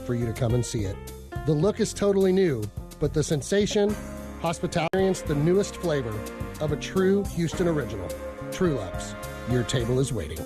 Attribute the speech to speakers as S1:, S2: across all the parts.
S1: for you to come and see it. The look is totally new, but the sensation, hospitality, the newest flavor of a true Houston original. True Loves. Your table is waiting.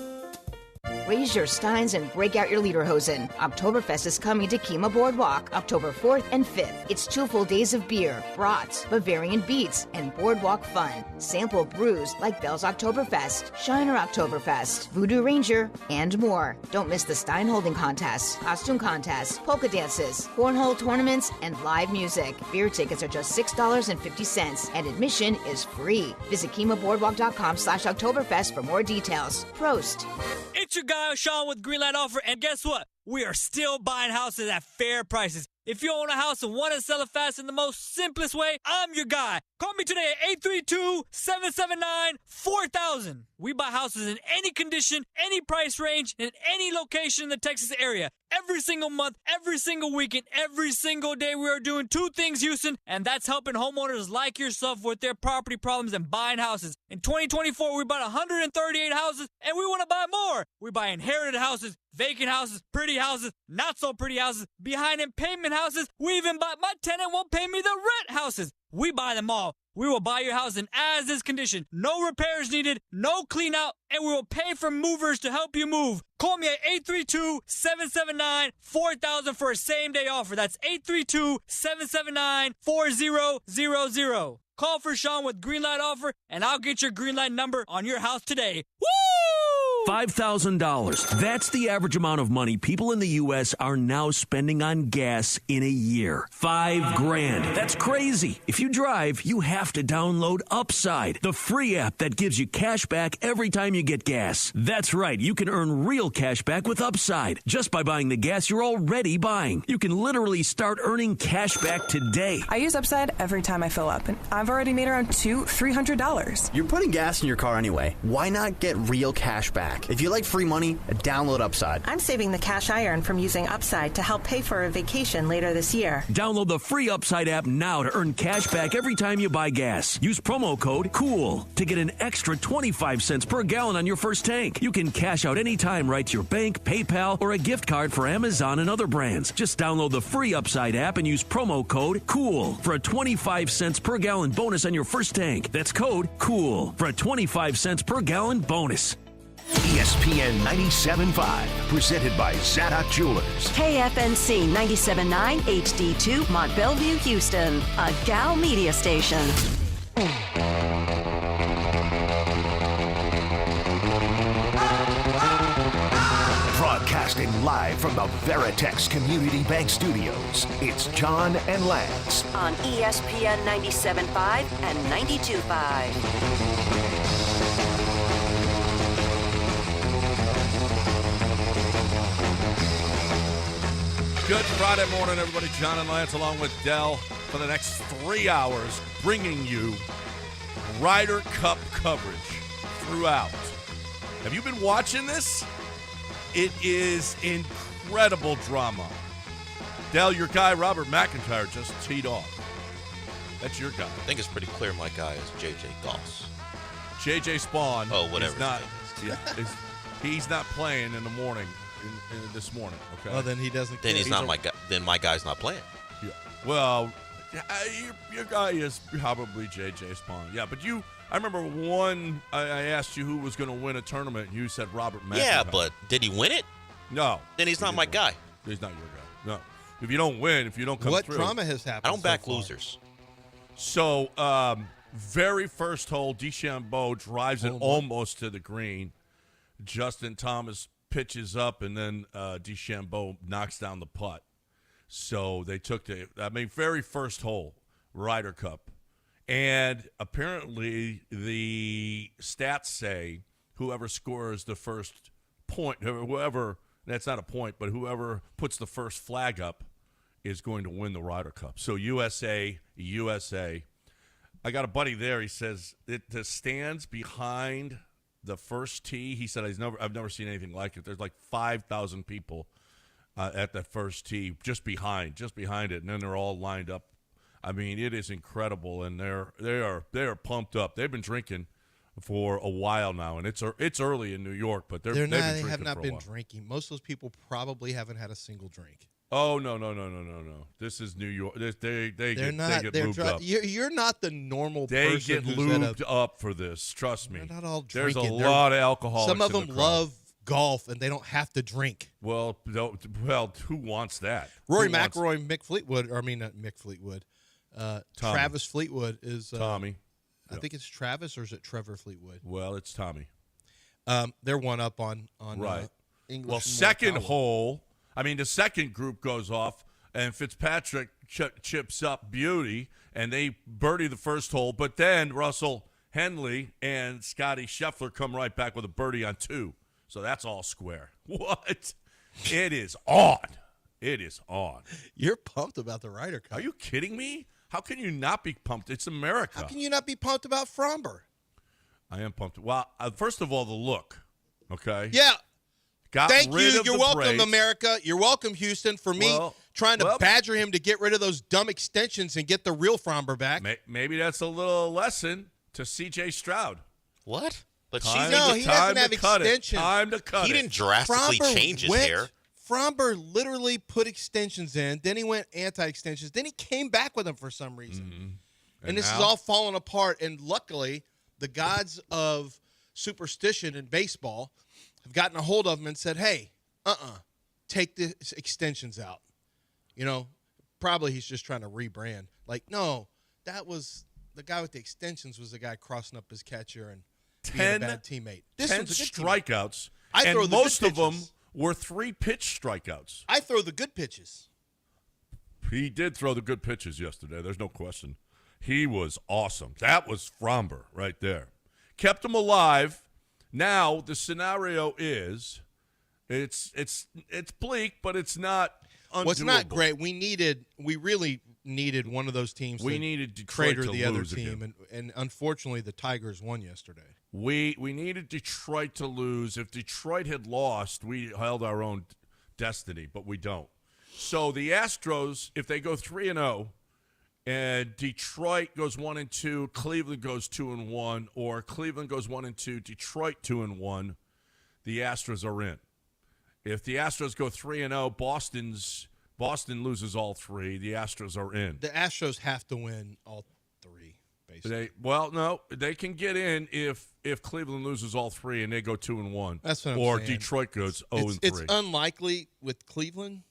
S2: Raise your steins and break out your lederhosen. Oktoberfest is coming to Kima Boardwalk, October 4th and 5th. It's 2 full days of beer, brats, Bavarian beats, and boardwalk fun. Sample brews like Bell's Oktoberfest, Shiner Oktoberfest, Voodoo Ranger, and more. Don't miss the stein holding contests, costume contests, polka dances, cornhole tournaments, and live music. Beer tickets are just $6.50, and admission is free. Visit KimaBoardwalk.com/Oktoberfest for more details. Prost.
S3: It's your guy, Sean, with Greenlight Offer, and guess what? We are still buying houses at fair prices. If you own a house and want to sell it fast in the most simplest way, I'm your guy. Call me today at 832-779-4000. We buy houses in any condition, any price range, in any location in the Texas area. Every single month, every single weekend, every single day, we are doing 2 things, Houston, and that's helping homeowners like yourself with their property problems and buying houses. In 2024, we bought 138 houses, and we want to buy more. We buy inherited houses, vacant houses, pretty houses, not so pretty houses, behind in payment houses. We even bought my tenant won't pay me the rent houses. We buy them all. We will buy your house in as-is condition. No repairs needed, no clean out, and we will pay for movers to help you move. Call me at 832-779-4000 for a same-day offer. That's 832-779-4000. Call for Sean with Greenlight Offer, and I'll get your Greenlight number on your house today. Woo!
S4: $5,000. That's the average amount of money people in the U.S. are now spending on gas in a year. $5,000. That's crazy. If you drive, you have to download Upside, the free app that gives you cash back every time you get gas. That's right. You can earn real cash back with Upside just by buying the gas you're already buying. You can literally start earning cash back today.
S5: I use Upside every time I fill up, and I've already made around $300.
S6: You're putting gas in your car anyway. Why not get real cash back? If you like free money, download Upside.
S7: I'm saving the cash I earn from using Upside to help pay for a vacation later this year.
S4: Download the free Upside app now to earn cash back every time you buy gas. Use promo code COOL to get an extra 25 cents per gallon on your first tank. You can cash out anytime right to your bank, PayPal, or a gift card for Amazon and other brands. Just download the free Upside app and use promo code COOL for a 25 cents per gallon bonus on your first tank. That's code COOL for a 25 cents per gallon bonus.
S8: ESPN 97.5, presented by Zadok Jewelers.
S9: KFNC 97.9 HD2, Mont Bellevue, Houston, a Gal media station.
S8: Broadcasting live from the Veritex Community Bank Studios, it's John and Lance.
S9: On ESPN 97.5 and 92.5.
S10: Good Friday morning, everybody. John and Lance along with Dell for the next 3 hours, bringing you Ryder Cup coverage throughout. Have you been watching this? It is incredible drama. Dell, your guy, Robert McIntyre, just teed off. That's your guy.
S11: I think it's pretty clear my guy is J.J. Goss.
S10: J.J. Spawn.
S11: Oh, whatever.
S10: He's not playing in the morning. This morning, okay.
S12: Well, then he doesn't.
S11: Then he's not my guy. Then my guy's not playing.
S10: Yeah. Well, your guy is probably J.J. Spawn. Yeah, but I remember I asked you who was going to win a tournament, and you said Robert McIntyre.
S11: Yeah, but did he win it?
S10: No.
S11: Then he's not my guy.
S10: He's not your guy. No. If you don't win, if you don't come through.
S12: What drama has happened?
S11: I don't back losers.
S10: So, very first hole, DeChambeau drives it almost to the green. Justin Thomas pitches up, and then DeChambeau knocks down the putt. So they took very first hole, Ryder Cup. And apparently the stats say whoever scores the first point, that's not a point, but whoever puts the first flag up is going to win the Ryder Cup. So USA. I got a buddy there. He says the stands behind the first tee, he said, I've never seen anything like it. There's like 5,000 people at that first tee just behind it, and then they're all lined up. I mean, it is incredible, and they are pumped up. They've been drinking for a while now, and it's early in New York, but they have not been drinking.
S12: Most of those people probably haven't had a single drink.
S10: Oh, no. This is New York. They get moved up.
S12: You're not the normal
S10: They
S12: person
S10: get
S12: who's
S10: lubed up for this. Trust me.
S12: They're not all
S10: There's
S12: drinking.
S10: a lot of alcohol.
S12: Some of them love golf, and they don't have to drink.
S10: Well, who wants that?
S12: Rory
S10: Who wants-
S12: McIlroy, Mick Fleetwood, not Mick Fleetwood. Travis Fleetwood is
S10: Tommy.
S12: I think it's Travis, or is it Trevor Fleetwood?
S10: Well, it's Tommy.
S12: They're one up on
S10: right.
S12: English.
S10: Well, second hole. I mean, the second group goes off, and Fitzpatrick chips up beauty, and they birdie the first hole. But then Russell Henley and Scotty Scheffler come right back with a birdie on 2. So that's all square. What? It is on. It is on.
S12: You're pumped about the Ryder Cup.
S10: Are you kidding me? How can you not be pumped? It's America.
S12: How can you not be pumped about Fromber?
S10: I am pumped. Well, first of all, the look. Okay?
S12: Yeah. Thank
S10: rid
S12: you.
S10: of
S12: You're
S10: the
S12: welcome,
S10: braids.
S12: America. You're welcome, Houston, for me trying to badger him to get rid of those dumb extensions and get the real Fromber back.
S10: Maybe that's a little lesson to C.J. Stroud.
S11: What? But
S12: he doesn't have extensions.
S10: Time to cut
S11: He
S10: it.
S11: didn't drastically change his hair.
S12: Fromber literally put extensions in. Then he went anti-extensions. Then he came back with them for some reason.
S10: Mm-hmm.
S12: And this is all falling apart. And luckily, the gods of superstition in baseball have gotten a hold of him and said, hey, take the extensions out. Probably he's just trying to rebrand. Like, no, that was the guy with the extensions was the guy crossing up his catcher and being a bad teammate. This
S10: 10
S12: one's a good
S10: strikeouts,
S12: I throw
S10: and
S12: the
S10: most
S12: good
S10: of them
S12: pitches.
S10: were 3-pitch strikeouts.
S12: I throw the good pitches.
S10: He did throw the good pitches yesterday. There's no question. He was awesome. That was Fromber right there. Kept him alive. Now the scenario is, it's bleak, but it's not undoable.
S12: Well, it's not great. We really needed one of those teams.
S10: We
S12: to
S10: needed Detroit
S12: crater
S10: to
S12: the other
S10: lose
S12: team,
S10: again.
S12: and unfortunately, the Tigers won yesterday.
S10: We needed Detroit to lose. If Detroit had lost, we held our own destiny, but we don't. So the Astros, if they go 3-0, and Detroit goes 1-2, Cleveland goes 2-1, or Cleveland goes 1-2, Detroit 2-1, the Astros are in. If the Astros go 3-0, Boston loses all 3, the Astros are in.
S12: The Astros have to win all 3, basically.
S10: They can get in if Cleveland loses all 3 and they go 2-1.
S12: That's what I'm
S10: or
S12: saying.
S10: Detroit goes 0-3.
S12: It's unlikely with Cleveland.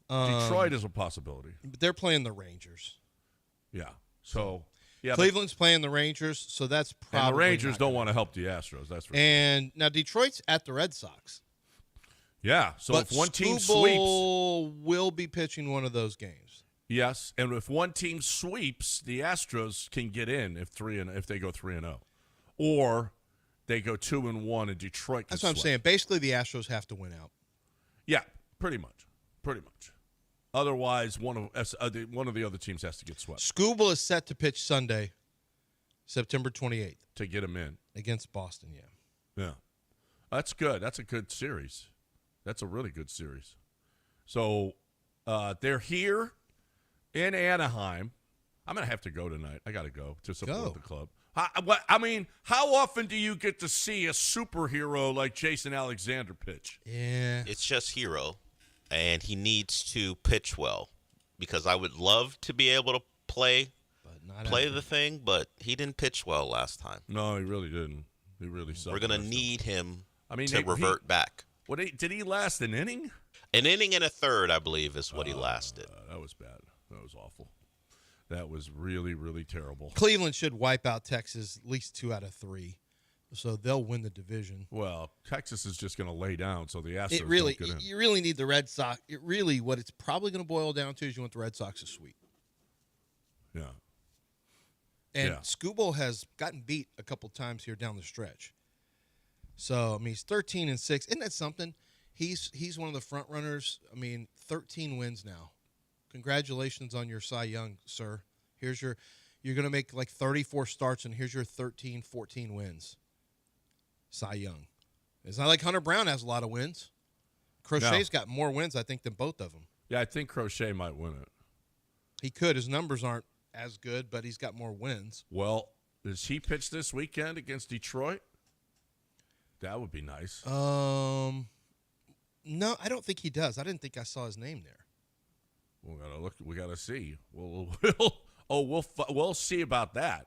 S10: Detroit is a possibility.
S12: But they're playing the Rangers.
S10: Yeah. So yeah,
S12: Cleveland's playing the Rangers, so that's probably
S10: and the Rangers
S12: not
S10: don't
S12: gonna
S10: want to help the Astros. That's for sure.
S12: And now Detroit's at the Red Sox.
S10: Yeah. So
S12: but
S10: if one team
S12: Skubal
S10: sweeps,
S12: will be pitching one of those games.
S10: yes, and if one team sweeps, the Astros can get in if they go 3-0, or they go 2-1 and Detroit.
S12: That's what I'm saying. Basically, the Astros have to win out.
S10: Yeah, pretty much. Otherwise, one of the other teams has to get swept.
S12: Skubal is set to pitch Sunday, September 28th.
S10: To get him in.
S12: Against Boston,
S10: Yeah. That's good. That's a good series. That's a really good series. So they're here in Anaheim. I'm going to have to go tonight. I got to go to support the club. How often do you get to see a superhero like Jason Alexander pitch?
S12: Yeah.
S11: It's just Hero, and he needs to pitch well because I would love to be able to play the thing, but he didn't pitch well last time.
S10: No, he really didn't. He really sucked.
S11: We're going to need him to
S10: he
S11: revert back.
S10: Did he last an inning?
S11: An inning and a third, I believe, is what he lasted.
S10: That was bad. That was awful. That was really, really terrible.
S12: Cleveland should wipe out Texas at least 2 out of 3, so they'll win the division.
S10: Well, Texas is just going to lay down, so the Astros don't get in.
S12: You really need the Red Sox. What it's probably going to boil down to is you want the Red Sox to sweep.
S10: Yeah.
S12: And Skubal has gotten beat a couple times here down the stretch. So, he's 13-6. Isn't that something? He's one of the front runners. 13 wins now. Congratulations on your Cy Young, sir. You're going to make like 34 starts, and here's your 13, 14 wins. Cy Young. It's not like Hunter Brown has a lot of wins. Crochet's got more wins, I think, than both of them.
S10: Yeah, I think Crochet might win it.
S12: He could. His numbers aren't as good, but he's got more wins.
S10: Well, does he pitch this weekend against Detroit? That would be nice.
S12: No, I don't think he does. I didn't think I saw his name there.
S10: We gotta see. We'll see about that.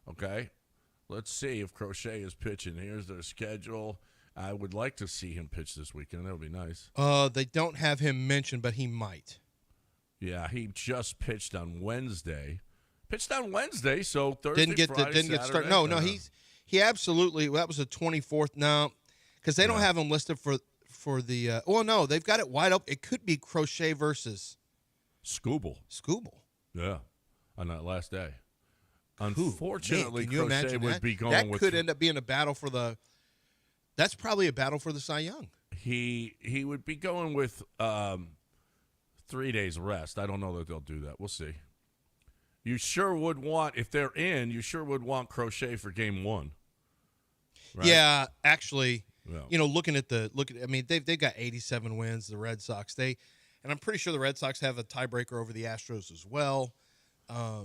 S10: Okay, let's see if Crochet is pitching. Here's their schedule. I would like to see him pitch this weekend. That would be nice.
S12: They don't have him mentioned, but he might.
S10: Yeah, he just pitched on Wednesday. So Thursday,
S12: didn't get
S10: Saturday.
S12: started. No, he absolutely. That was the 24th. No, because they don't have him listed for the. No, they've got it wide open. It could be Crochet versus
S10: Scooble. Yeah, on that last day. Unfortunately,
S12: can you
S10: Crochet would
S12: that?
S10: be going
S12: That
S10: with.
S12: could end up being a battle for the. That's probably a battle for the Cy Young.
S10: He would be going with 3 days rest. I don't know that they'll do that. We'll see. You sure would want, if they're in, you sure would want Crochet for game 1. Right?
S12: Yeah, actually, looking at I mean, they've got 87 wins, the Red Sox. And I'm pretty sure the Red Sox have a tiebreaker over the Astros as well.
S10: Yeah,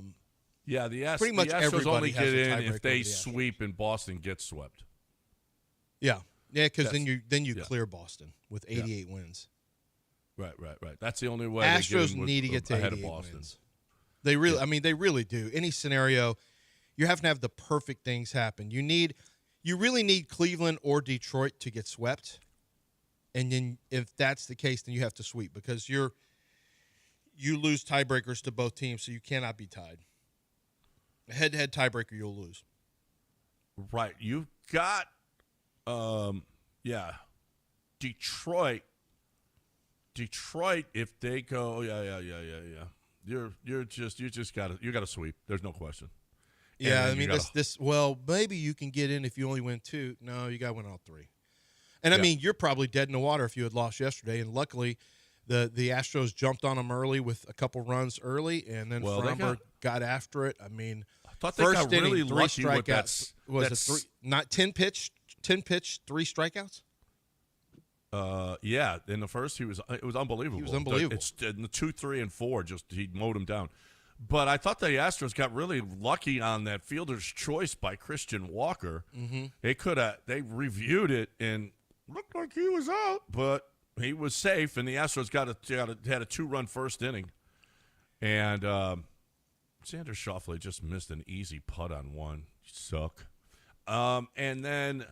S12: pretty much
S10: the Astros
S12: everybody
S10: only
S12: has
S10: get
S12: a
S10: in
S12: tiebreaker
S10: if they
S12: over the Astros.
S10: sweep and Boston gets swept.
S12: Yeah, because then you clear Boston with 88 wins.
S10: Right. That's the only way.
S12: Astros need to get to
S10: ahead
S12: 88
S10: of Boston.
S12: wins. They really, I mean, they really do. Any scenario, you have to have the perfect things happen. You really need Cleveland or Detroit to get swept, and then if that's the case, then you have to sweep because you lose tiebreakers to both teams, so you cannot be tied. A head-to-head tiebreaker, you'll lose.
S10: Right. You've got, Detroit. If they go, you just got to sweep. There's no question.
S12: Yeah, I mean maybe you can get in if you only win 2. No, you got to win all 3. And I mean, you're probably dead in the water if you had lost yesterday. And luckily, the Astros jumped on them early with a couple runs early, and then Fromberg got after it. I mean,
S10: I thought they got really lucky with that.
S12: Was it 10 pitch, 3 strikeouts?
S10: In the first, it was unbelievable.
S12: He was unbelievable.
S10: It's in the 2, 3, and 4, he mowed him down. But I thought the Astros got really lucky on that fielder's choice by Christian Walker. Mm-hmm. They reviewed it and looked like he was out, but he was safe, and the Astros had a 2-run first inning. And Xander Schauffele just missed an easy putt on one. You suck. And then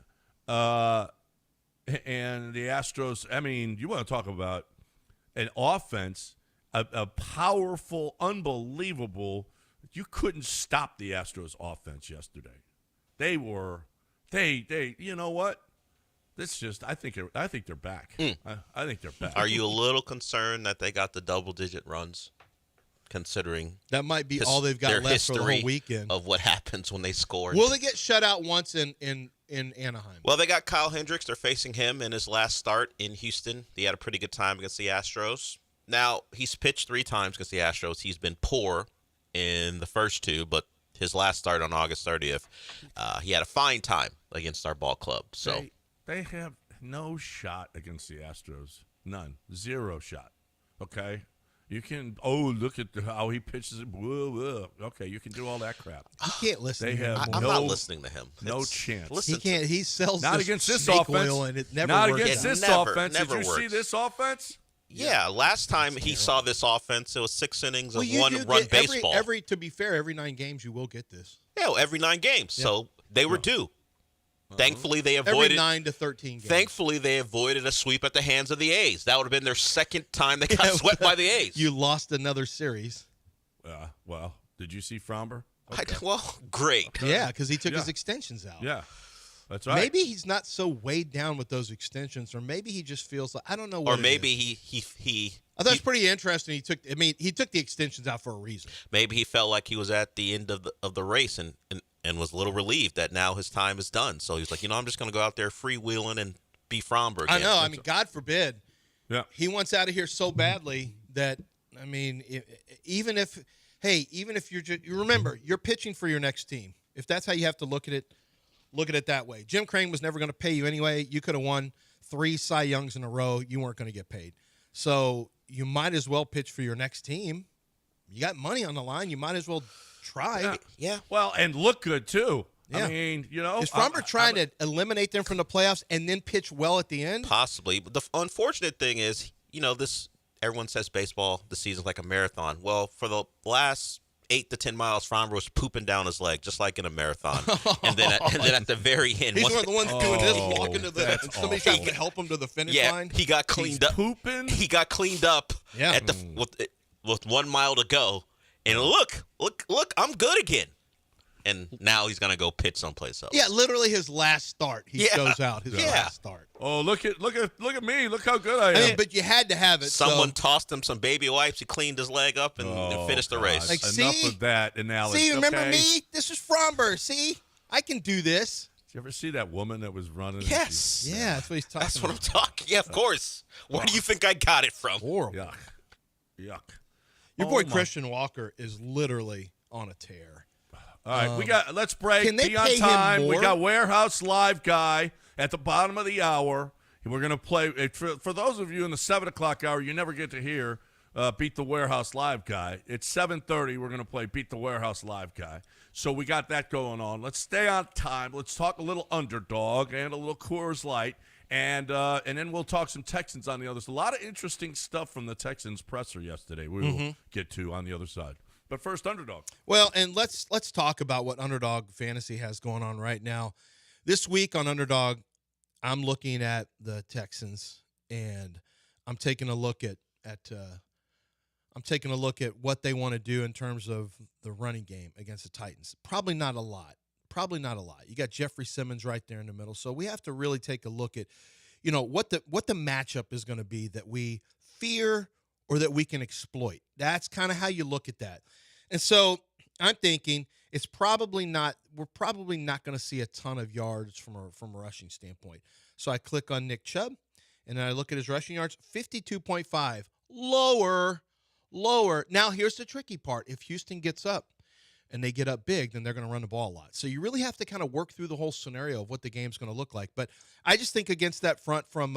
S10: and the Astros, I mean, you want to talk about an offense, a powerful, unbelievable. You couldn't stop the Astros offense yesterday. They you know what? I think they're back. I think they're back.
S11: Are you a little concerned that they got the double-digit runs, considering
S12: that might be all they've got left for the whole weekend
S11: of what happens when they score?
S12: Will they get shut out once in Anaheim?
S11: Well, they got Kyle Hendricks. They're facing him in his last start in Houston. He had a pretty good time against the Astros. Now, he's pitched 3 times against the Astros. He's been poor in the first 2, but his last start on August 30th, he had a fine time against our ball club. So
S10: they have no shot against the Astros. None. 0 shot. Okay? You can, look at how he pitches it. Okay, you can do all that crap.
S12: You can't listen to him.
S11: I'm not listening to him.
S10: No chance.
S12: He can't. He sells
S10: not against this
S12: snake
S10: offense.
S12: oil and it never
S10: not
S12: works
S10: against
S12: out.
S10: this offense. Did you see this offense?
S11: Yeah, last time he saw this offense, it was 6 innings of 1-run baseball.
S12: To be fair, every 9 games you will get this.
S11: Yeah, every 9 games. Yeah. So they were due. Thankfully, they avoided
S12: every 9 to 13 games.
S11: Thankfully, they avoided a sweep at the hands of the A's. That would have been their second time they got swept by the A's.
S12: You lost another series.
S10: Well, did you see Fromber?
S11: Okay. Great.
S12: Yeah, because he took his extensions out.
S10: Yeah, that's right.
S12: Maybe he's not so weighed down with those extensions, or maybe he just feels like I don't know what.
S11: Or maybe he.
S12: I thought it was pretty interesting. He took the extensions out for a reason.
S11: Maybe he felt like he was at the end of the race and was a little relieved that now his time is done. So he's like, I'm just going to go out there freewheeling and be Fromber.
S12: I know. I mean, God forbid.
S10: Yeah.
S12: He wants out of here so badly that even if you remember you're pitching for your next team. If that's how you have to look at it that way. Jim Crane was never going to pay you anyway. You could have won 3 Cy Youngs in a row. You weren't going to get paid. So you might as well pitch for your next team. You got money on the line. You might as well try.
S11: Yeah.
S10: Well, and look good too.
S12: Yeah.
S10: I mean,
S12: is Fromber trying to eliminate them from the playoffs and then pitch well at the end?
S11: Possibly. But the unfortunate thing is, everyone says baseball, the season's like a marathon. Well, for the last 8 to 10 miles, Framber was pooping down his leg, just like in a marathon. and then at the very end,
S12: he's one of the ones doing this, walking to the. And somebody's trying to help him to the finish line.
S11: He got cleaned up.
S10: Pooping.
S11: He got cleaned up.
S12: Yeah.
S11: With 1 mile to go, and look, I'm good again. And now he's gonna go pitch someplace else.
S12: Yeah, literally his last start. He goes out his last start.
S10: Oh, look at me! Look how good I am.
S12: I mean, but you had to have it.
S11: Someone tossed him some baby wipes. He cleaned his leg up and finished the race.
S12: Like,
S10: enough
S12: see?
S10: of that analogy.
S12: See, remember
S10: okay?
S12: me? This is Framber. See, I can do this.
S10: Did you ever see that woman that was running?
S12: Yes. Yeah, that's what he's talking
S11: That's what
S12: about.
S11: I'm talking. Yeah, of course. Where do you think I got it from?
S12: Horrible.
S10: Yuck.
S12: Your boy Christian Walker is literally on a tear.
S10: All right, let's break.
S12: Can they
S10: Be on
S12: pay him
S10: time.
S12: more?
S10: We got Warehouse Live guy at the bottom of the hour. And we're going to play. For those of you in the 7 o'clock hour, you never get to hear Beat the Warehouse Live guy. It's 7:30. We're going to play Beat the Warehouse Live guy. So we got that going on. Let's stay on time. Let's talk a little underdog and a little Coors Light. And then we'll talk some Texans on the other side. A lot of interesting stuff from the Texans presser yesterday we will get to on the other side. But first, underdog.
S12: Well, and let's talk about what Underdog Fantasy has going on right now. This week on Underdog, I'm looking at the Texans, and I'm taking a look at what they want to do in terms of the running game against the Titans. Probably not a lot. You got Jeffrey Simmons right there in the middle, so we have to really take a look at, what the matchup is going to be that we fear or that we can exploit. That's kind of how you look at that. And so I'm thinking we're probably not going to see a ton of yards from a rushing standpoint. So I click on Nick Chubb, and then I look at his rushing yards, 52.5. Lower. Now, here's the tricky part. If Houston gets up and they get up big, then they're going to run the ball a lot. So you really have to kind of work through the whole scenario of what the game's going to look like. But I just think against that front from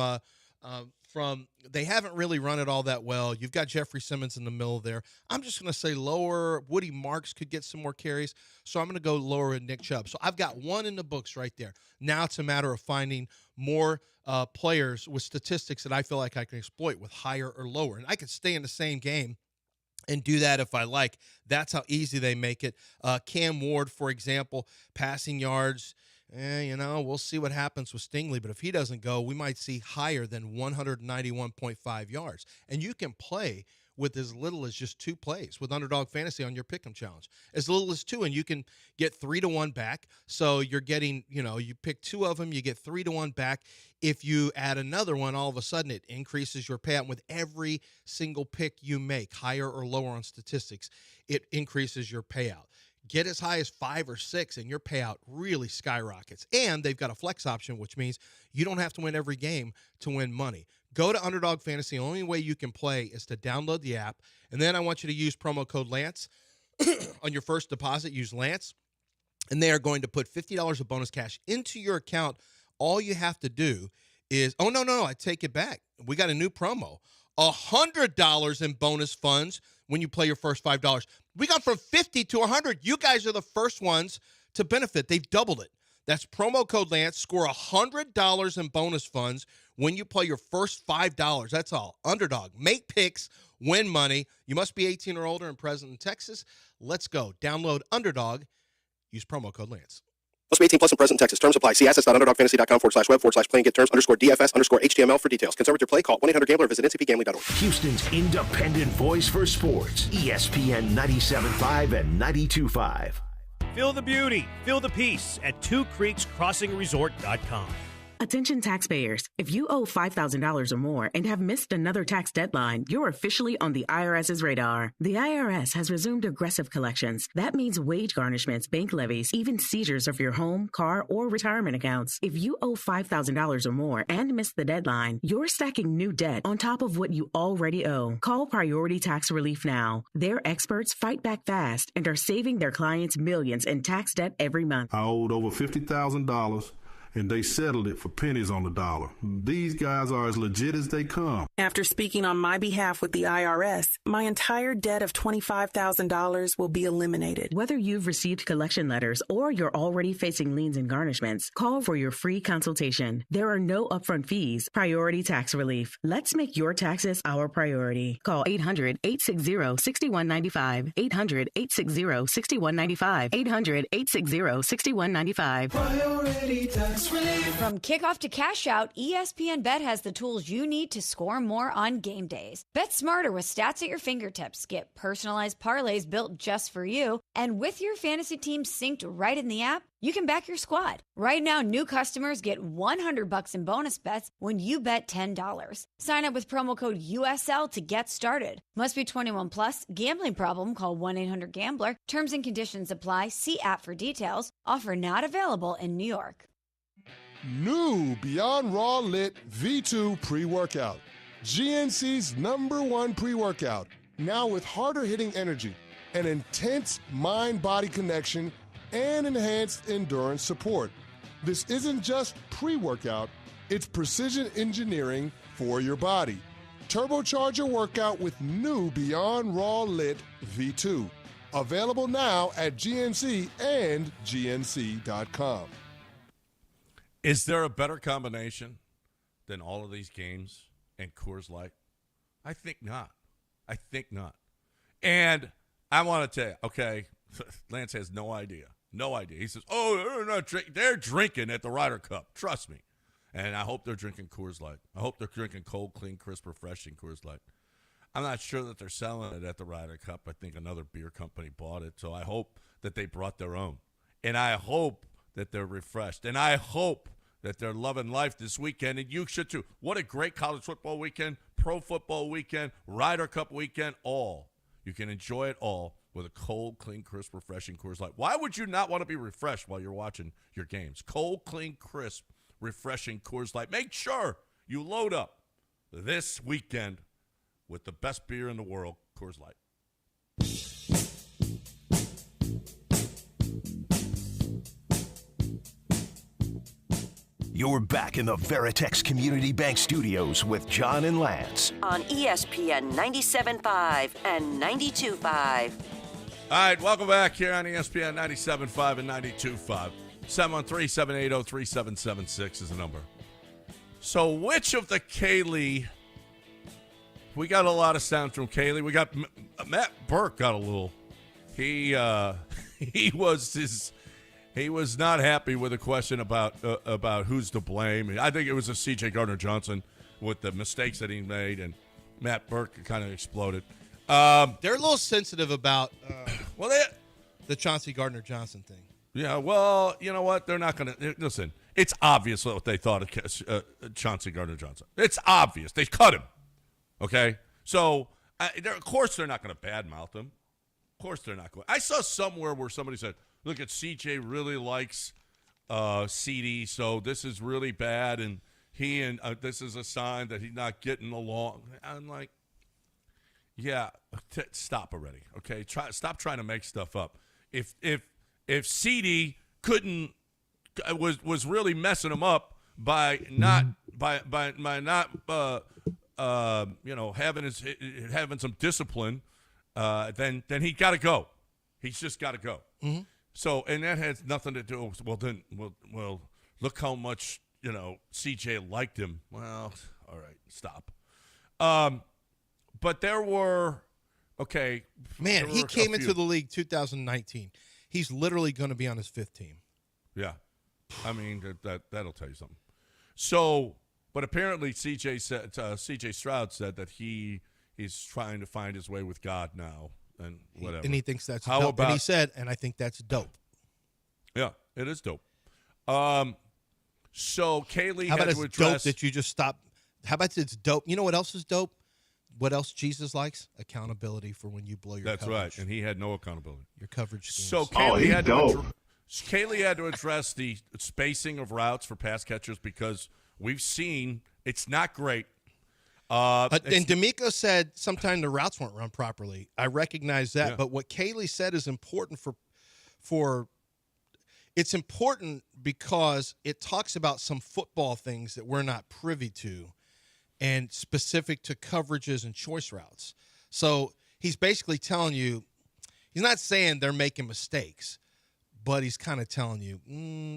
S12: they haven't really run it all that well. You've got Jeffrey Simmons in the middle there. I'm just going to say lower. Woody Marks could get some more carries, so I'm going to go lower at Nick Chubb. So I've got one in the books right there. Now it's a matter of finding more players with statistics that I feel like I can exploit with higher or lower. And I could stay in the same game and do that if I like. That's how easy they make it. Cam Ward, for example, passing yards, we'll see what happens with Stingley. But if he doesn't go, we might see higher than 191.5 yards. And you can play with as little as just 2 plays with Underdog Fantasy on your Pick'em Challenge. As little as 2, and you can get 3-1 back. So you're getting, you pick 2 of them, you get 3-1 back. If you add another one, all of a sudden it increases your payout with every single pick you make, higher or lower on statistics. It increases your payout. Get as high as 5 or 6, and your payout really skyrockets. And they've got a flex option, which means you don't have to win every game to win money. Go to Underdog Fantasy. The only way you can play is to download the app, and then I want you to use promo code Lance. On your first deposit, use Lance, and they are going to put $50 of bonus cash into your account. All you have to do is, no, I take it back. We got a new promo. $100 in bonus funds when you play your first $5. We got from 50 to 100. You guys are the first ones to benefit. They've doubled it. That's promo code Lance. Score $100 in bonus funds when you play your first $5. That's all. Underdog. Make picks. Win money. You must be 18 or older and present in Texas. Let's go. Download Underdog. Use promo code Lance.
S1: Must be 18 plus and present in Texas. Terms apply. See assets.underdogfantasy.com/web/playing. Get terms _DFS_HTML for details. Concerned with your play? Call 1-800-GAMBLER or visit ncpgambling.org.
S8: Houston's independent voice for sports. ESPN 97.5 and 92.5.
S13: Feel the beauty, feel the peace at twocreekscrossingresort.com.
S14: Attention taxpayers. If you owe $5,000 or more and have missed another tax deadline, you're officially on the IRS's radar. The IRS has resumed aggressive collections. That means wage garnishments, bank levies, even seizures of your home, car, or retirement accounts. If you owe $5,000 or more and missed the deadline, you're stacking new debt on top of what you already owe. Call Priority Tax Relief now. Their experts fight back fast and are saving their clients millions in tax debt every month.
S15: I owed over $50,000. and they settled it for pennies on the dollar. These guys are as legit as they come.
S5: After speaking on my behalf with the IRS, my entire debt of $25,000 will be eliminated.
S14: Whether you've received collection letters or you're already facing liens and garnishments, call for your free consultation. There are no upfront fees. Priority tax relief. Let's make your taxes our priority. Call 800-860-6195. 800-860-6195. 800-860-6195.
S16: Priority tax relief.
S17: From kickoff to cash out, ESPN Bet has the tools you need to score more on game days. Bet smarter with stats at your fingertips. Get personalized parlays built just for you. And with your fantasy team synced right in the app, you can back your squad. Right now, new customers get $100 in bonus bets when you bet $10. Sign up with promo code USL to get started. Must be 21 plus. Gambling problem? Call 1-800-GAMBLER. Terms and conditions apply. See app for details. Offer not available in New York.
S18: New Beyond Raw Lit V2 pre-workout. GNC's #1 pre-workout. Now with harder hitting energy, an intense mind-body connection, and enhanced endurance support. This isn't just pre-workout, it's precision engineering for your body. Turbocharge your workout with new Beyond Raw Lit V2. Available now at GNC and GNC.com.
S10: Is there a better combination than all of these games and Coors Light? I think not. And I want to tell you, okay, Lance has no idea. No idea. He says, they're drinking at the Ryder Cup. Trust me. And I hope they're drinking Coors Light. I hope they're drinking cold, clean, crisp, refreshing Coors Light. I'm not sure that they're selling it at the Ryder Cup. I think another beer company bought it. So I hope that they brought their own. And I hope that they're refreshed. And I hope that they're loving life this weekend. And you should too. What a great college football weekend, pro football weekend, Ryder Cup weekend, all. You can enjoy it all with a cold, clean, crisp, refreshing Coors Light. Why would you not want to be refreshed while you're watching your games? Cold, clean, crisp, refreshing Coors Light. Make sure you load up this weekend with the best beer in the world, Coors Light.
S8: You're back in the Veritex Community Bank Studios with John and Lance.
S9: On ESPN 97.5 and 92.5.
S10: All right, welcome back here on ESPN 97.5 and 92.5. 713-780-3776 is the number. So which of the Kaylee, we got a lot of sound from Kaylee. We got Matt Burke got a little, he was not happy with a question about who's to blame. I think it was a C.J. Gardner-Johnson with the mistakes that he made, and Matt Burke kind of exploded.
S12: They're a little sensitive about
S10: the
S12: Chauncey Gardner-Johnson thing.
S10: Yeah, well, you know what? They're not going to – listen, it's obvious what they thought of Chauncey Gardner-Johnson. It's obvious. They cut him, okay? So, of course they're not going to badmouth him. Of course they're not going. I saw somewhere where somebody said, look, at CJ really likes CD, so this is really bad, and this is a sign that he's not getting along. I'm like, yeah, stop already, okay? Stop trying to make stuff up. If CD was really messing him up by not having some discipline, then he got to go. He's just got to go.
S12: Mm-hmm.
S10: So, and that has nothing to do. Well, look how much CJ liked him. Well, all right, stop. But there were, okay.
S12: Man, he came into the league 2019. He's literally going to be on his fifth team.
S10: Yeah, I mean that'll tell you something. So, but apparently CJ Stroud said that he is trying to find his way with God now. And whatever.
S12: And he thinks that's
S10: how
S12: dope.
S10: About,
S12: and he said, and I think that's dope.
S10: Yeah, it is dope. So Kaylee
S12: how
S10: had
S12: about
S10: to
S12: it's
S10: address.
S12: Dope that you just stop? How about it's dope? You know what else is dope? What else Jesus likes? Accountability for when you blow your
S10: That's
S12: coverage.
S10: right, and he had no accountability.
S12: Your coverage schemes.
S10: So Kaylee had to address the spacing of routes for pass catchers because we've seen it's not great.
S12: And D'Amico said sometimes the routes weren't run properly. I recognize that, but what Kaylee said is important for it's important because it talks about some football things that we're not privy to and specific to coverages and choice routes. So he's basically telling you, he's not saying they're making mistakes, but he's kind of telling you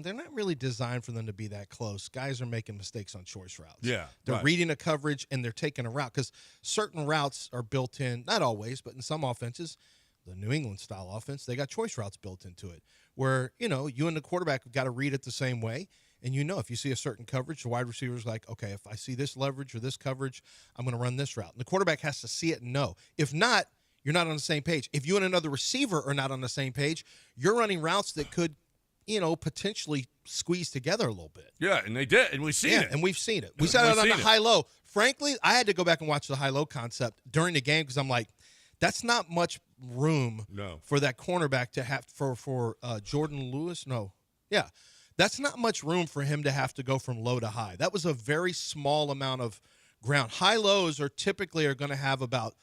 S12: they're not really designed for them to be that close. Guys are making mistakes on choice routes.
S10: Yeah,
S12: they're
S10: right.
S12: reading a coverage and they're taking a route because certain routes are built in, not always, but in some offenses, the New England style offense, they got choice routes built into it where, you and the quarterback have got to read it the same way. And if you see a certain coverage, the wide receiver is like, okay, if I see this leverage or this coverage, I'm going to run this route. And the quarterback has to see it and know. If not, you're not on the same page. If you and another receiver are not on the same page, you're running routes that could, potentially squeeze together a little bit.
S10: Yeah, and they did, and we've seen it.
S12: And we've seen it. We saw it on the high-low. Frankly, I had to go back and watch the high-low concept during the game because I'm like, that's not much room for that cornerback to have for Jordan Lewis. No. Yeah. That's not much room for him to have to go from low to high. That was a very small amount of ground. High-lows are typically going to have about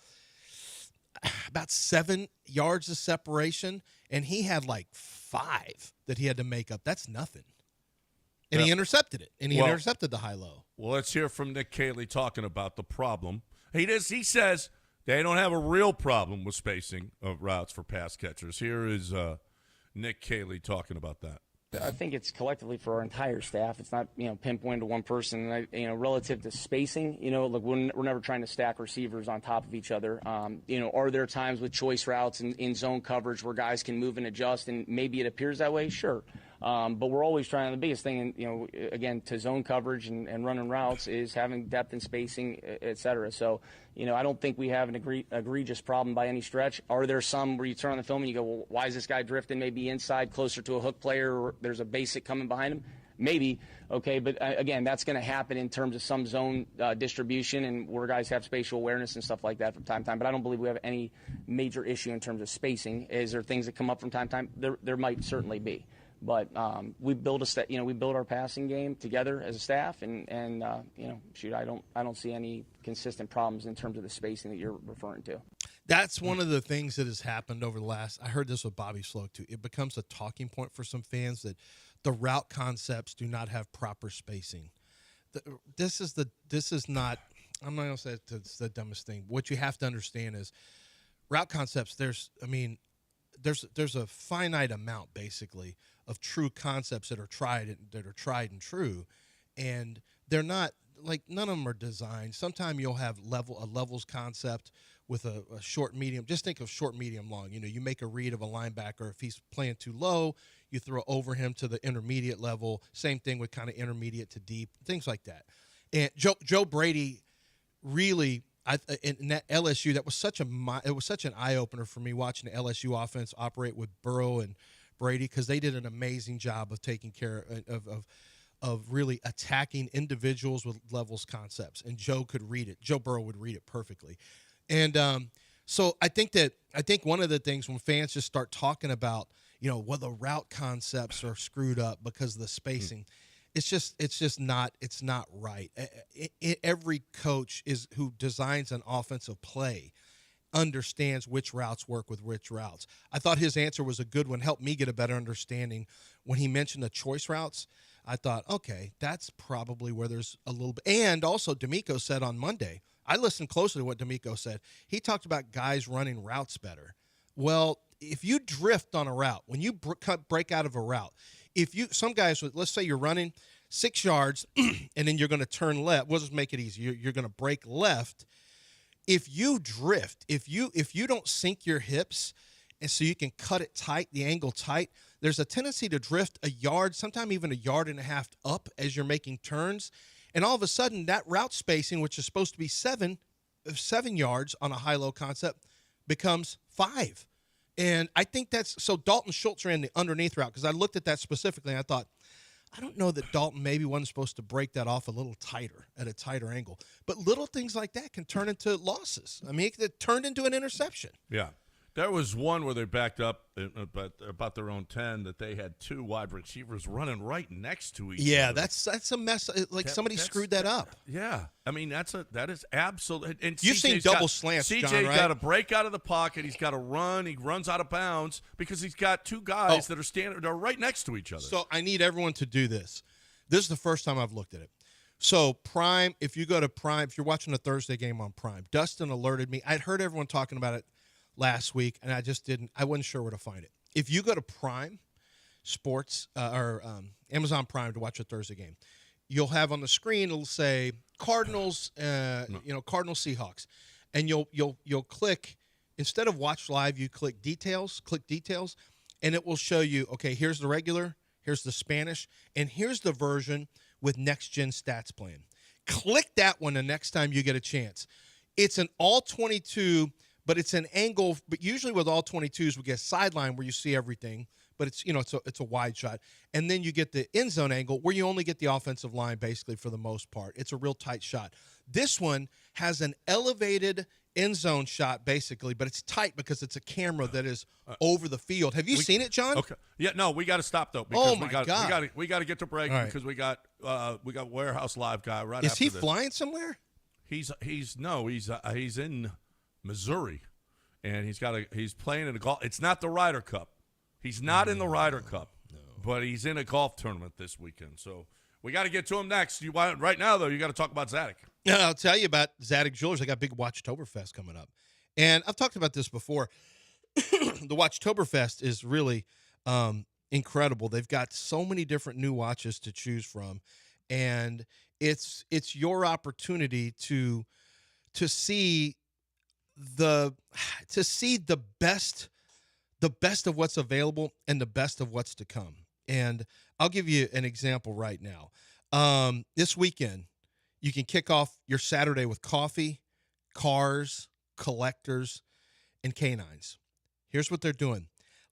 S12: 7 yards of separation, and he had like 5 that he had to make up. That's nothing. And he intercepted it, and he intercepted the high-low.
S10: Well, let's hear from Nick Caley talking about the problem. He says they don't have a real problem with spacing of routes for pass catchers. Here is Nick Caley talking about that.
S19: I think it's collectively for our entire staff. It's not, pinpointed to one person. Relative to spacing, look, we're never trying to stack receivers on top of each other. Are there times with choice routes and in zone coverage where guys can move and adjust, and maybe it appears that way? Sure. But we're always trying. The biggest thing, again, to zone coverage and running routes is having depth and spacing, et cetera. So, I don't think we have an egregious problem by any stretch. Are there some where you turn on the film and you go, well, why is this guy drifting maybe inside closer to a hook player, or there's a basic coming behind him? Maybe, okay, but again, that's going to happen in terms of some zone distribution and where guys have spatial awareness and stuff like that from time to time. But I don't believe we have any major issue in terms of spacing. Is there things that come up from time to time? There might certainly be. But we build we build our passing game together as a staff, and I don't see any consistent problems in terms of the spacing that you're referring to.
S12: That's one of the things that has happened over the last. I heard this with Bobby Sloak too. It becomes a talking point for some fans that the route concepts do not have proper spacing. This is not. I'm not going to say it's the dumbest thing. What you have to understand is route concepts. There's a finite amount basically of true concepts that are tried and true, and they're not like none of them are designed. Sometimes you'll have a levels concept with a short medium. Just think of short, medium, long. You make a read of a linebacker. If he's playing too low, you throw over him to the intermediate level. Same thing with kind of intermediate to deep, things like that. And Joe Brady really. In that LSU, it was such an eye opener for me watching the LSU offense operate with Burrow and Brady, because they did an amazing job of taking care of really attacking individuals with levels concepts, and Joe could read it. Joe Burrow would read it perfectly, and so I think one of the things when fans just start talking about the route concepts are screwed up because of the spacing. It's just not right. Every coach who designs an offensive play understands which routes work with which routes. I thought his answer was a good one, helped me get a better understanding. When he mentioned the choice routes, I thought, okay, that's probably where there's a little bit. And also D'Amico said on Monday, I listened closely to what D'Amico said. He talked about guys running routes better. Well, if you drift on a route, when you break out of a route, some guys, let's say you're running 6 yards and then you're going to turn left. We'll just make it easy. You're going to break left. If you drift, if you don't sink your hips and so you can cut it tight, the angle tight, there's a tendency to drift a yard, sometimes even a yard and a half up as you're making turns. And all of a sudden that route spacing, which is supposed to be 7 yards on a high-low concept, becomes 5. And I think so Dalton Schultz ran the underneath route because I looked at that specifically and I thought, I don't know that Dalton maybe wasn't supposed to break that off a little tighter at a tighter angle. But little things like that can turn into losses. I mean, it turned into an interception.
S10: Yeah. There was one where they backed up about their own 10 that they had 2 wide receivers running right next to each other.
S12: Yeah, that's a mess. Like somebody screwed that up.
S10: Yeah, I mean that is absolute. And
S12: You've seen double slants,
S10: CJ
S12: John, right?
S10: got to break out of the pocket. He's got to run. He runs out of bounds because he's got 2 guys that are right next to each other.
S12: So I need everyone to do this. This is the first time I've looked at it. So Prime, if you go to Prime, if you're watching a Thursday game on Prime, Dustin alerted me. I'd heard everyone talking about it last week, and I wasn't sure where to find it. If you go to Prime Sports or Amazon Prime to watch a Thursday game, you'll have on the screen, it'll say Cardinals, Cardinals Seahawks, and you'll click, instead of watch live, you click details, and it will show you, okay, here's the regular, here's the Spanish, and here's the version with next gen stats playing. Click that one the next time you get a chance. It's an all 22. But it's an angle. But usually with all 22s, we get a sideline where you see everything. But it's a wide shot, and then you get the end zone angle where you only get the offensive line basically for the most part. It's a real tight shot. This one has an elevated end zone shot basically, but it's tight because it's a camera that is over the field. Have you seen it, John?
S10: Okay. Yeah. No, we got to stop though. Because
S12: God!
S10: We got to get to break because we got Warehouse Live guy right.
S12: Is
S10: after
S12: he
S10: this.
S12: Flying somewhere?
S10: He's in Missouri, and he's playing in a golf. It's not the Ryder Cup. He's not in the Ryder Cup, but he's in a golf tournament this weekend. So we got to get to him next. Right now, though, you got to talk about Zadig.
S12: Yeah, I'll tell you about Zadig Jewelers. They got big Watchtoberfest coming up, and I've talked about this before. The Watchtoberfest is really incredible. They've got so many different new watches to choose from, and it's your opportunity to see the best of what's available and the best of what's to come. And I'll give you an example right now. This weekend, you can kick off your Saturday with coffee, cars, collectors, and canines. Here's what they're doing.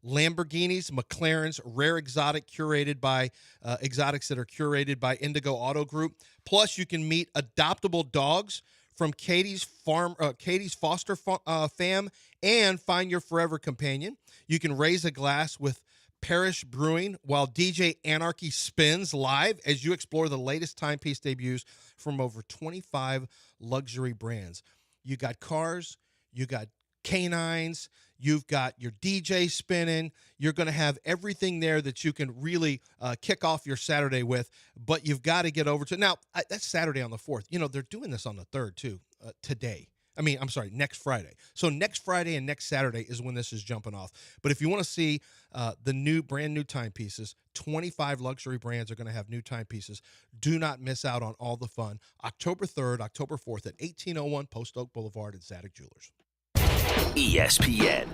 S12: Lamborghinis, McLarens, rare exotics that are curated by Indigo Auto Group. Plus, you can meet adoptable dogs from Katie's foster fam, and find your forever companion. You can raise a glass with Parish Brewing while DJ Anarchy spins live as you explore the latest timepiece debuts from over 25 luxury brands. You got cars, you got canines, you've got your DJ spinning. You're going to have everything there that you can really kick off your Saturday with, but you've got to get over to now. That's Saturday on the 4th. They're doing this on the 3rd too, next Friday. So next Friday and next Saturday is when this is jumping off. But if you want to see the brand new timepieces, 25 luxury brands are going to have new timepieces. Do not miss out on all the fun. October 3rd, October 4th at 1801 Post Oak Boulevard at Zadig Jewelers.
S8: ESPN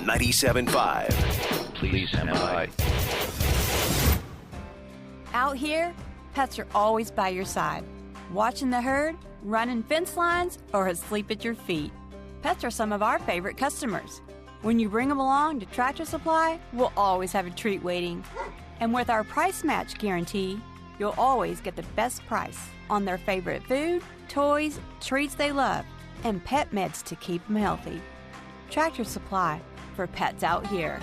S8: 97.5. Please stand by.
S17: Out here, pets are always by your side, watching the herd, running fence lines, or asleep at your feet. Pets are some of our favorite customers. When you bring them along to Tractor Supply, we'll always have a treat waiting. And with our price match guarantee, you'll always get the best price on their favorite food, toys, treats they love, and pet meds to keep them healthy. Tractor Supply, for pets out here.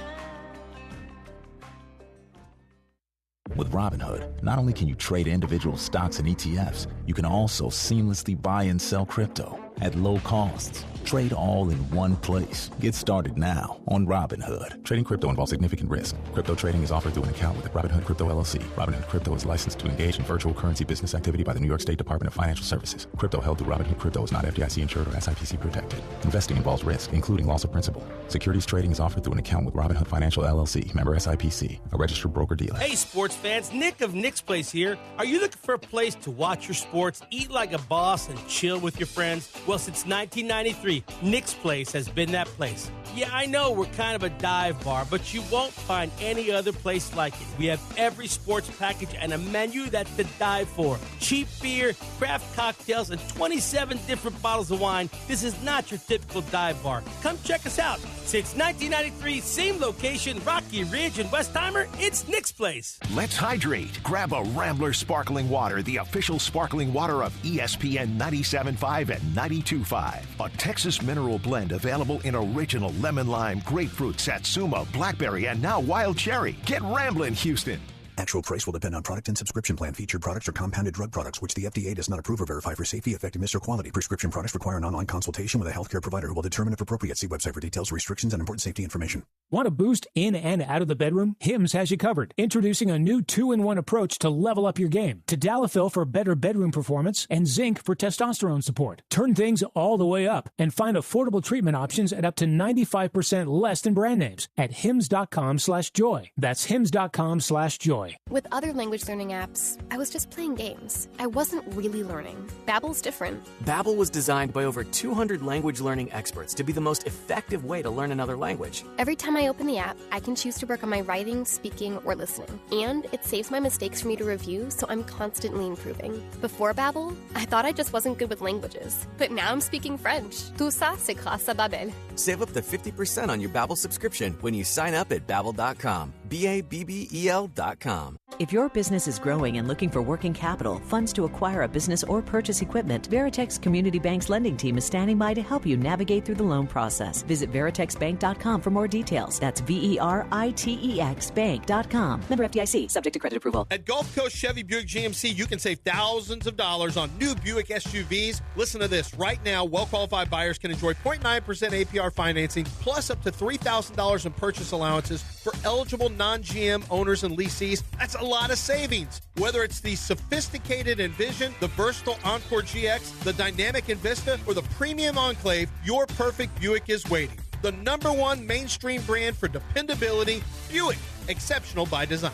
S20: With Robinhood, not only can you trade individual stocks and ETFs, you can also seamlessly buy and sell crypto at low costs. Trade all in one place. Get started now on Robinhood. Trading crypto involves significant risk. Crypto trading is offered through an account with Robinhood Crypto LLC. Robinhood Crypto is licensed to engage in virtual currency business activity by the New York State Department of Financial Services. Crypto held through Robinhood Crypto is not FDIC insured or SIPC protected. Investing involves risk, including loss of principal. Securities trading is offered through an account with Robinhood Financial LLC, member SIPC, a registered broker-dealer.
S13: Hey, sports fans, Nick of Nick's Place here. Are you looking for a place to watch your sports, eat like a boss, and chill with your friends? Well, since 1993, Nick's Place has been that place. Yeah, I know we're kind of a dive bar, but you won't find any other place like it. We have every sports package and a menu that's to die for. Cheap beer, craft cocktails, and 27 different bottles of wine. This is not your typical dive bar. Come check us out. Since 1993, same location, Rocky Ridge and Westheimer, it's Nick's Place.
S8: Let's hydrate. Grab a Rambler Sparkling Water, the official sparkling water of ESPN 97.5 and 93.5. 92.5. A Texas mineral blend available in original lemon lime, grapefruit, satsuma, blackberry, and now wild cherry. Get ramblin', Houston.
S21: Actual price will depend on product and subscription plan. Featured products are compounded drug products, which the FDA does not approve or verify for safety, effectiveness, or quality. Prescription products require an online consultation with a healthcare provider who will determine if appropriate. See website for details, restrictions, and important safety information.
S22: Want a boost in and out of the bedroom? Hims has you covered. Introducing a new 2-in-1 approach to level up your game. Tadalafil for better bedroom performance and zinc for testosterone support. Turn things all the way up and find affordable treatment options at up to 95% less than brand names at hims.com/joy. That's hims.com/joy.
S23: With other language learning apps, I was just playing games. I wasn't really learning. Babbel's different.
S24: Babbel was designed by over 200 language learning experts to be the most effective way to learn another language.
S23: Every time I open the app, I can choose to work on my writing, speaking, or listening. And it saves my mistakes for me to review, so I'm constantly improving. Before Babbel, I thought I just wasn't good with languages. But now I'm speaking French. Tout ça, c'est grâce à Babbel.
S24: Save up to 50% on your Babbel subscription when you sign up at Babbel.com. Babbel.com.
S25: If your business is growing and looking for working capital, funds to acquire a business or purchase equipment, Veritex Community Bank's lending team is standing by to help you navigate through the loan process. Visit veritexbank.com for more details. That's VERITEX bank.com. Member FDIC, subject to credit approval.
S12: At Gulf Coast Chevy Buick GMC, you can save thousands of dollars on new Buick SUVs. Listen to this. Right now, well-qualified buyers can enjoy 0.9% APR financing plus up to $3,000 in purchase allowances for eligible non-GM owners and lessees. That's a lot of savings. Whether it's the sophisticated Envision, the versatile Encore GX, the dynamic Envista, or the premium Enclave, your perfect Buick is waiting. The #1 mainstream brand for dependability, Buick. Exceptional by design.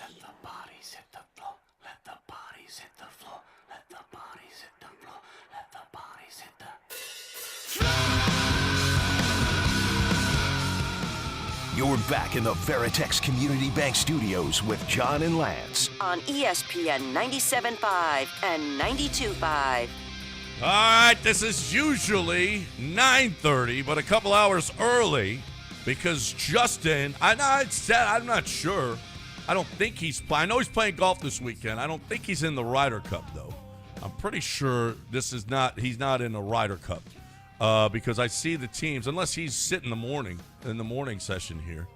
S16: Let the bodies hit the floor. Let the bodies hit the floor. Let the bodies hit the floor. Let the bodies hit the
S8: You're back in the Veritex Community Bank Studios with John and Lance.
S9: On ESPN 97.5 and 92.5.
S10: All right, this is usually 9:30, but a couple hours early because Justin, I'm not sure. I don't think I know he's playing golf this weekend. I don't think he's in the Ryder Cup, though. I'm pretty sure he's not in the Ryder Cup because I see the teams, unless he's sitting in the morning session here.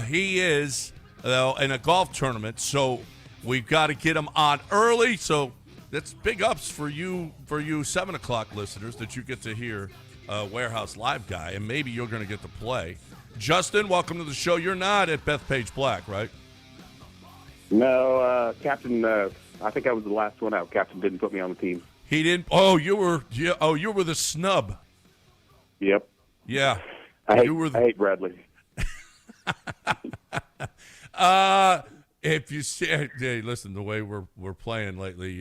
S10: He is in a golf tournament, so we've got to get him on early, so that's big ups for you 7 o'clock listeners that you get to hear Warehouse Live guy, and maybe you're going to get to play. Justin, welcome to the show. You're not at Bethpage Black, right?
S26: No, Captain. I think I was the last one out. Captain didn't put me on the team.
S10: He didn't. Oh, you were. Yeah. Oh, you were the snub.
S26: Yep.
S10: Yeah.
S26: I hate Bradley.
S10: If you see, hey, listen, the way we're playing lately,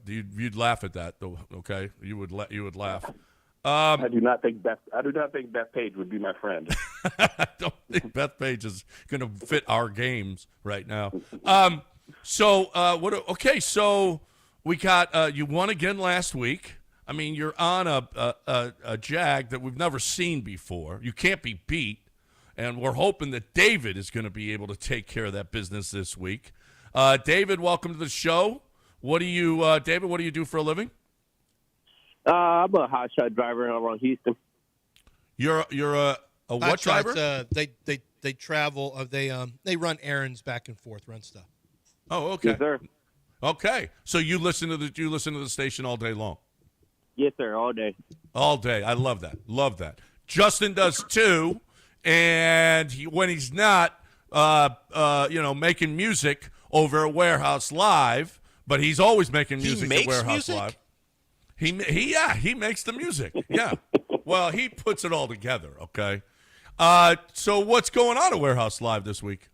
S10: you'd laugh at that, though. Okay, you would laugh.
S26: I do not think Beth Page would be my friend.
S10: I don't think Beth Page is going to fit our games right now. So okay, so we got you won again last week. I mean, you're on a Jag that we've never seen before. You can't be beat. And we're hoping that David is going to be able to take care of that business this week. David, welcome to the show. David, what do you do for a living?
S26: I'm a hotshot driver around Houston.
S10: You're a what driver?
S12: They travel. They run errands back and forth, run stuff.
S10: Oh, okay.
S26: Yes, sir.
S10: Okay, so you listen to the station all day long.
S26: Yes, sir, all day.
S10: All day. I love that. Love that. Justin does too. And when he's not, making music over at Warehouse Live, but he's always making music at Warehouse Live. He makes the music. Yeah. Well, he puts it all together. Okay. So what's going on at Warehouse Live this week?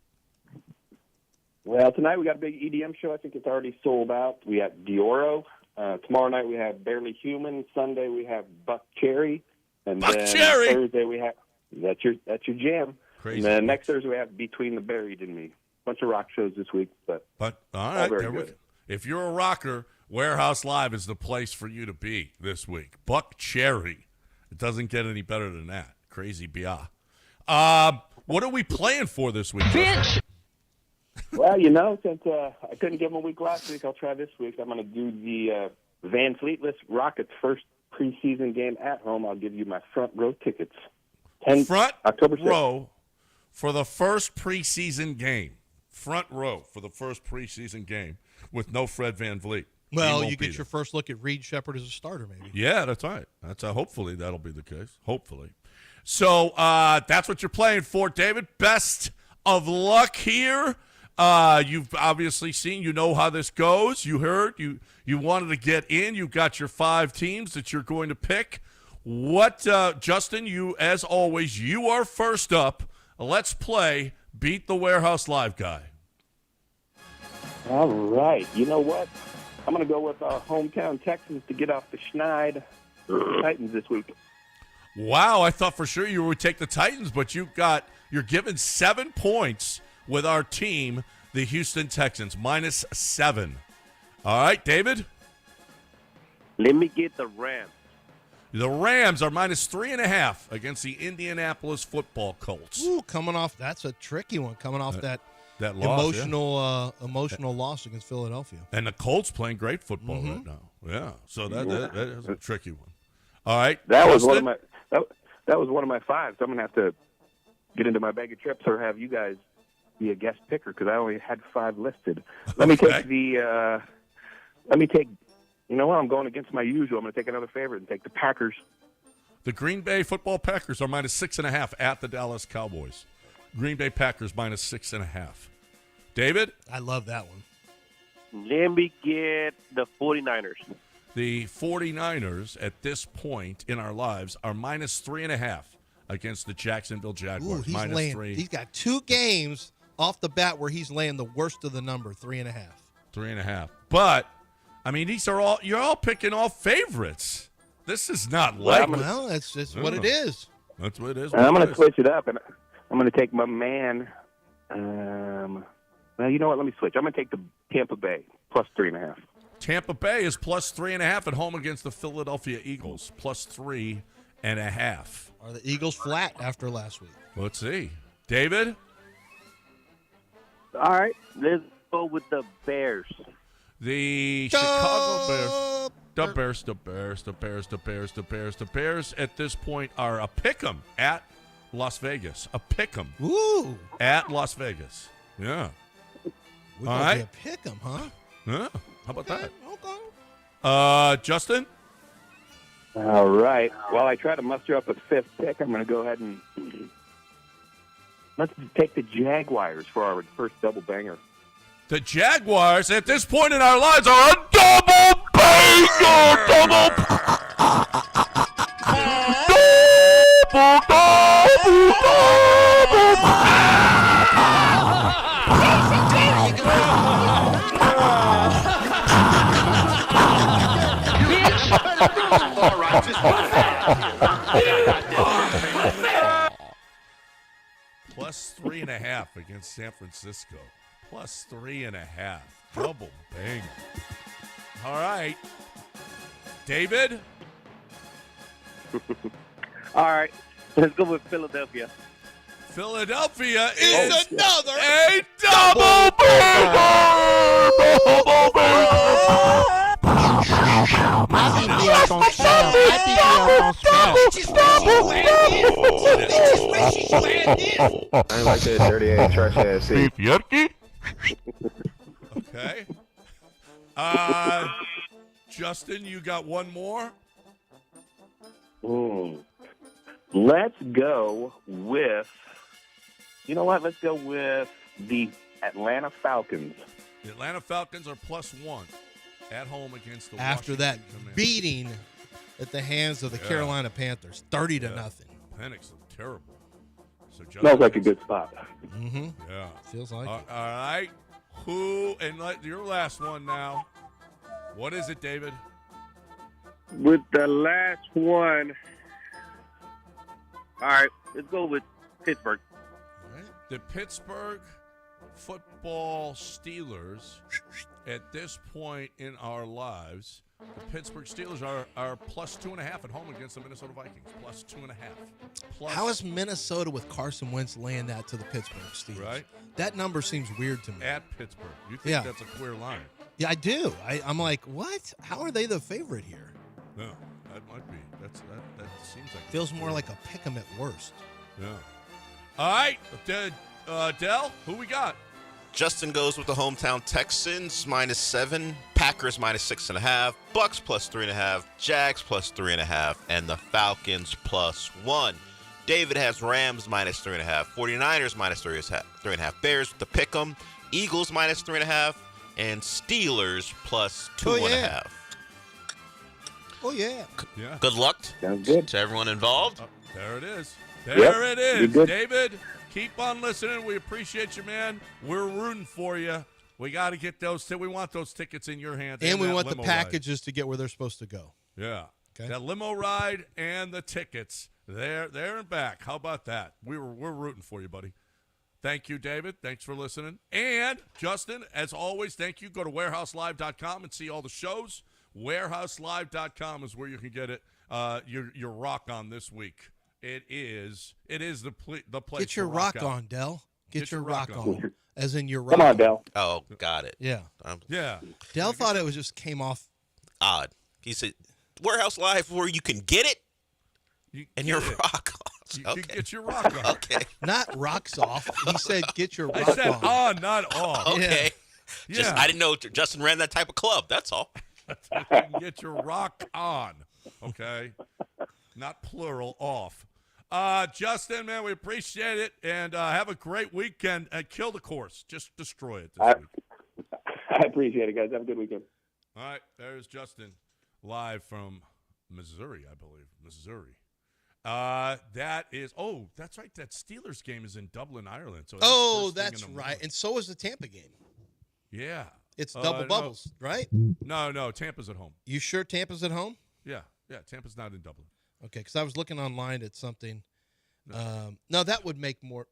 S26: Well, tonight we got a big EDM show. I think it's already sold out. We have Dioro. Tomorrow night we have Barely Human. Sunday we have Buck Cherry. And
S10: Buck
S26: then
S10: Cherry.
S26: Thursday we have. That's your jam.
S10: Crazy.
S26: And then next Thursday we have Between the Buried and Me. Bunch of rock shows this week, but
S10: all right. If you're a rocker, Warehouse Live is the place for you to be this week. Buck Cherry. It doesn't get any better than that. Crazy bia. What are we playing for this week?
S26: Bitch. Well, since I couldn't give him a week last week, I'll try this week. I'm going to do the Van Fleetless Rockets first preseason game at home, I'll give you my front row tickets.
S10: Front
S26: October 6th.
S10: row for the first preseason game. Front row for the first preseason game with no Fred VanVleet.
S12: Well, you get your first look at Reed Shepard as a starter, maybe.
S10: Yeah, that's right. That's hopefully that'll be the case. Hopefully. So that's what you're playing for, David. Best of luck here. You've obviously seen, you know how this goes. You heard, you wanted to get in. You've got your 5 teams that you're going to pick. What, Justin, you, as always, you are first up. Let's play Beat the Warehouse Live Guy.
S26: All right. You know what? I'm going to go with our hometown Texans to get off the schneid Titans this week.
S10: Wow, I thought for sure you would take the Titans, but you're given 7 points with our team, the Houston Texans, -7. All right, David?
S2: Let me get the Rams.
S10: The Rams are -3.5 against the Indianapolis Football Colts.
S12: Ooh, that's a tricky one, coming off that
S10: loss,
S12: emotional loss against Philadelphia.
S10: And the Colts playing great football right now. Yeah, so that is a tricky one. All right,
S26: that was one of my 5. So I'm gonna have to get into my bag of chips or have you guys be a guest picker because I only had 5 listed. Let me take You know what? I'm going against my usual. I'm going to take another favorite and take the Packers.
S10: The Green Bay Football Packers are -6.5 at the Dallas Cowboys. Green Bay Packers -6.5. David?
S12: I love that one.
S2: Let me get the 49ers.
S10: The 49ers, at this point in our lives, are -3.5 against the Jacksonville Jaguars.
S12: Ooh, he's got 2 games off the bat where he's laying the worst of the number, 3.5.
S10: 3.5. But, I mean, you're all picking all favorites. This is not light.
S12: Well, that's just what it is.
S10: That's what it is.
S26: I'm going to switch it up, and I'm going to take my man. Well, you know what? Let me switch. I'm going to take the Tampa Bay +3.5.
S10: Tampa Bay is +3.5 at home against the Philadelphia Eagles, +3.5.
S12: Are the Eagles flat after last week?
S10: Let's see. David?
S2: All right, let's go with the Bears.
S10: The Chicago Bears. The Bears at this point are a pick'em at Las Vegas. A pick'em.
S12: Ooh.
S10: At Las Vegas. Yeah.
S12: We're
S10: All
S12: going
S10: right.
S12: to pick them, huh?
S10: Yeah. How about that?
S12: Okay.
S10: Justin?
S26: All right. While I try to muster up a 5th pick, I'm going to go ahead and let's take the Jaguars for our first double banger.
S10: The Jaguars, at this point in our lives, are a double banger! +3.5 against San Francisco. +3.5. Double bang. All right. David?
S2: All right. Let's go with Philadelphia.
S10: Philadelphia is
S12: another
S10: a double banger! Double banger!
S3: I like that dirty ass trash ass seat.
S10: Okay. Justin, you got one more?
S26: Let's go with, you know what? Let's go with the Atlanta Falcons.
S10: The Atlanta Falcons are +1 at home against the
S12: After
S10: Washington
S12: that
S10: Commanders.
S12: beating at the hands of the Carolina Panthers, 30-0.
S10: Penix looked terrible. So
S26: Smells like a good spot.
S12: Mm-hmm.
S10: Yeah.
S12: Feels like
S10: All
S12: it.
S10: right. Who, and your last one now. What is it, David?
S2: With the last one. All right, let's go with Pittsburgh.
S10: The Pittsburgh football Steelers, at this point in our lives, the Pittsburgh Steelers are +2.5 at home against the Minnesota Vikings. +2.5.
S12: How is Minnesota with Carson Wentz laying that to the Pittsburgh Steelers?
S10: Right.
S12: That number seems weird to me.
S10: At Pittsburgh. You think that's a queer line?
S12: Yeah, I do. I'm like, what? How are they the favorite here?
S10: No. That might be. That seems like
S12: Feels more like a pick 'em at worst.
S10: Yeah. All right, Dell, who we got?
S1: Justin goes with the hometown Texans -7, Packers -6.5, Bucks +3.5, Jags +3.5, and the Falcons +1. David has Rams -3.5, 49ers -3.5, Bears with the pick'em, Eagles -3.5, and Steelers +2.5.
S12: Oh yeah.
S10: Yeah.
S1: Good luck to everyone involved.
S10: There it is.
S1: Yep.
S10: There it is.
S1: Be good.
S10: David, keep on listening. We appreciate you, man. We're rooting for you. We got to get those. We want those tickets in your hands.
S12: And we
S10: that
S12: want the
S10: limo
S12: packages to get where they're supposed to go.
S10: Ride. Yeah.
S12: Okay.
S10: That limo ride and the tickets. There and back. How about that? We're rooting for you, buddy. Thank you, David. Thanks for listening. And, Justin, as always, thank you. Go to warehouselive.com and see all the shows. Warehouselive.com is where you can get it. Your rock on this week. It is the place.
S12: Get your
S10: to
S12: rock
S10: out.
S12: on, Dell. Get your rock
S10: on.
S12: on. As in your rock.
S26: Come on, Dell.
S1: Oh, got it.
S12: Yeah.
S10: Yeah.
S12: Dell thought it was just came off
S1: odd. He said, Warehouse Live, where you can get it, and your rock on.
S10: You
S1: Okay.
S10: can get your rock on.
S1: Okay.
S12: Not rocks off. He said get your rock
S10: I said
S12: on.
S10: not off.
S1: Okay.
S10: Yeah.
S1: Just I didn't know Justin ran that type of club. That's all.
S10: You can get your rock on. Okay. Not plural, off. Justin, man, we appreciate it. And have a great weekend. And kill the course. Just destroy it this week.
S26: I appreciate it, guys. Have a good weekend.
S10: All right. There's Justin live from Missouri, I believe. Missouri. That's right. That Steelers game is in Dublin, Ireland. So
S12: that's right. And so is the Tampa game.
S10: Yeah.
S12: It's double bubbles, right?
S10: No. Tampa's at home.
S12: You sure Tampa's at home?
S10: Yeah. Tampa's not in Dublin.
S12: Okay, because I was looking online at something. No, that would make more.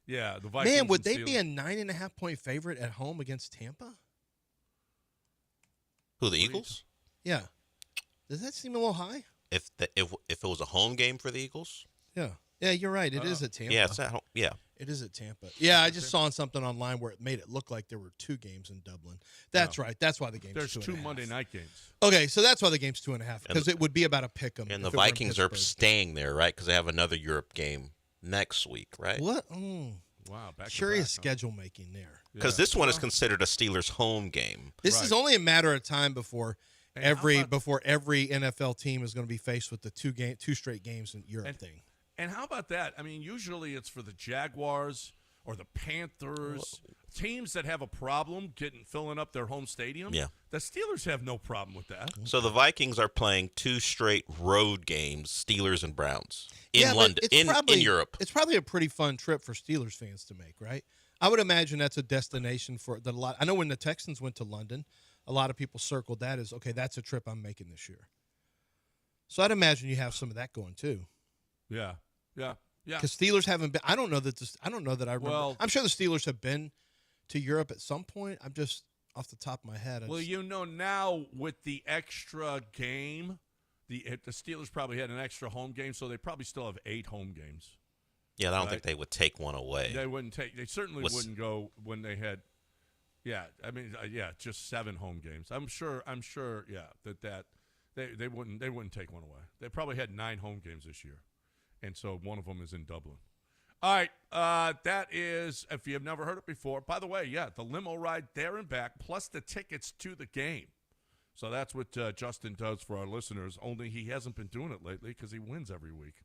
S10: Yeah, the Vikings.
S12: Man, would
S10: and
S12: they
S10: Steelers.
S12: be a 9.5-point favorite at home against Tampa?
S1: Who, the Eagles?
S12: Yeah. Does that seem a little high?
S1: If it was a home game for the Eagles?
S12: Yeah. Yeah, you're right. It is at Tampa.
S1: Yeah, it's at home. Yeah.
S12: It is at Tampa. Yeah, I just saw something online where it made it look like there were 2 games in Dublin. That's right. That's why the game's
S10: There's
S12: 2.5.
S10: 2 Monday night games.
S12: Okay, so that's why the game's 2.5, because it would be about a pick 'em.
S1: And the
S12: if it were in
S1: Vikings are
S12: Pittsburgh.
S1: staying there, right? Because they have another Europe game next week, right?
S12: What?
S10: Wow,
S12: curious schedule making there.
S1: Because this one is considered a Steelers home game.
S12: This is only a matter of time before every NFL team is going to be faced with the 2 straight games in Europe thing.
S10: And how about that? I mean, usually it's for the Jaguars or the Panthers, teams that have a problem filling up their home stadium.
S1: Yeah.
S10: The Steelers have no problem with that.
S1: So the Vikings are playing 2 straight road games, Steelers and Browns, in
S12: Yeah, but
S1: London,
S12: it's
S1: in
S12: probably-
S1: Europe.
S12: It's probably a pretty fun trip for Steelers fans to make, right? I would imagine that's a destination for a lot. I know when the Texans went to London, a lot of people circled that as, okay, that's a trip I'm making this year. So I'd imagine you have some of that going too.
S10: Yeah.
S12: Because Steelers haven't been. I don't know that I remember.
S10: Well-
S12: I'm sure the Steelers have been to Europe at some point. I'm just off the top of my head.
S10: Now with the extra game, the Steelers probably had an extra home game, so they probably still have 8 home games.
S1: Yeah, I don't think they would take one away.
S10: They wouldn't take. They certainly wouldn't go when they had. Yeah, I mean, just 7 home games. I'm sure. Yeah, that they wouldn't take one away. They probably had 9 home games this year, and so one of them is in Dublin. All right, that is, if you have never heard it before. By the way, the limo ride there and back, plus the tickets to the game. So that's what Justin does for our listeners. Only he hasn't been doing it lately because he wins every week,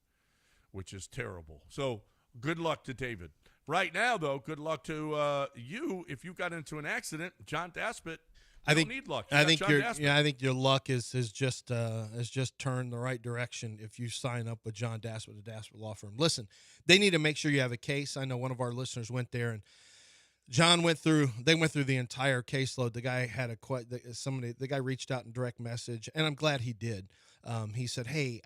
S10: which is terrible. So good luck to David. Right now, though, good luck to you if you got into an accident. John Daspit, you don't need luck.
S12: I think your luck has just turned the right direction if you sign up with John Daspit, the Daspit Law Firm. Listen, they need to make sure you have a case. I know one of our listeners went there, and John went through the entire caseload. The guy had the guy reached out in direct message, and I'm glad he did. He said, hey,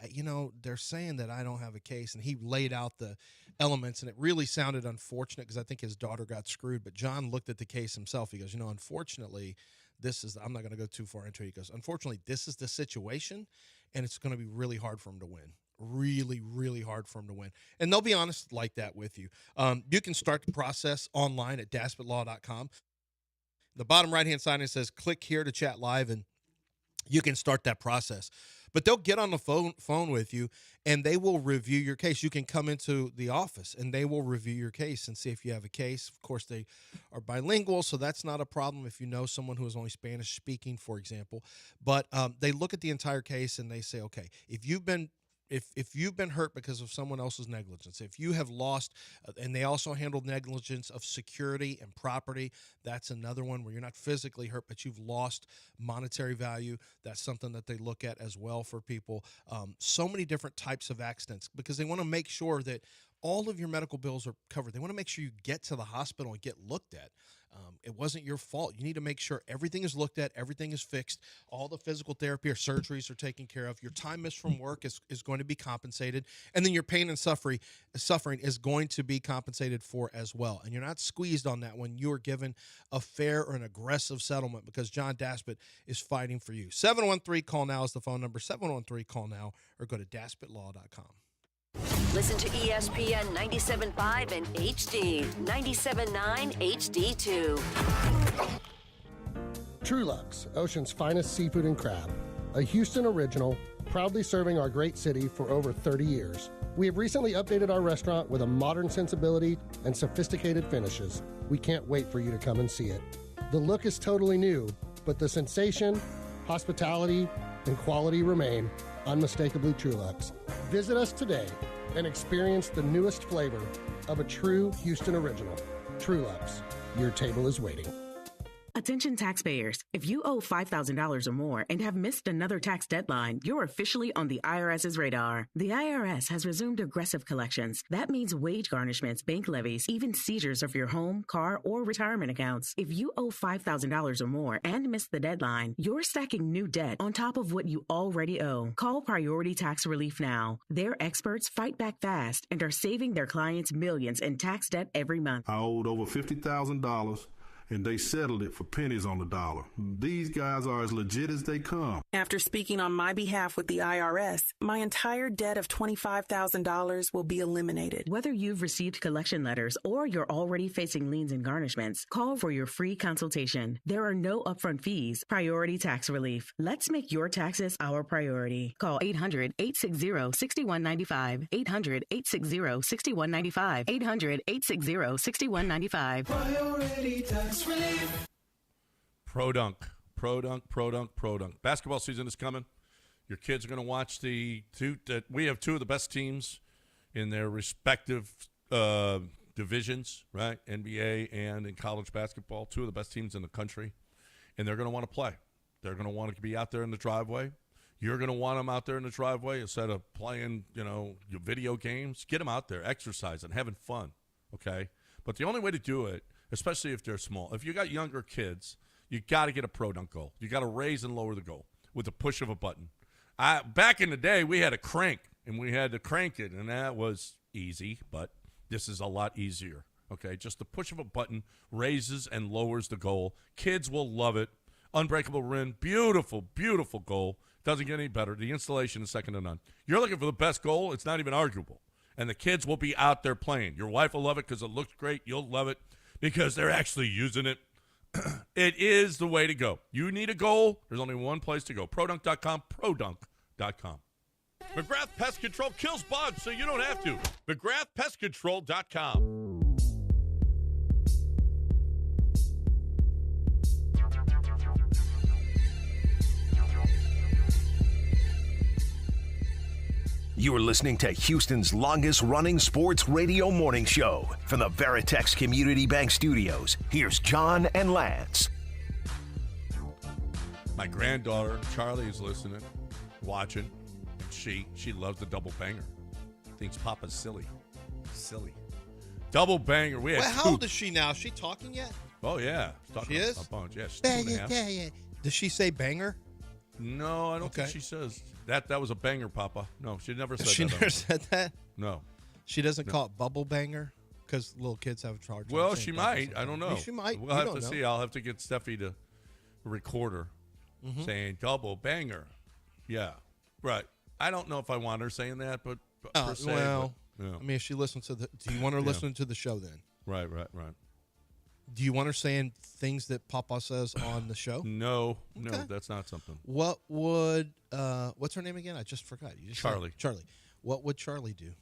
S12: they're saying that I don't have a case, and he laid out the elements, and it really sounded unfortunate because I think his daughter got screwed. But John looked at the case himself. He goes, unfortunately, I'm not going to go too far into it. He goes, unfortunately, this is the situation, and it's going to be really hard for him to win. Really, really hard for him to win. And they'll be honest like that with you. You can start the process online at daspitlaw.com. The bottom right-hand side, it says, click here to chat live, and you can start that process. But they'll get on the phone with you, and they will review your case. You can come into the office, and they will review your case and see if you have a case. Of course, they are bilingual, so that's not a problem if you know someone who is only Spanish speaking, for example. But they look at the entire case, and they say, okay, if you've been hurt because of someone else's negligence, if you have lost, and they also handle negligence of security and property, that's another one where you're not physically hurt, but you've lost monetary value. That's something that they look at as well for people. So many different types of accidents because they want to make sure that all of your medical bills are covered. They want to make sure you get to the hospital and get looked at. It wasn't your fault. You need to make sure everything is looked at, everything is fixed, all the physical therapy or surgeries are taken care of. Your time missed from work is going to be compensated, and then your pain and suffering is going to be compensated for as well. And you're not squeezed on that when you are given a fair or an aggressive settlement because John Daspit is fighting for you. 713-CALL-NOW is the phone number, 713-CALL-NOW, or go to daspitlaw.com.
S9: Listen to ESPN 97.5 and HD, 97.9 HD2.
S4: Trulux, Ocean's finest seafood and crab. A Houston original, proudly serving our great city for over 30 years. We have recently updated our restaurant with a modern sensibility and sophisticated finishes. We can't wait for you to come and see it. The look is totally new, but the sensation, hospitality, and quality remain unmistakably Trulux. Visit us today and experience the newest flavor of a true Houston original. Trulux, your table is waiting.
S14: Attention taxpayers, if you owe $5,000 or more and have missed another tax deadline, you're officially on the IRS's radar. The IRS has resumed aggressive collections. That means wage garnishments, bank levies, even seizures of your home, car, or retirement accounts. If you owe $5,000 or more and missed the deadline, you're stacking new debt on top of what you already owe. Call Priority Tax Relief now. Their experts fight back fast and are saving their clients millions in tax debt every month.
S5: I owed over $50,000. And they settled it for pennies on the dollar. These guys are as legit as they come.
S6: After speaking on my behalf with the IRS, my entire debt of $25,000 will be eliminated.
S14: Whether you've received collection letters or you're already facing liens and garnishments, call for your free consultation. There are no upfront fees. Priority Tax Relief. Let's make your taxes our priority. Call 800-860-6195. 800-860-6195. 800-860-6195.
S16: Priority Tax Relief.
S10: Pro Dunk. Basketball season is coming. Your kids are going to watch we have two of the best teams in their respective divisions, right? NBA and in college basketball, two of the best teams in the country. And they're going to want to play. They're going to want to be out there in the driveway. You're going to want them out there in the driveway instead of playing, your video games. Get them out there, exercising, having fun, okay? But the only way to do it, especially if they're small, if you got younger kids, you got to get a Pro Dunk goal. You got to raise and lower the goal with the push of a button. Back in the day, we had a crank, and we had to crank it, and that was easy, but this is a lot easier, okay? Just the push of a button raises and lowers the goal. Kids will love it. Unbreakable rim, beautiful, beautiful goal. Doesn't get any better. The installation is second to none. You're looking for the best goal, it's not even arguable. And the kids will be out there playing. Your wife will love it because it looks great. You'll love it because they're actually using it. It is the way to go. You need a goal, there's only one place to go. Produnk.com, Produnk.com. McGrath Pest Control kills bugs so you don't have to. McGrathPestControl.com.
S8: You are listening to Houston's longest-running sports radio morning show from the Veritex Community Bank Studios. Here's John and Lance.
S10: My granddaughter, Charlie, is listening, watching. She loves the double banger. Thinks Papa's silly. Double banger.
S12: How old is she now? Is she talking yet?
S10: Oh, yeah.
S12: She is?
S10: A bunch. Yeah, she's 2.5.
S12: Does she say banger?
S10: No, I don't think she says. That was a banger, Papa. No, she never said that.
S12: She never said that?
S10: No.
S12: She doesn't call it bubble banger? Because little kids have a charge.
S10: Well, she might. I don't know.
S12: She might.
S10: We'll have to see. I'll have to get Steffi to record her saying double banger. Yeah. Right. I don't know if I want her saying that, but per se.
S12: Well,
S10: but, yeah.
S12: I mean, if she listens to do you want her listening to the show then?
S10: Right.
S12: Do you want her saying things that Papa says on the show?
S10: No,
S12: Okay.
S10: that's not something.
S12: What would what's her name again? I just forgot. You just said
S10: Charlie.
S12: Charlie. What would Charlie do?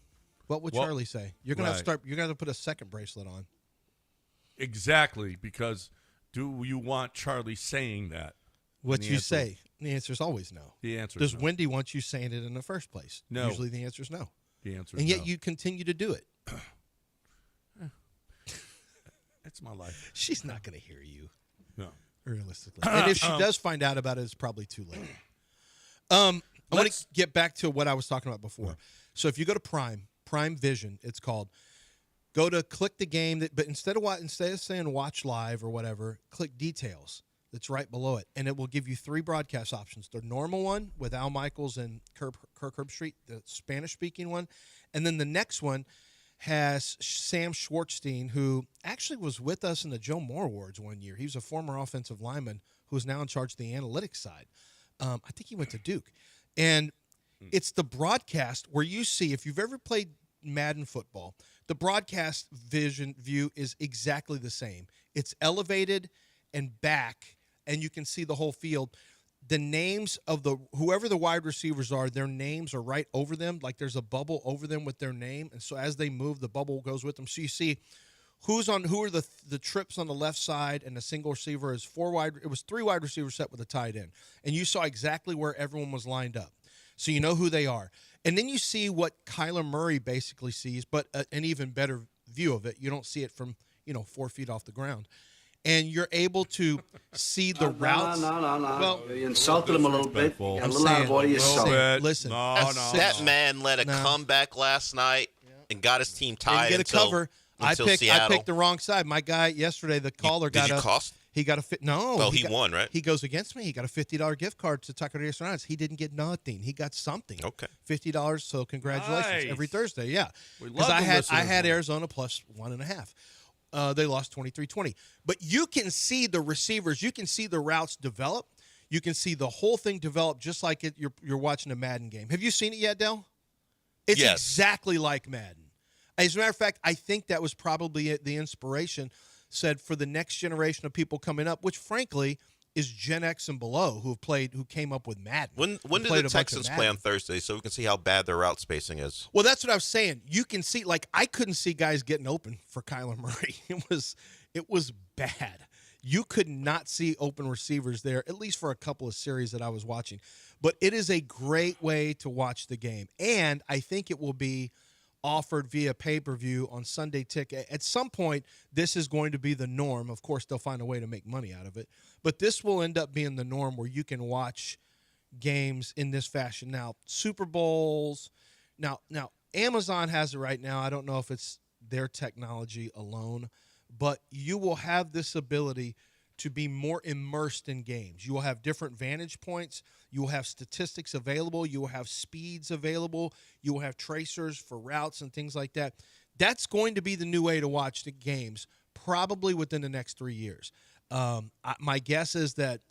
S12: What would
S10: Well,
S12: Charlie say? You're gonna
S10: right.
S12: You're gonna put a second bracelet on.
S10: Exactly, because do you want Charlie saying that?
S12: What
S10: And the
S12: you
S10: answer-
S12: say? The answer is always no.
S10: The answer
S12: Does
S10: is no.
S12: Wendy want you saying it in the first place?
S10: No.
S12: Usually the answer is no.
S10: The answer is
S12: and yet
S10: no.
S12: you continue to do it.
S10: It's my life.
S12: She's not going to hear you.
S10: No.
S12: Realistically. And if she does find out about it, it's probably too late. I want to get back to what I was talking about before. So if you go to Prime Vision, it's called, go to click the game, but instead of saying watch live or whatever, click details. That's right below it. And it will give you 3 broadcast options. The normal one with Al Michaels and Kirk Herbstreit, the Spanish-speaking one. And then the next one has Sam Schwartzstein, who actually was with us in the Joe Moore Awards one year. He was a former offensive lineman who's now in charge of the analytics side. I think he went to Duke. And it's the broadcast where you see, if you've ever played Madden football, the broadcast view is exactly the same. It's elevated and back, and you can see the whole field. The names of whoever the wide receivers are, their names are right over them. Like there's a bubble over them with their name. And so as they move, the bubble goes with them. So you see who are the trips on the left side, and the single receiver is 3 wide receivers set with a tight end. And you saw exactly where everyone was lined up. So you know who they are. And then you see what Kyler Murray basically sees, but an even better view of it. You don't see it from, 4 feet off the ground. And you're able to see the routes.
S16: No.
S12: Well,
S16: you insulted him a little bit. You got a little out of order yourself.
S12: Listen,
S1: that man led a comeback last night and got his team tied
S12: didn't get a cover. I
S1: Seattle.
S12: picked the wrong side. My guy yesterday, the caller
S1: Did you cost?
S12: He got a fit. No.
S1: Well, he won, right?
S12: He goes against me. He got a $50 gift card to Taqueria Restaurants. He didn't get nothing. He got something.
S1: Okay.
S12: $50. So congratulations.
S10: Nice.
S12: Every Thursday, yeah.
S10: We
S12: Because
S10: love
S12: I had Arizona plus 1.5. They lost 23-20. But you can see the receivers. You can see the routes develop. You can see the whole thing develop just like you're watching a Madden game. Have you seen it yet, Del? It's exactly like Madden. As a matter of fact, I think that was probably the inspiration said for the next generation of people coming up, which frankly is Gen X and below who came up with Madden.
S1: When did the Texans play on Thursday so we can see how bad their route spacing is?
S12: Well, that's what I was saying. You can see, I couldn't see guys getting open for Kyler Murray. It was bad. You could not see open receivers there, at least for a couple of series that I was watching. But it is a great way to watch the game. And I think it will be offered via pay-per-view on Sunday Ticket. At some point, this is going to be the norm. Of course, they'll find a way to make money out of it. But this will end up being the norm where you can watch games in this fashion. Now, Super Bowls. Now Amazon has it right now. I don't know if it's their technology alone, but you will have this ability to be more immersed in games. You will have different vantage points. You will have statistics available. You will have speeds available. You will have tracers for routes and things like that. That's going to be the new way to watch the games, probably within the next 3 years. My guess is that,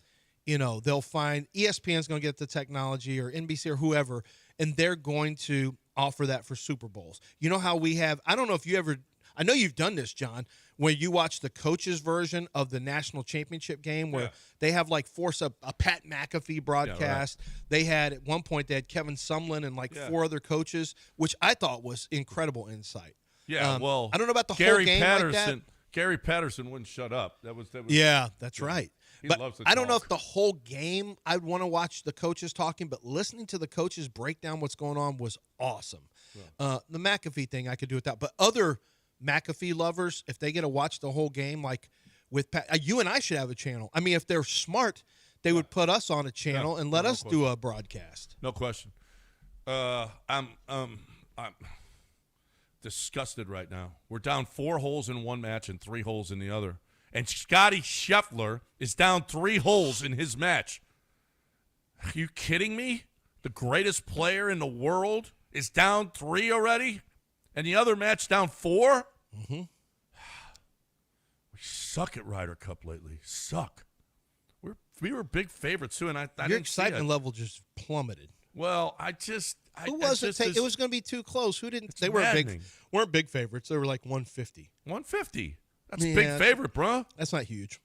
S12: they'll find ESPN's going to get the technology or NBC or whoever, and they're going to offer that for Super Bowls. You know how we have, I don't know if you ever, I know you've done this, John, where you watch the coaches' version of the national championship game where they have a Pat McAfee broadcast. Yeah, right. They had, at one point, they had Kevin Sumlin and 4 other coaches, which I thought was incredible insight.
S10: Yeah,
S12: I don't know about the whole game like that.
S10: Gary Patterson wouldn't shut up. That was
S12: yeah, that's right.
S10: But
S12: I don't know if the whole game I'd want to watch the coaches talking, but listening to the coaches break down what's going on was awesome. Yeah. The McAfee thing I could do without, but other McAfee lovers, if they get to watch the whole game, like with Pat, you and I should have a channel. I mean, if they're smart, they would put us on a channel and let us do a broadcast.
S10: No question. I'm disgusted right now. We're down 4 holes in one match and 3 holes in the other. And Scotty Scheffler is down 3 holes in his match. Are you kidding me? The greatest player in the world is down 3 already? And the other match down 4?
S12: Mm-hmm.
S10: We suck at Ryder Cup lately. Suck. We were big favorites, too, and I
S12: Your excitement level just plummeted.
S10: Well,
S12: Who wasn't? It was going to be too close. Who didn't? They weren't big favorites. They were like 150.
S10: 150. That's a big favorite, bro.
S12: That's not huge.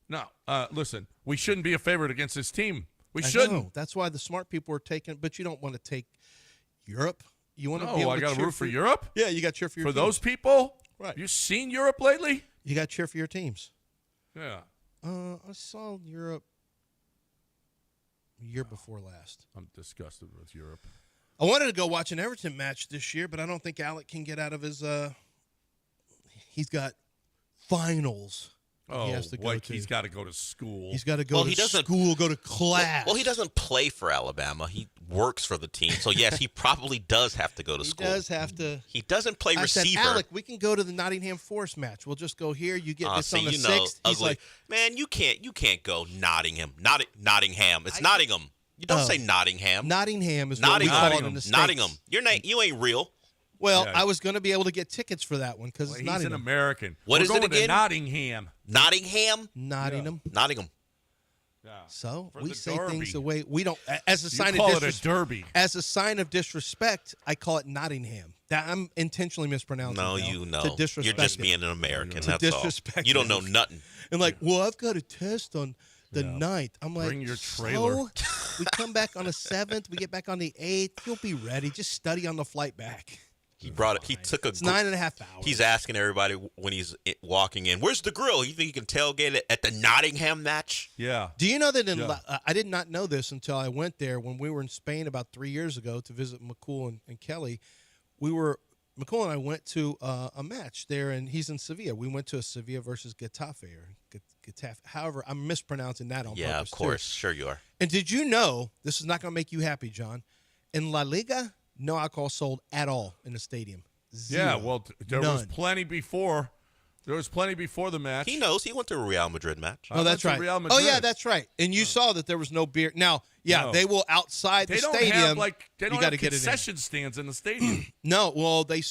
S10: No, listen, we shouldn't be a favorite against this team. We
S12: I
S10: shouldn't.
S12: know. That's why the smart people are taking, but you don't want to take Europe. You want to
S10: No,
S12: be able
S10: I
S12: to
S10: got to
S12: cheer
S10: root for Europe?
S12: Yeah, you got to cheer for your
S10: For
S12: teams.
S10: those people?
S12: Right.
S10: You seen Europe lately?
S12: You got to cheer for your teams.
S10: Yeah.
S12: I saw Europe year before last.
S10: I'm disgusted with Europe.
S12: I wanted to go watch an Everton match this year, but I don't think Alec can get out of his he's got finals.
S10: Oh,
S12: he has to go to.
S10: he's got to go to school.
S12: He's got to go to school, go to class.
S1: Well, he doesn't play for Alabama. He works for the team. So, yes, he probably does have to go to school.
S12: He does have to.
S1: He doesn't play receiver.
S12: I said, Alec, we can go to the Nottingham Forest match. We'll just go here. You get this on the 6th. He's
S1: ugly.
S12: like,
S1: man, you can't go Nottingham. Nottingham. It's Nottingham. You don't say Nottingham.
S12: Nottingham is what we call it in the States.
S1: Nottingham. You ain't real.
S12: Well,
S10: Yeah.
S12: I was going to be able to get tickets for that one because it's
S10: He's
S12: Nottingham.
S10: an American.
S1: What
S10: We're
S1: is it
S10: going
S1: again?
S10: to Nottingham.
S1: Nottingham?
S12: Nottingham.
S1: Nottingham.
S10: Yeah.
S12: So
S10: For
S12: we
S10: the
S12: say
S10: derby.
S12: things the way we don't. As a
S10: You
S12: sign
S10: call
S12: of
S10: it a derby.
S12: As a sign of disrespect, I call it Nottingham. That I'm intentionally mispronouncing.
S1: No,
S12: now
S1: you know.
S12: to disrespect
S1: You're just
S12: it.
S1: being an American.
S12: To
S1: That's
S12: disrespect
S1: all. You don't know
S12: it.
S1: nothing.
S12: And like, well, I've got a test on the 9th. I'm like,
S10: Bring your trailer.
S12: So? We come back on the 7th. We get back on the 8th. You'll be ready. Just study on the flight back.
S1: He brought it. He took a.
S12: It's 9.5 hours.
S1: He's asking everybody when he's walking in, "Where's the grill? You think you can tailgate it at the Nottingham match?"
S10: Yeah.
S12: Do you know that I did not know this until I went there when we were in Spain about 3 years ago to visit McCool and Kelly. McCool and I went to a match there, and he's in Sevilla. We went to a Sevilla versus Getafe. However, I'm mispronouncing that on purpose.
S1: Yeah, of course. Sure you are.
S12: And did you know, this is not going to make you happy, John, in La Liga, no alcohol sold at all in the stadium. Zero.
S10: Yeah, well, there was
S12: None.
S10: plenty before. There was plenty before the match.
S1: He knows. He went to a Real Madrid match.
S12: Oh, that's right.
S10: Real
S12: Oh,
S10: Madrid.
S12: yeah, that's right. And you saw that there was no beer. Now, yeah,
S10: No.
S12: they will outside
S10: They
S12: the
S10: don't
S12: stadium.
S10: have they
S12: you
S10: don't
S12: gotta
S10: have
S12: get it in.
S10: concession stands in the stadium.
S12: No, well, they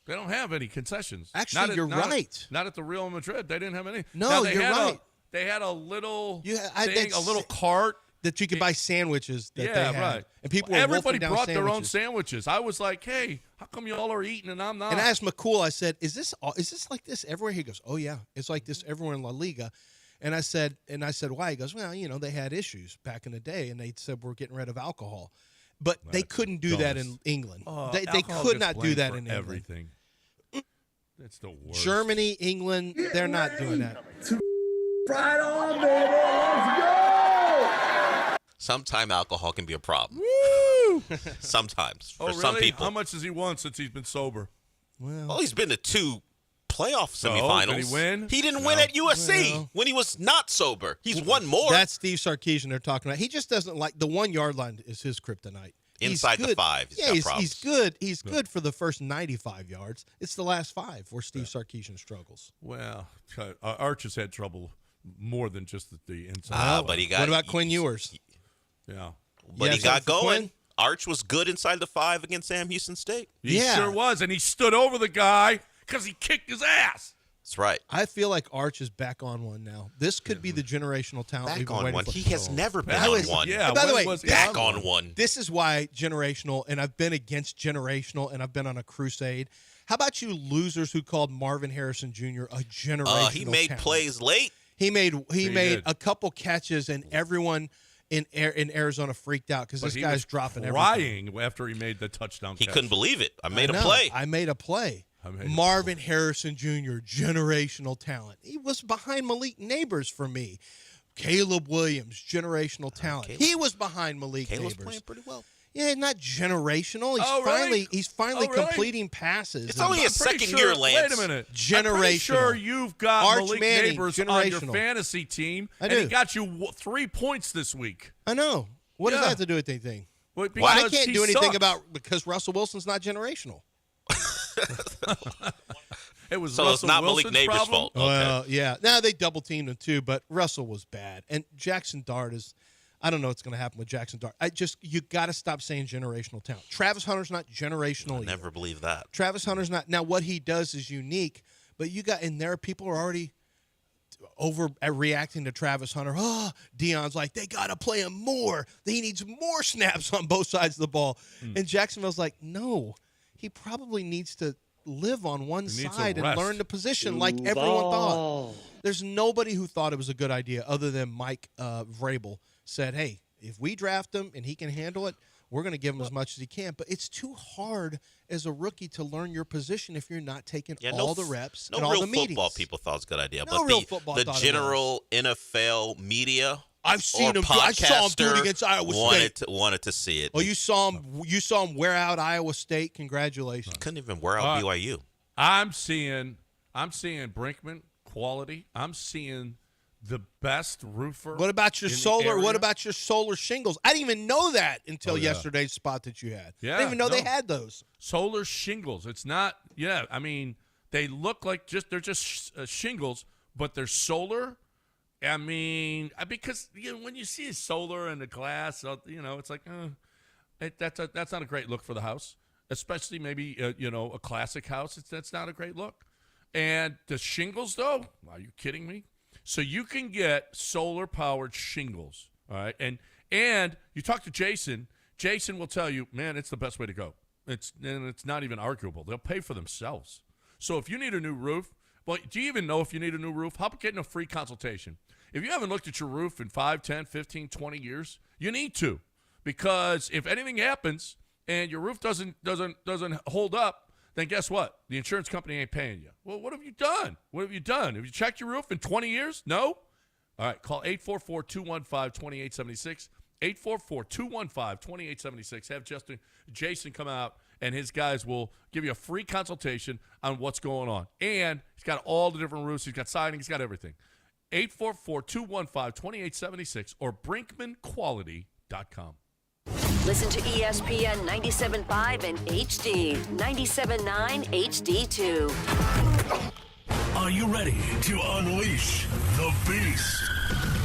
S10: don't have any concessions.
S12: Actually, you're right.
S10: Not at the Real Madrid. They didn't have any.
S12: No,
S10: Now, they
S12: you're
S10: had
S12: right.
S10: They had a little
S12: that's-
S10: a little cart.
S12: that you could buy sandwiches that
S10: Yeah,
S12: they had.
S10: right.
S12: And people were
S10: Everybody
S12: wolfing down
S10: brought their own
S12: sandwiches.
S10: sandwiches. I was like, hey, how come you all are eating and I'm not?
S12: And I asked McCool, I said, is this like this everywhere? He goes, oh, yeah, it's like this everywhere in La Liga. And I said, why? He goes, well, they had issues back in the day, and they said we're getting rid of alcohol. But they couldn't do that in England. They
S10: Alcohol
S12: could
S10: gets
S12: not do
S10: blamed
S12: that
S10: for
S12: in England.
S10: everything. That's the worst.
S12: Germany, England, they're not doing that.
S16: Right on, baby. Let's go.
S1: Sometimes alcohol can be a problem.
S10: Woo!
S1: Sometimes for
S10: really?
S1: some people.
S10: How much has he won since he's been sober?
S1: Well, he's been to 2 playoff
S10: So,
S1: semifinals.
S10: did he win?
S1: He didn't win at USC
S12: Well.
S1: when he was not sober. He's won more.
S12: That's Steve Sarkisian they're talking about. He just doesn't like the 1 yard line is his kryptonite.
S1: Inside the 5, he's
S12: Yeah,
S1: got
S12: he's
S1: problems.
S12: good. He's good for the first 95 yards. It's the last 5 where Steve Sarkisian struggles.
S10: Well, Arch has had trouble more than just the inside.
S1: but he got.
S12: What about Quinn Ewers?
S10: Yeah.
S1: But he
S12: Yeah,
S1: got
S12: for
S1: going.
S12: Quinn?
S1: Arch was good inside the 5 against Sam Houston State.
S10: He
S12: Yeah.
S10: sure was, and he stood over the guy because he kicked his ass.
S1: That's right.
S12: I feel like Arch is back on one now. This could be the generational talent we've
S1: Back
S12: been
S1: on
S12: waiting
S1: one.
S12: for.
S1: He has never been
S12: I
S1: on
S12: was-
S1: one.
S10: Yeah.
S12: And by the
S10: when
S12: way,
S10: was he
S1: Back on one.
S12: This is why generational, and I've been against generational, and I've been on a crusade. How about you losers who called Marvin Harrison Jr. a generational
S1: He made
S12: talent?
S1: plays late.
S12: He made
S10: did.
S12: a couple catches, and everyone in Arizona freaked out because
S10: But
S12: this
S10: he
S12: guy's
S10: was
S12: dropping everything.
S10: crying after he made the touchdown
S1: He
S10: catch.
S1: couldn't believe it. I made
S12: I
S1: a
S12: know.
S1: play.
S12: I made a play.
S10: I made a
S12: Marvin Harrison Jr., generational talent. He was behind Malik Neighbors for me. Caleb Williams, generational talent. He was behind Malik
S1: Caleb's
S12: Neighbors.
S1: playing pretty well.
S12: Yeah, not generational. He's
S10: Oh, really?
S12: He's
S10: Oh,
S12: finally
S10: really?
S12: completing passes.
S1: It's only
S10: I'm
S1: his
S10: pretty
S1: second
S10: sure,
S1: year, Lance.
S10: Wait a minute. I'm
S12: Generational.
S10: pretty sure you've got
S12: Arch
S10: Malik
S12: Manning,
S10: Neighbors on your
S12: generational.
S10: fantasy team,
S12: I
S10: and
S12: do.
S10: he got you 3 points this week.
S12: I know. What does
S10: Yeah.
S12: that have to do with anything?
S10: Well,
S12: Well, I
S10: because
S12: can't
S10: he
S12: do anything
S10: sucks.
S12: about because Russell Wilson's not generational.
S10: It was
S1: So
S10: Russell
S1: it's not Malik
S10: Wilson's
S1: Neighbors'
S10: problem?
S1: fault. Okay.
S12: Well, yeah. Now they double teamed him too, but Russell was bad. And Jackson Dart is I don't know what's going to happen with Jackson Dart. You got to stop saying generational talent. Travis Hunter's not generational.
S1: I never believed that.
S12: Travis Hunter's not. Now what he does is unique, but you got in there people are already reacting to Travis Hunter. Oh, Deion's like, they got to play him more. He needs more snaps on both sides of the ball. And Jacksonville's like, no, he probably needs to live on one
S10: He needs
S12: side
S10: a
S12: and
S10: rest.
S12: learn the position like everyone thought. There's nobody who thought it was a good idea other than Mike Vrabel said, hey, if we draft him and he can handle it, we're going to give him as much as he can. But it's too hard as a rookie to learn your position if you're not taking all the reps and all the meetings.
S1: No real football people thought it was a good idea.
S12: No
S1: but
S12: real football
S1: the
S12: thought it
S1: general NFL media
S12: I've seen
S1: or
S12: him. I saw him do it against Iowa State.
S1: Wanted to see it.
S12: Oh, you saw him. You saw him wear out Iowa State. Congratulations.
S1: Couldn't even wear out BYU.
S10: I'm seeing Brinkman quality. I'm seeing the best roofer.
S12: What about your solar? What about your solar shingles? I didn't even know that until yesterday's spot that you had.
S10: Yeah,
S12: I didn't even know they had those.
S10: Solar shingles. It's not. Yeah, I mean, they look like they're just shingles, but they're solar. I mean, because when you see solar in the glass, it's like that's not a great look for the house, especially maybe a classic house. That's not a great look. And the shingles, though, are you kidding me? So you can get solar-powered shingles, all right? And you talk to Jason. Jason will tell you, man, it's the best way to go. It's not even arguable. They'll pay for themselves. So if you need a new roof, well, do you even know if you need a new roof? How about getting a free consultation? If you haven't looked at your roof in 5, 10, 15, 20 years, you need to. Because if anything happens and your roof doesn't hold up, then guess what? The insurance company ain't paying you. Well, what have you done? Have you checked your roof in 20 years? No? All right, call 844-215-2876. 844-215-2876. Have Jason come out, and his guys will give you a free consultation on what's going on. And he's got all the different roofs. He's got siding. He's got everything. 844-215-2876 or BrinkmanQuality.com.
S9: Listen to ESPN 97.5 and HD, 97.9 HD2.
S8: Are you ready to unleash the beast?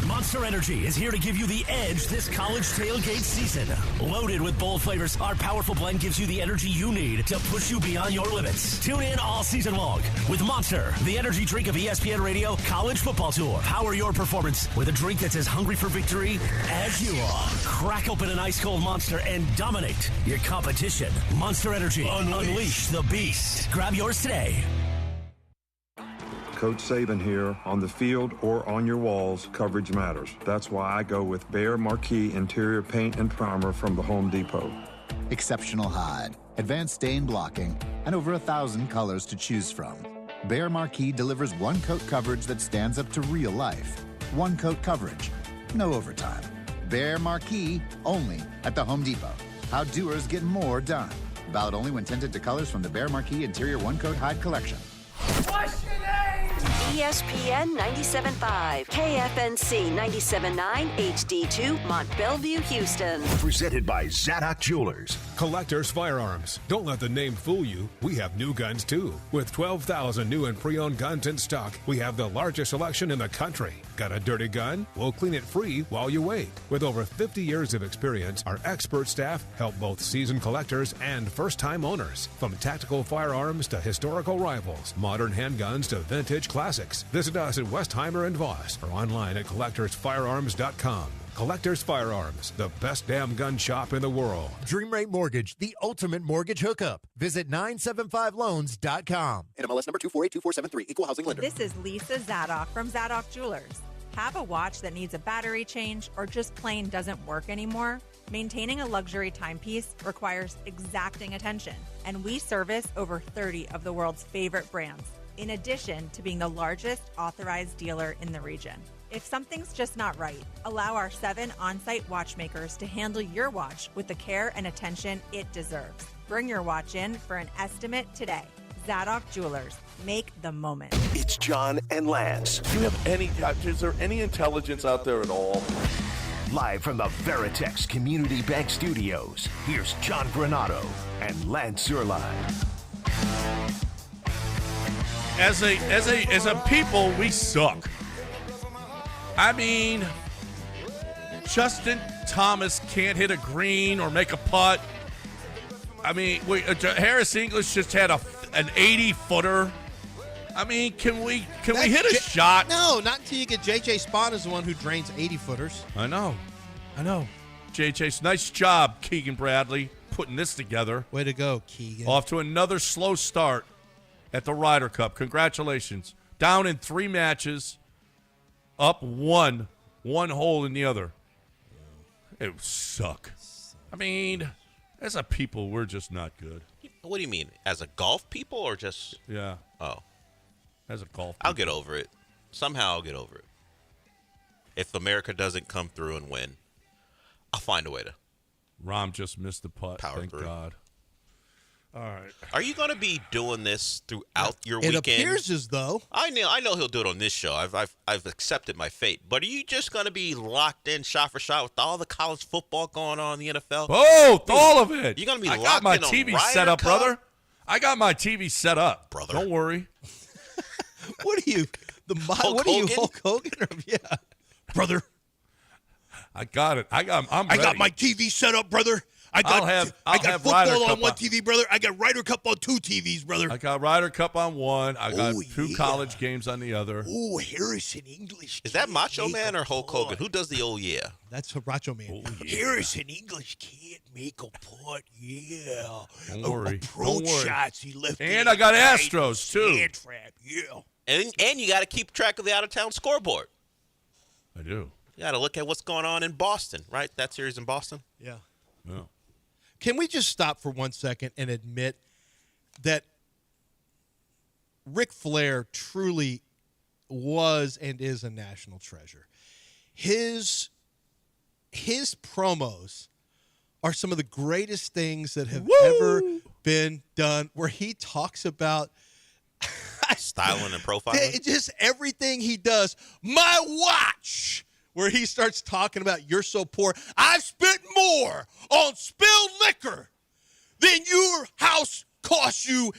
S8: Monster Energy is here to give you the edge this college tailgate season. Loaded with bold flavors, our powerful blend gives you the energy you need to push you beyond your limits. Tune in all season long with Monster, the energy drink of ESPN Radio College Football Tour. Power your performance with a drink that's as hungry for victory as you are. Crack open an ice-cold Monster and dominate your competition. Monster Energy. Unleash the beast. Grab yours today.
S7: Coach Saban here. On the field or on your walls, coverage matters. That's why I go with Behr Marquee Interior Paint and Primer from the Home Depot.
S11: Exceptional hide, advanced stain blocking, and over 1,000 colors to choose from. Behr Marquee delivers one-coat coverage that stands up to real life. One-coat coverage, no overtime. Behr Marquee, only at the Home Depot. How doers get more done. Valid only when tinted to colors from the Behr Marquee Interior One-Coat Hide Collection.
S9: What's your name? ESPN 97.5, KFNC 97.9 HD2, Mont Bellevue, Houston.
S8: Presented by Zadok Jewelers.
S15: Collectors Firearms. Don't let the name fool you. We have new guns, too. With 12,000 new and pre-owned guns in stock, we have the largest selection in the country. Got a dirty gun? We'll clean it free while you wait. With over 50 years of experience, our expert staff help both seasoned collectors and first-time owners. From tactical firearms to historical rivals, modern handguns to vintage classics. Visit us at Westheimer and Voss or online at collectorsfirearms.com. Collectors Firearms, the best damn gun shop in the world.
S17: Dream Rate Mortgage, the ultimate mortgage hookup. Visit 975loans.com.
S21: NMLS number 2482473, Equal Housing Lender.
S18: This is Lisa Zadok from Zadok Jewelers. Have a watch that needs a battery change or just plain doesn't work anymore? Maintaining a luxury timepiece requires exacting attention, and we service over 30 of the world's favorite brands, in addition to being the largest authorized dealer in the region. If something's just not right, allow our 7 on-site watchmakers to handle your watch with the care and attention it deserves. Bring your watch in for an estimate today. Zadok Jewelers. Make the moment.
S8: It's John and Lance.
S10: Is there any intelligence out there at all?
S8: Live from the Veritex Community Bank Studios, here's John Granado and Lance Zerline.
S10: As a people, we suck. I mean, Justin Thomas can't hit a green or make a putt. I mean, Harris English just had an 80-footer. I mean, can we hit a shot?
S12: No, not until you get J.J. Spahn is the one who drains 80-footers.
S10: I know. J.J., nice job, Keegan Bradley, putting this together.
S12: Way to go, Keegan.
S10: Off to another slow start at the Ryder Cup. Congratulations. Down in 3 matches, up 1 hole in the other. It would suck. I mean, as a people, we're just not good.
S1: What do you mean? As a golf people or just?
S10: Yeah.
S1: Oh.
S10: As a golf people.
S1: I'll get over it. Somehow I'll get over it. If America doesn't come through and win, I'll find a way to.
S10: Rom just missed the putt.
S1: Power
S10: Thank
S1: through.
S10: God. All right.
S1: Are you going to be doing this throughout your
S12: It
S1: weekend?
S12: appears as though.
S1: I know he'll do it on this show. I've accepted my fate. But are you just going to be locked in shot for shot with all the college football going on in the NFL?
S10: Both, all of it.
S1: You're going to be
S10: I
S1: locked
S10: got my
S1: in on
S10: TV
S1: Ryder
S10: set up,
S1: Cup?
S10: brother. I got my TV set up,
S1: brother.
S10: Don't worry.
S12: What are you?
S1: Hulk
S12: what are you,
S1: Hogan?
S12: Hulk Hogan? Yeah, brother.
S10: I got it. I'm
S12: I
S10: ready.
S12: got my TV set up, brother. I got
S10: I'll have Ryder
S12: football on
S10: Cup
S12: one TV, brother. I got Ryder Cup on 2 TVs, brother.
S10: I got Ryder Cup on one. I got
S12: Oh,
S10: 2
S12: yeah.
S10: college games on the other.
S12: Oh, Harrison English.
S1: Is that Macho Man or Hulk Hogan? Who does the oh yeah?
S12: That's Macho Man. Harrison English can't make a putt. Yeah.
S10: Don't worry.
S12: Approach
S10: Don't worry.
S12: shots. He left.
S10: And I got Astros, too.
S12: Sand trap. Yeah.
S1: And you got to keep track of the out-of-town scoreboard.
S10: I do.
S1: You got to look at what's going on in Boston, right? That series in Boston?
S12: Yeah.
S10: No.
S12: Can we just stop for 1 second and admit that Ric Flair truly was and is a national treasure? His promos are some of the greatest things that have ever been done, where he talks about
S1: styling and profiling.
S12: just everything he does. My watch, where he starts talking about you're so poor. I've spent more on spilled liquor than your house cost you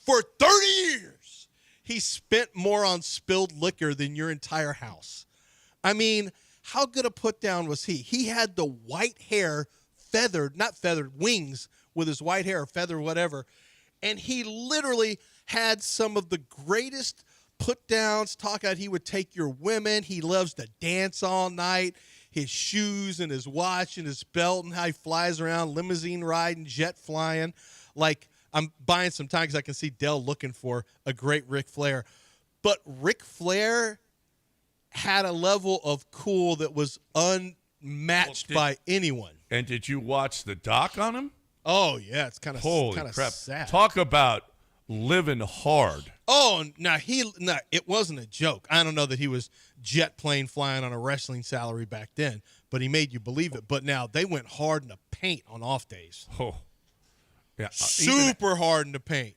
S12: for 30 years. He spent more on spilled liquor than your entire house. I mean, how good a put down was he? He had the white hair, not feathered, wings with his white hair, feather, whatever. And he literally had some of the greatest put downs. Talk about he would take your women. He loves to dance all night. His shoes and his watch and his belt and how he flies around, limousine riding, jet flying. Like, I'm buying some time because I can see Dell looking for a great Ric Flair. But Ric Flair had a level of cool that was unmatched by anyone.
S10: And did you watch the doc on him?
S12: Oh, yeah. It's kind of
S10: Holy crap.
S12: sad.
S10: Talk about living hard.
S12: Oh, now it wasn't a joke. I don't know that he was jet plane flying on a wrestling salary back then, but he made you believe it. But now they went hard in the paint on off days.
S10: Oh, yeah,
S12: super hard in the paint.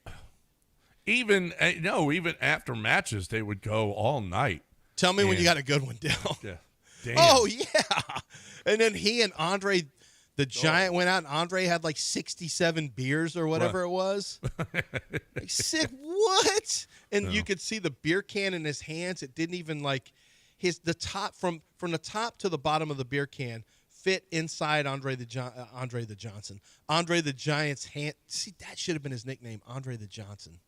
S10: Even after matches, they would go all night.
S12: Tell me when you got a good one, Dale.
S10: Yeah. Damn.
S12: Oh yeah, and then he and Andre the Giant went out, and Andre had like 67 beers or whatever it was. Like, sick, what? And you could see the beer can in his hands. It didn't even like the top from the top to the bottom of the beer can fit inside Andre the Giant's hand. See, that should have been his nickname, Andre the Johnson.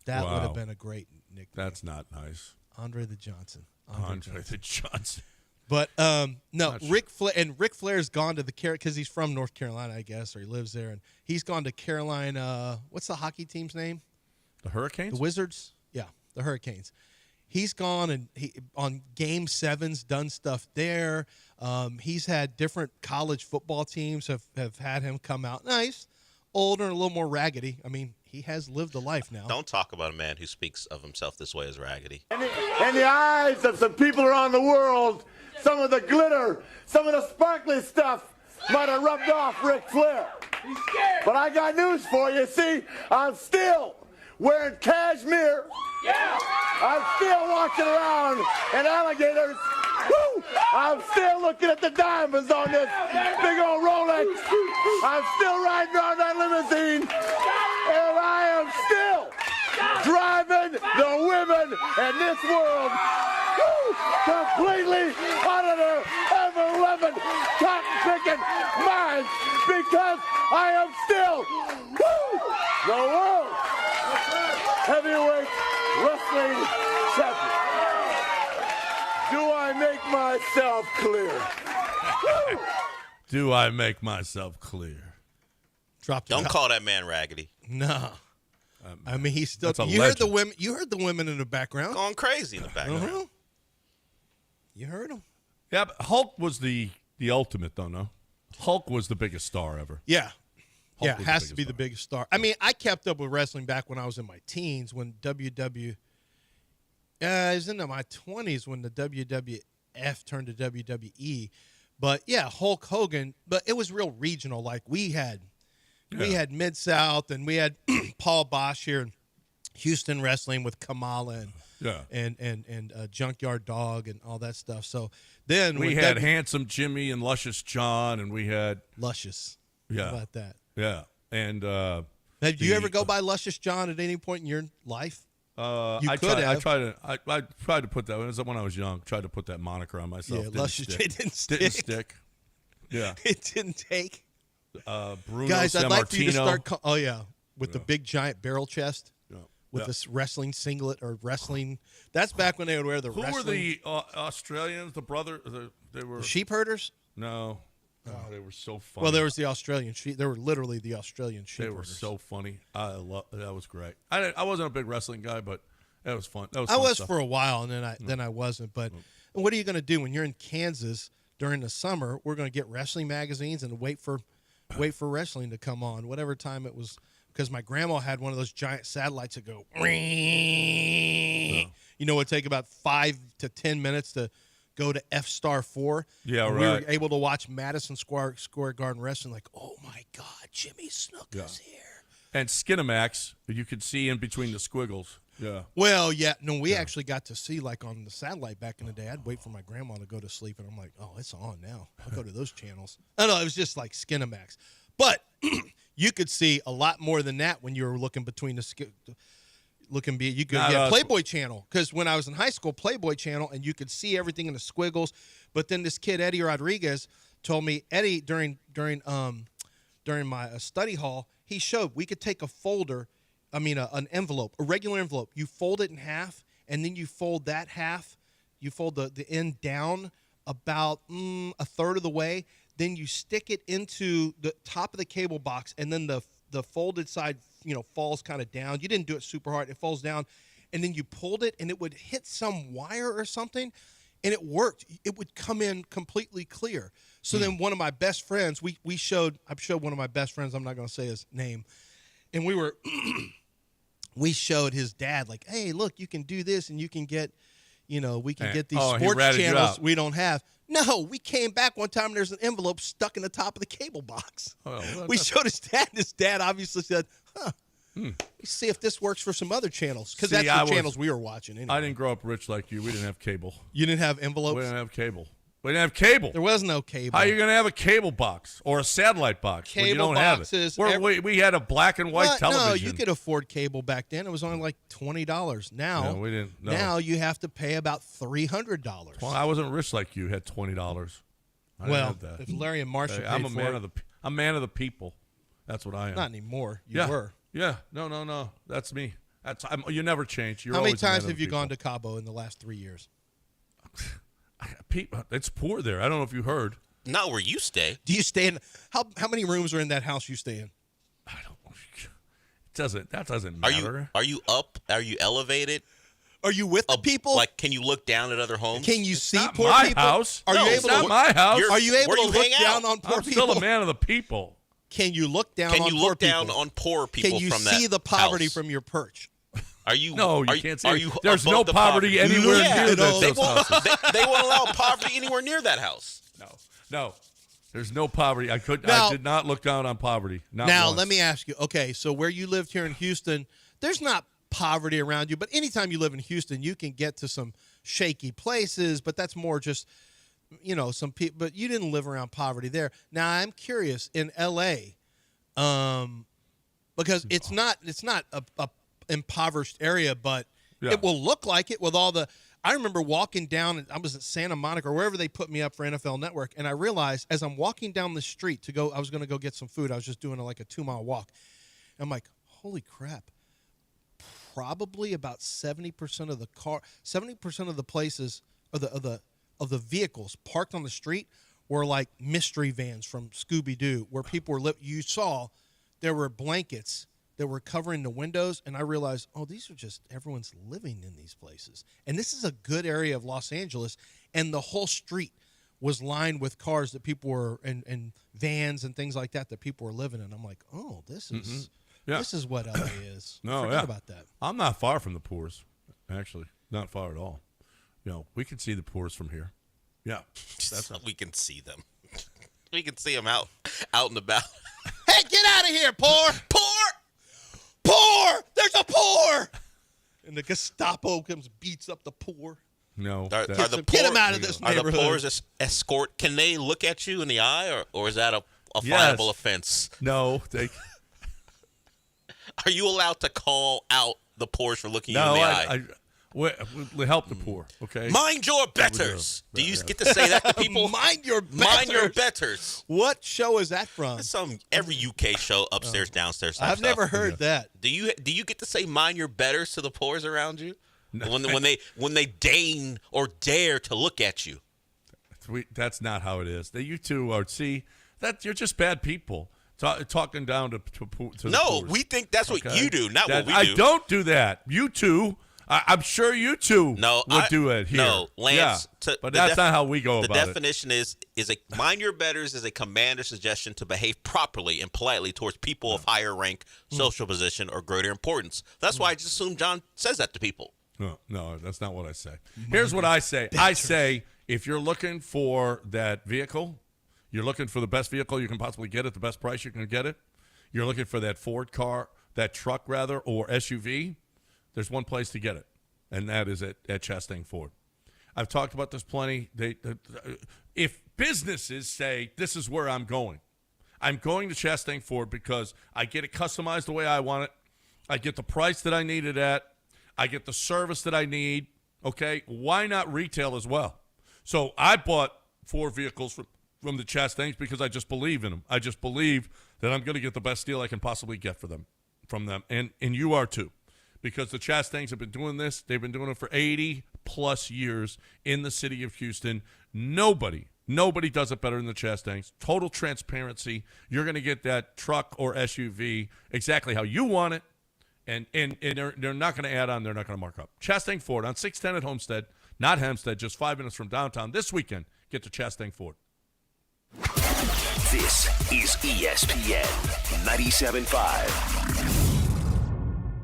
S12: That would have been a great nickname.
S10: That's not nice.
S12: Andre the Johnson.
S10: Andre the Johnson.
S12: But no, Ric Flair's gone to the because he's from North Carolina, I guess, or he lives there, and he's gone to Carolina. What's the hockey team's name?
S10: The Hurricanes?
S12: The Wizards? Yeah, the Hurricanes. He's gone and on Game 7s done stuff there. He's had different college football teams have had him come out nice, older and a little more raggedy. I mean, he has lived a life now.
S1: Don't talk about a man who speaks of himself this way as raggedy.
S13: In the eyes of some people around the world, some of the glitter, some of the sparkly stuff might have rubbed off Ric Flair. But I got news for you. See, I'm still wearing cashmere. Yeah. I'm still walking around in alligators. Woo! I'm still looking at the diamonds on this big old Rolex. I'm still riding around that limousine. And I am still driving the women in this world completely out of their ever-loving, cotton-picking minds because I am still the world heavyweight wrestling champion. Do I make myself clear?
S10: Do I make myself clear?
S1: Don't call that man raggedy.
S12: No. I mean, he's still.
S10: That's a
S12: You heard the
S10: legend.
S12: women. You heard the women in the background.
S1: Going crazy in the background.
S12: Uh-huh. You heard them.
S10: Yeah, but Hulk was the ultimate, though, no? Hulk was the biggest star ever.
S12: Yeah.
S10: Hulk
S12: Yeah,
S10: was
S12: has
S10: the
S12: to be the biggest star. I mean, I kept up with wrestling back when I was in my teens when I was in my 20s when the WWF turned to WWE. But, yeah, Hulk Hogan, but it was real regional. Like, we had Mid-South, and we had Paul Bosch here in Houston wrestling with Kamala and Junkyard Dog and all that stuff. So then
S10: we had Handsome Jimmy and Luscious John, and we had
S12: Luscious.
S10: Yeah.
S12: How about that?
S10: Yeah, and
S12: did you ever go by Luscious John at any point in your life?
S10: I tried to put that. It was when I was young. Tried to put that moniker on myself.
S12: Yeah, Luscious J didn't stick.
S10: Didn't stick. Yeah,
S12: it didn't take.
S10: Bruno
S12: Guys, I'd like for you to start. With the
S10: Yeah.
S12: big giant barrel chest.
S10: Yeah.
S12: With this wrestling singlet or wrestling. That's back when they would wear the
S10: Who
S12: wrestling.
S10: were the Australians? The brother? They were
S12: sheep herders?
S10: No. Oh, they were so funny.
S12: Well, there was the Australian sheep. They were literally the Australian sheep.
S10: They were so funny. That was great. I wasn't a big wrestling guy, but that was fun. I
S12: was for a while, and then I wasn't. But what are you going to do when you're in Kansas during the summer? We're going to get wrestling magazines and wait for wrestling to come on, whatever time it was. Because my grandma had one of those giant satellites that go. You know, it would take about 5 to 10 minutes to go to F*4.
S10: Yeah,
S12: and
S10: right.
S12: We were able to watch Madison Square Garden wrestling. Like, oh my God, Jimmy Snuka is here.
S10: And Skinamax, you could see in between the squiggles. Yeah.
S12: Well, yeah. No, we actually got to see, like, on the satellite back in the day. I'd wait for my grandma to go to sleep, and I'm like, oh, it's on now. I'll go to those channels. I know, it was just like Skinamax. But you could see a lot more than that when you were looking between you could get Playboy Channel, because when I was in high school, Playboy Channel, and you could see everything in the squiggles. But then this kid Eddie Rodriguez told me, Eddie, during my study hall, he showed we could take an envelope, a regular envelope. You fold it in half, and then you fold that half. You fold the end down about a third of the way. Then you stick it into the top of the cable box, and then the folded side, falls kind of down. You didn't do it super hard. It falls down, and then you pulled it, and it would hit some wire or something, and it worked. It would come in completely clear. So then one of my best friends, I showed one of my best friends, I'm not going to say his name, and we showed his dad, like, hey, look, you can do this, and you can get, we can get these sports channels we don't have. No, we came back one time and there's an envelope stuck in the top of the cable box. We showed his dad, and his dad obviously said, let's see if this works for some other channels, because that's the channels we were watching anyway.
S10: I didn't grow up rich like you. We didn't have cable.
S12: You didn't have envelopes?
S10: We didn't have cable. There was no cable. How are you going to have a cable box or a satellite box when you don't
S12: boxes,
S10: have it? We had a black and white television.
S12: No, you could afford cable back then. It was only like $20. Now,
S10: we didn't. No.
S12: Now you have to pay about $300.
S10: Well, I wasn't rich like you. Had $20. I didn't have that.
S12: If Larry and Marcia paid
S10: I'm a
S12: for
S10: man
S12: it.
S10: I'm a man of the people. That's what I am.
S12: Not anymore. You were.
S10: Yeah. No. That's me. You never change. You're
S12: How many
S10: always a man
S12: times
S10: of
S12: have
S10: the
S12: you
S10: people.
S12: gone to Cabo in the last 3 years?
S10: It's poor there. I don't know if you heard.
S1: Not where you stay.
S12: Do you stay in? How many rooms are in that house you stay in?
S10: That doesn't matter.
S1: Are you up? Are you elevated?
S12: Are you with the people?
S1: Like, can you look down at other homes?
S12: Can you see poor
S10: my
S12: people?
S10: house.
S12: Are you able
S10: not my house.
S12: Are you able
S1: Where
S12: to
S1: you
S12: look
S1: hang
S12: down
S1: out?
S12: on poor
S10: I'm
S12: people?
S10: still a man of the people.
S12: Can you look down on poor people?
S1: Can you look down on poor people
S12: Can you
S1: from
S12: see
S1: that
S12: the poverty
S1: house?
S12: from your perch?
S1: Are you?
S10: No, you
S1: are,
S10: can't see
S1: Are
S10: it.
S1: you?
S10: There's
S1: above
S10: no
S1: the
S10: poverty anywhere near those houses.
S1: They won't allow poverty anywhere near that house.
S10: No. There's no poverty. I did not look down on poverty. Not
S12: now,
S10: once.
S12: let me ask you. Okay, so where you lived here in Houston, there's not poverty around you, but anytime you live in Houston, you can get to some shaky places, but that's more just, some people, but you didn't live around poverty there. Now, I'm curious, in L.A., because it's not a impoverished area, but it will look like it with all the. I remember walking down, and I was at Santa Monica or wherever they put me up for NFL Network, and I realized as I'm walking down the street I was going to go get some food. I was just doing like a 2-mile walk. I'm like, holy crap! Probably about 70% of the places of the vehicles parked on the street were like mystery vans from Scooby-Doo, where people were you saw there were blankets that were covering the windows, and I realized, oh, these are just everyone's living in these places. And this is a good area of Los Angeles, and the whole street was lined with cars that people were and vans and things like that people were living in. I'm like, oh, this is this is what LA is. Forget about that.
S10: I'm not far from the Poors, actually, not far at all. We can see the Poors from here. Yeah,
S1: we can see them. We can see them out and about.
S12: Hey, get out of here, Poor! Poor! There's a Poor! And the Gestapo comes, beats up the Poor.
S10: No.
S1: Get
S12: him out of this neighborhood.
S1: Are the Poors escort? Can they look at you in the eye, or is that a fireable offense?
S10: No.
S1: Are you allowed to call out the Poors for looking you in the eye?
S10: We help the poor, okay?
S1: Mind your betters. Do you get to say that to people?
S12: Mind your betters.
S1: Mind your betters.
S12: What show is that from?
S1: It's every UK show, upstairs, downstairs.
S12: I've never heard that.
S1: Do you get to say mind your betters to the Poors around you? No. When they deign or dare to look at you?
S10: That's not how it is. You two are you're just bad people. Talking down to the
S1: No,
S10: Poors.
S1: we think that's what you do, not what we do.
S10: I don't do that. You two. I'm sure you two would do it here.
S1: No, Lance.
S10: But that's not how we go about it.
S1: The definition is mind your betters is a command or suggestion to behave properly and politely towards people of higher rank, social position, or greater importance. That's why I just assume John says that to people.
S10: No, that's not what I say. Here's what I say. I say if you're looking for that vehicle, you're looking for the best vehicle you can possibly get at the best price you can get it, you're looking for that Ford car, that truck rather, or SUV, there's one place to get it, and that is at Chastain Ford. I've talked about this plenty. If businesses say, this is where I'm going to Chastain Ford because I get it customized the way I want it. I get the price that I need it at. I get the service that I need. Okay, why not retail as well? So I bought 4 vehicles from the Chastains because I just believe in them. I just believe that I'm going to get the best deal I can possibly get from them, and you are too. Because the Chastains have been doing this. They've been doing it for 80-plus years in the city of Houston. Nobody does it better than the Chastains. Total transparency. You're going to get that truck or SUV exactly how you want it, and they're not going to add on. They're not going to mark up. Chastain Ford on 610 at Homestead, not Hempstead, just 5 minutes from downtown. This weekend, get to Chastain Ford.
S8: This is ESPN 97.5.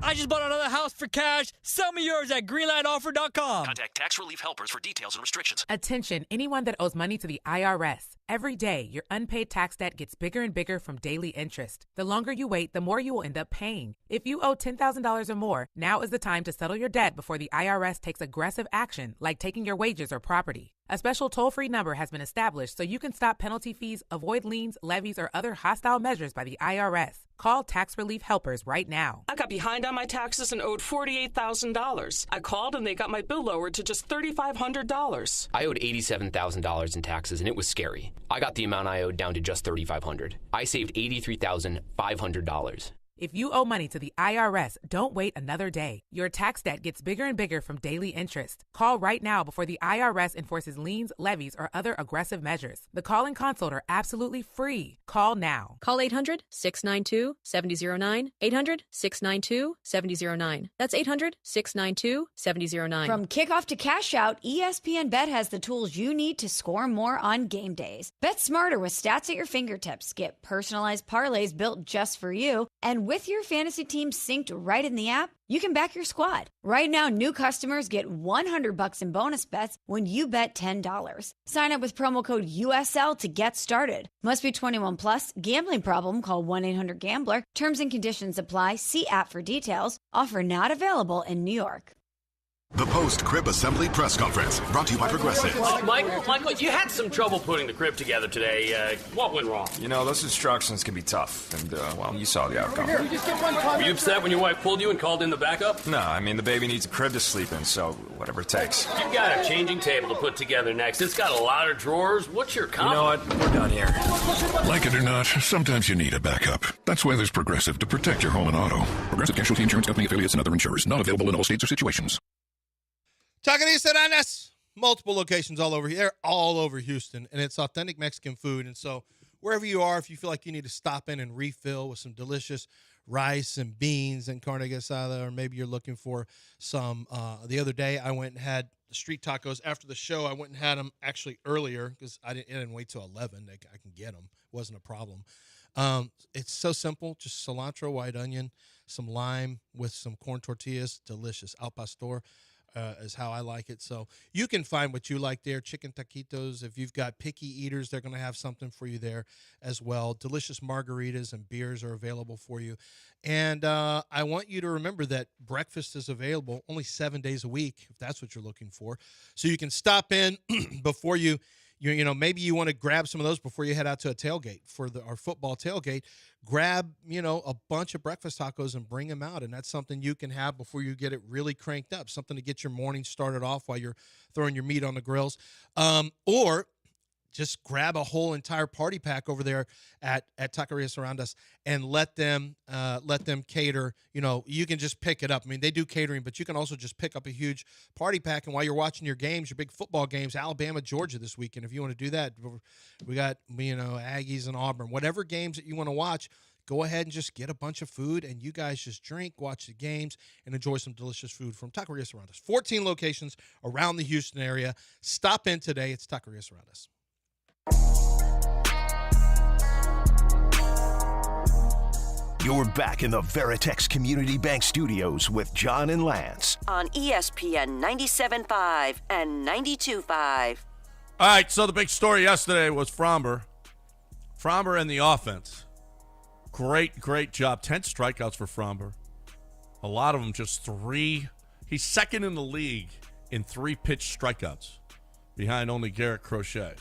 S19: I just bought another house for cash. Sell me yours at greenlineoffer.com.
S8: Contact Tax Relief Helpers for details and restrictions.
S20: Attention, anyone that owes money to the IRS. Every day, your unpaid tax debt gets bigger and bigger from daily interest. The longer you wait, the more you will end up paying. If you owe $10,000 or more, now is the time to settle your debt before the IRS takes aggressive action, like taking your wages or property. A special toll-free number has been established so you can stop penalty fees, avoid liens, levies, or other hostile measures by the IRS. Call Tax Relief Helpers right now.
S22: I got behind on my taxes and owed $48,000. I called and they got my bill lowered to just $3,500.
S23: I owed $87,000 in taxes and it was scary. I got the amount I owed down to just $3,500. I saved $83,500.
S20: If you owe money to the IRS, don't wait another day. Your tax debt gets bigger and bigger from daily interest. Call right now before the IRS enforces liens, levies, or other aggressive measures. The call and consult are absolutely free. Call now.
S24: Call 800-692-7009. 800-692-7009. That's 800-692-7009.
S25: From kickoff to cash out, ESPN Bet has the tools you need to score more on game days. Bet smarter with stats at your fingertips. Get personalized parlays built just for you. And with your fantasy team synced right in the app, you can back your squad. Right now, new customers get $100 in bonus bets when you bet $10. Sign up with promo code USL to get started. Must be 21 plus. Gambling problem? Call 1-800-GAMBLER. Terms and conditions apply. See app for details. Offer not available in New York.
S27: The post-crib assembly press conference, brought to you by Progressive.
S28: Michael, you had some trouble putting the crib together today. What went wrong?
S29: You know, those instructions can be tough, and, well, you saw the outcome.
S28: Were you upset when your wife pulled you and called in the backup?
S29: No, I mean, the baby needs a crib to sleep in, so whatever it takes.
S28: You've got a changing table to put together next. It's got a lot of drawers. What's your comment?
S29: You know what? We're done here.
S27: Like it or not, sometimes you need a backup. That's why there's Progressive to protect your home and auto. Progressive Casualty Insurance Company affiliates and other insurers. Not available in all states or situations.
S12: Taquerias, multiple locations all over here. They're all over Houston, and it's authentic Mexican food. And so wherever you are, if you feel like you need to stop in and refill with some delicious rice and beans and carne asada, or maybe you're looking for some. The other day, I went and had the street tacos after the show. I went and had them actually earlier because I didn't wait till 11. I can get them. It wasn't a problem. It's so simple. Just cilantro, white onion, some lime with some corn tortillas. Delicious. Al pastor is how I like it. So you can find what you like there. Chicken taquitos. If you've got picky eaters, they're going to have something for you there as well. Delicious margaritas and beers are available for you. And I want you to remember that breakfast is available only 7 days a week, if that's what you're looking for. So you can stop in before you maybe you want to grab some of those before you head out to a tailgate for our football tailgate. Grab, a bunch of breakfast tacos and bring them out. And that's something you can have before you get it really cranked up, something to get your morning started off while you're throwing your meat on the grills. Or just grab a whole entire party pack over there at Taquerias Around Us and let them cater. You can just pick it up. I mean, they do catering, but you can also just pick up a huge party pack. And while you're watching your games, your big football games, Alabama, Georgia this weekend, if you want to do that, we got, Aggies and Auburn, whatever games that you want to watch, go ahead and just get a bunch of food, and you guys just drink, watch the games, and enjoy some delicious food from Taquerias Around Us. 14 locations around the Houston area. Stop in today. It's Taquerias Around Us.
S2: You're back in the Veritex Community Bank Studios with John and Lance
S9: on ESPN 97.5 and 92.5.
S10: All right, so the big story yesterday was Fromber and the offense. Great job. 10 strikeouts for Fromber. A lot of them just 3. He's second in the league in 3-pitch strikeouts, behind only Garrett Crochet.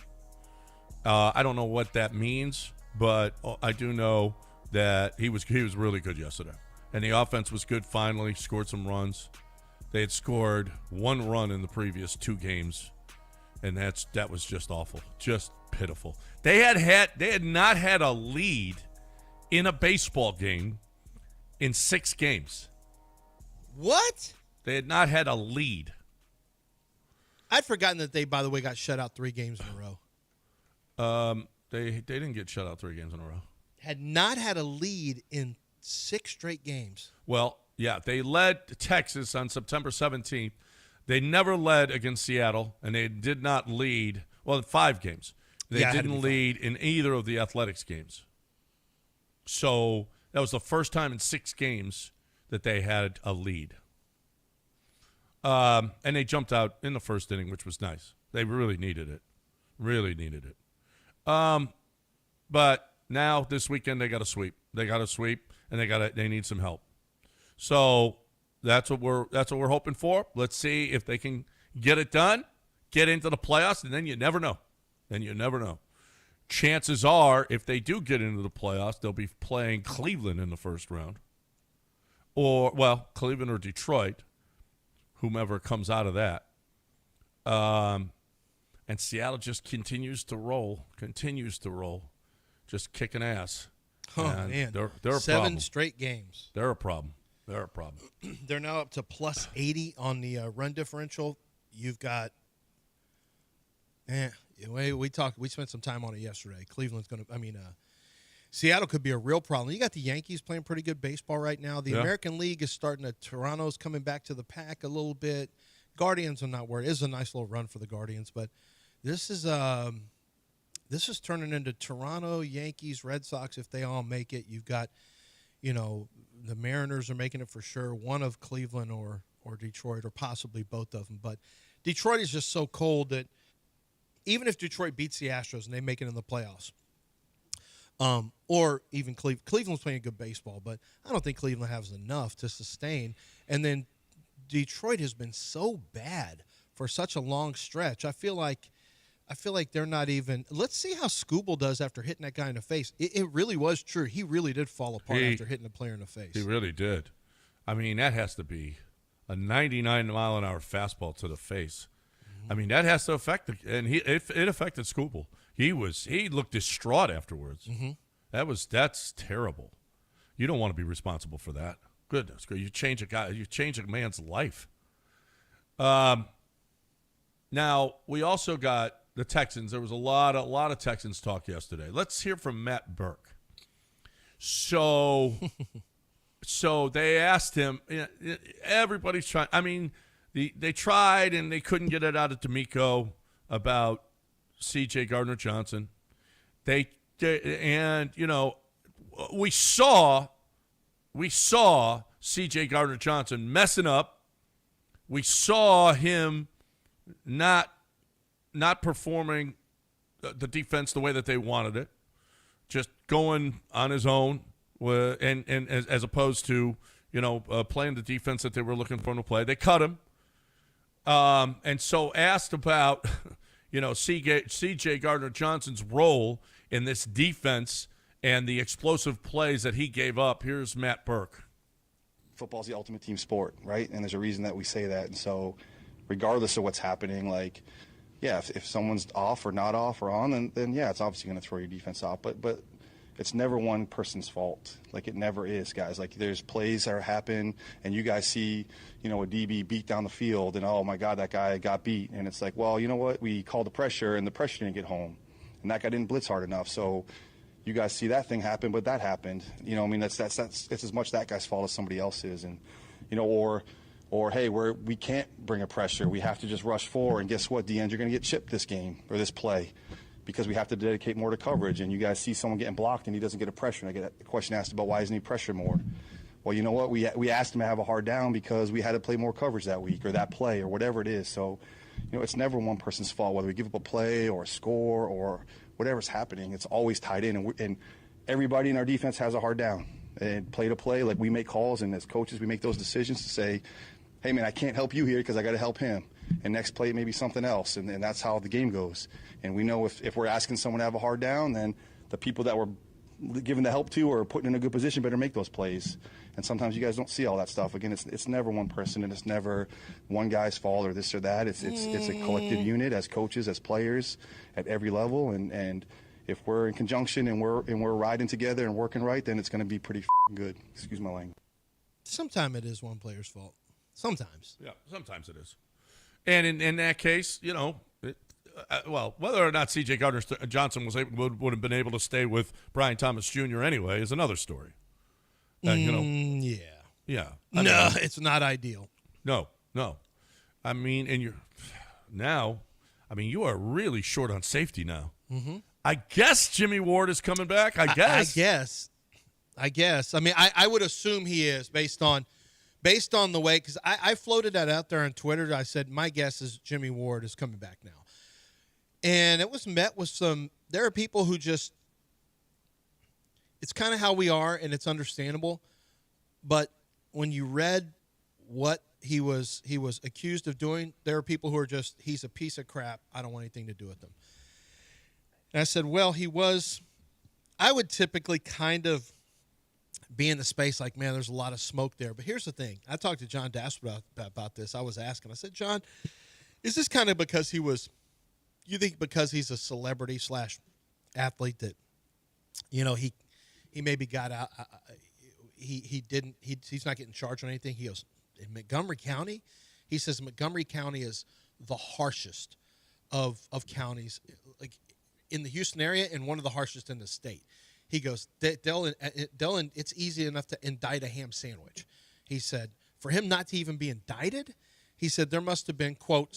S10: I don't know what that means, but I do know that he was really good yesterday. And the offense was good finally, scored some runs. They had scored 1 run in the previous 2 games, and that was just awful, just pitiful. They had not had a lead in a baseball game in 6 games.
S12: What?
S10: They had not had a lead.
S12: I'd forgotten that they, by the way, got shut out 3 games in a row.
S10: They didn't get shut out 3 games in a row.
S12: Had not had a lead in 6 straight games.
S10: Well, yeah, they led Texas on September 17th. They never led against Seattle, and they did not lead, in 5 games. They didn't lead in either of the Athletics games. So that was the first time in 6 games that they had a lead. And they jumped out in the first inning, which was nice. They really needed it. But now this weekend they got to sweep. And they need some help. So that's what we're hoping for. Let's see if they can get it done, get into the playoffs, and then you never know. Chances are, if they do get into the playoffs, they'll be playing Cleveland in the first round. Cleveland or Detroit, whomever comes out of that. And Seattle just continues to roll, just kicking ass.
S12: Oh, man.
S10: They're a
S12: 7
S10: problem.
S12: straight games.
S10: They're a problem.
S12: They're now up to plus 80 on the run differential. You've got we spent some time on it yesterday. Seattle could be a real problem. You got the Yankees playing pretty good baseball right now. The American League is starting to, Toronto's coming back to the pack a little bit. Guardians, I'm not worried. It is a nice little run for the Guardians, but this is turning into Toronto, Yankees, Red Sox. If they all make it, you've got, the Mariners are making it for sure. One of Cleveland or Detroit, or possibly both of them. But Detroit is just so cold that even if Detroit beats the Astros and they make it in the playoffs, or even Cleveland's playing good baseball, but I don't think Cleveland has enough to sustain. And then Detroit has been so bad for such a long stretch. I feel like they're not even. Let's see how Skubal does after hitting that guy in the face. It really was true. He really did fall apart after hitting a player in the face.
S10: He really did. I mean, that has to be a 99-mile-an-hour fastball to the face. I mean, that has to affect and it affected Skubal. He looked distraught afterwards.
S12: Mm-hmm.
S10: That's terrible. You don't want to be responsible for that. Goodness, you change a man's life. Now we also got the Texans. There was a lot of Texans talk yesterday. Let's hear from Matt Burke. So So they asked him, everybody's trying. I mean, they tried and they couldn't get it out of D'Amico about C.J. Gardner-Johnson. And we saw C.J. Gardner-Johnson messing up. We saw him not performing the defense the way that they wanted it, just going on his own, and as opposed to playing the defense that they were looking for him to play. They cut him, and so asked about C.J. Gardner-Johnson's role in this defense and the explosive plays that he gave up. Here's Matt Burke.
S3: Football's the ultimate team sport, right? And there's a reason that we say that. And so regardless of what's happening, if someone's off or not off or on, then yeah, it's obviously going to throw your defense off. But it's never one person's fault. It never is, guys. There's plays that happen, and you guys see, a DB beat down the field, and oh my God, that guy got beat. And it's well, you know what? We called the pressure, and the pressure didn't get home, and that guy didn't blitz hard enough. So you guys see that thing happen, but that happened. That's it's as much that guy's fault as somebody else's, and or hey, we can't bring a pressure. We have to just rush forward, and guess what, DNs, you're going to get chipped this game or this play because we have to dedicate more to coverage. And you guys see someone getting blocked and he doesn't get a pressure. And I get a question asked about why isn't he pressured more? Well, you know what? We asked him to have a hard down because we had to play more coverage that week or that play or whatever it is. So, it's never one person's fault, whether we give up a play or a score or whatever's happening. It's always tied in, and everybody in our defense has a hard down. And play to play, we make calls, and as coaches, we make those decisions to say, hey, man, I can't help you here because I got to help him. And next play, maybe something else. And that's how the game goes. And we know if we're asking someone to have a hard down, then the people that we're giving the help to or putting in a good position better make those plays. And sometimes you guys don't see all that stuff. Again, it's never one person, and it's never one guy's fault or this or that. It's a collective unit as coaches, as players at every level. And if we're in conjunction and we're riding together and working right, then it's going to be pretty good. Excuse my language.
S12: Sometimes it is one player's fault. Sometimes.
S10: Yeah, sometimes it is. And in that case, whether or not C.J. Gardner-Johnson would have been able to stay with Brian Thomas Jr. anyway is another story.
S12: Yeah.
S10: Yeah.
S12: It's not ideal.
S10: No. I mean, you are really short on safety now.
S12: Mm-hmm.
S10: I guess Jimmy Ward is coming back. I guess.
S12: I mean, I would assume he is based on the way, because I floated that out there on Twitter. I said, my guess is Jimmy Ward is coming back now. And it was met with there are people who just, it's kind of how we are, and it's understandable. But when you read what he was accused of doing, there are people who are just, he's a piece of crap. I don't want anything to do with him. And I said, well, I would typically kind of be in the space man, there's a lot of smoke there. But here's the thing. I talked to John Dasper about this. I was asking. I said, John, is this kind of because you think because he's a celebrity / athlete that, he maybe got out, he's not getting charged on anything. He goes, in Montgomery County, he says Montgomery County is the harshest of counties, in the Houston area, and one of the harshest in the state. He goes, it's easy enough to indict a ham sandwich. He said, for him not to even be indicted, he said there must have been, quote,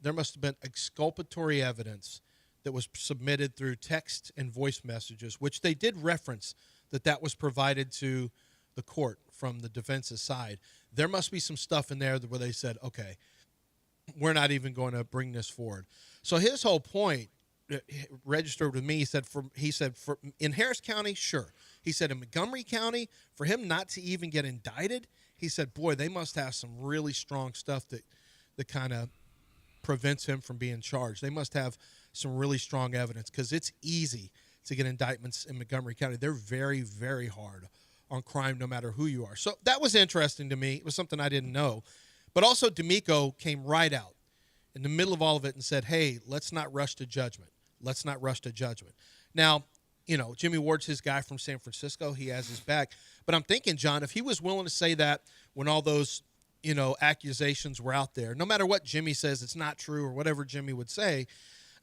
S12: there must have been exculpatory evidence that was submitted through text and voice messages, which they did reference that was provided to the court from the defense's side. There must be some stuff in there where they said, okay, we're not even going to bring this forward. So his whole point registered with me. He said for in Harris County, sure. He said in Montgomery County, for him not to even get indicted, he said, boy, they must have some really strong stuff that kind of prevents him from being charged. They must have some really strong evidence, because it's easy to get indictments in Montgomery County. They're very, very hard on crime, no matter who you are. So that was interesting to me. It was something I didn't know. But also D'Amico came right out in the middle of all of it and said, hey, let's not rush to judgment. Let's not rush to judgment. Now, Jimmy Ward's his guy from San Francisco. He has his back. But I'm thinking, John, if he was willing to say that when all those, accusations were out there, no matter what Jimmy says, it's not true or whatever Jimmy would say,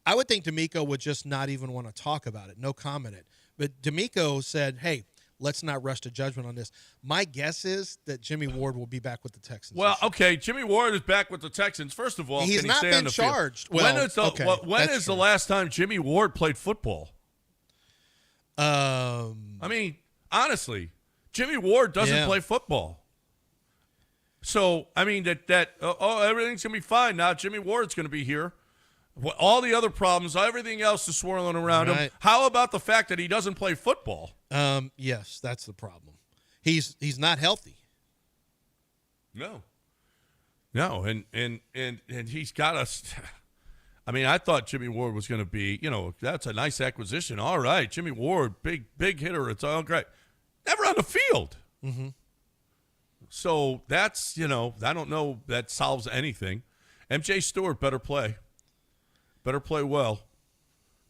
S12: I would think D'Amico would just not even want to talk about it, no comment it. But D'Amico said, hey, let's not rush to judgment on this. My guess is that Jimmy Ward will be back with the Texans.
S10: Well, okay, Jimmy Ward is back with the Texans. First of all,
S12: he's
S10: can he
S12: not
S10: stay
S12: been
S10: on the field?
S12: charged. Well,
S10: when is the last time Jimmy Ward played football? I mean, honestly, Jimmy Ward doesn't play football. So, I mean, everything's going to be fine now. Jimmy Ward's going to be here. All the other problems, everything else is swirling around him. How about the fact that he doesn't play football?
S12: Yes, that's the problem. He's not healthy.
S10: No, and he's got us. I mean, I thought Jimmy Ward was going to be, that's a nice acquisition. All right, Jimmy Ward, big hitter. It's all great. Never on the field.
S12: Mm-hmm.
S10: So that's, I don't know that solves anything. MJ Stewart better play well.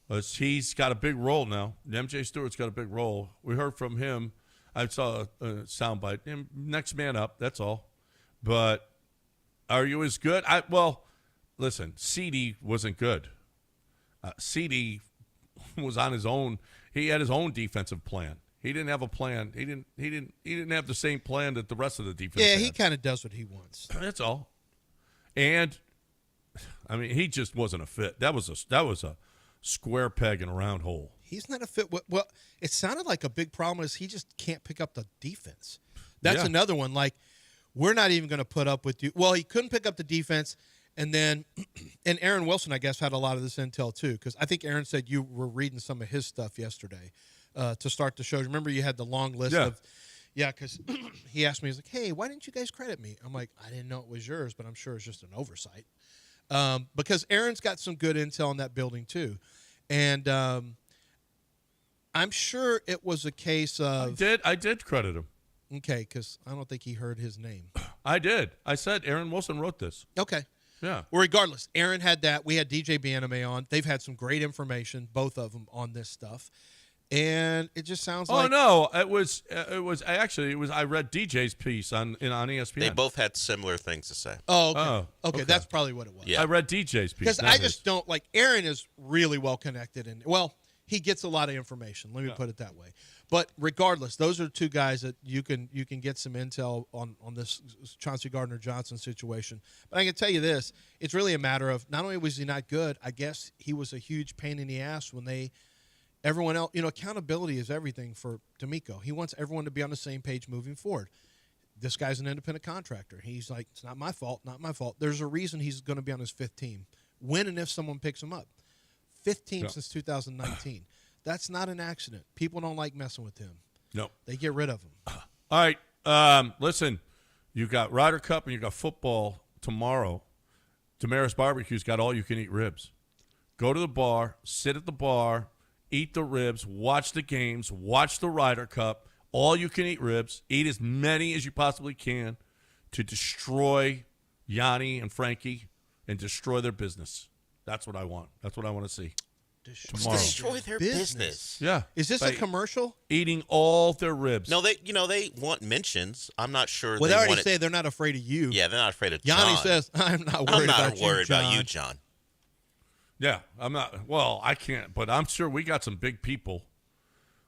S10: He's got a big role now. MJ Stewart's got a big role. We heard from him. I saw a soundbite. Next man up, that's all. But are you as good? Listen, CD wasn't good. CD was on his own. He had his own defensive plan. He didn't have a plan. He didn't have the same plan that the rest of the defense had.
S12: He kind of does what he wants.
S10: That's all. And I mean, he just wasn't a fit. That was a square peg in a round hole.
S12: He's not a fit. Well, it sounded like a big problem is he just can't pick up the defense. That's another one. Like, we're not even going to put up with you. Well, he couldn't pick up the defense. And then, and Aaron Wilson, I guess, had a lot of this intel too, because I think Aaron said you were reading some of his stuff yesterday to start the show. Remember, you had the long list of, because he asked me, he's like, hey, why didn't you guys credit me? I'm like, I didn't know it was yours, but I'm sure it's just an oversight. Because Aaron's got some good intel in that building too. And I'm sure it was a case of.
S10: I did credit him.
S12: Okay, because I don't think he heard his name.
S10: I did. I said Aaron Wilson wrote this.
S12: Okay.
S10: Yeah.
S12: Well, regardless, Aaron had that. We had DJ Baname on. They've had some great information, both of them, on this stuff. And it just sounds like.
S10: Oh, no. It was. I read DJ's piece on ESPN.
S1: They both had similar things to say.
S12: Oh, okay. Okay, that's probably what it was.
S10: Yeah. I read DJ's piece.
S12: Because I just don't, like, Aaron is really well connected. And, well, he gets a lot of information. Let me put it that way. But regardless, those are two guys that you can get some intel on this Chauncey Gardner-Johnson situation. But I can tell you this, it's really a matter of not only was he not good, I guess he was a huge pain in the ass when everyone else, accountability is everything for D'Amico. He wants everyone to be on the same page moving forward. This guy's an independent contractor. He's like, it's not my fault, not my fault. There's a reason he's going to be on his fifth team. When and if someone picks him up. Fifth team since 2019. That's not an accident. People don't like messing with him.
S10: No.
S12: They get rid of him.
S10: All right. Listen, you got Ryder Cup and you got football tomorrow. Damaris Barbecue's got all-you-can-eat ribs. Go to the bar, sit at the bar, eat the ribs, watch the games, watch the Ryder Cup, all-you-can-eat ribs. Eat as many as you possibly can to destroy Yanni and Frankie and destroy their business. That's what I want. That's what I want to see. Tomorrow.
S1: Destroy their business.
S10: Yeah.
S12: Is this a commercial?
S10: Eating all their ribs.
S1: No, they want mentions. I'm not sure.
S12: Well, they already say they're not afraid of you.
S1: Yeah, they're not afraid of John.
S12: Yanni says, I'm not worried about you, John.
S10: Yeah, I'm not. Well, I can't, but I'm sure we got some big people.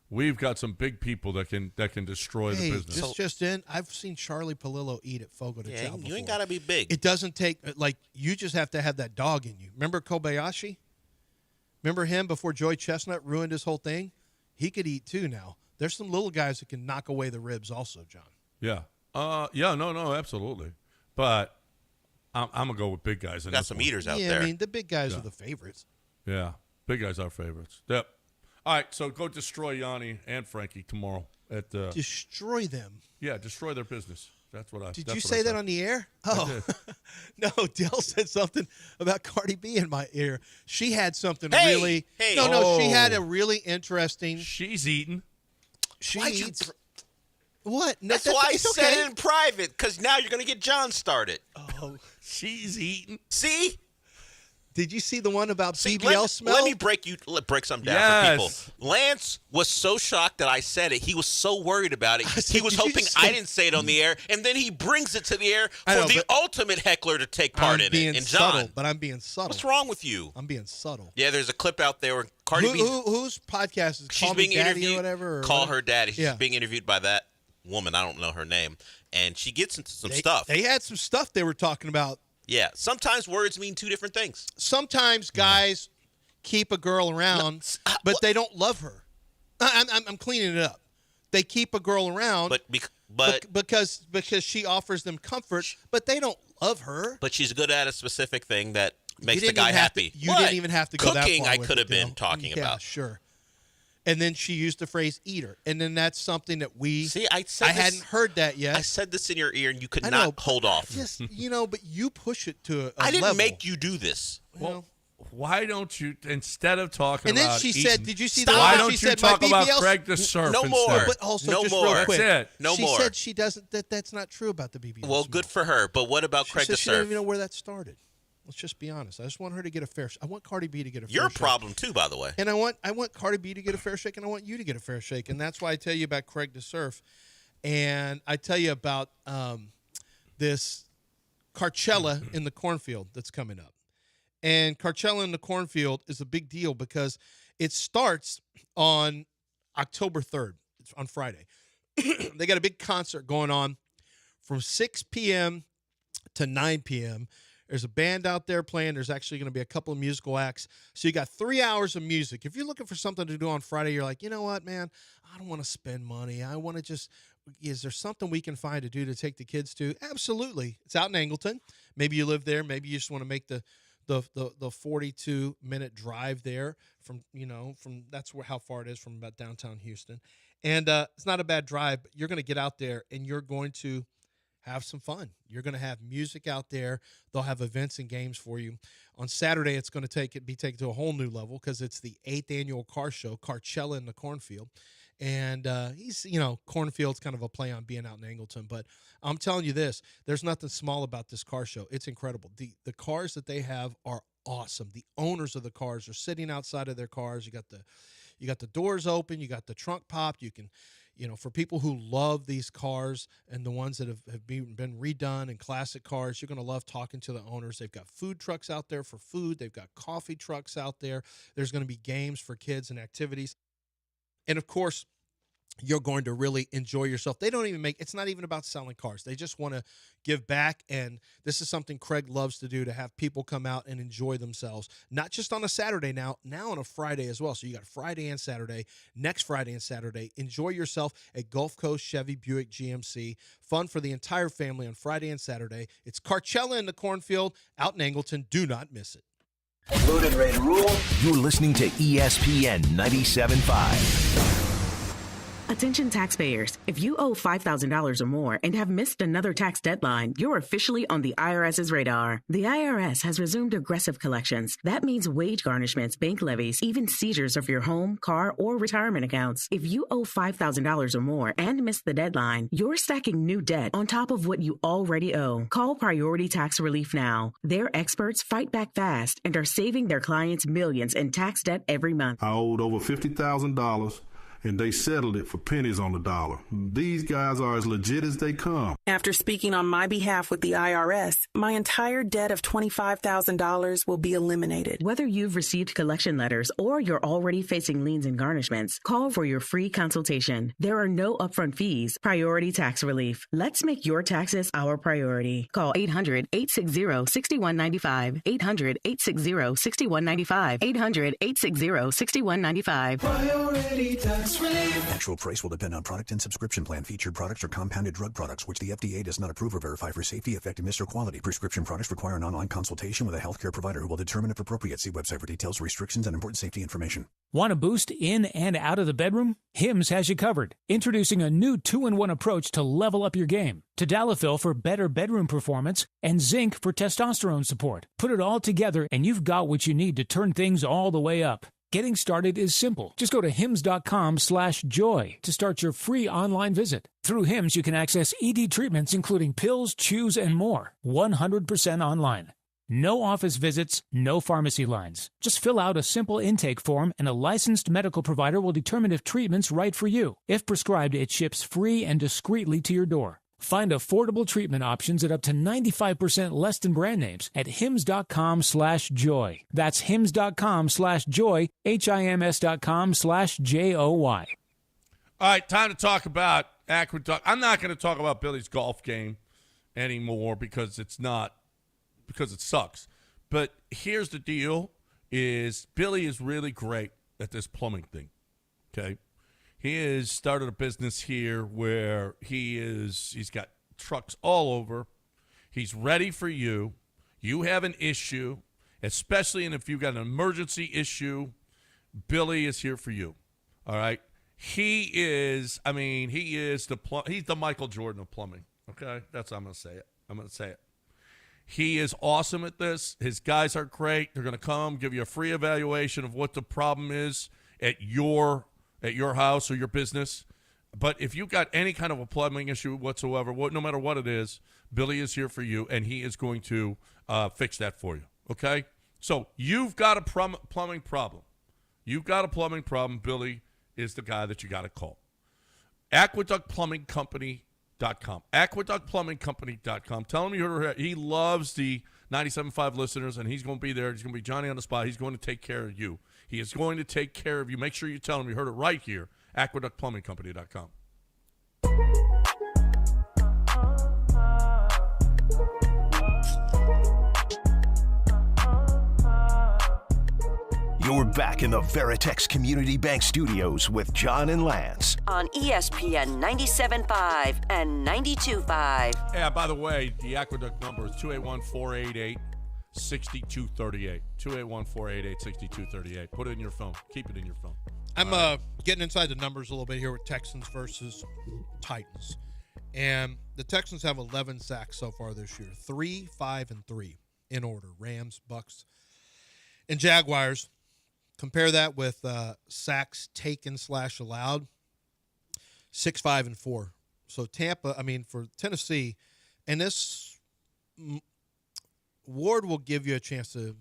S10: We've got some big people that can destroy the business.
S12: This just in, I've seen Charlie Palillo eat at Fogo de Chao before.
S1: You ain't got to be big.
S12: It doesn't take, you just have to have that dog in you. Remember Kobayashi? Remember him before Joey Chestnut ruined his whole thing? He could eat too now. There's some little guys that can knock away the ribs also, John.
S10: Yeah. No, absolutely. But I'm going to go with big guys.
S1: Got some eaters out there.
S12: Yeah, I mean, the big guys are the favorites.
S10: Yeah, big guys are favorites. Yep. All right, so go destroy Yanni and Frankie tomorrow.
S12: Destroy them?
S10: Yeah, destroy their business. That's what I.
S12: Did you say that on the air? Oh, no. Dell said something about Cardi B in my ear. She had something really.
S1: Hey.
S12: No. She had a really interesting.
S10: She's eating.
S12: She eats. What? No,
S1: that's why I said it in private, because now you're going to get John started.
S12: Oh,
S10: she's eating.
S1: See?
S12: Did you see the one about BBL smell?
S1: Let me break something down for people. Lance was so shocked that I said it. He was so worried about it. He was hoping I didn't say it on the air, and then he brings it to the air for the ultimate heckler to take part in it. And John,
S12: but I'm being subtle.
S1: What's wrong with you?
S12: I'm being subtle.
S1: Yeah, there's a clip out there where Cardi B.
S12: Whose podcast is
S1: She's
S12: Call
S1: being
S12: Me Daddy
S1: interviewed.
S12: Or whatever? Or
S1: Call
S12: whatever?
S1: her daddy. She's
S12: Yeah.
S1: being interviewed by that woman. I don't know her name, and she gets into some stuff.
S12: They had some stuff they were talking about.
S1: Yeah, sometimes words mean two different things.
S12: Sometimes guys keep a girl around, but they don't love her. I'm cleaning it up. They keep a girl around, because she offers them comfort, but they don't love her.
S1: But she's good at a specific thing that makes the
S12: didn't
S1: guy
S12: even have
S1: happy.
S12: to- you didn't even have to go that
S1: Cooking,
S12: far
S1: I
S12: with
S1: could
S12: it,
S1: have been
S12: Dale.
S1: talking
S12: Yeah,
S1: about.
S12: sure. And then she used the phrase "eater," and then that's something that we.
S1: See, I
S12: hadn't heard that yet.
S1: I said this in your ear, and you could
S12: I know,
S1: not hold off.
S12: Just but you push it to a
S1: I didn't
S12: level.
S1: make you do this.
S10: Well, why don't you, instead of talking
S12: And then
S10: about
S12: she
S10: eating,
S12: said, "Did you see the
S10: why
S12: one
S10: don't
S12: she
S10: you
S12: said,
S10: talk
S12: my
S10: about
S12: BBL
S10: Craig the Surf
S1: No
S10: instead?
S1: more.
S12: But also,
S1: No
S12: just
S1: more.
S12: real quick,
S10: That's it.
S1: No
S12: she
S1: more.
S12: said she doesn't. That's not true about the BBL.
S1: Well, good for her. But what about
S12: She
S1: Craig
S12: said
S1: the
S12: she doesn't
S1: Surf?
S12: even know where that started. Let's just be honest. I just want her to get a fair. I want Cardi B to get a fair.
S1: You're a
S12: shake.
S1: problem too, by the way.
S12: And I want Cardi B to get a fair shake, and I want you to get a fair shake, and that's why I tell you about Craig the Surf, and I tell you about this Coachella in the cornfield that's coming up. And Coachella in the cornfield is a big deal because it starts on October 3rd. It's on Friday. They got a big concert going on from 6 p.m. to 9 p.m. There's a band out there playing. There's actually going to be a couple of musical acts. So you got 3 hours of music. If you're looking for something to do on Friday, you're like, you know what, man? I don't want to spend money. I want to just – is there something we can find to do to take the kids to? Absolutely. It's out in Angleton. Maybe you live there. Maybe you just want to make the 42-minute drive there from that's how far it is from about downtown Houston. And it's not a bad drive, but you're going to get out there and you're going to have some fun. You're going to have music out there. They'll have events and games for you. On Saturday, it's going to be taken to a whole new level because it's the 8th annual car show, Coachella in the Cornfield. And Cornfield's kind of a play on being out in Angleton. But I'm telling you this, there's nothing small about this car show. It's incredible. The cars that they have are awesome. The owners of the cars are sitting outside of their cars. You got the doors open. You got the trunk popped. You can, for people who love these cars and the ones that have been redone and classic cars, you're going to love talking to the owners. They've got food trucks out there for food. They've got coffee trucks out there. There's going to be games for kids and activities. And, of course, you're going to really enjoy yourself. It's not even about selling cars. They just want to give back, and this is something Craig loves to do, to have people come out and enjoy themselves, not just on a Saturday now on a Friday as well. So you got Friday and Saturday, next Friday and Saturday. Enjoy yourself at Gulf Coast Chevy Buick GMC. Fun for the entire family on Friday and Saturday. It's Coachella in the Cornfield out in Angleton. Do not miss it.
S2: Loaded, ready to rule. You're listening to ESPN 97.5.
S4: Attention taxpayers, if you owe $5,000 or more and have missed another tax deadline, you're officially on the IRS's radar. The IRS has resumed aggressive collections. That means wage garnishments, bank levies, even seizures of your home, car, or retirement accounts. If you owe $5,000 or more and missed the deadline, you're stacking new debt on top of what you already owe. Call Priority Tax Relief now. Their experts fight back fast and are saving their clients millions in tax debt every month.
S5: I owed over $50,000. And they settled it for pennies on the dollar. These guys are as legit as they come.
S6: After speaking on my behalf with the IRS, my entire debt of $25,000 will be eliminated.
S4: Whether you've received collection letters or you're already facing liens and garnishments, call for your free consultation. There are no upfront fees. Priority Tax Relief. Let's make your taxes our priority. Call 800-860-6195. 800-860-6195. 800-860-6195.
S21: Priority Tax Relief. Actual price will depend on product and subscription plan. Featured products are compounded drug products, which the FDA does not approve or verify for safety, effectiveness, or quality. Prescription products require an online consultation with a healthcare provider who will determine if appropriate. See website for details, restrictions, and important safety information.
S7: Want a boost in and out of the bedroom? Hims has you covered. Introducing a new 2-in-1 approach to level up your game. Tadalafil for better bedroom performance and zinc for testosterone support. Put it all together and you've got what you need to turn things all the way up. Getting started is simple. Just go to hims.com/joy to start your free online visit. Through Hims, you can access ED treatments including pills, chews, and more. 100% online. No office visits, no pharmacy lines. Just fill out a simple intake form and a licensed medical provider will determine if treatment's right for you. If prescribed, it ships free and discreetly to your door. Find affordable treatment options at up to 95% less than brand names at hims.com/joy. That's hims.com/joy, HIMS.com/JOY.
S10: All right, time to talk about Aqueduct. I'm not going to talk about Billy's golf game anymore because it sucks. But here's the deal is Billy is really great at this plumbing thing. Okay? He has started a business here where he's got trucks all over. He's ready for you. You have an issue, especially if you've got an emergency issue, Billy is here for you. All right? He's the Michael Jordan of plumbing. Okay? That's how I'm going to say it. He is awesome at this. His guys are great. They're going to come, give you a free evaluation of what the problem is at your house or your business. But if you've got any kind of a plumbing issue whatsoever, no matter what it is, Billy is here for you, and he is going to fix that for you, okay? So you've got a plumbing problem. Billy is the guy that you got to call. AqueductPlumbingCompany.com. AqueductPlumbingCompany.com. Tell him he loves the 97.5 listeners, and he's going to be there. He's going to be Johnny on the spot. He's going to take care of you. He is going to take care of you. Make sure you tell him you heard it right here. AqueductPlumbingCompany.com.
S2: You're back in the Veritex Community Bank Studios with John and Lance.
S9: On ESPN 97.5 and 92.5.
S10: Yeah, by the way, the Aqueduct number is 281-488-6238. 281-488-6238. Put it in your phone. Keep it in your phone.
S12: I'm getting inside the numbers a little bit here with Texans versus Titans. And the Texans have 11 sacks so far this year. 3, 5, and 3 in order. Rams, Bucks, and Jaguars. Compare that with sacks taken / allowed. 6, 5, and 4. So for Tennessee, and this Ward will give you a chance to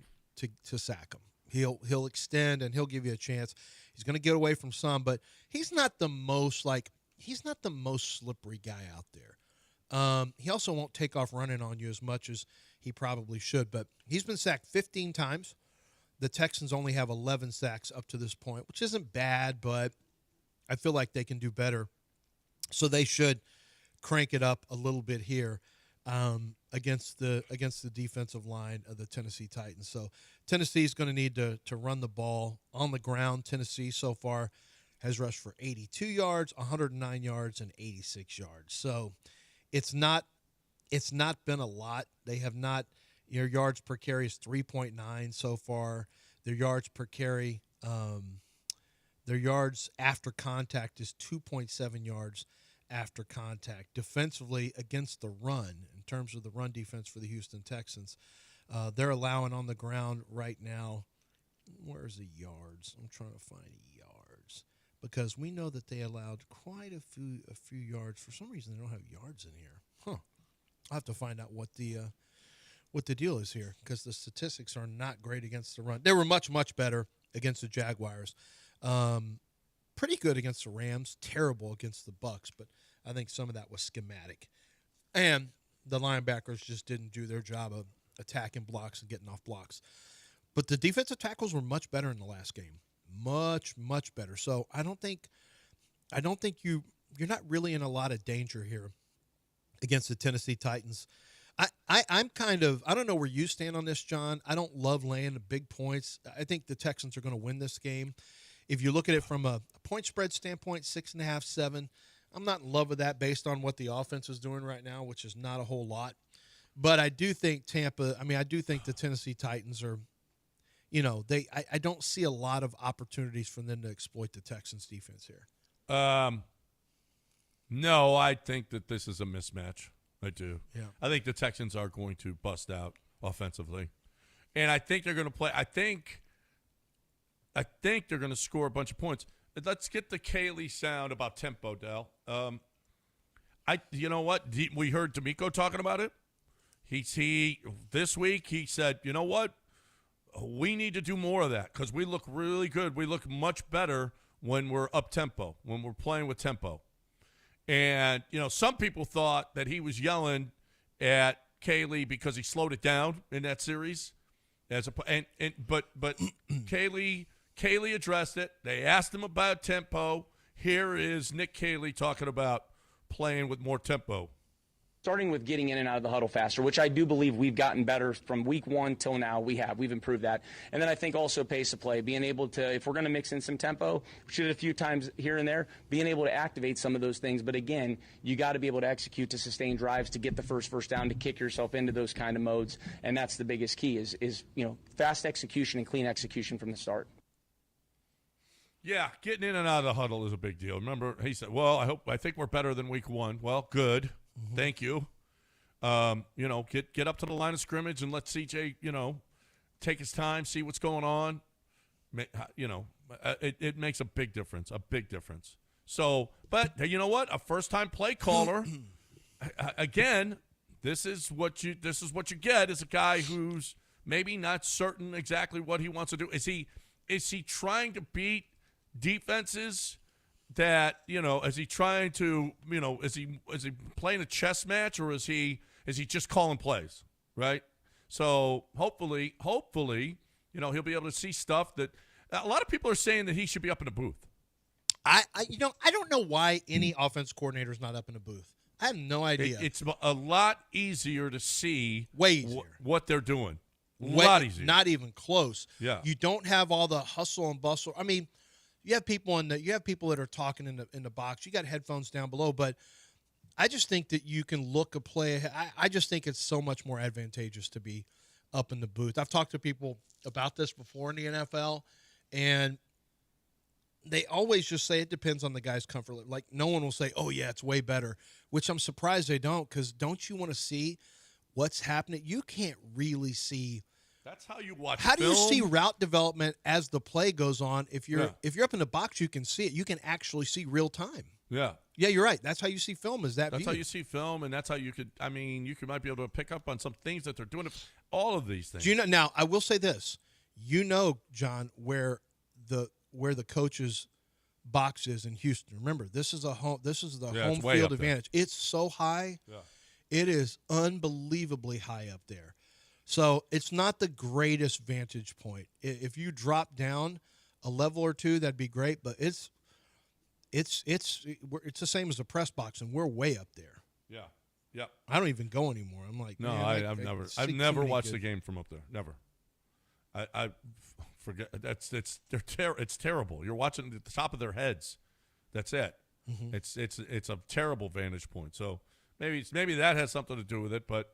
S12: sack him. He'll extend and he'll give you a chance. He's going to get away from some, but he's not the most slippery guy out there. He also won't take off running on you as much as he probably should, but he's been sacked 15 times. The Texans only have 11 sacks up to this point, which isn't bad, but I feel like they can do better. So they should crank it up a little bit here against the defensive line of the Tennessee Titans. So Tennessee is going to need to run the ball on the ground. Tennessee so far has rushed for 82 yards, 109 yards, and 86 yards. So it's not been a lot. They have not. Your yards per carry is 3.9 so far. Their yards per carry, their yards after contact is 2.7 yards after contact. Defensively against the run, in terms of the run defense for the Houston Texans, they're allowing on the ground right now. Where's the yards? I'm trying to find yards because we know that they allowed quite a few yards. For some reason, they don't have yards in here. I'll have to find out what the deal is here because the statistics are not great against the run. They were much, much better against the Jaguars. Pretty good against the Rams. Terrible against the Bucks, but I think some of that was schematic. And the linebackers just didn't do their job of attacking blocks and getting off blocks. But the defensive tackles were much better in the last game. Much, much better. So I don't think you're not really in a lot of danger here against the Tennessee Titans. I'm kind of – I don't know where you stand on this, John. I don't love laying the big points. I think the Texans are going to win this game. If you look at it from a point spread standpoint, 6.5, 7, I'm not in love with that based on what the offense is doing right now, which is not a whole lot. But I do think I do think the Tennessee Titans are – I don't see a lot of opportunities for them to exploit the Texans' defense here.
S10: No, I think that this is a mismatch. I do.
S12: Yeah.
S10: I think the Texans are going to bust out offensively. And I think they're going to play. I think they're going to score a bunch of points. Let's get the Kaylee sound about tempo, Dell. You know what? We heard D'Amico talking about it. This week he said, you know what? We need to do more of that because we look really good. We look much better when we're up tempo, when we're playing with tempo. And, some people thought that he was yelling at Kaylee because he slowed it down in that series. But Kaylee addressed it. They asked him about tempo. Here is Nick Kaylee talking about playing with more tempo.
S11: Starting with getting in and out of the huddle faster, which I do believe we've gotten better from week 1 till now. We've improved that. And then I think also pace of play, being able to, if we're going to mix in some tempo, shoot it a few times here and there, being able to activate some of those things. But again, you got to be able to execute to sustain drives, to get the first down, to kick yourself into those kind of modes. And that's the biggest key is fast execution and clean execution from the start.
S10: Yeah, getting in and out of the huddle is a big deal. Remember, he said, well, I think we're better than week 1. Well, good. Mm-hmm. Thank you. Get up to the line of scrimmage and let CJ, take his time, see what's going on. It makes a big difference, So, but you know what? A first-time play caller, again, this is what you get is a guy who's maybe not certain exactly what he wants to do. Is he trying to beat defenses that, is he trying to, is he playing a chess match, or is he just calling plays, right? So hopefully, he'll be able to see stuff that a lot of people are saying that he should be up in the booth.
S12: I don't know why any offense coordinator is not up in the booth. I have no idea.
S10: It's a lot easier to see what they're doing. A lot easier.
S12: Not even close.
S10: Yeah.
S12: You don't have all the hustle and bustle. I mean, you have people that are talking in the box. You got headphones down below, but I just think that you can look a play ahead. I just think it's so much more advantageous to be up in the booth. I've talked to people about this before in the NFL, and they always just say it depends on the guy's comfort level. Like, no one will say, oh, yeah, it's way better, which I'm surprised they don't, because don't you want to see what's happening? You can't really see.
S10: That's how you watch
S12: How
S10: film.
S12: do you see route development as the play goes on? If you're up in the box, you can see it. You can actually see real time.
S10: Yeah.
S12: Yeah, you're right. That's how you see film. That's
S10: how you see film, and that's how you could. I mean, you might be able to pick up on some things that they're doing. All of these things.
S12: Do you know? Now, I will say this. John, where the coach's box is in Houston. Remember, this is the home field advantage. It's so high.
S10: Yeah.
S12: It is unbelievably high up there. So it's not the greatest vantage point. If you drop down a level or two, that'd be great. But it's the same as the press box, and we're way up there.
S10: Yeah, yeah.
S12: I don't even go anymore. I'm like,
S10: no,
S12: man,
S10: I've never watched the game from up there. Never. I forget. It's terrible. You're watching at the top of their heads. That's it.
S12: Mm-hmm.
S10: It's a terrible vantage point. So maybe that has something to do with it, but.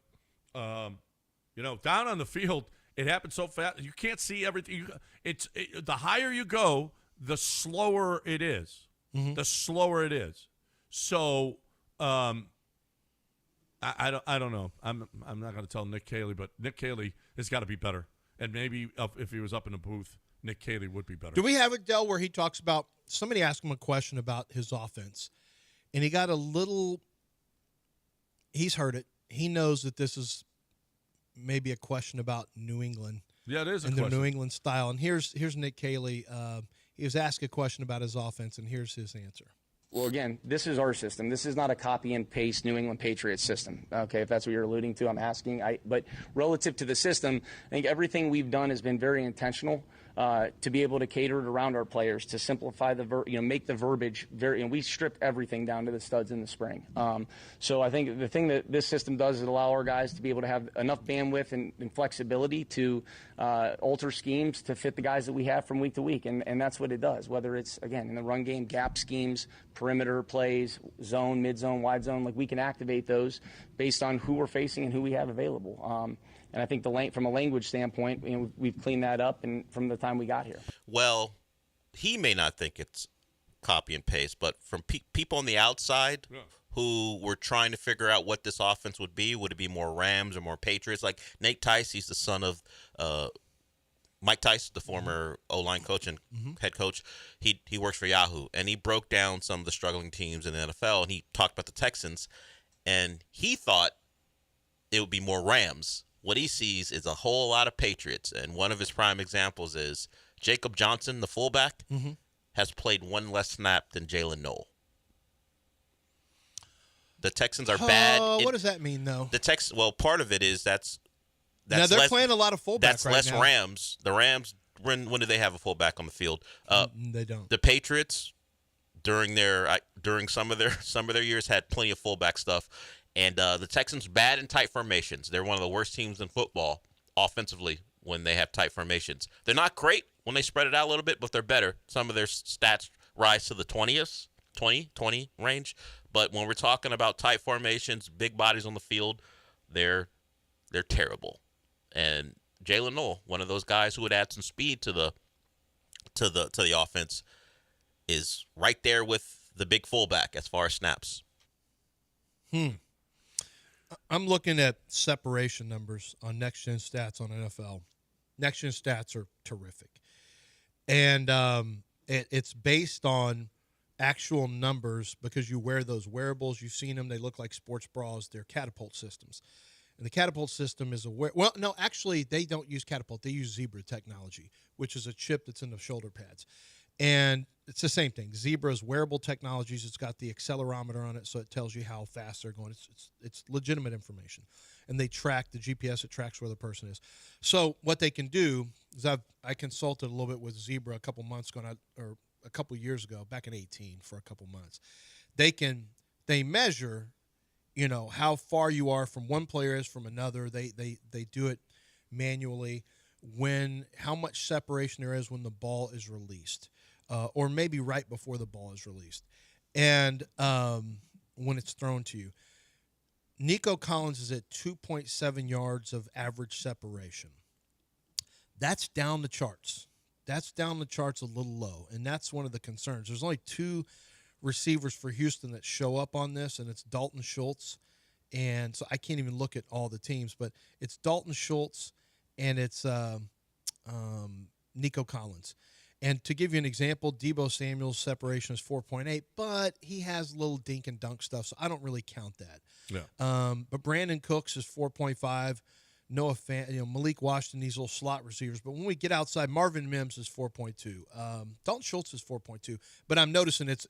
S10: Down on the field, it happens so fast. You can't see everything. The higher you go, the slower it is.
S12: Mm-hmm.
S10: The slower it is. So, I don't know. I'm not going to tell Nick Kaylee, but Nick Kaylee has got to be better. And maybe if he was up in the booth, Nick Kaylee would be better.
S12: Do we have it, Del, where he talks about somebody asked him a question about his offense, and he got a little. He's heard it. He knows that this is maybe a question about New England.
S10: Yeah, it is a
S12: and
S10: question.
S12: The New England style. And here's Nick Kaylee. He was asked a question about his offense, and here's his answer.
S11: Well, again, this is our system. This is not a copy and paste New England Patriots system. Okay, if that's what you're alluding to, I'm asking. But relative to the system, I think everything we've done has been very intentional to be able to cater it around our players, to simplify make the verbiage very. And we stripped everything down to the studs in the spring. So I think the thing that this system does is allow our guys to be able to have enough bandwidth and flexibility to alter schemes to fit the guys that we have from week to week, and that's what it does. Whether it's again in the run game, gap schemes, perimeter plays, zone, mid zone, wide zone, like we can activate those based on who we're facing and who we have available. And I think from a language standpoint, we've cleaned that up and from the time we got here.
S1: Well, he may not think it's copy and paste, but from people on the outside who were trying to figure out what this offense would it be more Rams or more Patriots? Like Nate Tice, he's the son of Mike Tice, the former O-line coach and head coach. He works for Yahoo, and he broke down some of the struggling teams in the NFL, and he talked about the Texans, and he thought it would be more Rams. What he sees is a whole lot of Patriots, and one of his prime examples is Jacob Johnson, the fullback, has played one less snap than Jalen Noel. The Texans are bad.
S12: What does that mean, though?
S1: Well, part of it is that's
S12: now they're playing a lot of fullback.
S1: That's
S12: right
S1: less
S12: now.
S1: Rams. The Rams, when do they have a fullback on the field?
S12: They don't.
S1: The Patriots during some of their years had plenty of fullback stuff. And the Texans bad in tight formations. They're one of the worst teams in football offensively when they have tight formations. They're not great when they spread it out a little bit, but they're better. Some of their stats rise to the 20 range. But when we're talking about tight formations, big bodies on the field, they're terrible. And Jalen Noel, one of those guys who would add some speed to the offense, is right there with the big fullback as far as snaps.
S12: I'm looking at separation numbers on Next Gen Stats on NFL. Next Gen Stats are terrific. And it's based on actual numbers because you wear those wearables. You've seen them. They look like sports bras. They're catapult systems. And the catapult system is actually, they don't use catapult. They use Zebra technology, which is a chip that's in the shoulder pads. And it's the same thing. Zebra's wearable technologies. It's got the accelerometer on it, so it tells you how fast they're going. It's legitimate information, and they track the GPS. It tracks where the person is. So what they can do is I consulted a little bit with Zebra a couple years ago, back in 2018, for a couple months. They measure, how far you are from one player is from another. They do it manually. How much separation there is when the ball is released. Or maybe right before the ball is released, and when it's thrown to you. Nico Collins is at 2.7 yards of average separation. That's down the charts. That's down the charts a little low, and that's one of the concerns. There's only two receivers for Houston that show up on this, and it's Dalton Schultz, and so I can't even look at all the teams, but it's Dalton Schultz and it's Nico Collins. And to give you an example, Deebo Samuel's separation is 4.8, but he has little dink and dunk stuff, so I don't really count that.
S10: Yeah.
S12: But Brandon Cooks is 4.5. Noah Malik Washington, these little slot receivers. But when we get outside, Marvin Mims is 4.2. Dalton Schultz is 4.2. But I'm noticing it's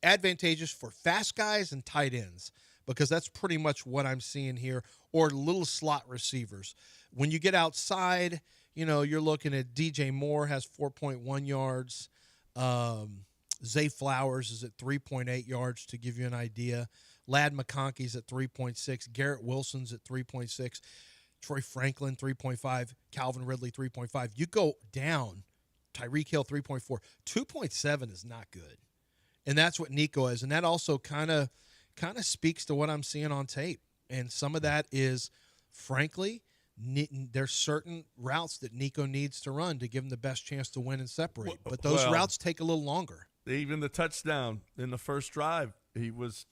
S12: advantageous for fast guys and tight ends because that's pretty much what I'm seeing here, or little slot receivers. When you get outside, you're looking at DJ Moore has 4.1 yards. Zay Flowers is at 3.8 yards to give you an idea. Ladd McConkey's at 3.6. Garrett Wilson's at 3.6. Troy Franklin, 3.5. Calvin Ridley, 3.5. You go down, Tyreek Hill, 3.4. 2.7 is not good. And that's what Nico is. And that also kind of speaks to what I'm seeing on tape. And some of that is, frankly, there's certain routes that Nico needs to run to give him the best chance to win and separate. But those routes take a little longer.
S10: Even the touchdown in the first drive, he was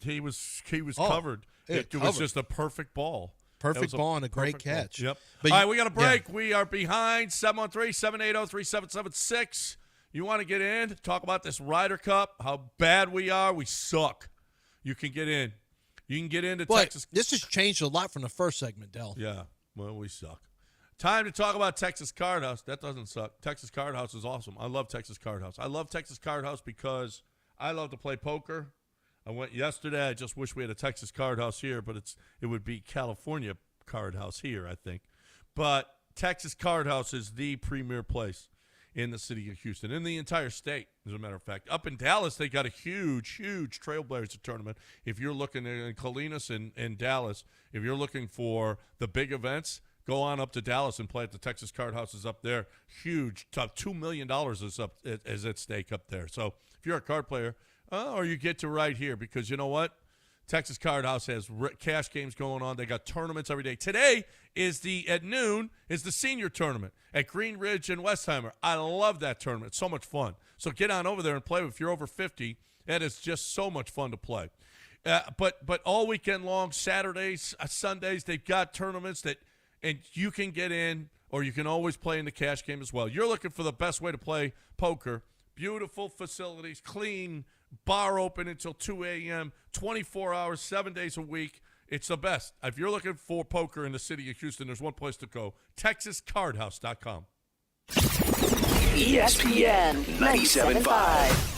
S10: covered. It was just a perfect ball.
S12: Perfect ball and a great catch.
S10: Yep.
S12: But
S10: all right, we got a break. Yeah. We are behind 713-780-3776. You want to get in, talk about this Ryder Cup, how bad we are. We suck. You can get in. You can get into Texas.
S12: This has changed a lot from the first segment, Del.
S10: Yeah. Well, we suck. Time to talk about Texas Card House. That doesn't suck. Texas Card House is awesome. I love Texas Card House. I love Texas Card House because I love to play poker. I went yesterday. I just wish we had a Texas Card House here, but it would be California Card House here, I think. But Texas Card House is the premier place in the city of Houston, in the entire state, as a matter of fact. Up in Dallas, they got a huge, huge Trailblazer tournament. If you're looking in Colinas and Dallas, if you're looking for the big events, go on up to Dallas and play at the Texas Card Houses up there. Huge, top $2 million is at stake up there. So if you're a card player, or you get to right here, because you know what? Texas Card House has cash games going on. They got tournaments every day. Today at noon is the senior tournament at Green Ridge and Westheimer. I love that tournament. It's so much fun. So get on over there and play. If you're over 50, that is just so much fun to play. But all weekend long, Saturdays, Sundays, they've got tournaments and you can get in, or you can always play in the cash game as well. You're looking for the best way to play poker. Beautiful facilities, clean, bar open until 2 a.m., 24 hours, 7 days a week. It's the best. If you're looking for poker in the city of Houston, there's one place to go, TexasCardHouse.com.
S2: ESPN 97.5.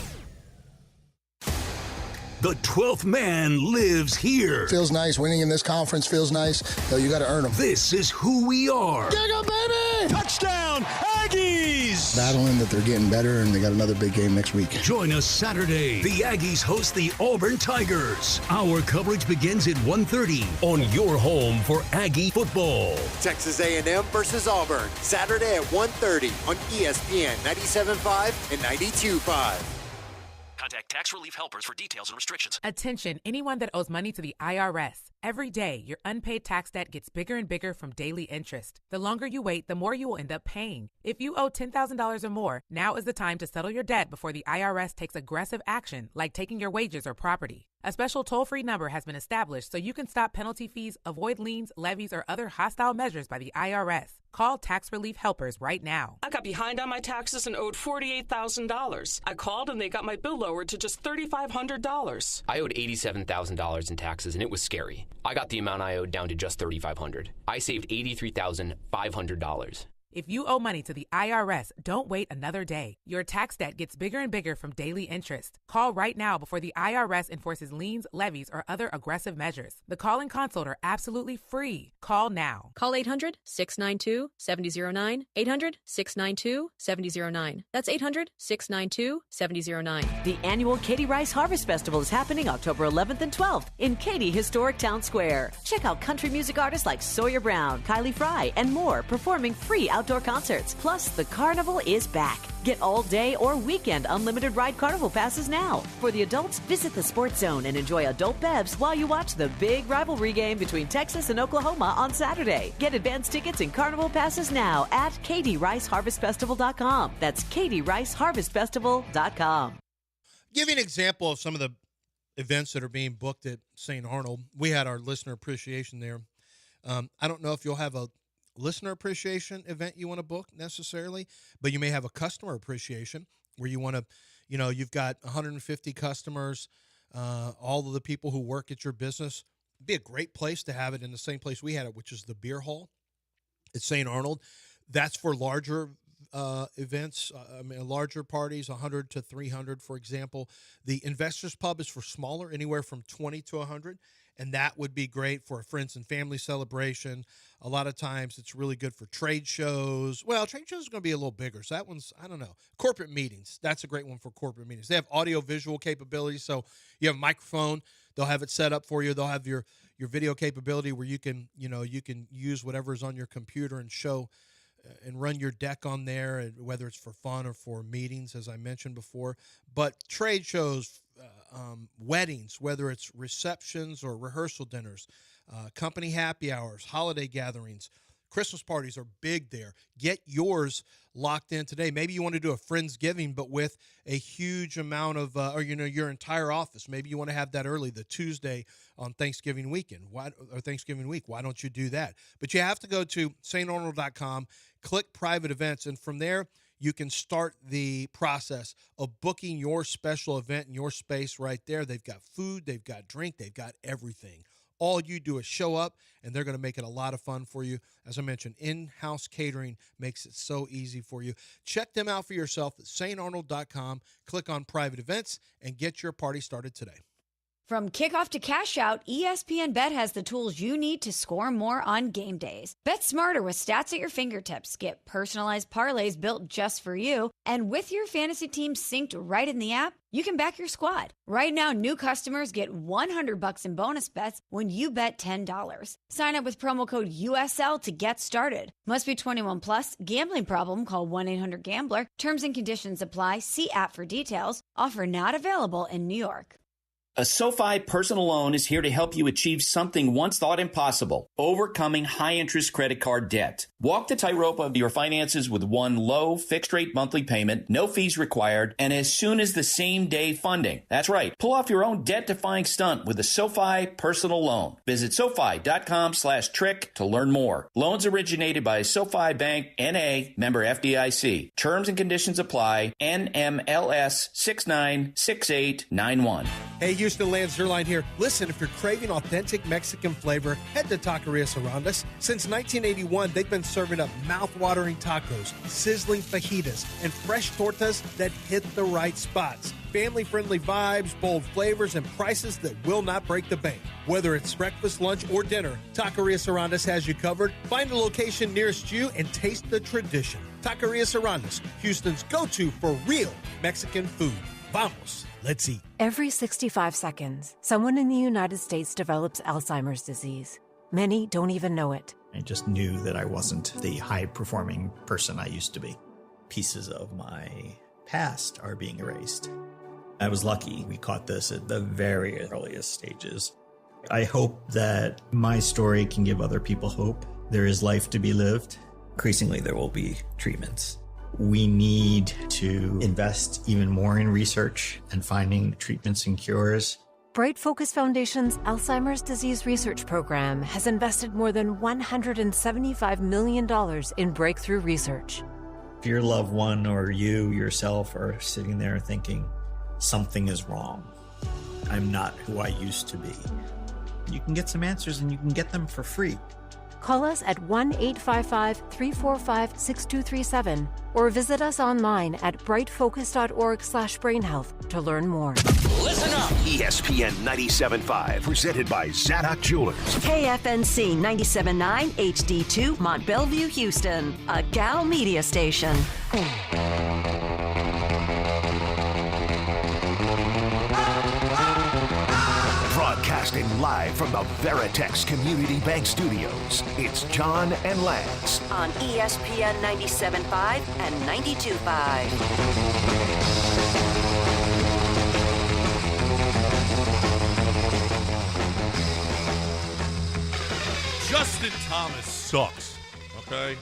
S2: The 12th man lives here.
S13: Feels nice. Winning in this conference feels nice. Though you got to earn them.
S2: This is who we are.
S13: Go, baby!
S2: Touchdown, Aggies!
S13: Battling that they're getting better, and they got another big game next week.
S2: Join us Saturday. The Aggies host the Auburn Tigers. Our coverage begins at 1:30 on your home for Aggie football.
S14: Texas A&M versus Auburn, Saturday at 1:30 on ESPN 97.5 and 92.5.
S8: Contact Tax Relief Helpers for details and restrictions.
S20: Attention, anyone that owes money to the IRS. Every day, your unpaid tax debt gets bigger and bigger from daily interest. The longer you wait, the more you will end up paying. If you owe $10,000 or more, now is the time to settle your debt before the IRS takes aggressive action, like taking your wages or property. A special toll-free number has been established so you can stop penalty fees, avoid liens, levies, or other hostile measures by the IRS. Call Tax Relief Helpers right now.
S22: I got behind on my taxes and owed $48,000. I called and they got my bill lowered to just $3,500.
S23: I owed $87,000 in taxes, and it was scary. I got the amount I owed down to just $3,500. I saved $83,500.
S20: If you owe money to the IRS, don't wait another day. Your tax debt gets bigger and bigger from daily interest. Call right now before the IRS enforces liens, levies, or other aggressive measures. The call and consult are absolutely free. Call now.
S15: Call 800-692-7009. 800-692-7009. That's 800-692-7009.
S9: The annual Katie Rice Harvest Festival is happening October 11th and 12th in Katy Historic Town Square. Check out country music artists like Sawyer Brown, Kylie Fry, and more performing free outdoor concerts. Plus, the carnival is back. Get all day or weekend unlimited ride carnival passes now. For the adults, visit the Sports Zone and enjoy adult bevs while you watch the big rivalry game between Texas and Oklahoma on Saturday. Get advance tickets and carnival passes now at KatieRiceHarvestFestival.com. That's KatieRiceHarvestFestival.com.
S12: Give you an example of some of the events that are being booked at St. Arnold. We had our listener appreciation there. I don't know if you'll have a listener appreciation event you want to book necessarily, but you may have a customer appreciation where you want to, you've got 150 customers, all of the people who work at your business. It'd be a great place to have it in the same place we had it, which is the beer hall at St. Arnold. That's for larger events, larger parties, 100 to 300, for example. The Investors Pub is for smaller, anywhere from 20 to 100. And that would be great for a friends and family celebration. A lot of times it's really good for trade shows. Well, trade shows are going to be a little bigger. So that one's, I don't know. Corporate meetings. That's a great one for corporate meetings. They have audio-visual capabilities. So you have a microphone. They'll have it set up for you. They'll have your video capability where you can use whatever's on your computer and show and run your deck on there, whether it's for fun or for meetings, as I mentioned before. But trade shows, weddings, whether it's receptions or rehearsal dinners, company happy hours, holiday gatherings, Christmas parties are big there. Get yours locked in today. Maybe you want to do a Friendsgiving, but with a huge amount of, your entire office. Maybe you want to have that early, the Tuesday on Thanksgiving weekend, or Thanksgiving week. Why don't you do that? But you have to go to StArnold.com, click private events, and from there, you can start the process of booking your special event in your space right there. They've got food, they've got drink, they've got everything. All you do is show up, and they're going to make it a lot of fun for you. As I mentioned, in-house catering makes it so easy for you. Check them out for yourself at StArnold.com. Click on private events and get your party started today.
S25: From kickoff to cash out, ESPN Bet has the tools you need to score more on game days. Bet smarter with stats at your fingertips. Get personalized parlays built just for you. And with your fantasy team synced right in the app, you can back your squad. Right now, new customers get $100 in bonus bets when you bet $10. Sign up with promo code USL to get started. Must be 21 plus. Gambling problem? Call 1-800-GAMBLER. Terms and conditions apply. See app for details. Offer not available in New York.
S16: A SoFi personal loan is here to help you achieve something once thought impossible, overcoming high-interest credit card debt. Walk the tightrope of your finances with one low, fixed-rate monthly payment, no fees required, and as soon as the same-day funding. That's right. Pull off your own debt-defying stunt with a SoFi personal loan. Visit SoFi.com/trick to learn more. Loans originated by SoFi Bank, N.A., member FDIC. Terms and conditions apply. NMLS 696891.
S12: Hey, Houston, Lance Zerline here. Listen, if you're craving authentic Mexican flavor, head to Taqueria Sarandas. Since 1981, they've been serving up mouth-watering tacos, sizzling fajitas, and fresh tortas that hit the right spots. Family-friendly vibes, bold flavors, and prices that will not break the bank. Whether it's breakfast, lunch, or dinner, Taqueria Sarandas has you covered. Find a location nearest you and taste the tradition. Taqueria Sarandas, Houston's go-to for real Mexican food. Vamos, let's eat.
S15: Every 65 seconds, someone in the United States develops Alzheimer's disease. Many don't even know it.
S17: I just knew that I wasn't the high-performing person I used to be. Pieces of my past are being erased. I was lucky we caught this at the very earliest stages. I hope that my story can give other people hope. There is life to be lived. Increasingly, there will be treatments. We need to invest even more in research and finding treatments and cures.
S15: Bright Focus Foundation's Alzheimer's Disease Research Program has invested more than $175 million in breakthrough research.
S17: If your loved one or you yourself are sitting there thinking, something is wrong, I'm not who I used to be, you can get some answers and you can get them for free.
S15: Call us at 1-855-345-6237 or visit us online at brightfocus.org/brainhealth to learn more.
S2: Listen up! ESPN 97.5, presented by Zadok Jewelers.
S18: KFNC 97.9 HD2 Mont Bellevue, Houston, a Gal media station.
S2: Broadcasting live from the Veritex Community Bank Studios, it's John and Lance.
S18: On ESPN 97.5 and 92.5.
S10: Justin Thomas sucks, okay?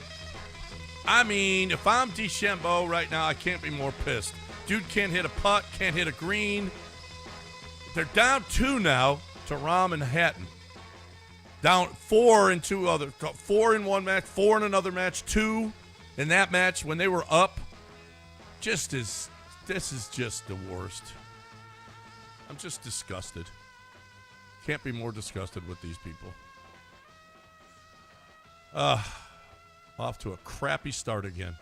S10: I mean, if I'm DeChambeau right now, I can't be more pissed. Dude can't hit a putt, can't hit a green. They're down 2 now to Rahm and Hatton. Down 4 in 4 in one match, 4 in another match, 2 in that match when they were up. This is just the worst. I'm just disgusted. Can't be more disgusted with these people. Off to a crappy start again.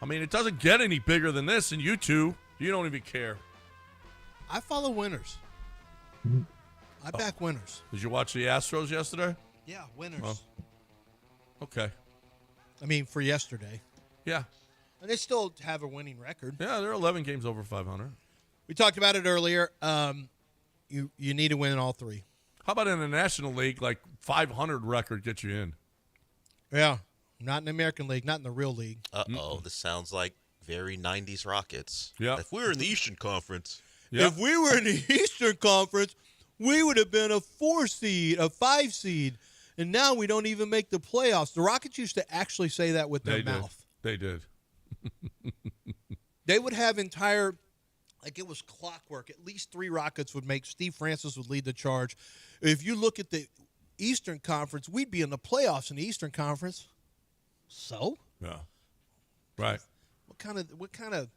S10: I mean, it doesn't get any bigger than this, and you two, you don't even care.
S12: I follow winners. I back winners.
S10: Did you watch the Astros yesterday?
S12: Yeah, winners.
S10: Oh. Okay.
S12: I mean, for yesterday.
S10: Yeah.
S12: And they still have a winning record.
S10: Yeah, they're 11 games over 500.
S12: We talked about it earlier. You need to win all 3.
S10: How about in the National League, like 500 record gets you in?
S12: Yeah. Not in the American League, not in the real league.
S1: This sounds like very 90s Rockets.
S10: Yeah.
S1: If we were in the Eastern Conference.
S10: Yep.
S12: If we were in the Eastern Conference, we would have been a 4 seed, a 5 seed, and now we don't even make the playoffs. The Rockets used to actually say that with their mouth.
S10: They did.
S12: They would have entire, like it was clockwork. At least 3 Rockets would make. Steve Francis would lead the charge. If you look at the Eastern Conference, we'd be in the playoffs in the Eastern Conference. So?
S10: Yeah. Right.
S12: What kind of,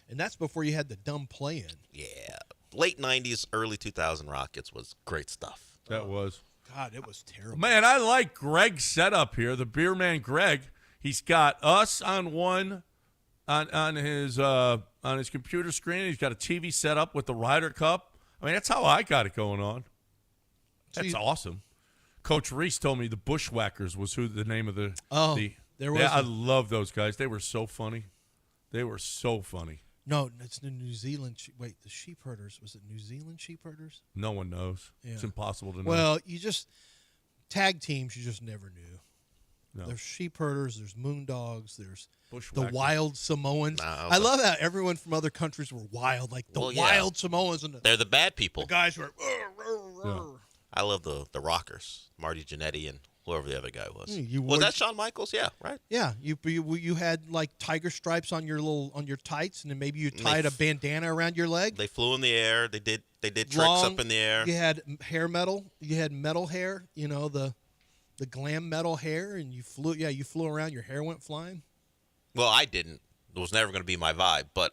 S12: and that's before you had the dumb play-in.
S1: Yeah. Late 90s, early 2000 Rockets was great stuff.
S10: That was.
S12: God, it was terrible.
S10: Man, I like Greg's setup here. The beer man Greg. He's got us on one on his computer screen. He's got a TV set up with the Ryder Cup. I mean, that's how I got it going on. That's awesome. Coach Reese told me the Bushwhackers was the name of the.
S12: There was.
S10: I love those guys. They were so funny. They were so funny.
S12: No, it's the New Zealand. The sheep herders. Was it New Zealand sheep herders?
S10: No one knows.
S12: Yeah.
S10: It's impossible to know.
S12: Well, you just tag teams. You just never knew.
S10: No.
S12: There's sheep herders. There's moondogs. There's
S10: Bushwhackers.
S12: the wild Samoans. I love how everyone from other countries were wild, like the wild Samoans. And
S1: they're the bad people.
S12: The guys were.
S10: Yeah.
S1: I love the Rockers, Marty Jannetty and whoever the other guy was.
S12: Was
S1: that Shawn Michaels? Yeah, right.
S12: Yeah, you had like tiger stripes on your tights, and then maybe you tied a bandana around your leg.
S1: They flew in the air. They did tricks up in the air.
S12: You had hair metal. You had metal hair. You know the glam metal hair, and you flew. Yeah, you flew around. Your hair went flying.
S1: Well, I didn't. was never going to be my vibe. But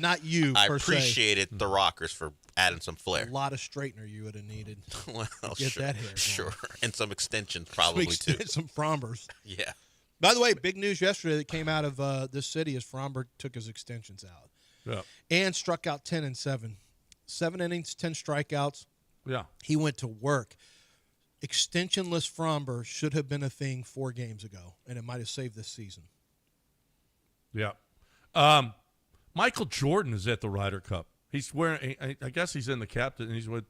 S12: not you.
S1: I
S12: per
S1: appreciated
S12: se.
S1: the Rockers for adding some flair.
S12: A lot of straightener you would have needed.
S1: Well,
S12: get
S1: sure,
S12: that hair.
S1: Sure, and some extensions probably too.
S12: Some Frombers.
S1: Yeah.
S12: By the way, big news yesterday that came out of this city is Fromber took his extensions out.
S10: Yeah.
S12: And struck out 10 and 7. 7 innings, 10 strikeouts.
S10: Yeah.
S12: He went to work. Extensionless Fromber should have been a thing 4 games ago, and it might have saved this season.
S10: Yeah. Michael Jordan is at the Ryder Cup. He's wearing. I guess he's in the captain. And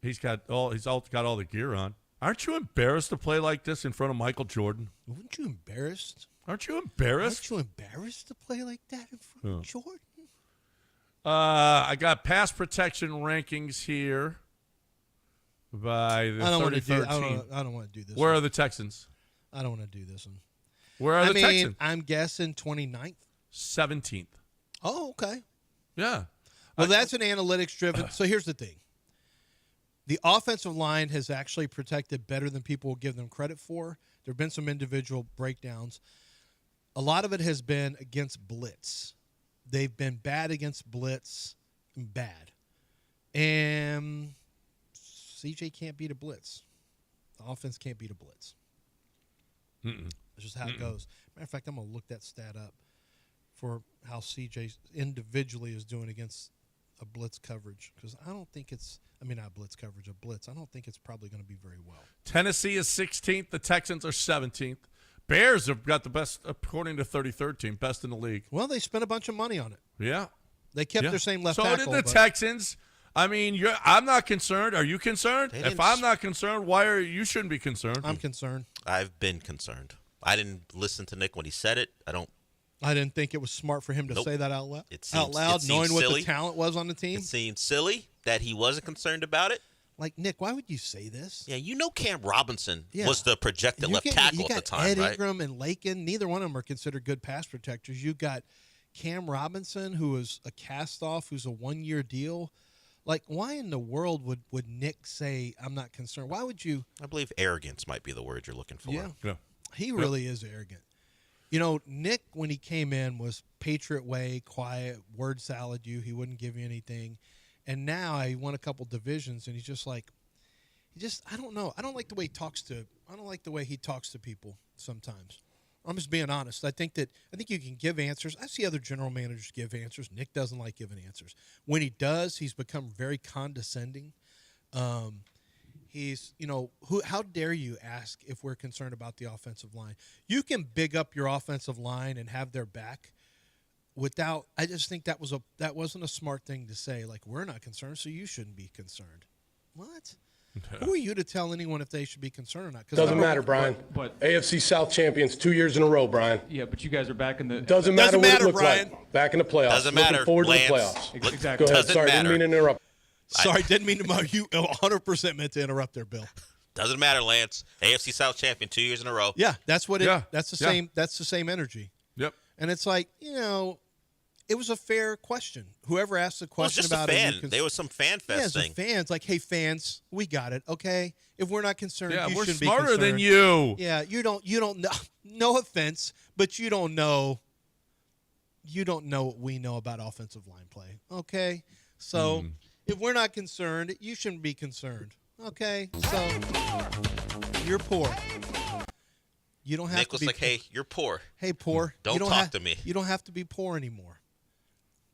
S10: he's got all the gear on. Aren't you embarrassed to play like this in front of Michael Jordan?
S12: Weren't you embarrassed?
S10: Aren't you embarrassed?
S12: Aren't you embarrassed to play like that in front of Jordan?
S10: I got pass protection rankings here by the 30-13.
S12: I don't want to do this.
S10: Where are the Texans?
S12: I don't want to do this one.
S10: Where are the Texans?
S12: I'm guessing 29th.
S10: 17th.
S12: Oh, okay.
S10: Yeah.
S12: Well, that's an analytics driven. So here's the thing. The offensive line has actually protected better than people will give them credit for. There have been some individual breakdowns. A lot of it has been against blitz. They've been bad against blitz. Bad. And CJ can't beat a blitz. The offense can't beat a blitz.
S10: Mm-mm.
S12: That's just how it goes. Matter of fact, I'm going to look that stat up for how CJ individually is doing against a blitz coverage, because I don't think it's – not blitz coverage, a blitz. I don't think it's probably going to be very well.
S10: Tennessee is 16th. The Texans are 17th. Bears have got the best, according to 33rd team, best in the league.
S12: Well, they spent a bunch of money on it.
S10: Yeah.
S12: They kept their same left
S10: tackle.
S12: tackle.
S10: So did the Texans. I'm not concerned. Are you concerned? If I'm not concerned, you shouldn't be concerned?
S12: I'm concerned.
S1: I've been concerned. I didn't listen to Nick when he said it.
S12: I didn't think it was smart for him to say that out loud.
S1: It seemed
S12: knowing what
S1: silly.
S12: the talent was on the team.
S1: It seemed silly that he wasn't concerned about it.
S12: Like, Nick, why would you say this?
S1: Yeah, Cam Robinson was the projected left tackle at the time,
S12: Ed
S1: right?
S12: Ingram and Lakin, neither one of them are considered good pass protectors. You got Cam Robinson, who is a cast-off, who's a 1-year deal. Like, why in the world would Nick say, I'm not concerned? Why would you?
S1: I believe arrogance might be the word you're looking for.
S12: Yeah. He really is arrogant. Nick, when he came in, was Patriot way, quiet, word salad you. He wouldn't give you anything. And now he won a couple divisions, and he's just like, I don't know. I don't like the way he talks to people sometimes. I'm just being honest. I think you can give answers. I see other general managers give answers. Nick doesn't like giving answers. When he does, he's become very condescending. He's, how dare you ask if we're concerned about the offensive line? You can big up your offensive line and have their back without. I just think that wasn't a smart thing to say. Like, we're not concerned, so you shouldn't be concerned. What? Who are you to tell anyone if they should be concerned or not?
S3: Doesn't matter, Brian.
S5: But
S3: AFC South champions 2 years in a row, Brian.
S5: Yeah, but you guys are back in the.
S3: Doesn't matter what it looks like. Back in the playoffs.
S1: Doesn't matter.
S3: Looking forward
S1: Lance.
S3: to the playoffs.
S5: Exactly.
S3: Go ahead.
S1: Doesn't
S3: Sorry,
S1: matter.
S3: didn't mean to interrupt.
S12: Sorry, didn't mean to. You 100% meant to interrupt there, Bill.
S1: Doesn't matter, Lance. AFC South champion 2 years in a row.
S12: Yeah, that's what it.
S10: Yeah.
S12: That's the
S10: Yeah.
S12: same. That's the same energy.
S10: Yep.
S12: And it's like, it was a fair question. Whoever asked the question
S1: just
S12: about
S1: a fan.
S12: it,
S1: There was some fan fest thing.
S12: Fans like, hey, fans, we got it. Okay, if we're not concerned, you
S10: we're
S12: shouldn't
S10: smarter
S12: be concerned.
S10: than you.
S12: Yeah, you don't know. No offense, but you don't know. You don't know what we know about offensive line play. Okay, so if we're not concerned, you shouldn't be concerned. Okay, so you're poor. You don't have
S1: Nick
S12: to
S1: was
S12: be
S1: like, hey, you're poor.
S12: Hey, poor.
S1: Don't
S12: you don't
S1: talk to me.
S12: You don't have to be poor anymore.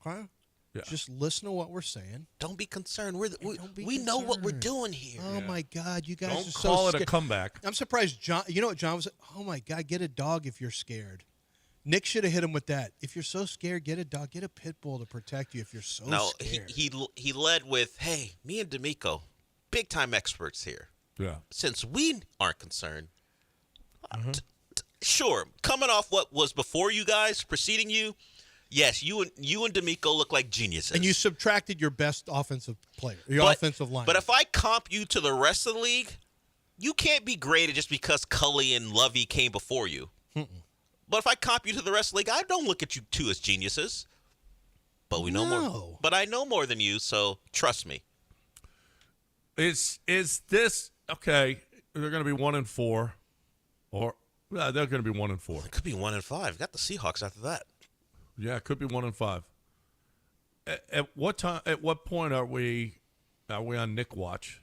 S12: Okay?
S10: Yeah.
S12: Just listen to what we're saying.
S1: Don't be concerned. We know what we're doing here.
S12: Oh, my God. You guys
S10: Don't
S12: are
S10: call
S12: so
S10: it
S12: scared.
S10: a comeback.
S12: I'm surprised John. You know what John was like? Oh, my God. Get a dog if you're scared. Nick should have hit him with that. If you're so scared, get a dog. Get a pit bull to protect you if you're so scared.
S1: He led with, hey, me and D'Amico, big-time experts here.
S10: Yeah.
S1: Since we aren't concerned, sure, coming off what was before you guys, preceding you, yes, you and D'Amico look like geniuses.
S12: And you subtracted your best offensive player, your offensive line.
S1: But if I comp you to the rest of the league, you can't be graded just because Cully and Lovey came before you. But if I comp you to the rest of the league, I don't look at you two as geniuses. But we know more. But I know more than you, so trust me.
S10: Is this okay? They're going to be 1-4, or they're going to be 1-4.
S1: It could be 1-5. Got the Seahawks after that.
S10: Yeah, it could be 1-5. At what time? At what point are we on Nick watch?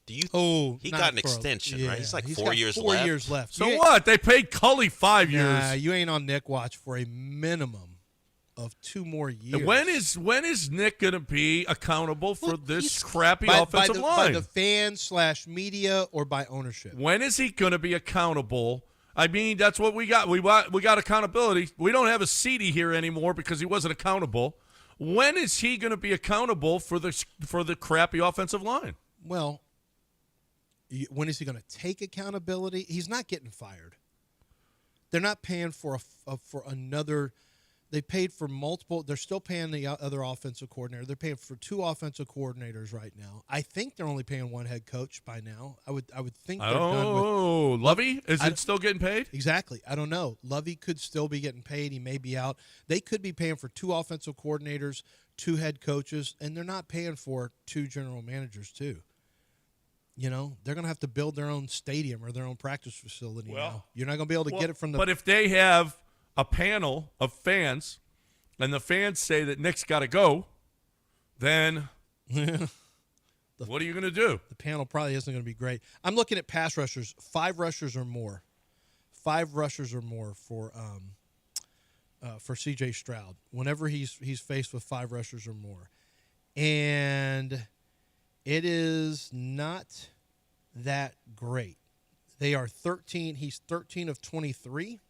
S1: Do you? He got an extension, right? He's like 4 years left.
S12: 4 years left.
S10: So what? They paid Cully 5 years.
S12: Nah, you ain't on Nick watch for a minimum of 2 more years.
S10: When is Nick going to be accountable for this crappy offensive line?
S12: By the fans / media or by ownership?
S10: When is he going to be accountable? I mean, that's what we got. We got accountability. We don't have a CD here anymore because he wasn't accountable. When is he going to be accountable for the crappy offensive line?
S12: Well, when is he going to take accountability? He's not getting fired. They're not paying for another. They paid for multiple. They're still paying the other offensive coordinator. They're paying for 2 offensive coordinators right now. I think they're only paying 1 head coach by now. I would think they're done with.
S10: Lovey? Is it still getting paid?
S12: Exactly. I don't know. Lovey could still be getting paid. He may be out. They could be paying for 2 offensive coordinators, 2 head coaches, and they're not paying for 2 general managers too. You know, they're going to have to build their own stadium or their own practice facility now. You're not going to be able to get it from the.
S10: But if they have a panel of fans, and the fans say that Nick's got to go, then what are you going to do?
S12: The panel probably isn't going to be great. I'm looking at pass rushers, 5 rushers or more. 5 rushers or more for C.J. Stroud. Whenever he's faced with 5 rushers or more, and it is not that great. They are 13. He's 13 of 23.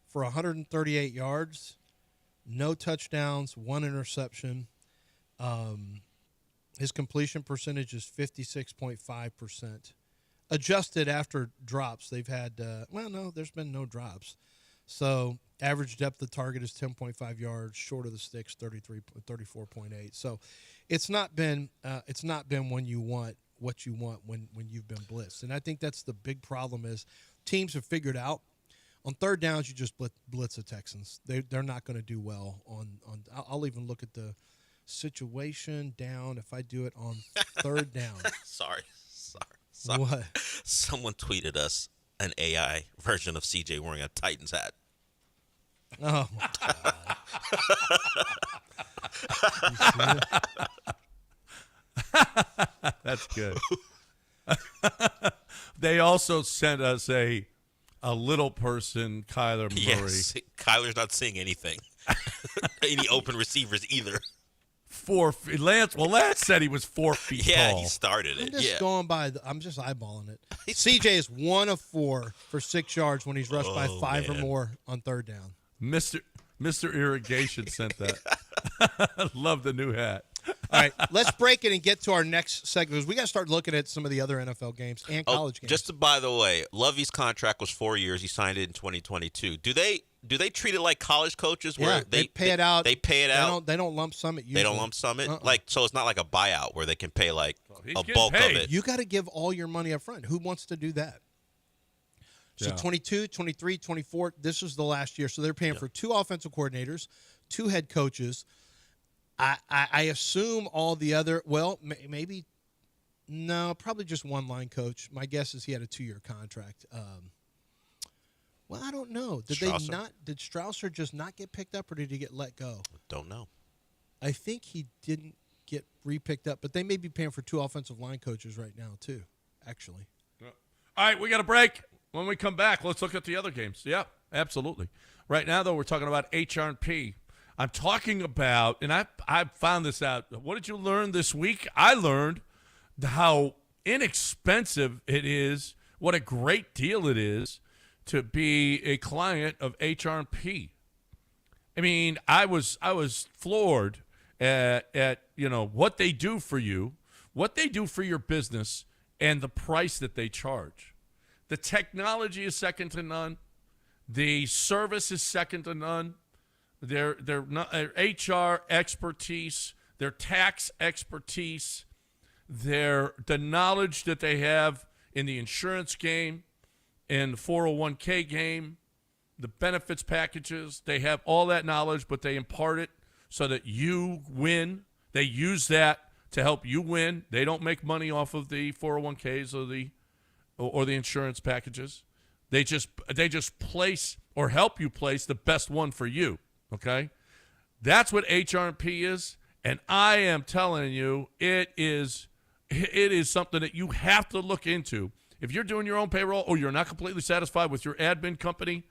S12: For 138 yards, no touchdowns, 1 interception. His completion percentage is 56.5%. Adjusted after drops, they've had there's been no drops. So average depth of target is 10.5 yards, short of the sticks 34.8. So it's not been when you want what you want when you've been blitzed. And I think that's the big problem is teams have figured out. On third downs, you just blitz the Texans. They're not going to do well on. I'll even look at the situation down if I do it on third down.
S1: Sorry.
S12: What?
S1: Someone tweeted us an AI version of CJ wearing a Titans hat.
S12: Oh my
S10: God. That's good. They also sent us a little person, Kyler Murray.
S1: Yes, Kyler's not seeing anything. Any open receivers either.
S10: 4 feet. Lance said he was 4 feet tall.
S1: Yeah, he started it.
S12: I'm just going by. I'm just eyeballing it. CJ is 1 of 4 for 6 yards when he's rushed by 5 or more on third down.
S10: Mr. Irrigation sent that. Love the new hat.
S12: All right, let's break it and get to our next segment because we got to start looking at some of the other NFL games and college games.
S1: Just by the way, Lovey's contract was 4 years. He signed it in 2022. Do they treat it like college coaches where
S12: they pay it out?
S1: They pay it out.
S12: They don't lump sum it. Usually.
S1: They don't lump sum it. So it's not like a buyout where they can pay like a bulk
S10: paid.
S1: of it.
S12: You got to give all your money up front. Who wants to do that? So 22, 23, 24, this was the last year. So they're paying for 2 offensive coordinators, 2 head coaches. I assume all the other, maybe, no, probably just 1 line coach. My guess is he had a 2-year contract. I don't know. Did Strausser just not get picked up or did he get let go?
S1: Don't know.
S12: I think he didn't get re-picked up, but they may be paying for 2 offensive line coaches right now too, actually.
S10: All right, we got a break. When we come back, let's look at the other games. Yeah, absolutely. Right now, though, we're talking about HR&P. I'm talking about, and I found this out. What did you learn this week? I learned how inexpensive it is, what a great deal it is to be a client of HR&P. I mean, I was floored at what they do for you, what they do for your business, and the price that they charge. The technology is second to none. The service is second to none. Their HR expertise, their tax expertise, the knowledge that they have in the insurance game, in the 401k game, the benefits packages. They have all that knowledge, but they impart it so that you win. They use that to help you win. They don't make money off of the 401ks or the insurance packages. They just place or help you place the best one for you. Okay? That's what HRP is, and I am telling you, it is something that you have to look into. If you're doing your own payroll or you're not completely satisfied with your admin company,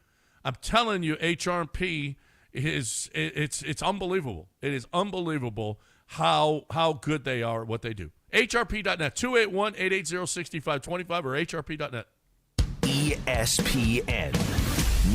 S10: I'm telling you, HRP it's unbelievable. It is unbelievable how good they are at what they do. HRP.net, 281-880-6525 or HRP.net.
S8: ESPN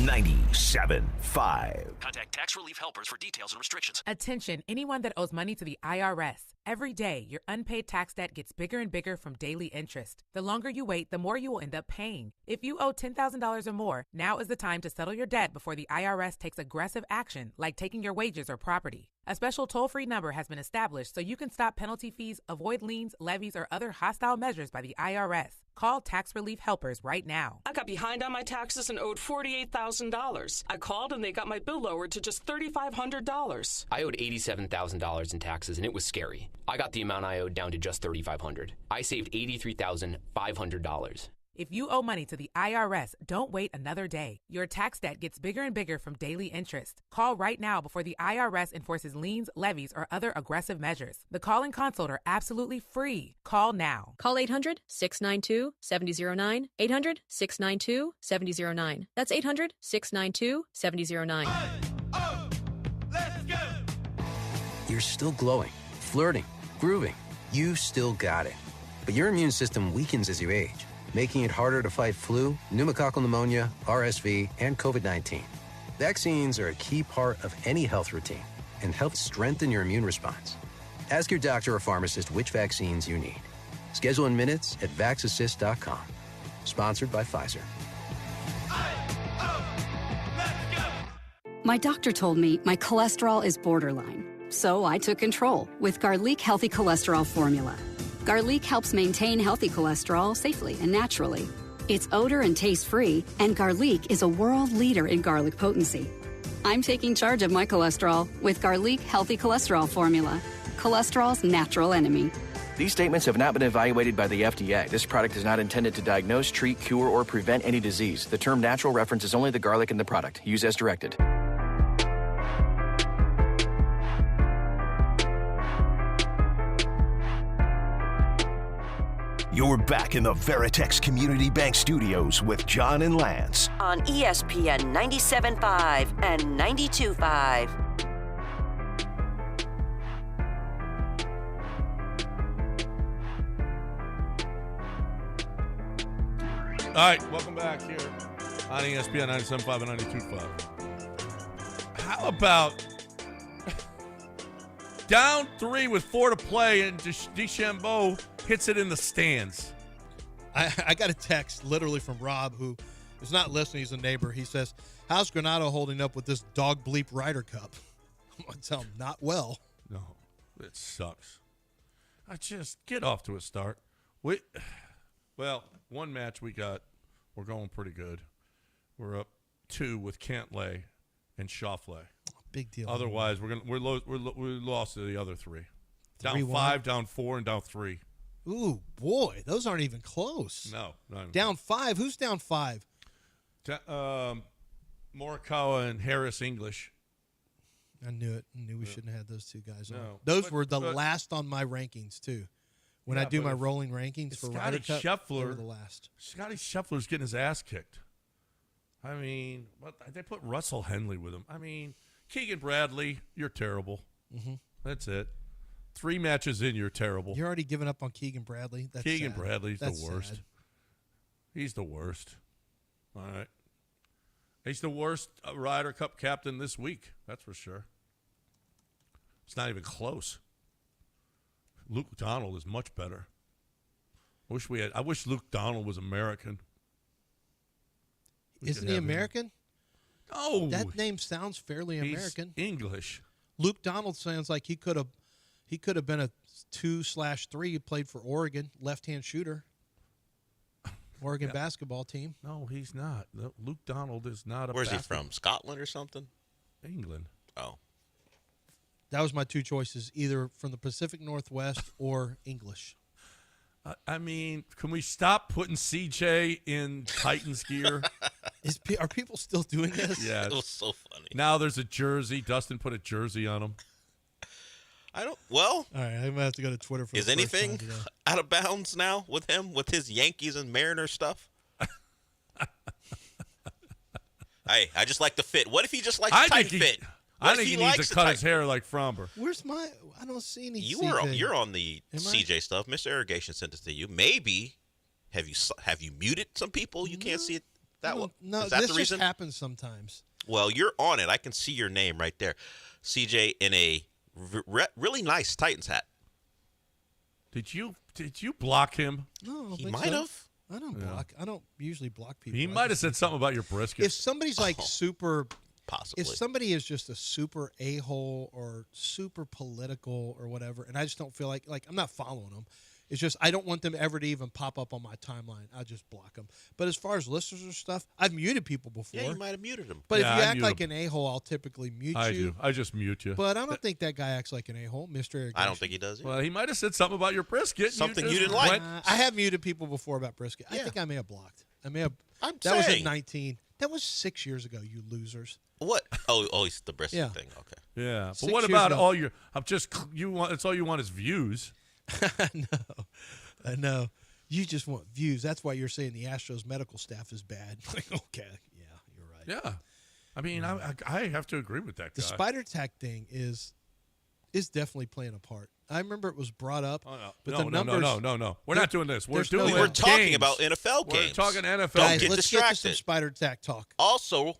S8: 97.5.
S4: Contact Tax Relief Helpers for details and restrictions.
S20: Attention, anyone that owes money to the IRS. Every day, your unpaid tax debt gets bigger and bigger from daily interest. The longer you wait, the more you will end up paying. If you owe $10,000 or more, now is the time to settle your debt before the IRS takes aggressive action, like taking your wages or property. A special toll-free number has been established so you can stop penalty fees, avoid liens, levies, or other hostile measures by the IRS. Call Tax Relief Helpers right now.
S22: I got behind on my taxes and owed $48,000. I called and they got my bill lowered to just $3,500.
S23: I owed $87,000 in taxes, and it was scary. I got the amount I owed down to just $3,500. I saved $83,500.
S20: If you owe money to the IRS, don't wait another day. Your tax debt gets bigger and bigger from daily interest. Call right now before the IRS enforces liens, levies, or other aggressive measures. The call and consult are absolutely free. Call now.
S5: Call 800-692-7009. 800-692-7009. That's 800-692-7009.
S6: You're still glowing, flirting, grooving. You still got it. But your immune system weakens as you age, making it harder to fight flu, pneumococcal pneumonia, RSV, and COVID-19. Vaccines are a key part of any health routine and help strengthen your immune response. Ask your doctor or pharmacist which vaccines you need. Schedule in minutes at vaxassist.com. Sponsored by Pfizer.
S19: My doctor told me my cholesterol is borderline, so I took control with Garlic Healthy Cholesterol Formula. Garlic helps maintain healthy cholesterol safely and naturally. It's odor and taste-free, and Garlic is a world leader in garlic potency. I'm taking charge of my cholesterol with Garlic Healthy Cholesterol Formula, cholesterol's natural enemy.
S24: These statements have not been evaluated by the FDA. This product is not intended to diagnose, treat, cure, or prevent any disease. The term natural references only the garlic in the product. Use as directed.
S8: You're back in the Veritex Community Bank Studios with John and Lance
S18: on ESPN 97.5 and 92.5.
S10: All right, welcome back here on ESPN 97.5 and 92.5. How about down 3 with 4 to play and DeChambeau hits it in the stands?
S12: I got a text literally from Rob, who is not listening. He's a neighbor. He says, how's Granado holding up with this dog bleep Ryder Cup? I'm going to tell him, not well.
S10: No, it sucks. I just get off to a start. Well, one match we're going pretty good. We're up 2 with Cantlay and Schauffele.
S12: Big deal.
S10: Otherwise, we lost to the other 3. Down
S12: 3-1.
S10: 5, down 4, and down 3.
S12: Ooh, boy, those aren't even close.
S10: No, not even
S12: down 5. Who's down 5?
S10: Morikawa and Harris English.
S12: I knew it. I knew we shouldn't have had those 2 guys on.
S10: No,
S12: those were the last on my rankings, too. When I do my rolling rankings for Ryder Cup, they were the last.
S10: Scotty Scheffler's getting his ass kicked. I mean, they put Russell Henley with him. I mean, Keegan Bradley, you're terrible.
S12: Mm-hmm.
S10: That's it. 3 matches in, you're terrible.
S12: You're already giving up on Keegan Bradley. That's
S10: Keegan
S12: sad.
S10: Bradley's
S12: That's
S10: the worst.
S12: sad.
S10: He's the worst. All right. He's the worst Ryder Cup captain this week. That's for sure. It's not even close. Luke Donald is much better. I wish Luke Donald was American.
S12: Isn't he American?
S10: No.
S12: That name sounds fairly American.
S10: He's English.
S12: Luke Donald sounds like he could have been a 2/3. He played for Oregon, left-hand shooter. Oregon basketball team.
S10: No, he's not. Luke Donald is not a
S1: Where's he from? Scotland or something?
S10: England.
S1: Oh.
S12: That was my 2 choices, either from the Pacific Northwest or English.
S10: I mean, can we stop putting CJ in Titans gear?
S12: Are people still doing this?
S10: Yeah.
S1: It was so funny.
S10: Now there's a jersey. Dustin put a jersey on him.
S12: All right, I'm going to have to go to Twitter for
S1: Is
S12: the first
S1: anything
S12: time today.
S1: out of bounds now with him, with his Yankees and Mariners stuff? Hey, I just like the fit. What if he just likes a tight fit?
S10: I think he needs to cut his hair like Fromber.
S12: Where's my? I don't see any.
S1: You're on the CJ stuff. Mr. Irrigation sent this to you. Maybe have you muted some people? You can't see it that well.
S12: No,
S1: is that
S12: this
S1: the reason?
S12: just happens sometimes.
S1: Well, you're on it. I can see your name right there, CJ, in a really nice Titans hat.
S10: Did you block him?
S12: No,
S1: he might have.
S12: I don't block. I don't usually block people.
S10: He might have said something about your brisket.
S12: If somebody's like super,
S1: possibly.
S12: If somebody is just a super a-hole or super political or whatever, and I just don't feel like I'm not following them. It's just I don't want them ever to even pop up on my timeline. I just block them. But as far as listeners or stuff, I've muted people before.
S1: Yeah, you might have muted them.
S12: But if you act like an a-hole, I'll typically mute you.
S10: I do. I just mute you.
S12: But I don't think that guy acts like an a-hole, Mr. Irrigation.
S1: I don't think he does either.
S10: Well, he might have said something about your brisket.
S1: Something you didn't like.
S12: I have muted people before about brisket. I think I may have blocked. That was at 19. That was 6 years ago, you losers.
S1: What? Oh, it's the brisket thing. Okay.
S10: Yeah. But
S12: 6
S10: what
S12: years
S10: about
S12: ago.
S10: all your? That's all you want is views.
S12: I know. You just want views. That's why you're saying the Astros medical staff is bad. Okay. Yeah, you're right.
S10: Yeah. I mean, I have to agree with that guy.
S12: The spider tack thing is definitely playing a part. I remember it was brought up.
S10: Oh, no.
S12: But
S10: No. We're not doing this. We're
S1: talking
S10: games.
S1: about NFL games.
S10: We're talking NFL
S12: Guys,
S10: games.
S12: let's get to some spider tack talk.
S1: Also,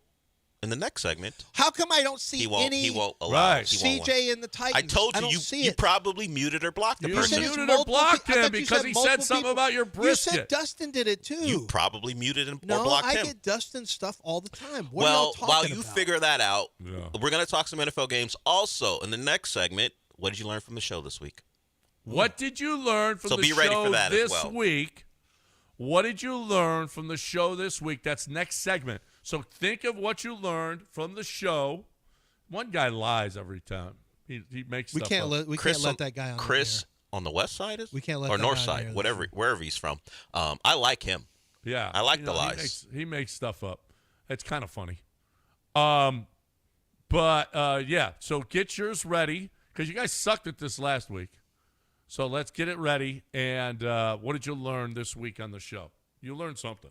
S1: in the next segment,
S12: how come I don't see
S1: he won't allow
S10: Right.
S12: CJ in the Titans?
S1: I told
S12: don't
S1: you,
S12: see
S1: you
S12: it.
S1: probably muted or blocked the
S10: You
S1: person.
S10: muted or blocked him because he said something about your brisket.
S12: You said Dustin did it too.
S1: You probably muted him
S12: no,
S1: or blocked him.
S12: I get Dustin stuff all the time. What are
S1: Well,
S12: y'all talking
S1: while you
S12: about?
S1: figure that out, we're going to talk some NFL games. Also, in the next segment, what did you learn from the show this week?
S10: What did you learn from the show this week? What did you learn from the show this week? That's next segment. So think of what you learned from the show. One guy lies every time. He makes stuff up.
S12: We can't let that guy on.
S1: Chris on the west side
S12: we can't let
S1: or
S12: that
S1: north
S12: guy on
S1: side,
S12: here
S1: wherever he's from. I like him.
S10: Yeah,
S1: I like the lies.
S10: He makes stuff up. It's kind of funny. Yeah. So get yours ready because you guys sucked at this last week. So let's get it ready. And what did you learn this week on the show? You learned something.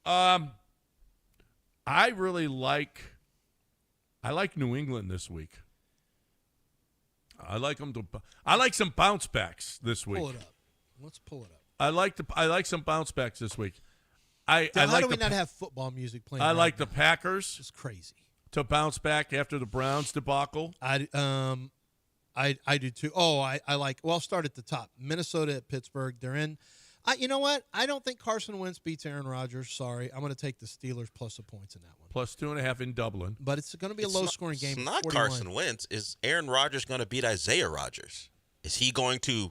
S10: I like New England this week. I like some bounce backs this week.
S12: Pull it up. Let's pull it up.
S10: I like some bounce backs this week.
S12: How do we not have football music playing?
S10: I
S12: right
S10: like
S12: now?
S10: the Packers.
S12: It's crazy
S10: To bounce back after the Browns debacle.
S12: I do too. Oh, I like. Well, I'll start at the top. Minnesota at Pittsburgh. They're in. You know what? I don't think Carson Wentz beats Aaron Rodgers. Sorry, I'm going to take the Steelers plus the points in that one.
S10: Plus 2.5 in Dublin.
S12: But it's going to be a low-scoring game.
S1: It's not
S12: 41.
S1: Carson Wentz. Is Aaron Rodgers going to beat Isaiah Rodgers? Is he going to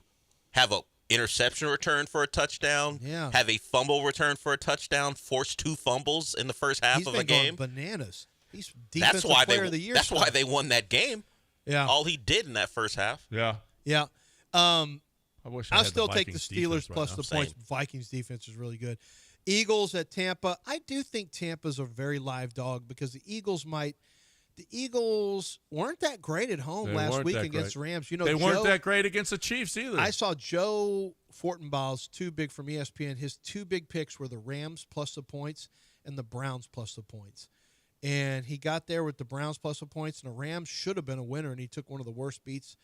S1: have a interception return for a touchdown?
S12: Yeah.
S1: Have a fumble return for a touchdown? Force 2 fumbles in the first half of a game?
S12: Bananas. He's defensive player of the year.
S1: That's why they won that game.
S12: Yeah.
S1: All he did in that first half.
S10: Yeah.
S12: Yeah. I'll still take the
S10: Vikings
S12: Steelers
S10: defense right
S12: plus
S10: now.
S12: the points. Vikings defense is really good. Eagles at Tampa. I do think Tampa's a very live dog because the Eagles weren't that great at home last week against the Rams. You know,
S10: they weren't that great against the Chiefs either.
S12: I saw Joe Fortenbaugh's too big from ESPN. His two big picks were the Rams plus the points and the Browns plus the points. And he got there with the Browns plus the points, and the Rams should have been a winner, and he took one of the worst beats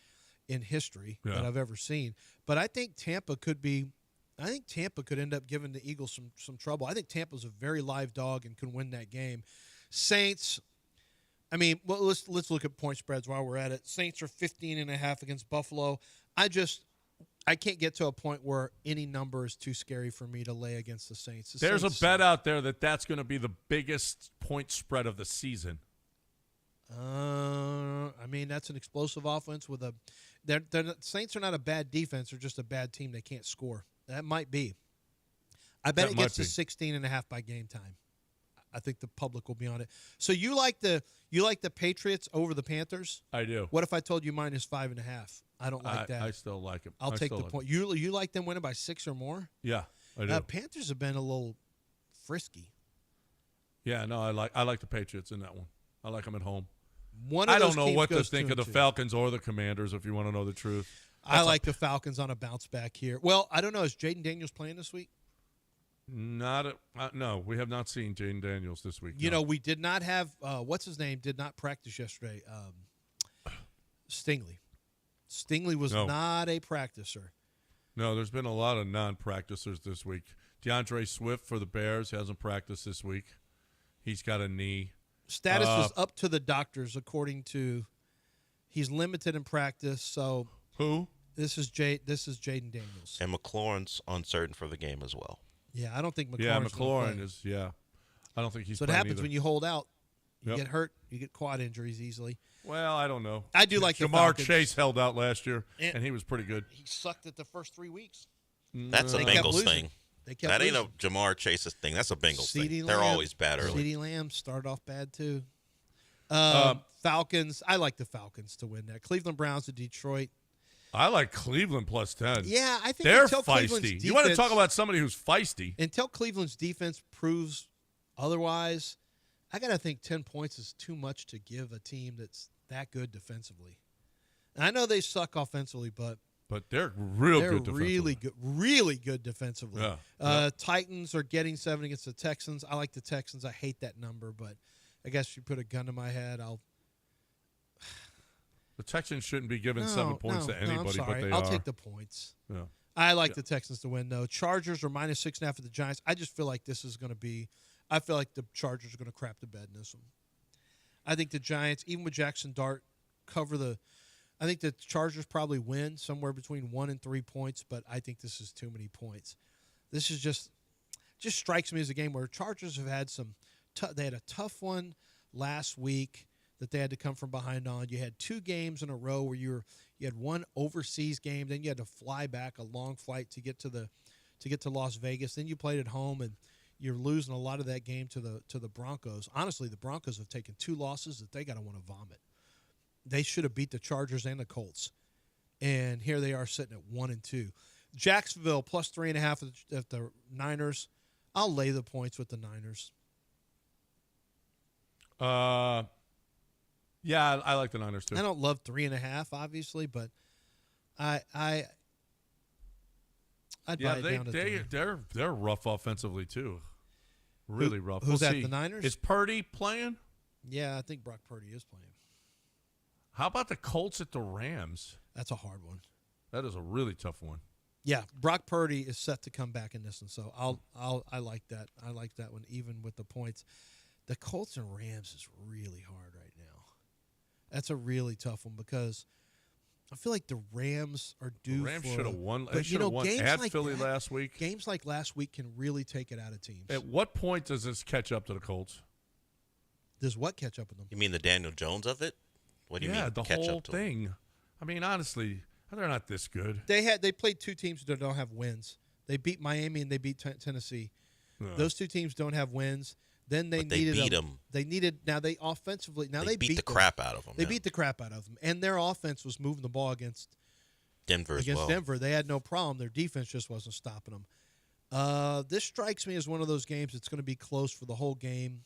S12: in history that I've ever seen. But I think Tampa could end up giving the Eagles some trouble. I think Tampa's a very live dog and can win that game. Saints, let's look at point spreads while we're at it. Saints are 15.5 against Buffalo. I can't get to a point where any number is too scary for me to lay against the Saints.
S10: There's a bet out there that's going to be the biggest point spread of the season.
S12: That's an explosive offense with the Saints are not a bad defense. They're just a bad team. They can't score. That might be. I bet it gets to 16.5 by game time. I think the public will be on it. So you like the Patriots over the Panthers?
S10: I do.
S12: What if I told you minus 5.5? I don't like that.
S10: I still like it.
S12: I'll take the point. You like them winning by 6 or more?
S10: Yeah, I do.
S12: Panthers have been a little frisky.
S10: Yeah, no, I like the Patriots in that one. I like them at home.
S12: I
S10: don't know what to think of the Falcons or the Commanders, if you want to know the truth.
S12: I like the Falcons on a bounce back here. Well, I don't know. Is Jaden Daniels playing this week?
S10: No, we have not seen Jaden Daniels this week.
S12: You know, we did not have what's his name did not practice yesterday. Stingley. Stingley was not a practicer.
S10: No, there's been a lot of non-practicers this week. DeAndre Swift for the Bears hasn't practiced this week. He's got a knee.
S12: Status is up to the doctors, according to. He's limited in practice. So
S10: who?
S12: This is Jaden Daniels.
S1: And McLaurin's uncertain for the game as well.
S12: Yeah, I don't think McLaurin's
S10: Yeah, McLaurin is. Yeah, I don't think he's.
S12: So it
S10: playing
S12: happens
S10: either.
S12: when you hold out. You get hurt. You get quad injuries easily.
S10: Well, I don't know.
S12: I do like
S10: Jamar
S12: the
S10: Chase held out last year, and he was pretty good.
S12: He sucked it the first 3 weeks.
S1: That's a Bengals thing.
S12: That
S1: ain't a Jamar Chase's thing. That's a Bengals thing. They're
S12: Lamb,
S1: always bad early.
S12: CeeDee Lamb started off bad too. Falcons. I like the Falcons to win that. Cleveland Browns at Detroit.
S10: I like Cleveland plus 10.
S12: Yeah, I think
S10: they're
S12: until
S10: feisty. You want to talk about somebody who's feisty?
S12: Until Cleveland's defense proves otherwise, I got to think 10 points is too much to give a team that's that good defensively. And I know they suck offensively, but
S10: they're good defensively.
S12: Really good defensively.
S10: Yeah.
S12: Titans are getting 7 against the Texans. I like the Texans. I hate that number, but I guess if you put a gun to my head,
S10: The Texans shouldn't be giving 7 points to anybody, but they
S12: I'll take the points.
S10: Yeah.
S12: I like the Texans to win, though. Chargers are minus 6.5 for the Giants. I just feel like this is going to be – I feel like the Chargers are going to crap the bed in this one. I think the Giants, even with Jackson Dart, cover the – I think the Chargers probably win somewhere between 1 and 3 points, but I think this is too many points. This is just strikes me as a game where Chargers have had some they had a tough one last week that they had to come from behind on. You had 2 games in a row where you had one overseas game, then you had to fly back a long flight to get to Las Vegas. Then you played at home, and you're losing a lot of that game to the Broncos. Honestly, the Broncos have taken 2 losses that they got to want to vomit. They should have beat the Chargers and the Colts, and here they are sitting at 1 and 2. Jacksonville plus 3.5 at the Niners. I'll lay the points with the Niners.
S10: Yeah, I like the Niners too.
S12: I don't love 3.5, obviously, but I'd buy it down to 3.
S10: They're rough offensively too. Really rough.
S12: Who's that? The Niners?
S10: Is Purdy playing?
S12: Yeah, I think Brock Purdy is playing.
S10: How about the Colts at the Rams?
S12: That's a hard one.
S10: That is a really tough one.
S12: Yeah, Brock Purdy is set to come back in this one, so I like that. I like that one, even with the points. The Colts and Rams is really hard right now. That's a really tough one because I feel like the Rams are due.
S10: The Rams should have won.
S12: But,
S10: They should have won at
S12: like
S10: Philly last week.
S12: Games like last week can really take it out of teams.
S10: At what point does this catch up to the Colts?
S12: Does what catch up with them?
S1: You mean the Daniel Jones of it? What do you mean?
S10: Yeah, the
S1: catch
S10: whole
S1: up to
S10: thing.
S1: him?
S10: I mean, honestly, they're not this good.
S12: They played 2 teams that don't have wins. They beat Miami and they beat Tennessee.
S10: Yeah.
S12: Those 2 teams don't have wins. Then they
S1: beat them.
S12: They needed now they offensively now they
S1: beat the
S12: them.
S1: crap out of them.
S12: They beat the crap out of them, and their offense was moving the ball against
S1: Denver as
S12: against
S1: well.
S12: Denver. They had no problem. Their defense just wasn't stopping them. This strikes me as one of those games that's going to be close for the whole game.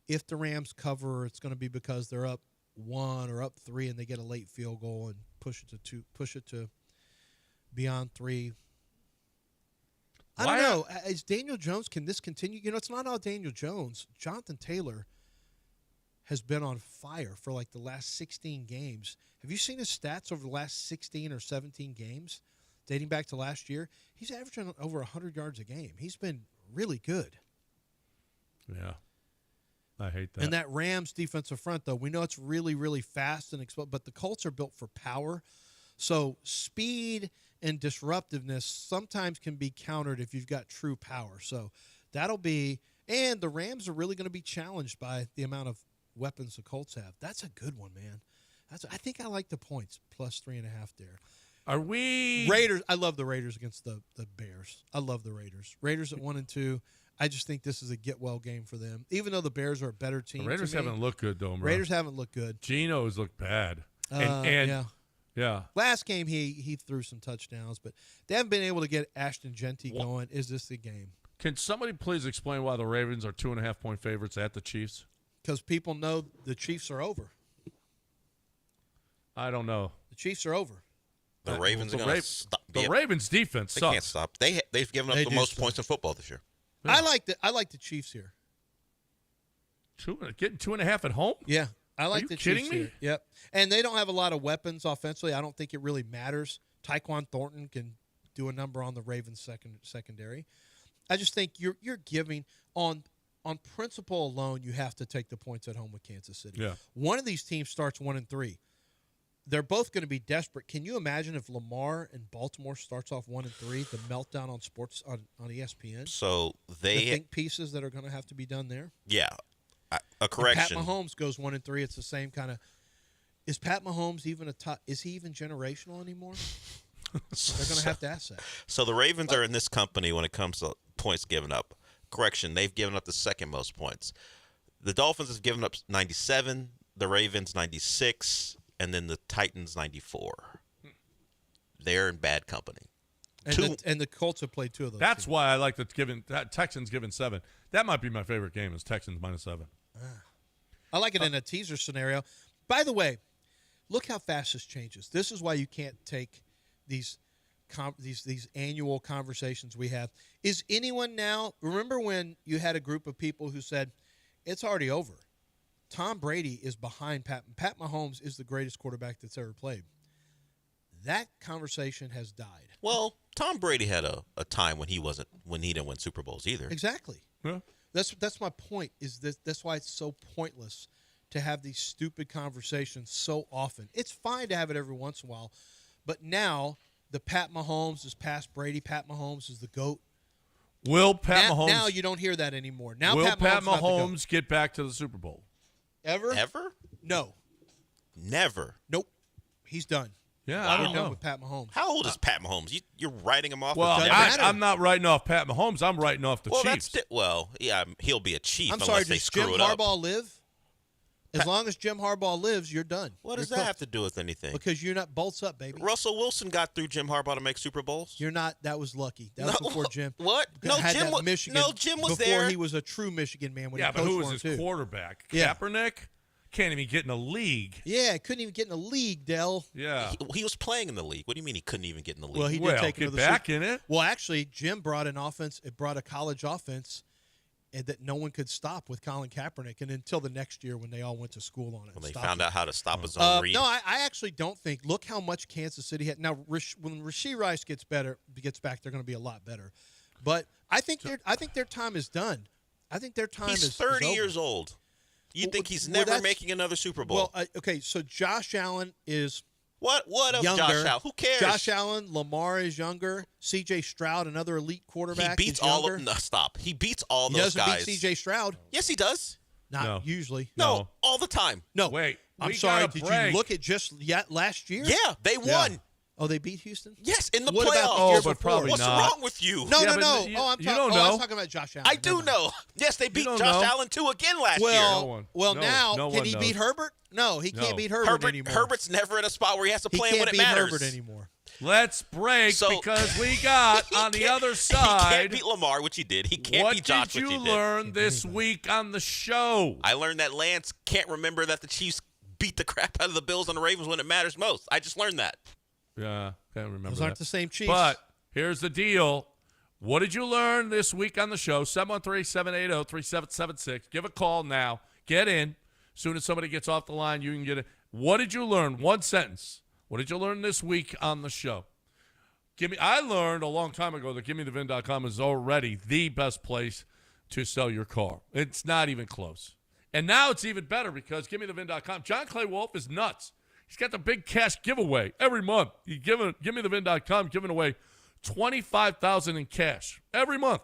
S12: If the Rams cover, it's going to be because they're up 1 or up 3, and they get a late field goal and push it to beyond 3. I don't know. Is Daniel Jones, can this continue? You know, it's not all Daniel Jones. Jonathan Taylor has been on fire for like the last 16 games. Have you seen his stats over the last 16 or 17 games dating back to last year? He's averaging over 100 yards a game. He's been really good.
S10: Yeah. I hate that.
S12: And that Rams defensive front, though, we know it's really, really fast and explosive, but the Colts are built for power. So speed and disruptiveness sometimes can be countered if you've got true power. So that'll be – and the Rams are really going to be challenged by the amount of weapons the Colts have. That's a good one, man. I think I like the points, plus 3.5 there.
S10: Are we –
S12: Raiders – I love the Raiders against the Bears. I love the Raiders. Raiders at 1 and 2. I just think this is a get-well game for them. Even though the Bears are a better team.
S10: The Raiders haven't looked good, though, bro.
S12: Raiders haven't looked good.
S10: Geno's looked bad. Yeah.
S12: Last game, he threw some touchdowns, but they haven't been able to get Ashton Genty going. Is this the game?
S10: Can somebody please explain why the Ravens are 2.5-point favorites at the Chiefs?
S12: Because people know the Chiefs are over.
S10: I don't know.
S12: The Chiefs are over.
S1: The Ravens are going to stop.
S10: The Ravens' defense
S1: They
S10: sucks.
S1: can't stop. They've given up the most points in football this year.
S12: Yeah. I like the Chiefs here.
S10: Getting 2.5 at home?
S12: Yeah. I like the Chiefs
S10: kidding me?
S12: here. Yep. And they don't have a lot of weapons offensively. I don't think it really matters. Tyquan Thornton can do a number on the Ravens secondary. I just think you're giving on principle alone, you have to take the points at home with Kansas City.
S10: Yeah.
S12: One of these teams starts 1-3. They're both going to be desperate. Can you imagine if Lamar and Baltimore starts off 1-3, the meltdown on sports on ESPN?
S1: So
S12: the think pieces that are going to have to be done there.
S1: Yeah, a correction.
S12: Pat Mahomes goes 1-3. It's the same kind of. Is Pat Mahomes even a top? Is he even generational anymore? They're going to have to ask that.
S1: So the Ravens are in this company when it comes to points given up. Correction, they've given up the second most points. The Dolphins have given up 97, the Ravens 96, and then the Titans 94. They're in bad company.
S12: And the Colts have played 2 of those.
S10: That's why I like the Texans giving 7. That might be my favorite game is Texans -7.
S12: I like it in a teaser scenario. By the way, look how fast this changes. This is why you can't take these annual conversations we have. Is anyone now – remember when you had a group of people who said, it's already over. Tom Brady is behind Pat Mahomes is the greatest quarterback that's ever played. That conversation has died.
S1: Well, Tom Brady had a time when he didn't win Super Bowls either.
S12: Exactly.
S10: Yeah.
S12: That's my point. That's why it's so pointless to have these stupid conversations so often. It's fine to have it every once in a while, but now the Pat Mahomes is past Brady. Pat Mahomes is the GOAT.
S10: Will Pat Mahomes?
S12: Now you don't hear that anymore. Now
S10: will
S12: Pat
S10: Mahomes get back to the Super Bowl?
S12: Ever? No.
S1: Never.
S12: Nope. He's done.
S10: Yeah,
S12: I
S10: I
S12: don't
S10: don't
S12: know
S10: know.
S12: with Pat Mahomes.
S1: How old is Pat Mahomes? You're writing him off.
S10: Well,
S1: as
S10: I'm not writing off Pat Mahomes. I'm writing off the Chiefs.
S1: Yeah, he'll be a Chief
S12: I'm
S1: unless
S12: sorry,
S1: they
S12: does
S1: screw
S12: Jim
S1: it up.
S12: Harbaugh live? As long as Jim Harbaugh lives, you're done.
S1: What does
S12: You're
S1: that
S12: cooked.
S1: have to do with anything?
S12: Because you're not bolts up, baby.
S1: Russell Wilson got through Jim Harbaugh to make Super Bowls.
S12: You're not. That was lucky. That was before Jim.
S1: What? No,
S12: had
S1: Jim
S12: that
S1: was.
S12: Michigan
S1: No, Jim was
S12: before
S1: there.
S12: he was a true Michigan man. When
S10: Yeah,
S12: he
S10: but
S12: coached
S10: who
S12: for
S10: was
S12: him,
S10: his
S12: too.
S10: quarterback?
S12: Yeah.
S10: Kaepernick can't even get in a league.
S12: Yeah, couldn't even get in the league, Dell.
S10: Yeah,
S1: he was playing in the league. What do you mean he couldn't even get in the league?
S12: Well, he did take
S10: get
S12: it to the
S10: back
S12: Super-
S10: in it.
S12: Well, actually, Jim brought an offense. It brought a college offense that no one could stop with Colin Kaepernick, and until the next year when they all went to school on it.
S1: When they found out how to stop his own read.
S12: No, I actually don't think. Look how much Kansas City had. Now, when Rashee Rice gets back, they're going to be a lot better. But I think their time is done. I think their time
S1: He's
S12: is
S1: 30
S12: over.
S1: years old. You think he's
S12: well,
S1: never
S12: that's-
S1: making another Super Bowl?
S12: Well, okay, so Josh Allen is
S1: what of
S12: younger.
S1: Josh Allen? Who cares?
S12: Josh Allen, Lamar is younger. C.J. Stroud, another elite quarterback.
S1: He beats
S12: is younger.
S1: stop. He beats all
S12: He
S1: those
S12: doesn't
S1: guys.
S12: beat C.J. Stroud.
S1: Yes, he does.
S12: Not usually.
S1: No, all the time.
S12: No.
S10: Wait,
S12: I'm
S10: we
S12: sorry.
S10: gotta
S12: Did
S10: break.
S12: you look at just last year?
S1: Yeah, they won.
S12: Oh, they beat Houston?
S1: Yes, in the
S12: What
S1: playoffs.
S12: about the year
S10: but
S12: before?
S10: probably
S1: What's
S10: not.
S1: wrong with you?
S12: No,
S10: Yeah,
S12: no,
S10: but
S12: no.
S10: you-
S12: Oh, I'm
S10: you
S12: talking.
S10: don't
S12: I
S10: know.
S12: was talking about Josh Allen.
S1: I do know. Yes, they beat
S10: don't
S1: Josh
S10: know.
S1: Allen too again last year.
S12: Well,
S10: No
S12: now
S10: one
S12: can he
S10: knows.
S12: beat Herbert? No, he can't
S10: No.
S12: beat Herbert anymore.
S1: Herbert's never in a spot where he has to
S12: he
S1: play
S12: can't
S1: when it
S12: beat
S1: matters.
S12: Herbert anymore.
S10: Let's break
S1: So-
S10: because we got on the other
S1: He
S10: side.
S1: can't beat Lamar, which he did. He can't
S10: What
S1: beat Josh,
S10: did you
S1: which he did.
S10: learn this week on the show?
S1: I learned that Lance can't remember that the Chiefs beat the crap out of the Bills and the Ravens when it matters most. I just learned that.
S10: Yeah, can't remember
S12: Those
S10: that.
S12: aren't the same Chiefs.
S10: But here's the deal. What did you learn this week on the show? 713-780-3776. Give a call now. Get in. As soon as somebody gets off the line, you can get it. What did you learn? One sentence. What did you learn this week on the show? I learned a long time ago that GimmeTheVin.com is already the best place to sell your car. It's not even close. And now it's even better because GimmeTheVin.com, John Clay Wolf is nuts. He's got the big cash giveaway every month. GimmeTheVin.com giving away $25,000 in cash every month.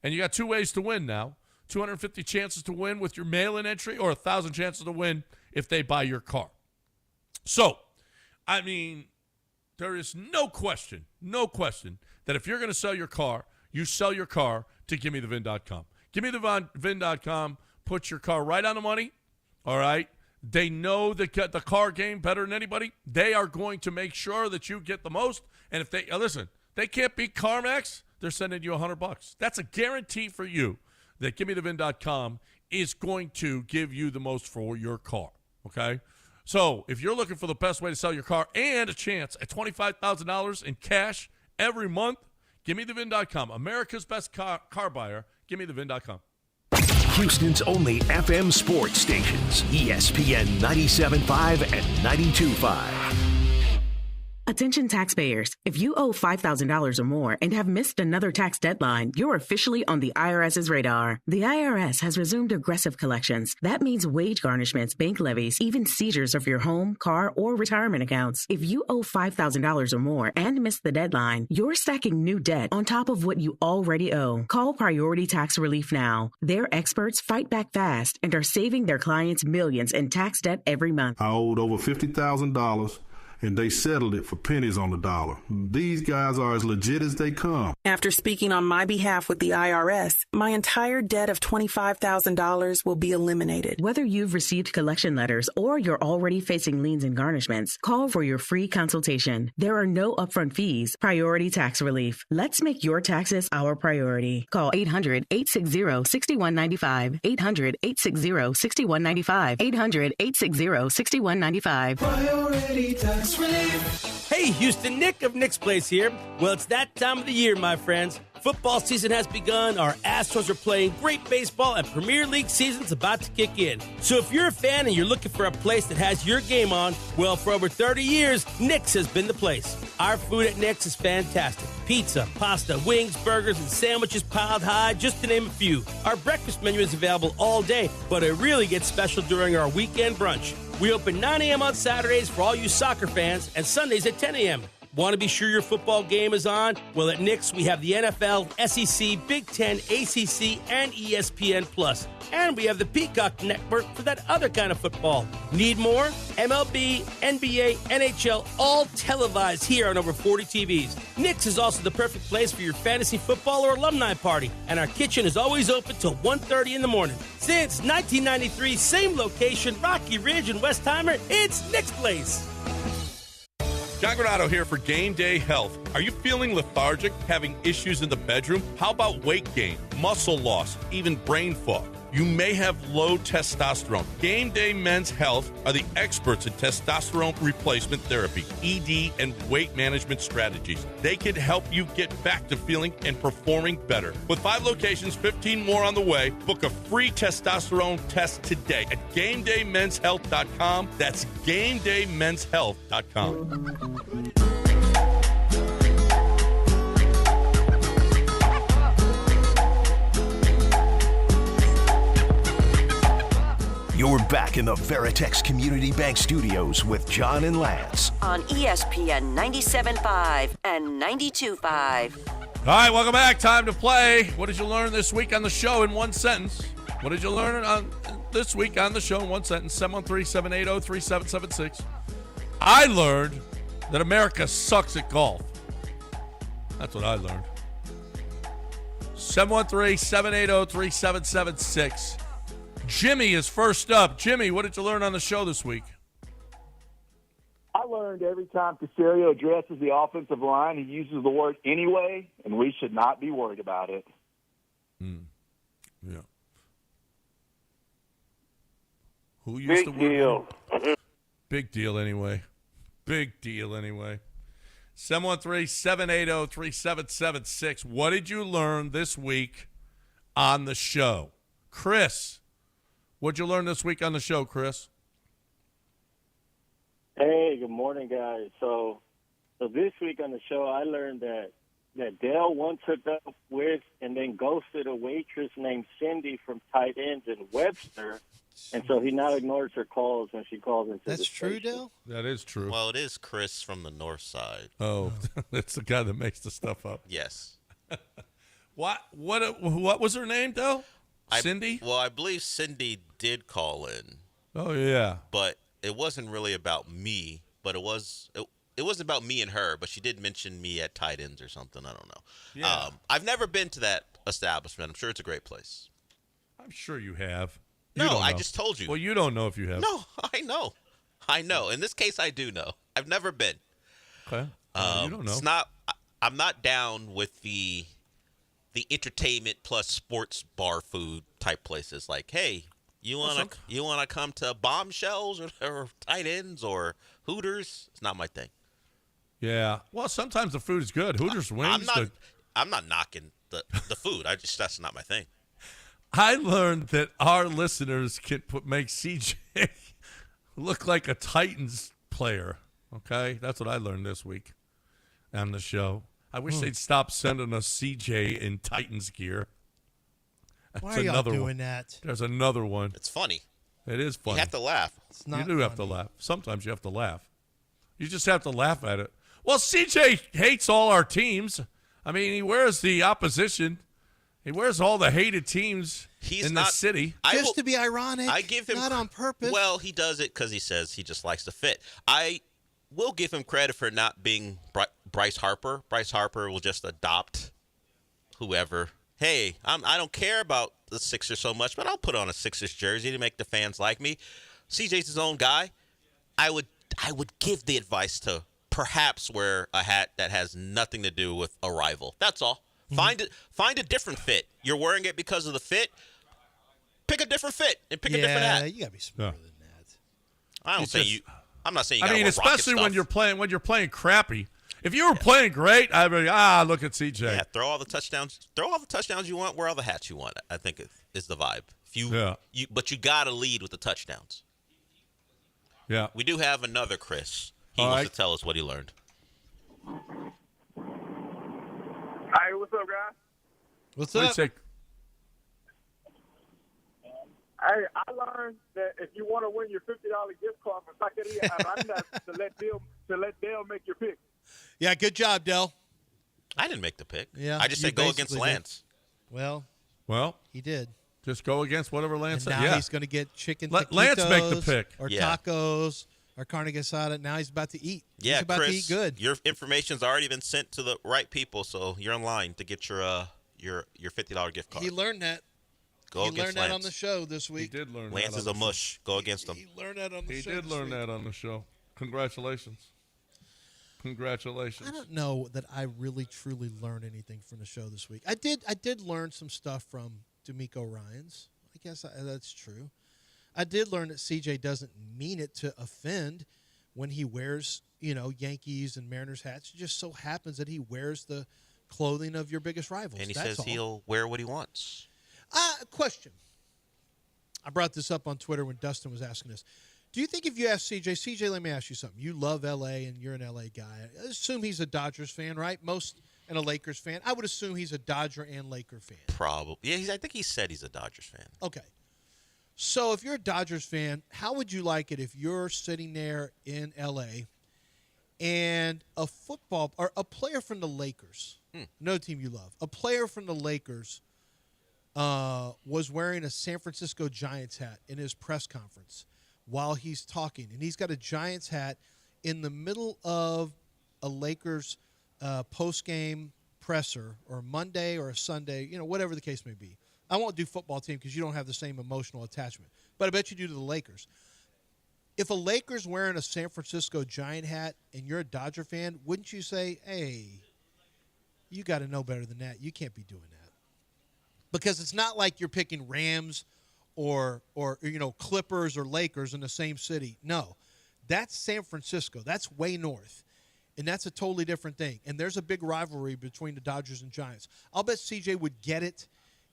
S10: And you got 2 ways to win now. 250 chances to win with your mail-in entry or 1,000 chances to win if they buy your car. So, I mean, there is no question that if you're going to sell your car, you sell your car to GimmeTheVin.com. GimmeTheVin.com puts your car right on the money, all right? They know the car game better than anybody. They are going to make sure that you get the most. And if they listen, they can't beat CarMax. they're sending you $100. That's a guarantee for you that GimmeTheVin.com is going to give you the most for your car, okay? So if you're looking for the best way to sell your car and a chance at $25,000 in cash every month, GimmeTheVin.com, America's best car buyer, GimmeTheVin.com.
S2: Houston's only FM sports stations, ESPN 97.5 and 92.5.
S5: Attention taxpayers. If you owe $5,000 or more and have missed another tax deadline, you're officially on the IRS's radar. The IRS has resumed aggressive collections. That means wage garnishments, bank levies, even seizures of your home, car, or retirement accounts. If you owe $5,000 or more and missed the deadline, you're stacking new debt on top of what you already owe. Call Priority Tax Relief now. Their experts fight back fast and are saving their clients millions in tax debt every month.
S7: I owed over $50,000. And they settled it for pennies on the dollar. These guys are as legit as they come.
S11: After speaking on my behalf with the IRS, my entire debt of $25,000 will be eliminated.
S5: Whether you've received collection letters or you're already facing liens and garnishments, call for your free consultation. There are no upfront fees. Priority Tax Relief. Let's make your taxes our priority. Call 800-860-6195. 800-860-6195. 800-860-6195.
S13: Priority Tax Relief. Hey, Houston, Nick of Nick's Place here. Well, it's that time of the year, my friends. Football season has begun, our Astros are playing great baseball, and Premier League season's about to kick in. So if you're a fan and you're looking for a place that has your game on, well, for over 30 years, Nick's has been the place. Our food at Nick's is fantastic. Pizza, pasta, wings, burgers, and sandwiches piled high, just to name a few. Our breakfast menu is available all day, but it really gets special during our weekend brunch. We open 9 a.m. on Saturdays for all you soccer fans and Sundays at 10 a.m. Want to be sure your football game is on? Well, at Nick's, we have the NFL, SEC, Big Ten, ACC, and ESPN+. And we have the Peacock Network for that other kind of football. Need more? MLB, NBA, NHL, all televised here on over 40 TVs. Nick's is also the perfect place for your fantasy football or alumni party. And our kitchen is always open till 1:30 in the morning. Since 1993, same location, Rocky Ridge and Westheimer, it's Nick's Place.
S10: John Granado here for Game Day Health. Are you feeling lethargic, having issues in the bedroom? How about weight gain, muscle loss, even brain fog? You may have low testosterone. Game Day Men's Health are the experts in testosterone replacement therapy, ED, and weight management strategies. They can help you get back to feeling and performing better. With 5 locations, 15 more on the way, book a free testosterone test today at GameDayMen'sHealth.com. That's GameDayMen'sHealth.com.
S2: You're back in the Veritex Community Bank Studios with John and Lance
S18: on ESPN 97.5 and 92.5.
S10: All right, welcome back. Time to play. What did you learn this week on the show in one sentence? What did you learn this week on the show in one sentence? 713-780-3776. I learned that America sucks at golf. That's what I learned. 713-780-3776. Jimmy is first up. Jimmy, what did you learn on the show this week?
S21: I learned every time Casario addresses the offensive line, he uses the word anyway, and we should not be worried about it.
S10: Yeah. Who used the word? Big deal anyway. Big deal anyway. 713-780-3776. What did you learn this week on the show? Chris, what'd you learn this week on the show, Chris?
S26: Hey, good morning, guys. So this week on the show, I learned that Dale once hooked up with and then ghosted a waitress named Cindy from Tight Ends in Webster, and so he now ignores her calls when she calls into
S12: That's
S26: the
S12: true,
S26: station.
S12: Dale?
S10: That is true.
S1: Well, it is Chris from the north side.
S10: Oh, that's the guy that makes the stuff up.
S1: Yes.
S10: What was her name, though? Cindy?
S1: Well, I believe Cindy did call in.
S10: Oh, yeah.
S1: But it wasn't really about me, but it was about me and her, but she did mention me at Tight Ends or something. I don't know.
S10: Yeah.
S1: I've never been to that establishment. I'm sure it's a great place.
S10: I'm sure you have.
S1: I just told you.
S10: Well, you don't know if you have.
S1: No, I know. In this case, I do know. I've never been.
S10: Okay. You don't know.
S1: I'm not down with the the entertainment plus sports bar food type places. Like, hey, you wanna come to Bombshells or Tight Ends or Hooters? It's not my thing.
S10: Yeah. Well, sometimes the food is good. Hooters wings.
S1: I'm not knocking the food. That's not my thing.
S10: I learned that our listeners can make CJ look like a Titans player. Okay, that's what I learned this week on the show. I wish they'd stop sending us CJ in Titans gear. That's
S12: Why are y'all doing that?
S10: There's another one.
S1: It's funny.
S10: It is funny.
S1: You have to laugh.
S12: It's not
S10: You do have to laugh. Sometimes you have to laugh. You just have to laugh at it. Well, CJ hates all our teams. I mean, he wears the opposition. He wears all the hated teams in the city.
S12: Just to be ironic.
S1: I give him
S12: not on purpose.
S1: Well, he does it because he says he just likes to fit. I will give him credit for not being Bryce Harper. Bryce Harper will just adopt whoever. Hey, I don't care about the Sixers so much, but I'll put on a Sixers jersey to make the fans like me. CJ's his own guy. I would give the advice to perhaps wear a hat that has nothing to do with a rival. That's all. Find a different fit. You're wearing it because of the fit. Pick a different fit and pick a different hat.
S12: Yeah, you gotta be smarter than that.
S1: I'm not saying you
S10: I
S1: gotta
S10: mean,
S1: wear
S10: especially
S1: rocket
S10: when you're playing crappy. If you were playing great, I'd be like, look at CJ.
S1: Yeah, throw all the touchdowns you want, wear all the hats you want. I think is the vibe. But you gotta lead with the touchdowns.
S10: Yeah.
S1: We do have another Chris. He wants to tell us what he learned.
S9: Hey, what's up, guys?
S12: What's
S10: up?
S9: Hey, I learned that if you want to win your $50 gift card for Taqueria Aranda, to let Dale make your pick.
S12: Yeah, good job, Del.
S1: I didn't make the pick.
S12: Yeah,
S1: I just said go against Lance.
S12: Well,
S10: he
S12: did.
S10: Just go against whatever Lance said.
S12: Now he's going to get chicken
S10: Let Lance make the pick.
S12: Or tacos or carne asada. Now he's about to eat. He's about
S1: Chris,
S12: to eat good.
S1: Your information's already been sent to the right people, so you're in line to get your $50 gift card.
S12: He learned that.
S1: Go
S12: he
S1: against
S12: learned that
S1: Lance.
S12: on the show this week.
S10: He did learn
S1: Lance
S10: that.
S1: is a mush. Go against him.
S12: He learned that on the show.
S10: He did learn that on the show. Congratulations. Congratulations.
S12: I don't know that I really truly learned anything from the show this week. I did learn some stuff from D'Amico Ryans. I guess that's true. I did learn that CJ doesn't mean it to offend when he wears, Yankees and Mariners hats. It just so happens that he wears the clothing of your biggest rivals.
S1: And he says he'll wear what he wants.
S12: Question. I brought this up on Twitter when Dustin was asking this. Do you think if you ask CJ, let me ask you something. You love L.A. and you're an L.A. guy. I assume he's a Dodgers fan, right? And a Lakers fan. I would assume he's a Dodger and Laker fan.
S1: Probably. Yeah, I think he said he's a Dodgers fan.
S12: Okay. So if you're a Dodgers fan, how would you like it if you're sitting there in L.A. and a football or a player from the Lakers, no team you love, a player from the Lakers was wearing a San Francisco Giants hat in his press conference while he's talking, and he's got a Giants hat in the middle of a Lakers post-game presser or Monday or a Sunday, whatever the case may be. I won't do football team because you don't have the same emotional attachment, but I bet you do to the Lakers. If a Lakers wearing a San Francisco Giant hat and you're a Dodger fan, wouldn't you say, hey, you got to know better than that. You can't be doing that. Because it's not like you're picking Rams or Clippers or Lakers in the same city. No, that's San Francisco. That's way north, and that's a totally different thing. And there's a big rivalry between the Dodgers and Giants. I'll bet CJ would get it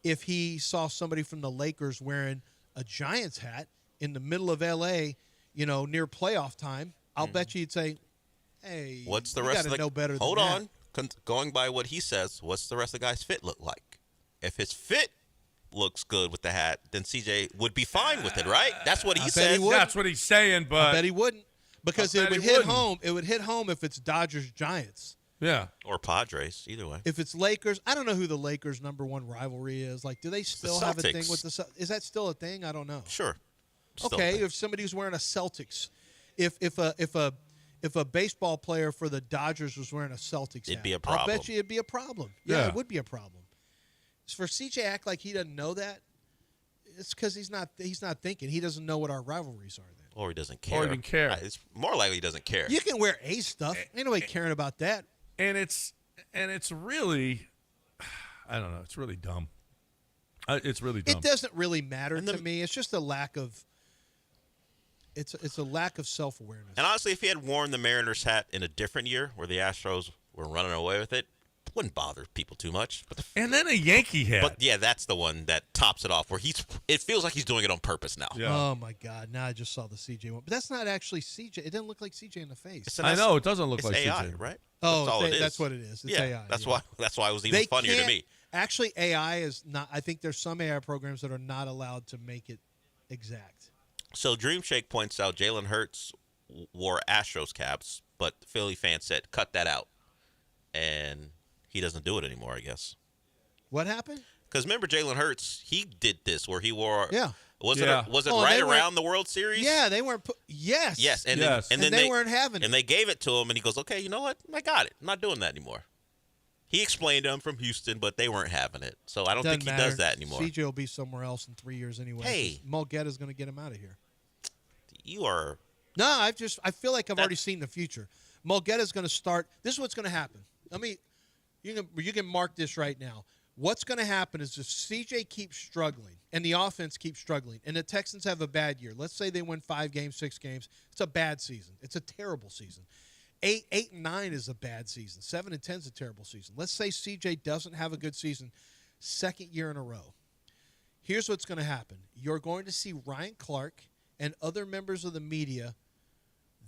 S12: if he saw somebody from the Lakers wearing a Giants hat in the middle of L.A., near playoff time. I'll bet you he'd say, hey,
S1: what's the
S12: you
S1: rest
S12: gotta
S1: of the
S12: know better than
S1: Hold
S12: that.
S1: on. Going by what he says, what's the rest of the guy's fit look like? If his fit looks good with the hat, then CJ would be fine with it, right? That's what he said.
S10: That's what he's saying, but
S12: I bet he wouldn't, because it would hit home. It would hit home if it's Dodgers Giants.
S10: Yeah,
S1: or Padres, either way.
S12: If it's Lakers, I don't know who the Lakers' #1 rivalry is. Like, do they still have a thing with the? Is that still a thing? I don't know.
S1: Sure.
S12: Okay, if somebody's wearing a Celtics, if a baseball player for the Dodgers was wearing a Celtics hat,
S1: it'd be a problem.
S12: I'll bet you it'd be a problem. Yeah, it would be a problem. For CJ to act like he doesn't know that, it's because he's not thinking. He doesn't know what our rivalries are then.
S1: Or he doesn't care.
S10: Or even care.
S1: It's more likely he doesn't care.
S12: You can wear A's stuff. Ain't nobody caring about that.
S10: And it's really, I don't know. It's really dumb. It's really dumb.
S12: It doesn't really matter to me. It's just a lack of. It's a lack of self-awareness.
S1: And honestly, if he had worn the Mariners hat in a different year where the Astros were running away with it, wouldn't bother people too much.
S10: And then a Yankee hat.
S1: But yeah, that's the one that tops it off. Where it feels like he's doing it on purpose now.
S10: Yeah.
S12: Oh my God! Now I just saw the CJ one, but that's not actually CJ. It didn't look like CJ in the face.
S10: I know it doesn't look
S1: it's
S10: like
S1: AI,
S10: CJ,
S1: right?
S12: Oh,
S1: that's all it is.
S12: That's what it is. It's
S1: yeah,
S12: AI.
S1: That's why it was even funnier to me.
S12: Actually, AI is not. I think there's some AI programs that are not allowed to make it exact.
S1: So Dream Shake points out Jalen Hurts wore Astros caps, but Philly fans said cut that out, and he doesn't do it anymore, I guess.
S12: What happened?
S1: Because remember, Jalen Hurts, he did this where he wore.
S12: Yeah.
S1: Was it right around the World Series?
S12: Yeah, they weren't. Yes.
S1: Yes, and then they weren't having it. And they gave it to him, and he goes, "Okay, you know what? I got it. I'm not doing that anymore." He explained to him from Houston, but they weren't having it. So I don't think he does that anymore.
S12: CJ will be somewhere else in 3 years anyway.
S1: Hey,
S12: Mulgeta's going to get him out of here.
S1: You are.
S12: No, I feel like I've already seen the future. Mulgeta's going to start. This is what's going to happen. You can mark this right now. What's going to happen is if CJ keeps struggling and the offense keeps struggling and the Texans have a bad year, let's say they win 5 games, 6 games, it's a bad season. It's a terrible season. 8 and 9 is a bad season. 7 and 10 is a terrible season. Let's say CJ doesn't have a good season, 2nd year in a row. Here's what's going to happen. You're going to see Ryan Clark and other members of the media,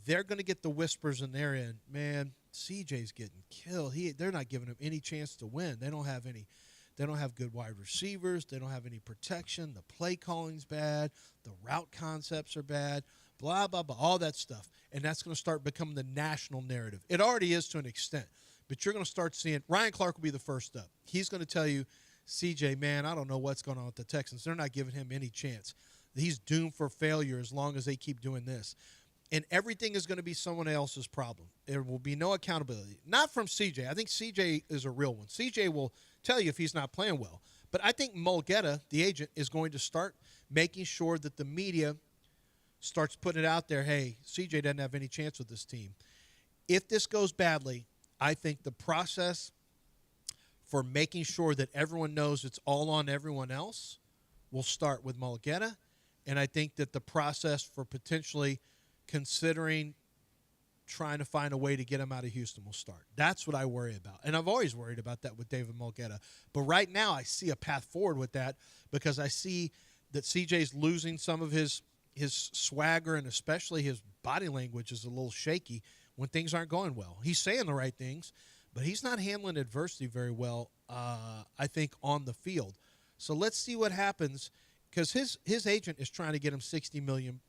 S12: they're going to get the whispers in their end. Man, CJ's getting killed. They're not giving him any chance to win. They don't have good wide receivers. They don't have any protection. The play calling's bad. The route concepts are bad. Blah, blah, blah, all that stuff. And that's going to start becoming the national narrative. It already is to an extent. But you're going to start seeing – Ryan Clark will be the first up. He's going to tell you, CJ, man, I don't know what's going on with the Texans. They're not giving him any chance. He's doomed for failure as long as they keep doing this. And everything is going to be someone else's problem. There will be no accountability. Not from CJ. I think CJ is a real one. CJ will tell you if he's not playing well. But I think Mulgeta, the agent, is going to start making sure that the media starts putting it out there, hey, CJ doesn't have any chance with this team. If this goes badly, I think the process for making sure that everyone knows it's all on everyone else will start with Mulgeta. And I think that the process for potentially considering trying to find a way to get him out of Houston will start. That's what I worry about. And I've always worried about that with David Mulgeta. But right now I see a path forward with that because I see that CJ's losing some of his swagger and especially his body language is a little shaky when things aren't going well. He's saying the right things, but he's not handling adversity very well, I think, on the field. So let's see what happens because his agent is trying to get him $60 million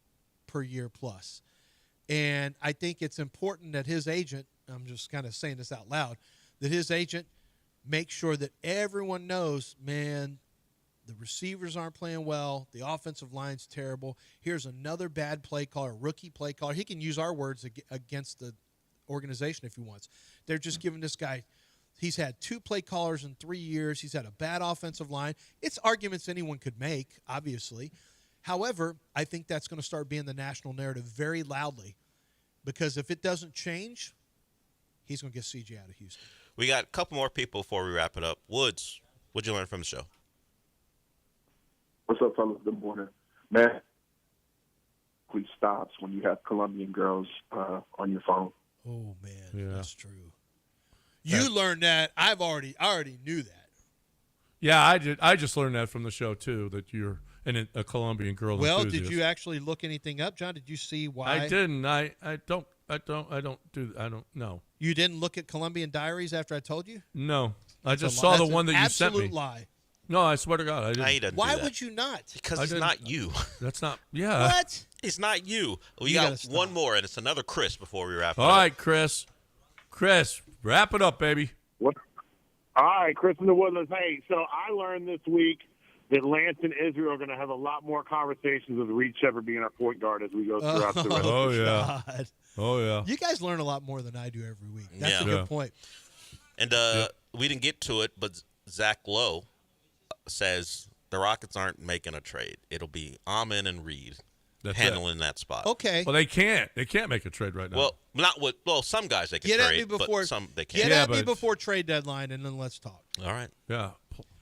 S12: per year plus. And I think it's important that his agent, I'm just kind of saying this out loud, that his agent makes sure that everyone knows, man, the receivers aren't playing well. The offensive line's terrible. Here's another bad play caller, rookie play caller. He can use our words against the organization if he wants. They're just giving this guy, he's had 2 play callers in 3 years. He's had a bad offensive line. It's arguments anyone could make, obviously. However, I think that's going to start being the national narrative very loudly because if it doesn't change, he's going to get CJ out of Houston.
S1: We got a couple more people before we wrap it up. Woods, what'd you learn from the show?
S3: What's up, fellas? Good morning. Man, please stops when you have Colombian girls on your phone.
S12: Oh, man, that's true. You learned that. I already knew that.
S10: Yeah, I did. I just learned that from the show, too, that you're a Colombian girl enthusiast.
S12: Did you actually look anything up, John? Did you see why?
S10: I didn't. I don't know.
S12: You didn't look at Colombian Diaries after I told you?
S10: No. I just saw the one that you sent me.
S12: Absolute lie.
S10: No, I swear to God, I didn't.
S1: No, he doesn't
S12: Why
S1: do that.
S12: would you not?
S1: Because it's not you.
S10: That's not, yeah.
S12: What?
S1: It's not you. We got one more, and it's another Chris before we wrap it up.
S10: All right, Chris. Chris, wrap it up, baby.
S14: What? All right, Chris in the Woodlands. Hey, so I learned this week that Lance and Israel are going to have a lot more conversations with Reed Shepard being our point guard as we go throughout the rest of the show.
S12: God.
S10: Oh, yeah.
S12: You guys learn a lot more than I do every week. That's a good point.
S1: And we didn't get to it, but Zach Lowe says the Rockets aren't making a trade. It'll be Amen and Reed handling that spot.
S12: Okay.
S10: Well, they can't. They can't make a trade right now.
S1: Well, not with. Well, some guys they can
S12: Get
S1: trade,
S12: at me before,
S1: but some they can't.
S12: Get at me before trade deadline, and then let's talk.
S1: All right.
S10: Yeah.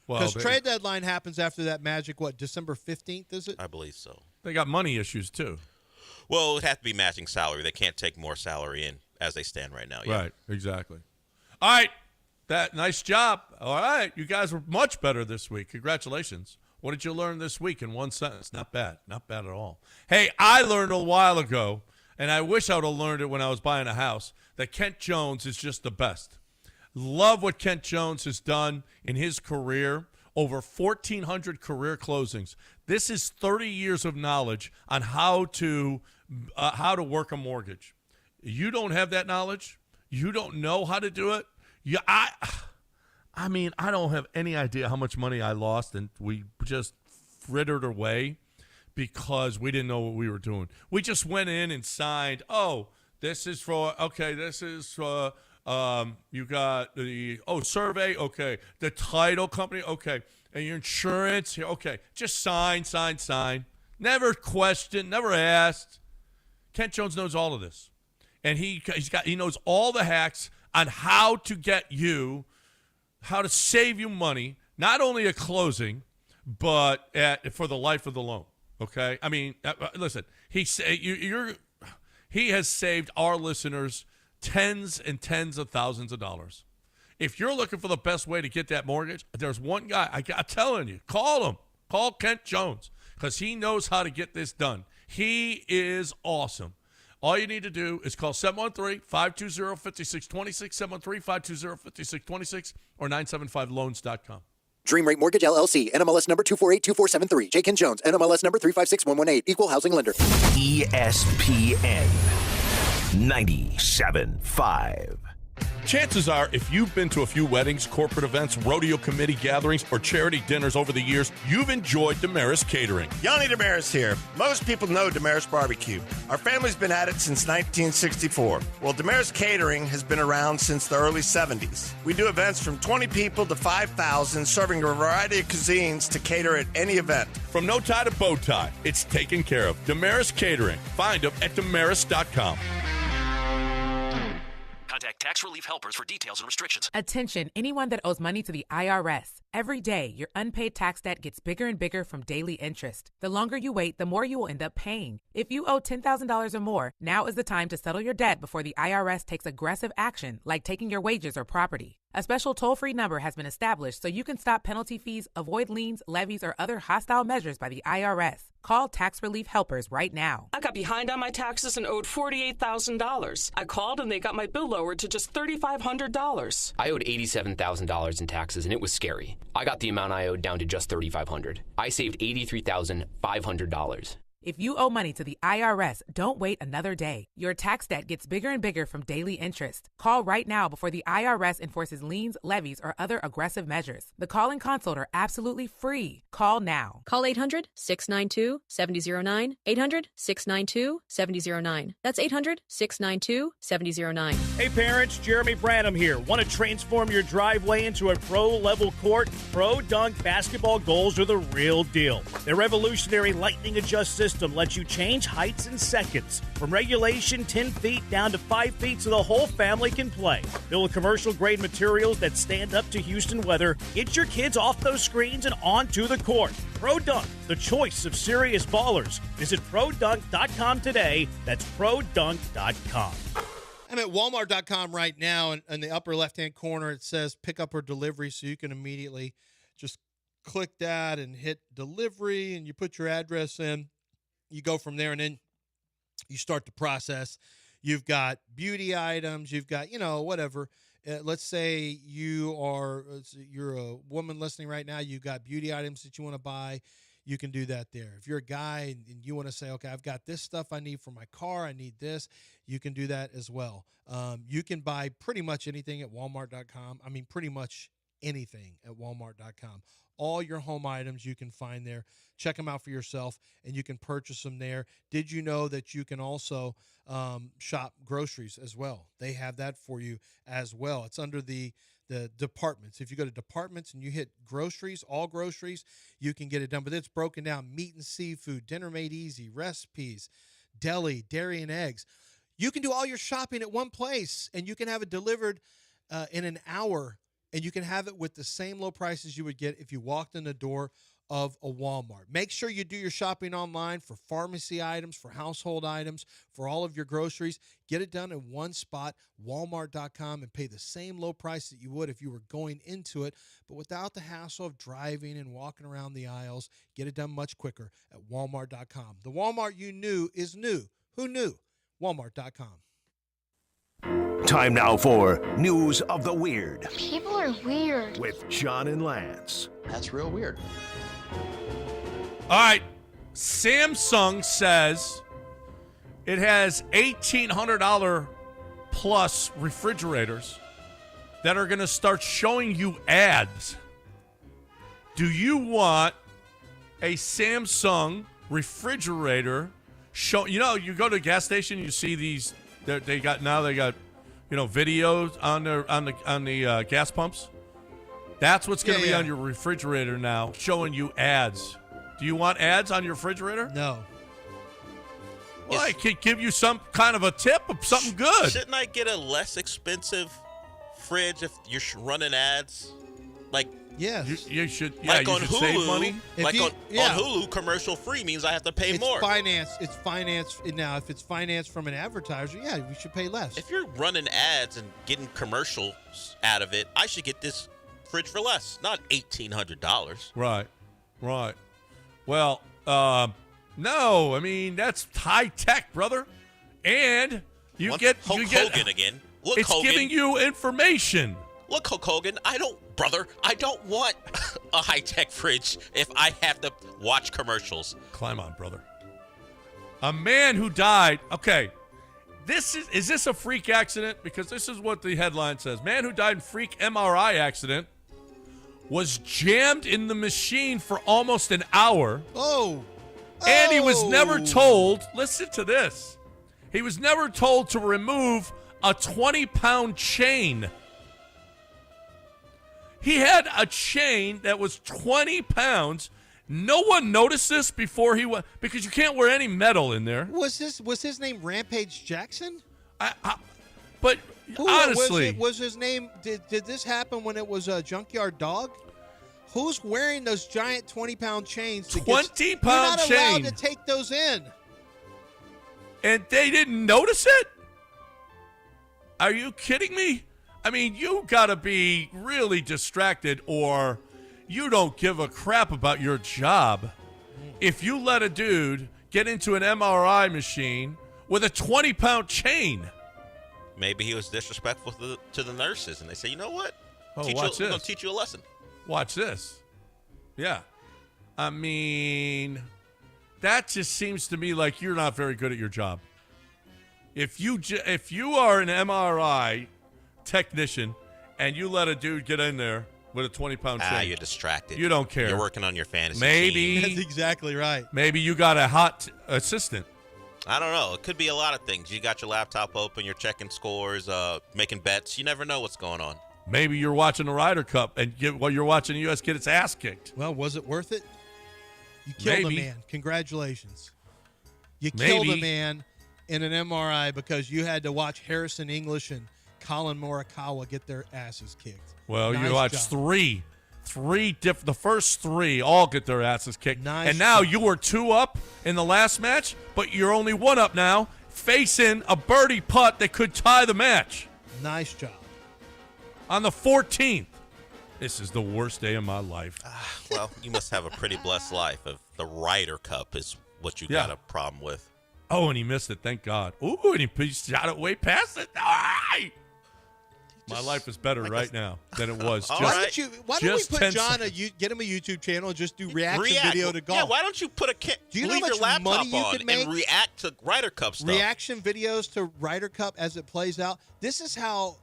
S12: Because trade deadline happens after that magic, December 15th, is it?
S1: I believe so.
S10: They got money issues, too.
S1: Well, it would have to be matching salary. They can't take more salary in as they stand right now. Yeah.
S10: Right, exactly. All right. Nice job. All right. You guys were much better this week. Congratulations. What did you learn this week in one sentence? Not bad. Not bad at all. Hey, I learned a while ago, and I wish I would have learned it when I was buying a house, that Kent Jones is just the best. Love what Kent Jones has done in his career. Over 1,400 career closings. This is 30 years of knowledge on how to work a mortgage. You don't have that knowledge. You don't know how to do it. I mean, I don't have any idea how much money I lost, and we just frittered away because we didn't know what we were doing. We just went in and signed, this is for you got the survey, okay, the title company, okay, and your insurance, okay, just sign. Never questioned, never asked. Kent Jones knows all of this, and he knows all the hacks on how to save you money, not only at closing, but for the life of the loan. Okay, I mean, listen, he has saved our listeners tens and tens of thousands of dollars. If you're looking for the best way to get that mortgage, there's one guy. I'm telling you, call him. Call Kent Jones because he knows how to get this done. He is awesome. All you need to do is call 713-520-5626, 713-520-5626, or 975loans.com.
S4: Dream Rate Mortgage, LLC, NMLS number 2482473. J. Ken Jones, NMLS number 356118. Equal housing lender.
S8: ESPN 97.5.
S10: Chances are, if you've been to a few weddings, corporate events, rodeo committee gatherings, or charity dinners over the years, you've enjoyed Damaris Catering.
S15: Yanni Damaris here. Most people know Damaris Barbecue. Our family's been at it since 1964. Well, Damaris Catering has been around since the early 70s. We do events from 20 people to 5,000, serving a variety of cuisines to cater at any event.
S10: From no tie to bow tie, it's taken care of. Damaris Catering. Find them at damaris.com.
S8: Contact Tax Relief Helpers for details and restrictions.
S20: Attention, anyone that owes money to the IRS. Every day, your unpaid tax debt gets bigger and bigger from daily interest. The longer you wait, the more you will end up paying. If you owe $10,000 or more, now is the time to settle your debt before the IRS takes aggressive action, like taking your wages or property. A special toll-free number has been established so you can stop penalty fees, avoid liens, levies, or other hostile measures by the IRS. Call Tax Relief Helpers right now.
S16: I got behind on my taxes and owed $48,000. I called and they got my bill lowered to just $3,500.
S23: I owed $87,000 in taxes and it was scary. I got the amount I owed down to just $3,500. I saved $83,500.
S20: If you owe money to the IRS, don't wait another day. Your tax debt gets bigger and bigger from daily interest. Call right now before the IRS enforces liens, levies, or other aggressive measures. The call and consult are absolutely free. Call now.
S17: Call 800-692-7009. 800-692-7009. That's 800-692-7009.
S22: Hey parents, Jeremy Branham here. Want to transform your driveway into a pro-level court? Pro Dunk basketball goals are the real deal. Their revolutionary lightning adjust system lets you change heights in seconds. From regulation 10 feet down to 5 feet so the whole family can play. Built with commercial-grade materials that stand up to Houston weather, get your kids off those screens and onto the court. Pro Dunk, the choice of serious ballers. Visit ProDunk.com today. That's ProDunk.com.
S12: I'm at Walmart.com right now, and in the upper left-hand corner, it says pick up or delivery, so you can immediately just click that and hit delivery, and you put your address in. You go from there, and then you start the process. You've got beauty items. You've got, whatever. Let's say you're a woman listening right now. You've got beauty items that you want to buy. You can do that there. If you're a guy and you want to say, okay, I've got this stuff I need for my car. I need this. You can do that as well. You can buy pretty much anything at Walmart.com. I mean, pretty much anything at Walmart.com. All your home items you can find there. Check them out for yourself, and you can purchase them there. Did you know that you can also shop groceries as well? They have that for you as well. It's under the departments. If you go to departments and you hit groceries, all groceries, you can get it done. But it's broken down: meat and seafood, dinner made easy, recipes, deli, dairy and eggs. You can do all your shopping at one place, and you can have it delivered in an hour. and you can have it with the same low prices you would get if you walked in the door of a Walmart. Make sure you do your shopping online for pharmacy items, for household items, for all of your groceries. Get it done in one spot, walmart.com, and pay the same low price that you would if you were going into it, but without the hassle of driving and walking around the aisles. Get it done much quicker at walmart.com. The Walmart you knew is new. Who knew? Walmart.com.
S2: Time now for News of the Weird
S6: People are weird.
S2: with John and Lance.
S7: That's real weird.
S10: All right. Samsung says it has $1,800 plus refrigerators that are going to start showing you ads. Do you want a Samsung refrigerator show? You know, you go to a gas station, you see these. They got videos on the gas pumps. That's what's going to be on your refrigerator now, showing you ads. Do you want ads on your refrigerator?
S12: No.
S10: Well, I could give you some kind of a tip of something good.
S1: Shouldn't I get a less expensive fridge if you're running ads? Like,
S12: yes.
S10: You should. Yeah,
S1: like
S10: you
S1: on
S10: should
S1: Hulu,
S10: save money.
S1: On Hulu, commercial free means I have to pay more.
S12: It's finance. Now, if it's financed from an advertiser, we should pay less.
S1: If you're running ads and getting commercials out of it, I should get this fridge for less, not $1,800.
S10: Right. Well, no. I mean, that's high tech, brother. And you get
S1: Hogan again. Look,
S10: it's
S1: Hogan.
S10: giving you information.
S1: Look, Hulk Hogan, I don't want a high-tech fridge if I have to watch commercials.
S10: Climb on, brother. A man who died. Okay, is this a freak accident? Because this is what the headline says. Man who died in freak MRI accident was jammed in the machine for almost an hour. And he was never told, listen to this, he was never told to remove a 20-pound chain. He had a chain that was 20 pounds. No one noticed this before he went, because you can't wear any metal in there.
S12: Was his name Rampage Jackson?
S10: But honestly,
S12: was his name? Did this happen when it was a Junkyard Dog? Who's wearing those giant 20-pound chains?
S10: 20-pound
S12: chain. You're not allowed to take those in.
S10: And they didn't notice it? Are you kidding me? I mean, you got to be really distracted, or you don't give a crap about your job if you let a dude get into an MRI machine with a 20-pound chain.
S1: Maybe he was disrespectful to the nurses, and they say, you know what?
S10: Watch this.
S1: We're going to teach you a lesson.
S10: Watch this. Yeah. I mean, that just seems to me like you're not very good at your job. If you are an MRI technician and you let a dude get in there with a 20-pound chain,
S1: you're distracted.
S10: You don't care.
S1: You're working on your fantasy
S10: team.
S12: That's exactly right.
S10: Maybe you got a hot assistant.
S1: I don't know. It could be a lot of things. You got your laptop open, you're checking scores, making bets. You never know what's going on.
S10: Maybe you're watching the Ryder Cup and while you're watching the U.S. get its ass kicked.
S12: Well, was it worth it? You killed a man. Congratulations. You killed a man in an MRI because you had to watch Harrison English and Colin Morikawa get their asses kicked.
S10: Well,
S12: nice
S10: you watched
S12: job.
S10: the first three all get their asses kicked.
S12: Nice
S10: and now
S12: job.
S10: you were 2 up in the last match, but you're only 1 up now, facing a birdie putt that could tie the match.
S12: Nice job.
S10: On the 14th. This is the worst day of my life.
S1: Well, you must have a pretty blessed life. If the Ryder Cup is what you got a problem with.
S10: Oh, and he missed it. Thank God. Ooh, and he shot it way past it. All right. My life is better right now than it was.
S12: Why don't we put John get him a YouTube channel and just do reaction video to golf?
S1: Yeah, why don't you put
S12: do you know
S1: leave
S12: how
S1: your
S12: much
S1: laptop
S12: money you
S1: on
S12: could make?
S1: and react to Ryder Cup stuff?
S12: Reaction videos to Ryder Cup as it plays out. This is how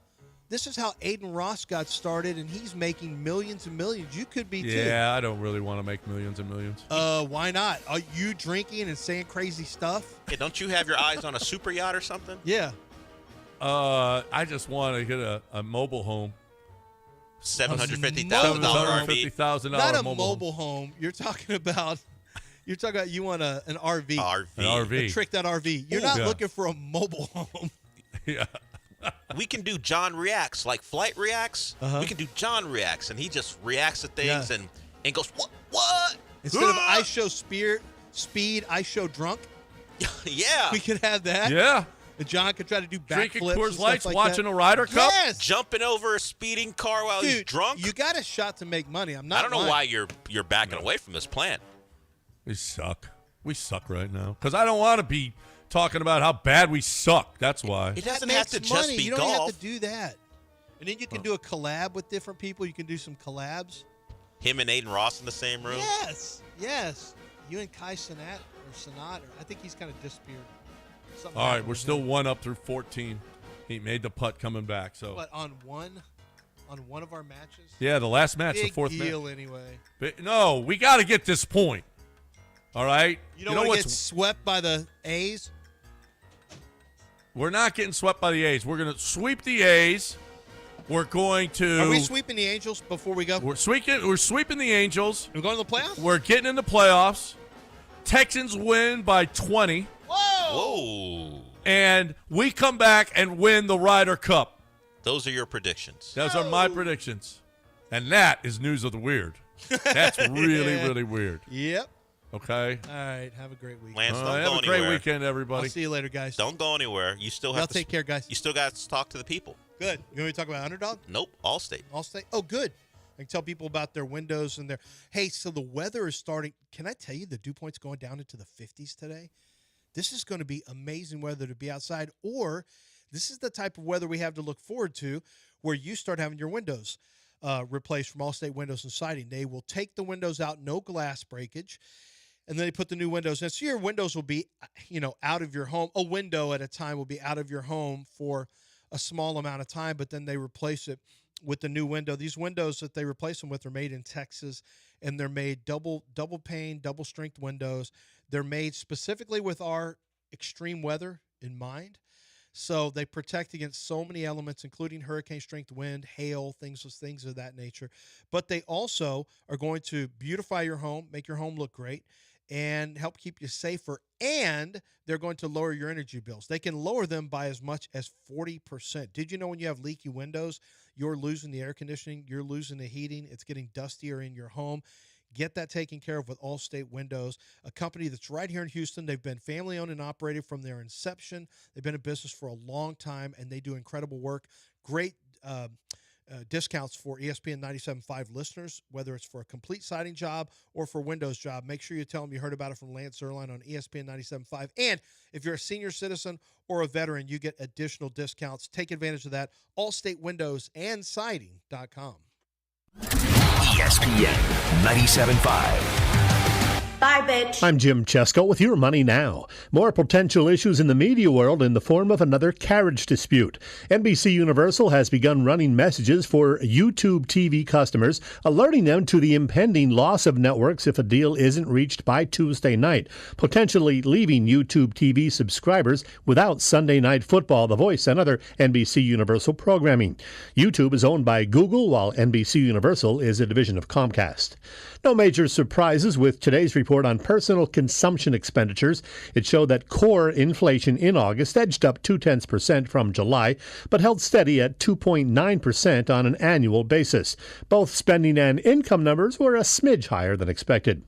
S12: Aiden Ross got started, and he's making millions and millions. You could be too.
S10: Yeah, I don't really want to make millions and millions.
S12: Why not? Are you drinking and saying crazy stuff?
S1: Yeah, don't you have your eyes on a super yacht or something?
S12: Yeah.
S10: I just want to get a mobile home.
S1: $750,000
S10: RV. $750,000
S12: Not a mobile home. You're talking about you want an RV.
S1: RV.
S10: An RV.
S12: A tricked out RV. You're not looking for a mobile home.
S10: Yeah.
S1: we can do John Reacts, like Flight Reacts. We can do John Reacts, and he just reacts to things and goes, what?
S12: Instead of I show speed, I show drunk.
S1: Yeah.
S12: We could have that.
S10: Yeah.
S12: And John could try to do backflips.
S10: Drinking Coors Lights,
S12: like
S10: watching
S12: that.
S10: a Ryder Cup.
S12: Yes.
S1: Jumping over a speeding car while he's drunk.
S12: You got a shot to make money. I'm not
S1: I don't know
S12: lying.
S1: why you're backing away from this plan.
S10: We suck. We suck right now. Because I don't want to be talking about how bad we suck. That's why.
S1: It doesn't
S12: That
S1: have to
S12: makes
S1: just
S12: money.
S1: be
S12: You don't
S1: golf.
S12: have to do that. And then you can do a collab with different people. You can do some collabs.
S1: Him and Aiden Ross in the same room.
S12: Yes. You and Kai Cenat, I think he's kind of disappeared. Something
S10: All right,
S12: happened
S10: we're
S12: with
S10: still
S12: him.
S10: 1 up through 14. He made the putt coming back. So.
S12: But on one of our matches?
S10: Yeah, the last match,
S12: Big
S10: the fourth
S12: deal
S10: match.
S12: anyway.
S10: No, we got to get this point. All right?
S12: You don't want to get swept by the A's?
S10: We're not getting swept by the A's. We're going to sweep the A's. We're going to.
S12: Are we sweeping the Angels before we go?
S10: We're sweeping the Angels.
S12: We're going to the playoffs?
S10: We're getting in the playoffs. Texans win by 20.
S1: Whoa.
S10: And we come back and win the Ryder Cup.
S1: Those are your predictions.
S10: Those are my predictions. And that is news of the weird. That's really, really weird.
S12: Yep.
S10: Okay.
S12: All right. Have a great week.
S1: Lance, don't go
S10: have a
S1: anywhere.
S10: great weekend, everybody.
S12: I'll see you later, guys.
S1: Don't go anywhere. You still have
S12: Y'all
S1: to
S12: take care, guys.
S1: You still got to talk to the people.
S12: Good. You want me to talk about Underdog?
S1: Nope. Allstate.
S12: Allstate? Oh, good. I can tell people about their windows and their. Hey, so the weather is starting. Can I tell you the dew point's going down into the 50s today? This is going to be amazing weather to be outside, or this is the type of weather we have to look forward to where you start having your windows replaced from Allstate Windows and Siding. They will take the windows out, no glass breakage, and then they put the new windows in. So your windows will be, out of your home. A window at a time will be out of your home for a small amount of time, but then they replace it with the new window. These windows that they replace them with are made in Texas, and they're made double pane, double strength windows. They're made specifically with our extreme weather in mind. So they protect against so many elements, including hurricane strength wind, hail, things of that nature. But they also are going to beautify your home, make your home look great, and help keep you safer. And they're going to lower your energy bills. They can lower them by as much as 40%. Did you know when you have leaky windows, you're losing the air conditioning, you're losing the heating, it's getting dustier in your home? Get that taken care of with Allstate Windows, a company that's right here in Houston. They've been family-owned and operated from their inception. They've been in business for a long time, and they do incredible work. Great discounts for ESPN 97.5 listeners, whether it's for a complete siding job or for a windows job. Make sure you tell them you heard about it from Lance Zerline on ESPN 97.5. And if you're a senior citizen or a veteran, you get additional discounts. Take advantage of that. Allstate Windows and Siding.com.
S2: ESPN 97.5.
S6: Bye, bitch.
S7: I'm Jim Chesko with your Money Now. More potential issues in the media world in the form of another carriage dispute. NBC Universal has begun running messages for YouTube TV customers, alerting them to the impending loss of networks if a deal isn't reached by Tuesday night, potentially leaving YouTube TV subscribers without Sunday Night Football, The Voice, and other NBC Universal programming. YouTube is owned by Google, while NBC Universal is a division of Comcast. No major surprises with today's report on personal consumption expenditures. It showed that core inflation in August edged up 0.2% from July, but held steady at 2.9% on an annual basis. Both spending and income numbers were a smidge higher than expected.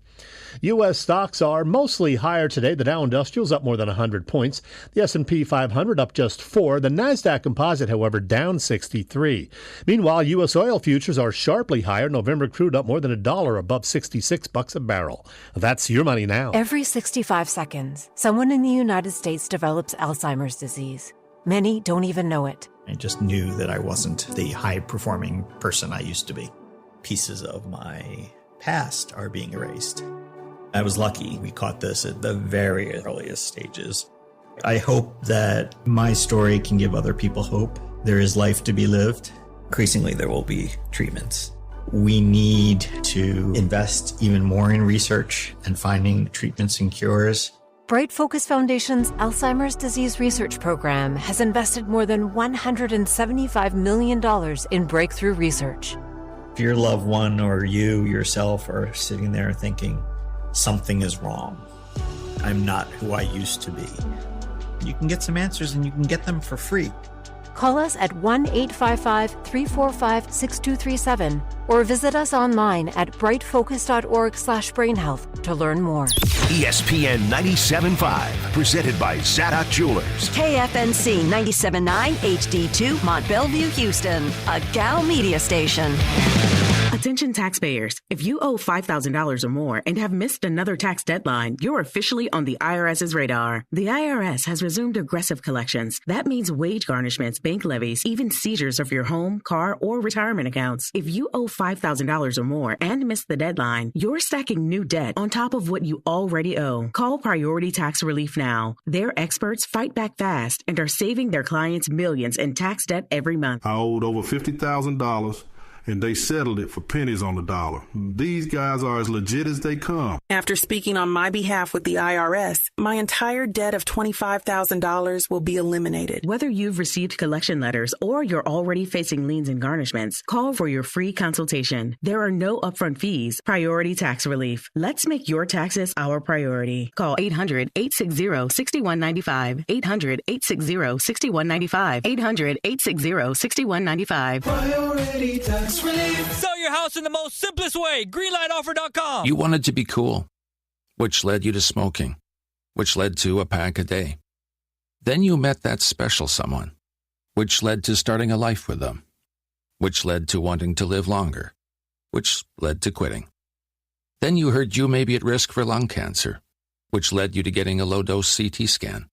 S7: U.S. stocks are mostly higher today. The Dow Industrial's up more than 100 points. The S&P 500 up just 4. The Nasdaq Composite, however, down 63. Meanwhile, U.S. oil futures are sharply higher. November crude up more than $1 above $66 a barrel. That's your Money Now.
S17: Every 65 seconds, someone in the United States develops Alzheimer's disease. Many don't even know it.
S19: I just knew that I wasn't the high-performing person I used to be. Pieces of my past are being erased. I was lucky we caught this at the very earliest stages. I hope that my story can give other people hope. There is life to be lived. Increasingly, there will be treatments. We need to invest even more in research and finding treatments and cures.
S17: Bright Focus Foundation's Alzheimer's Disease Research Program has invested more than $175 million in breakthrough research.
S19: If your loved one or you yourself are sitting there thinking, something is wrong, I'm not who I used to be, you can get some answers and you can get them for free.
S17: Call us at 1-855-345-6237 or visit us online at brightfocus.org/brainhealth to learn more.
S2: ESPN 97.5, presented by Zadok Jewelers.
S18: KFNC 97.9 HD2 Mont Bellevue, Houston, a Gal media station.
S20: Attention taxpayers. If you owe $5,000 or more and have missed another tax deadline, you're officially on the IRS's radar. The IRS has resumed aggressive collections. That means wage garnishments, bank levies, even seizures of your home, car, or retirement accounts. If you owe $5,000 or more and missed the deadline, you're stacking new debt on top of what you already owe. Call Priority Tax Relief now. Their experts fight back fast and are saving their clients millions in tax debt every month.
S5: I owed over $50,000. And they settled it for pennies on the dollar. These guys are as legit as they come.
S6: After speaking on my behalf with the IRS, my entire debt of $25,000 will be eliminated.
S20: Whether you've received collection letters or you're already facing liens and garnishments, call for your free consultation. There are no upfront fees. Priority Tax Relief. Let's make your taxes our priority. Call 800-860-6195. 800-860-6195. 800-860-6195.
S11: Priority Tax Relief. Sell your house in the most simplest way. Greenlightoffer.com.
S13: You wanted to be cool, which led you to smoking, which led to a pack a day. Then you met that special someone, which led to starting a life with them, which led to wanting to live longer, which led to quitting. Then you heard you may be at risk for lung cancer, which led you to getting a low-dose CT scan.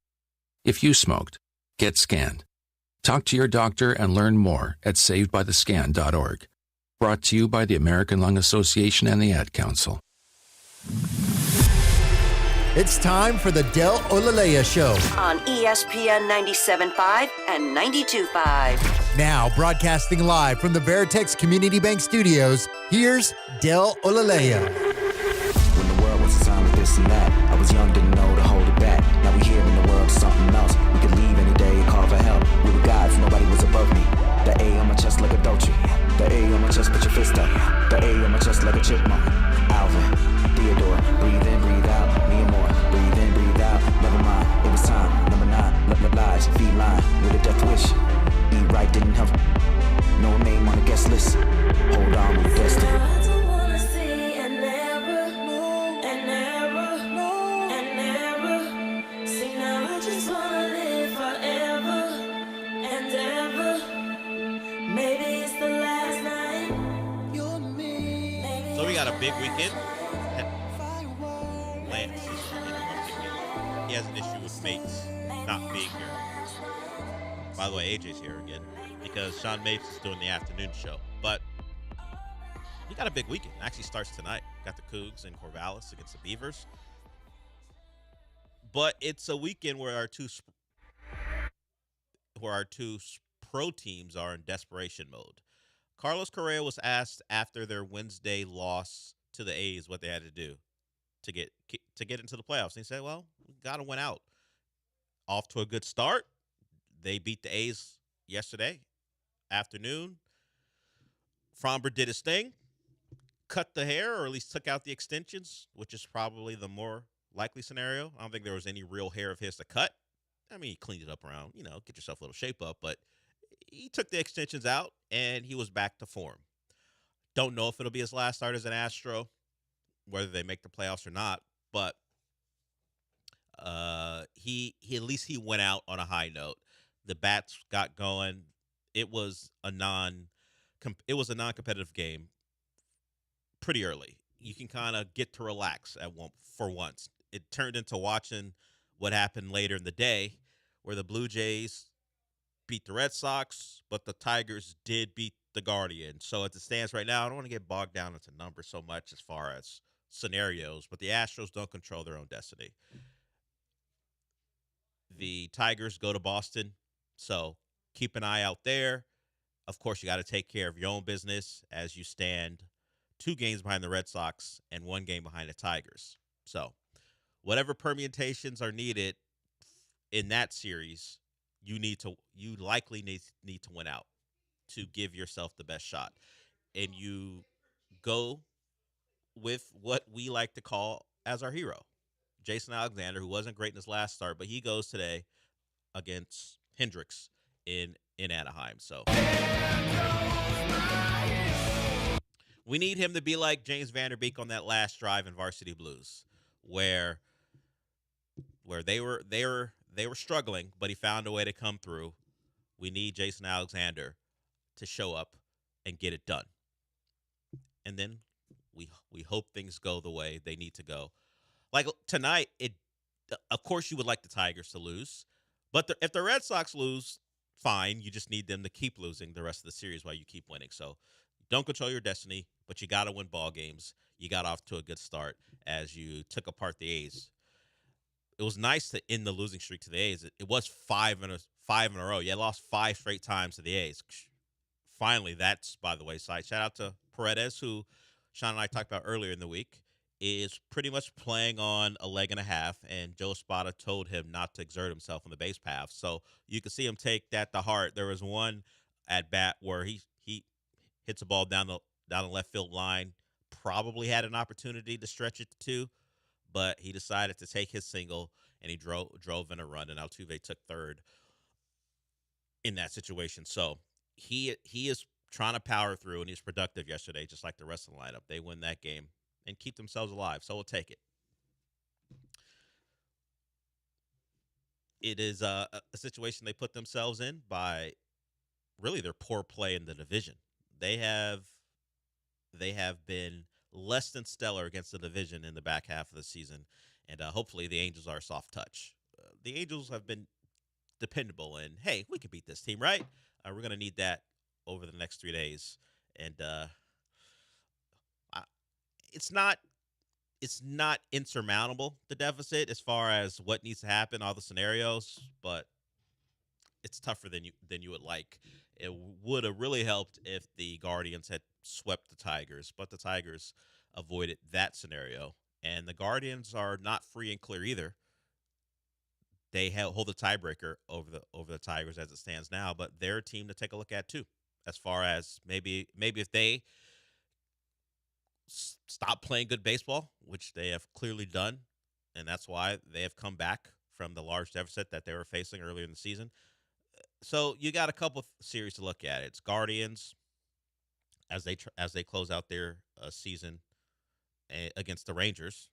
S13: If you smoked, get scanned. Talk to your doctor and learn more at savedbythescan.org. Brought to you by the American Lung Association and the Ad Council.
S24: It's time for the Del Olalea Show
S18: on ESPN 97.5 and 92.5.
S24: Now broadcasting live from the Veritex Community Bank Studios, here's Del Olalea.
S25: When the world was a sign of this and that, I was young, didn't know to hold it back. Now we here in the world, something else. We could leave any day and call for help. We were gods, nobody was above me. The A on my chest like a Dolce. The A on my chest, put your fist up. The A on my chest like a chipmunk. Alvin, Theodore, breathe in, breathe out. Me and more, breathe in, breathe out. Never mind, it was time. Number 9, lies, feline with a death wish. Eat right didn't help. No name on the guest list. Hold on, we're destined.
S1: So we got a big weekend. Lance is he has an issue with mates not being here. By the way, AJ's here again because Sean Mapes is doing the afternoon show. But he got a big weekend. It actually starts tonight. Got the Cougs in Corvallis against the Beavers. But it's a weekend where our two pro teams are in desperation mode. Carlos Correa was asked after their Wednesday loss to the A's what they had to do to get into the playoffs. And he said, well, we got to win out. Off to a good start. They beat the A's yesterday afternoon. Fromber did his thing, cut the hair, or at least took out the extensions, which is probably the more likely scenario. I don't think there was any real hair of his to cut. I mean, he cleaned it up around, get yourself a little shape up, but he took the extensions out, and he was back to form. Don't know if it'll be his last start as an Astro, whether they make the playoffs or not, but he at least he went out on a high note. The bats got going. It was a non-competitive game pretty early. You can kind of get to relax for once. It turned into watching what happened later in the day, where the Blue Jays beat the Red Sox, but the Tigers did beat the Guardians. So as it stands right now, I don't want to get bogged down into numbers so much as far as scenarios, but the Astros don't control their own destiny. The Tigers go to Boston, so keep an eye out there. Of course, you got to take care of your own business as you stand 2 games behind the Red Sox and 1 game behind the Tigers. So whatever permutations are needed in that series, you likely need to win out to give yourself the best shot. And you go with what we like to call as our hero, Jason Alexander, who wasn't great in his last start, but he goes today against Hendricks in in Anaheim. So we need him to be like James Vanderbeek on that last drive in Varsity Blues, where they were struggling, but he found a way to come through. We need Jason Alexander to show up and get it done. And then we hope things go the way they need to go. Like tonight, of course you would like the Tigers to lose, but if the Red Sox lose, fine. You just need them to keep losing the rest of the series while you keep winning. So don't control your destiny, but you got to win ball games. You got off to a good start as you took apart the A's. It was nice to end the losing streak to the A's. It was five in a row. You lost 5 straight times to the A's. Finally, that's by the wayside. Shout out to Paredes, who Sean and I talked about earlier in the week, is pretty much playing on a leg and a half, and Joe Espada told him not to exert himself on the base path. So you can see him take that to heart. There was one at bat where he hits a ball down the left field line, probably had an opportunity to stretch it to 2, but he decided to take his single, and he drove in a run, and Altuve took third in that situation. So he is trying to power through, and he was productive yesterday, just like the rest of the lineup. They win that game and keep themselves alive, so we'll take it. It is a situation they put themselves in by really their poor play in the division. They have been less than stellar against the division in the back half of the season, and hopefully the Angels are a soft touch. The Angels have been dependable, and hey, we can beat this team, right? We're going to need that over the next 3 days, and it's not insurmountable, the deficit, as far as what needs to happen, all the scenarios, but it's tougher than you would like. It would have really helped if the Guardians had swept the Tigers, but the Tigers avoided that scenario, and the Guardians are not free and clear either. They hold the tiebreaker over the Tigers as it stands now, but they're a team to take a look at too, as far as maybe if they stop playing good baseball, which they have clearly done, and that's why they have come back from the large deficit that they were facing earlier in the season. So you got a couple series to look at. It's Guardians as they close out their season against the Rangers.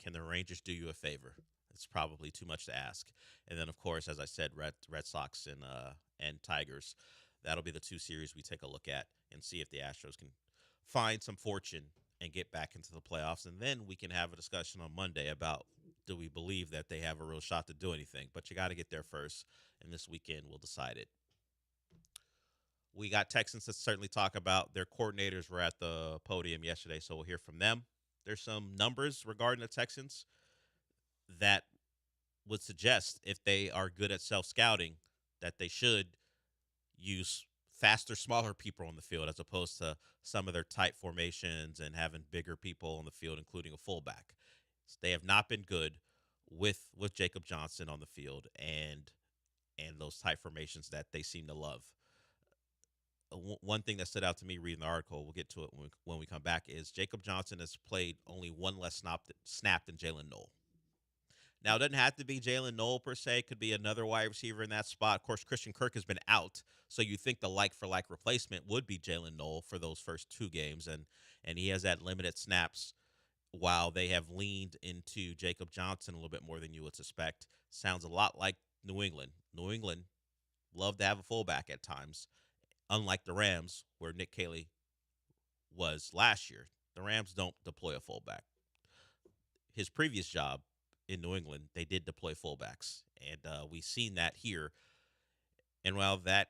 S1: Can the Rangers do you a favor? It's probably too much to ask. And then, of course, as I said, Red Sox and Tigers. That'll be the 2 series we take a look at and see if the Astros can find some fortune and get back into the playoffs. And then we can have a discussion on Monday about, do we believe that they have a real shot to do anything? But you got to get there first, and this weekend we'll decide it. We got Texans to certainly talk about. Their coordinators were at the podium yesterday, so we'll hear from them. There's some numbers regarding the Texans that would suggest, if they are good at self-scouting, that they should use faster, smaller people on the field as opposed to some of their tight formations and having bigger people on the field, including a fullback. They have not been good with Jacob Johnson on the field and those tight formations that they seem to love. One thing that stood out to me reading the article, we'll get to it when we come back, is Jacob Johnson has played only one less snap than Jalen Noel. Now, it doesn't have to be Jalen Noel per se. It could be another wide receiver in that spot. Of course, Christian Kirk has been out, so you think the like-for-like replacement would be Jalen Noel for those first 2 games, and he has had limited snaps while they have leaned into Jacob Johnson a little bit more than you would suspect. Sounds a lot like New England. New England love to have a fullback at times, unlike the Rams, where Nick Caley was last year. The Rams don't deploy a fullback. His previous job in New England, they did deploy fullbacks, and we've seen that here. And while that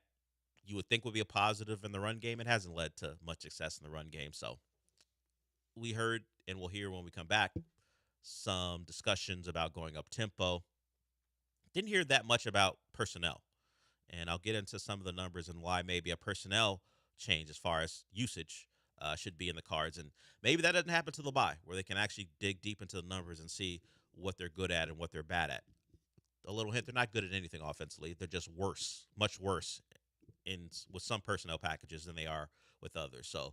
S1: you would think would be a positive in the run game, it hasn't led to much success in the run game. So we heard, and we'll hear when we come back, some discussions about going up tempo. Didn't hear that much about personnel, and I'll get into some of the numbers and why maybe a personnel change as far as usage should be in the cards. And maybe that doesn't happen to the bye, where they can actually dig deep into the numbers and see what they're good at and what they're bad at. A little hint, they're not good at anything offensively. They're just worse, much worse with some personnel packages than they are with others. So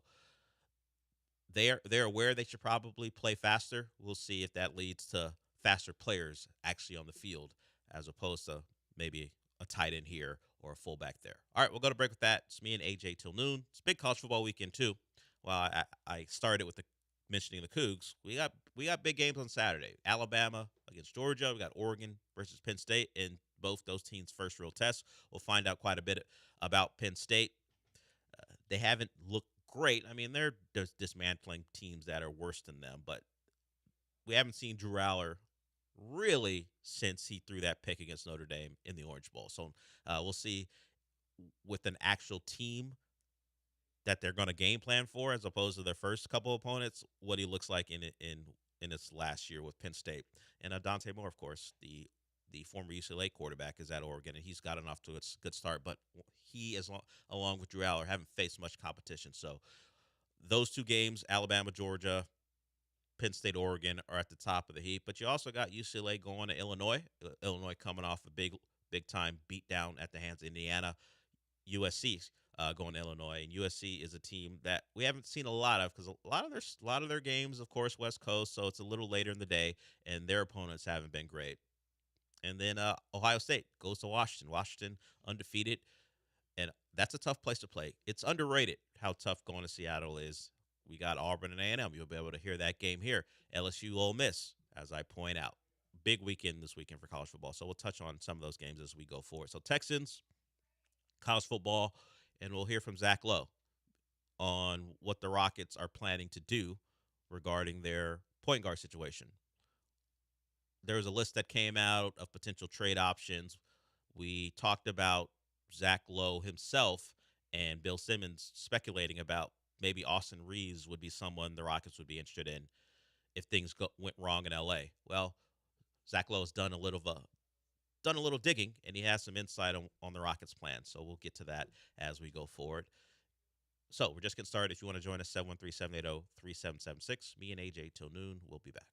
S1: they're aware they should probably play faster. We'll see if that leads to faster players actually on the field as opposed to maybe a tight end here or a fullback there. All right, we'll go to break with that. It's me and AJ till noon. It's big college football weekend too. Well, I started with mentioning the Cougs. We got big games on Saturday. Alabama against Georgia. We got Oregon versus Penn State, and both those teams' first real tests. We'll find out quite a bit about Penn State. They haven't looked great. I mean, they're dismantling teams that are worse than them, but we haven't seen Drew Aller really since he threw that pick against Notre Dame in the Orange Bowl. So we'll see with an actual team that they're going to game plan for, as opposed to their first couple opponents, what he looks like in its last year with Penn State. And Dante Moore, of course, the former UCLA quarterback, is at Oregon, and he's gotten off to a good start. But he, along with Drew Aller, haven't faced much competition. So those two games, Alabama, Georgia, Penn State, Oregon, are at the top of the heap. But you also got UCLA going to Illinois. Illinois coming off a big time beatdown at the hands of Indiana. USC going to Illinois, and USC is a team that we haven't seen a lot of, because a lot of their games, of course, West Coast, so it's a little later in the day, and their opponents haven't been great. And then Ohio State goes to Washington. Washington undefeated, and that's a tough place to play. It's underrated how tough going to Seattle is. We got Auburn and A&M. You'll be able to hear that game here. LSU, Ole Miss, as I point out. Big weekend this weekend for college football. So we'll touch on some of those games as we go forward. So Texans, college football, and we'll hear from Zach Lowe on what the Rockets are planning to do regarding their point guard situation. There was a list that came out of potential trade options. We talked about Zach Lowe himself and Bill Simmons speculating about maybe Austin Reeves would be someone the Rockets would be interested in if things went wrong in L.A. Well, Zach Lowe has done a little digging, and he has some insight on the Rockets' plan. So we'll get to that as we go forward. So we're just getting started. If you want to join us, 713-780-3776. Me and AJ till noon. We'll be back.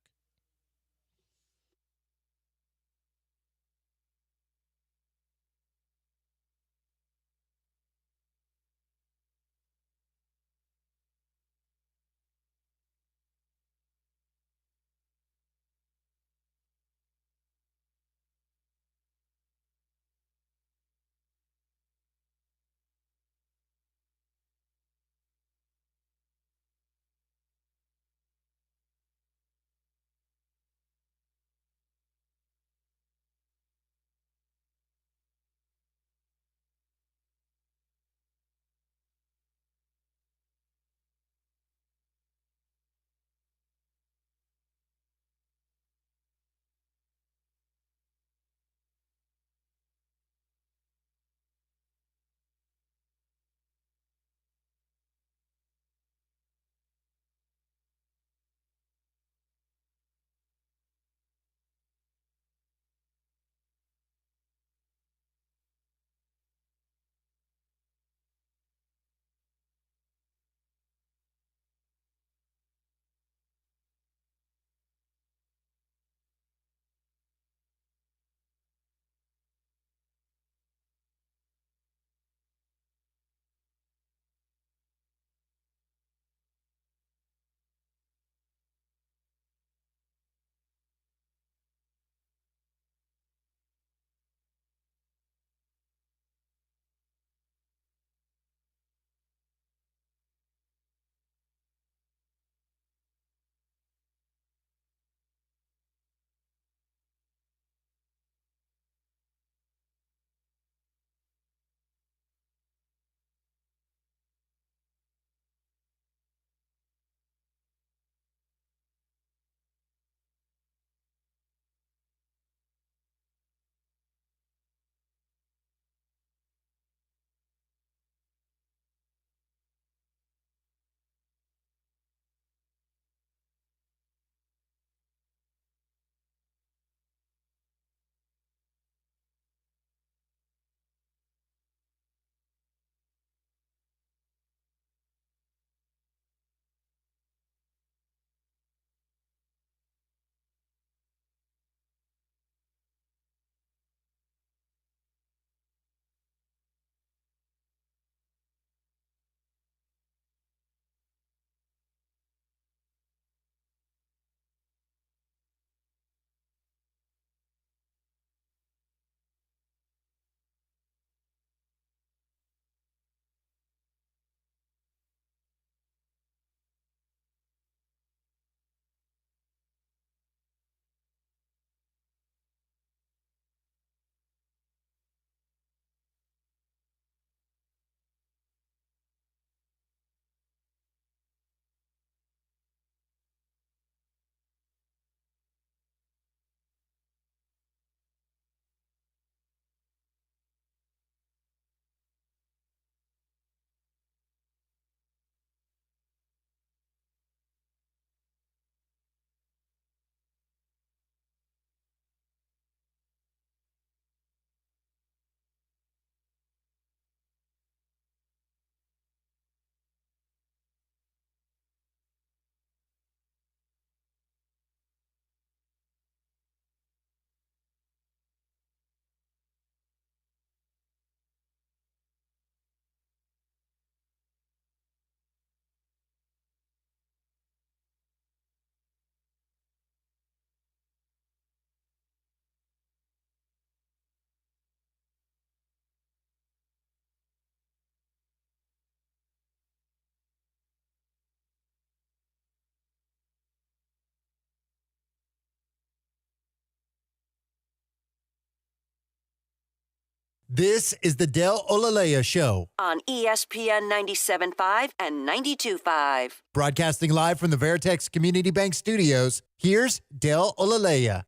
S24: This is the Del Olalea Show.
S18: On ESPN 97.5 and 92.5.
S24: Broadcasting live from the Veritex Community Bank Studios, here's Del Olalea.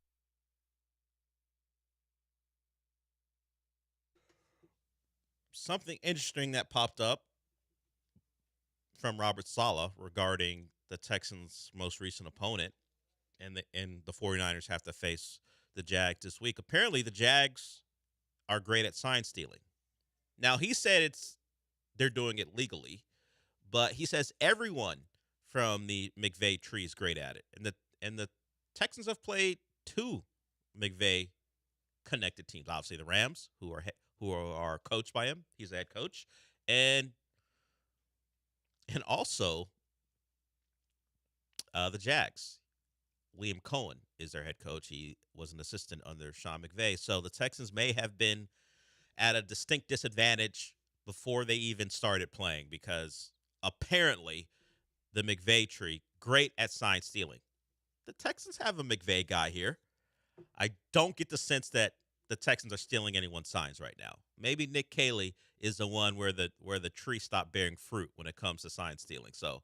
S1: Something interesting that popped up from Robert Saleh regarding the Texans' most recent opponent, and the 49ers have to face the Jags this week. Apparently, the Jags are great at sign stealing. Now, he said they're doing it legally, but he says everyone from the McVay tree is great at it. And the Texans have played two McVay connected teams. Obviously, the Rams, who are coached by him. He's the head coach, and also the Jags. Liam Cohen is their head coach. He was an assistant under Sean McVay. So the Texans may have been at a distinct disadvantage before they even started playing, because apparently the McVay tree, great at sign stealing. The Texans have a McVay guy here. I don't get the sense that the Texans are stealing anyone's signs right now. Maybe Nick Caley is the one where the tree stopped bearing fruit when it comes to sign stealing. So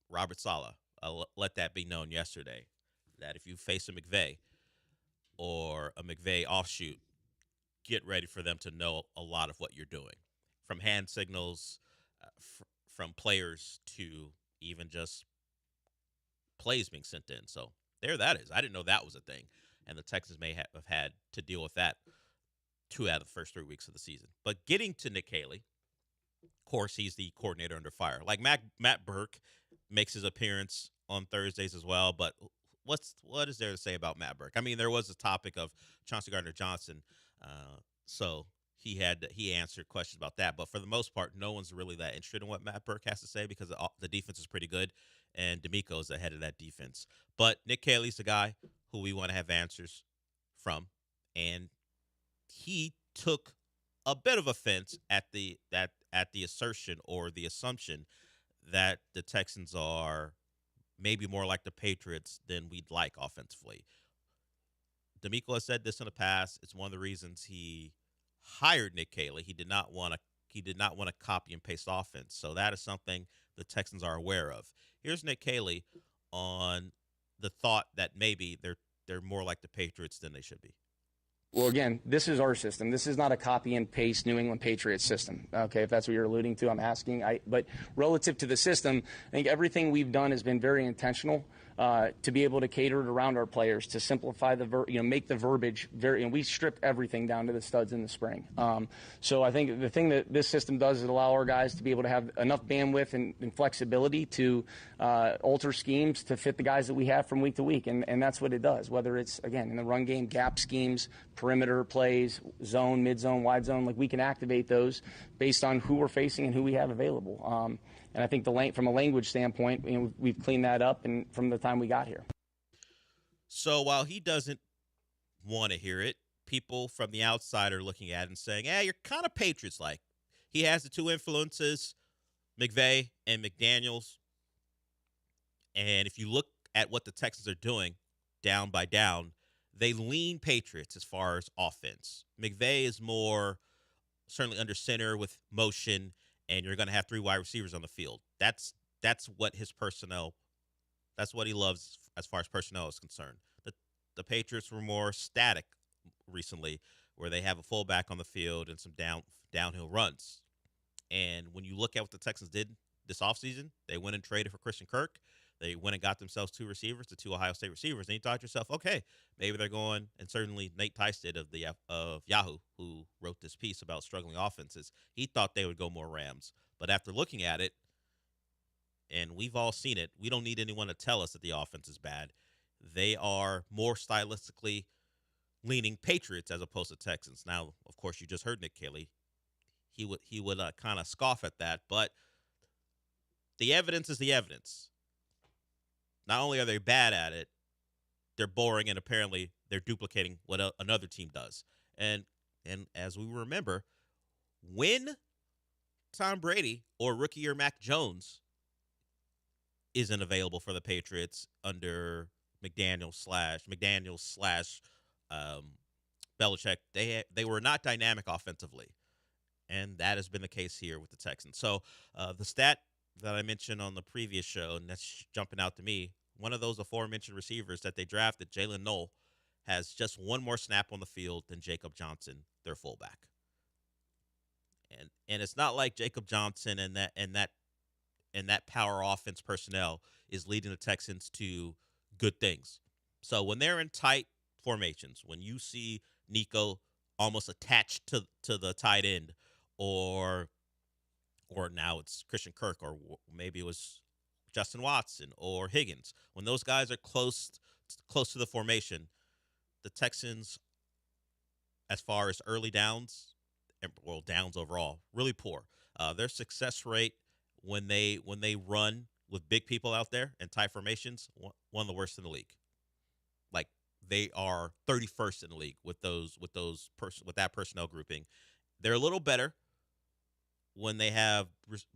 S1: Robert Saleh, let that be known yesterday, that if you face a McVay or a McVay offshoot, get ready for them to know a lot of what you're doing, from hand signals, from players to even just plays being sent in. So there that is. I didn't know that was a thing, and the Texans may have had to deal with that 2 out of the first 3 weeks of the season. But getting to Nick Caley, of course, he's the coordinator under fire. Like Matt Burke makes his appearance on Thursdays as well, but what is there to say about Matt Burke? I mean, there was a topic of Chauncey Gardner-Johnson, so he answered questions about that. But for the most part, no one's really that interested in what Matt Burke has to say, because the defense is pretty good, and D'Amico's the head of that defense. But Nick Caley's the guy who we want to have answers from, and he took a bit of offense at the assertion or the assumption that the Texans are maybe more like the Patriots than we'd like offensively. D'Amico has said this in the past. It's one of the reasons he hired Nick Caley. He did not want to copy and paste offense. So that is something the Texans are aware of. Here's Nick Caley on the thought that maybe they're more like the Patriots than they should be.
S3: Well, again, this is our system. This is not a copy and paste New England Patriots system. Okay, if that's what you're alluding to, I'm asking. But relative to the system, I think everything we've done has been very intentional to be able to cater it around our players, to simplify make the verbiage very. And we stripped everything down to the studs in the spring. So I think the thing that this system does is allow our guys to be able to have enough bandwidth and flexibility to alter schemes to fit the guys that we have from week to week, and that's what it does. Whether it's, again, in the run game, gap schemes, perimeter plays, zone, mid-zone, wide zone, like we can activate those based on who we're facing and who we have available. And I think from a language standpoint, we've cleaned that up and from the time we got here.
S1: So while he doesn't want to hear it, people from the outside are looking at it and saying, "Hey, you're kind of Patriots-like." He has the two influences, McVay and McDaniels. And if you look at what the Texans are doing down by down, they lean Patriots as far as offense. McVay is more certainly under center with motion, and you're going to have 3 wide receivers on the field. That's what his personnel, that's what he loves as far as personnel is concerned. The Patriots were more static recently, where they have a fullback on the field and some downhill runs. And when you look at what the Texans did this offseason, they went and traded for Christian Kirk. They went and got themselves 2 receivers, the 2 Ohio State receivers. And you thought to yourself, okay, maybe they're going, and certainly Nate Tice did of Yahoo, who wrote this piece about struggling offenses. He thought they would go more Rams. But after looking at it, and we've all seen it, we don't need anyone to tell us that the offense is bad. They are more stylistically leaning Patriots as opposed to Texans. Now, of course, you just heard Nick Caley. He would kind of scoff at that, but the evidence is the evidence. Not only are they bad at it, they're boring, and apparently they're duplicating what another team does. And as we remember, when Tom Brady or rookie year Mac Jones isn't available for the Patriots under McDaniels slash Belichick, they were not dynamic offensively, and that has been the case here with the Texans. So the stat that I mentioned on the previous show, and that's jumping out to me, one of those aforementioned receivers that they drafted, Jalen Knoll, has just one more snap on the field than Jacob Johnson, their fullback. And it's not like Jacob Johnson and that power offense personnel is leading the Texans to good things. So when they're in tight formations, when you see Nico almost attached to the tight end, or now it's Christian Kirk, or maybe it was Justin Watson or Higgins, when those guys are close to the formation, the Texans, as far as early downs, well, downs overall, really poor. Their success rate when they run with big people out there in tight formations, one of the worst in the league. Like, they are 31st in the league with that personnel grouping. They're a little better when they have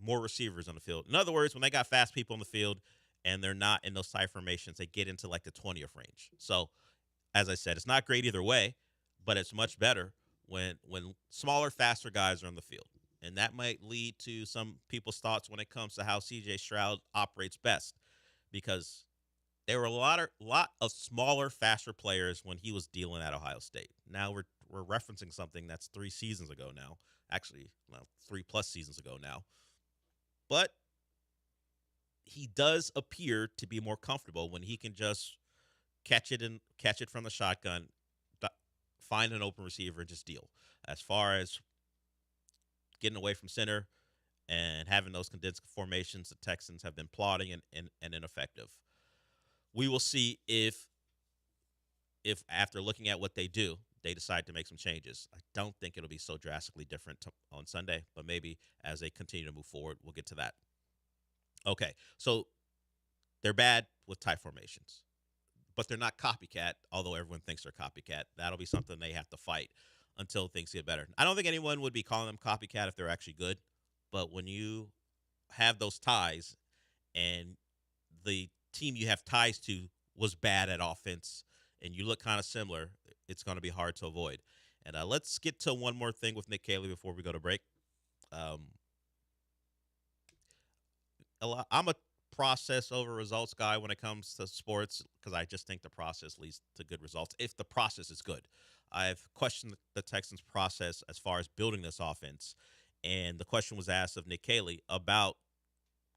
S1: more receivers on the field. In other words, when they got fast people on the field and they're not in those tight formations, they get into like the 20th range. So, as I said, it's not great either way, but it's much better when smaller, faster guys are on the field. And that might lead to some people's thoughts when it comes to how C.J. Stroud operates best, because there were a lot of smaller, faster players when he was dealing at Ohio State. Now we're referencing something that's 3 seasons ago now. Actually, 3+ seasons ago now. But he does appear to be more comfortable when he can just catch it from the shotgun, find an open receiver, and just deal. As far as getting away from center and having those condensed formations, the Texans have been plodding and ineffective. We will see if after looking at what they do, they decide to make some changes. I don't think it'll be so drastically different on Sunday, but maybe as they continue to move forward, we'll get to that. Okay, so they're bad with tight formations, but they're not copycat, although everyone thinks they're copycat. That'll be something they have to fight until things get better. I don't think anyone would be calling them copycat if they're actually good, but when you have those ties and the team you have ties to was bad at offense and you look kind of similar, it's going to be hard to avoid. And let's get to one more thing with Nick Caley before we go to break. I'm a process over results guy when it comes to sports, because I just think the process leads to good results if the process is good. I've questioned the Texans' process as far as building this offense, and the question was asked of Nick Caley about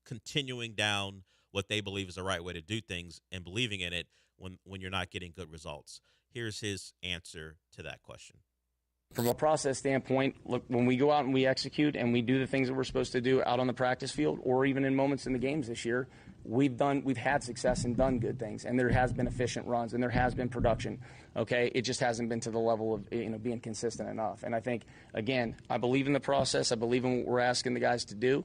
S1: continuing down what they believe is the right way to do things and believing in it when you're not getting good results. Here's his answer to that question.
S3: From a process standpoint, look, when we go out and we execute and we do the things that we're supposed to do out on the practice field, or even in moments in the games this year, we've had success and done good things, and there has been efficient runs and there has been production. Okay, it just hasn't been to the level of being consistent enough. And I think, again, I believe in the process. I believe in what we're asking the guys to do.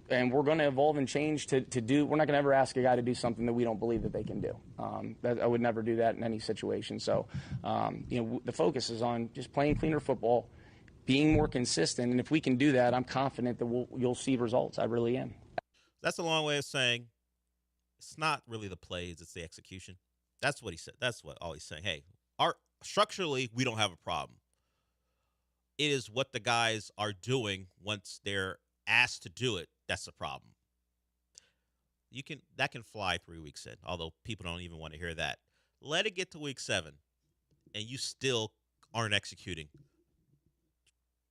S3: And we're going to evolve and change to do. We're not going to ever ask a guy to do something that we don't believe that they can do. I would never do that in any situation. So, the focus is on just playing cleaner football, being more consistent. And if we can do that, I'm confident that you'll see results. I really am.
S1: That's a long way of saying it's not really the plays; it's the execution. That's what he said. That's what all he's saying. Hey, structurally, we don't have a problem. It is what the guys are doing once they're asked to do it. That's the problem. That can fly 3 weeks in, although people don't even want to hear that. Let it get to week 7, and you still aren't executing.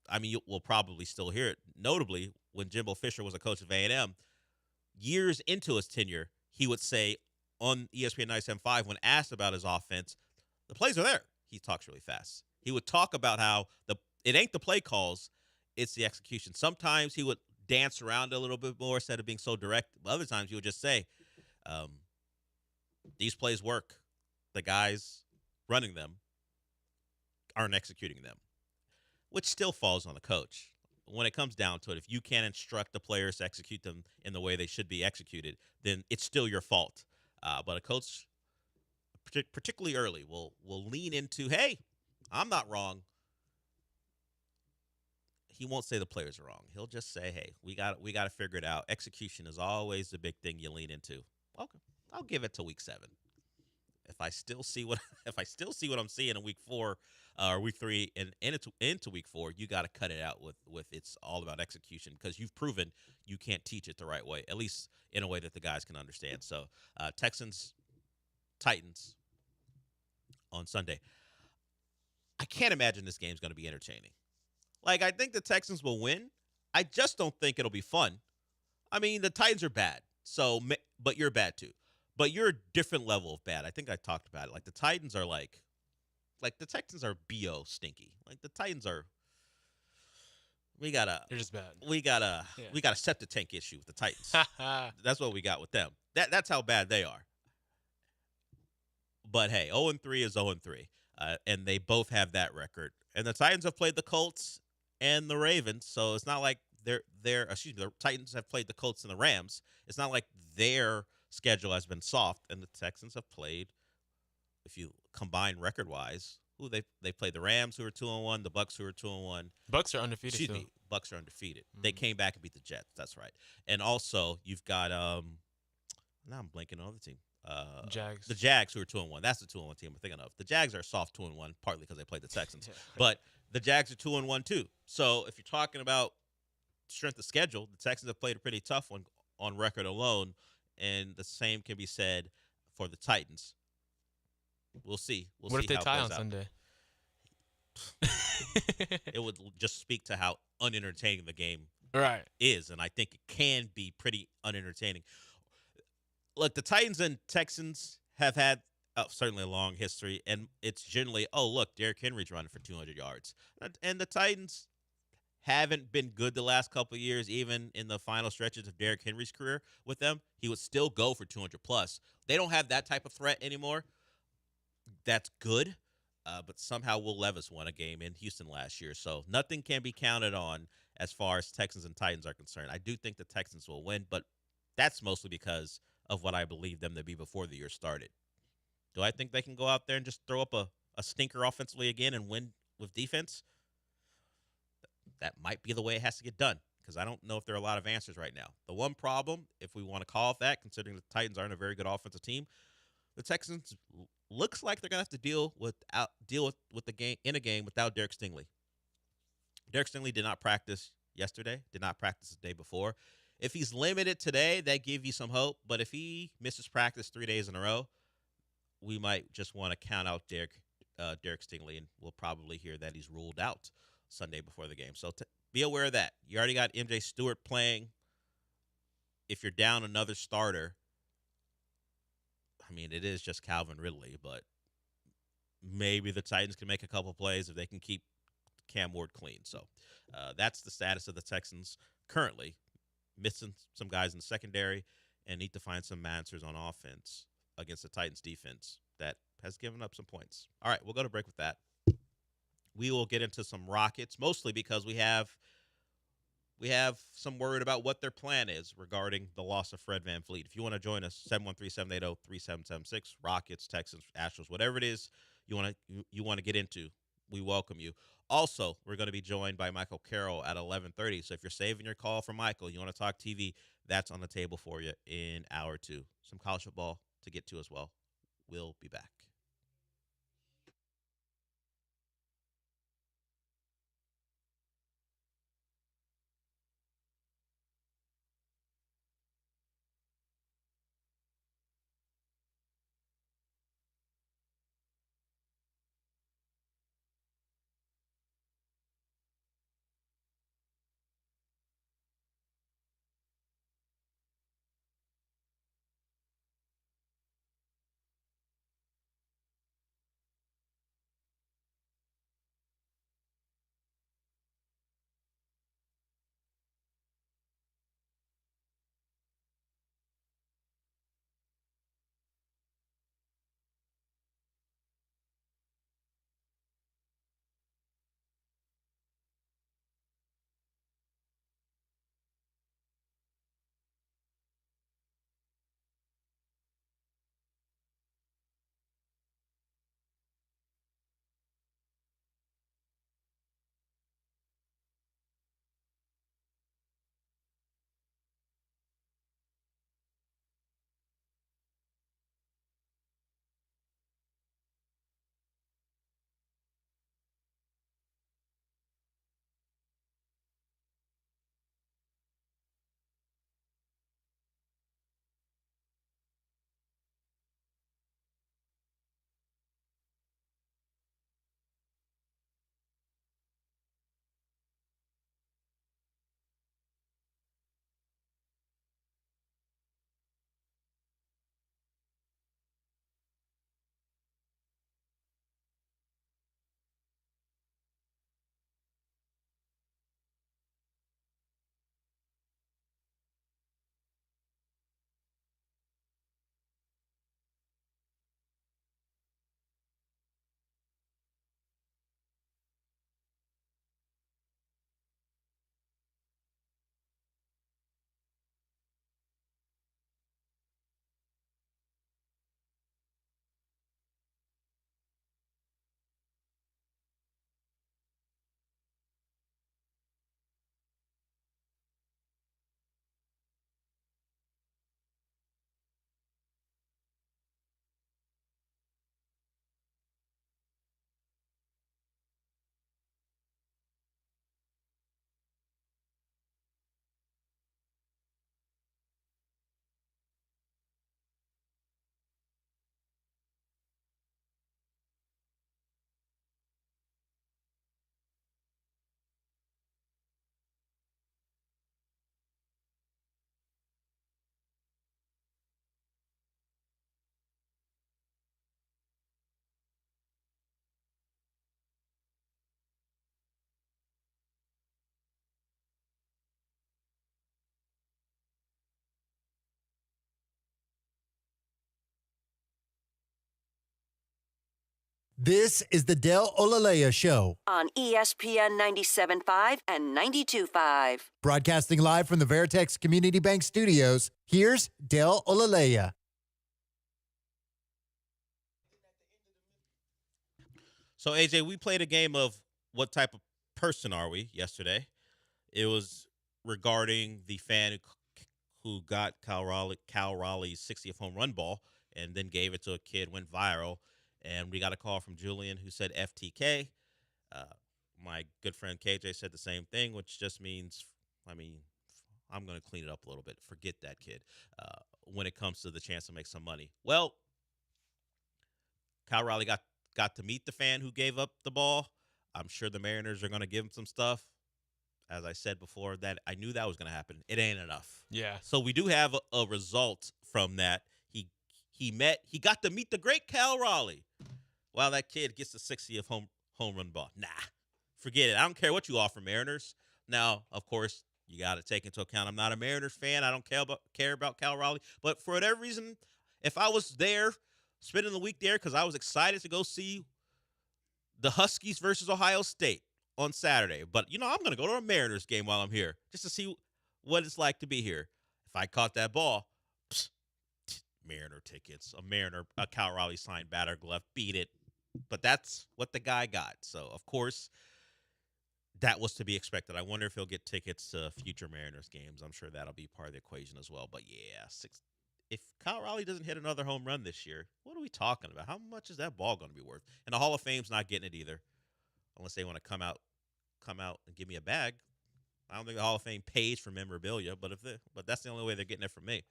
S1: I mean, we'll probably still hear it. Notably, when Jimbo Fisher was a coach of A&M, years into his tenure, he would say on ESPN 97.5, when asked about his offense, the plays are there. He talks really fast. He would talk about how it ain't the play calls, it's the execution. Sometimes he would dance around a little bit more instead of being so direct. Other times he would just say, these plays work. The guys running them aren't executing them, which still falls on the coach. When it comes down to it, if you can't instruct the players to execute them in the way they should be executed, then it's still your fault. But a coach, particularly early, will lean into, hey, I'm not wrong. He won't say the players are wrong. He'll just say, hey, we got to figure it out. Execution is always the big thing you lean into. Okay, I'll give it to week 7. if I still see what I'm seeing in week 4 or week 3 and into week 4, you got to cut it out with it's all about execution, because you've proven you can't teach it the right way, at least in a way that the guys can understand. So Texans, Titans on Sunday. I can't imagine this game's going to be entertaining. Like, I think the Texans will win. I just don't think it'll be fun. I mean, the Titans are bad, but you're bad too. But you're a different level of bad. I think I talked about it. Like, the Titans are like the Texans are BO stinky. Like, the Titans are.
S4: They're just bad.
S1: We got a septic tank issue with the Titans. That's what we got with them. That's how bad they are. But hey, 0-3 is 0-3, and they both have that record. And the Titans have played the Colts and the Ravens, so it's not like the Titans have played the Colts and the Rams. It's not like their schedule has been soft, and the Texans have played, if you combine record-wise, they played the Rams, who are 2-1, the Bucks, who are 2-1.
S4: Bucks are undefeated.
S1: Bucks are undefeated. Mm-hmm. They came back and beat the Jets. That's right. And also, you've got now I'm blanking on the team.
S4: Jags.
S1: The Jags, who are 2-1. That's the 2-1 team I'm thinking of. The Jags are a soft 2-1, partly because they played the Texans. But the Jags are 2-1 too. So if you're talking about strength of schedule, the Texans have played a pretty tough one on record alone, and the same can be said for the Titans. We'll see.
S4: What if they tie on Sunday?
S1: It would just speak to how unentertaining the game is, and I think it can be pretty unentertaining. Look, the Titans and Texans have had certainly a long history, and it's generally, Derrick Henry's running for 200 yards. And the Titans haven't been good the last couple of years, even in the final stretches of Derrick Henry's career with them. He would still go for 200+. They don't have that type of threat anymore. That's good, but somehow Will Levis won a game in Houston last year, so nothing can be counted on as far as Texans and Titans are concerned. I do think the Texans will win, but that's mostly because of what I believe them to be before the year started. Do I think they can go out there and just throw up a stinker offensively again and win with defense? That might be the way it has to get done, because I don't know if there are a lot of answers right now. The one problem, if we want to call it that, considering the Titans aren't a very good offensive team, the Texans looks like they're going to have to deal with the game in a game without Derek Stingley. Derek Stingley did not practice yesterday, did not practice the day before. If he's limited today, that gives you some hope. But if he misses practice 3 days in a row, we might just want to count out Derek Stingley, and we'll probably hear that he's ruled out Sunday before the game. So be aware of that. You already got MJ Stewart playing. If you're down another starter, I mean, it is just Calvin Ridley, but maybe the Titans can make a couple plays if they can keep Cam Ward clean. So that's the status of the Texans currently. Missing some guys in the secondary and need to find some answers on offense against the Titans defense that has given up some points. All right, we'll go to break with that. We will get into some Rockets, mostly because we have some word about what their plan is regarding the loss of Fred VanVleet. If you want to join us, 713-780-3776, Rockets, Texans, Astros, whatever it is you want to get into, we welcome you. Also, we're going to be joined by Michael Carroll at 11:30. So if you're saving your call for Michael, you want to talk TV, that's on the table for you in hour 2. Some college football to get to as well. We'll be back.
S24: This is the Del Olalea Show.
S18: On ESPN 97.5 and 92.5.
S24: Broadcasting live from the Veritex Community Bank Studios, here's Del Olalea.
S8: So, AJ, we played a game of what type of person are we yesterday. It was regarding the fan who got Cal Raleigh's 60th home run ball and then gave it to a kid, went viral. And we got a call from Julian who said FTK. My good friend KJ said the same thing, which just means, I'm going to clean it up a little bit. Forget that kid when it comes to the chance to make some money. Well, Cal Raleigh got to meet the fan who gave up the ball. I'm sure the Mariners are going to give him some stuff. As I said before, that I knew that was going to happen. It ain't enough.
S4: Yeah.
S8: So we do have a result from that. He got to meet the great Cal Raleigh. Wow, that kid gets the 60th home run ball. Nah, forget it. I don't care what you offer, Mariners. Now, of course, you got to take into account I'm not a Mariners fan. I don't care about Cal Raleigh. But for whatever reason, if I was there, spending the week there, because I was excited to go see the Huskies versus Ohio State on Saturday. But, I'm going to go to a Mariners game while I'm here just to see what it's like to be here. If I caught that ball, Mariner tickets, a Cal Raleigh signed batter glove, beat it. But that's what the guy got. So, of course, that was to be expected. I wonder if he'll get tickets to future Mariners games. I'm sure that'll be part of the equation as well. But, yeah, if Cal Raleigh doesn't hit another home run this year, what are we talking about? How much is that ball going to be worth? And the Hall of Fame's not getting it either, unless they want to come out and give me a bag. I don't think the Hall of Fame pays for memorabilia, but that's the only way they're getting it from me.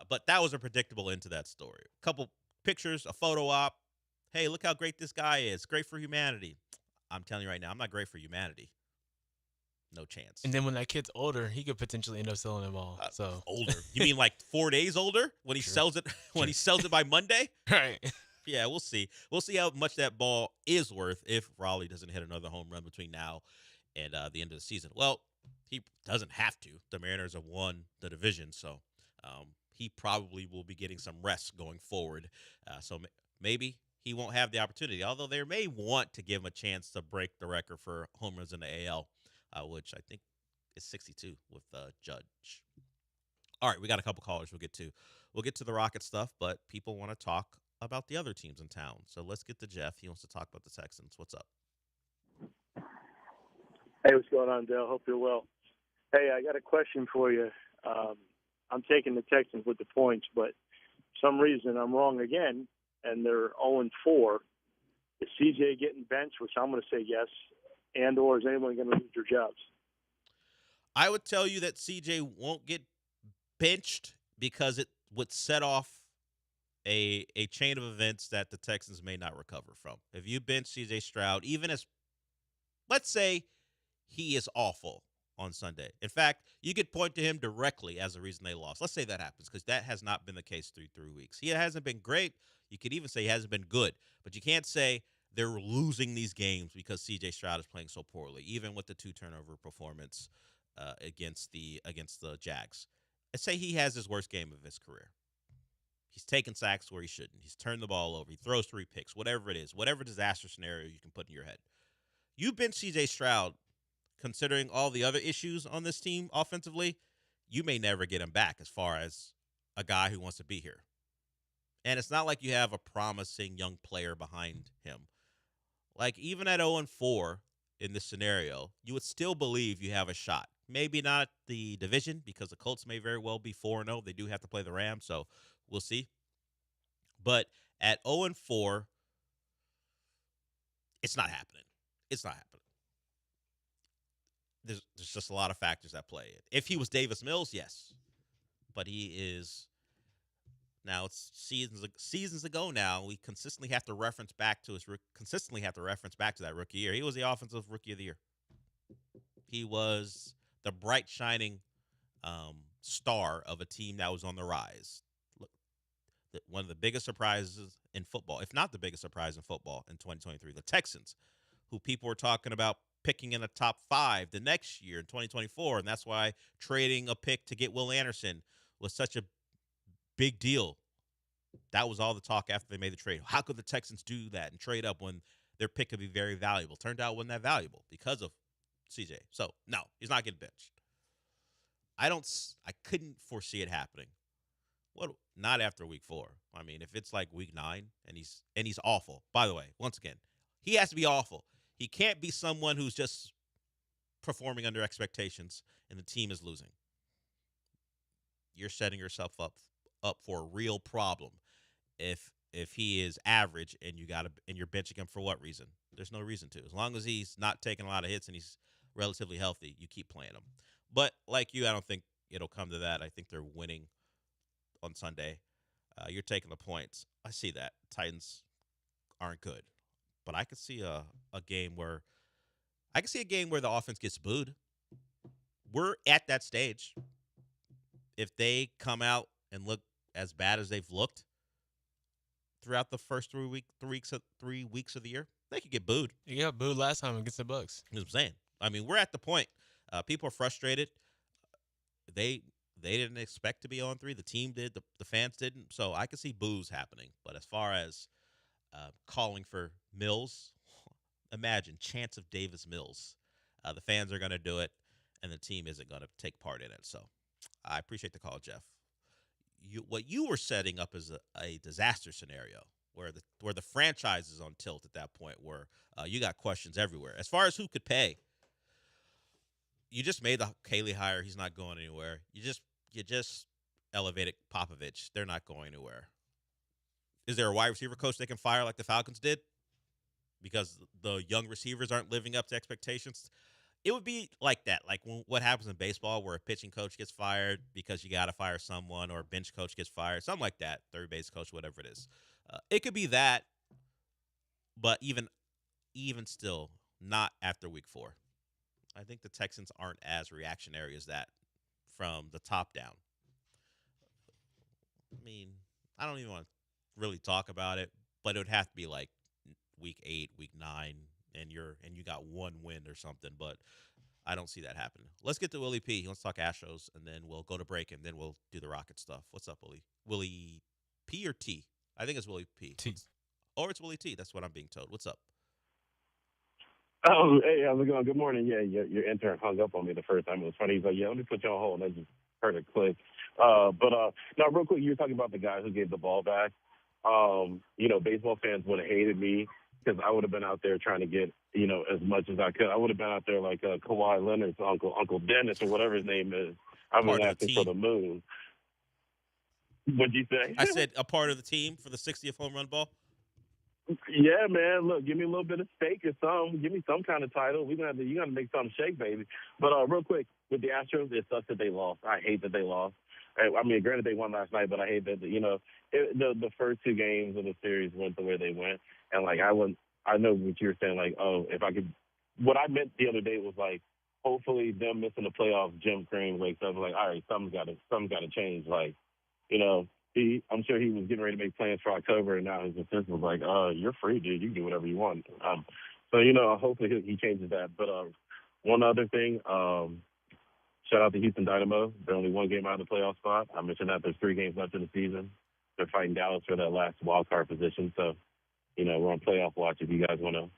S8: But that was a predictable end to that story. A couple pictures, a photo op. Hey, look how great this guy is. Great for humanity. I'm telling you right now, I'm not great for humanity. No chance.
S4: And then when that kid's older, he could potentially end up selling them all.
S8: Older? You mean like 4 days older when he sells it? When he sells it by Monday?
S4: Right.
S8: Yeah, we'll see. We'll see how much that ball is worth if Raleigh doesn't hit another home run between now and the end of the season. Well, he doesn't have to. The Mariners have won the division, so he probably will be getting some rest going forward. So maybe he won't have the opportunity, although they may want to give him a chance to break the record for home runs in the AL, which I think is 62 with Judge. All right, we got a couple callers we'll get to. We'll get to the Rocket stuff, but people want to talk about the other teams in town. So let's get to Jeff. He wants to talk about the Texans. What's up?
S9: Hey, what's going on, Dale? Hope you're well. Hey, I got a question for you. I'm taking the Texans with the points, but for some reason I'm wrong again, and they're 0-4. Is CJ getting benched, which I'm going to say yes, and or is anyone going to lose their jobs?
S8: I would tell you that CJ won't get benched because it would set off a chain of events that the Texans may not recover from. If you bench CJ Stroud, even as, let's say, he is awful on Sunday. In fact, you could point to him directly as the reason they lost. Let's say that happens, because that has not been the case through 3 weeks. He hasn't been great. You could even say he hasn't been good. But you can't say they're losing these games because C.J. Stroud is playing so poorly, even with the 2-turnover performance against the Jags. Let's say he has his worst game of his career. He's taken sacks where he shouldn't. He's turned the ball over. He throws 3 picks, whatever it is, whatever disaster scenario you can put in your head. You bench C.J. Stroud, considering all the other issues on this team offensively, you may never get him back as far as a guy who wants to be here. And it's not like you have a promising young player behind him. Like, even at 0-4 in this scenario, you would still believe you have a shot. Maybe not the division, because the Colts may very well be 4-0. They do have to play the Rams, so we'll see. But at 0-4, it's not happening. It's not happening. There's just a lot of factors that play. If he was Davis Mills, yes. But he is now, it's seasons ago now. We consistently have to reference back to that rookie year. He was the offensive rookie of the year. He was the bright shining star of a team that was on the rise. Look, one of the biggest surprises in football, if not the biggest surprise in football in 2023, the Texans, who people were talking about picking in the top 5 the next year in 2024, and that's why trading a pick to get Will Anderson was such a big deal That was all the talk after they made the trade. How could the Texans do that and trade up when their pick could be very valuable? Turned out it wasn't that valuable because of CJ. So, no, he's not getting benched. I couldn't foresee it happening. Not after week 4. I mean, if it's like week 9 and he's awful. By the way, once again, he has to be awful. He can't be someone who's just performing under expectations and the team is losing. You're setting yourself up for a real problem if he is average and you're benching him for what reason? There's no reason to. As long as he's not taking a lot of hits and he's relatively healthy, you keep playing him. But like you, I don't think it'll come to that. I think they're winning on Sunday. You're taking the points. I see that. Titans aren't good. But I could see a game where the offense gets booed. We're at that stage. If they come out and look as bad as they've looked throughout the first 3 weeks of the year, they could get booed.
S4: You got booed last time against the Bucs.
S8: That's what I'm saying. I mean, we're at the point. People are frustrated. They didn't expect to be on 3. The team did. The fans didn't. So I could see boos happening. But as far as calling for Mills, imagine chance of Davis Mills. The fans are going to do it, and the team isn't going to take part in it. So I appreciate the call, Jeff. What you were setting up is a disaster scenario where the franchise is on tilt at that point, where you got questions everywhere. As far as who could pay, you just made the Haley hire. He's not going anywhere. You just elevated Popovich. They're not going anywhere. Is there a wide receiver coach they can fire like the Falcons did because the young receivers aren't living up to expectations? It would be like that, like what happens in baseball where a pitching coach gets fired because you got to fire someone, or a bench coach gets fired, something like that, third base coach, whatever it is. It could be that, but even still, not after week 4. I think the Texans aren't as reactionary as that from the top down. I mean, I don't even want to really talk about it, but it would have to be like week 8, week 9, and you got one win or something, but I don't see that happening. Let's get to Willie P. He wants to talk Astros, and then we'll go to break, and then we'll do the Rocket stuff. What's up, Willie? Willie P or T? I think it's Willie P.
S14: T.
S8: Or it's Willie T. That's what I'm being told. What's up?
S14: Oh, hey, how's it going? Good morning. Yeah, your intern hung up on me the first time. It was funny. He's like, yeah, let me put you on hold. And I just heard it click. But now, real quick, you were talking about the guy who gave the ball back. Baseball fans would have hated me because I would have been out there trying to get, as much as I could. I would have been out there like Kawhi Leonard's Uncle Dennis or whatever his name is. I was asking for the moon. What'd you say?
S8: I said a part of the team for the 60th home run ball.
S14: Yeah, man. Look, give me a little bit of stake or something. Give me some kind of title. You got to make something shake, baby. But real quick, with the Astros, it sucks that they lost. I hate that they lost. I mean, granted, they won last night, but I hate that, the first 2 games of the series went the way they went. And, I know what you were saying, if I could – what I meant the other day was, hopefully them missing the playoffs, Jim Crane wakes up and all right, something's got to change. I'm sure he was getting ready to make plans for October, and now his assistant was like, you're free, dude. You can do whatever you want. Hopefully he changes that. But one other thing, shout out to Houston Dynamo. They're only 1 game out of the playoff spot. I mentioned that there's 3 games left in the season. They're fighting Dallas for that last wild card position. So, we're on playoff watch if you guys want to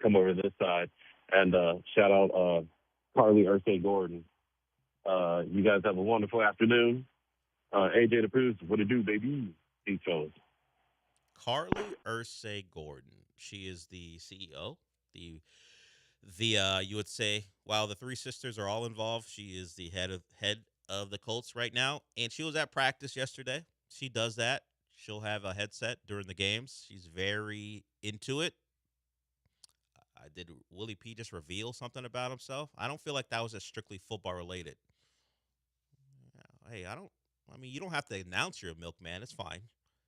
S14: come over to this side. And shout out Carly Ursay Gordon. You guys have a wonderful afternoon. AJ the Bruce, what it do, baby? These fellas.
S8: Carly Ursay Gordon. She is the CEO. The you would say, while the 3 sisters are all involved, she is the head of the Colts right now. And she was at practice yesterday. She does that. She'll have a headset during the games. She's very into it. Did Willie P just reveal something about himself? I don't feel like that was just strictly football related. Hey, you don't have to announce you're a milkman. It's fine.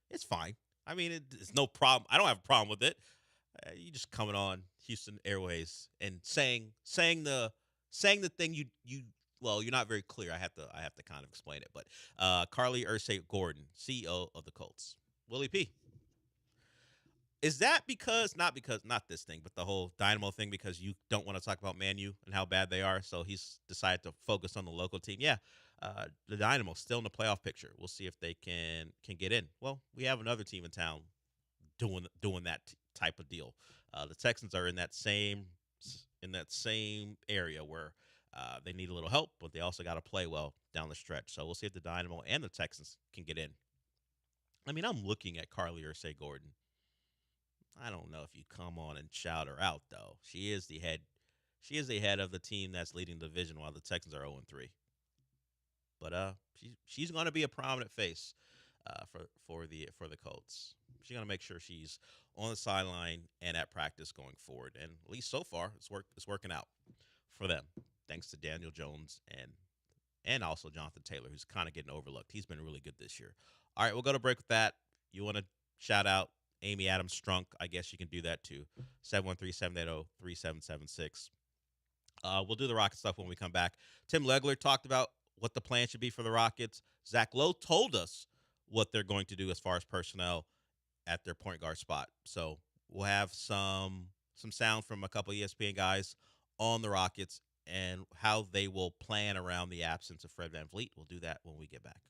S8: It's fine. I mean, it's no problem. I don't have a problem with it. You just coming on Houston Airways and saying the thing you're not very clear. I have to kind of explain it. But Carly Ursay Gordon, CEO of the Colts. Willie P. Is that not this thing, but the whole Dynamo thing, because you don't want to talk about Man U and how bad they are, so he's decided to focus on the local team? Yeah. The Dynamo still in the playoff picture. We'll see if they can get in. Well, we have another team in town doing that type of deal. The Texans are in that same area where they need a little help, but they also got to play well down the stretch. So we'll see if the Dynamo and the Texans can get in. I mean, I'm looking at Carly Ursay-Gordon. I don't know if you come on and shout her out, though. She is the head. She is the head of the team that's leading the division while the Texans are 0-3. But she's going to be a prominent face for the Colts. She's going to make sure she's on the sideline and at practice going forward. And at least so far, it's working out for them, thanks to Daniel Jones and also Jonathan Taylor, who's kind of getting overlooked. He's been really good this year. All right, we'll go to break with that. You want to shout out Amy Adams Strunk? I guess you can do that too. 713-780-3776. We'll do the Rocket stuff when we come back. Tim Legler talked about what the plan should be for the Rockets. Zach Lowe told us what they're going to do as far as personnel at their point guard spot. So we'll have some sound from a couple of ESPN guys on the Rockets and how they will plan around the absence of Fred VanVleet. We'll do that when we get back.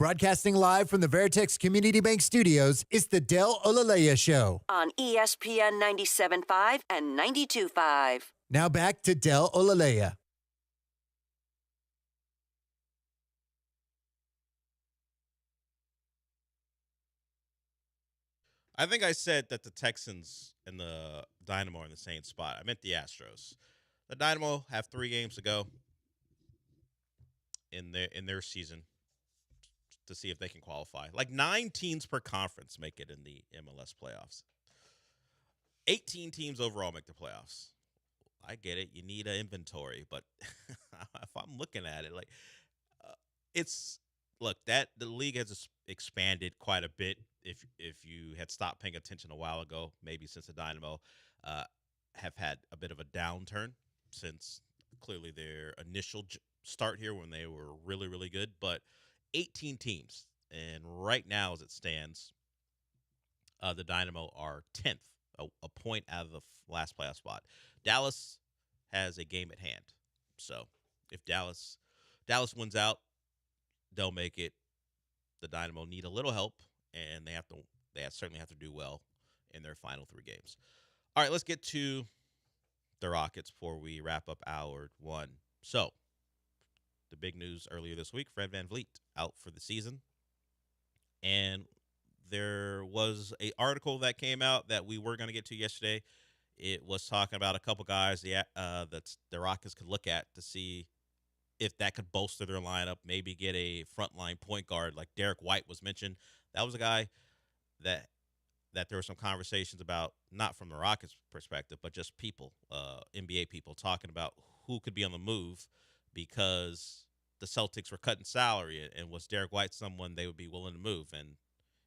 S24: Broadcasting live from the Veritex Community Bank Studios, it's the Del Olaleya Show.
S18: On ESPN 97.5 and 92.5.
S24: Now back to Del Olaleya.
S8: I think I said that the Texans and the Dynamo are in the same spot. I meant the Astros. The Dynamo have 3 games to go in their season to see if they can qualify. Like 9 teams per conference make it in the MLS playoffs. 18 teams overall make the playoffs. I get it. You need an inventory, but if I'm looking at it, like the league has expanded quite a bit. If you had stopped paying attention a while ago, maybe since the Dynamo have had a bit of a downturn since clearly their initial start here when they were really, really good. But 18 teams, and right now as it stands, the Dynamo are 10th, a point out of the last playoff spot. Dallas has a game at hand, so if Dallas wins out, they'll make it. The Dynamo need a little help, and they certainly have to do well in their final 3 games. All right, let's get to the Rockets before we wrap up hour 1. So, the big news earlier this week, Fred VanVleet out for the season. And there was an article that came out that we were going to get to yesterday. It was talking about a couple guys that the Rockets could look at to see if that could bolster their lineup, maybe get a frontline point guard like Derek White was mentioned. That was a guy that there were some conversations about, not from the Rockets' perspective, but just people, NBA people, talking about who could be on the move because the Celtics were cutting salary, and was Derek White someone they would be willing to move? And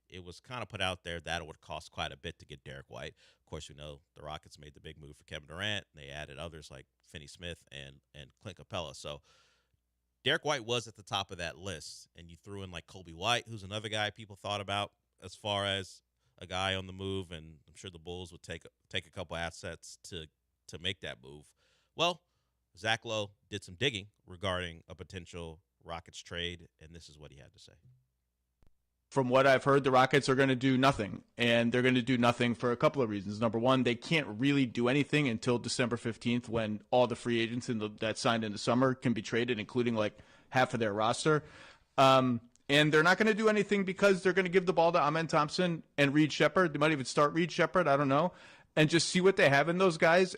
S8: it was kind of put out there that it would cost quite a bit to get Derek White. Of course, we know the Rockets made the big move for Kevin Durant. They added others like Finney-Smith and Clint Capella. So Derek White was at the top of that list, and you threw in like Kobe White, who's another guy people thought about as far as a guy on the move, and I'm sure the Bulls would take a couple assets to make that move. Well, Zach Lowe did some digging regarding a potential Rockets trade, and this is what he had to say.
S15: From what I've heard, the Rockets are going to do nothing, and they're going to do nothing for a couple of reasons. Number one, they can't really do anything until December 15th when all the free agents that signed in the summer can be traded, including like half of their roster. And they're not going to do anything because they're going to give the ball to Amen Thompson and Reed Shepherd. They might even start Reed Shepherd, I don't know, and just see what they have in those guys.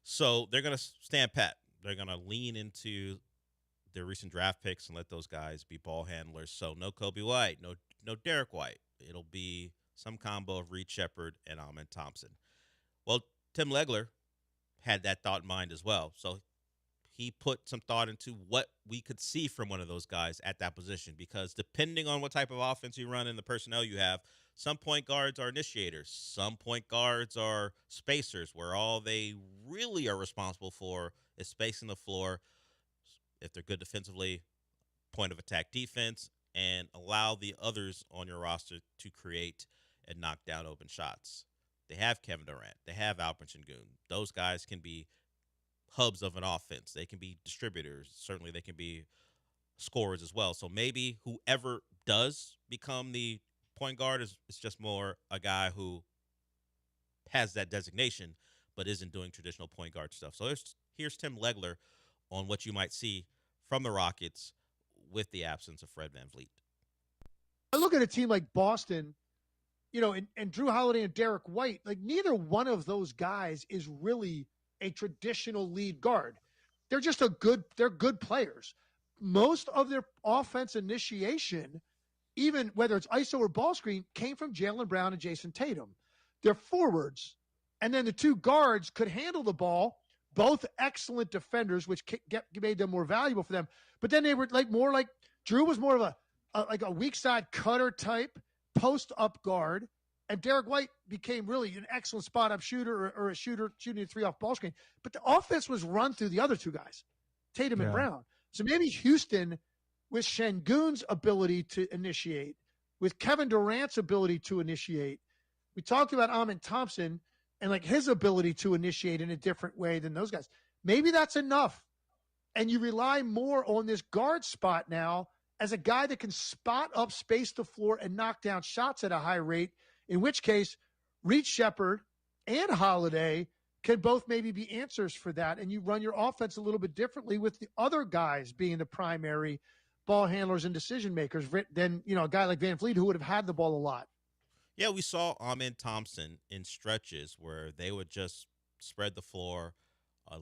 S8: So they're going to stand pat. They're going to lean into their recent draft picks and let those guys be ball handlers. So no Kobe White, no Derek White. It'll be some combo of Reed Shepherd and Amen Thompson. Well, Tim Legler had that thought in mind as well. So he put some thought into what we could see from one of those guys at that position, because depending on what type of offense you run and the personnel you have, some point guards are initiators. Some point guards are spacers, where all they really are responsible for is spacing the floor. If they're good defensively, point of attack defense, and allow the others on your roster to create and knock down open shots. They have Kevin Durant. They have Alperen Sengun. Those guys can be hubs of an offense. They can be distributors. Certainly they can be scorers as well. So maybe whoever does become the point guard is just more a guy who has that designation but isn't doing traditional point guard stuff. So here's Tim Legler on what you might see from the Rockets with the absence of Fred VanVleet.
S16: I look at a team like Boston, and Drew Holiday and Derek White, like neither one of those guys is really a traditional lead guard. They're just they're good players. Most of their offense initiation, even whether it's ISO or ball screen, came from Jaylen Brown and Jason Tatum. They're forwards. And then the 2 guards could handle the ball, both excellent defenders, which made them more valuable for them. But then they were more like Drew was more of a weak side cutter type, post up guard, and Derek White became really an excellent spot up shooter or a shooter shooting a 3 off ball screen. But the offense was run through the other 2 guys, Tatum and Brown. So maybe Houston, with Şengün's ability to initiate, with Kevin Durant's ability to initiate, we talked about Amen Thompson and like his ability to initiate in a different way than those guys. Maybe that's enough. And you rely more on this guard spot now as a guy that can spot up, space the floor, and knock down shots at a high rate, in which case Reed Shepard and Holiday can both maybe be answers for that, and you run your offense a little bit differently with the other guys being the primary ball handlers and decision makers than, a guy like Van Vliet who would have had the ball a lot.
S8: Yeah, we saw Amen Thompson in stretches where they would just spread the floor,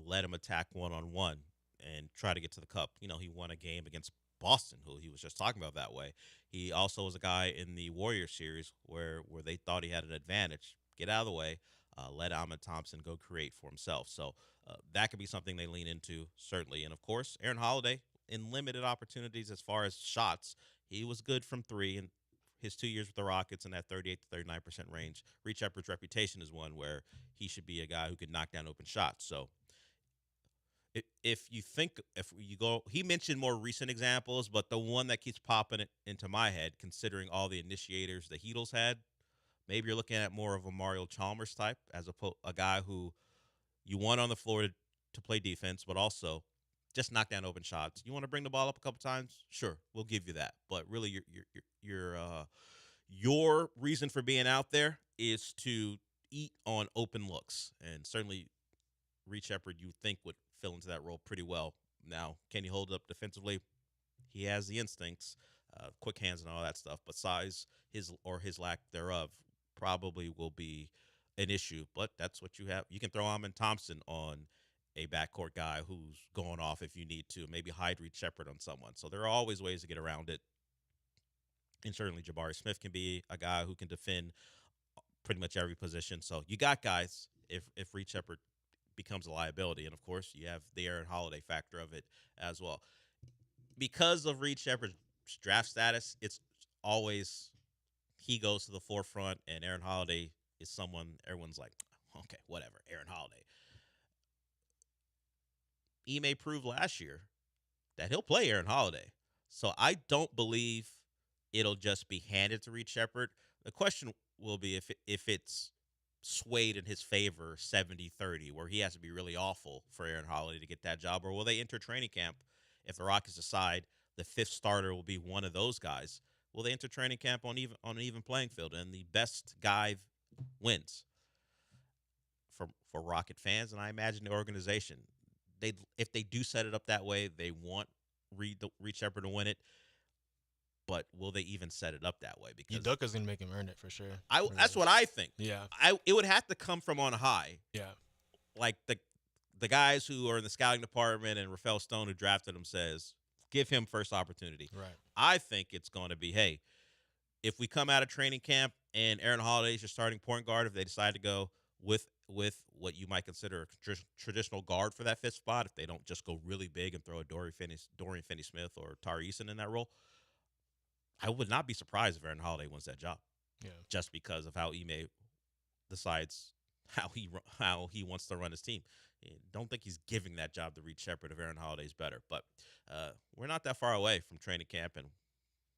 S8: let him attack one-on-one, and try to get to the cup. He won a game against Boston, who he was just talking about that way. He also was a guy in the Warriors series where they thought he had an advantage. Get out of the way. Let Amen Thompson go create for himself. So that could be something they lean into, certainly. And, of course, Aaron Holiday, in limited opportunities as far as shots, he was good from three in his 2 years with the Rockets in that 38 to 39% range. Reed Shepard's reputation is one where he should be a guy who could knock down open shots. So if you go, he mentioned more recent examples, but the one that keeps popping into my head, considering all the initiators the Heatles had, maybe you're looking at more of a Mario Chalmers type, as a guy who you want on the floor to play defense, but also just knock down open shots. You want to bring the ball up a couple times? Sure, we'll give you that. But really, your reason for being out there is to eat on open looks, and certainly Reed Shepard, you think, would fill into that role pretty well. Now, can he hold up defensively? He has the instincts, quick hands and all that stuff, but size, his lack thereof, probably will be an issue. But that's what you have. You can throw Amen Thompson on a backcourt guy who's going off if you need to. Maybe hide Reed Shepard on someone. So there are always ways to get around it. And certainly Jabari Smith can be a guy who can defend pretty much every position. So you got guys if Reed Shepard becomes a liability. And, of course, you have the Aaron Holiday factor of it as well. Because of Reed Shepard's draft status, it's always he goes to the forefront, and Aaron Holiday is someone everyone's like, okay, whatever, Aaron Holiday. Ime proved last year that he'll play Aaron Holiday. So I don't believe it'll just be handed to Reed Shepard. The question will be if it's swayed in his favor 70-30, where he has to be really awful for Aaron Holiday to get that job, or will they enter training camp if the Rockets decide the fifth starter will be one of those guys? Will they enter training camp on an even playing field, and the best guy wins? For Rocket fans, and I imagine the organization, if they do set it up that way, they want Reed Shepard to win it. But will they even set it up that way? Because
S4: Udoka's gonna make him earn it for sure.
S8: That's what I think.
S4: Yeah,
S8: it would have to come from on high.
S4: Yeah,
S8: like the guys who are in the scouting department and Rafael Stone, who drafted him, says give him first opportunity.
S4: Right.
S8: I think it's going to be, hey, if we come out of training camp and Aaron Holiday is your starting point guard, if they decide to go with what you might consider a traditional guard for that fifth spot, if they don't just go really big and throw a Dorian Finney-Smith or Tari Eason in that role, I would not be surprised if Aaron Holiday wins that job.
S4: Yeah.
S8: Just because of how Ime decides how he wants to run his team. I don't think he's giving that job to Reed Shepard if Aaron Holiday's better. But we're not that far away from training camp, and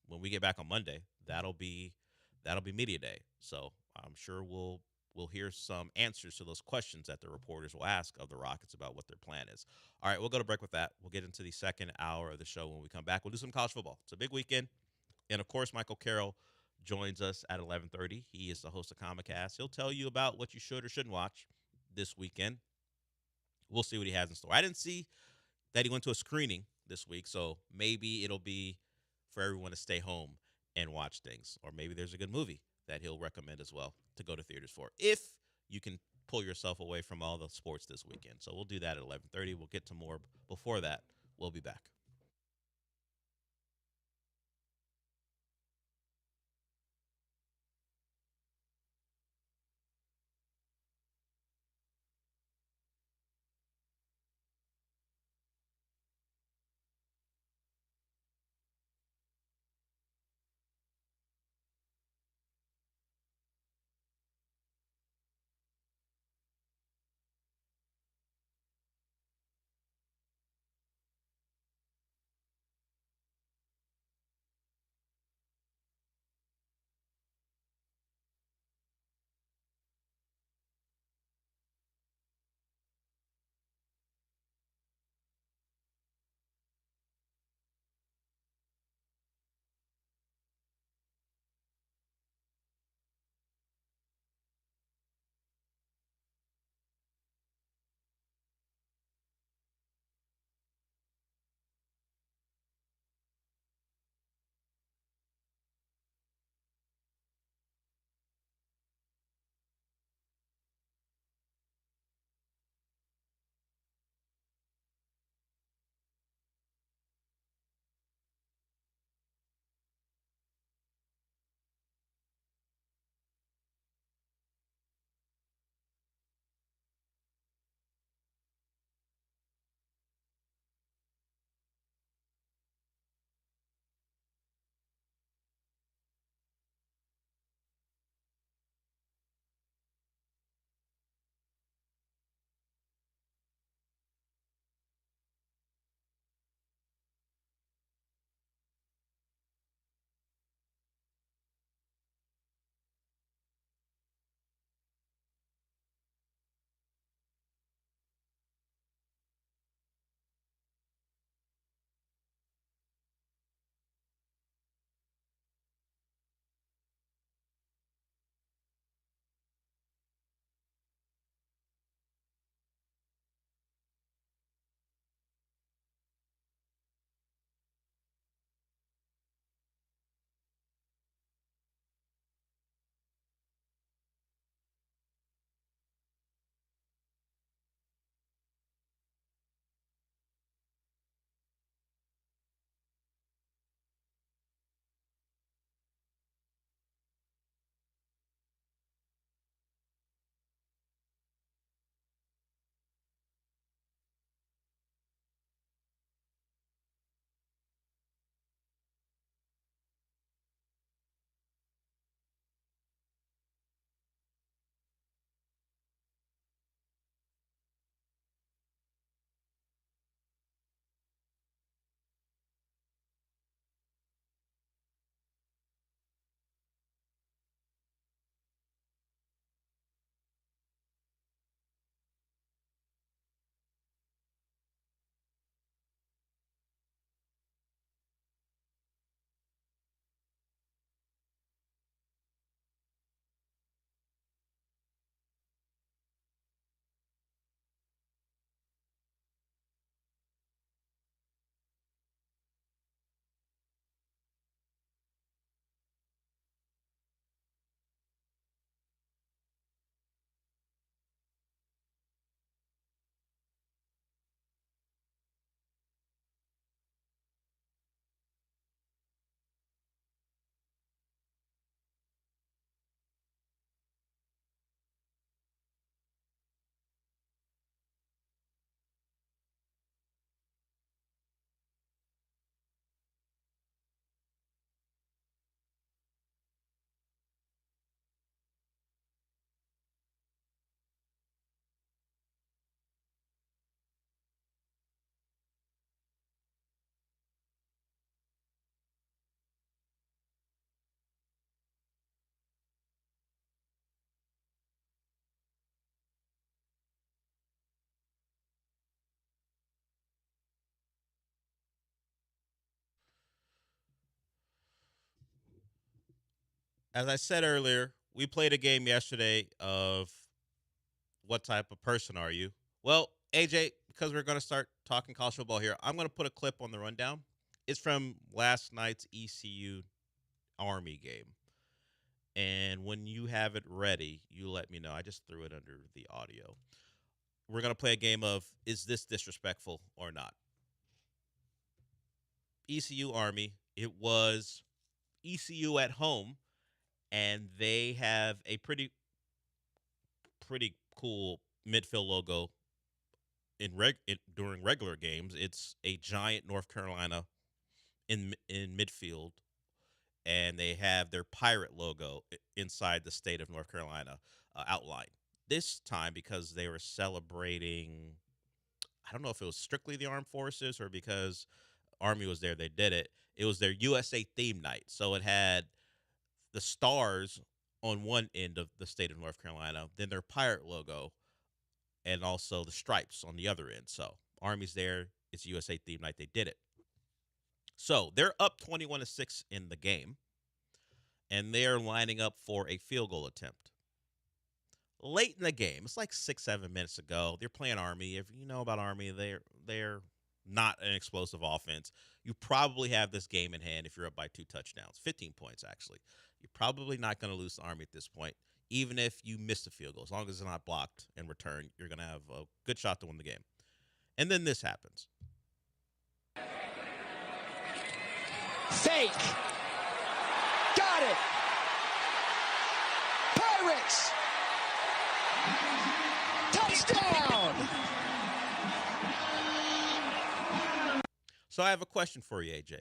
S8: when we get back on Monday, that'll be media day. So I'm sure we'll hear some answers to those questions that the reporters will ask of the Rockets about what their plan is. All right, we'll go to break with that. We'll get into the second hour of the show when we come back. We'll do some college football. It's a big weekend. And, of course, Michael Carroll joins us at 11:30. He is the host of Comicast. He'll tell you about what you should or shouldn't watch this weekend. We'll see what he has in store. I didn't see that he went to a screening this week, so maybe it'll be for everyone to stay home and watch things. Or maybe there's a good movie that he'll recommend as well to go to theaters for, if you can pull yourself away from all the sports this weekend. So we'll do that at 11:30. We'll get to more before that. We'll be back. as I said earlier, we played a game yesterday of what type of person are you? Well, AJ, because we're going to start talking college football here, I'm going to put a clip on the rundown. It's from last night's ECU Army game. And when you have it ready, you let me know. I just threw it under the audio. We're going to play a game of, is this disrespectful or not? ECU Army, it was ECU at home, and they have a pretty cool midfield logo during regular games. It's a giant North Carolina in midfield, and they have their pirate logo inside the state of North Carolina outlined. This time, because they were celebrating, I don't know if it was strictly the armed forces or because Army was there, they did it. It was their USA theme night. So it had the stars on one end of the state of North Carolina, then their pirate logo, and also the stripes on the other end. So Army's there. It's USA theme night. They did it. So they're up 21-6 in the game, and they're lining up for a field goal attempt. Late in the game, it's like 6-7 minutes ago, they're playing Army. If you know about Army, they're not an explosive offense. You probably have this game in hand if you're up by 2 touchdowns, 15 points actually. You're probably not going to lose the Army at this point, even if you miss the field goal. As long as it's not blocked and returned, you're going to have a good shot to win the game. And then this happens.
S11: Fake. Got it. Pirates. Touchdown.
S8: So I have a question for you, AJ.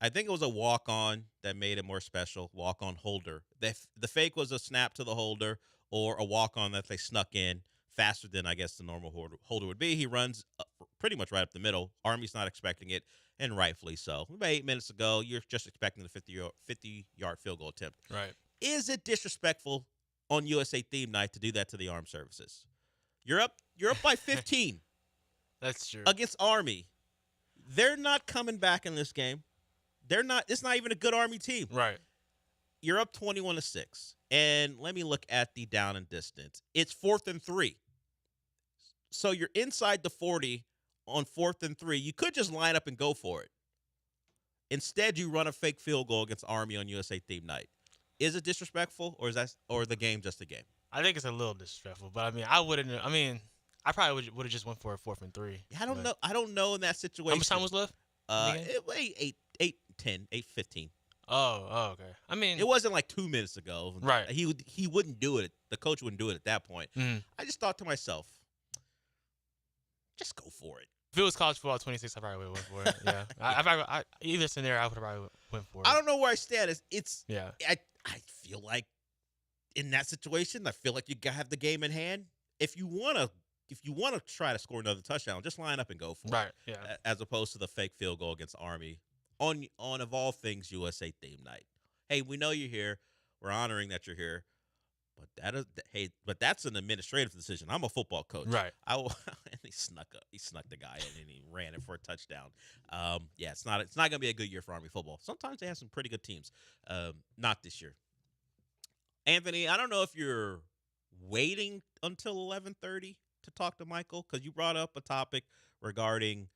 S8: I think it was a walk-on that made it more special, walk-on holder. The fake was a snap to the holder or a walk-on that they snuck in faster than, I guess, the normal holder would be. He runs pretty much right up the middle. Army's not expecting it, and rightfully so. About 8 minutes ago, you're just expecting the 50-yard field goal attempt.
S4: Right.
S8: Is it disrespectful on USA theme night to do that to the armed services? You're up by 15.
S4: That's true.
S8: Against Army. They're not coming back in this game. It's not even a good Army team.
S4: Right.
S8: You're up 21-6. And let me look at the down and distance. It's 4th and 3. So you're inside the 40 on 4th and 3. You could just line up and go for it. Instead, you run a fake field goal against Army on USA theme night. Is it disrespectful, or the game just a game?
S4: I think it's a little disrespectful, but I probably would have just went for a 4th and 3.
S8: I don't know. I don't know in that situation.
S4: How much time was left?
S8: 8:15.
S4: Oh, okay.
S8: It wasn't like 2 minutes ago.
S4: Right.
S8: He wouldn't do it. The coach wouldn't do it at that point.
S4: Mhm.
S8: I just thought to myself, just go for it.
S4: If it was college football 26, I probably would have went for it. Yeah. I either scenario, I would have probably went for it.
S8: I don't know where I stand.
S4: Yeah.
S8: I feel like in that situation, I feel like you gotta have the game in hand. If you wanna try to score another touchdown, just line up and go for it.
S4: Right. Yeah.
S8: As opposed to the fake field goal against Army on of all things USA theme night. Hey, we know you're here. We're honoring that you're here. But that's an administrative decision. I'm a football coach.
S4: Right.
S8: And he snuck the guy in and he ran it for a touchdown. It's not gonna be a good year for Army football. Sometimes they have some pretty good teams. Not this year. Anthony, I don't know if you're waiting until 11:30 to talk to Michael, because you brought up a topic regarding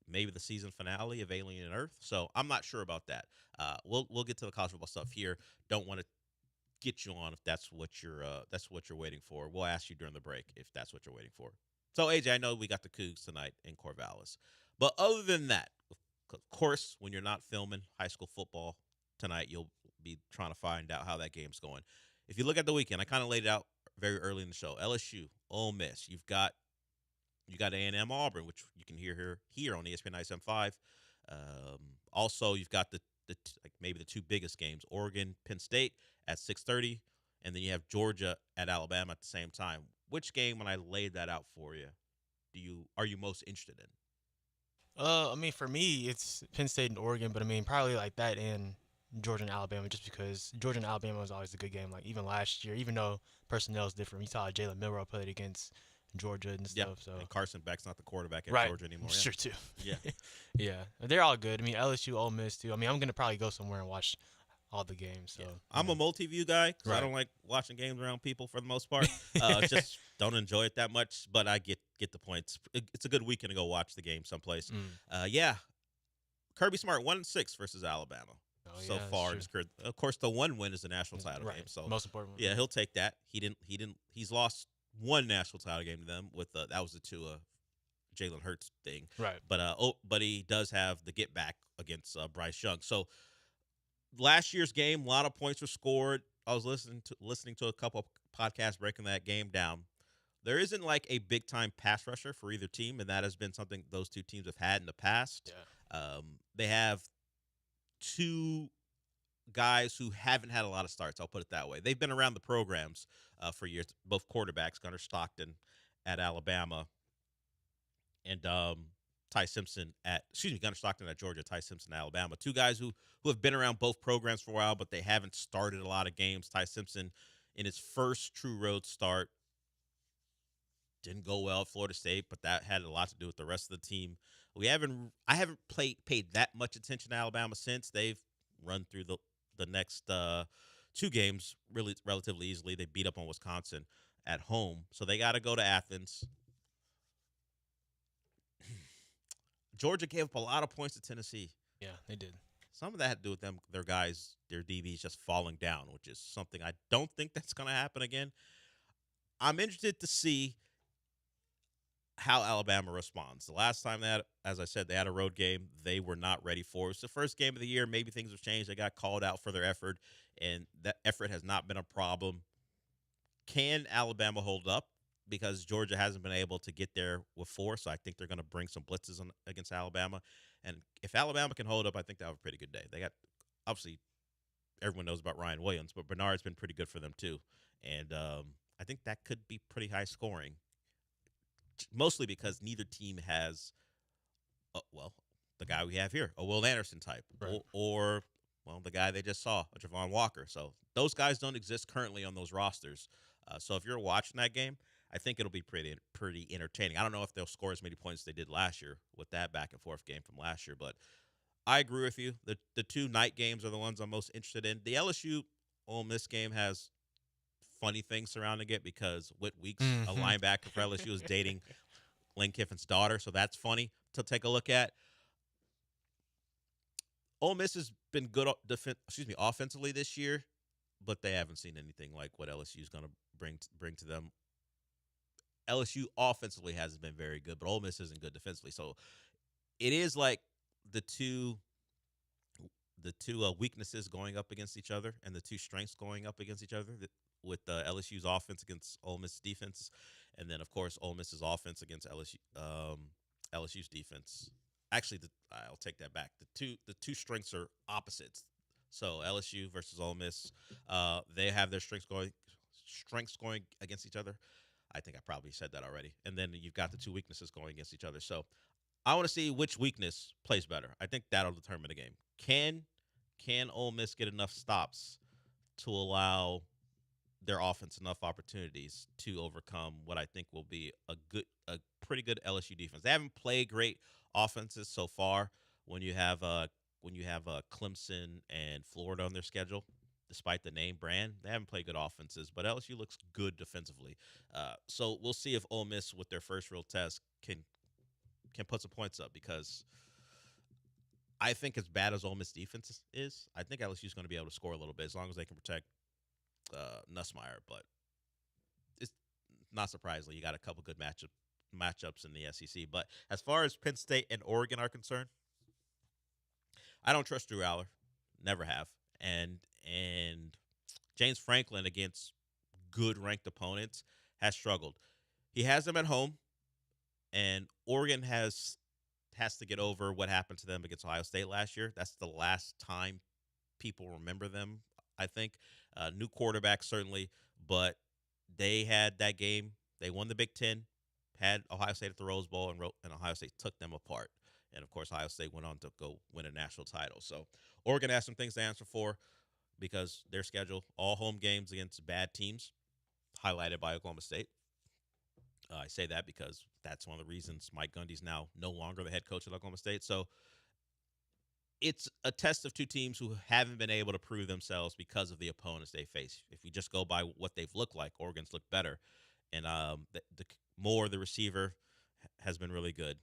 S8: maybe the season finale of Alien and Earth. So I'm not sure about that. We'll get to the college football stuff here. Don't want to get you on if that's what you're waiting for. We'll ask you during the break if that's what you're waiting for. So AJ, I know we got the Cougs tonight in Corvallis, but other than that, of course, when you're not filming high school football tonight, you'll be trying to find out how that game's going. If you look at the weekend, I kind of laid it out very early in the show. LSU, Ole Miss. You got A&M Auburn, which you can hear here on ESPN ISM5. Also, you've got maybe the two biggest games: Oregon, Penn State at 6:30, and then you have Georgia at Alabama at the same time. Which game, when I laid that out for you, are you most interested in?
S4: For me, it's Penn State and Oregon, but probably like that and Georgia and Alabama, just because Georgia and Alabama was always a good game. Like even last year, even though personnel is different, you saw Jalen Milroe played against Georgia and stuff. So
S8: and Carson Beck's not the quarterback at Georgia anymore.
S4: Sure too.
S8: Yeah.
S4: Yeah, they're all good. LSU, Ole Miss too. I'm gonna probably go somewhere and watch all the games. So
S8: I'm a multi-view guy because
S4: Right.
S8: I don't like watching games around people for the most part. Just don't enjoy it that much, but I get the points. It's a good weekend to go watch the game someplace. Yeah, Kirby Smart 1-6 versus Alabama so far in his career. Of course, the one win is the national title game. So
S4: most important one.
S8: Yeah, he'll take that. He's lost one national title game to them with that was the Tua Jalen Hurts thing.
S4: Right.
S8: But he does have the get back against Bryce Young. So last year's game, a lot of points were scored. I was listening to a couple of podcasts breaking that game down. There isn't like a big time pass rusher for either team, and that has been something those two teams have had in the past.
S4: Yeah.
S8: They have two guys who haven't had a lot of starts. I'll put it that way. They've been around the programs for years. Both quarterbacks, Gunnar Stockton at Alabama, and Gunnar Stockton at Georgia, Ty Simpson at Alabama. Two guys who have been around both programs for a while, but they haven't started a lot of games. Ty Simpson, in his first true road start, didn't go well at Florida State, but that had a lot to do with the rest of the team. I haven't paid that much attention to Alabama since. They've run through the next two games really relatively easily. They beat up on Wisconsin at home, so they got to go to Athens. Georgia gave up a lot of points to Tennessee.
S4: Yeah, they did.
S8: Some of that had to do with them, their DBs just falling down, which is something I don't think that's going to happen again. I'm interested to see how Alabama responds. The last time as I said, they had a road game, they were not ready for it. It's the first game of the year. Maybe things have changed. They got called out for their effort, and that effort has not been a problem. Can Alabama hold up? Because Georgia hasn't been able to get there with force, so I think they're going to bring some blitzes against Alabama. And if Alabama can hold up, I think they'll have a pretty good day. They got, obviously, everyone knows about Ryan Williams, but Bernard's been pretty good for them too. And I think that could be pretty high scoring, mostly because neither team has, the guy we have here, a Will Anderson type,
S4: right.
S8: or the guy they just saw, a Javon Walker. So those guys don't exist currently on those rosters. So if you're watching that game, I think it'll be pretty entertaining. I don't know if they'll score as many points as they did last year with that back and forth game from last year, but I agree with you. The two night games are the ones I'm most interested in. The LSU Ole Miss game has funny things surrounding it because Whit Weeks, a linebacker for LSU, is dating Lane Kiffin's daughter, so that's funny to take a look at. Ole Miss has been good offensively this year, but they haven't seen anything like what LSU is going to bring to them. LSU offensively hasn't been very good, but Ole Miss isn't good defensively. So it is like the two weaknesses going up against each other and the two strengths going up against each other, with LSU's offense against Ole Miss defense, and then of course Ole Miss's offense against LSU's defense. Actually, I'll take that back. The two strengths are opposites. So LSU versus Ole Miss, they have their strengths going against each other. I think I probably said that already. And then you've got the two weaknesses going against each other. So I want to see which weakness plays better. I think that'll determine the game. Can Ole Miss get enough stops to allow their offense enough opportunities to overcome what I think will be a pretty good LSU defense? They haven't played great offenses so far when you have Clemson and Florida on their schedule. Despite the name brand, they haven't played good offenses, but LSU looks good defensively. So we'll see if Ole Miss, with their first real test, can put some points up, because I think as bad as Ole Miss defense is, I think LSU is going to be able to score a little bit as long as they can protect Nussmeier. But it's not surprisingly, you got a couple good matchups in the SEC. But as far as Penn State and Oregon are concerned, I don't trust Drew Aller. Never have. And James Franklin against good ranked opponents has struggled. He has them at home, and Oregon has to get over what happened to them against Ohio State last year. That's the last time people remember them, I think. New quarterback, certainly, but they had that game. They won the Big Ten, had Ohio State at the Rose Bowl, and Ohio State took them apart. And, of course, Ohio State went on to go win a national title. So Oregon has some things to answer for, because their schedule, all home games against bad teams, highlighted by Oklahoma State. I say that because that's one of the reasons Mike Gundy's now no longer the head coach at Oklahoma State. So it's a test of two teams who haven't been able to prove themselves because of the opponents they face. If we just go by what they've looked like, Oregon's looked better, and the receiver has been really good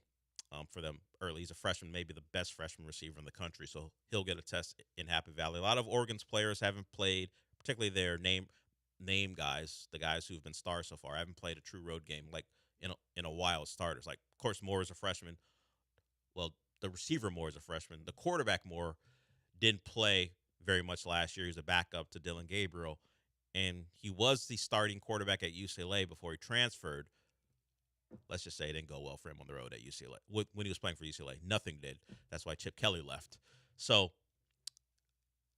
S8: for them early. He's a freshman, maybe the best freshman receiver in the country, so he'll get a test in Happy Valley. A lot of Oregon's players haven't played, particularly their name guys, the guys who've been stars so far. I haven't played a true road game like in a while as starters. Like, of course, Moore is a freshman. Well, the receiver Moore is a freshman. The quarterback Moore didn't play very much last year. He was a backup to Dylan Gabriel, and he was the starting quarterback at UCLA before he transferred. Let's just say it didn't go well for him on the road at UCLA. When he was playing for UCLA, nothing did. That's why Chip Kelly left. So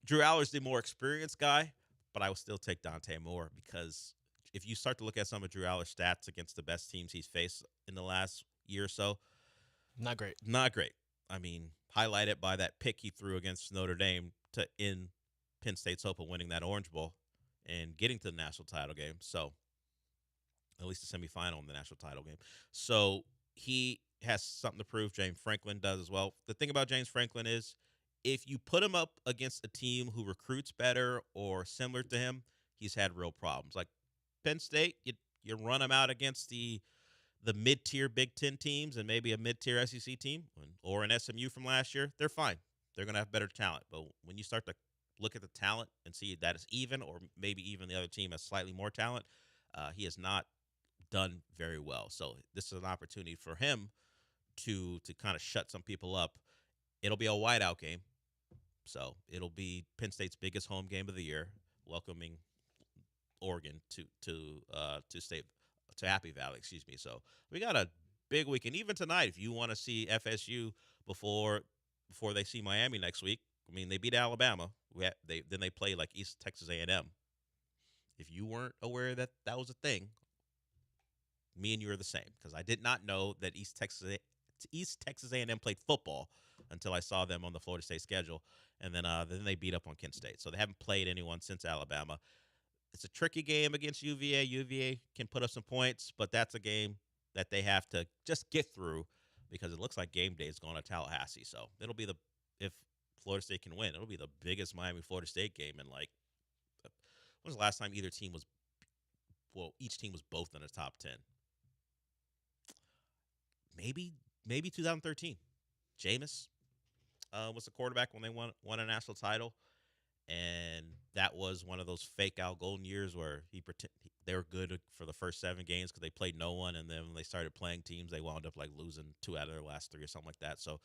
S8: Drew Aller's the more experienced guy, but I will still take Dante Moore, because if you start to look at some of Drew Aller's stats against the best teams he's faced in the last year or so,
S4: not great.
S8: Not great. I mean, highlighted by that pick he threw against Notre Dame to end Penn State's hope of winning that Orange Bowl and getting to the national title game. So, at least the semifinal in the national title game. So, he has something to prove. James Franklin does as well. The thing about James Franklin is, if you put him up against a team who recruits better or similar to him, he's had real problems. Like Penn State, you run him out against the mid-tier Big Ten teams and maybe a mid-tier SEC team or an SMU from last year, they're fine. They're going to have better talent. But when you start to look at the talent and see that it's even, or maybe even the other team has slightly more talent, he has not done very well. So this is an opportunity for him to kind of shut some people up. It'll be a whiteout game. So it'll be Penn State's biggest home game of the year, welcoming Oregon to Happy Valley, excuse me. So we got a big weekend. Even tonight, if you want to see FSU before they see Miami next week, I mean, they beat Alabama. Then they play like East Texas A&M. If you weren't aware that that was a thing, me and you are the same, because I did not know that East Texas A&M played football until I saw them on the Florida State schedule, and then they beat up on Kent State. So they haven't played anyone since Alabama. It's a tricky game against UVA. UVA can put up some points, but that's a game that they have to just get through, because it looks like game day is going to Tallahassee. So it'll be if Florida State can win, it'll be the biggest Miami-Florida State game in like, when was the last time each team was both in the top 10? Maybe 2013. Jameis was the quarterback when they won a national title, and that was one of those fake Al Golden years where they were good for the first 7 games because they played no one, and then when they started playing teams, they wound up like losing 2 out of their last 3 or something like that. So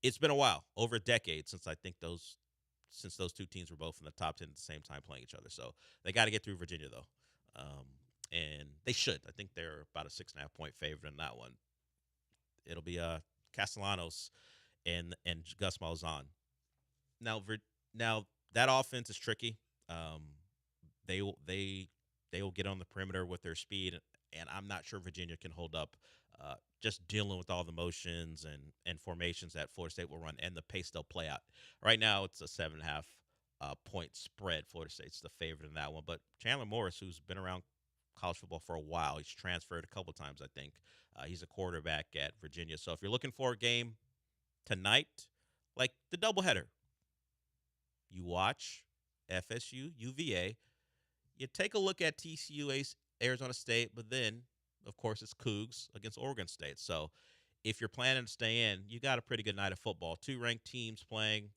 S8: it's been a while, over a decade, since those 2 teams were both in the top 10 at the same time playing each other. So they got to get through Virginia though, and they should. I think they're about a 6.5 point favorite in that one. It'll be Castellanos and Gus Malzahn. Now that offense is tricky. They will get on the perimeter with their speed, and I'm not sure Virginia can hold up. Just dealing with all the motions and formations that Florida State will run and the pace they'll play out. Right now, it's a 7.5 point spread. Florida State's the favorite in that one, but Chandler Morris, who's been around college football for a while, he's transferred a couple times, I think. He's a quarterback at Virginia. So if you're looking for a game tonight, like the doubleheader, you watch FSU, UVA, you take a look at TCU, Arizona State, but then, of course, it's Cougs against Oregon State. So if you're planning to stay in, you got a pretty good night of football. 2 ranked teams playing,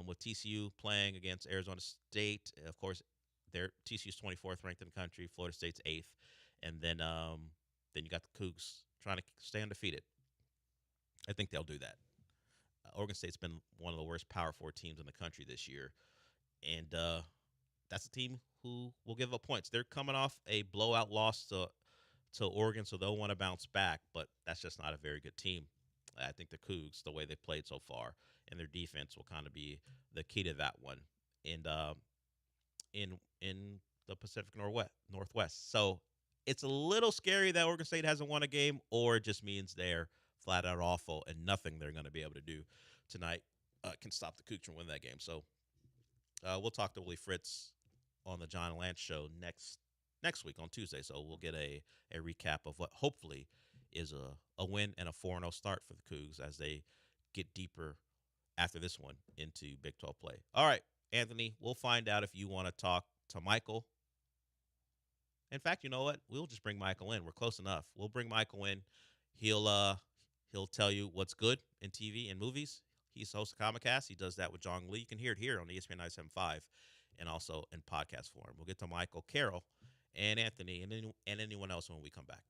S8: with TCU playing against Arizona State. Of course, TCU's 24th ranked in the country, Florida State's 8th, and then you got the Cougs trying to stay undefeated. I think they'll do that. Oregon State's been one of the worst Power 4 teams in the country this year, and that's a team who will give up points. They're coming off a blowout loss to Oregon, so they'll want to bounce back, but that's just not a very good team. I think the Cougs, the way they've played so far, and their defense will kind of be the key to that one. And in the Pacific Northwest. So it's a little scary that Oregon State hasn't won a game, or it just means they're flat out awful and nothing they're going to be able to do tonight can stop the Cougs from winning that game. So we'll talk to Willie Fritz on the John Lance Show next week on Tuesday. So we'll get a recap of what hopefully is a win and a 4-0 start for the Cougs as they get deeper after this one into Big 12 play. All right, Anthony, we'll find out if you want to talk to Michael. In fact, you know what? We'll just bring Michael in. We're close enough. We'll bring Michael in. He'll tell you what's good in TV and movies. He's the host of Comicast. He does that with John Lee. You can hear it here on ESPN 97.5 and also in podcast form. We'll get to Michael, Carol, and Anthony, and anyone else when we come back.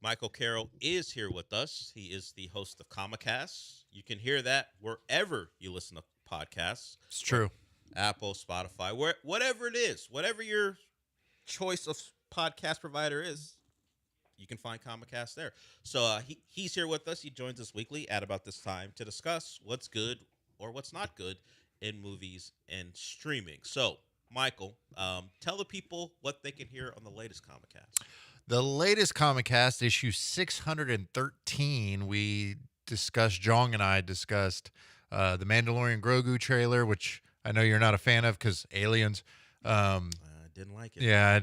S8: Michael Carroll is here with us. He is the host of Comicast. You can hear that wherever you listen to podcasts.
S10: It's true.
S8: Apple, Spotify, whatever it is, whatever your choice of podcast provider is, you can find Comicast there. So he's here with us. He joins us weekly at about this time to discuss what's good or what's not good in movies and streaming. So, Michael, tell the people what they can hear on the latest Comicast.
S10: The latest Comicast, issue 613, Jong and I discussed the Mandalorian Grogu trailer, which I know you're not a fan of because aliens.
S8: I didn't like it.
S10: Yeah,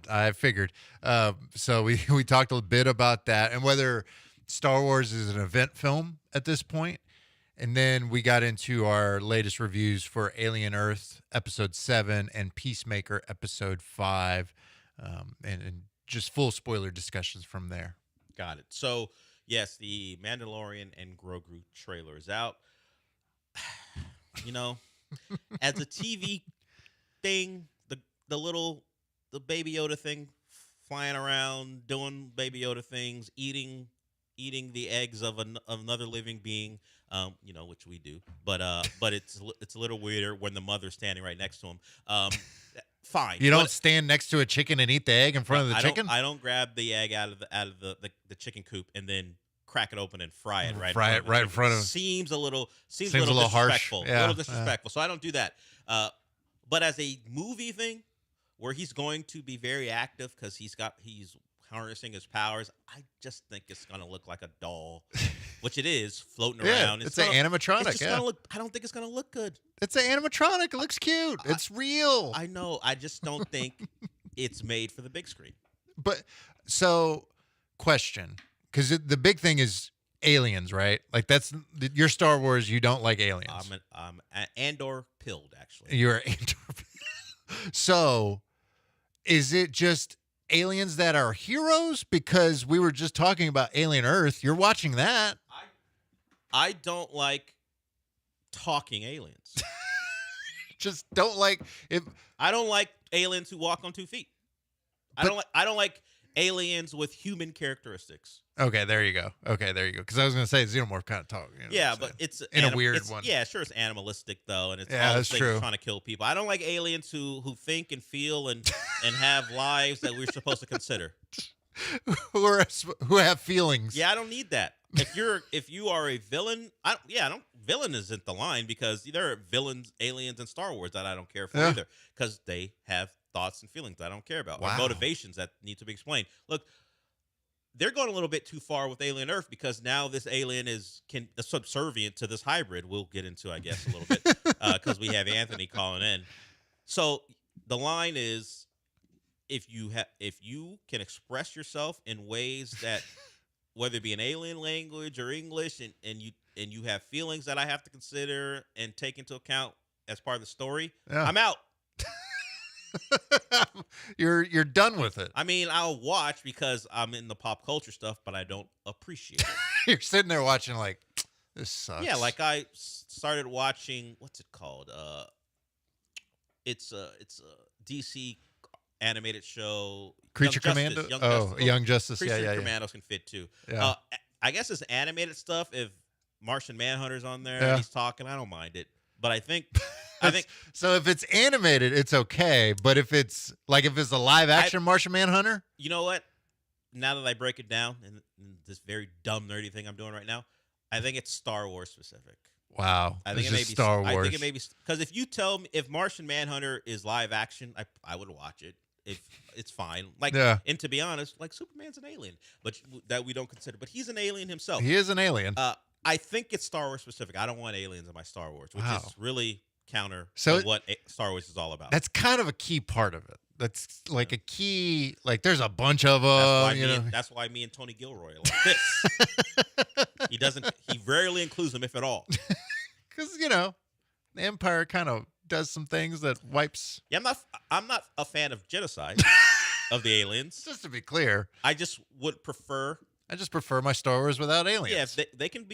S10: I figured. So we talked a bit about that and whether Star Wars is an event film at this point. And then we got into our latest reviews for Alien Earth, Episode 7, and Peacemaker, Episode 5, and just full spoiler discussions from there.
S8: Got it. So, yes, the Mandalorian and Grogu trailer is out. You know, as a TV thing, the Baby Yoda thing, flying around, doing Baby Yoda things, eating the eggs of another living being, which we do. But it's a little weirder when the mother's standing right next to him. Fine.
S10: You don't stand next to a chicken and eat the egg in front of the chicken?
S8: I don't grab the egg out of the chicken coop and then crack it open and fry it right
S10: in front of him.
S8: Seems a little
S10: harsh.
S8: disrespectful.
S10: Yeah.
S8: A little disrespectful. So I don't do that. But as a movie thing where he's going to be very active because he's harnessing his powers, I just think it's going to look like a doll, which it is, floating around.
S10: It's an animatronic.
S8: It's just I don't think it's going to look good.
S10: It's an animatronic. It looks cute. It's real.
S8: I know. I just don't think it's made for the big screen.
S10: But so, question, because the big thing is aliens, right? Like that's your Star Wars. You don't like aliens.
S8: I'm Andor pilled, actually.
S10: You're Andor. So, is it just aliens that are heroes? Because we were just talking about Alien Earth. You're watching that.
S8: I don't like talking aliens.
S10: Just don't like it.
S8: I don't like aliens who walk on 2 feet. I don't like aliens with human characteristics.
S10: Okay, there you go. Because I was going to say Xenomorph kind of talk.
S8: But it's
S10: in a weird one.
S8: Yeah, sure, it's animalistic though, and it's all
S10: that's
S8: things
S10: true.
S8: Trying to kill people. I don't like aliens who think and feel and have lives that we're supposed to consider.
S10: who have feelings.
S8: Yeah, I don't need that. If you are a villain, villain isn't the line because there are villains, aliens in Star Wars that I don't care for either because they have thoughts and feelings that I don't care about or motivations that need to be explained. Look, they're going a little bit too far with Alien Earth because now this alien is subservient to this hybrid. We'll get into, I guess, a little bit because we have Anthony calling in. So the line is, if you can express yourself in ways that, whether it be an alien language or English, and you have feelings that I have to consider and take into account as part of the story, I'm out.
S10: You're done with it.
S8: I mean, I'll watch because I'm in the pop culture stuff, but I don't appreciate it.
S10: You're sitting there watching like, this sucks.
S8: Yeah, like I started watching, what's it called? It's a DC animated show.
S10: Creature Commando? Young Justice.
S8: Creature Commandos can fit too.
S10: Yeah.
S8: I guess it's animated stuff. If Martian Manhunter's on there and he's talking, I don't mind it. But I think
S10: so. If it's animated, it's okay. But if it's a live action Martian Manhunter,
S8: you know what? Now that I break it down, and this very dumb nerdy thing I'm doing right now, I think it's Star Wars specific.
S10: Wow,
S8: I think
S10: it may be Star Wars.
S8: I think it may be because if you tell me if Martian Manhunter is live action, I would watch it. If it's fine, and to be honest, like Superman's an alien, but that we don't consider. But he's an alien himself.
S10: He is an alien.
S8: I think it's Star Wars specific. I don't want aliens in my Star Wars, which is really counter
S10: to
S8: what Star Wars is all about.
S10: That's kind of a key part of it. That's like a key. Like there's a bunch of them.
S8: That's why me and Tony Gilroy are like this. He rarely includes them, if at all.
S10: Because the Empire kind of does some things that wipes.
S8: Yeah, I'm not a fan of genocide of the aliens.
S10: Just to be clear,
S8: I just would prefer.
S10: I just prefer my Star Wars without aliens.
S8: Yeah, they can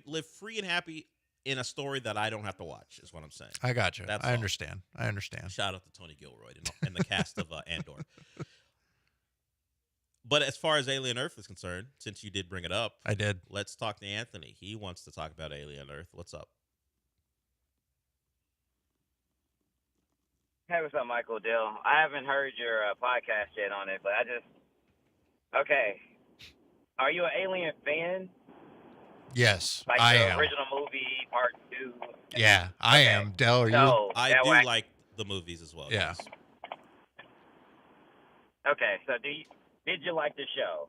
S8: live free and happy in a story that I don't have to watch. Is what I'm saying.
S10: I got you.
S8: That's
S10: I understand. I understand.
S8: Shout out to Tony Gilroy and the cast of Andor. But as far as Alien Earth is concerned, since you did bring it up,
S10: I did.
S8: Let's talk to Anthony. He wants to talk about Alien Earth. What's up?
S7: Hey, what's up, Michael Dill? I haven't heard your podcast yet on it, but okay. Are you an Alien fan?
S10: Yes,
S7: Like
S10: I
S7: the
S10: am.
S7: original movie, part 2?
S10: Yeah, I am. Del, are you?
S7: So,
S8: I
S7: that
S8: do
S7: way-
S8: like the movies as well.
S10: Yeah.
S8: yes.
S7: Okay, so did you like the show?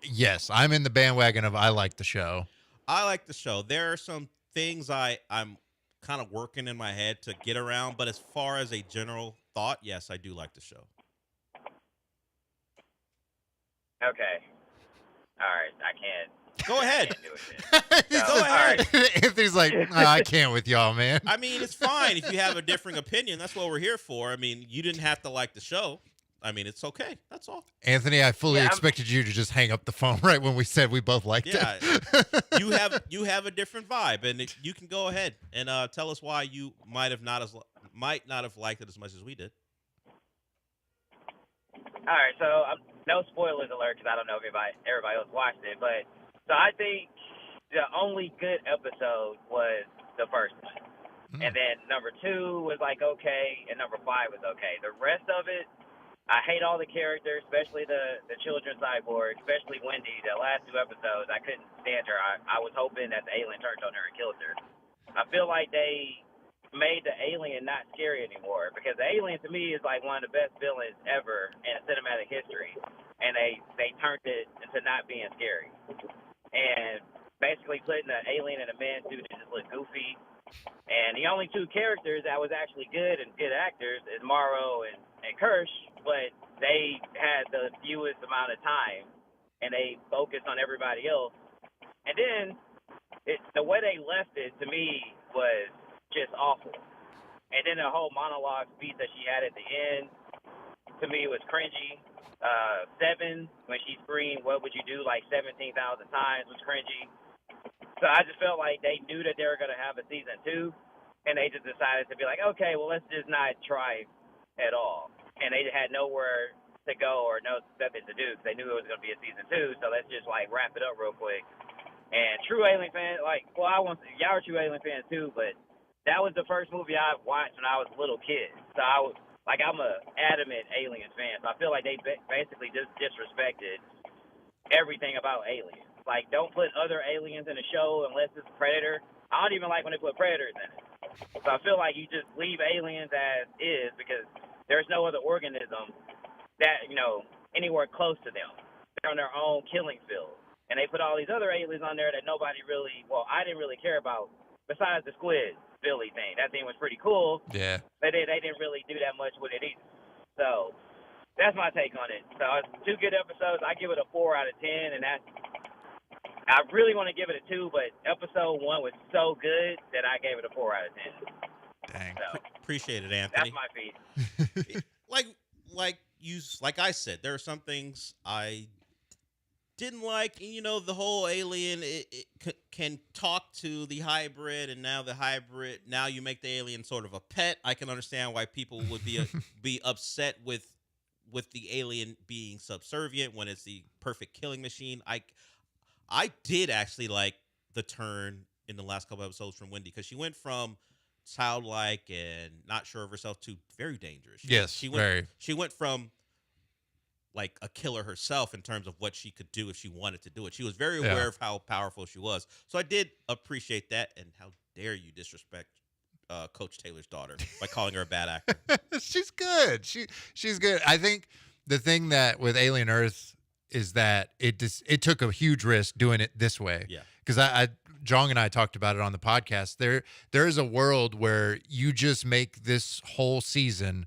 S10: Yes, I'm in the bandwagon of I like the show.
S8: I like the show. There are some things I'm kind of working in my head to get around, but as far as a general thought, yes, I do like the show.
S7: Okay. All right, I can't.
S8: Go ahead.
S7: I can't do it then. So,
S8: Go ahead.
S10: Anthony's like, I can't with y'all, man.
S8: I mean, it's fine if you have a differing opinion. That's what we're here for. I mean, you didn't have to like the show. I mean, it's okay. That's all.
S10: Anthony, I fully expected you to just hang up the phone right when we said we both liked
S8: Yeah,
S10: it.
S8: you have a different vibe, and you can go ahead and tell us why you might not have liked it as much as we did.
S7: All right, so no spoilers alert because I don't know if everybody else watched it, but so I think the only good episode was the first one, and then number 2 was like okay, and number 5 was okay. The rest of it, I hate all the characters, especially the children cyborg, especially Wendy. The last 2 episodes, I couldn't stand her. I was hoping that the alien turned on her and killed her. I feel like they made the alien not scary anymore because the alien to me is like one of the best villains ever in cinematic history, and they turned it into not being scary, and basically putting the alien in a man suit that just looked goofy. And the only 2 characters that was actually good and good actors is Morrow and Kirsch, but they had the fewest amount of time and they focused on everybody else. And then the way they left it to me was just awful. And then the whole monologue speech that she had at the end, to me, was cringy. 7, when she screamed, "What would you do?" like 17,000 times, was cringy. So I just felt like they knew that they were going to have a season 2, and they just decided to be like, okay, well, let's just not try at all. And they had nowhere to go or nothing to do because they knew it was going to be a season 2, so let's just, like, wrap it up real quick. And true Alien fans, y'all are true Alien fans too, but that was the first movie I watched when I was a little kid. So I'm a adamant Alien fan. So I feel like they basically just disrespected everything about Aliens. Like, don't put other aliens in a show unless it's Predator. I don't even like when they put Predators in it. So I feel like you just leave aliens as is because there's no other organism that, anywhere close to them. They're on their own killing field. And they put all these other aliens on there that nobody really, I didn't really care about besides the Squid Billy thing. That thing was pretty cool.
S10: Yeah.
S7: But they didn't really do that much with it either. So that's my take on it. So it's 2 good episodes. I give it a 4 out of 10, and I really want to give it a 2, but episode 1 was so good that I gave it a 4 out of 10.
S10: Dang.
S7: So,
S8: Appreciate it, Anthony.
S7: that's my feed.
S8: like I said, there are some things I didn't like. The whole alien it can talk to the hybrid, and now you make the alien sort of a pet. I can understand why people would be upset with the alien being subservient when it's the perfect killing machine. I did actually like the turn in the last couple episodes from Wendy because she went from childlike and not sure of herself to very dangerous. She went from like a killer herself in terms of what she could do if she wanted to do it. She was very aware of how powerful she was. So I did appreciate that. And how dare you disrespect Coach Taylor's daughter by calling her a bad actor?
S10: She's good. She's good. I think the thing that with Alien Earth is that it took a huge risk doing it this way.
S8: Yeah.
S10: Because Jong and I talked about it on the podcast. There is a world where you just make this whole season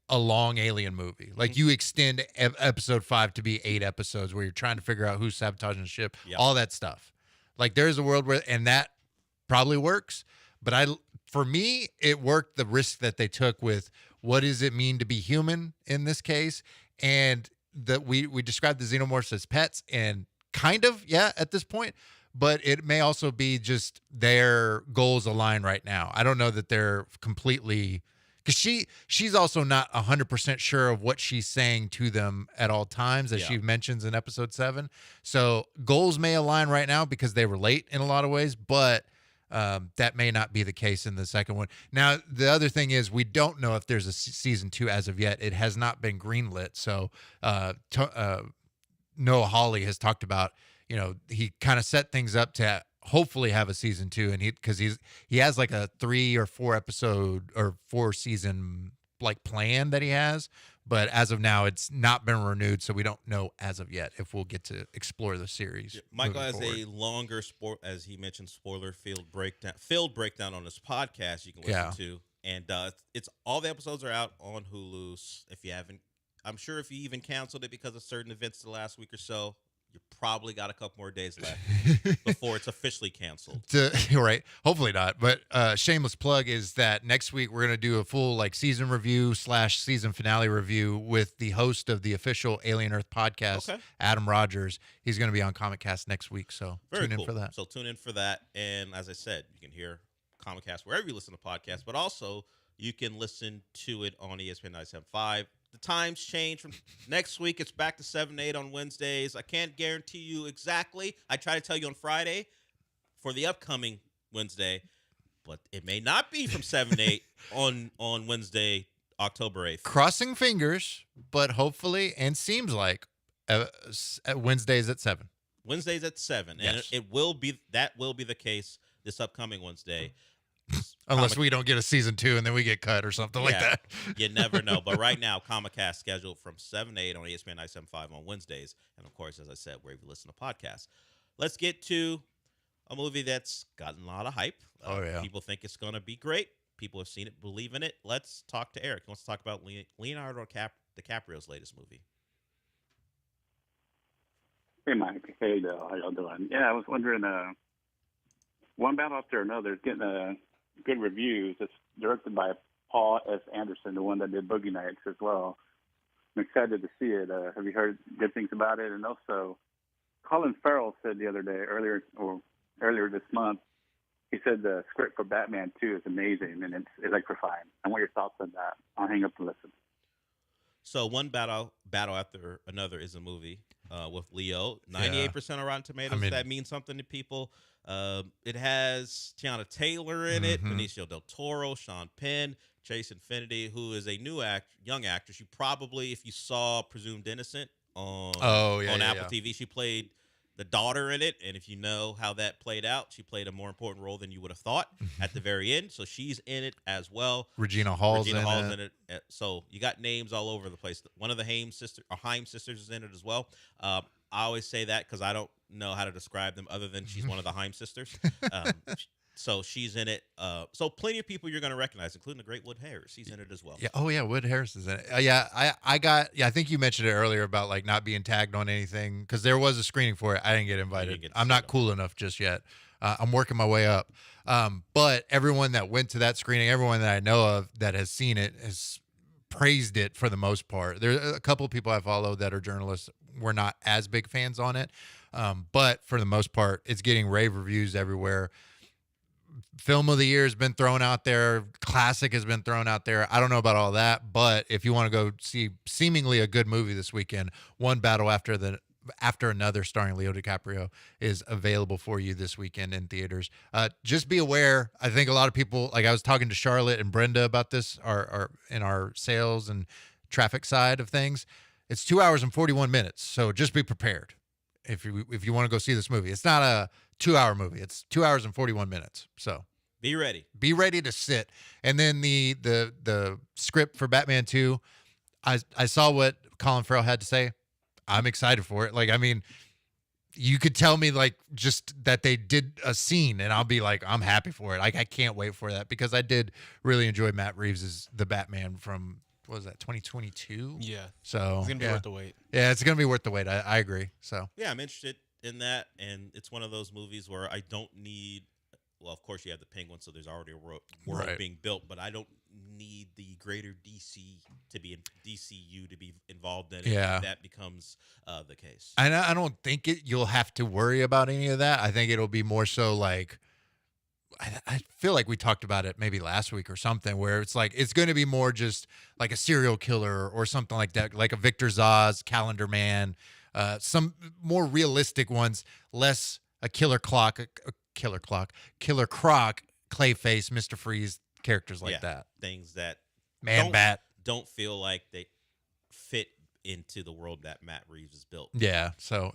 S10: a long alien movie. Like you extend episode 5 to be 8 episodes where you're trying to figure out who's sabotaging the ship, all that stuff. Like there's a world where, and that probably works. But for me, it worked the risk that they took with what does it mean to be human in this case, and that we described the xenomorphs as pets, and kind of, at this point, but it may also be just their goals align right now. I don't know that they're completely because she's also not 100% sure of what she's saying to them at all times, as she mentions in episode 7. So goals may align right now because they relate in a lot of ways, but that may not be the case in the second one. Now, the other thing is we don't know if there's a season 2 as of yet. It has not been greenlit. So Noah Hawley has talked about, he kind of set things up to hopefully have a season 2, and because he has like a 3 or 4 episode or 4 season like plan that he has, but as of now it's not been renewed, so we don't know as of yet if we'll get to explore the series.
S8: Michael has a longer as he mentioned, filled breakdown on his podcast you can listen to, and it's all the episodes are out on Hulu. If you haven't, I'm sure if you even canceled it because of certain events the last week or so, you probably got a couple more days left before it's officially canceled.
S10: Right. Hopefully not. But shameless plug is that next week we're going to do a full season review / season finale review with the host of the official Alien Earth podcast, Adam Rogers. He's going to be on Comic Cast next week. So tune in for that.
S8: So tune in for that. And as I said, you can hear Comic Cast wherever you listen to podcasts, but also you can listen to it on ESPN 97.5. The times change from next week. It's back to 7 to 8 on Wednesdays. I can't guarantee you exactly. I try to tell you on Friday for the upcoming Wednesday, but it may not be from 7 to 8 on Wednesday, October 8th.
S10: Crossing fingers, but hopefully, and seems like Wednesdays at 7.
S8: Wednesdays at 7,
S10: yes.
S8: And it will be the case this upcoming Wednesday.
S10: Unless we don't get a season 2 and then we get cut or something like that.
S8: You never know. But right now, Comicast scheduled from 7 to 8 on ESPN 97.5 on Wednesdays. And, of course, as I said, wherever you listen to podcasts. Let's get to a movie that's gotten a lot of hype. People think it's going to be great. People have seen it, believe in it. Let's talk to Eric. He wants to talk about Leonardo DiCaprio's latest movie.
S12: Hey, Mike. Hey, Dale. How y'all doing? Yeah, I was wondering, one battle after another is getting good reviews. It's directed by Paul S. Anderson, the one that did Boogie Nights as well. I'm excited to see it. Have you heard good things about it? And also, Colin Farrell said the other day, earlier this month, he said the script for Batman 2 is amazing and it's electrifying. I want your thoughts on that. I'll hang up and listen.
S8: So one battle after another is a movie with Leo. 98% on Rotten Tomatoes. That means something to people. It has Tiana Taylor in it, Benicio del Toro, Sean Penn, Chase Infinity, who is a young actress. You probably, if you saw Presumed Innocent on Apple TV, she played the daughter in it, and if you know how that played out, she played a more important role than you would have thought at the very end. So she's in it as well.
S10: Regina Hall's in
S8: it. So you got names all over the place. One of the Haim sisters is in it as well. I always say that because I don't know how to describe them other than she's one of the Haim sisters. So she's in it. So plenty of people you're going to recognize, including the great Wood Harris. He's in it as well.
S10: Yeah. Oh yeah, Wood Harris is in it. I think you mentioned it earlier about not being tagged on anything because there was a screening for it. I didn't get invited. I'm not cool enough just yet. I'm working my way up. But everyone that went to that screening, everyone that I know of that has seen it has praised it for the most part. There's a couple of people I follow that are journalists. We're not as big fans on it. But for the most part, it's getting rave reviews everywhere. Film of the year has been thrown out there. Classic has been thrown out there. I don't know about all that, but if you want to go see seemingly a good movie this weekend, one battle after another starring Leo DiCaprio is available for you this weekend in theaters. Just be aware. I think a lot of people, I was talking to Charlotte and Brenda about this, are in our sales and traffic side of things. It's 2 hours and 41 minutes. So just be prepared if you want to go see this movie. It's not a 2-hour movie. It's 2 hours and 41 minutes. So
S8: be ready.
S10: Be ready to sit. And then the script for Batman 2, I saw what Colin Farrell had to say. I'm excited for it. You could tell me just that they did a scene and I'll be I'm happy for it. I can't wait for that because I did really enjoy Matt Reeves' The Batman from, what was that, 2022?
S4: Yeah.
S10: So
S4: it's going to be worth the wait.
S10: Yeah, it's going to be worth the wait. I agree. So
S8: yeah, I'm interested in that, and it's one of those movies where I don't need. Well, of course, you have the Penguin, so there's already a world being built, but I don't need the greater DC to be in DCU to be involved in it.
S10: Yeah.
S8: If that becomes the case.
S10: I don't think you'll have to worry about any of that. I think it'll be more so I feel like we talked about it maybe last week or something, where it's like it's going to be more just like a serial killer or something like that, like a Victor Zsasz, Calendar Man, some more realistic ones, less a Killer Croc, Clayface, Mr. Freeze, characters like that.
S8: Things that
S10: Bat
S8: don't feel like they fit into the world that Matt Reeves has built.
S10: Yeah, so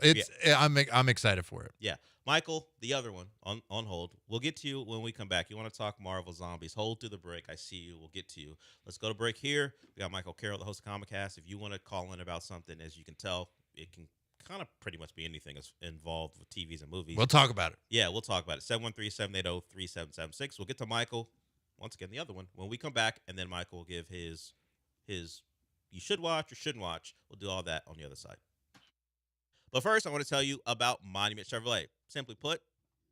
S10: I'm excited for it.
S8: Yeah. Michael, the other one on hold. We'll get to you when we come back. You want to talk Marvel Zombies. Hold through the break. I see you. We'll get to you. Let's go to break here. We got Michael Carroll, the host of Comicast. If you want to call in about something, as you can tell, it can kind of pretty much be anything that's involved with TVs and movies.
S10: We'll talk about it.
S8: Yeah, we'll talk about it. 713-780-3776. We'll get to Michael, once again, the other one, when we come back, and then Michael will give his you should watch or shouldn't watch. We'll do all that on the other side. But first, I want to tell you about Monument Chevrolet. Simply put,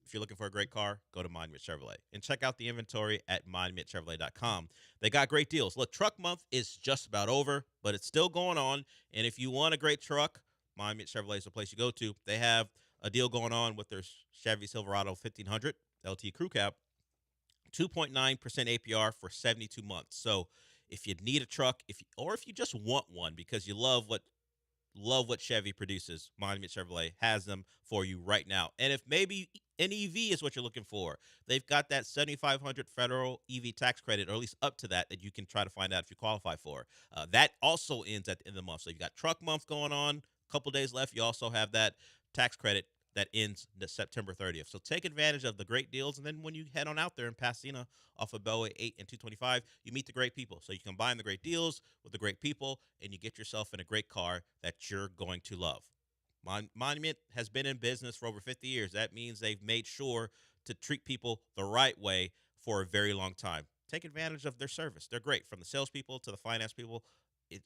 S8: if you're looking for a great car, go to Monument Chevrolet and check out the inventory at monumentchevrolet.com. They got great deals. Look, truck month is just about over, but it's still going on. And if you want a great truck, Monument Chevrolet is the place you go to. They have a deal going on with their Chevy Silverado 1500 LT Crew Cab, 2.9% APR for 72 months. So if you need a truck, if you just want one because you love what Chevy produces, Monument Chevrolet has them for you right now. And if maybe an EV is what you're looking for, they've got that $7,500 federal EV tax credit, or at least up to that you can try to find out if you qualify for. That also ends at the end of the month. So you've got truck month going on, a couple days left. You also have that tax credit that ends September 30th. So take advantage of the great deals. And then when you head on out there in Pasadena off of Bellway 8 and 225, you meet the great people. So you combine the great deals with the great people, and you get yourself in a great car that you're going to love. Monument has been in business for over 50 years. That means they've made sure to treat people the right way for a very long time. Take advantage of their service. They're great, from the salespeople to the finance people.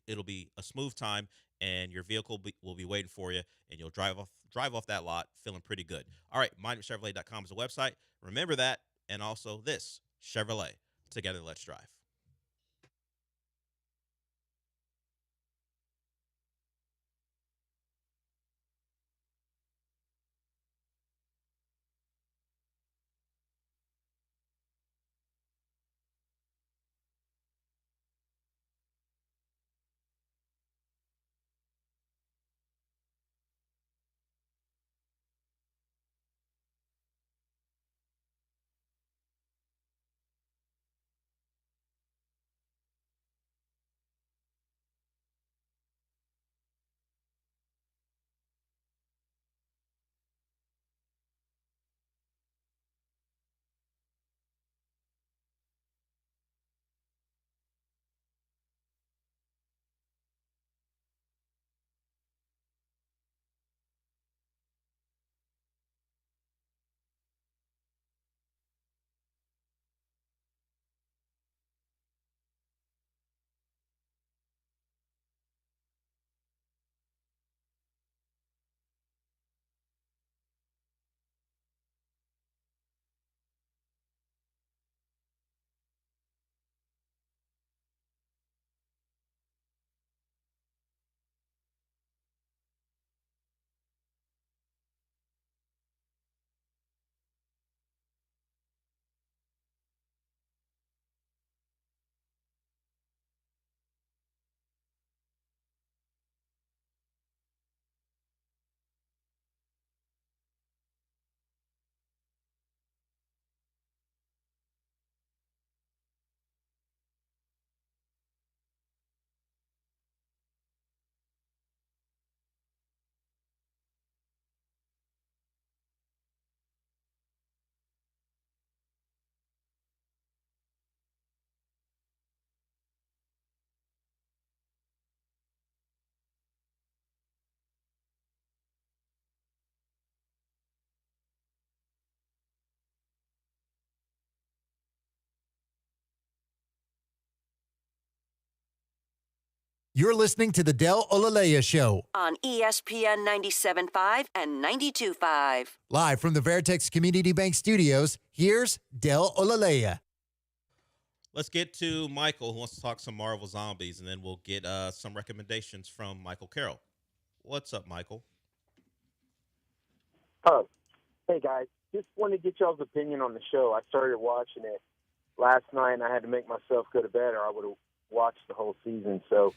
S8: It'll be a smooth time, and your vehicle will be waiting for you, and you'll drive off that lot feeling pretty good. All right, monumentchevrolet.com is the website. Remember that, and also this, Chevrolet. Together, let's drive.
S24: You're listening to the Del Olalea Show
S18: on ESPN 97.5 and 92.5.
S24: Live from the Veritex Community Bank Studios, here's Del Olalea.
S8: Let's get to Michael, who wants to talk some Marvel Zombies, and then we'll get some recommendations from Michael Carroll. What's up, Michael?
S17: Oh, hey guys. just want to get y'all's opinion on the show. I started watching it last night, and I had to make myself go to bed, or I would have watched the whole season. So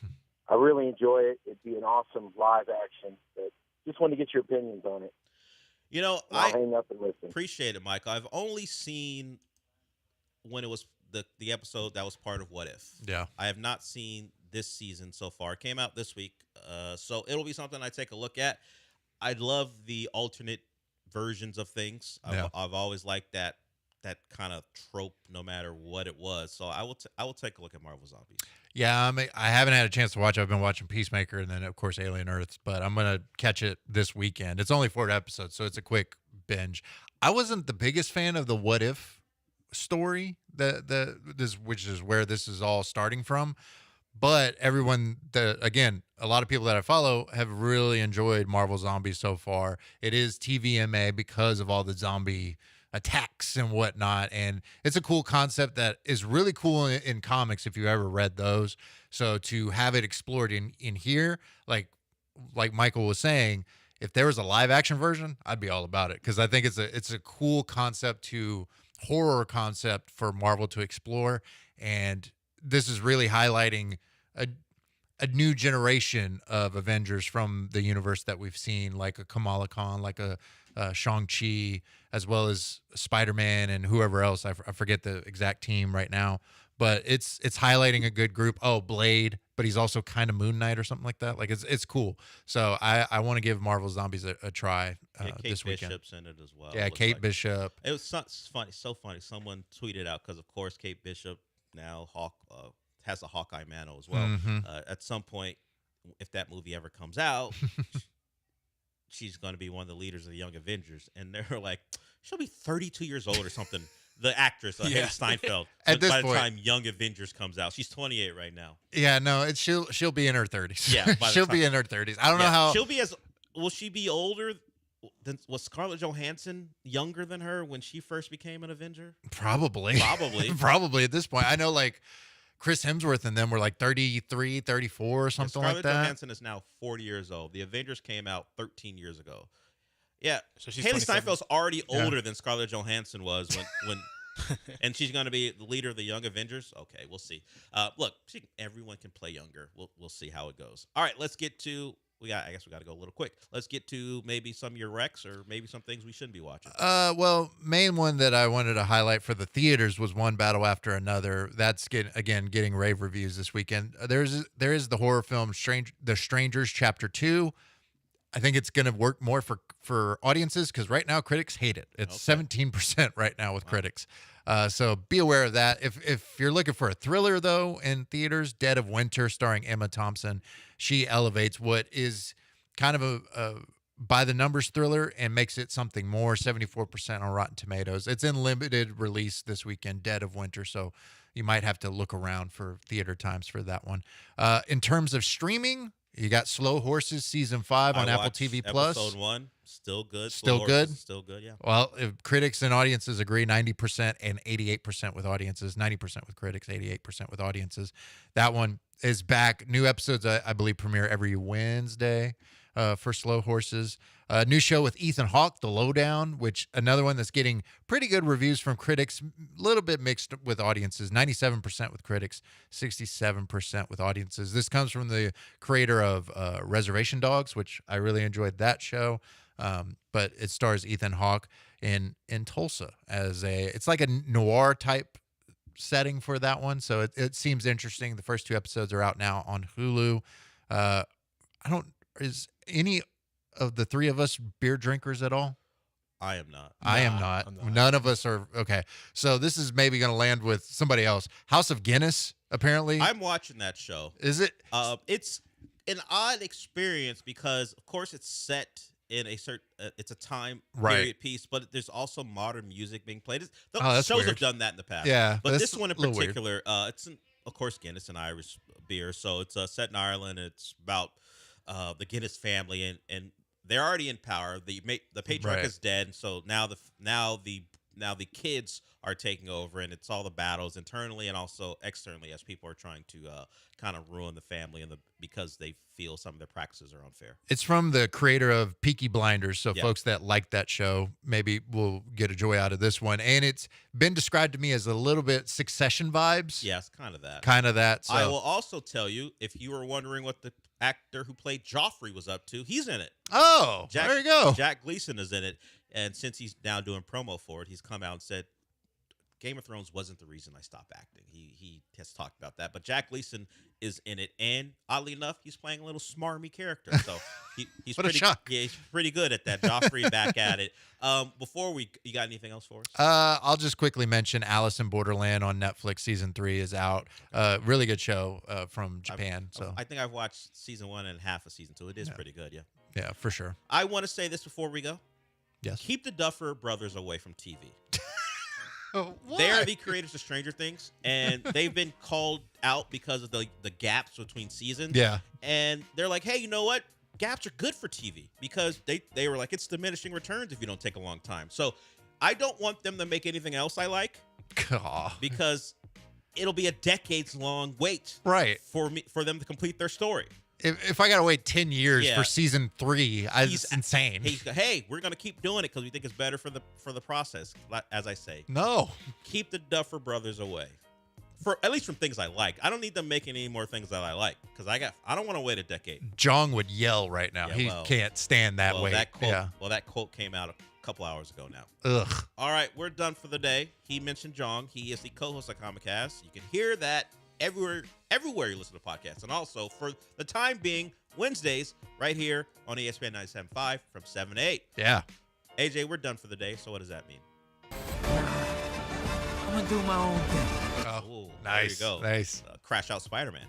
S17: I really enjoy it. It'd be an awesome live action. But just want to get your opinions on it.
S8: You know,
S17: I'll hang up and listen.
S8: Appreciate it, Michael. I've only seen when it was the episode that was part of What If.
S10: Yeah.
S8: I have not seen this season so far. It came out this week, so it'll be something I take a look at. I love the alternate versions of things.
S10: Yeah.
S8: I've always liked that kind of trope, no matter what it was. So I will take a look at Marvel Zombies.
S10: Yeah, I haven't had a chance to watch it. I've been watching Peacemaker and then, of course, Alien Earth, but I'm going to catch it this weekend. It's only 4 episodes, so it's a quick binge. I wasn't the biggest fan of the What If story, which is where this is all starting from, but everyone, again, a lot of people that I follow have really enjoyed Marvel Zombies so far. It is TVMA because of all the zombie attacks and whatnot, and it's a cool concept that is really cool in comics if you ever read those. So to have it explored in here, like Michael was saying, if there was a live action version, I'd be all about it, because I think it's a cool concept horror concept for Marvel to explore, and this is really highlighting a new generation of Avengers from the universe that we've seen, like a Kamala Khan, like a Shang-Chi, as well as Spider-Man and whoever else. I forget the exact team right now, but it's highlighting a good group. Oh, Blade, but he's also kind of Moon Knight or something like that. Like it's cool. So I want to give Marvel Zombies a try this weekend.
S8: Kate Bishop's in it as well.
S10: Yeah, Kate Bishop.
S8: It was so funny. Someone tweeted out, because of course Kate Bishop now has a Hawkeye mantle as well.
S10: Mm-hmm.
S8: At some point, if that movie ever comes out, she's going to be one of the leaders of the Young Avengers. And they're like, she'll be 32 years old or something. The actress, Haley Steinfeld.
S10: At this
S8: by
S10: point,
S8: the time Young Avengers comes out, she's 28 right now.
S10: Yeah, no, she'll be in her 30s.
S8: Yeah,
S10: she'll be in her 30s. I don't know how
S8: will she be older than, was Scarlett Johansson younger than her when she first became an Avenger?
S10: Probably probably at this point. I know, like, Chris Hemsworth and them were like 33, 34 or something like that.
S8: Scarlett Johansson is now 40 years old. The Avengers came out 13 years ago. Yeah, so Haley Steinfeld's already older than Scarlett Johansson was when and she's going to be the leader of the Young Avengers. Okay, we'll see. Look, everyone can play younger. We'll see how it goes. All right, let's get to I guess we got to go a little quick. Let's get to maybe some of your recs or maybe some things we shouldn't be watching.
S10: Well, main one that I wanted to highlight for the theaters was One Battle After Another. That's getting rave reviews this weekend. There is the horror film The Strangers Chapter 2. I think it's going to work more for audiences, because right now critics hate it. It's 17% right now with critics. So be aware of that. If you're looking for a thriller, though, in theaters, Dead of Winter, starring Emma Thompson, she elevates what is kind of a by-the-numbers thriller and makes it something more, 74% on Rotten Tomatoes. It's in limited release this weekend, Dead of Winter, so you might have to look around for theater times for that one. In terms of streaming, you got Slow Horses Season 5 on Apple TV+.
S8: Episode 1, still good.
S10: Still good?
S8: Still good, yeah.
S10: Well, if critics and audiences agree, 90% and 88% with audiences. 90% with critics, 88% with audiences. That one is back. New episodes, I believe, premiere every Wednesday for Slow Horses. New show with Ethan Hawke, The Lowdown, which another one that's getting pretty good reviews from critics, a little bit mixed with audiences. 97% with critics, 67% with audiences. This comes from the creator of Reservation Dogs, which I really enjoyed that show. But it stars Ethan Hawke in Tulsa it's like a noir type setting for that one. So it seems interesting. The first 2 episodes are out now on Hulu. Is any of the 3 of us beer drinkers at all?
S8: I am not.
S10: I am not. None of us are. Okay. So this is maybe going to land with somebody else. House of Guinness, apparently.
S8: I'm watching that show.
S10: Is it?
S8: It's an odd experience because, of course, it's set in a certain it's a time period piece, but there's also modern music being played. Shows
S10: weird.
S8: have done that in the past.
S10: Yeah.
S8: But this one in particular, it's of course Guinness, an Irish beer. So it's set in Ireland. It's about the Guinness family, and they're already in power. The patriarch is dead, so now the now the kids are taking over, and it's all the battles internally and also externally as people are trying to kind of ruin the family because they feel some of their practices are unfair.
S10: It's from the creator of Peaky Blinders, so
S8: Yeah.
S10: folks that like that show maybe will get a joy out of this one. And it's been described to me as a little bit Succession vibes.
S8: Yeah, it's kind of that.
S10: Kind of that. So.
S8: I will also tell you, if you were wondering what the actor who played Joffrey was up to, he's in it.
S10: Oh, there you go.
S8: Jack Gleason is in it. And since he's now doing promo for it, he's come out and said, Game of Thrones wasn't the reason I stopped acting. He has talked about that. But Jack Gleason is in it. And oddly enough, he's playing a little smarmy character. So he's
S10: What
S8: pretty,
S10: a shock.
S8: Yeah, he's pretty good at that. Joffrey back at it. You got anything else for us?
S10: I'll just quickly mention Alice in Borderland on Netflix. Season 3 is out. Really good show from Japan.
S8: I think I've watched season 1 and half of season 2. It is pretty good, yeah.
S10: Yeah, for sure.
S8: I want to say this before we go.
S10: Yes.
S8: Keep the Duffer Brothers away from TV.
S10: Why?
S8: They are the creators of Stranger Things, and they've been called out because of the gaps between seasons.
S10: Yeah.
S8: And they're like, hey, you know what? Gaps are good for TV because they were like, it's diminishing returns if you don't take a long time. So I don't want them to make anything else I like because it'll be a decades-long wait for them to complete their story.
S10: If I got to wait 10 years
S8: Yeah.
S10: for season 3, it's insane.
S8: Hey, we're going to keep doing it because we think it's better for the process, as I say.
S10: No.
S8: Keep the Duffer Brothers away. At least from things I like. I don't need them making any more things that I like because I don't want to wait a decade.
S10: Jong would yell right now. He can't stand that wait.
S8: That quote came out a couple hours ago now.
S10: Ugh.
S8: All right, we're done for the day. He mentioned Jong. He is the co-host of Comicast. You can hear that everywhere you listen to podcasts. And also, for the time being, Wednesdays, right here on ESPN 97.5 from 7 to 8.
S10: Yeah.
S8: AJ, we're done for the day, so what does that mean?
S11: I'm going to do my own thing.
S8: Oh,
S10: nice.
S8: There you go.
S10: Nice.
S8: Crash Out Spider-Man.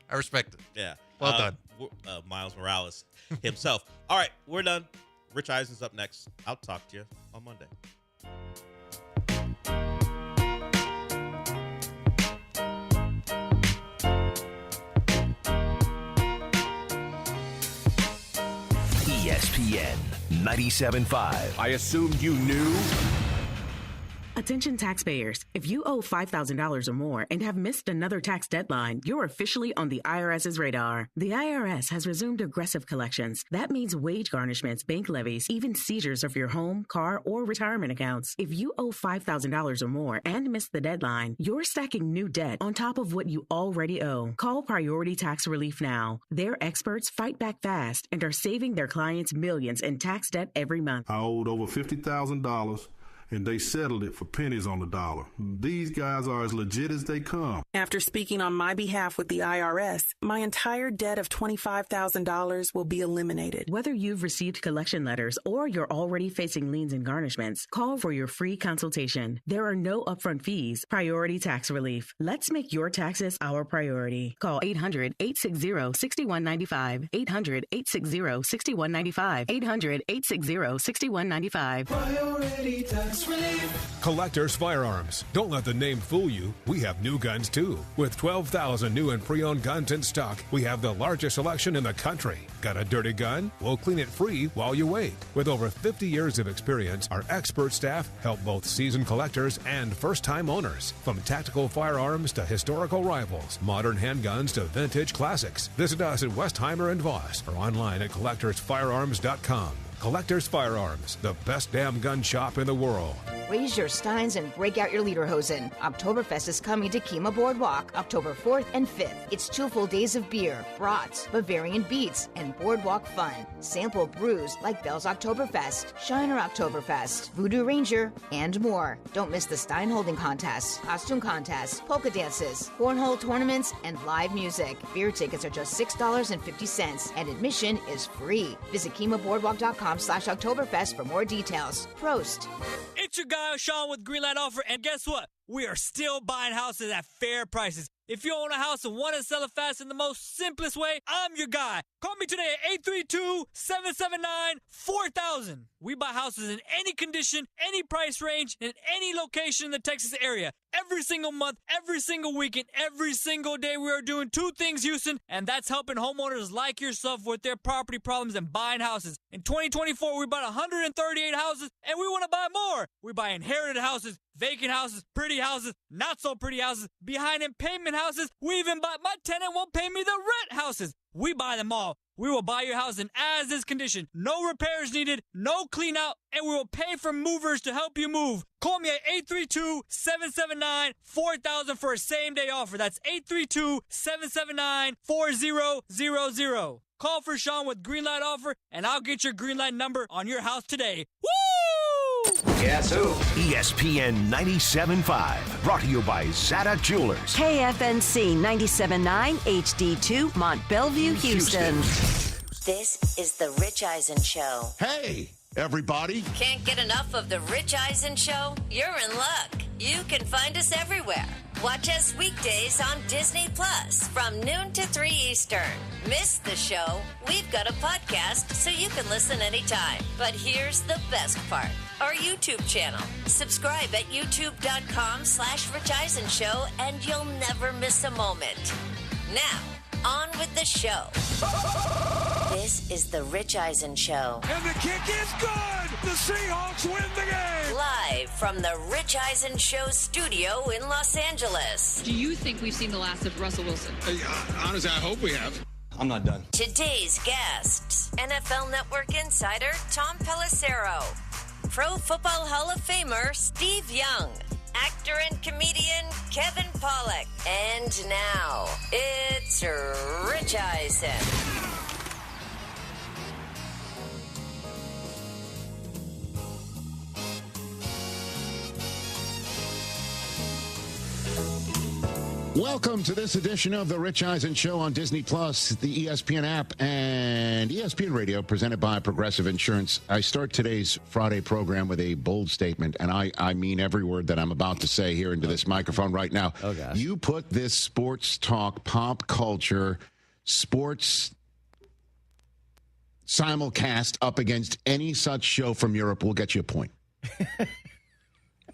S10: I respect it.
S8: Yeah.
S10: Well done.
S8: Miles Morales himself. All right, we're done. Rich Eisen's up next. I'll talk to you on Monday.
S2: ESPN 97.5. I assumed you knew.
S6: Attention taxpayers. If you owe $5,000 or more and have missed another tax deadline, you're officially on the IRS's radar. The IRS has resumed aggressive collections. That means wage garnishments, bank levies, even seizures of your home, car, or retirement accounts. If you owe $5,000 or more and missed the deadline, you're stacking new debt on top of what you already owe. Call Priority Tax Relief now. Their experts fight back fast and are saving their clients millions in tax debt every month.
S5: I owed over $50,000. And they settled it for pennies on the dollar. These guys are as legit as they come.
S6: After speaking on my behalf with the IRS, my entire debt of $25,000 will be eliminated. Whether you've received collection letters or you're already facing liens and garnishments, call for your free consultation. There are no upfront fees. Priority Tax Relief. Let's make your taxes our priority. Call 800-860-6195. 800-860-6195. 800-860-6195.
S19: Priority Tax Relief. Collectors Firearms. Don't let the name fool you. We have new guns too. With 12,000 new and pre-owned guns in stock, we have the largest selection in the country. Got a dirty gun? We'll clean it free while you wait. With over 50 years of experience, our expert staff help both seasoned collectors and first-time owners. From tactical firearms to historical rifles, modern handguns to vintage classics. Visit us in Westheimer and Voss or online at collectorsfirearms.com. Collectors Firearms, the best damn gun shop in the world.
S21: Raise your steins and break out your lederhosen. Oktoberfest is coming to Kima Boardwalk, October 4th and 5th. It's 2 full days of beer, brats, Bavarian beats, and boardwalk fun. Sample brews like Bell's Oktoberfest, Shiner Oktoberfest, Voodoo Ranger, and more. Don't miss the stein holding contests, costume contests, polka dances, cornhole tournaments, and live music. Beer tickets are just $6.50, and admission is free. Visit KimaBoardwalk.com/Oktoberfest for more details. Prost.
S11: It's your guy, Sean, with Greenlight Offer, and guess what? We are still buying houses at fair prices. If you own a house and want to sell it fast in the most simplest way, I'm your guy. Call me today at 832-779-4000. We buy houses in any condition, any price range, in any location in the Texas area. Every single month, every single weekend, every single day, we are doing two things, Houston, and that's helping homeowners like yourself with their property problems and buying houses. In 2024, we bought 138 houses, and we want to buy more. We buy inherited houses, vacant houses, pretty houses, not so pretty houses, behind in payment houses. We even bought my tenant won't pay me the rent houses. We buy them all. We will buy your house in as-is condition. No repairs needed, no clean out, and we will pay for movers to help you move. Call me at 832-779-4000 for a same-day offer. That's 832-779-4000. Call for Sean with Greenlight offer, and I'll get your Greenlight number on your house today. Woo!
S2: Guess who? ESPN 97.5. Brought to you by Zata Jewelers.
S18: KFNC 97.9 HD2 Mont Bellevue, Houston.
S13: This is the Rich Eisen Show.
S20: Hey, everybody.
S13: Can't get enough of the Rich Eisen Show? You're in luck. You can find us everywhere. Watch us weekdays on Disney Plus from noon to 3 Eastern. Miss the show? We've got a podcast so you can listen anytime. But here's the best part. Our YouTube channel. Subscribe at youtube.com/Rich Eisen Show and you'll never miss a moment. Now, on with the show. This is the Rich Eisen Show.
S22: And the kick is good! The Seahawks win the game!
S13: Live from the Rich Eisen Show studio in Los Angeles.
S23: Do you think we've seen the last of Russell Wilson?
S22: Honestly, I hope we have.
S20: I'm not done.
S13: Today's guests, NFL Network insider Tom Pelissero, Pro Football Hall of Famer Steve Young, actor and comedian Kevin Pollak, and now it's Rich Eisen.
S25: Welcome to this edition of the Rich Eisen Show on Disney Plus, the ESPN app, and ESPN Radio, presented by Progressive Insurance. I start today's Friday program with a bold statement, and I mean every word that I'm about to say here into this microphone right now.
S26: Oh, gosh.
S25: You put this sports talk, pop culture, sports simulcast up against any such show from Europe, we'll get you a point.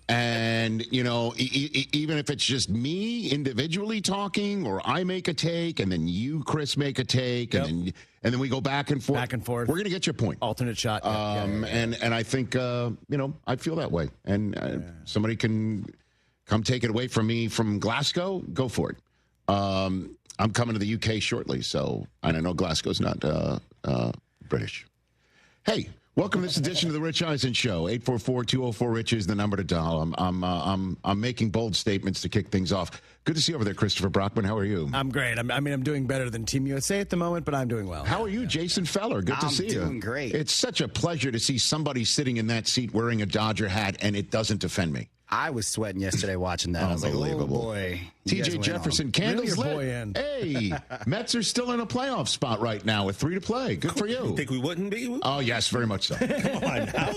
S25: And, you know, even if it's just me individually talking, or I make a take, and then you, Chris, make a take, and then we go back and forth.
S26: Back and forth.
S25: We're going to get you a point.
S26: Alternate shot.
S25: And I think, you know, I feel that way. And somebody can come take it away from me from Glasgow, go for it. I'm coming to the UK shortly, and I know Glasgow's not British. Hey. Welcome to this edition of the Rich Eisen Show. 844-204-RICH is the number to dial. I'm making bold statements to kick things off. Good to see you over there, Christopher Brockman. How are you?
S26: I'm great. I'm doing better than Team USA at the moment, but I'm doing well.
S25: How are you, Jason Feller? Good to see you.
S26: I'm doing great.
S25: It's such a pleasure to see somebody sitting in that seat wearing a Dodger hat, and it doesn't offend me.
S26: I was sweating yesterday watching that. I was like, oh, boy.
S25: TJ Jefferson, candles lit.
S26: Boy in.
S25: Hey, Mets are still in a playoff spot right now with 3 to play. Good for you.
S20: You think we wouldn't be?
S25: Oh, yes, very much so.
S20: Come on now.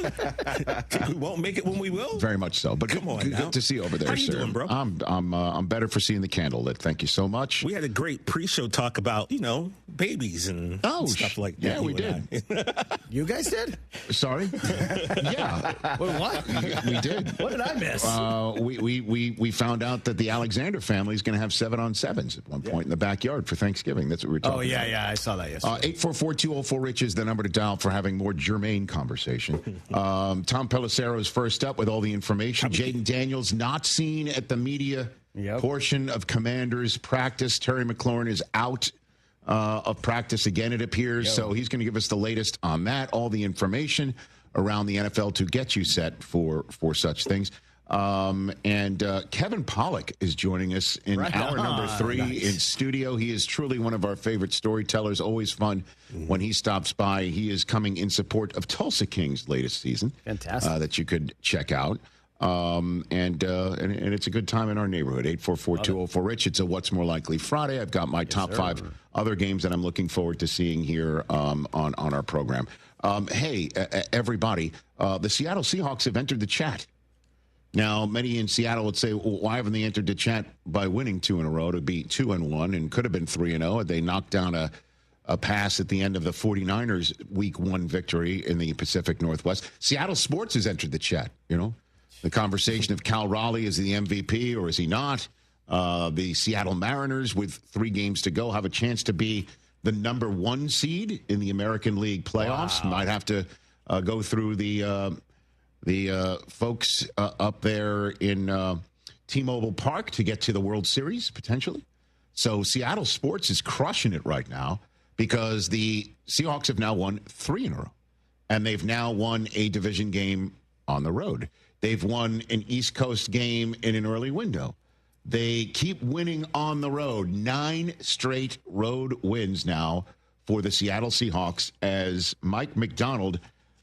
S20: Think we won't make it when we will?
S25: Very much so. But
S20: come on now.
S25: Good to see you over there,
S20: How you
S25: sir.
S20: doing, bro?
S25: I'm better for seeing the candle lit. Thank you so much.
S20: We had a great pre-show talk about, you know, babies and stuff like that.
S25: Yeah, we did.
S26: You guys did?
S25: Sorry? Yeah.
S26: What?
S25: We did.
S26: What did I miss?
S25: We found out that the Alexander family is going to have 7-on-7s at one point in the backyard for Thanksgiving. That's what we were talking about.
S26: Oh, yeah, I saw that yesterday.
S25: 844-204-RICH is the number to dial for having more germane conversation. Tom Pelissero is first up with all the information. Jaden Daniels not seen at the media portion of Commanders practice. Terry McLaurin is out of practice again, it appears. So he's going to give us the latest on that, all the information around the NFL to get you set for such things. And Kevin Pollak is joining us in hour number 3 in studio. He is truly one of our favorite storytellers. Always fun when he stops by. He is coming in support of Tulsa King's latest season.
S26: Fantastic.
S25: That you could check out. And it's a good time in our neighborhood. 844-204-RICH. It's a What's More Likely Friday. I've got my top 5 other games that I'm looking forward to seeing here on our program. Hey, everybody, the Seattle Seahawks have entered the chat. Now, many in Seattle would say, well, why haven't they entered the chat by winning 2 in a row to be 2-1 and could have been 3-0? They knocked down a pass at the end of the 49ers Week 1 victory in the Pacific Northwest. Seattle Sports has entered the chat, you know. The conversation of Cal Raleigh, is he the MVP or is he not? The Seattle Mariners, with 3 games to go, have a chance to be the number 1 seed in the American League playoffs. Wow. Might have to go through the folks up there in T-Mobile Park to get to the World Series, potentially. So Seattle sports is crushing it right now because the Seahawks have now won 3 in a row. And they've now won a division game on the road. They've won an East Coast game in an early window. They keep winning on the road. 9 straight road wins now for the Seattle Seahawks as Mike McDonald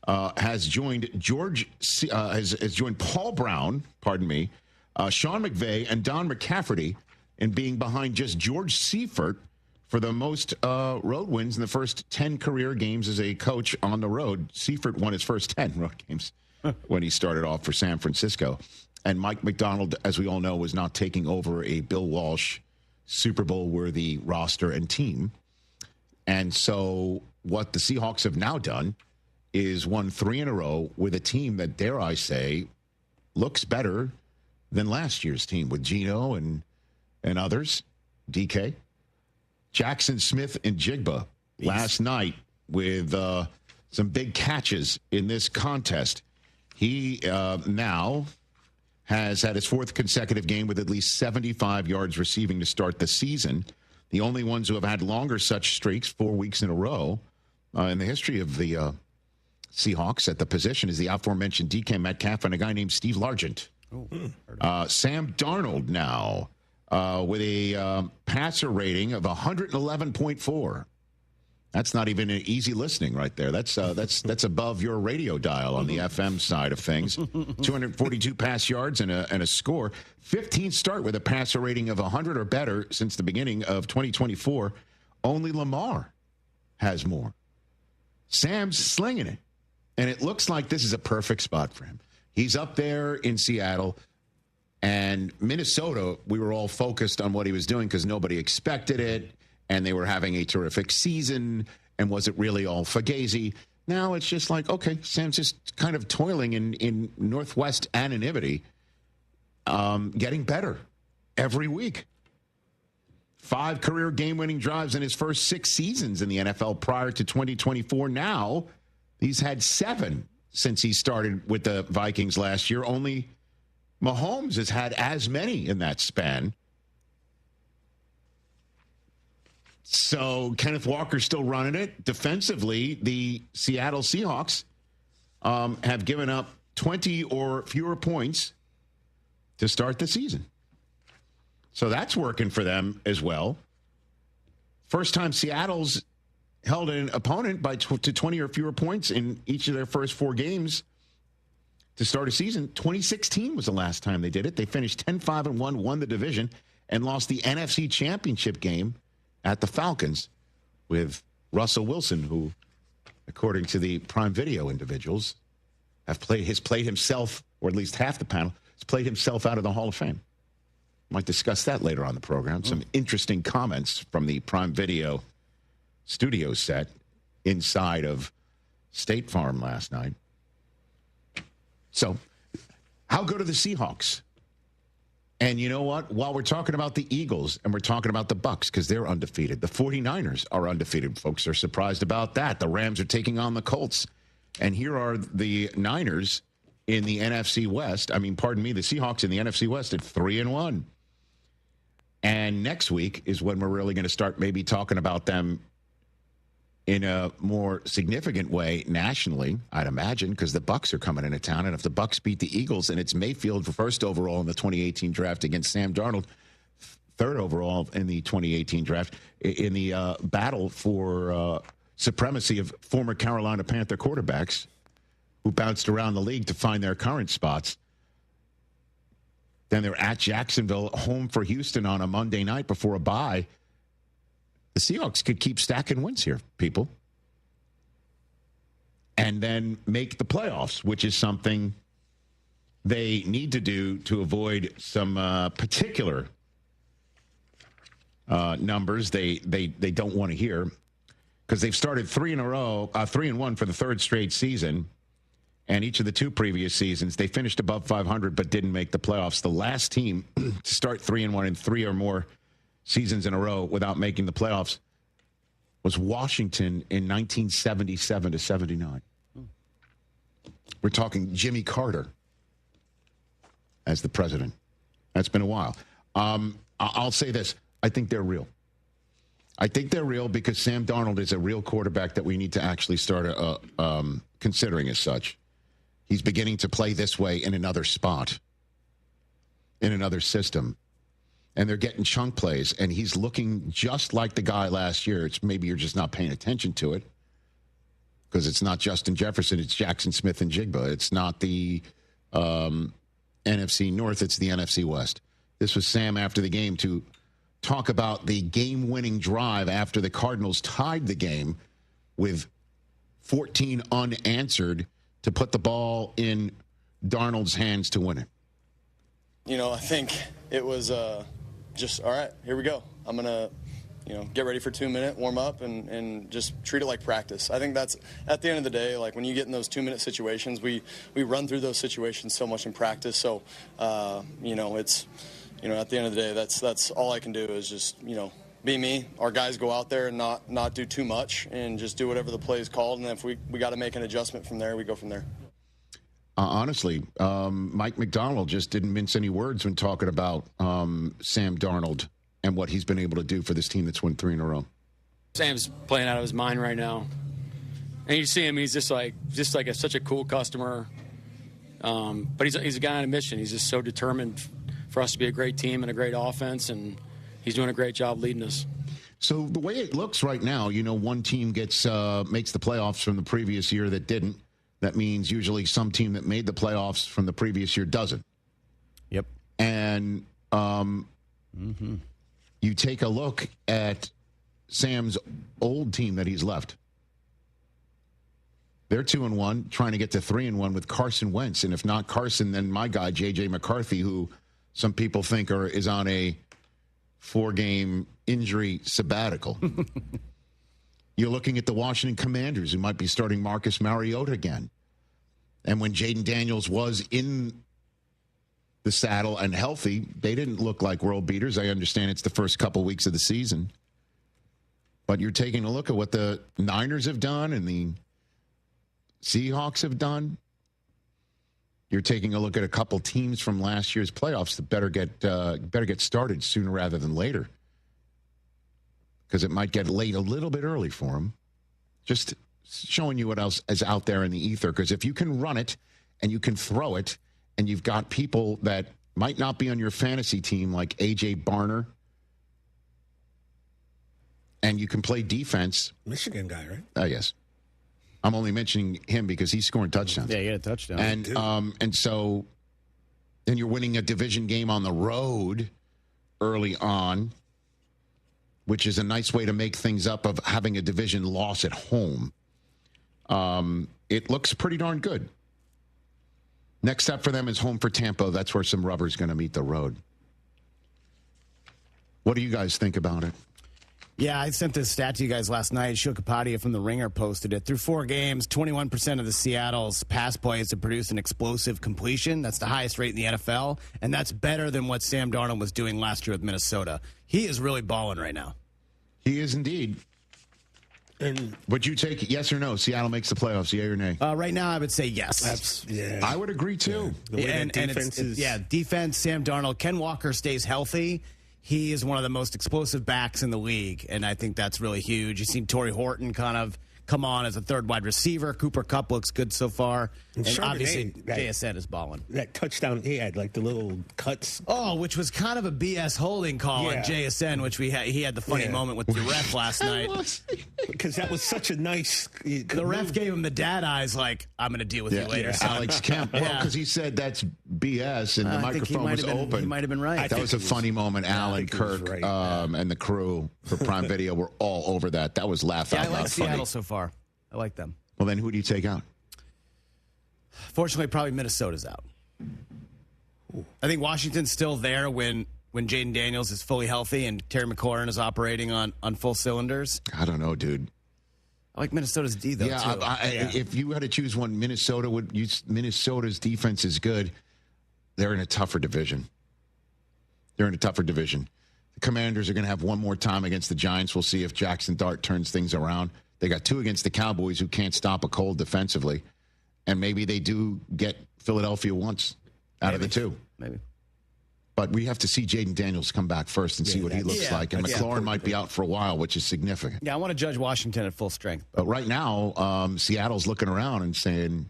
S25: has joined has joined Paul Brown, Sean McVay, and Don McCafferty in being behind just George Seifert for the most road wins in the first 10 career games as a coach on the road. Seifert won his first 10 road games when he started off for San Francisco. And Mike McDonald, as we all know, was not taking over a Bill Walsh Super Bowl-worthy roster and team. And so what the Seahawks have now done is won 3 in a row with a team that, dare I say, looks better than last year's team with Geno and others, DK. Jackson Smith and Jigba last night with some big catches in this contest. He now has had his 4th consecutive game with at least 75 yards receiving to start the season. The only ones who have had longer such streaks, 4 weeks in a row, in the history of the Seahawks at the position is the aforementioned DK Metcalf and a guy named Steve Largent. Sam Darnold now with a passer rating of 111.4. That's not even an easy listening right there. That's above your radio dial on the FM side of things. 242 pass yards and a score. 15th start with a passer rating of 100 or better since the beginning of 2024. Only Lamar has more. Sam's slinging it. And it looks like this is a perfect spot for him. He's up there in Seattle. And Minnesota, we were all focused on what he was doing because nobody expected it. And they were having a terrific season. And was it really all fugazi? Now it's just like, okay, Sam's just kind of toiling in Northwest anonymity, getting better every week. 5 career game-winning drives in his first 6 seasons in the NFL prior to 2024. Now he's had 7 since he started with the Vikings last year. Only Mahomes has had as many in that span. So Kenneth Walker's still running it. Defensively, the Seattle Seahawks have given up 20 or fewer points to start the season. So that's working for them as well. First time Seattle's held an opponent to 20 or fewer points in each of their first 4 games to start a season. 2016 was the last time they did it. They finished 10-5-1, won the division, and lost the NFC Championship game at the Falcons with Russell Wilson, who, according to the Prime Video individuals, has played himself, or at least half the panel, has played himself out of the Hall of Fame. Might discuss that later on the program. Some interesting comments from the Prime Video studio set inside of State Farm last night. So, how good are the Seahawks? And you know what? While we're talking about the Eagles and we're talking about the Bucks because they're undefeated, the 49ers are undefeated. Folks are surprised about that. The Rams are taking on the Colts. And here are the Niners in the NFC West. The Seahawks in the NFC West at 3-1. And next week is when we're really going to start maybe talking about them in a more significant way nationally, I'd imagine, because the Bucks are coming into town. And if the Bucks beat the Eagles, and it's Mayfield for first overall in the 2018 draft against Sam Darnold, third overall in the 2018 draft, in the battle for supremacy of former Carolina Panther quarterbacks who bounced around the league to find their current spots. Then they're at Jacksonville, home for Houston on a Monday night before a bye. The Seahawks could keep stacking wins here, people. And then make the playoffs, which is something they need to do to avoid some particular numbers they don't want to hear, because they've started 3 in a row, 3-1 for the 3rd straight season. And each of the 2 previous seasons, they finished above 500 but didn't make the playoffs. The last team to start 3-1 in 3 or more seasons in a row without making the playoffs was Washington in 1977 to 79. We're talking Jimmy Carter as the president. That's been a while. I'll say this. I think they're real. I think they're real because Sam Darnold is a real quarterback that we need to actually start considering as such. He's beginning to play this way in another spot, in another system. And they're getting chunk plays, and he's looking just like the guy last year. It's maybe you're just not paying attention to it because it's not Justin Jefferson, it's Jackson Smith and Jigba. It's not the NFC North, it's the NFC West. This was Sam after the game to talk about the game-winning drive after the Cardinals tied the game with 14 unanswered to put the ball in Darnold's hands to win it.
S1: I think it was just, all right, here we go. I'm going to, get ready for 2 minute, warm up, and just treat it like practice. I think that's, at the end of the day, like when you get in those 2 minute situations, we run through those situations so much in practice. So, it's, at the end of the day, that's all I can do is just, be me. Our guys go out there and not do too much and just do whatever the play is called. And if we got to make an adjustment from there, we go from there.
S25: Honestly, Mike McDonald just didn't mince any words when talking about Sam Darnold and what he's been able to do for this team that's won 3 in a row.
S3: Sam's playing out of his mind right now. And you see him, he's just like such a cool customer. But he's a guy on a mission. He's just so determined for us to be a great team and a great offense, and he's doing a great job leading us.
S25: So the way it looks right now, one team makes the playoffs from the previous year that didn't. That means usually some team that made the playoffs from the previous year doesn't.
S26: Yep.
S25: And you take a look at Sam's old team that he's left. They're 2-1, trying to get to 3-1 with Carson Wentz. And if not Carson, then my guy, J.J. McCarthy, who some people think is on a 4-game injury sabbatical. You're looking at the Washington Commanders, who might be starting Marcus Mariota again. And when Jaden Daniels was in the saddle and healthy, they didn't look like world beaters. I understand it's the first couple weeks of the season. But you're taking a look at what the Niners have done and the Seahawks have done. You're taking a look at a couple teams from last year's playoffs that better get started sooner rather than later, because it might get late a little bit early for them. Just showing you what else is out there in the ether, because if you can run it and you can throw it and you've got people that might not be on your fantasy team like A.J. Barner, and you can play defense.
S20: Michigan guy, right?
S25: Yes. I'm only mentioning him because he's scoring touchdowns.
S26: Yeah, he had a touchdown.
S25: And so then you're winning a division game on the road early on, which is a nice way to make things up of having a division loss at home. It looks pretty darn good. Next step for them is home for Tampa. That's where some rubber's going to meet the road. What do you guys think about it?
S26: Yeah, I sent this stat to you guys last night. Shil Kapadia from The Ringer posted it. Through 4 games, 21% of the Seattle's pass plays have produced an explosive completion. That's the highest rate in the NFL, and that's better than what Sam Darnold was doing last year with Minnesota. He is really balling right now.
S25: He is indeed. And would you take it, yes or no? Seattle makes the playoffs, yay or nay?
S26: Right now, I would say yes.
S25: I would agree, too.
S26: Yeah. Defense, Sam Darnold. Ken Walker stays healthy. He is one of the most explosive backs in the league, and I think that's really huge. You've seen Torrey Horton kind of come on as a third wide receiver. Cooper Kupp looks good so far. And obviously, JSN is balling.
S20: That touchdown he had, like the little cuts.
S26: Oh, which was kind of a BS holding call on JSN, which he had the funny moment with the ref last night.
S20: Because that was such a nice...
S26: The ref gave him the dad eyes like, I'm going to deal with you later.
S25: Alex Kemp. Well, because he said that's BS, and the microphone was open.
S26: He might have been right.
S25: That was a funny moment. Alan, Kirk, and the crew for Prime Video were all over that. That was laugh out loud funny.
S26: I like Seattle so far. I like them.
S25: Well, then who do you take out?
S26: Fortunately, probably Minnesota's out. I think Washington's still there when Jaden Daniels is fully healthy and Terry McLaurin is operating on full cylinders.
S25: I don't know, dude.
S26: I like Minnesota's D, though, too.
S25: If you had to choose one, Minnesota's defense is good. They're in a tougher division. The Commanders are going to have one more time against the Giants. We'll see if Jackson Dart turns things around. They got 2 against the Cowboys, who can't stop a cold defensively. And maybe they do get Philadelphia once out of the 2.
S26: Maybe.
S25: But we have to see Jaden Daniels come back first and see what he looks like. And McLaurin might be out for a while, which is significant.
S26: Yeah, I want to judge Washington at full strength.
S25: But right now, Seattle's looking around and saying,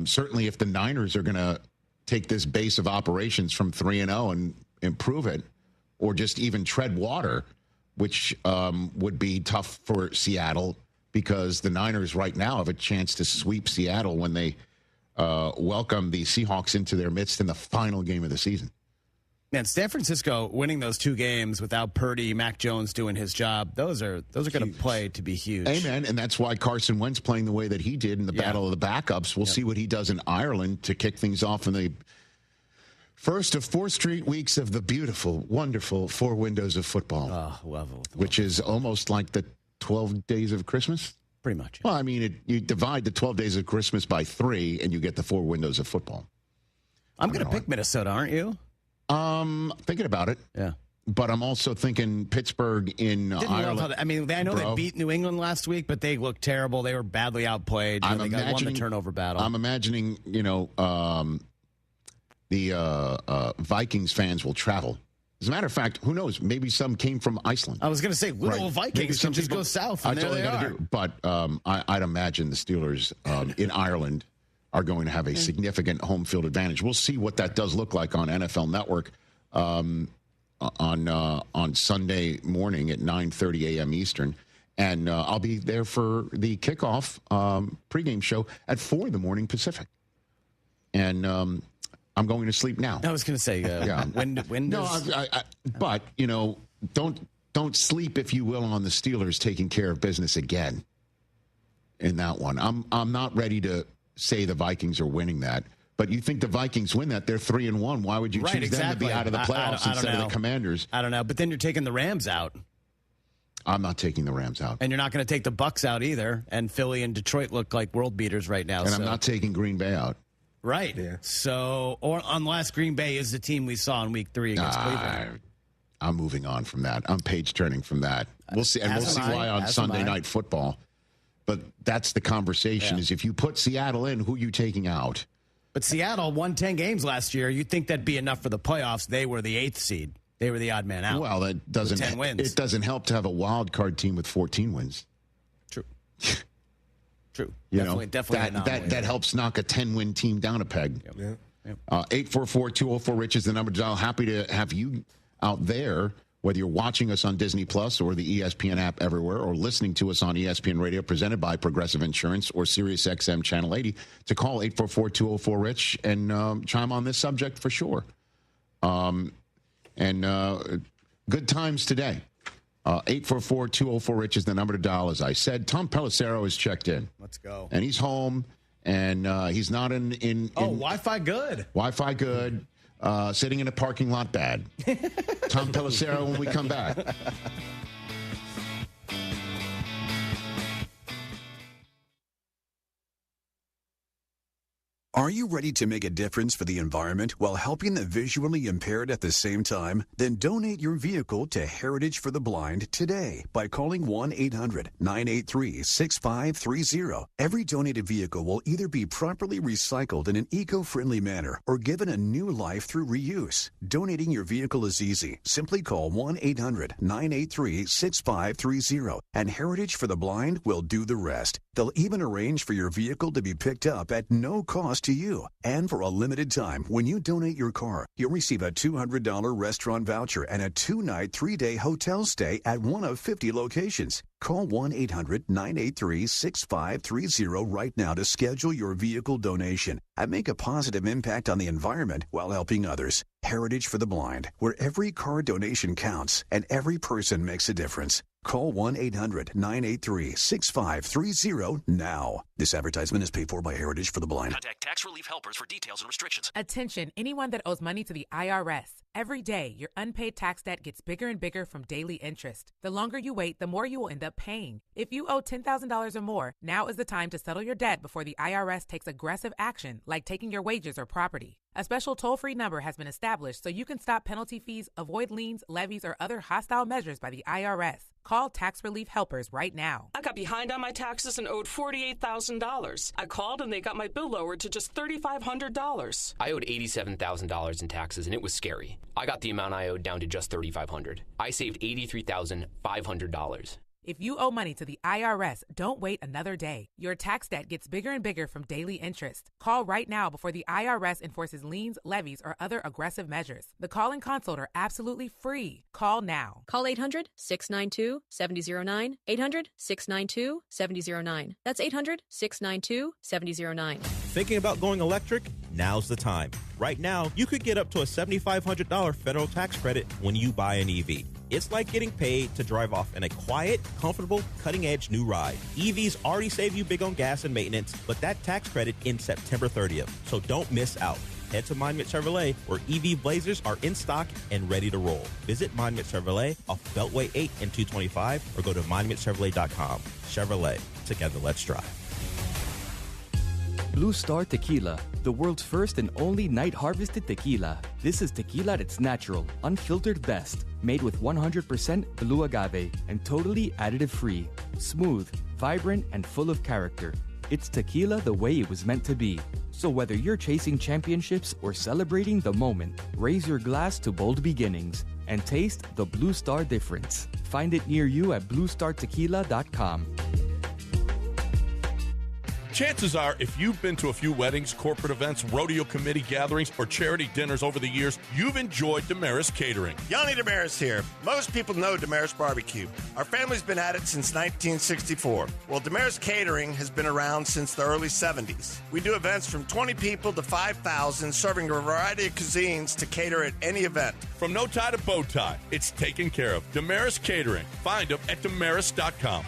S25: certainly if the Niners are going to take this base of operations from 3-0 and improve it, or just even tread water, which would be tough for Seattle, because the Niners right now have a chance to sweep Seattle when they welcome the Seahawks into their midst in the final game of the season.
S26: Man, San Francisco winning those 2 games without Purdy, Mac Jones doing his job, those are going to play to be huge.
S25: Amen, and that's why Carson Wentz playing the way that he did in the battle of the backups. We'll see what he does in Ireland to kick things off in the first of 4 straight weeks of the beautiful, wonderful 4 windows of football. Which is almost like the 12 days of Christmas?
S26: Pretty much.
S25: Well, I mean, you divide the 12 days of Christmas by 3, and you get the 4 windows of football.
S26: I'm going to pick Minnesota, aren't you?
S25: Thinking about it.
S26: Yeah.
S25: But I'm also thinking Pittsburgh in Ireland.
S26: I know they beat New England last week, but they looked terrible. They were badly outplayed. They won the turnover battle.
S25: I'm imagining, the Vikings fans will travel. As a matter of fact, who knows? Maybe some came from Iceland.
S26: I was going to say, little Vikings can just go south, and there they are.
S25: But I'd imagine the Steelers in Ireland are going to have a significant home field advantage. We'll see what that does look like on NFL Network on Sunday morning at 9:30 a.m. Eastern. And I'll be there for the kickoff pregame show at 4 in the morning Pacific. And I'm going to sleep now.
S26: I was going to say, when does...
S25: But, don't sleep, if you will, on the Steelers taking care of business again in that one. I'm not ready to say the Vikings are winning that. But you think the Vikings win that? They're 3-1. Why would you choose them to be out of the playoffs instead of the Commanders?
S26: I don't know. But then you're taking the Rams out.
S25: I'm not taking the Rams out.
S26: And you're not going to take the Bucks out either. And Philly and Detroit look like world beaters right now.
S25: And I'm not taking Green Bay out.
S26: Right. Yeah. So, or unless Green Bay is the team we saw in Week 3 against Cleveland.
S25: I'm moving on from that. I'm page turning from that. We'll see, and we'll see why on Sunday Night Football. But that's the conversation: is if you put Seattle in, who are you taking out?
S26: But Seattle won 10 games last year. You'd think that'd be enough for the playoffs. They were the 8th seed. They were the odd man out.
S25: Well, that doesn't.
S26: 10 wins.
S25: It doesn't help to have a wild card team with 14 wins.
S26: True. True.
S25: Definitely
S26: that
S25: that helps knock a 10-win team down a peg. 844-204-RICH is the number to dial. Happy to have you out there, whether you're watching us on Disney Plus or the ESPN app everywhere, or listening to us on ESPN Radio, presented by Progressive Insurance or Sirius XM Channel 80, to call 844-204-RICH and chime on this subject for sure. Good times today. 844-204-RICH is the number to dial, as I said. Tom Pelissero is checked in.
S26: Let's go.
S25: And he's home, and he's not in
S26: Wi-Fi good.
S25: Wi-Fi good. Sitting in a parking lot bad. Tom Pelissero when we come back.
S7: Are you ready to make a difference for the environment while helping the visually impaired at the same time? Then donate your vehicle to Heritage for the Blind today by calling 1-800-983-6530. Every donated vehicle will either be properly recycled in an eco-friendly manner or given a new life through reuse. Donating your vehicle is easy. Simply call 1-800-983-6530 and Heritage for the Blind will do the rest. They'll even arrange for your vehicle to be picked up at no cost to you. And for a limited time, when you donate your car, you'll receive a $200 restaurant voucher and a 2-night, 3-day hotel stay at one of 50 locations. Call 1-800-983-6530 right now to schedule your vehicle donation and make a positive impact on the environment while helping others. Heritage for the Blind, where every car donation counts and every person makes a difference. Call 1-800-983-6530 now. This advertisement is paid for by Heritage for the Blind.
S9: Contact Tax Relief Helpers for details and restrictions.
S12: Attention, anyone that owes money to the IRS.
S4: Every day, your unpaid tax debt gets bigger and bigger from daily interest. The longer you wait, the more you will end up paying. If you owe $10,000 or more, now is the time to settle your debt before the IRS takes aggressive action, like taking your wages or property. A special toll-free number has been established so you can stop penalty fees, avoid liens, levies, or other hostile measures by the IRS. Call Tax Relief Helpers right now.
S9: I got behind on my taxes and owed $48,000. I called and they got my bill lowered to just $3,500.
S12: I owed $87,000 in taxes and it was scary. I got the amount I owed down to just $3,500. I saved $83,500.
S4: If you owe money to the IRS, don't wait another day. Your tax debt gets bigger and bigger from daily interest. Call right now before the IRS enforces liens, levies, or other aggressive measures. The call and consult are absolutely free. Call now.
S14: Call 800-692-7009. 800-692-7009. That's 800-692-7009.
S8: Thinking about going electric? Now's the time. Right now, you could get up to a $7,500 federal tax credit when you buy an EV. It's like getting paid to drive off in a quiet, comfortable, cutting-edge new ride. EVs already save you big on gas and maintenance, but that tax credit ends September 30th, so don't miss out. Head to Monument Chevrolet, where EV Blazers are in stock and ready to roll. Visit Monument Chevrolet off Beltway 8 and 225, or go to monumentchevrolet.com. Chevrolet, together let's drive.
S15: Blue Star Tequila, the world's first and only night-harvested tequila. This is tequila at its natural, unfiltered best, made with 100% blue agave and totally additive-free. Smooth, vibrant, and full of character. It's tequila the way it was meant to be. So whether you're chasing championships or celebrating the moment, raise your glass to bold beginnings and taste the Blue Star difference. Find it near you at bluestartequila.com.
S16: Chances are, if you've been to a few weddings, corporate events, rodeo committee gatherings, or charity dinners over the years, you've enjoyed Damaris Catering.
S27: Yanni Damaris here. Most people know Damaris Barbecue. Our family's been at it since 1964. Well, Damaris Catering has been around since the early 70s. We do events from 20 people to 5,000, serving a variety of cuisines to cater at any event.
S16: From no tie to bow tie, it's taken care of. Damaris Catering. Find them at damaris.com.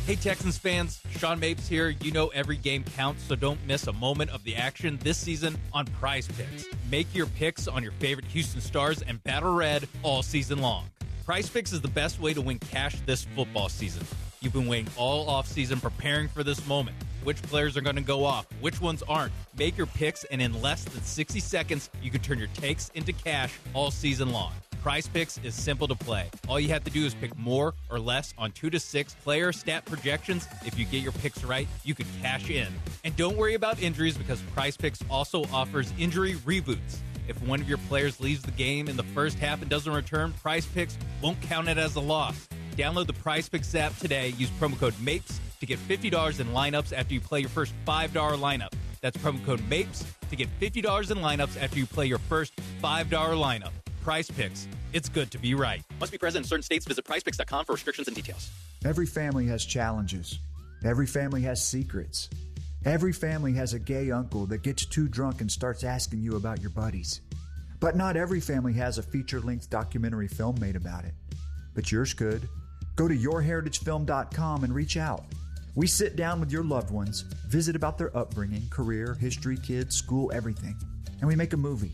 S28: Hey Texans fans, Sean Mapes here. You know every game counts, so don't miss a moment of the action this season on Prize Picks. Make your picks on your favorite Houston Stars and Battle Red all season long. Prize Picks is the best way to win cash this football season. You've been waiting all offseason preparing for this moment. Which players are going to go off? Which ones aren't? Make your picks, and in less than 60 seconds, you can turn your takes into cash all season long. Prize Picks is simple to play. All you have to do is pick more or less on 2 to 6 player stat projections. If you get your picks right, you can cash in. And don't worry about injuries because Prize Picks also offers injury reboots. If one of your players leaves the game in the first half and doesn't return, Prize Picks won't count it as a loss. Download the Prize Picks app today. Use promo code MAPES to get $50 in lineups after you play your first $5 lineup. That's promo code MAPES to get $50 in lineups after you play your first $5 lineup. Prize Picks. It's good to be right.
S12: Must be present in certain states. Visit prizepicks.com for restrictions and details.
S29: Every family has challenges. Every family has secrets. Every family has a gay uncle that gets too drunk and starts asking you about your buddies. But not every family has a feature-length documentary film made about it. But yours could. Go to yourheritagefilm.com and reach out. We sit down with your loved ones, visit about their upbringing, career, history, kids, school, everything. And we make a movie.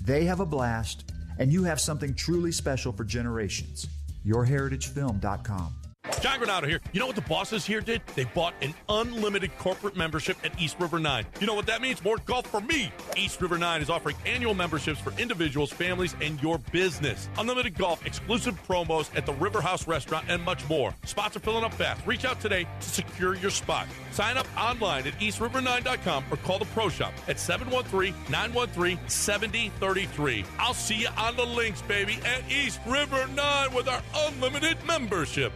S29: They have a blast, and you have something truly special for generations. yourheritagefilm.com.
S16: John Granado here. You know what the bosses here did? They bought an unlimited corporate membership at East River 9. You know what that means? More golf for me. East River 9 is offering annual memberships for individuals, families, and your business. Unlimited golf, exclusive promos at the River House Restaurant, and much more. Spots are filling up fast. Reach out today to secure your spot. Sign up online at eastriver9.com or call the Pro Shop at 713-913-7033. I'll see you on the links, baby, at East River 9 with our unlimited membership.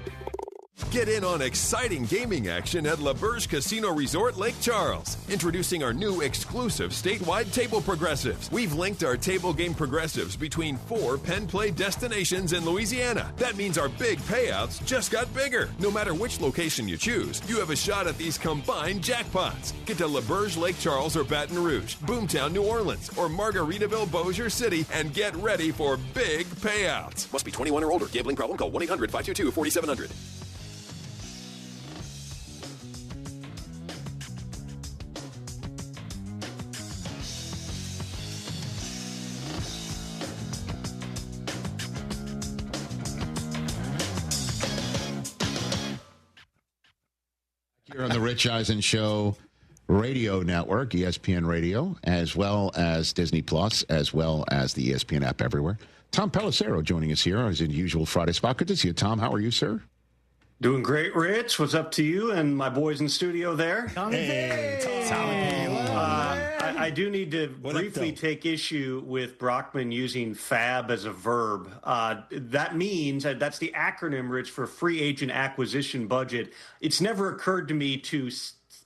S30: Get in on exciting gaming action at La Berge Casino Resort Lake Charles. Introducing our new exclusive statewide table progressives. We've linked our table game progressives between 4 pen play destinations in Louisiana. That means our big payouts just got bigger. No matter which location you choose, you have a shot at these combined jackpots. Get to La Berge Lake Charles or Baton Rouge, Boomtown, New Orleans, or Margaritaville, Bossier City, and get ready for big payouts.
S12: Must be 21 or older. Gambling problem? Call 1-800-522-4700.
S25: Here on the Rich Eisen Show radio network, ESPN Radio, as well as Disney Plus, as well as the ESPN app everywhere. Tom Pelissero joining us here as in usual Friday spot. Good to see you, Tom. How are you, sir?
S2: Doing great, Rich. What's up to you and my boys in studio there? I do need to briefly take issue with Brockman using fab as a verb. That means, that's the acronym, Rich, for free agent acquisition budget. It's never occurred to me to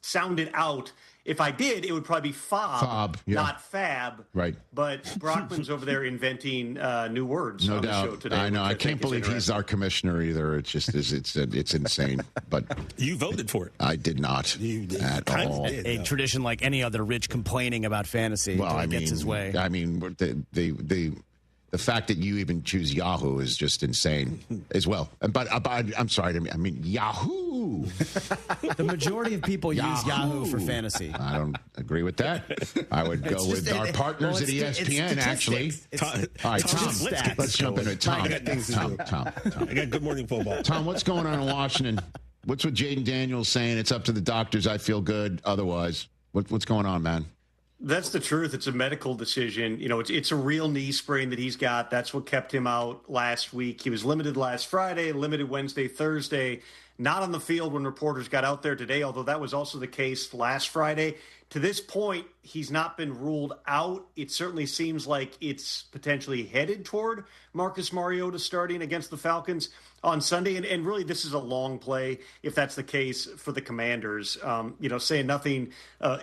S2: sound it out. If I did, it would probably be fob, not fab.
S25: Right.
S2: But Brockman's over there inventing new words on the show today.
S25: I know. I can't believe he's our commissioner either. It just is. It's insane. But
S20: you voted for it.
S25: I did not at all.
S26: A tradition like any other Rich complaining about fantasy.
S25: Well,
S26: gets his way.
S25: I mean, the fact that you even choose Yahoo is just insane as well. But I'm sorry. I mean Yahoo.
S26: The majority of people use Yahoo for fantasy.
S25: I don't agree with that. I would go with our partners at ESPN, actually. All right, Tom, let's jump into Tom. Tom.
S20: I got Good Morning Football.
S25: Tom, what's going on in Washington? What's with Jaden Daniels saying it's up to the doctors? I feel good otherwise. What's going on, man?
S2: That's the truth. It's a medical decision. You know, it's a real knee sprain that he's got. That's what kept him out last week. He was limited last Friday, limited Wednesday, Thursday, not on the field when reporters got out there today, although that was also the case last Friday. To this point, he's not been ruled out. It certainly seems like it's potentially headed toward Marcus Mariota starting against the Falcons on Sunday. And really, this is a long play, if that's the case, for the Commanders. Saying nothing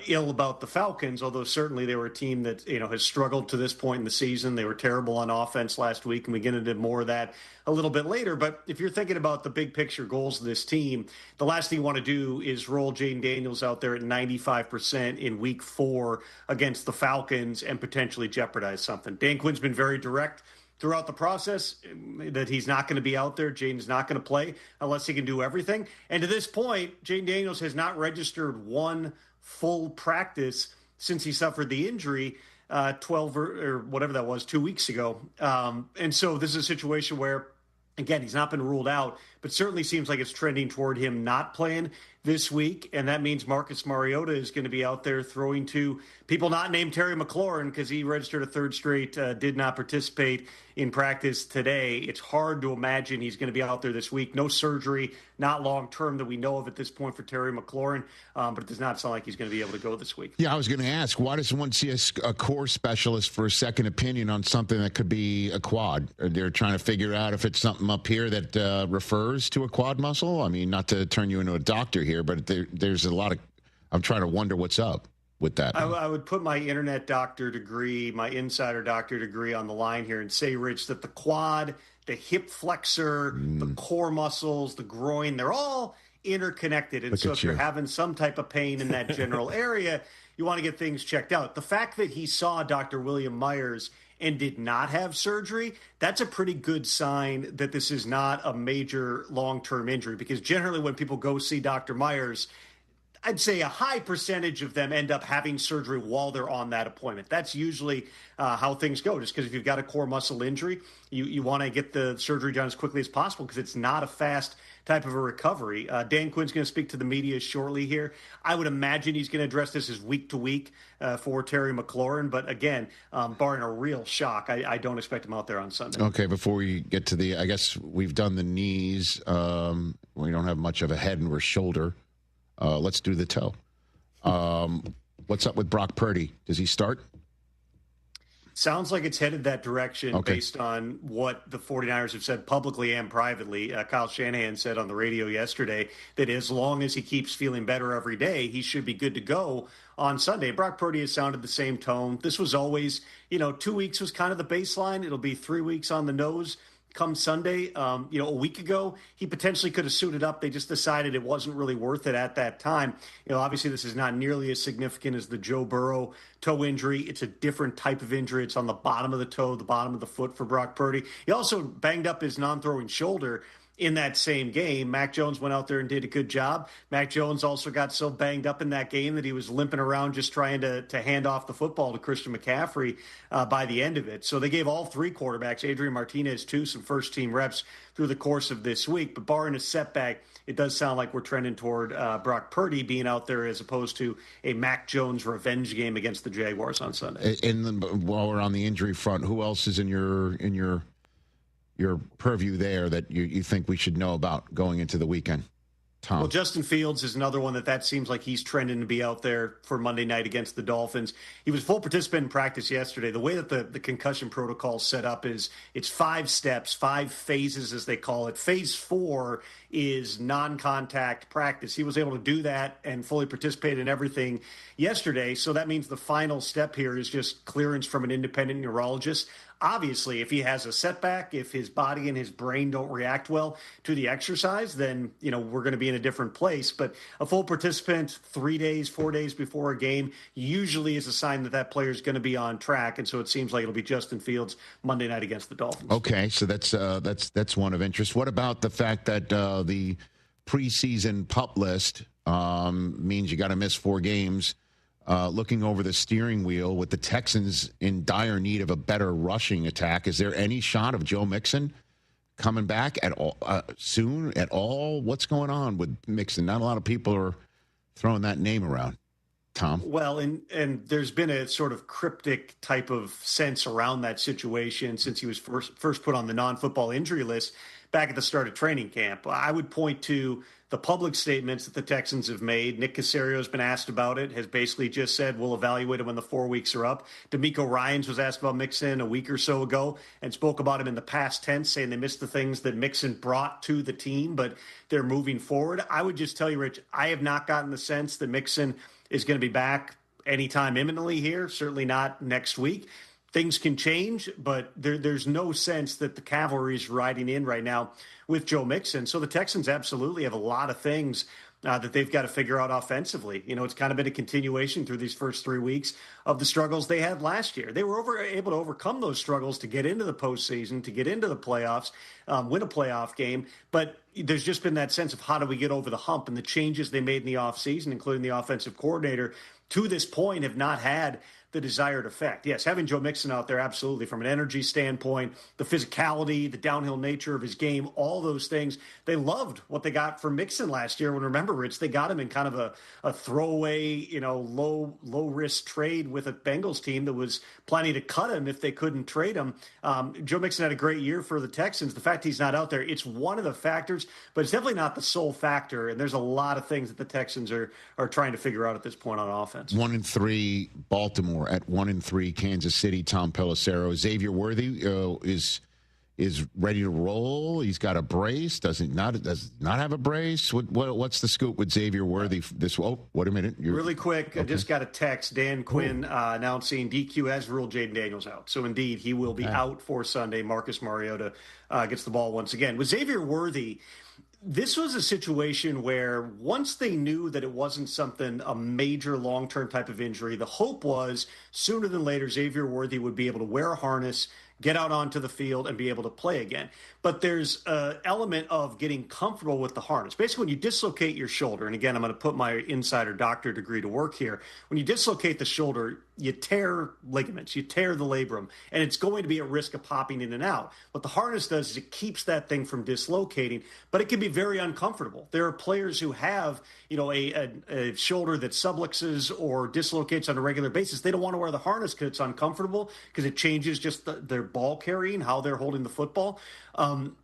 S2: ill about the Falcons, although certainly they were a team that, has struggled to this point in the season. They were terrible on offense last week, and we get into more of that a little bit later. But if you're thinking about the big picture goals of this team, the last thing you want to do is roll Jaden Daniels out there at 95% in week 4 against the Falcons and potentially jeopardize something. Dan Quinn's been very direct throughout the process that he's not going to be out there. Jaden's not going to play unless he can do everything. And to this point, Jaden Daniels has not registered one full practice since he suffered the injury 12 or whatever that was, 2 weeks ago. And so this is a situation where, again, he's not been ruled out, but certainly seems like it's trending toward him not playing this week. And that means Marcus Mariota is going to be out there throwing to people not named Terry McLaurin because he registered a third straight, did not participate in practice today. It's hard to imagine he's going to be out there this week. No surgery, not long-term that we know of at this point for Terry McLaurin, but it does not sound like he's going to be able to go this week.
S25: Yeah, I was going to ask, why does one see a core specialist for a second opinion on something that could be a quad? They're trying to figure out if it's something up here that refers to a quad muscle. I mean, not to turn you into a doctor here, but there's a lot of – I'm trying to wonder what's up with that.
S2: I would put my internet doctor degree, my insider doctor degree on the line here and say, Rich, that the quad, the hip flexor, the core muscles, the groin, they're all interconnected. And so if you're having some type of pain in that general area, you want to get things checked out. The fact that he saw Dr. William Myers and did not have surgery, that's a pretty good sign that this is not a major long-term injury, because generally when people go see Dr. Myers, I'd say a high percentage of them end up having surgery while they're on that appointment. That's usually how things go, just because if you've got a core muscle injury, you want to get the surgery done as quickly as possible because it's not a fast type of a recovery. Dan Quinn's going to speak to the media shortly here. I would imagine he's going to address this as week to week for Terry McLaurin. But again, barring a real shock, I don't expect him out there on Sunday.
S25: Okay, before we get to I guess we've done the knees. We don't have much of a head and shoulder. Let's do the toe. What's up with Brock Purdy? Does he start?
S2: Sounds like it's headed that direction based on what the 49ers have said publicly and privately. Kyle Shanahan said on the radio yesterday that as long as he keeps feeling better every day, he should be good to go on Sunday. Brock Purdy has sounded the same tone. This was always, 2 weeks was kind of the baseline. It'll be 3 weeks on the nose come Sunday. A week ago, he potentially could have suited up. They just decided it wasn't really worth it at that time. Obviously this is not nearly as significant as the Joe Burrow toe injury. It's a different type of injury. It's on the bottom of the toe, the bottom of the foot for Brock Purdy. He also banged up his non-throwing shoulder in that same game. Mac Jones went out there and did a good job. Mac Jones also got so banged up in that game that he was limping around just trying to hand off the football to Christian McCaffrey by the end of it. So they gave all three quarterbacks, Adrian Martinez too, some first-team reps through the course of this week. But barring a setback, it does sound like we're trending toward Brock Purdy being out there as opposed to a Mac Jones revenge game against the Jaguars on Sunday.
S25: And then, while we're on the injury front, who else is in your purview there that you think we should know about going into the weekend? Tom.
S2: Well, Justin Fields is another one that seems like he's trending to be out there for Monday night against the Dolphins. He was full participant in practice yesterday. The way that the concussion protocol is set up is it's 5 steps, 5 phases as they call it. Phase 4 is non-contact practice. He was able to do that and fully participate in everything yesterday. So that means the final step here is just clearance from an independent neurologist. Obviously, if he has a setback, if his body and his brain don't react well to the exercise, then, we're going to be in a different place. But a full participant 3 days, 4 days before a game usually is a sign that player is going to be on track. And so it seems like it'll be Justin Fields Monday night against the Dolphins.
S25: Okay, so that's one of interest. What about the fact that the preseason PUP list means you got to miss 4 games? Looking over the steering wheel with the Texans in dire need of a better rushing attack, is there any shot of Joe Mixon coming back at all soon at all? What's going on with Mixon? Not a lot of people are throwing that name around. Tom?
S2: Well, and there's been a sort of cryptic type of sense around that situation since he was first put on the non-football injury list back at the start of training camp. I would point to the public statements that the Texans have made. Nick Caserio has been asked about it, has basically just said, we'll evaluate him when the 4 weeks are up. D'Amico Ryans was asked about Mixon a week or so ago and spoke about him in the past tense, saying they missed the things that Mixon brought to the team, but they're moving forward. I would just tell you, Rich, I have not gotten the sense that Mixon is going to be back anytime imminently here, certainly not next week. Things can change, but there's no sense that the cavalry is riding in right now with Joe Mixon. So the Texans absolutely have a lot of things that they've got to figure out offensively. It's kind of been a continuation through these first 3 weeks of the struggles they had last year. They were able to overcome those struggles to get into the postseason, to get into the playoffs, win a playoff game. But there's just been that sense of how do we get over the hump, and the changes they made in the offseason, including the offensive coordinator, to this point have not had the desired effect. Yes, having Joe Mixon out there, absolutely, from an energy standpoint, the physicality, the downhill nature of his game, all those things. They loved what they got from Mixon last year. When, remember, Rich, they got him in kind of a throwaway, low risk trade with a Bengals team that was planning to cut him if they couldn't trade him. Joe Mixon had a great year for the Texans. The fact he's not out there, it's one of the factors, but it's definitely not the sole factor. And there's a lot of things that the Texans are trying to figure out at this point on offense.
S25: 1-3 Baltimore at 1-3 Kansas City. Tom Pelissero. Xavier Worthy is ready to roll. He's got a brace. Does not have a brace? What's the scoop with Xavier Worthy? Wait a minute.
S2: Really quick, okay. I just got a text. Dan Quinn announcing DQ has ruled Jaden Daniels out. So indeed, he will be out for Sunday. Marcus Mariota gets the ball once again. With Xavier Worthy, this was a situation where once they knew that it wasn't a major long-term type of injury, the hope was sooner than later Xavier Worthy would be able to wear a harness, get out onto the field, and be able to play again. But there's an element of getting comfortable with the harness. Basically, when you dislocate your shoulder, and again, I'm going to put my insider doctor degree to work here. When you dislocate the shoulder, you tear ligaments, you tear the labrum, and it's going to be at risk of popping in and out. What the harness does is it keeps that thing from dislocating, but it can be very uncomfortable. There are players who have, a shoulder that subluxes or dislocates on a regular basis. They don't want to wear the harness because it's uncomfortable, because it changes just their ball carrying, how they're holding the football.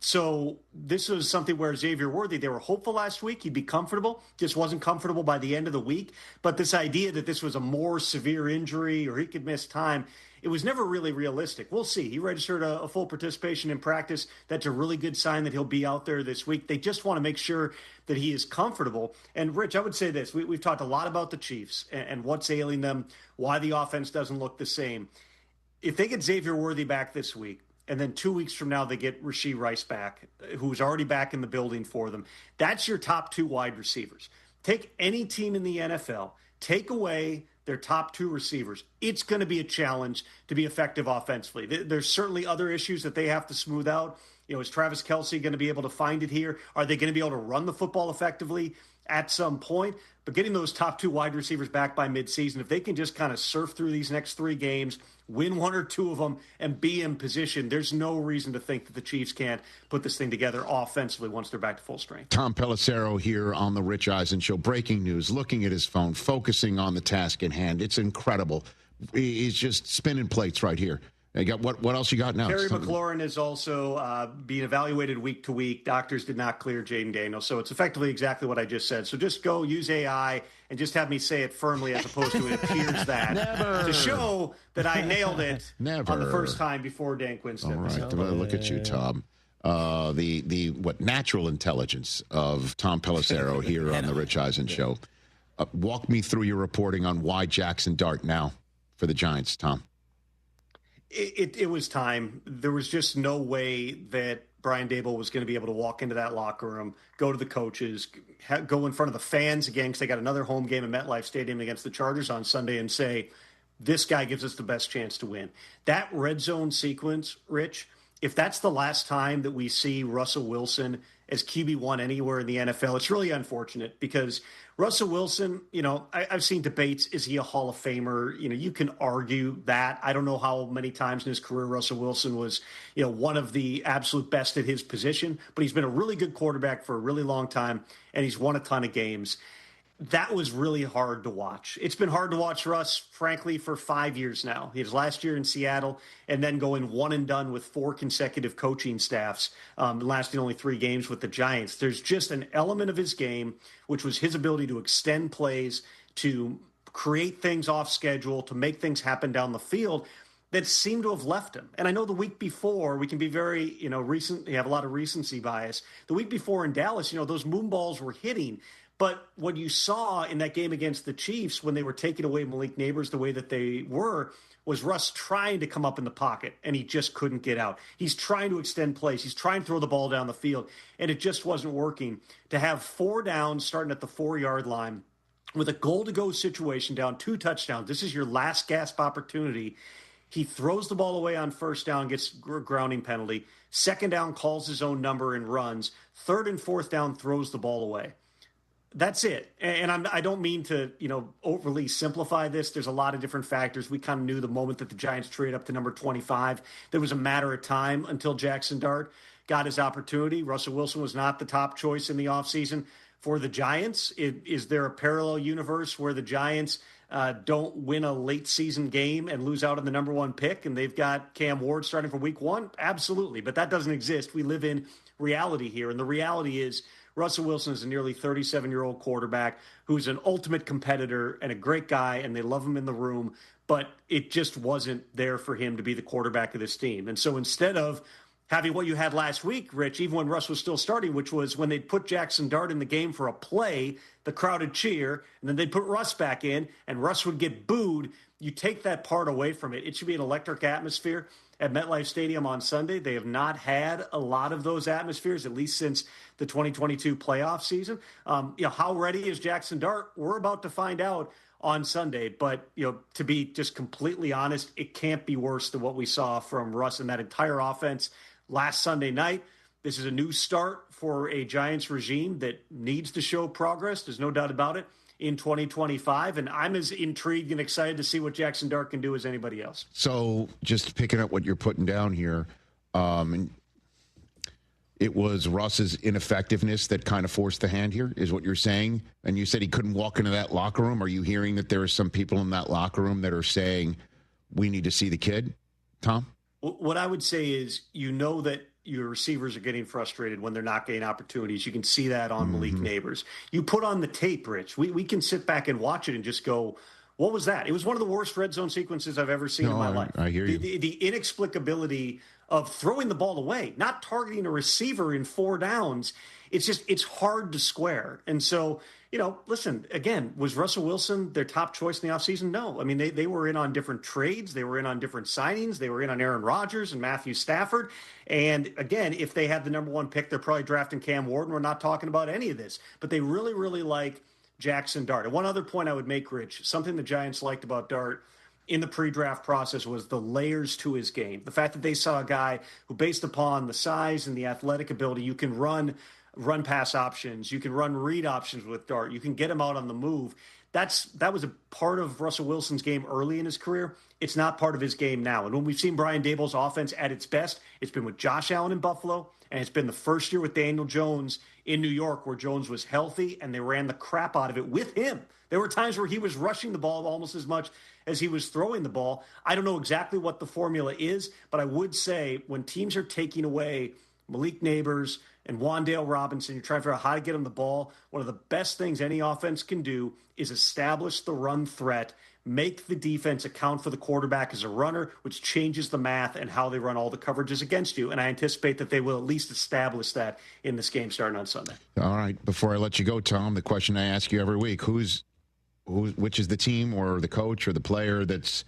S2: So this was something where Xavier Worthy, they were hopeful last week he'd be comfortable, just wasn't comfortable by the end of the week. But this idea that this was a more severe injury or he could miss time, it was never really realistic. We'll see. He registered a full participation in practice. That's a really good sign that he'll be out there this week. They just want to make sure that he is comfortable. And, Rich, I would say this. We've talked a lot about the Chiefs and what's ailing them, why the offense doesn't look the same. If they get Xavier Worthy back this week, and then 2 weeks from now they get Rashee Rice back, who's already back in the building for them, that's your top 2 wide receivers. Take any team in the NFL, take away their top 2 receivers. It's going to be a challenge to be effective offensively. There's certainly other issues that they have to smooth out. Is Travis Kelce going to be able to find it here? Are they going to be able to run the football effectively at some point? But getting those top 2 wide receivers back by midseason, if they can just kind of surf through these next 3 games, win 1 or 2 of them, and be in position, there's no reason to think that the Chiefs can't put this thing together offensively once they're back to full strength.
S25: Tom Pelissero here on the Rich Eisen Show. Breaking news, looking at his phone, focusing on the task at hand. It's incredible. He's just spinning plates right here. You got what else you got now?
S2: Terry McLaurin is also being evaluated week to week. Doctors did not clear Jaden Daniels. So it's effectively exactly what I just said. So just go use AI and just have me say it firmly as opposed to it appears that.
S25: Never.
S2: To show that I nailed it
S25: Never.
S2: on the first time before Dan Quinn stepped
S25: All right.
S2: aside.
S25: Look at you, Tom. The natural intelligence of Tom Pelissero here on the Rich Eisen Show. Walk me through your reporting on why Jackson Dart now for the Giants, Tom.
S2: It was time. There was just no way that Brian Daboll was going to be able to walk into that locker room, go to the coaches, go in front of the fans again because they got another home game at MetLife Stadium against the Chargers on Sunday and say, this guy gives us the best chance to win. That red zone sequence, Rich, if that's the last time that we see Russell Wilson as QB1 anywhere in the NFL, it's really unfortunate because Russell Wilson, I've seen debates. Is he a Hall of Famer? You can argue that. I don't know how many times in his career Russell Wilson was, one of the absolute best at his position, but he's been a really good quarterback for a really long time, and he's won a ton of games. That was really hard to watch. It's been hard to watch Russ, frankly, for 5 years now. His last year in Seattle and then going one and done with 4 consecutive coaching staffs, lasting only 3 games with the Giants. There's just an element of his game, which was his ability to extend plays, to create things off schedule, to make things happen down the field that seemed to have left him. And I know the week before, we can be very, recent. You have a lot of recency bias. The week before in Dallas, those moon balls were hitting. But what you saw in that game against the Chiefs when they were taking away Malik Neighbors the way that they were was Russ trying to come up in the pocket, and he just couldn't get out. He's trying to extend plays. He's trying to throw the ball down the field, and it just wasn't working. To have 4 downs starting at the 4-yard line with a goal-to-go situation down 2 touchdowns, this is your last gasp opportunity. He throws the ball away on first down, gets a grounding penalty. Second down, calls his own number and runs. Third and fourth down, throws the ball away. That's it. And I don't mean to, overly simplify this. There's a lot of different factors. We kind of knew the moment that the Giants traded up to number 25, there was a matter of time until Jackson Dart got his opportunity. Russell Wilson was not the top choice in the offseason for the Giants. Is there a parallel universe where the Giants don't win a late season game and lose out on the number 1 pick and they've got Cam Ward starting for week 1? Absolutely. But that doesn't exist. We live in reality here. And the reality is Russell Wilson is a nearly 37-year-old quarterback who's an ultimate competitor and a great guy, and they love him in the room, but it just wasn't there for him to be the quarterback of this team. And so instead of having what you had last week, Rich, even when Russ was still starting, which was when they'd put Jackson Dart in the game for a play, the crowd would cheer, and then they'd put Russ back in, and Russ would get booed. You take that part away from it. It should be an electric atmosphere at MetLife Stadium on Sunday. They have not had a lot of those atmospheres, at least since the 2022 playoff season. How ready is Jackson Dart? We're about to find out on Sunday. But, to be just completely honest, it can't be worse than what we saw from Russ and that entire offense last Sunday night. This is a new start for a Giants regime that needs to show progress. There's no doubt about it. In 2025, and I'm as intrigued and excited to see what Jackson Dart can do as anybody else.
S25: So just picking up what you're putting down here, it was Russ's ineffectiveness that kind of forced the hand here, is what you're saying? And you said he couldn't walk into that locker room. Are you hearing that there are some people in that locker room that are saying, we need to see the kid, Tom?
S2: What I would say is, that your receivers are getting frustrated when they're not getting opportunities. You can see that on Malik Neighbors. You put on the tape, Rich. We can sit back and watch it and just go, what was that? It was one of the worst red zone sequences I've ever seen in my life.
S25: I hear you.
S2: The inexplicability of throwing the ball away, not targeting a receiver in 4 downs. It's hard to square. And so, listen, again, was Russell Wilson their top choice in the offseason? No. I mean, they were in on different trades. They were in on different signings. They were in on Aaron Rodgers and Matthew Stafford. And again, if they had the number 1 pick, they're probably drafting Cam Ward. We're not talking about any of this. But they really, really like Jackson Dart. And one other point I would make, Rich, something the Giants liked about Dart in the pre-draft process was the layers to his game. The fact that they saw a guy who, based upon the size and the athletic ability, you can run pass options, you can run read options with Dart, you can get him out on the move. That was a part of Russell Wilson's game early in his career. It's not part of his game now. And when we've seen Brian Daboll's offense at its best, it's been with Josh Allen in Buffalo, and it's been the first year with Daniel Jones in New York, where Jones was healthy and they ran the crap out of it with him. There were times where he was rushing the ball almost as much as he was throwing the ball. I don't know exactly what the formula is, but I would say when teams are taking away Malik Neighbors and Wan'Dale Robinson, you're trying to figure out how to get him the ball. One of the best things any offense can do is establish the run threat, make the defense account for the quarterback as a runner, which changes the math and how they run all the coverages against you. And I anticipate that they will at least establish that in this game starting on Sunday.
S25: All right. Before I let you go, Tom, the question I ask you every week, which is the team or the coach or the player that's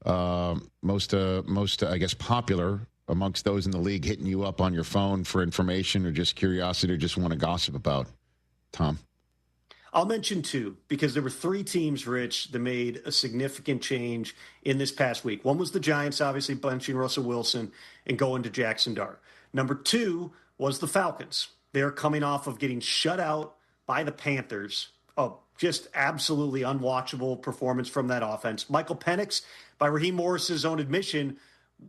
S25: most I guess, popular amongst those in the league, hitting you up on your phone for information or just curiosity or just want to gossip about? Tom?
S2: I'll mention two, because there were three teams, Rich, that made a significant change in this past week. One was the Giants, obviously benching Russell Wilson and going to Jackson Dart. Number two was the Falcons. They're coming off of getting shut out by the Panthers. Oh, just absolutely unwatchable performance from that offense. Michael Penix, by Raheem Morris's own admission,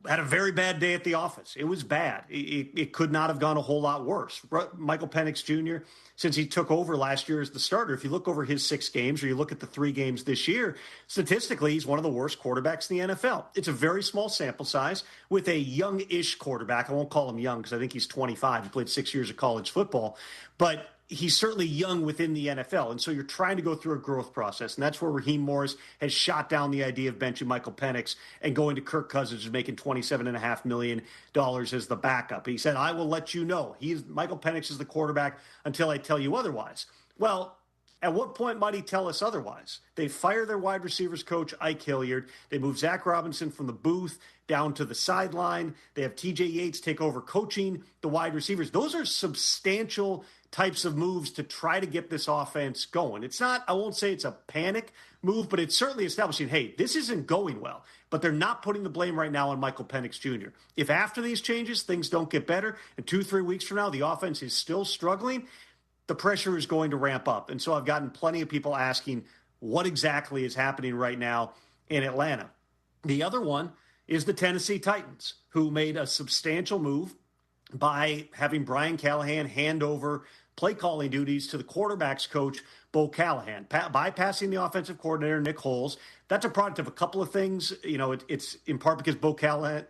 S2: had a very bad day at the office. It was bad. It could not have gone a whole lot worse. Michael Penix Jr., since he took over last year as the starter, if you look over his 6 games or you look at the 3 games this year, statistically, he's one of the worst quarterbacks in the NFL. It's a very small sample size with a young-ish quarterback. I won't call him young because I think he's 25. He played 6 years of college football. But he's certainly young within the NFL, and so you're trying to go through a growth process, and that's where Raheem Morris has shot down the idea of benching Michael Penix and going to Kirk Cousins, who's making $27.5 million as the backup. He said, I will let you know. Michael Penix is the quarterback until I tell you otherwise. Well, at what point might he tell us otherwise? They fire their wide receivers coach, Ike Hilliard. They move Zach Robinson from the booth down to the sideline. They have TJ Yates take over coaching the wide receivers. Those are substantial types of moves to try to get this offense going. It's not, I won't say it's a panic move, but it's certainly establishing, hey, this isn't going well. But they're not putting the blame right now on Michael Penix Jr. If after these changes, things don't get better, and 2-3 weeks from now, the offense is still struggling, the pressure is going to ramp up. And so I've gotten plenty of people asking what exactly is happening right now in Atlanta. The other one is the Tennessee Titans, who made a substantial move by having Brian Callahan hand over play calling duties to the quarterback's coach, Bo Callahan, bypassing the offensive coordinator, Nick Foles. That's a product of a couple of things. You know, it's in part because Bo Callahan,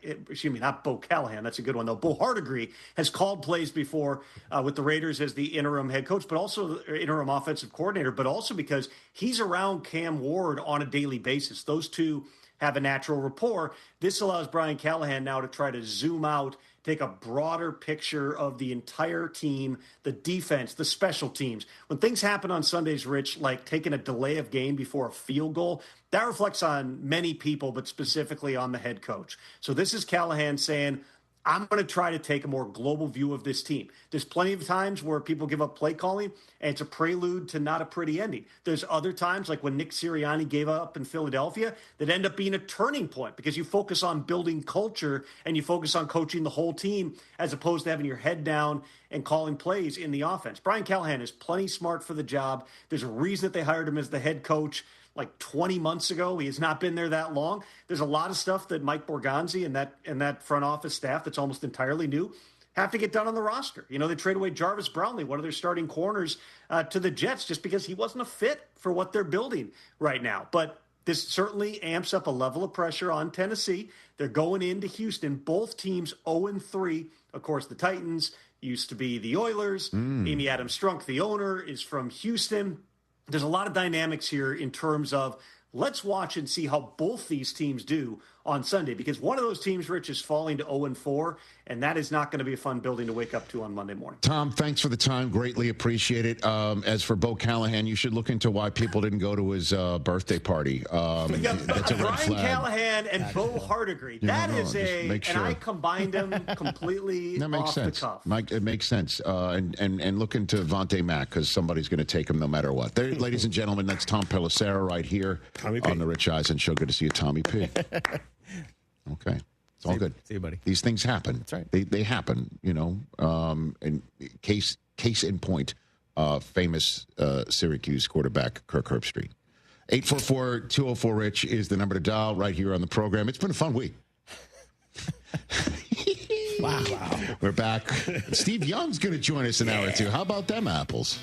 S2: that's a good one, though. Bo Hardegree has called plays before with the Raiders as the interim head coach, but also interim offensive coordinator, but also because he's around Cam Ward on a daily basis. Those two have a natural rapport. This allows Brian Callahan now to try to zoom out, take a broader picture of the entire team, the defense, the special teams. When things happen on Sundays, Rich, like taking a delay of game before a field goal, that reflects on many people, but specifically on the head coach. So this is Callahan saying, I'm going to try to take a more global view of this team. There's plenty of times where people give up play calling, and it's a prelude to not a pretty ending. There's other times, like when Nick Sirianni gave up in Philadelphia, that end up being a turning point because you focus on building culture and you focus on coaching the whole team as opposed to having your head down and calling plays in the offense. Brian Callahan is plenty smart for the job. There's a reason that they hired him as the head coach like 20 months ago. He has not been there that long. There's a lot of stuff that Mike Borgonzi and that front office staff that's almost entirely new have to get done on the roster. You know, they trade away Jarvis Brownlee, one of their starting corners, to the Jets just because he wasn't a fit for what they're building right now. But this certainly amps up a level of pressure on Tennessee. They're going into Houston. Both teams 0-3. Of course, the Titans used to be the Oilers. Amy Adams Strunk, the owner, is from Houston. There's a lot of dynamics here in terms of let's watch and see how both these teams do on Sunday, because one of those teams, Rich, is falling to 0-4, and that is not going to be a fun building to wake up to on Monday morning.
S25: Tom, thanks for the time. Greatly appreciate it. As for Bo Callahan, you should look into why people didn't go to his birthday party. That's a red
S2: Brian
S25: flag.
S2: Callahan and Bo Hardigree. And I combined them completely
S25: That makes
S2: off
S25: sense.
S2: the cuff.
S25: It makes sense. And look into Vontae Mack, because somebody's going to take him no matter what. There, ladies and gentlemen, that's Tom Pelissero right here on the Rich Eisen Show. Good to see you, Tommy P. Okay. It's all good.
S26: See you, buddy.
S25: These things happen.
S26: That's right.
S25: They happen, And case in point, famous Syracuse quarterback Kirk Herbstreit. 844-204-RICH is the number to dial right here on the program. It's been a fun week. Wow. We're back. Steve Young's going to join us an hour or two. How about them apples?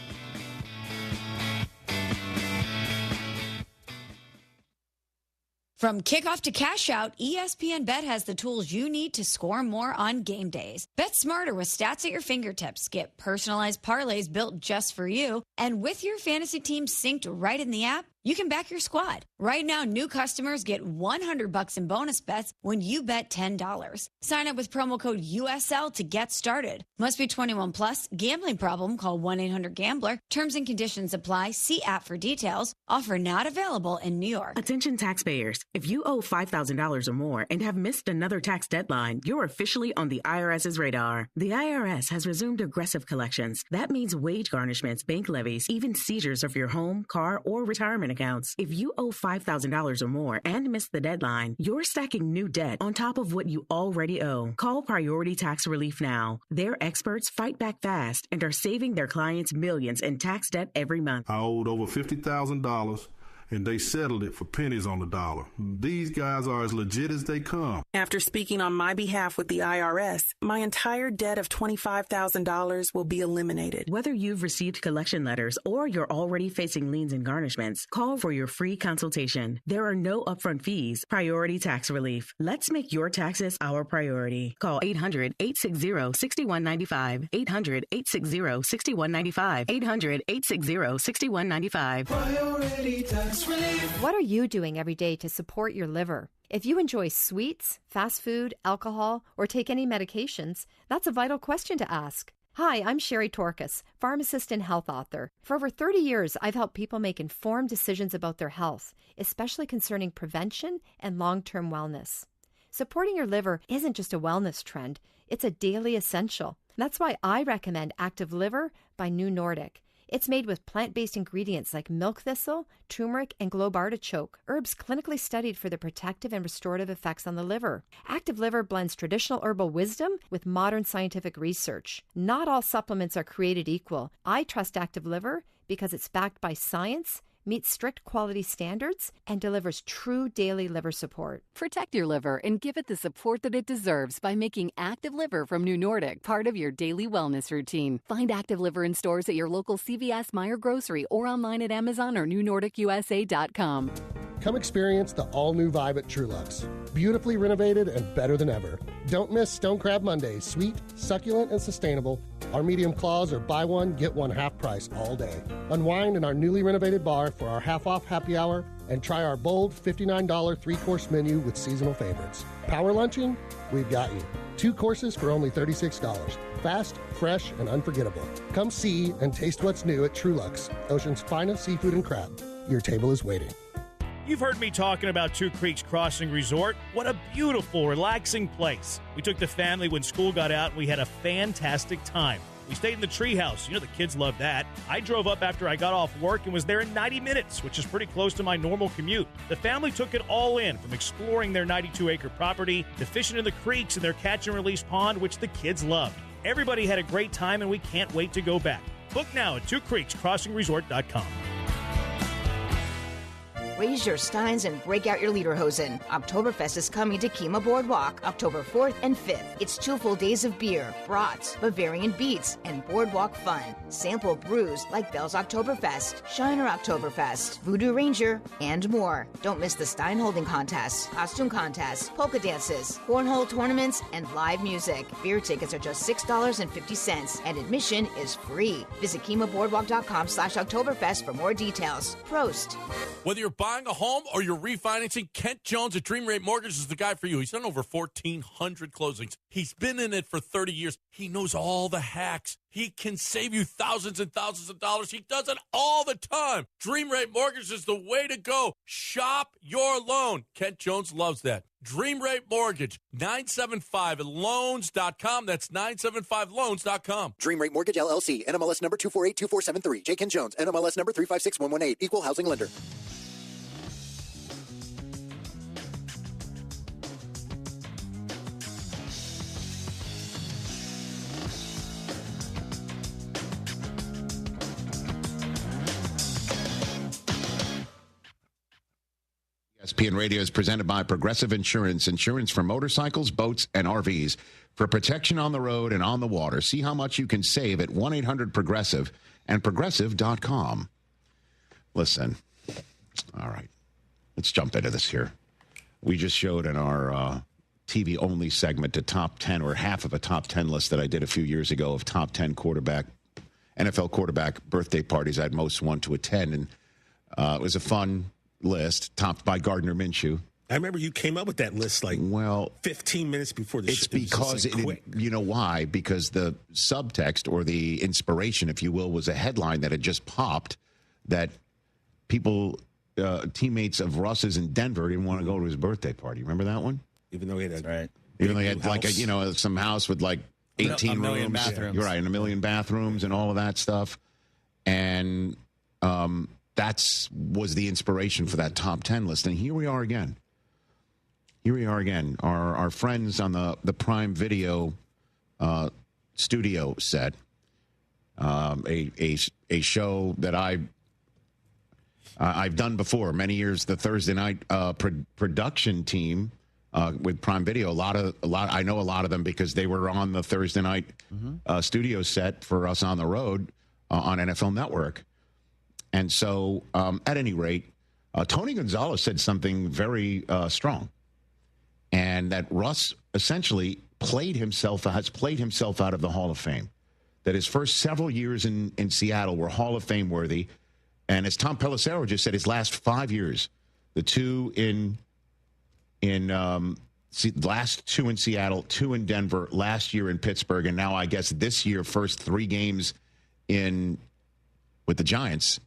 S5: From kickoff to cash out, ESPN Bet has the tools you need to score more on game days. Bet smarter with stats at your fingertips. Get personalized parlays built just for you. And with your fantasy team synced right in the app, you can back your squad. Right now, new customers get $100 in bonus bets when you bet $10. Sign up with promo code USL to get started. Must be 21 plus. Gambling problem? Call 1-800-GAMBLER. Terms and conditions apply. See app for details. Offer not available in New York.
S6: Attention taxpayers. If you owe $5,000 or more and have missed another tax deadline, you're officially on the IRS's radar. The IRS has resumed aggressive collections. That means wage garnishments, bank levies, even seizures of your home, car, or retirement accounts. If you owe $5,000 or more and miss the deadline, you're stacking new debt on top of what you already owe. Call Priority Tax Relief now. Their experts fight back fast and are saving their clients millions in tax debt every month.
S10: I owed over $50,000. And they settled it for pennies on the dollar. These guys are as legit as they come.
S11: After speaking on my behalf with the IRS, my entire debt of $25,000 will be eliminated.
S6: Whether you've received collection letters or you're already facing liens and garnishments, call for your free consultation. There are no upfront fees. Priority Tax Relief. Let's make your taxes our priority. Call 800-860-6195. 800-860-6195. 800-860-6195.
S14: Priority Tax Relief. What are you doing every day to support your liver? If you enjoy sweets, fast food, alcohol, or take any medications, that's a vital question to ask. Hi, I'm Sherry Torkas, pharmacist and health author. For over 30 years, I've helped people make informed decisions about their health, especially concerning prevention and long-term wellness. Supporting your liver isn't just a wellness trend, it's a daily essential. That's why I recommend Active Liver by New Nordic. It's made with plant-based ingredients like milk thistle, turmeric, and globe artichoke, herbs clinically studied for their protective and restorative effects on the liver. Active Liver blends traditional herbal wisdom with modern scientific research. Not all supplements are created equal. I trust Active Liver because it's backed by science, meets strict quality standards, and delivers true daily liver support.
S17: Protect your liver and give it the support that it deserves by making Active Liver from New Nordic part of your daily wellness routine. Find Active Liver in stores at your local CVS, Meijer Grocery, or online at Amazon or NewNordicUSA.com.
S18: Come experience the all-new vibe at Trulux. Beautifully renovated and better than ever. Don't miss Stone Crab Mondays. Sweet, succulent, and sustainable. Our medium claws are buy one, get one half price all day. Unwind in our newly renovated bar for our half-off happy hour and try our bold $59 three-course menu with seasonal favorites. Power lunching? We've got you. 2 courses for only $36. Fast, fresh, and unforgettable. Come see and taste what's new at Trulux, Ocean's finest seafood and crab. Your table is waiting.
S19: You've heard me talking about Two Creeks Crossing Resort. What a beautiful, relaxing place. We took the family when school got out, and we had a fantastic time. We stayed in the treehouse. You know the kids love that. I drove up after I got off work and was there in 90 minutes, which is pretty close to my normal commute. The family took it all in, from exploring their 92-acre property to fishing in the creeks and their catch-and-release pond, which the kids loved. Everybody had a great time, and we can't wait to go back. Book now at twocreekscrossingresort.com.
S21: Raise your steins and break out your lederhosen. Oktoberfest is coming to Kima Boardwalk, October 4th and 5th. It's 2 full days of beer, brats, Bavarian beats, and boardwalk fun. Sample brews like Bell's Oktoberfest, Shiner Oktoberfest, Voodoo Ranger, and more. Don't miss the stein holding contests, costume contests, polka dances, cornhole tournaments, and live music. Beer tickets are just $6.50, and admission is free. Visit KimaBoardwalk.com/Oktoberfest for more details. Prost.
S16: Whether you're buying a home or you're refinancing, Kent Jones at Dream Rate Mortgage is the guy for you. He's done over 1,400 closings. He's been in it for 30 years. He knows all the hacks. He can save you thousands and thousands of dollars. He does it all the time. Dream Rate Mortgage is the way to go. Shop your loan. Kent Jones loves that. Dream Rate Mortgage, 975loans.com. That's 975loans.com.
S1: Dream Rate Mortgage, LLC. NMLS number 2482473. J. Ken Jones. NMLS number 356118. Equal housing lender.
S25: ESPN Radio is presented by Progressive Insurance. Insurance for motorcycles, boats, and RVs. For protection on the road and on the water. See how much you can save at 1-800-PROGRESSIVE and Progressive.com. Listen. All right. Let's jump into this here. We just showed in our TV-only segment a top 10 or half of a top 10 list that I did a few years ago of top 10 NFL quarterback birthday parties I'd most want to attend. And it was a fun list, topped by Gardner Minshew.
S20: I remember you came up with that list 15 minutes before the show.
S25: It's because, you know why? Because the subtext or the inspiration, if you will, was a headline that had just popped that people, teammates of Russ's in Denver didn't want to go to his birthday party. Remember that one?
S20: Even though he had
S25: Even though he had some house with 18
S26: million
S25: rooms.
S26: bathrooms.
S25: You're right, and 1 million bathrooms and all of that stuff. And that was the inspiration for that top 10 list. And here we are again. Our friends on the Prime Video studio set, a show that I've done before many years. The Thursday night production team with Prime Video. I know a lot of them because they were on the Thursday night studio set for us on the road on NFL Network. And so, at any rate, Tony Gonzalez said something very strong, and that Russ essentially has played himself out of the Hall of Fame. That his first several years in Seattle were Hall of Fame worthy, and as Tom Pelissero just said, his last 5 years, the last two in Seattle, 2 in Denver, last year in Pittsburgh, and now I guess this year, first 3 games with the Giants.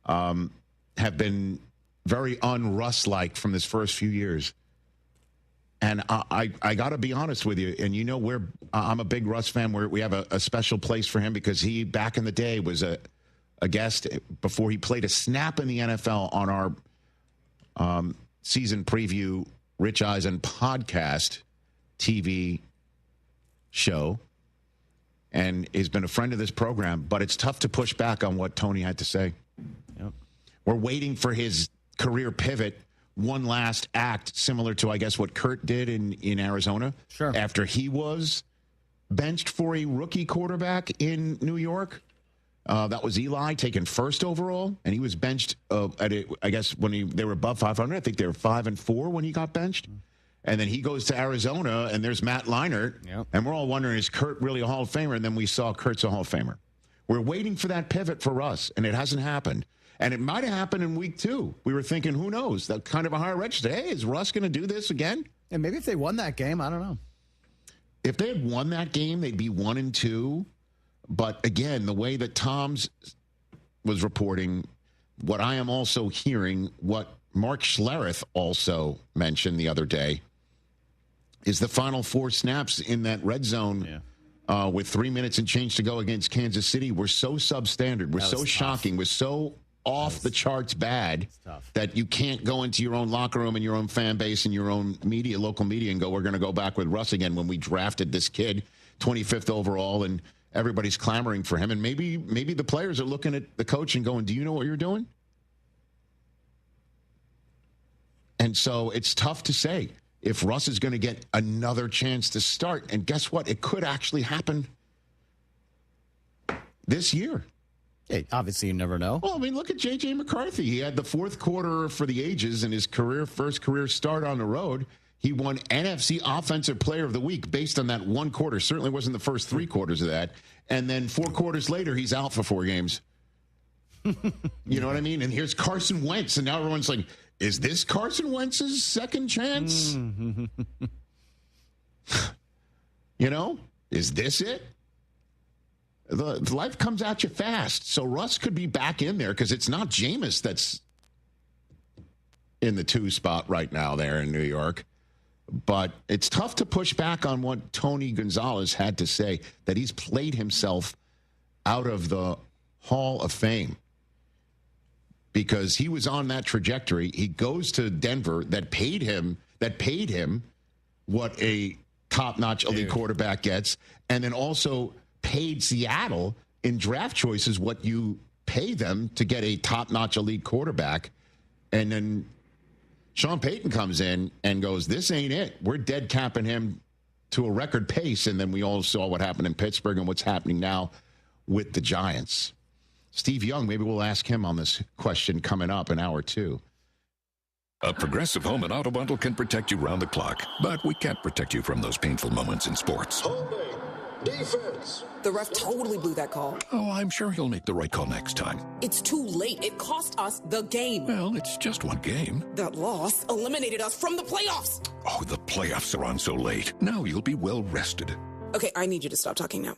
S25: Have been very un-Russ-like from this first few years. And I got to be honest with you, and I'm a big Russ fan. We have a special place for him because he, back in the day, was a guest before he played a snap in the NFL on our season preview Rich Eisen podcast TV show. And has been a friend of this program, but it's tough to push back on what Tony had to say. Yep. We're waiting for his career pivot, one last act, similar to, I guess, what Kurt did in Arizona.
S26: Sure. After
S25: he was benched for a rookie quarterback in New York. That was Eli, taken first overall, and he was benched I guess when they were above 500. I think they were 5-4 when he got benched. And then he goes to Arizona, and there's Matt Leinart. Yep. And we're all wondering, is Kurt really a Hall of Famer? And then we saw Kurt's a Hall of Famer. We're waiting for that pivot for Russ, and it hasn't happened. And it might have happened in week 2. We were thinking, who knows? That kind of a higher register. Hey, is Russ going to do this again?
S26: And maybe if they won that game, I don't know.
S25: If they had won that game, they'd be 1-2. But again, the way that Tom's was reporting, what I am also hearing, what Mark Schlereth also mentioned the other day, is the final 4 snaps in that red zone with 3 minutes and change to go against Kansas City were so substandard, were so shocking, was so off the charts bad that you can't go into your own locker room and your own fan base and your own media, local media, and go, we're going to go back with Russ again when we drafted this kid 25th overall and everybody's clamoring for him. And maybe the players are looking at the coach and going, do you know what you're doing? And so it's tough to say if Russ is going to get another chance to start. And guess what? It could actually happen this year.
S26: Hey, obviously, you never know.
S25: Well, I mean, look at J.J. McCarthy. He had the 4th quarter for the ages in his first career start on the road. He won NFC Offensive Player of the Week based on that 1 quarter. Certainly wasn't the first 3 quarters of that. And then 4 quarters later, he's out for 4 games. You know what I mean? And here's Carson Wentz. And now everyone's like, is this Carson Wentz's second chance? You know, is this it? The life comes at you fast. So Russ could be back in there because it's not Jameis that's in the 2 spot right now there in New York. But it's tough to push back on what Tony Gonzalez had to say, that he's played himself out of the Hall of Fame because he was on that trajectory. He goes to Denver that paid him what a top-notch elite quarterback gets, and then also paid Seattle in draft choices what you pay them to get a top-notch elite quarterback. And then Sean Payton comes in and goes, this ain't it. We're dead capping him to a record pace. And then we all saw what happened in Pittsburgh and what's happening now with the Giants. Steve Young, maybe we'll ask him on this question coming up in hour 2.
S3: A Progressive Home and Auto Bundle can protect you round the clock, but we can't protect you from those painful moments in sports.
S4: Holding. Defense.
S7: The ref totally blew that call.
S3: Oh, I'm sure he'll make the right call next time.
S7: It's too late. It cost us the game.
S3: Well, it's just one game.
S7: That loss eliminated us from the playoffs.
S3: Oh, the playoffs are on so late. Now you'll be well rested.
S7: Okay, I need you to stop talking now.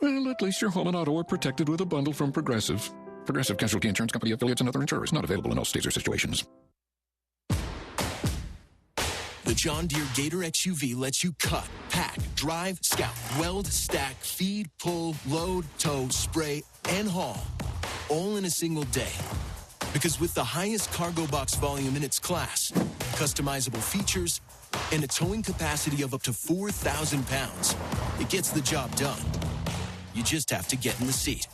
S3: Well, at least your home and auto are protected with a bundle from Progressive. Progressive Casualty Insurance Company affiliates and other insurers. Not available in all states or situations.
S8: The John Deere Gator XUV lets you cut, pack, drive, scout, weld, stack, feed, pull, load, tow, spray, and haul, all in a single day. Because with the highest cargo box volume in its class, customizable features, and a towing capacity of up to 4,000 pounds, it gets the job done. You just have to get in the seat.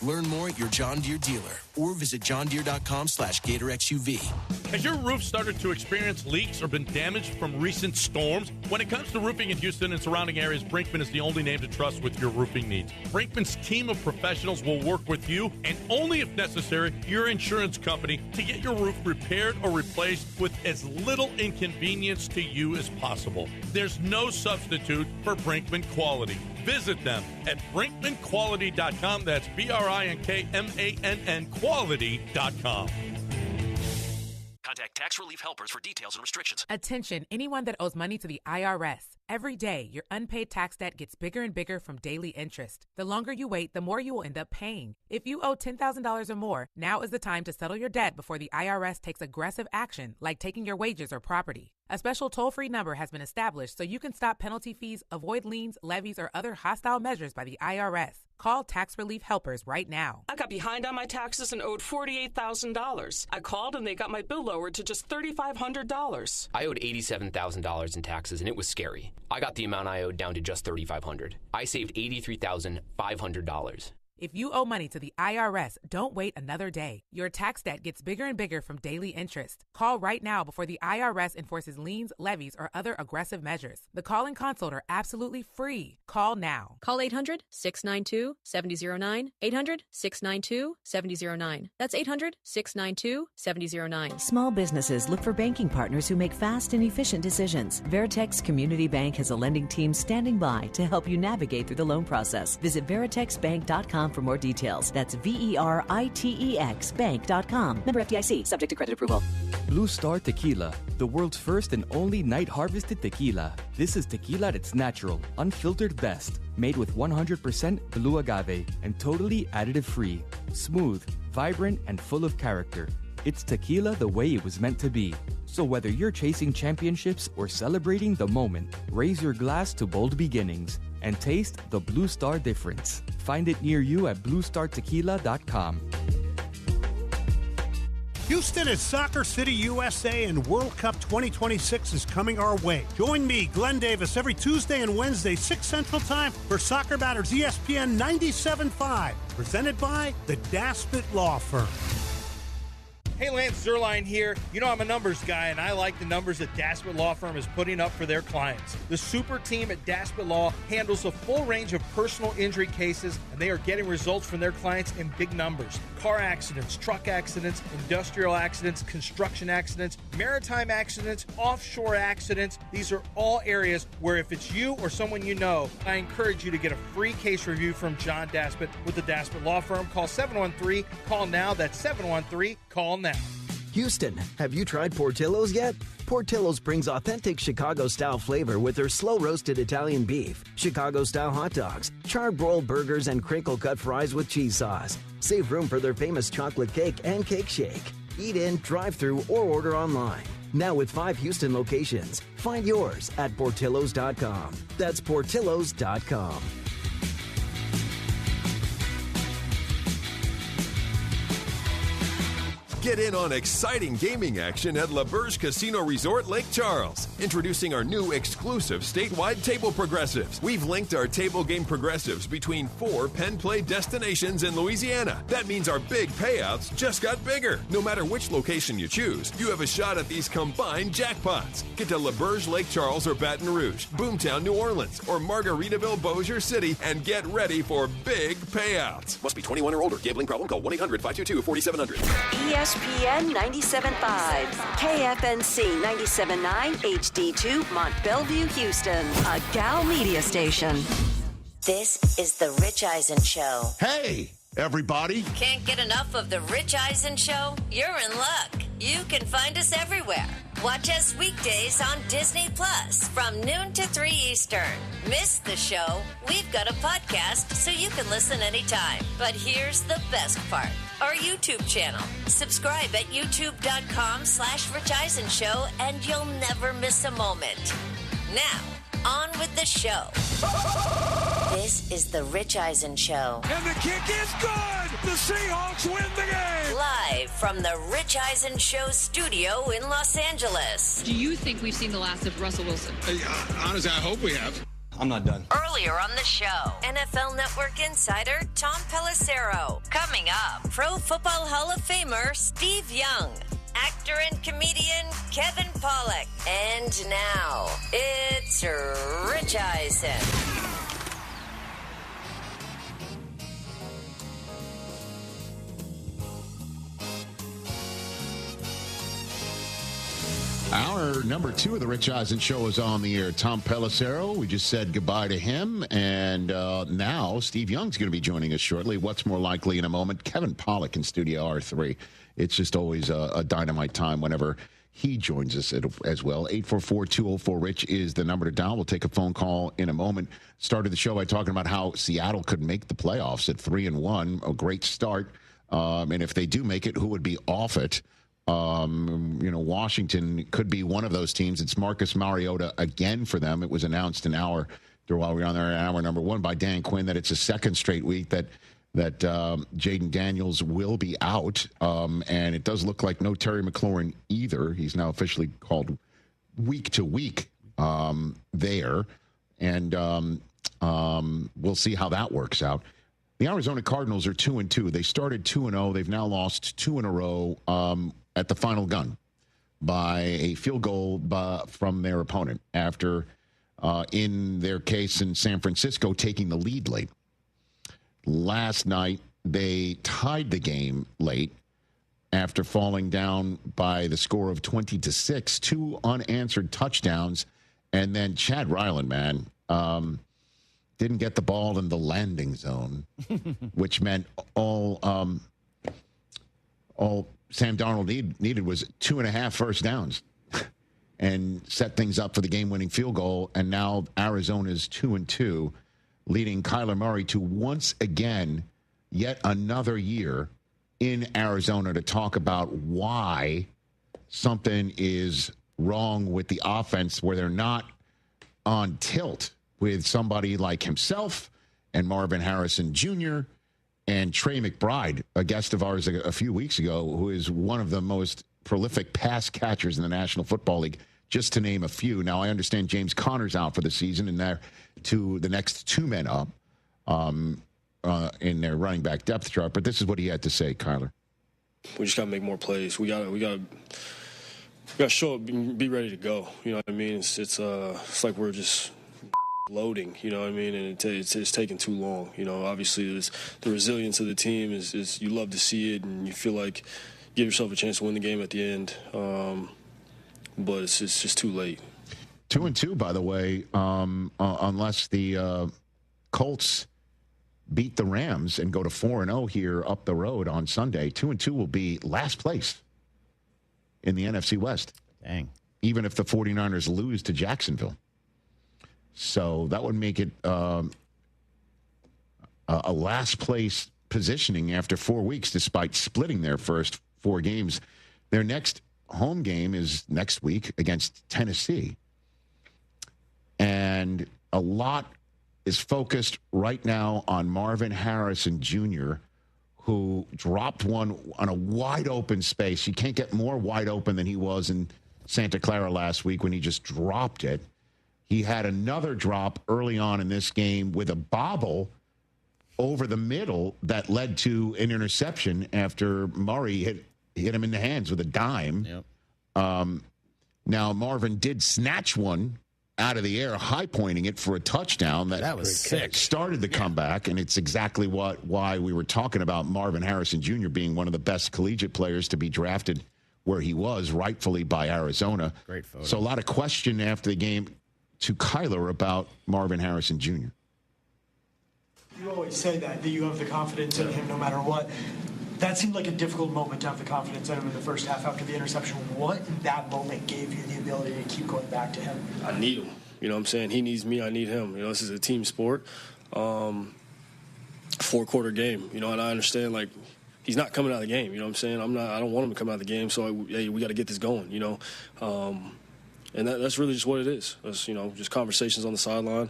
S8: Learn more at your John Deere dealer or visit johndeere.com/Gator XUV.
S16: Has your roof started to experience leaks or been damaged from recent storms? When it comes to roofing in Houston and surrounding areas, Brinkman is the only name to trust with your roofing needs. Brinkman's team of professionals will work with you and only if necessary, your insurance company to get your roof repaired or replaced with as little inconvenience to you as possible. There's no substitute for Brinkman quality. Visit them at brinkmanquality.com. That's BRINKMANN quality.com.
S9: Contact Tax Relief Helpers for details and restrictions.
S13: Attention, anyone that owes money to the IRS. Every day, your unpaid tax debt gets bigger and bigger from daily interest. The longer you wait, the more you will end up paying. If you owe $10,000 or more, now is the time to settle your debt before the IRS takes aggressive action, like taking your wages or property. A special toll-free number has been established so you can stop penalty fees, avoid liens, levies, or other hostile measures by the IRS. Call Tax Relief Helpers right now.
S15: I got behind on my taxes and owed $48,000. I called and they got my bill lowered to just $3,500.
S12: I owed $87,000 in taxes and it was scary. I got the amount I owed down to just $3,500. I saved $83,500.
S13: If you owe money to the IRS, don't wait another day. Your tax debt gets bigger and bigger from daily interest. Call right now before the IRS enforces liens, levies, or other aggressive measures. The call and consult are absolutely free. Call now.
S22: Call 800-692-7009. 800-692-7009. That's 800-692-7009.
S23: Small businesses look for banking partners who make fast and efficient decisions. Veritex Community Bank has a lending team standing by to help you navigate through the loan process. Visit veritexbank.com for more details. That's VERITEX bank.com. Member FDIC, subject to credit approval.
S24: Blue Star Tequila, the world's first and only night-harvested tequila. This is tequila at its natural, unfiltered best, made with 100% blue agave and totally additive-free. Smooth, vibrant, and full of character. It's tequila the way it was meant to be. So whether you're chasing championships or celebrating the moment, raise your glass to bold beginnings and taste the Blue Star difference. Find it near you at bluestartequila.com.
S31: Houston is Soccer City, USA, and World Cup 2026 is coming our way. Join me, Glenn Davis, every Tuesday and Wednesday, 6 Central Time, for Soccer Matters ESPN 97.5, presented by the Daspit Law Firm.
S19: Hey, Lance Zerline here. You know I'm a numbers guy, and I like the numbers that Daspit Law Firm is putting up for their clients. The super team at Daspit Law handles a full range of personal injury cases, and they are getting results from their clients in big numbers. Car accidents, truck accidents, industrial accidents, construction accidents, maritime accidents, offshore accidents. These are all areas where if it's you or someone you know, I encourage you to get a free case review from John Daspit with the Daspit Law Firm. Call 713-CALL-NOW. That's 713-CALL-NOW.
S2: Houston, have you tried Portillo's yet? Portillo's brings authentic Chicago-style flavor with their slow-roasted Italian beef, Chicago-style hot dogs, char-broiled burgers, and crinkle-cut fries with cheese sauce. Save room for their famous chocolate cake and cake shake. Eat in, drive-thru, or order online. Now with 5 Houston locations. Find yours at Portillos.com. That's Portillos.com.
S5: Get in on exciting gaming action at La Berge Casino Resort Lake Charles. Introducing our new exclusive statewide table progressives. We've linked our table game progressives between 4 pen play destinations in Louisiana. That means our big payouts just got bigger. No matter which location you choose, you have a shot at these combined jackpots. Get to La Berge Lake Charles or Baton Rouge, Boomtown, New Orleans, or Margaritaville, Bossier City, and get ready for big payouts.
S9: Must be 21 or older. Gambling problem? Call 1-800-522-4700.
S6: ESPN 97.5, KFNC 97.9, HD2, Mont Bellevue, Houston, a Gal Media station.
S10: This is the Rich Eisen Show.
S25: Hey, everybody.
S10: Can't get enough of the Rich Eisen Show? You're in luck. You can find us everywhere. Watch us weekdays on Disney Plus from noon to 3 Eastern. Miss the show? We've got a podcast so you can listen anytime. But here's the best part. Our YouTube channel. Subscribe at youtube.com/Rich Eisen Show and you'll never miss a moment. Now, on with the show. This is the Rich Eisen Show.
S11: And the kick is good! The Seahawks win the game!
S10: Live from the Rich Eisen Show studio in Los Angeles.
S14: Do you think we've seen the last of Russell Wilson?
S22: Honestly, I hope we have. I'm not done.
S10: Earlier on the show, NFL Network insider Tom Pelissero. Coming up, Pro Football Hall of Famer Steve Young. Actor and comedian Kevin Pollak. And now, it's Rich Eisen.
S25: Hour number 2 of the Rich Eisen Show is on the air. Tom Pelissero, we just said goodbye to him, and now Steve Young's going to be joining us shortly. What's more likely in a moment? Kevin Pollak in Studio R3. It's just always a dynamite time whenever he joins us as well. 844-204-RICH is the number to dial. We'll take a phone call in a moment. Started the show by talking about how Seattle could make the playoffs at 3-1, a great start. And if they do make it, who would be off it? Washington could be one of those teams. It's Marcus Mariota again for them. It was announced while we were on there, hour number 1 by Dan Quinn, that it's a second straight week that Jaden Daniels will be out. And it does look like no Terry McLaurin either. He's now officially called week to week there. And we'll see how that works out. The Arizona Cardinals are 2-2. They started 2-0. They've now lost 2 in a row at the final gun by a field goal from their opponent after, in their case in San Francisco, taking the lead late. Last night, they tied the game late after falling down by the score of 20-6, 2 unanswered touchdowns, and then Chad Ryland, man, didn't get the ball in the landing zone, which meant all Sam Darnold needed was 2.5 first downs and set things up for the game-winning field goal. And now Arizona's 2-2, leading Kyler Murray to once again, yet another year in Arizona to talk about why something is wrong with the offense where they're not on tilt with somebody like himself and Marvin Harrison Jr. and Trey McBride, a guest of ours a few weeks ago, who is one of the most prolific pass catchers in the National Football League, just to name a few. Now, I understand James Conner's out for the season, and they're to the next 2 men up in their running back depth chart. But this is what he had to say, Kyler.
S27: We just got to make more plays. We got to show up, be ready to go. You know what I mean? It's like we're just loading, you know what I mean, and it's taking too long. You know, obviously the resilience of the team is you love to see it, and you feel like you give yourself a chance to win the game at the end, but it's just too late.
S25: 2-2, by the way, unless the Colts beat the Rams and go to 4-0 here up the road on Sunday. 2-2 will be last place in the NFC West.
S1: Dang.
S25: Even if the 49ers lose to Jacksonville. So that would make it a last place positioning after 4 weeks, despite splitting their first 4 games. Their next home game is next week against Tennessee. And a lot is focused right now on Marvin Harrison Jr., who dropped one on a wide-open space. You can't get more wide open than he was in Santa Clara last week when he just dropped it. He had another drop early on in this game with a bobble over the middle that led to an interception after Murray hit him in the hands with a dime.
S1: Yep.
S25: Now, Marvin did snatch one out of the air, high-pointing it for a touchdown.
S1: That was sick.
S25: Started the comeback, and it's exactly why we were talking about Marvin Harrison Jr. being one of the best collegiate players to be drafted where he was, rightfully by Arizona.
S1: Great photo.
S25: So a lot of question after the game to Kyler about Marvin Harrison Jr.
S4: You always say that you have the confidence in him no matter what. That seemed like a difficult moment to have the confidence in him in the first half after the interception. What in that moment gave you the ability to keep going back to him?
S27: I need him. You know what I'm saying? He needs me. I need him. You know, this is a team sport. 4-quarter game. You know, and I understand, like, he's not coming out of the game. You know what I'm saying? I don't want him to come out of the game, so we got to get this going, you know. And that's really just what it is. It's, you know, just conversations on the sideline,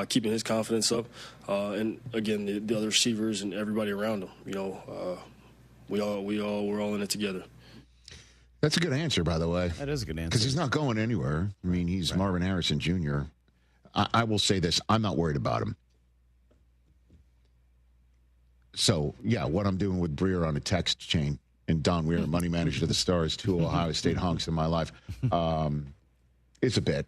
S27: keeping his confidence up, and again the other receivers and everybody around him. You know, we're all in it together.
S25: That's a good answer, by the way.
S1: That is a good answer
S25: because he's not going anywhere. I mean, he's Marvin Harrison Jr. I will say this: I'm not worried about him. So yeah, what I'm doing with Breer on a text chain and Don Weir, money manager of the Stars, 2 Ohio State hunks in my life. It's a bit,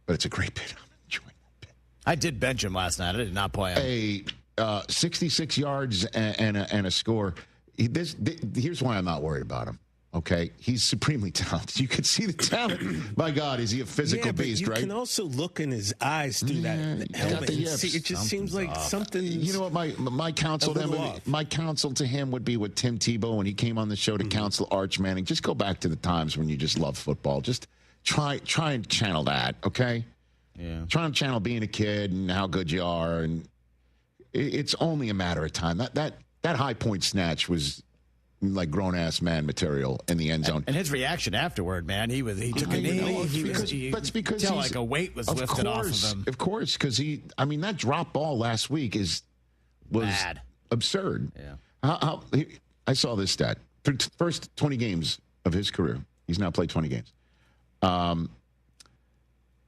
S25: but it's a great bit. I'm enjoying that bit.
S1: I did bench him last night. I did not play him.
S25: 66 yards and a score. Here's why I'm not worried about him. Okay, he's supremely talented. You can see the talent. My God, is he a physical beast, right?
S7: You can also look in his eyes through that helmet. And see, it just seems like something.
S25: You know what? My counsel to him would be with Tim Tebow when he came on the show to counsel Arch Manning. Just go back to the times when you just loved football. Just try and channel that. Okay.
S1: Yeah.
S25: Try and channel being a kid and how good you are, and it's only a matter of time. That high point snatch was like grown-ass man material in the end zone.
S1: And his reaction afterward, man, he took a knee.
S25: But it's because
S1: like a weight was lifted off of him.
S25: Of course, because that drop ball last week was
S1: bad.
S25: Absurd.
S1: Yeah.
S25: I saw this stat. First 20 games of his career, he's now played 20 games.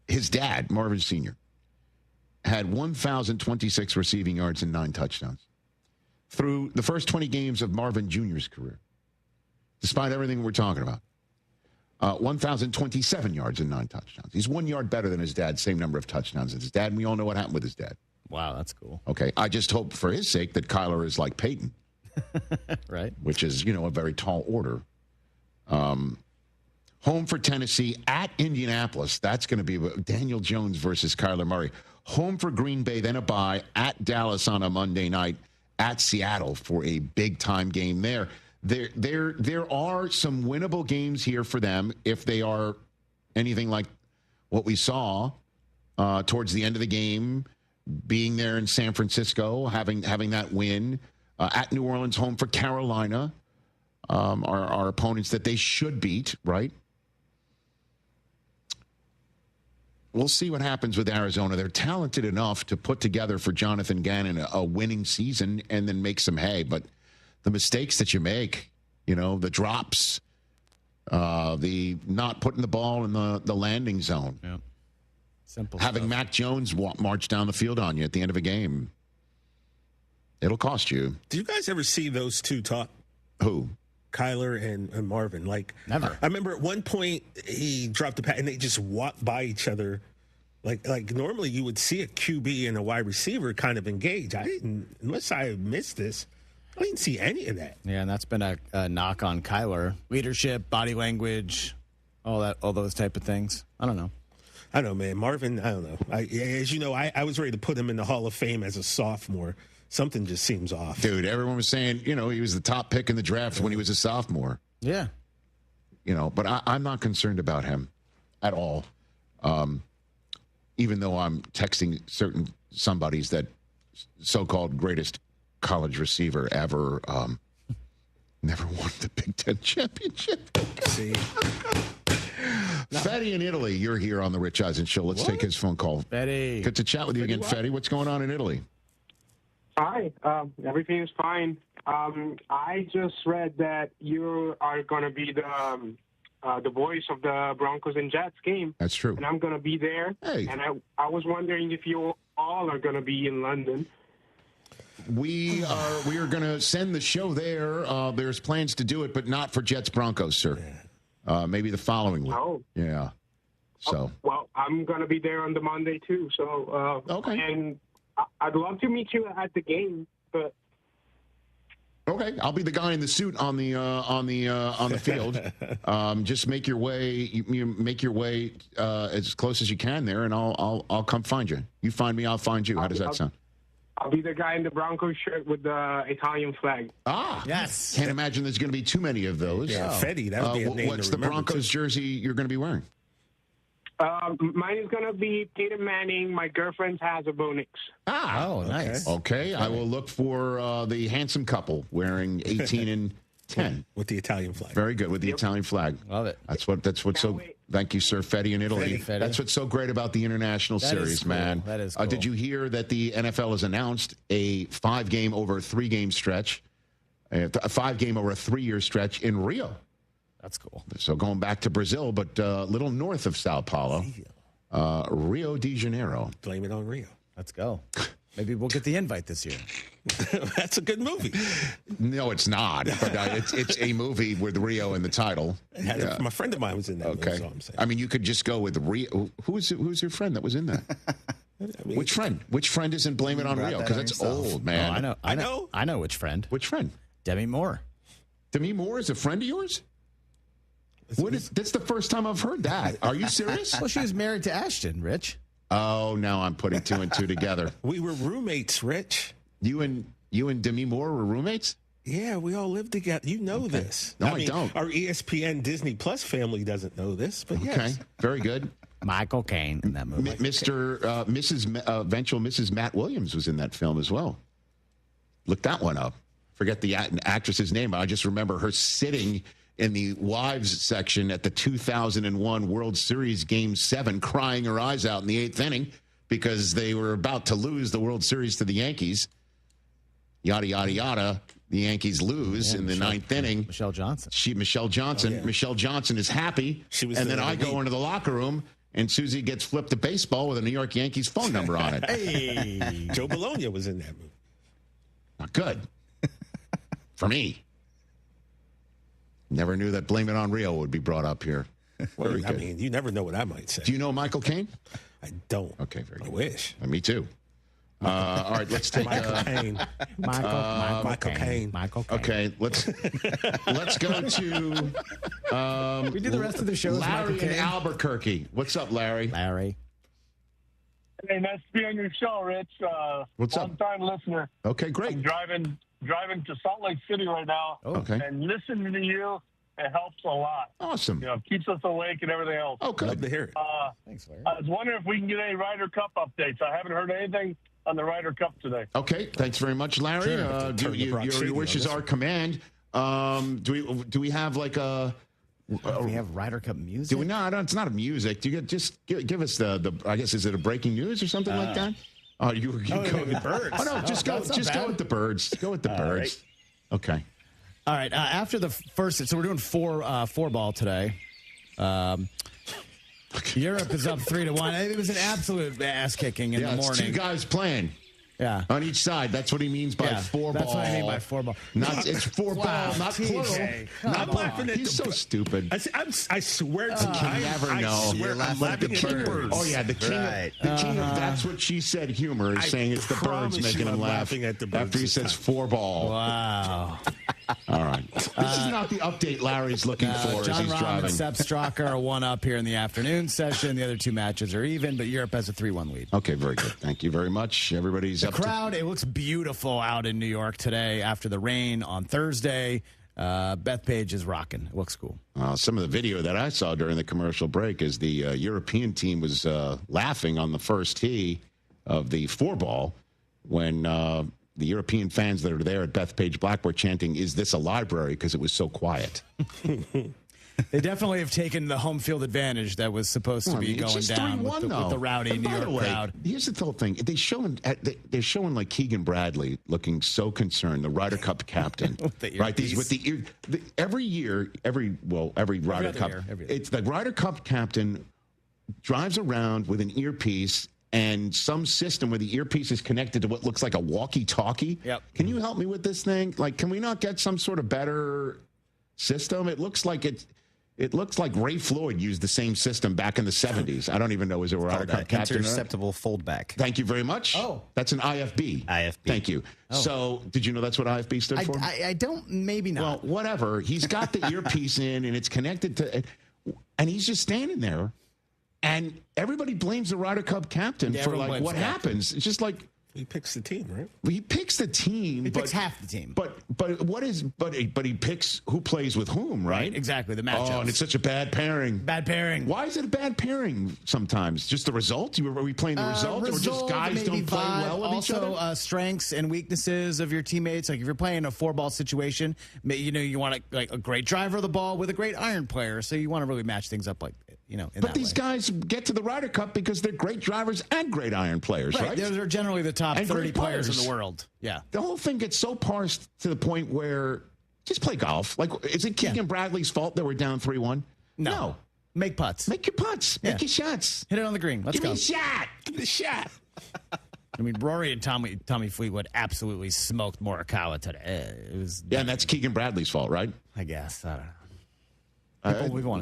S25: His dad, Marvin Sr., had 1,026 receiving yards and 9 touchdowns. Through the first 20 games of Marvin Jr.'s career, despite everything we're talking about. 1,027 yards and 9 touchdowns. He's 1 yard better than his dad, same number of touchdowns as his dad, and we all know what happened with his dad.
S1: Wow, that's cool.
S25: Okay, I just hope for his sake that Kyler is like Peyton.
S1: Right.
S25: Which is, a very tall order. Home for Tennessee at Indianapolis. That's going to be Daniel Jones versus Kyler Murray. Home for Green Bay, then a bye at Dallas on a Monday night. At Seattle for a big-time game there. There are some winnable games here for them if they are anything like what we saw towards the end of the game, being there in San Francisco, having that win. At New Orleans, home for Carolina, our opponents that they should beat, right? We'll see what happens with Arizona. They're talented enough to put together for Jonathan Gannon a winning season and then make some hay. But the mistakes that you make, the drops, the not putting the ball in the landing zone,
S1: simple
S25: having
S1: stuff.
S25: Mac Jones march down the field on you at the end of a game, it'll cost you.
S7: Do you guys ever see those two talk?
S25: Who?
S7: Kyler and Marvin. Like,
S1: never.
S7: I remember at one point he dropped the pass and they just walked by each other. Like normally you would see a QB and a wide receiver kind of engage. I didn't, unless I missed this, I didn't see any of that.
S1: Yeah, and that's been a knock on Kyler. Leadership, body language, all those type of things. I don't know.
S7: I don't know, man. Marvin, I don't know. As you know, I was ready to put him in the Hall of Fame as a sophomore. Something just seems off.
S25: Dude, everyone was saying, he was the top pick in the draft when he was a sophomore.
S1: Yeah.
S25: but I'm not concerned about him at all. Even though I'm texting certain somebodies that so-called greatest college receiver ever never won the Big Ten championship.
S7: See?
S25: Fetty in Italy, you're here on the Rich Eisen Show. Let's take his phone call.
S1: Fetty.
S25: Good to chat with you again, Fetty. What's going on in Italy?
S3: Hi, everything is fine. I just read that you are going to be the voice of the Broncos and Jets game.
S25: That's true.
S3: And I'm going to be there.
S25: Hey.
S3: And I was wondering if you all are going to be in London.
S25: We are going to send the show there. There's plans to do it, but not for Jets Broncos, sir. Maybe the following week.
S3: Oh.
S25: Yeah. So.
S3: Well, I'm going to be there on the Monday too. So.
S25: Okay.
S3: And I'd love to meet you at the game, but.
S25: Okay, I'll be the guy in the suit on the field. Just make your way. You make your way as close as you can there, and I'll come find you. You find me, I'll find you. How does that sound?
S3: I'll be the guy in the Broncos shirt with the Italian flag.
S25: Ah,
S1: yes.
S25: Can't imagine there's going to be too many of those.
S7: Yeah, Fetty. That would be a name
S25: What's
S7: to
S25: the
S7: remember,
S25: Broncos
S7: too.
S25: jersey you're going to be wearing?
S3: Mine is going to be Peter Manning. My girlfriend has a Bo Nix.
S25: Ah,
S1: oh, nice.
S25: Okay, I will look for the handsome couple wearing 18 and 10
S7: with the Italian flag.
S25: Very good with the Italian flag.
S1: Love it.
S25: That's what's so. Thank you, sir, Fetty in Italy.
S1: Fetty.
S25: That's what's so great about the international
S1: That
S25: series,
S1: is cool.
S25: man.
S1: That is cool.
S25: Did you hear that the NFL has announced a 5-game over a 3-game stretch, a 5-game over a 3-year stretch in Rio?
S1: That's cool.
S25: So going back to Brazil, but a little north of Sao Paulo, Rio de Janeiro.
S7: Blame it on Rio.
S1: Let's go. Maybe we'll get the invite this year.
S7: That's a good movie.
S25: No, it's not. But it's a movie with Rio in the title.
S7: Yeah. My friend of mine was in that movie, so I'm saying.
S25: I mean, you could just go with Rio. Who's your friend that was in that? Which friend? Which friend isn't Blame It on Rio? Because that's old, man.
S1: Oh, I know which friend.
S25: Which friend?
S1: Demi Moore.
S25: Demi Moore is a friend of yours? That's the first time I've heard that. Are you serious?
S1: Well, she was married to Ashton, Rich.
S25: Oh, now I'm putting 2 and 2 together.
S7: We were roommates, Rich.
S25: You and Demi Moore were roommates?
S7: Yeah, we all lived together. You know this.
S25: No, I don't.
S7: Our ESPN Disney Plus family doesn't know this, but yes.
S25: Okay, very good.
S1: Michael Caine in that movie.
S25: Mrs. Matt Williams was in that film as well. Look that one up. Forget the actress's name. I just remember her sitting in the wives section at the 2001 World Series Game 7, crying her eyes out in the 8th inning because they were about to lose the World Series to the Yankees. Yada, yada, yada. The Yankees lose in the 9th inning.
S1: Michelle Johnson.
S25: Michelle Johnson.
S7: Oh, yeah.
S25: Michelle Johnson is happy. And then I go into the locker room, and Susie gets flipped a baseball with a New York Yankees phone number on it.
S7: Hey, Joe Bologna was in that movie.
S25: Not good. For me. Never knew that Blame It on Rio would be brought up here.
S7: Well, I mean, you never know what I might say.
S25: Do you know Michael Caine?
S7: I don't.
S25: Okay, very good.
S7: I wish.
S25: Me too. All right, let's take
S7: Michael Caine. Michael Caine.
S25: Okay, let's go to
S1: we do the rest of the show.
S25: Larry in Albuquerque. What's up, Larry?
S1: Larry.
S8: Hey, nice to be on your show, Rich.
S25: What's up?
S8: Long-time listener.
S25: Okay, great.
S8: I'm driving to Salt Lake City right now.
S25: Oh, okay.
S8: And listening to you, it helps a lot.
S25: Awesome.
S8: You know, keeps us awake and everything else.
S25: Oh, good.
S7: Love to hear it.
S1: Thanks, Larry.
S8: I was wondering if we can get any Ryder Cup updates. I haven't heard anything on the Ryder Cup today.
S25: Okay, thanks very much, Larry. Your wish is our command. Do we have like a?
S1: We have Ryder Cup music.
S25: Do we? No, it's not a music. Do you give us the? I guess is it a breaking news or something like that? Oh, you go with the birds. Oh no, just go with the birds. Go with the birds. Right. Okay.
S1: All right. After the first, so we're doing four ball today. Europe is up 3-1. It was an absolute ass kicking in the morning.
S25: It's 2 guys playing.
S1: Yeah.
S25: On each side. That's what he means by 4 ball.
S1: That's what I mean by 4 ball.
S25: It's 4 ball, not plural.
S7: Not laughing at
S25: He's so stupid.
S7: I swear to
S25: you can never know.
S7: I'm laughing at the birds.
S25: Oh, yeah. The king of that's what she said humor is saying it's the birds making him laugh.
S7: At the birds
S25: after he says 4 ball.
S1: Wow.
S25: All right. This is not the update Larry's looking for as
S1: John
S25: he's
S1: Rahm
S25: driving.
S1: and Sepp Straka are 1 up here in the afternoon session. The other 2 matches are even, but Europe has a 3-1 lead.
S25: Okay, very good. Thank you very much. Everybody's
S1: the
S25: up
S1: crowd, it looks beautiful out in New York today after the rain on Thursday. Bethpage is rocking. It looks cool.
S25: Some of the video that I saw during the commercial break is the European team was laughing on the first tee of the 4-ball when the European fans that are there at Bethpage Black were chanting, "Is this a library?" because it was so quiet.
S1: They definitely have taken the home field advantage that was supposed to be going down with the rowdy New York crowd.
S25: Here's the whole thing. They're showing like Keegan Bradley looking so concerned, the Ryder Cup captain. Right? Every Ryder Cup. It's the Ryder Cup captain drives around with an earpiece and some system where the earpiece is connected to what looks like a walkie-talkie.
S1: Yep.
S25: Can you help me with this thing? Like, can we not get some sort of better system? It looks like Ray Floyd used the same system back in the 70s. I don't even know. Is it a Ryder Cup captain?
S12: Interceptable foldback.
S25: Thank you very much.
S1: Oh.
S25: That's an IFB.
S12: Thank
S25: you. Oh. So, did you know that's what IFB stood for?
S1: I don't, maybe not.
S25: Well, whatever. He's got the earpiece in, and it's connected to, and he's just standing there, and everybody blames the Ryder Cup captain for, like, what happens. It's just like,
S7: he picks the team, right?
S25: He picks the team.
S1: He picks half the team.
S25: But he picks who plays with whom, right?
S1: Exactly, the matchups.
S25: Oh, and it's such a bad pairing.
S1: Bad pairing.
S25: Why is it a bad pairing sometimes? Just the result? Are we playing the result? Or just guys don't play well with each other?
S1: Also, strengths and weaknesses of your teammates. Like if you're playing a 4-ball situation, you want a great driver of the ball with a great iron player. So you want to really match things up
S25: But these guys get to the Ryder Cup because they're great drivers and great iron players, right?
S1: They're generally the top 30 players in the world. Yeah.
S25: The whole thing gets so parsed to the point where just play golf. Like, is it Keegan Bradley's fault that we're down 3-1?
S1: No. Make putts.
S25: Make your putts. Make your shots.
S1: Hit it on the green. Let's go.
S25: Give me a shot. Give me a shot.
S1: I mean, Rory and Tommy Fleetwood absolutely smoked Morikawa today.
S25: And that's Keegan Bradley's fault, right?
S1: I guess. I don't know.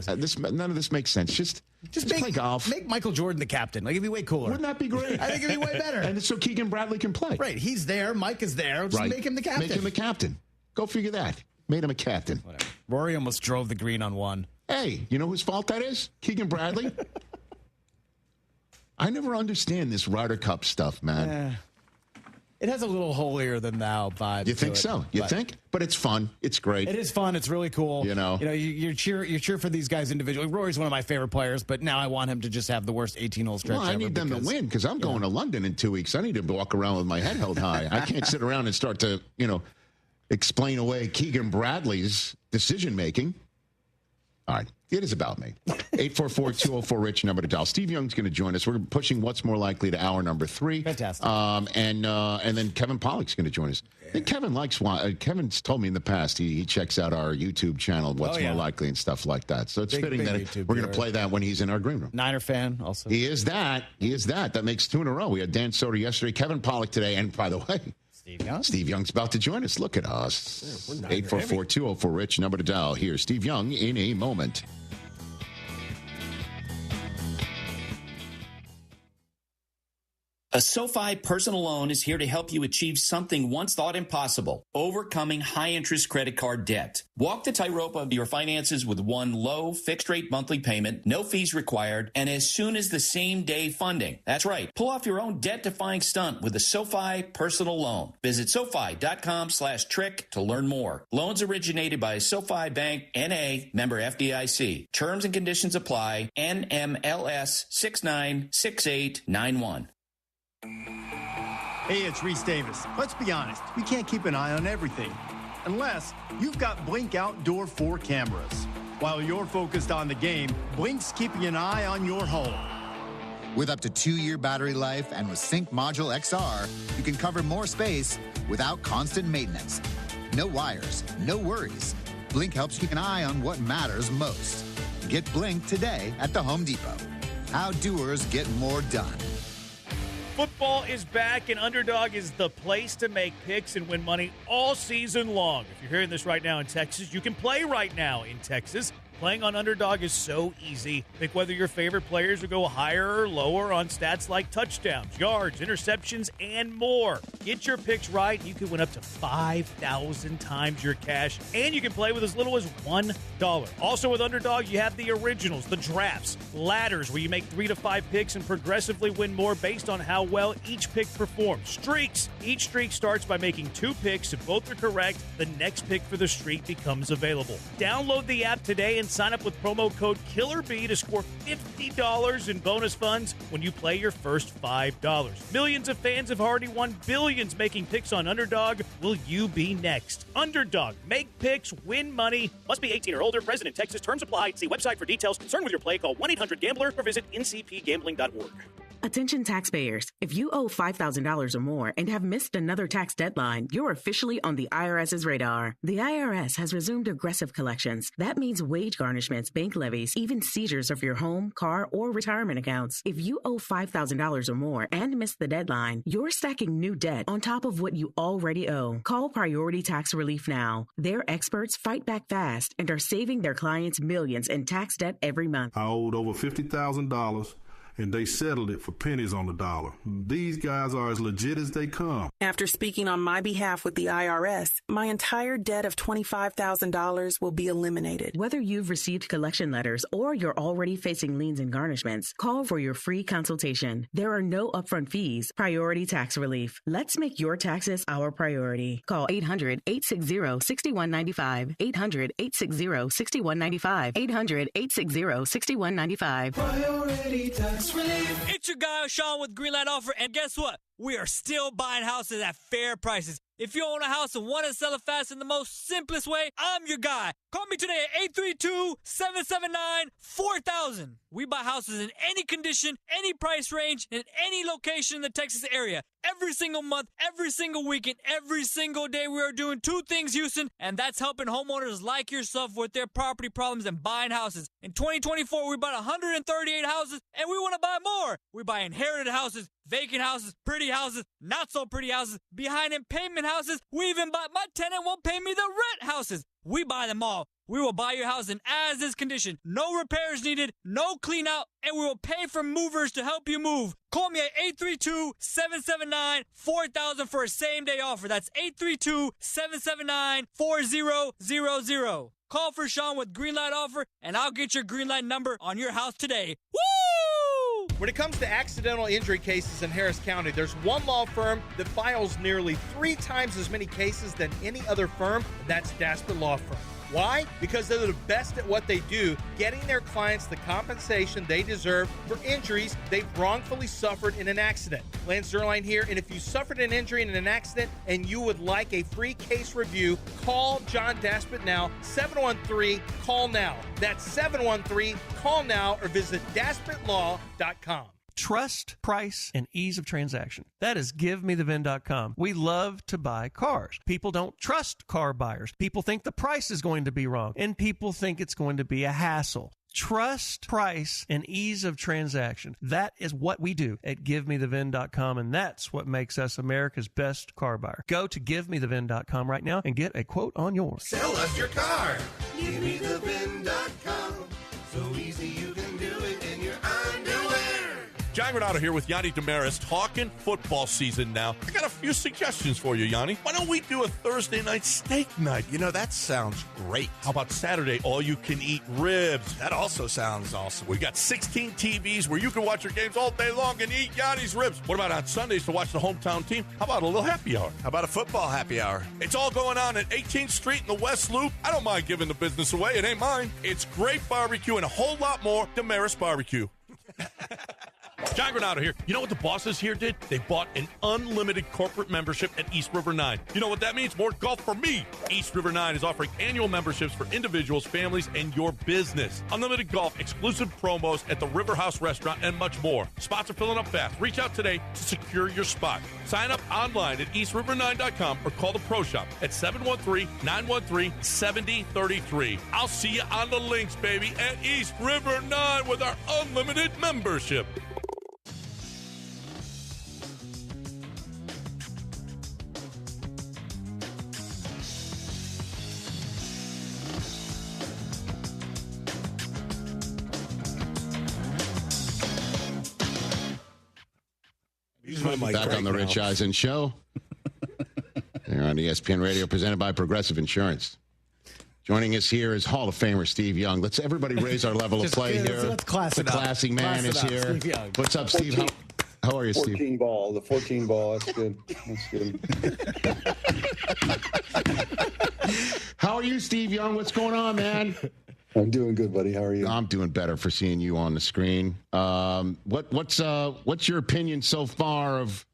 S25: None of this makes sense. Just play golf.
S1: Make Michael Jordan the captain. Like, it'd be way cooler.
S25: Wouldn't that be great?
S1: I think it'd be way better.
S25: And so Keegan Bradley can play.
S1: Right. He's there. Mike is there. Just make him the captain.
S25: Make him the captain. Go figure that. Made him a captain.
S1: Whatever. Rory almost drove the green on one.
S25: Hey, you know whose fault that is? Keegan Bradley. I never understand this Ryder Cup stuff, man.
S1: It has a little holier than thou vibe.
S25: You think so? You think? But it's fun. It's great.
S1: It is fun. It's really cool. You cheer for these guys individually. Rory's one of my favorite players, but now I want him to just have the worst 18-hole stretch ever.
S25: I need them to win because I'm going to London in 2 weeks. I need to walk around with my head held high. I can't sit around and start to, explain away Keegan Bradley's decision making. All right. It is about me. 844-204-RICH, number to dial. Steve Young's going to join us. We're pushing What's More Likely to hour number 3.
S1: Fantastic.
S25: And then Kevin Pollak's going to join us. I think Kevin Kevin's told me in the past he checks out our YouTube channel, What's More Likely and stuff like that. So it's fitting that we're going to play that when he's in our green room.
S1: Niner fan also.
S25: He is that. That makes 2 in a row. We had Dan Soder yesterday, Kevin Pollak today, and by the way, Steve Young's about to join us. Look at us. 844-204-RICH, number to dial. Here's Steve Young in a moment.
S15: A SoFi personal loan is here to help you achieve something once thought impossible, overcoming high-interest credit card debt. Walk the tightrope of your finances with one low, fixed-rate monthly payment, no fees required, and as soon as the same-day funding. That's right. Pull off your own debt-defying stunt with a SoFi personal loan. Visit SoFi.com/trick to learn more. Loans originated by SoFi Bank, N.A., member FDIC. Terms and conditions apply. NMLS 696891.
S16: Hey, it's Reese Davis. Let's be honest, you can't keep an eye on everything unless you've got Blink Outdoor 4 cameras. While you're focused on the game, Blink's keeping an eye on your home.
S17: With up to 2-year battery life and with Sync Module XR, you can cover more space without constant maintenance. No wires, no worries. Blink helps keep an eye on what matters most. Get Blink today at the Home Depot. How doers get more done.
S19: Football is back, and Underdog is the place to make picks and win money all season long. If you're hearing this right now in Texas, you can play right now in Texas. Playing on Underdog is so easy. Pick whether your favorite players will go higher or lower on stats like touchdowns, yards, interceptions, and more. Get your picks right, and you can win up to 5,000 times your cash, and you can play with as little as $1. Also with Underdog, you have the originals, the drafts, ladders where you make 3 to 5 picks and progressively win more based on how well each pick performs. Streaks. Each streak starts by making 2 picks. If both are correct, the next pick for the streak becomes available. Download the app today and sign up with promo code KILLERB to score $50 in bonus funds when you play your first $5. Millions of fans have already won billions making picks on Underdog. Will you be next? Underdog. Make picks, win money. Must be 18 or older. Present in Texas. Terms apply. See website for details. Concerned with your play, call 1-800-GAMBLER or visit ncpgambling.org.
S12: Attention taxpayers. If you owe $5,000 or more and have missed another tax deadline, you're officially on the IRS's radar. The IRS has resumed aggressive collections. That means wage garnishments, bank levies, even seizures of your home, car, or retirement accounts. If you owe $5,000 or more and missed the deadline, you're stacking new debt on top of what you already owe. Call Priority Tax Relief now. Their experts fight back fast and are saving their clients millions in tax debt every month.
S13: I owed over $50,000. And they settled it for pennies on the dollar. These guys are as legit as they come.
S18: After speaking on my behalf with the IRS, my entire debt of $25,000 will be eliminated.
S12: Whether you've received collection letters or you're already facing liens and garnishments, call for your free consultation. There are no upfront fees. Priority Tax Relief. Let's make your taxes our priority. Call 800-860-6195. 800-860-6195. 800-860-6195.
S20: Priority Tax Relief. It's your guy, Sean, with Greenlight Offer, and guess what? We are still buying houses at fair prices. If you own a house and want to sell it fast in the most simplest way, I'm your guy. Call me today at 832-779-4000. We buy houses in any condition, any price range, in any location in the Texas area. Every single month, every single weekend, every single day, we are doing 2 things, Houston, and that's helping homeowners like yourself with their property problems and buying houses. In 2024, we bought 138 houses, and we want to buy more. We buy inherited houses, vacant houses, pretty houses, not so pretty houses, behind in payment houses. We even bought my tenant won't pay me the rent houses. We buy them all. We will buy your house in as-is condition. No repairs needed, no clean out, and we will pay for movers to help you move. Call me at 832-779-4000 for a same-day offer. That's 832-779-4000. Call for Sean with Greenlight Offer, and I'll get your Greenlight number on your house today. Woo! When it comes to accidental injury cases in Harris County, there's one law firm that files nearly 3 times as many cases than any other firm, and that's Daspit Law Firm. Why? Because they're the best at what they do, getting their clients the compensation they deserve for injuries they've wrongfully suffered in an accident. Lance Zerline here, and if you suffered an injury in an accident and you would like a free case review, call John Daspit now, 713-CALL-NOW. That's 713-CALL-NOW, or visit DaspitLaw.com.
S21: Trust, price, and ease of transaction. That is GiveMeTheVin.com. We love to buy cars. People don't trust car buyers. People think the price is going to be wrong, and people think it's going to be a hassle. Trust, price, and ease of transaction. That is what we do at GiveMeTheVin.com, and that's what makes us America's best car buyer. Go to GiveMeTheVin.com right now and get a quote on yours.
S20: Sell us your car. GiveMeTheVin.com. So easy you can do it in your underwear.
S23: John Granado here with Yanni Damaris, talking football season now. I got a few suggestions for you, Yanni. Why don't we do a Thursday night steak night?
S24: You know, that sounds great.
S23: How about Saturday, all-you-can-eat ribs?
S24: That also sounds awesome.
S23: We got 16 TVs where you can watch your games all day long and eat Yanni's ribs. What about on Sundays to watch the hometown team? How about a little happy hour?
S24: How about a football happy hour?
S23: It's all going on at 18th Street in the West Loop. I don't mind giving the business away. It ain't mine. It's great barbecue and a whole lot more. Damaris Barbecue. John Granado here. You know what the bosses here did? They bought an unlimited corporate membership at East River 9. You know what that means? More golf for me. East River 9 is offering annual memberships for individuals, families, and your business. Unlimited golf, exclusive promos at the River House Restaurant, and much more. Spots are filling up fast. Reach out today to secure your spot. Sign up online at eastriver9.com or call the Pro Shop at 713-913-7033. I'll see you on the links, baby, at East River 9 with our unlimited membership.
S25: Back on the Rich Eisen Show. Here on ESPN Radio, presented by Progressive Insurance. Joining us here is Hall of Famer Steve Young. Let's everybody raise our level of play here.
S1: Let's class it
S25: the
S1: up.
S25: classy man is here. What's up, Steve? How are you, Steve?
S2: 14 ball. The 14 ball. That's good. That's good.
S25: How are you, Steve Young? What's going on, man?
S2: I'm doing good, buddy. How are you?
S25: I'm doing better for seeing you on the screen. What's your opinion so far of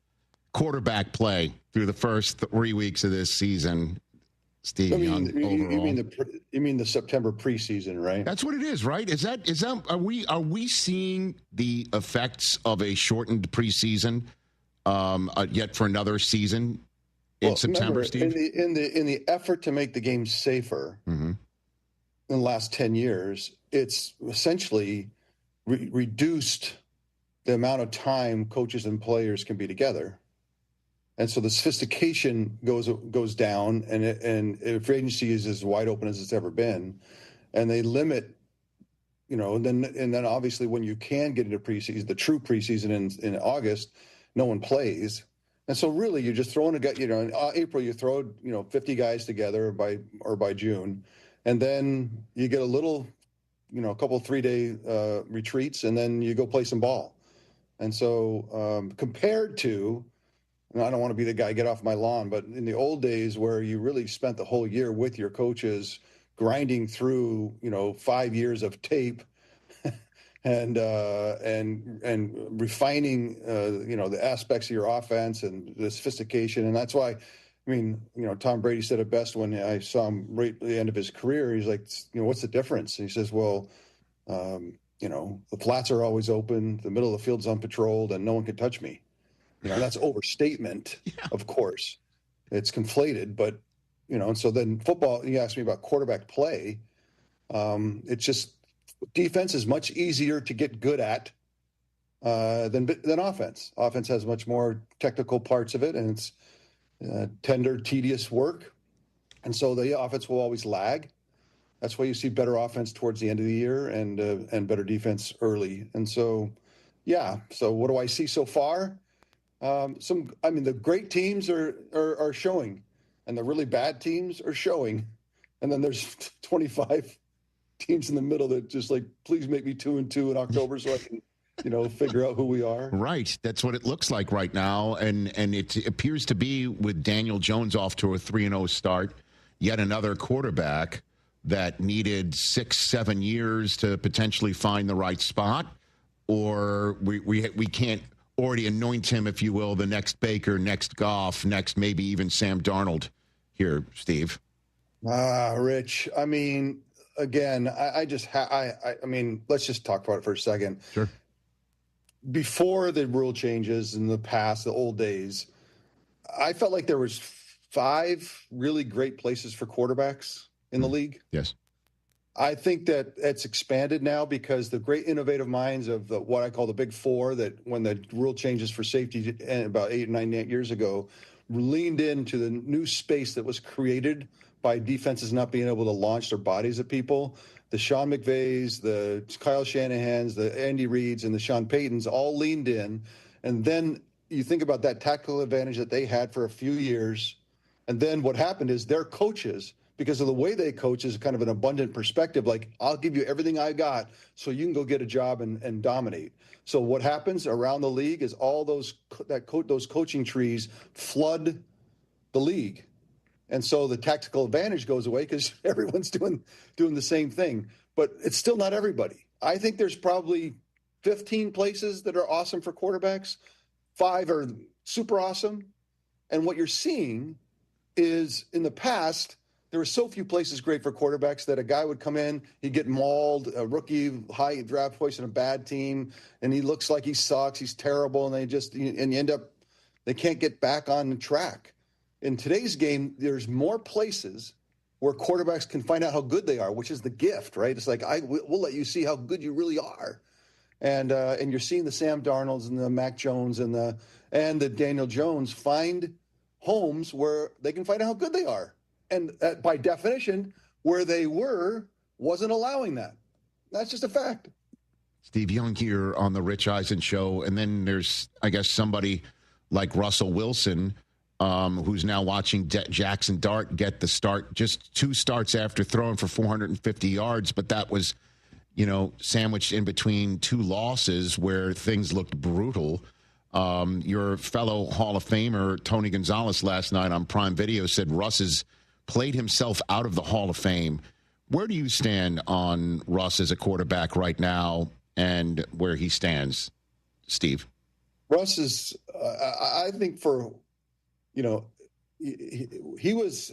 S25: quarterback play through the first 3 weeks of this season, Steve Young?
S2: You mean the September preseason, right?
S25: That's what it is, right? Is that are we seeing the effects of a shortened preseason yet for another season in September,
S2: remember,
S25: Steve?
S2: In the effort to make the game safer in the last 10 years, it's essentially reduced the amount of time coaches and players can be together. And so the sophistication goes down, and free agency is as wide open as it's ever been, and they limit, and then obviously when you can get into preseason, the true preseason in August, no one plays, and so really you're just throwing in April you throw 50 guys together by June, and then you get a little, a couple 3-day retreats, and then you go play some ball, and so compared to. I don't want to be the guy, get off my lawn, but in the old days where you really spent the whole year with your coaches grinding through, 5 years of tape and refining, the aspects of your offense and the sophistication. And that's why, Tom Brady said it best when I saw him right at the end of his career. He's like, what's the difference? And he says, well, the flats are always open, the middle of the field's unpatrolled, and no one can touch me. That's overstatement, of course. It's conflated, but, and so then football, you asked me about quarterback play. It's just defense is much easier to get good at than offense. Offense has much more technical parts of it, and it's tender, tedious work. And so the offense will always lag. That's why you see better offense towards the end of the year and better defense early. And so, so what do I see so far? The great teams are showing, and the really bad teams are showing, and then there's 25 teams in the middle that just like, please make me 2-2 in October so I can, figure out who we are.
S25: Right, that's what it looks like right now, and it appears to be with Daniel Jones off to a 3-0 start, yet another quarterback that needed 6-7 years to potentially find the right spot, or we can't already anoint him, if you will, the next Baker, next Goff, next maybe even Sam Darnold here, Steve.
S2: Rich, again, let's just talk about it for a second.
S25: Sure.
S2: Before the rule changes in the past, the old days, I felt like there was 5 really great places for quarterbacks in the league.
S25: Yes.
S2: I think that it's expanded now because the great innovative minds of what I call the Big Four, that when the rule changes for safety about 8 years ago, leaned into the new space that was created by defenses not being able to launch their bodies at people. The Sean McVays, the Kyle Shanahans, the Andy Reids, and the Sean Paytons all leaned in. And then you think about that tactical advantage that they had for a few years. And then what happened is their coaches, because of the way they coach, is kind of an abundant perspective. Like, I'll give you everything I got so you can go get a job and dominate. So what happens around the league is all those coaching trees flood the league. And so the tactical advantage goes away because everyone's doing the same thing. But it's still not everybody. I think there's probably 15 places that are awesome for quarterbacks. 5 are super awesome. And what you're seeing is, in the past, there were so few places great for quarterbacks that a guy would come in, he'd get mauled, a rookie, high draft choice in a bad team, and he looks like he sucks, he's terrible, and you end up, they can't get back on the track. In today's game, there's more places where quarterbacks can find out how good they are, which is the gift, right? It's like, we'll let you see how good you really are. And you're seeing the Sam Darnolds and the Mac Jones and the Daniel Jones find homes where they can find out how good they are. And by definition, where they wasn't allowing that. That's just a fact.
S25: Steve Young here on the Rich Eisen Show. And then there's, I guess, somebody like Russell Wilson, who's now watching Jackson Dart get the start, just 2 starts after throwing for 450 yards. But that was, sandwiched in between 2 losses where things looked brutal. Your fellow Hall of Famer, Tony Gonzalez, last night on Prime Video said Russ has played himself out of the Hall of Fame. Where do you stand on Russ as a quarterback right now and where he stands, Steve? Russ is,
S2: I think he was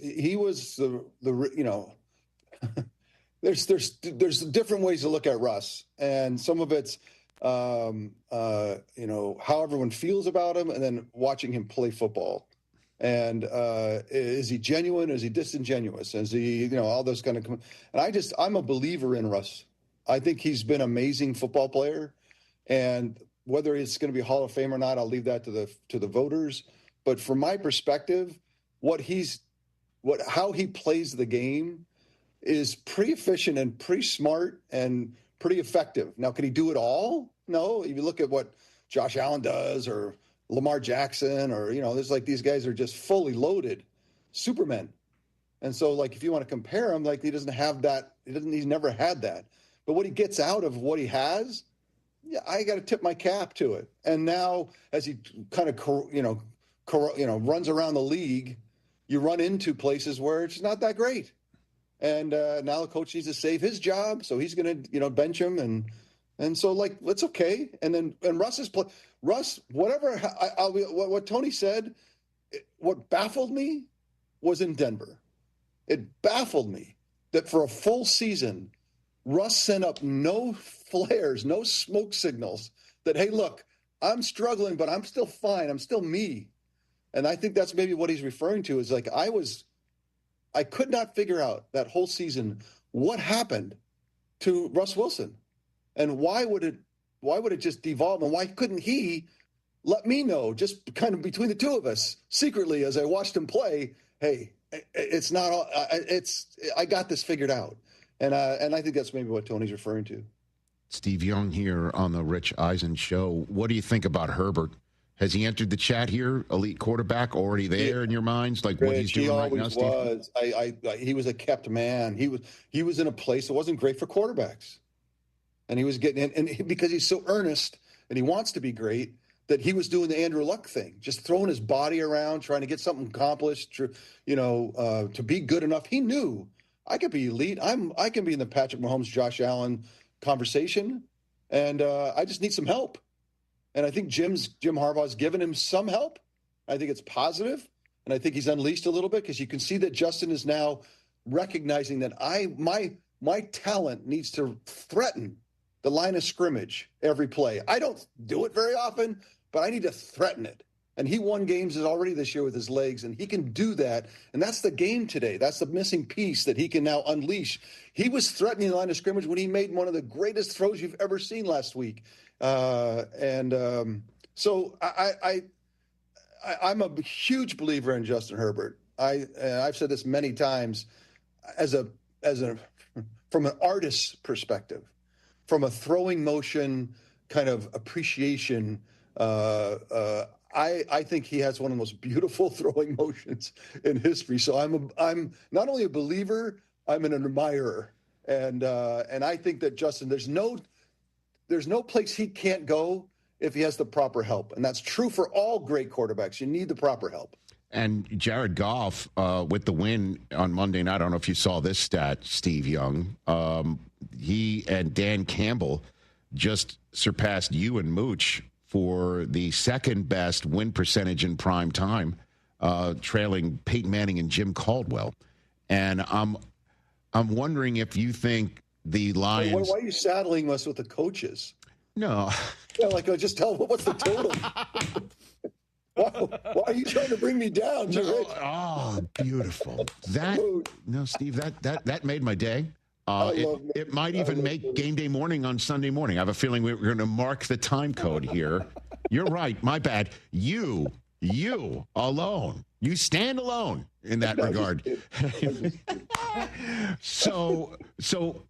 S2: there's different ways to look at Russ, and some of it's how everyone feels about him, and then watching him play football. And is he genuine? Is he disingenuous? Is he, all those kind of? And I'm a believer in Russ. I think he's been an amazing football player, and whether it's going to be Hall of Fame or not, I'll leave that to the voters. But from my perspective, how he plays the game is pretty efficient and pretty smart and pretty effective. Now, can he do it all? No. If you look at what Josh Allen does or Lamar Jackson or, there's like these guys are just fully loaded supermen. And so, like, if you want to compare him, like, he doesn't have that. He's never had that. But what he gets out of what he has, yeah, I got to tip my cap to it. And now, as he kind of, runs around the league, you run into places where it's not that great. And now the coach needs to save his job, so he's going to, bench him, and so, like, it's okay. And Russ, whatever. What Tony said, what baffled me was in Denver. It baffled me that for a full season, Russ sent up no flares, no smoke signals that, hey, look, I'm struggling, but I'm still fine. I'm still me. And I think that's maybe what he's referring to is like, I could not figure out that whole season what happened to Russ Wilson and why would it just devolve, and why couldn't he let me know just kind of between the two of us secretly as I watched him play, hey, it's not all, I got this figured out. And I think that's maybe what Tony's referring to.
S25: Steve Young here on the Rich Eisen Show. What do you think about Herbert? Has he entered the chat here? Elite quarterback already there in your minds? Like what he's doing right now, Steve?
S2: He was a kept man. He was in a place that wasn't great for quarterbacks. And he was getting in, and because he's so earnest and he wants to be great, that he was doing the Andrew Luck thing, just throwing his body around, trying to get something accomplished, to be good enough. He knew I could be elite. I can be in the Patrick Mahomes, Josh Allen conversation, and I just need some help. And I think Jim Harbaugh's given him some help. I think it's positive, and I think he's unleashed a little bit because you can see that Justin is now recognizing that my talent needs to threaten the line of scrimmage every play. I don't do it very often, but I need to threaten it. And he won games already this year with his legs, and he can do that. And that's the game today. That's the missing piece that he can now unleash. He was threatening the line of scrimmage when he made one of the greatest throws you've ever seen last week. So I'm a huge believer in Justin Herbert. I've said this many times from an artist's perspective, from a throwing motion kind of appreciation. I think he has one of the most beautiful throwing motions in history. So I'm not only a believer, I'm an admirer. And I think that Justin, there's no place he can't go if he has the proper help. And that's true for all great quarterbacks. You need the proper help.
S25: And Jared Goff, with the win on Monday night, I don't know if you saw this stat, Steve Young. He and Dan Campbell just surpassed you and Mooch for the second best win percentage in prime time, trailing Peyton Manning and Jim Caldwell. And I'm wondering if you think the Lions.
S2: Why are you saddling us with the coaches?
S25: No.
S2: Yeah, just tell them what's the total. Why are you trying to bring me down, Rich?
S25: Oh, beautiful. Steve, that made my day. It might even make game day morning on Sunday morning. I have a feeling we're going to mark the time code here. You're right. My bad. You alone. You stand alone in that regard. So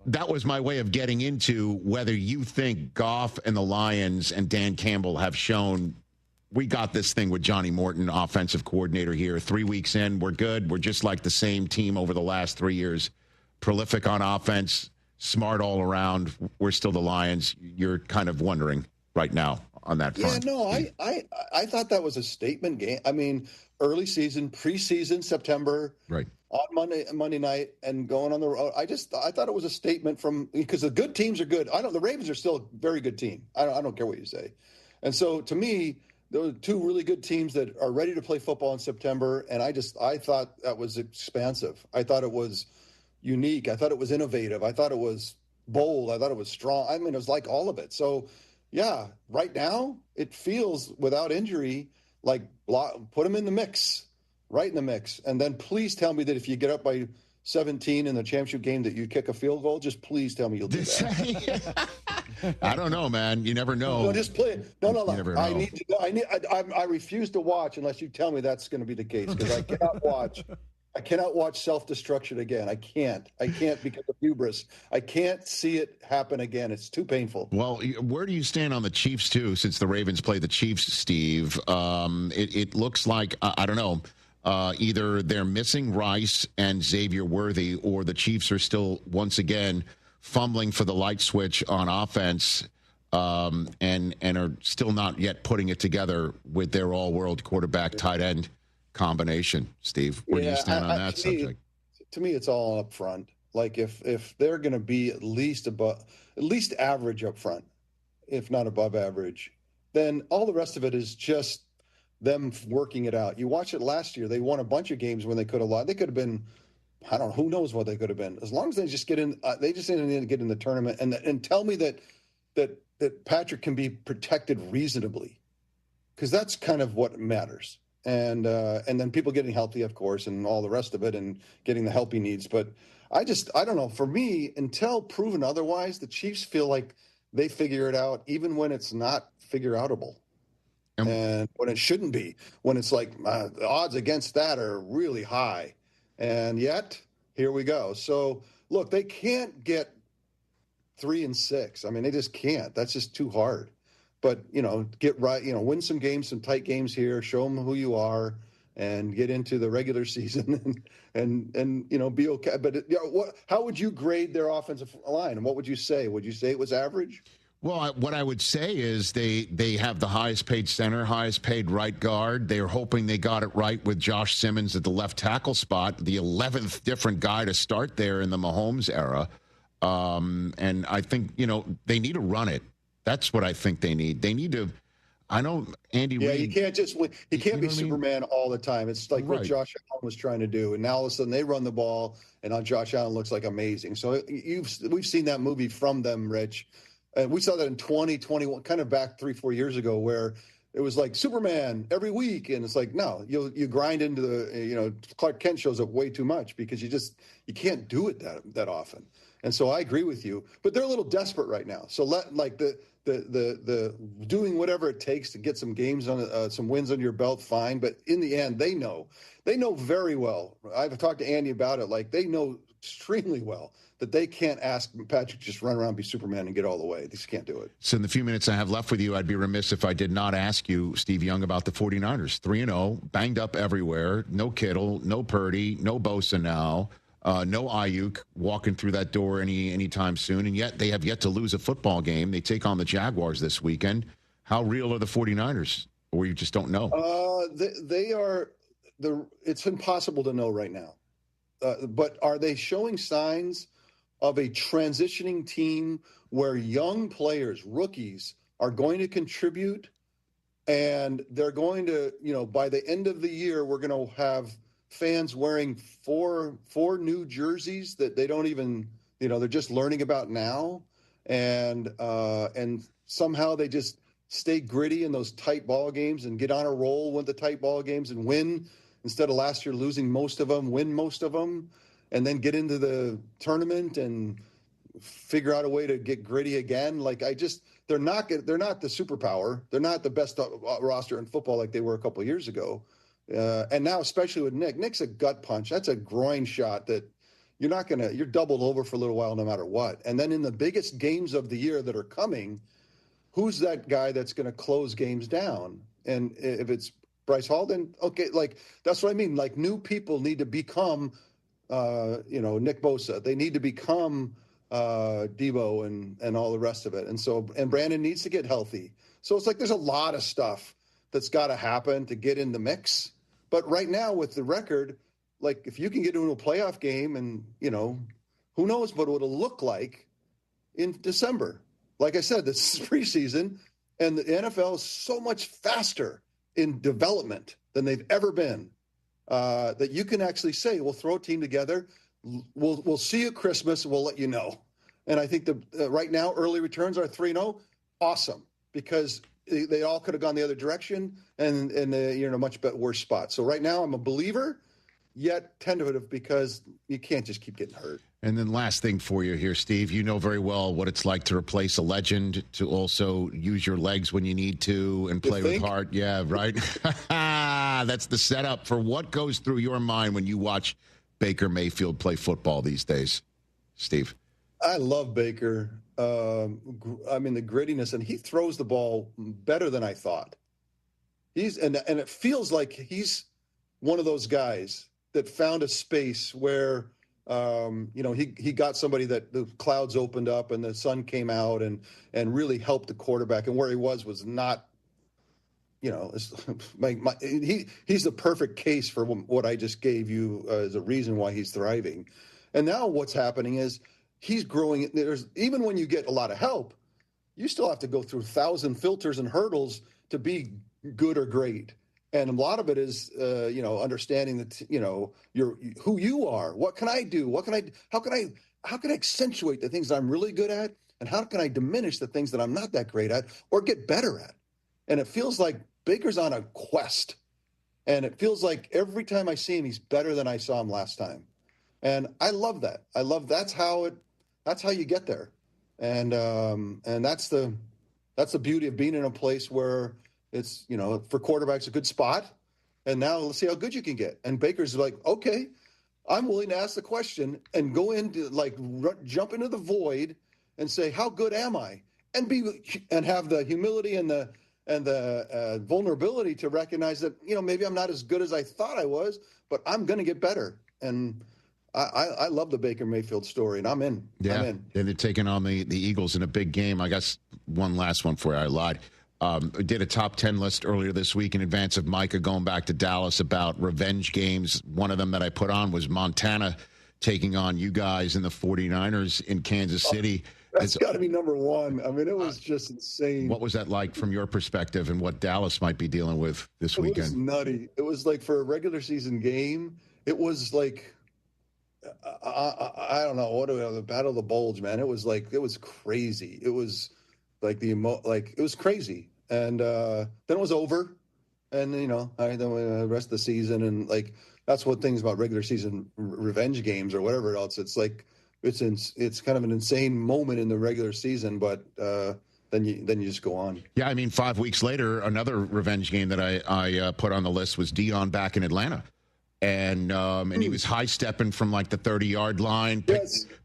S25: that was my way of getting into whether you think Goff and the Lions and Dan Campbell have shown we got this thing with Johnny Morton, offensive coordinator here. 3 weeks in, we're good. We're just like the same team over the last 3 years. Prolific on offense, smart all around. We're still the Lions. You're kind of wondering right now on that front.
S2: Yeah, no, I thought that was a statement game. I mean, early season, preseason, September,
S25: right,
S2: on Monday night, and going on the road. I thought it was a statement because the good teams are good. The Ravens are still a very good team. I don't care what you say. And so to me, those are two really good teams that are ready to play football in September. And I thought that was expansive. I thought it was unique. I thought it was innovative. I thought it was bold. I thought it was strong. I mean, it was like all of it. So, yeah, right now it feels, without injury, like put them in the mix, right in the mix. And then please tell me that if you get up by 17 in the championship game that you kick a field goal, just please tell me you'll do that.
S25: I don't know, man. You never know.
S2: No, just play it. No.
S25: You never know.
S2: I need to know. I refuse to watch unless you tell me that's going to be the case, because I cannot watch. I cannot watch self-destruction again. I can't because of hubris. I can't see it happen again. It's too painful.
S25: Well, where do you stand on the Chiefs, too, since the Ravens play the Chiefs, Steve? It looks like, I don't know, either they're missing Rice and Xavier Worthy, or the Chiefs are still, once again, fumbling for the light switch on offense, and are still not yet putting it together with their all-world quarterback tight end combination. Steve, where do you stand on that subject?
S2: To me, it's all up front. Like if they're going to be at least average up front, if not above average, then all the rest of it is just them working it out. You watch it last year; they won a bunch of games when they could have lost. They could have been, I don't know, who knows what they could have been. As long as they just get in, they just need to get in the tournament and tell me that Patrick can be protected reasonably, because that's kind of what matters. And then people getting healthy, of course, and all the rest of it, and getting the help he needs. But I don't know. For me, until proven otherwise, the Chiefs feel like they figure it out, even when it's not figure-outable. And when it shouldn't be, when it's like the odds against that are really high. And yet, here we go. So, look, they can't get 3-6. I mean, they just can't. That's just too hard. But, get right, win some games, some tight games here, show them who you are, and get into the regular season and be okay. But how would you grade their offensive line, and what would you say? Would you say it was average?
S25: Well, what I would say is they have the highest paid center, highest paid right guard. They're hoping they got it right with Josh Simmons at the left tackle spot, the 11th different guy to start there in the Mahomes era. And I think, they need to run it. That's what I think they need. They need to. I know Andy Reid.
S2: You can't just win. He can't be Superman all the time. It's like what Josh Allen was trying to do, and now all of a sudden they run the ball, and now Josh Allen looks like amazing. So we've seen that movie from them, Rich. And we saw that in 2021, kind of back 3-4 years ago, where it was like Superman every week, and it's like, no, you grind into the Clark Kent shows up way too much, because you can't do it that often. And so I agree with you, but they're a little desperate right now. So the doing whatever it takes to get some games on some wins under your belt, fine. But in the end, they know very well. I've talked to Andy about it. Like, they know extremely well that they can't ask Patrick to just run around and be Superman and get all the way. They just can't do it.
S25: So in the few minutes I have left with you, I'd be remiss if I did not ask you, Steve Young, about the 49ers. 3-0, banged up everywhere. No Kittle, no Purdy, no Bosa now. No Ayuk walking through that door anytime soon, and yet they have yet to lose a football game. They take on the Jaguars this weekend. How real are the 49ers? Or you just don't know?
S2: They are. It's impossible to know right now. But are they showing signs of a transitioning team where young players, rookies, are going to contribute, and they're going to, by the end of the year, we're going to have fans wearing four new jerseys that they don't even, they're just learning about now, and somehow they just stay gritty in those tight ball games and get on a roll with the tight ball games and win, instead of last year losing most of them, win most of them, and then get into the tournament and figure out a way to get gritty again. They're not the superpower. They're not the best roster in football like they were a couple of years ago. And now, especially with Nick. Nick's a gut punch. That's a groin shot that you're doubled over for a little while no matter what. And then in the biggest games of the year that are coming, who's that guy that's going to close games down? And if it's Bryce Hall, then okay, like that's what I mean. Like new people need to become, Nick Bosa. They need to become Debo and all the rest of it. And Brandon needs to get healthy. So it's like there's a lot of stuff that's got to happen to get in the mix. But right now with the record, like if you can get into a playoff game and, who knows what it'll look like in December. Like I said, this is preseason, and the NFL is so much faster in development than they've ever been, that you can actually say, we'll throw a team together, we'll see you at Christmas, we'll let you know. And I think right now early returns are 3-0, awesome, because they all could have gone the other direction, and you're in a much worse spot. So right now I'm a believer, yet tentative, because you can't just keep getting hurt.
S25: And then last thing for you here, Steve, you know very well what it's like to replace a legend, to also use your legs when you need to and play with heart. Yeah, right? That's the setup for what goes through your mind when you watch Baker Mayfield play football these days, Steve.
S2: I love Baker. The grittiness, and he throws the ball better than I thought. And it feels like he's one of those guys that found a space where he got somebody that the clouds opened up and the sun came out and really helped the quarterback. And where he was not, he's the perfect case for what I just gave you as a reason why he's thriving. And now what's happening is he's growing. Even when you get a lot of help, you still have to go through 1,000 filters and hurdles to be good or great. And a lot of it is, understanding that, who you are. What can I do? How can I accentuate the things that I'm really good at? And how can I diminish the things that I'm not that great at or get better at? And it feels like Baker's on a quest. And it feels like every time I see him, he's better than I saw him last time. And I love that. That's how you get there. And that's the beauty of being in a place where it's, for quarterbacks, a good spot. And now let's see how good you can get. And Baker's like, okay, I'm willing to ask the question and go into jump into the void and say, how good am I? And have the humility and the vulnerability to recognize that, maybe I'm not as good as I thought I was, but I'm going to get better. And I love the Baker Mayfield story, and I'm in.
S25: Yeah,
S2: I'm in.
S25: And they're taking on the Eagles in a big game. I guess one last one for you. I lied. Did a top 10 list earlier this week in advance of Micah going back to Dallas about revenge games. One of them that I put on was Montana taking on you guys in the 49ers in Kansas City.
S2: That's got to be number one. I mean, it was just insane.
S25: What was that like from your perspective, and what Dallas might be dealing with this weekend?
S2: It was nutty. It was like for a regular season game, it was like, I don't know, the Battle of the Bulge, man. It was crazy. It was like it was crazy. And then it was over, and then the rest of the season, and that's what things about regular season revenge games or whatever else. It's like it's kind of an insane moment in the regular season, but then you just go on.
S25: Yeah, I mean, 5 weeks later, another revenge game that I put on the list was Dion back in Atlanta. And he was high stepping from the 30-yard line,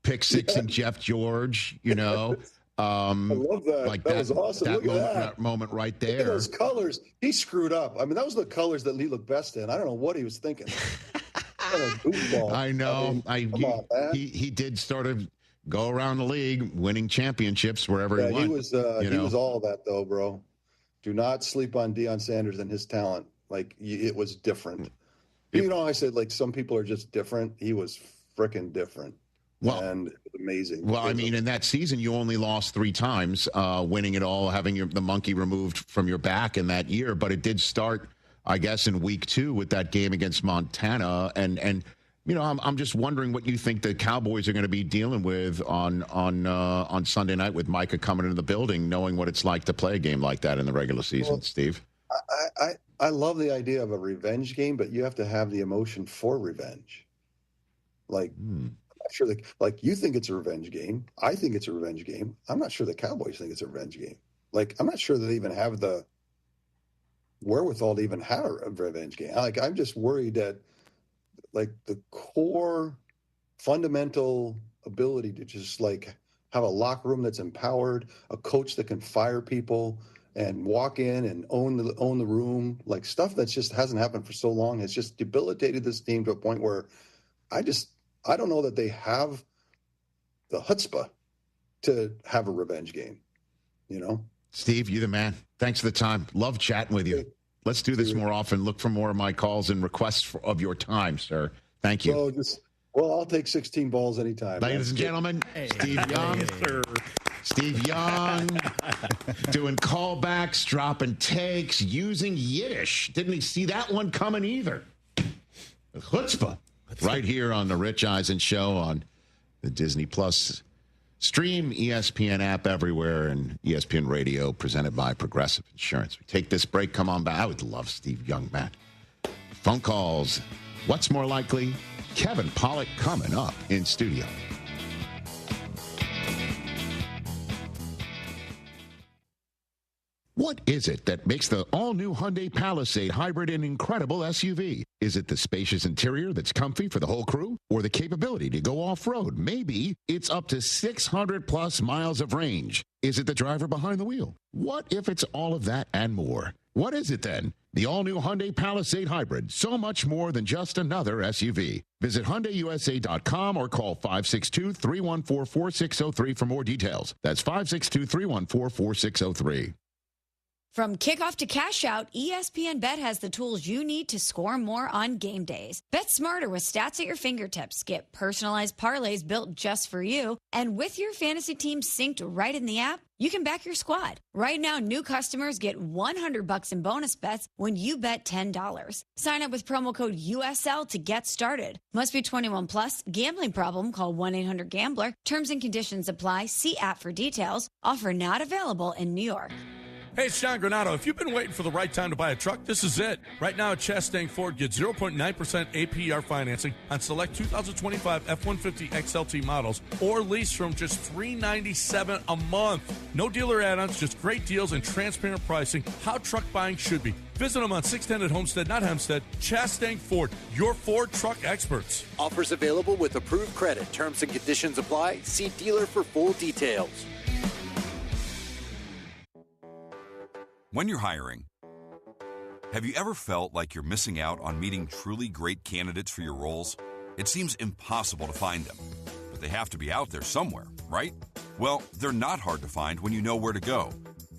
S25: pick six, and Jeff George,
S2: I love that. That was awesome.
S25: That moment right there.
S2: Look at those colors. He screwed up. I mean, that was the colors that Lee looked best in. I don't know what he was thinking.
S25: I know. He did sort of go around the league, winning championships wherever he went.
S2: He was all that, though, bro. Do not sleep on Deion Sanders and his talent. It was different. I said, some people are just different. He was freaking different. And it was amazing.
S25: Well, I mean, in that season, you only lost 3 times, winning it all, having the monkey removed from your back in that year. But it did start, I guess, in week 2 with that game against Montana. And I'm just wondering what you think the Cowboys are going to be dealing with on Sunday night with Micah coming into the building, knowing what it's like to play a game like that in the regular season, Steve.
S2: I love the idea of a revenge game, but you have to have the emotion for revenge. I'm not sure you think it's a revenge game. I think it's a revenge game. I'm not sure the Cowboys think it's a revenge game. I'm not sure that they even have the wherewithal to even have a revenge game. I'm just worried that the core fundamental ability to just have a locker room that's empowered, a coach that can fire people, and walk in and own the room, like stuff that just hasn't happened for so long. It's just debilitated this team to a point where I don't know that they have the chutzpah to have a revenge game, you know?
S25: Steve, you the man. Thanks for the time. Love chatting with you. Let's do this more often. Look for more of my calls and requests of your time, sir. Thank you.
S2: Well, I'll take 16 balls anytime.
S25: Ladies and gentlemen, Steve Young. Steve Young doing callbacks, dropping takes, using Yiddish. Didn't he see that one coming either? Chutzpah. Right here on the Rich Eisen Show on the Disney Plus stream, ESPN app everywhere, and ESPN Radio presented by Progressive Insurance. We take this break. Come on back. I would love Steve Young, Matt. Phone calls. What's more likely? Kevin Pollak coming up in studio. What is it that makes the all-new Hyundai Palisade hybrid an incredible SUV? Is it the spacious interior that's comfy for the whole crew? Or the capability to go off-road? Maybe it's up to 600-plus miles of range. Is it the driver behind the wheel? What if it's all of that and more? What is it then? The all-new Hyundai Palisade Hybrid. So much more than just another SUV. Visit HyundaiUSA.com or call 562-314-4603 for more details. That's 562-314-4603.
S5: From kickoff to cash out, ESPN Bet has the tools you need to score more on game days. Bet smarter with stats at your fingertips. Get personalized parlays built just for you. And with your fantasy team synced right in the app, you can back your squad. Right now, new customers get $100 in bonus bets when you bet $10. Sign up with promo code USL to get started. Must be 21 plus. Gambling problem? Call 1-800-GAMBLER. Terms and conditions apply. See app for details. Offer not available in New York.
S23: Hey, it's John Granado. If you've been waiting for the right time to buy a truck, this is it. Right now at Chastang Ford, get 0.9% APR financing on select 2025 F-150 XLT models or lease from just $397 a month. No dealer add-ons, just great deals and transparent pricing. How truck buying should be. Visit them on 610 at Homestead, not Hempstead. Chastang Ford, your Ford truck experts.
S6: Offers available with approved credit. Terms and conditions apply. See dealer for full details.
S9: When you're hiring, have you ever felt like you're missing out on meeting truly great candidates for your roles? It seems impossible to find them, but they have to be out there somewhere, right? Well, they're not hard to find when you know where to go,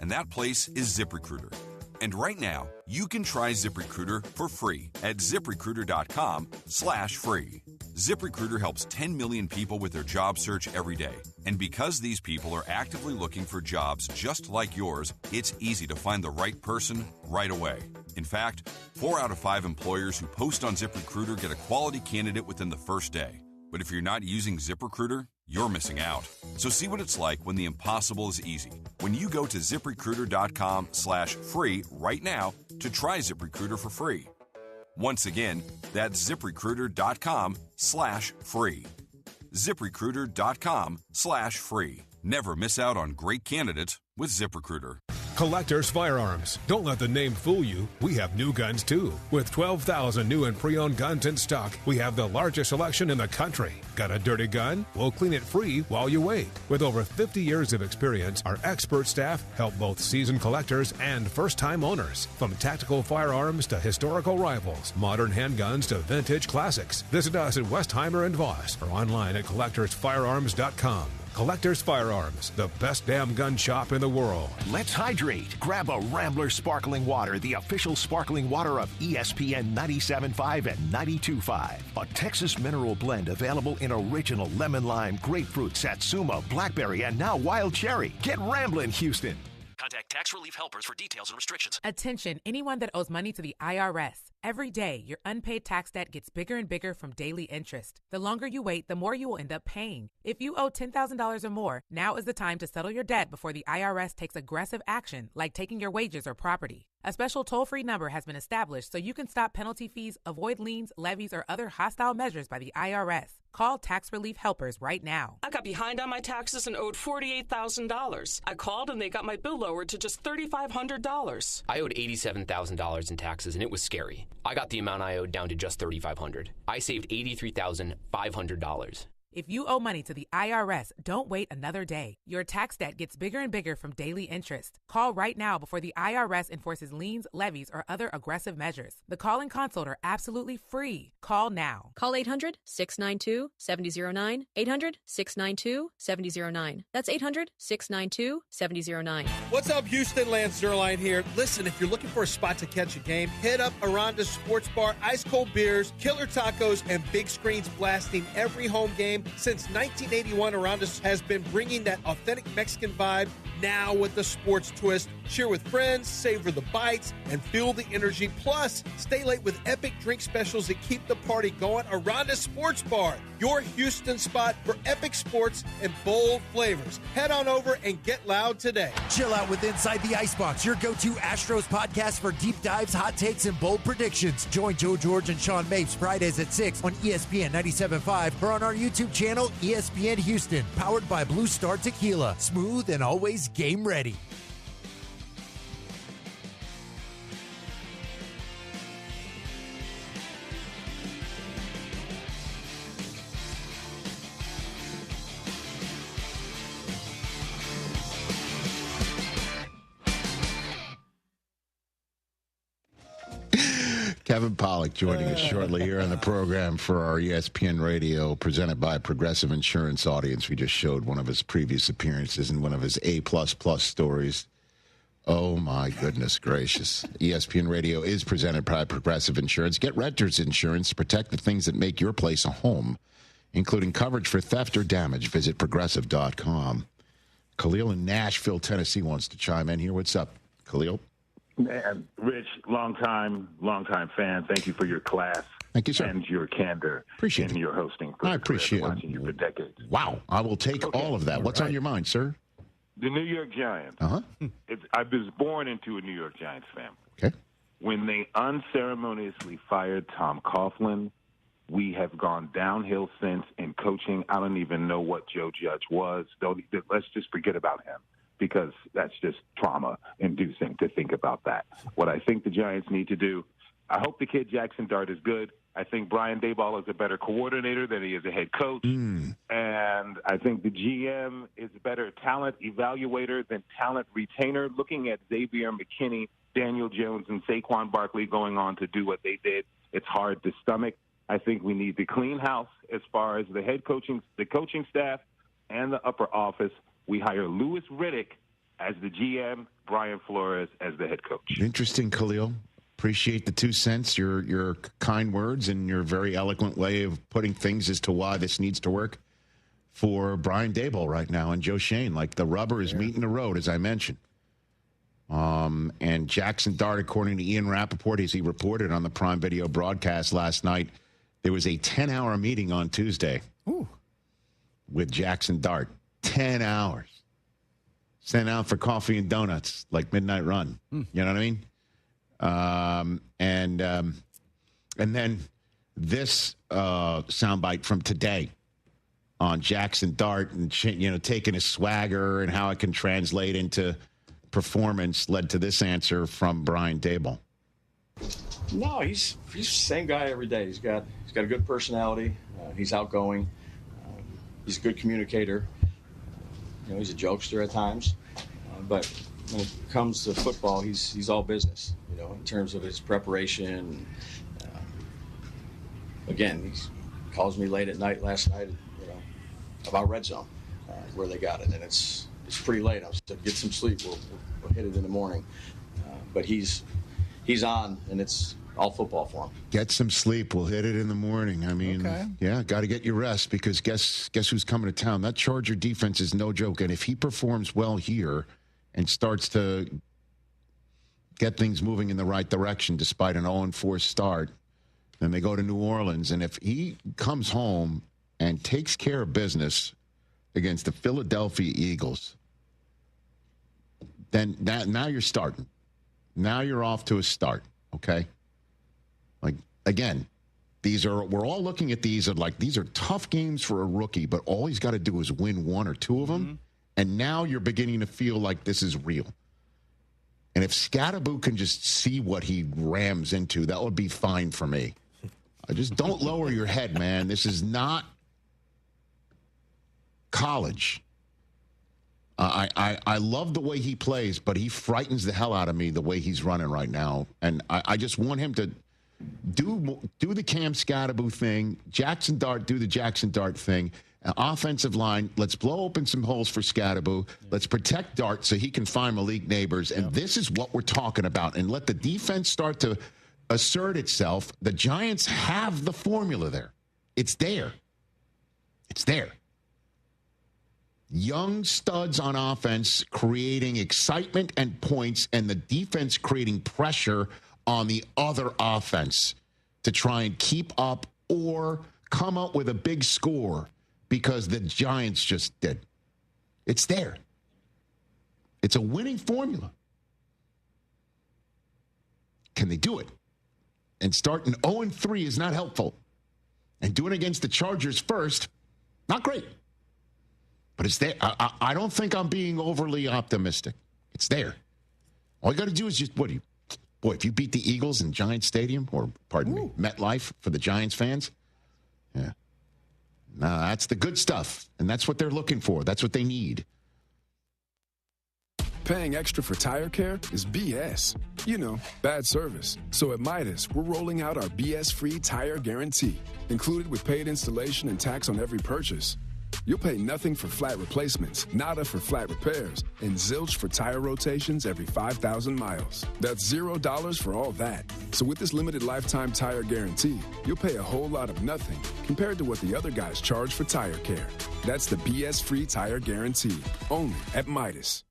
S9: and that place is ZipRecruiter. And right now, you can try ZipRecruiter for free at ZipRecruiter.com/free. ZipRecruiter helps 10 million people with their job search every day. And because these people are actively looking for jobs just like yours, it's easy to find the right person right away. In fact, 4 out of 5 employers who post on ZipRecruiter get a quality candidate within the first day. But if you're not using ZipRecruiter, you're missing out. So see what it's like when the impossible is easy. When you go to ZipRecruiter.com/free right now to try ZipRecruiter for free. Once again, that's ZipRecruiter.com/free. ZipRecruiter.com/free. Never miss out on great candidates with ZipRecruiter.
S11: Collectors Firearms. Don't let the name fool you. We have new guns too. With 12,000 new and pre-owned guns in stock, we have the largest selection in the country. Got a dirty gun? We'll clean it free while you wait. With over 50 years of experience, our expert staff help both seasoned collectors and first-time owners. From tactical firearms to historical rifles, modern handguns to vintage classics. Visit us at Westheimer and Voss or online at collectorsfirearms.com. Collectors Firearms, the best damn gun shop in the world.
S14: Let's hydrate. Grab a Rambler Sparkling Water, the official sparkling water of ESPN 97.5 and 92.5. A Texas mineral blend available in original lemon lime, grapefruit, satsuma, blackberry, and now wild cherry. Get Ramblin', Houston.
S22: Contact Tax Relief Helpers for details and restrictions.
S26: Attention, anyone that owes money to the IRS. Every day, your unpaid tax debt gets bigger and bigger from daily interest. The longer you wait, the more you will end up paying. If you owe $10,000 or more, now is the time to settle your debt before the IRS takes aggressive action, like taking your wages or property. A special toll-free number has been established so you can stop penalty fees, avoid liens, levies, or other hostile measures by the IRS. Call Tax Relief Helpers right now.
S28: I got behind on my taxes and owed $48,000. I called and they got my bill lowered to just $3,500.
S29: I owed $87,000 in taxes and it was scary. I got the amount I owed down to just $3,500. I saved $83,500.
S26: If you owe money to the IRS, don't wait another day. Your tax debt gets bigger and bigger from daily interest. Call right now before the IRS enforces liens, levies, or other aggressive measures. The call and consult are absolutely free. Call now.
S3: Call 800-692-7009. 800-692-7009. That's 800-692-7009.
S20: What's up, Houston? Lance Zerline here. Listen, if you're looking for a spot to catch a game, hit up Aranda's Sports Bar, ice cold beers, killer tacos, and big screens blasting every home game. Since 1981, Aranda's has been bringing that authentic Mexican vibe, now with the sports twist. Cheer with friends, savor the bites, and feel the energy. Plus, stay late with epic drink specials that keep the party going. Aranda's Sports Bar, your Houston spot for epic sports and bold flavors. Head on over and get loud today.
S4: Chill out with Inside the Icebox, your go-to Astros podcast for deep dives, hot takes, and bold predictions. Join Joe George and Sean Mapes Fridays at 6 on ESPN 97.5 or on our YouTube channel, ESPN Houston, powered by Blue Star Tequila. Smooth and always game ready.
S25: Kevin Pollak joining us shortly here on the program for our ESPN Radio, presented by Progressive Insurance audience. We just showed one of his previous appearances in one of his A++ stories. Oh, my goodness gracious. ESPN Radio is presented by Progressive Insurance. Get renter's insurance to protect the things that make your place a home, including coverage for theft or damage. Visit Progressive.com. Khalil in Nashville, Tennessee wants to chime in here. What's up, Khalil?
S7: Man, Rich, long time fan. Thank you for your class.
S25: Thank you, sir.
S7: And your candor in your hosting.
S25: I appreciate it.
S7: Watching you for decades.
S25: Wow. I will take all of that. What's on your mind, sir?
S7: The New York Giants.
S25: Uh-huh.
S7: I was born into a New York Giants family.
S25: Okay.
S7: When they unceremoniously fired Tom Coughlin, we have gone downhill since in coaching. I don't even know what Joe Judge was. Let's just forget about him, because that's just trauma-inducing to think about that. What I think the Giants need to do, I hope the kid Jackson Dart is good. I think Brian Daboll is a better coordinator than he is a head coach. And I think the GM is a better talent evaluator than talent retainer. Looking at Xavier McKinney, Daniel Jones, and Saquon Barkley going on to do what they did, it's hard to stomach. I think we need to clean house as far as the coaching staff and the upper office. We hire Louis Riddick as the GM, Brian Flores as the head coach.
S25: Interesting, Khalil. Appreciate the 2 cents, your kind words, and your very eloquent way of putting things as to why this needs to work for Brian Daboll right now and Joe Shane. Like, the rubber is meeting the road, as I mentioned. And Jackson Dart, according to Ian Rappaport, as he reported on the Prime Video broadcast last night, there was a 10-hour meeting on Tuesday with Jackson Dart. 10 hours. Sent out for coffee and donuts, like Midnight Run. You know what I mean? And then this soundbite from today on Jackson Dart and, taking his swagger and how it can translate into performance led to this answer from Brian Daboll.
S8: No, he's the same guy every day. He's got a good personality. He's outgoing. He's a good communicator. He's a jokester at times, but when it comes to football, he's all business. In terms of his preparation. Again, he calls me late at night last night, about Red Zone, where they got it, and it's pretty late. I said, get some sleep. We'll hit it in the morning. But he's on, and it's all football for him.
S25: Get some sleep. We'll hit it in the morning. I mean, yeah, got to get your rest, because guess who's coming to town? That Charger defense is no joke. And if he performs well here and starts to get things moving in the right direction despite an 0-4 start, then they go to New Orleans. And if he comes home and takes care of business against the Philadelphia Eagles, then now you're starting. Now you're off to a start, okay? Like, again, we're all looking at these are tough games for a rookie, but all he's got to do is win one or two of them, and now you're beginning to feel like this is real. And if Scatterboot can just see what he rams into, that would be fine for me. Just don't lower your head, man. This is not college. I love the way he plays, but he frightens the hell out of me the way he's running right now. And I just want him to do the Cam Scatterbo thing. Jackson Dart, do the Jackson Dart thing. Offensive line, let's blow open some holes for Scatterbo. Let's protect Dart so he can find Malik Neighbors. And this is what we're talking about. And let the defense start to assert itself. The Giants have the formula there. It's there. It's there. Young studs on offense creating excitement and points, and the defense creating pressure on the other offense to try and keep up or come up with a big score because the Giants just did. It's there. It's a winning formula. Can they do it? And starting 0-3 is not helpful. And doing it against the Chargers first, not great. But it's there. I don't think I'm being overly optimistic. It's there. All you got to do is just, if you beat the Eagles in Giants Stadium, or pardon me, MetLife for the Giants fans, yeah. No, that's the good stuff. And that's what they're looking for. That's what they need.
S3: Paying extra for tire care is BS. You know, bad service. So at Midas, we're rolling out our BS-free tire guarantee, included with paid installation and tax on every purchase. You'll pay nothing for flat replacements, nada for flat repairs, and zilch for tire rotations every 5,000 miles. That's $0 for all that. So with this limited lifetime tire guarantee, you'll pay a whole lot of nothing compared to what the other guys charge for tire care. That's the BS-free tire guarantee, only at Midas.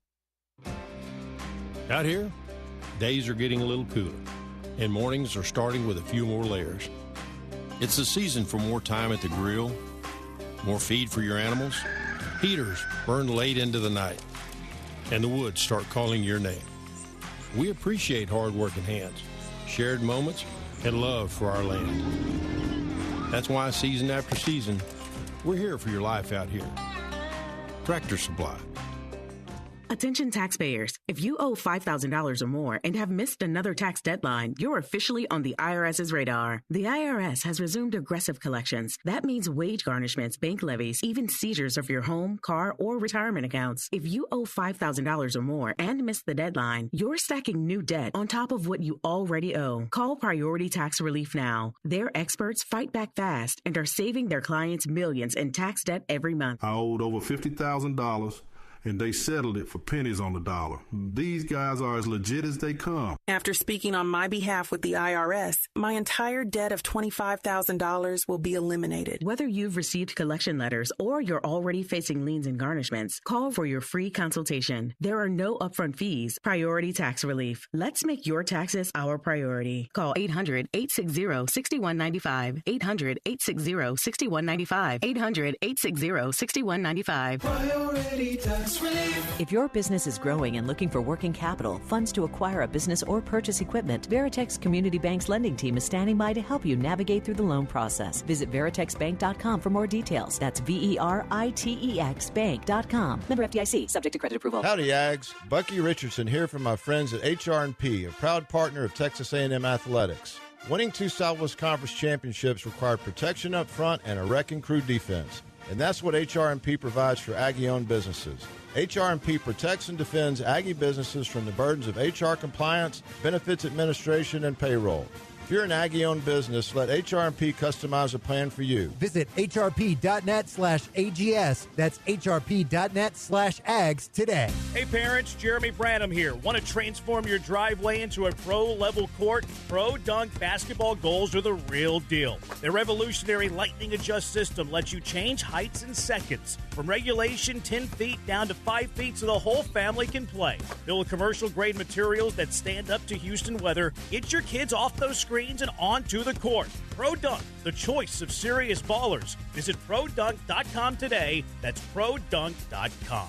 S10: Out here, days are getting a little cooler, and mornings are starting with a few more layers. It's the season for more time at the grill, more feed for your animals. Heaters burn late into the night, and the woods start calling your name. We appreciate hard-working hands, shared moments, and love for our land. That's why season after season, we're here for your life out here. Tractor Supply.
S12: Attention taxpayers. If you owe $5,000 or more and have missed another tax deadline, you're officially on the IRS's radar. The IRS has resumed aggressive collections. That means wage garnishments, bank levies, even seizures of your home, car, or retirement accounts. If you owe $5,000 or more and missed the deadline, you're stacking new debt on top of what you already owe. Call Priority Tax Relief now. Their experts fight back fast and are saving their clients millions in tax debt every month.
S13: I owed over $50,000. And they settled it for pennies on the dollar. These guys are as legit as they come.
S15: After speaking on my behalf with the IRS, my entire debt of $25,000 will be eliminated.
S12: Whether you've received collection letters or you're already facing liens and garnishments, call for your free consultation. There are no upfront fees. Priority Tax Relief. Let's make your taxes our priority. Call 800-860-6195. 800-860-6195. 800-860-6195.
S16: Priority Tax Relief. If your business is growing and looking for working capital, funds to acquire a business or purchase equipment, Veritex Community Bank's lending team is standing by to help you navigate through the loan process. Visit veritexbank.com for more details. That's VERITEX bank.com. Member FDIC, subject to credit approval.
S17: Howdy, Ags. Bucky Richardson here from my friends at HR&P, a proud partner of Texas A&M Athletics. Winning 2 Southwest Conference championships required protection up front and a wrecking crew defense. And that's what HR&P provides for Aggie-owned businesses. HR&P protects and defends Aggie businesses from the burdens of HR compliance, benefits administration, and payroll. If you're an Aggie-owned business, let HR&P customize a plan for you.
S4: Visit hrp.net/AGS. That's hrp.net/AGS today.
S18: Hey parents, Jeremy Branham here. Want to transform your driveway into a pro-level court? Pro Dunk basketball goals are the real deal. Their revolutionary lightning adjust system lets you change heights in seconds. From regulation 10 feet down to 5 feet so the whole family can play. Built with commercial-grade materials that stand up to Houston weather, get your kids off those screens and onto the court. Pro Dunk, the choice of serious ballers. Visit ProDunk.com today. That's ProDunk.com.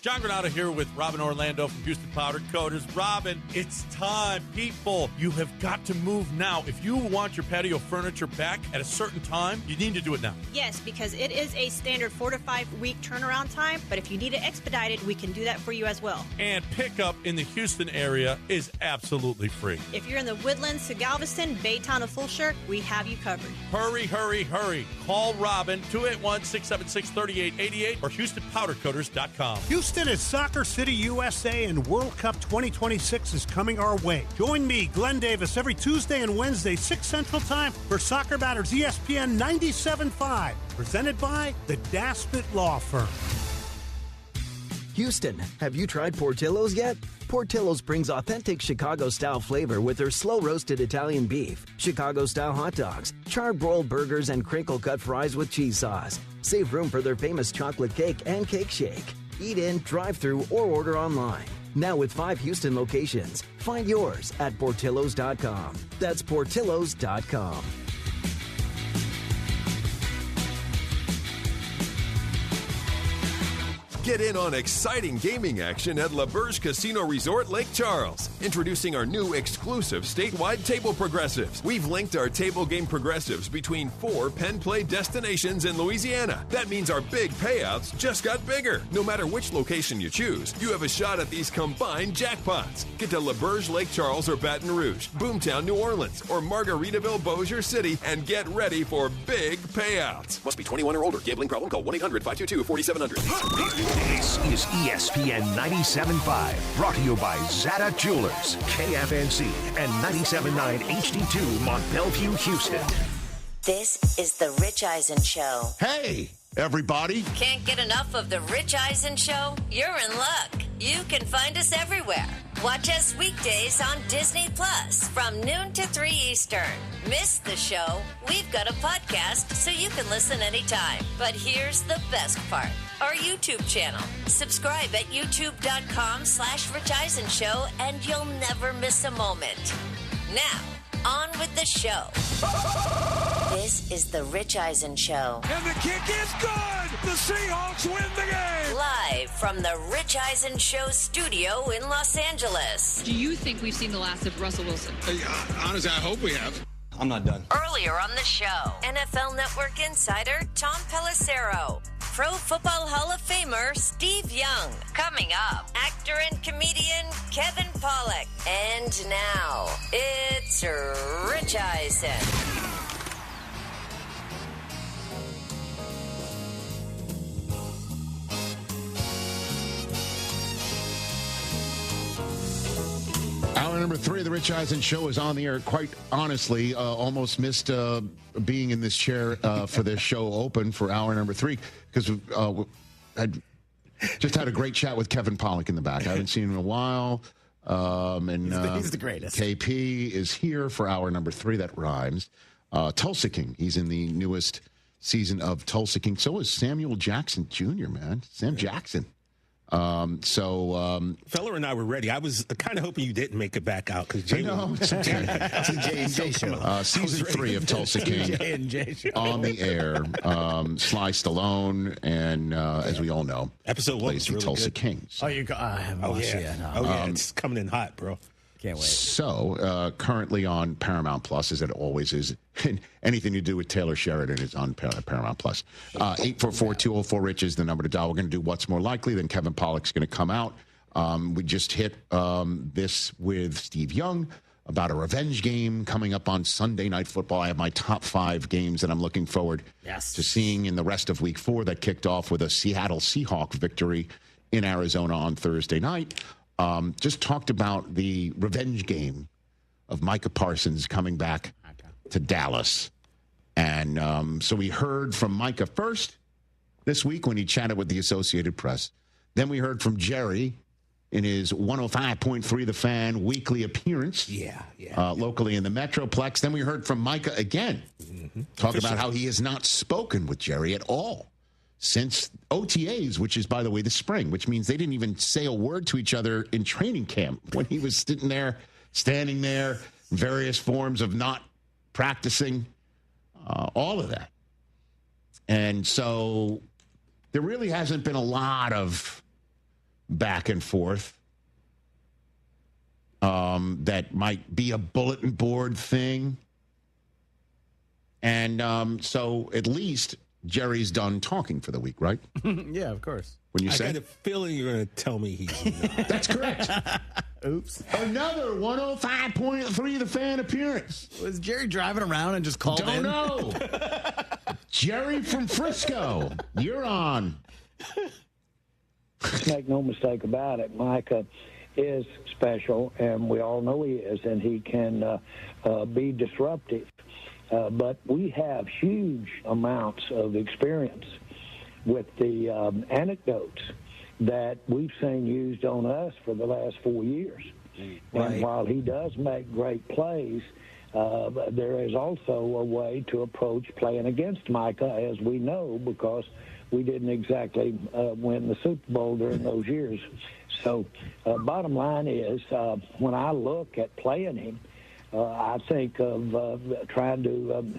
S1: John Granado here with Robin Orlando from Houston Powder Coaters. Robin, it's time. People, you have got to move now. If you want your patio furniture back at a certain time, you need to do it now.
S2: Yes, because it is a standard 4 to 5 week turnaround time, but if you need it expedited, we can do that for you as well.
S1: And pickup in the Houston area is absolutely free.
S2: If you're in the Woodlands to Galveston, Baytown to Fulshear, we have you covered.
S1: Hurry, hurry, hurry. Call Robin, 281-676-3888 or HoustonPowderCoaters.com.
S5: Houston is Soccer City, USA, and World Cup 2026 is coming our way. Join me, Glenn Davis, every Tuesday and Wednesday, 6 Central Time for Soccer Matters ESPN 97.5, presented by the Daspit Law Firm.
S6: Houston, have you tried Portillo's yet? Portillo's brings authentic Chicago-style flavor with their slow-roasted Italian beef, Chicago-style hot dogs, char-broiled burgers, and crinkle-cut fries with cheese sauce. Save room for their famous chocolate cake and cake shake. Eat in, drive-thru, or order online. Now with 5 Houston locations. Find yours at Portillos.com. That's Portillos.com.
S19: Get in on exciting gaming action at La Berge Casino Resort Lake Charles. Introducing our new exclusive statewide table progressives. We've linked our table game progressives between 4 pen play destinations in Louisiana. That means our big payouts just got bigger. No matter which location you choose, you have a shot at these combined jackpots. Get to La Berge Lake Charles or Baton Rouge, Boomtown, New Orleans, or Margaritaville, Bossier City, and get ready for big payouts.
S22: Must be 21 or older. Gambling problem? Call 1-800-522-4700.
S14: This is ESPN 97.5, brought to you by Zada Jewelers, KFNC, and 97.9 HD2, Mont Bellevue, Houston.
S21: This is the Rich Eisen Show.
S25: Hey, everybody.
S21: Can't get enough of the Rich Eisen Show? You're in luck. You can find us everywhere. Watch us weekdays on Disney Plus from noon to 3 Eastern. Miss the show? We've got a podcast so you can listen anytime. But here's the best part. Our YouTube channel. Subscribe at youtube.com/Rich Eisen Show and you'll never miss a moment. Now, on with the show. This is the Rich Eisen Show.
S23: And the kick is good! The Seahawks win the game!
S21: Live from the Rich Eisen Show studio in Los Angeles.
S24: Do you think we've seen the last of Russell Wilson?
S23: Honestly, I hope we have.
S8: I'm not done.
S21: Earlier on the show, NFL Network insider Tom Pelissero. Pro Football Hall of Famer Steve Young. Coming up, actor and comedian Kevin Pollak. And now, it's Rich Eisen.
S25: Hour number 3 of the Rich Eisen Show is on the air. Quite honestly, almost missed being in this chair for this show open for hour number 3 because I just had a great chat with Kevin Pollak in the back. I haven't seen him in a while.
S27: He's the greatest.
S25: KP is here for hour number 3. That rhymes. Tulsa King. He's in the newest season of Tulsa King. So is Samuel Jackson Jr., man. Sam Jackson.
S27: Feller and I were ready. I was kind of hoping you didn't make it back out because Jay.
S25: It's a J&J show. Season 3 of Tulsa King on the air. Sly Stallone, and as we all know,
S27: episode 1
S25: plays the
S27: really
S25: Tulsa
S27: good.
S25: Kings.
S27: Oh, you got? I haven't watched it yet. Oh yeah, it's coming in hot, bro. Can't wait.
S25: So, currently on Paramount Plus, as it always is. Anything to do with Taylor Sheridan is on Paramount Plus. 844-204-RICH is the number to dial. We're going to do What's More Likely. Then Kevin Pollak's going to come out. We just hit this with Steve Young about a revenge game coming up on Sunday Night Football. I have my top 5 games that I'm looking forward to seeing in the rest of Week 4 that kicked off with a Seattle Seahawks victory in Arizona on Thursday night. Just talked about the revenge game of Micah Parsons coming back to Dallas. And so we heard from Micah first this week when he chatted with the Associated Press. Then we heard from Jerry in his 105.3 The Fan weekly appearance locally in the Metroplex. Then we heard from Micah again, talk about how he has not spoken with Jerry at all since OTAs, which is, by the way, the spring, which means they didn't even say a word to each other in training camp when he was standing there, various forms of not practicing, all of that. And so there really hasn't been a lot of back and forth that might be a bulletin board thing. And so at least Jerry's done talking for the week, right?
S3: Yeah, of course.
S25: When you
S27: I
S25: say
S27: got a feeling you're going to tell me he's not.
S25: That's correct.
S3: Oops.
S25: Another 105.3 The Fan appearance.
S3: Was Jerry driving around and just called in?
S25: Don't know. Jerry from Frisco, you're on.
S7: Make no mistake about it, Micah is special, and we all know he is, and he can be disruptive. But we have huge amounts of experience with the anecdotes that we've seen used on us for the last 4 years. Right. And while he does make great plays, there is also a way to approach playing against Micah, as we know, because we didn't exactly win the Super Bowl during those years. So bottom line is, when I look at playing him, I think of trying to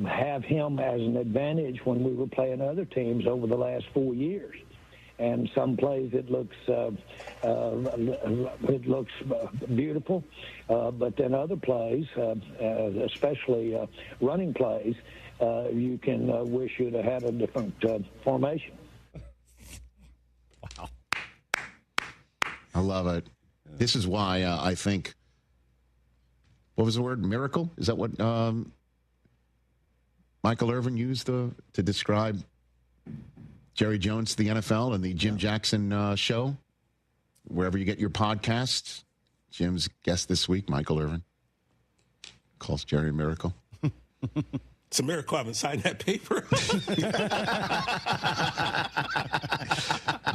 S7: have him as an advantage when we were playing other teams over the last 4 years. And some plays it looks beautiful, but then other plays, especially running plays, you can wish you'd have had a different formation.
S25: Wow. I love it. This is why I think, what was the word? Miracle? Is that what Michael Irvin used to describe Jerry Jones to the NFL and the Jim Jackson show? Wherever you get your podcasts, Jim's guest this week, Michael Irvin, calls Jerry a miracle.
S27: It's a miracle I haven't signed that paper.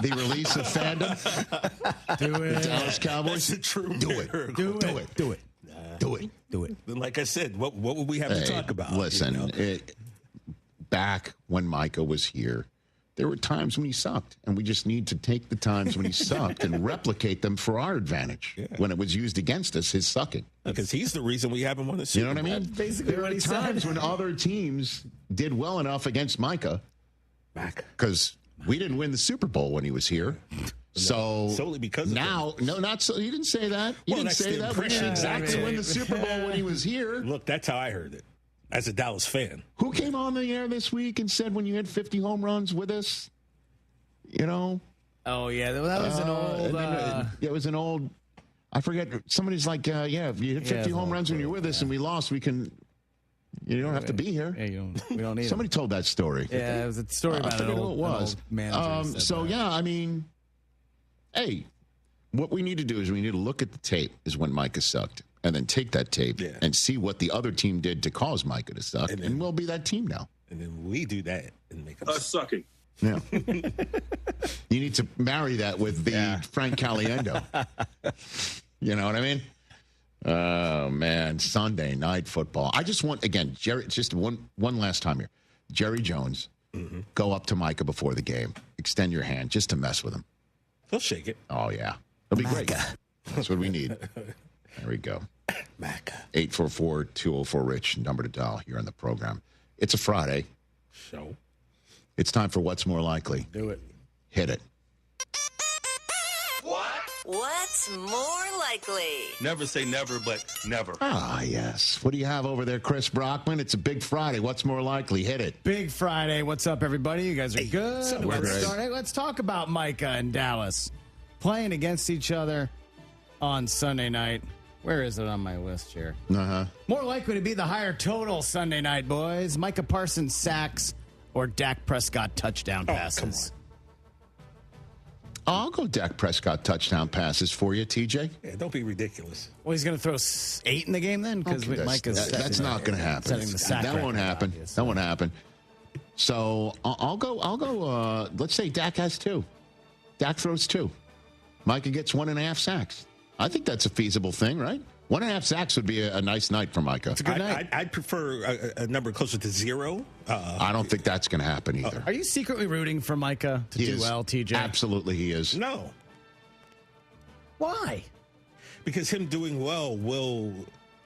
S25: The release of fandom.
S3: Do it.
S25: The Dallas Cowboys.
S27: That's a true
S25: Do
S27: miracle.
S25: it.
S3: Do it.
S25: Do it.
S3: Do it.
S25: Do it.
S3: Do it.
S27: Like I said, what would we have to talk about?
S25: Listen,
S27: you know?
S25: Back when Micah was here, there were times when he sucked, and we just need to take the times when he sucked and replicate them for our advantage. Yeah. When it was used against us, his sucking.
S27: Because he's the reason we haven't won the Super Bowl.
S25: You know what I mean?
S3: Basically
S25: there
S3: what
S25: are
S3: he
S25: times
S3: said.
S25: when other teams did well enough against Micah, because we didn't win the Super Bowl when he was here. So
S27: solely because of
S25: now, no, not so. You didn't say that. You didn't say that. We didn't exactly win the Super Bowl when he was here.
S27: Look, that's how I heard it. As a Dallas fan.
S25: Who came on the air this week and said when you had 50 home runs with us, you know?
S3: Oh, yeah. That was an old...
S25: it was an old... I forget. Somebody's like, if you hit 50 home runs when you're with us and we lost, we can... You don't have to be here.
S3: Yeah, we don't need
S25: Somebody told that story.
S3: Yeah, it was a story about
S25: I forget who it was. I mean, hey, what we need to do is we need to look at the tape is when Micah sucked. And then take that tape and see what the other team did to cause Micah to suck. And we'll be that team now.
S27: And then we do that and make us
S23: sucking.
S25: Yeah. You need to marry that with the Frank Caliendo. You know what I mean? Oh, man. Sunday night football. I just want, again, Jerry, just one last time here. Jerry Jones, go up to Micah before the game. Extend your hand just to mess with him.
S27: He'll shake it.
S25: Oh, yeah. It'll be great. That's what we need. There we go. 844-204-RICH, number to dial here on the program. It's a Friday.
S27: So?
S25: It's time for What's More Likely.
S3: Do it.
S25: Hit it.
S21: What's more likely?
S23: Never say never, but never.
S25: Ah, yes. What do you have over there, Chris Brockman? It's a big Friday. What's more likely? Hit it.
S3: Big Friday. What's up, everybody? You guys are good?
S25: We're great.
S3: Let's talk about Micah and Dallas playing against each other on Sunday night. Where is it on my list here? More likely to be the higher total Sunday night, boys. Micah Parsons sacks or Dak Prescott touchdown passes.
S25: I'll go Dak Prescott touchdown passes for you, TJ.
S27: Yeah, don't be ridiculous.
S3: Well, he's going to throw 8 in the game then? Because Micah's
S25: that's not going to happen.
S3: Setting the sack
S25: that won't happen.
S3: Obvious.
S25: That won't happen. So I'll go. Let's say Dak has 2. Dak throws 2. Micah gets 1.5 sacks. I think that's a feasible thing, right? 1.5 sacks would be a nice night for Micah.
S3: It's a good night.
S27: I'd prefer a number closer to 0.
S25: I don't think that's going to happen either.
S3: Are you secretly rooting for Micah to do well, TJ?
S25: Absolutely, he is.
S27: No.
S3: Why?
S27: Because him doing well will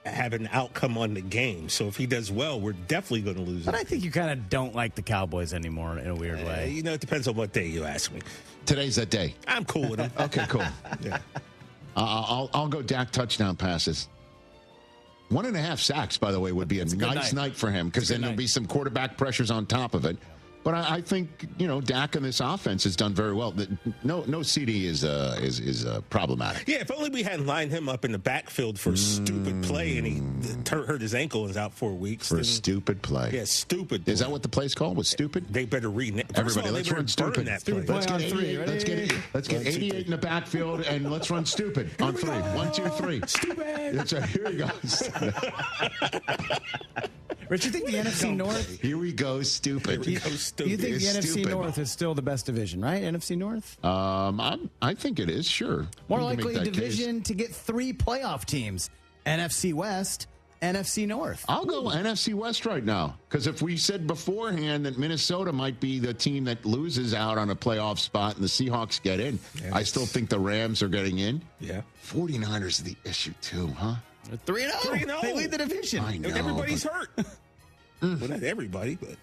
S27: have an outcome on the game. So if he does well, we're definitely going to lose.
S3: But I think you kind of don't like the Cowboys anymore in a weird way.
S27: You know, it depends on what day you ask me.
S25: Today's that day.
S27: I'm cool with him.
S25: Okay, cool.
S27: Yeah.
S25: I'll go Dak touchdown passes. 1.5 sacks, by the way, would be a nice night for him because then there'll be some quarterback pressures on top of it. But I think, Dak and this offense has done very well. No CD is problematic.
S27: Yeah, if only we hadn't lined him up in the backfield for a stupid play and he hurt his ankle and is out 4 weeks.
S25: For a stupid play.
S27: Yeah, stupid.
S25: Is that what the play's called? Was stupid?
S27: They better read it.
S25: Everybody, let's run stupid.
S27: That play.
S25: Let's get 88 in the backfield and let's run stupid on 3. 1, 2, 3.
S27: Stupid.
S25: That's right. Here he goes.
S3: Rich, you think the NFC North?
S25: Here we go, stupid.
S3: You think the NFC North is still the best division, right? NFC North?
S25: I think it is, sure.
S3: More likely division to get 3 playoff teams. NFC West, NFC North.
S25: I'll go NFC West right now. Because if we said beforehand that Minnesota might be the team that loses out on a playoff spot and the Seahawks get in, I still think the Rams are getting in.
S27: Yeah.
S25: 49ers are the issue too, huh?
S3: 3-0.
S27: 3-0.
S3: They lead the division.
S25: I know,
S27: everybody's hurt. Well, not everybody, but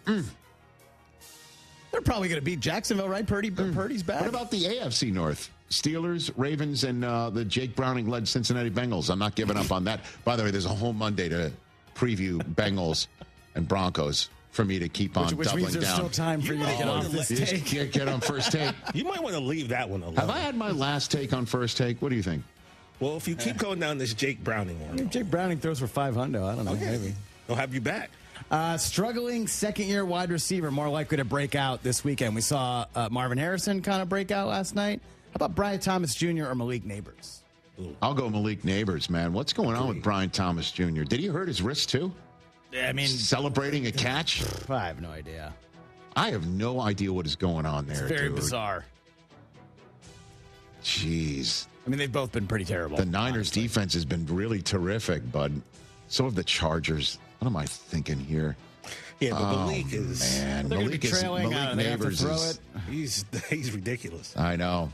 S3: they're probably going to beat Jacksonville, right? Purdy's back.
S25: What about the AFC North? Steelers, Ravens, and the Jake Browning-led Cincinnati Bengals. I'm not giving up on that. By the way, there's a whole Monday to preview Bengals and Broncos for me to keep on
S3: which
S25: doubling
S3: means there's
S25: down.
S3: Still time for you to get off this take.
S25: Get on first take.
S27: You might want to leave that one alone.
S25: Have I had my last take on first take? What do you think?
S27: Well, if you keep going down this Jake Browning one.
S3: Jake Browning throws for 500. I don't know.
S27: Okay.
S3: Maybe.
S27: They'll have you back.
S3: Struggling second-year wide receiver, more likely to break out this weekend. We saw Marvin Harrison kind of break out last night. How about Brian Thomas Jr. or Malik Neighbors?
S25: I'll go Malik Neighbors, man. What's going on with Brian Thomas Jr.? Did he hurt his wrist, too?
S3: I mean,
S25: celebrating a catch?
S3: I have no idea.
S25: I have no idea what is going on there,
S3: It's very
S25: dude.
S3: bizarre.
S25: Jeez.
S3: I mean, they've both been pretty terrible.
S25: The Niners' defense has been really terrific, bud. So have the Chargers. What am I thinking here?
S27: Yeah, but Malik is...
S25: Man,
S3: they're
S25: Malik
S3: trailing.
S25: Malik Neighbors is...
S27: He's ridiculous.
S25: I know.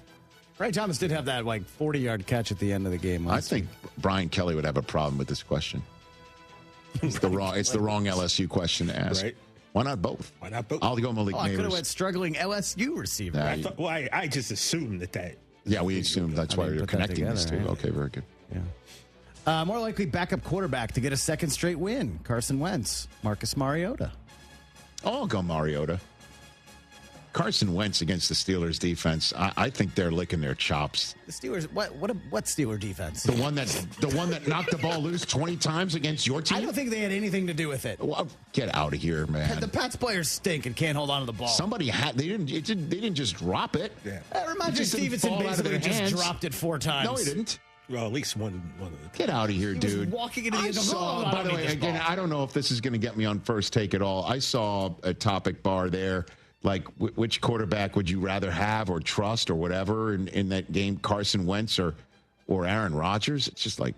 S3: Brian Thomas did have that 40-yard catch at the end of the game.
S25: I think Brian Kelly would have a problem with this question. It's the wrong LSU question to ask.
S27: Right.
S25: Why not both?
S27: Why not both?
S25: I'll go Malik
S3: I could have
S25: Neighbors.
S3: went struggling LSU receiver.
S27: I just assumed that.
S25: Yeah, we assumed that's why you're connecting this two.
S3: Right?
S25: Okay, very good.
S3: Yeah. More likely backup quarterback to get a second straight win. Carson Wentz, Marcus Mariota.
S25: I'll go Mariota. Carson Wentz against the Steelers defense. I think they're licking their chops.
S3: The Steelers. What Steeler defense?
S25: The one that knocked the ball loose 20 times against your team.
S3: I don't think they had anything to do with it.
S25: Well, get out of here, man.
S3: The Pats players stink and can't hold on to the ball.
S25: Somebody had. They didn't just drop it.
S27: Yeah.
S3: That reminds me, Stevenson basically just dropped it 4 times.
S25: No, he didn't.
S27: Well, at least one of them.
S25: Get out of here, dude.
S3: Walking into the end
S25: zone. By the way, again, I don't know if this is going to get me on first take at all. I saw a topic bar there. Like, which quarterback would you rather have or trust or whatever in that game, Carson Wentz or Aaron Rodgers? It's just like,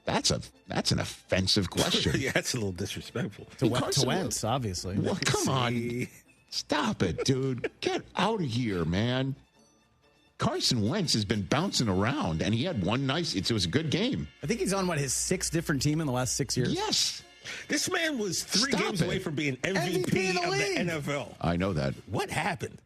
S25: that's an offensive question.
S27: Yeah, that's a little disrespectful.
S3: To Wentz, obviously.
S25: Well, come on. Stop it, dude. Get out of here, man. Carson Wentz has been bouncing around, and he had one it was a good game.
S3: I think he's on, his 6th different team in the last 6 years?
S25: Yes.
S27: This man was 3 games away from being MVP of the NFL.
S25: I know that.
S27: What happened?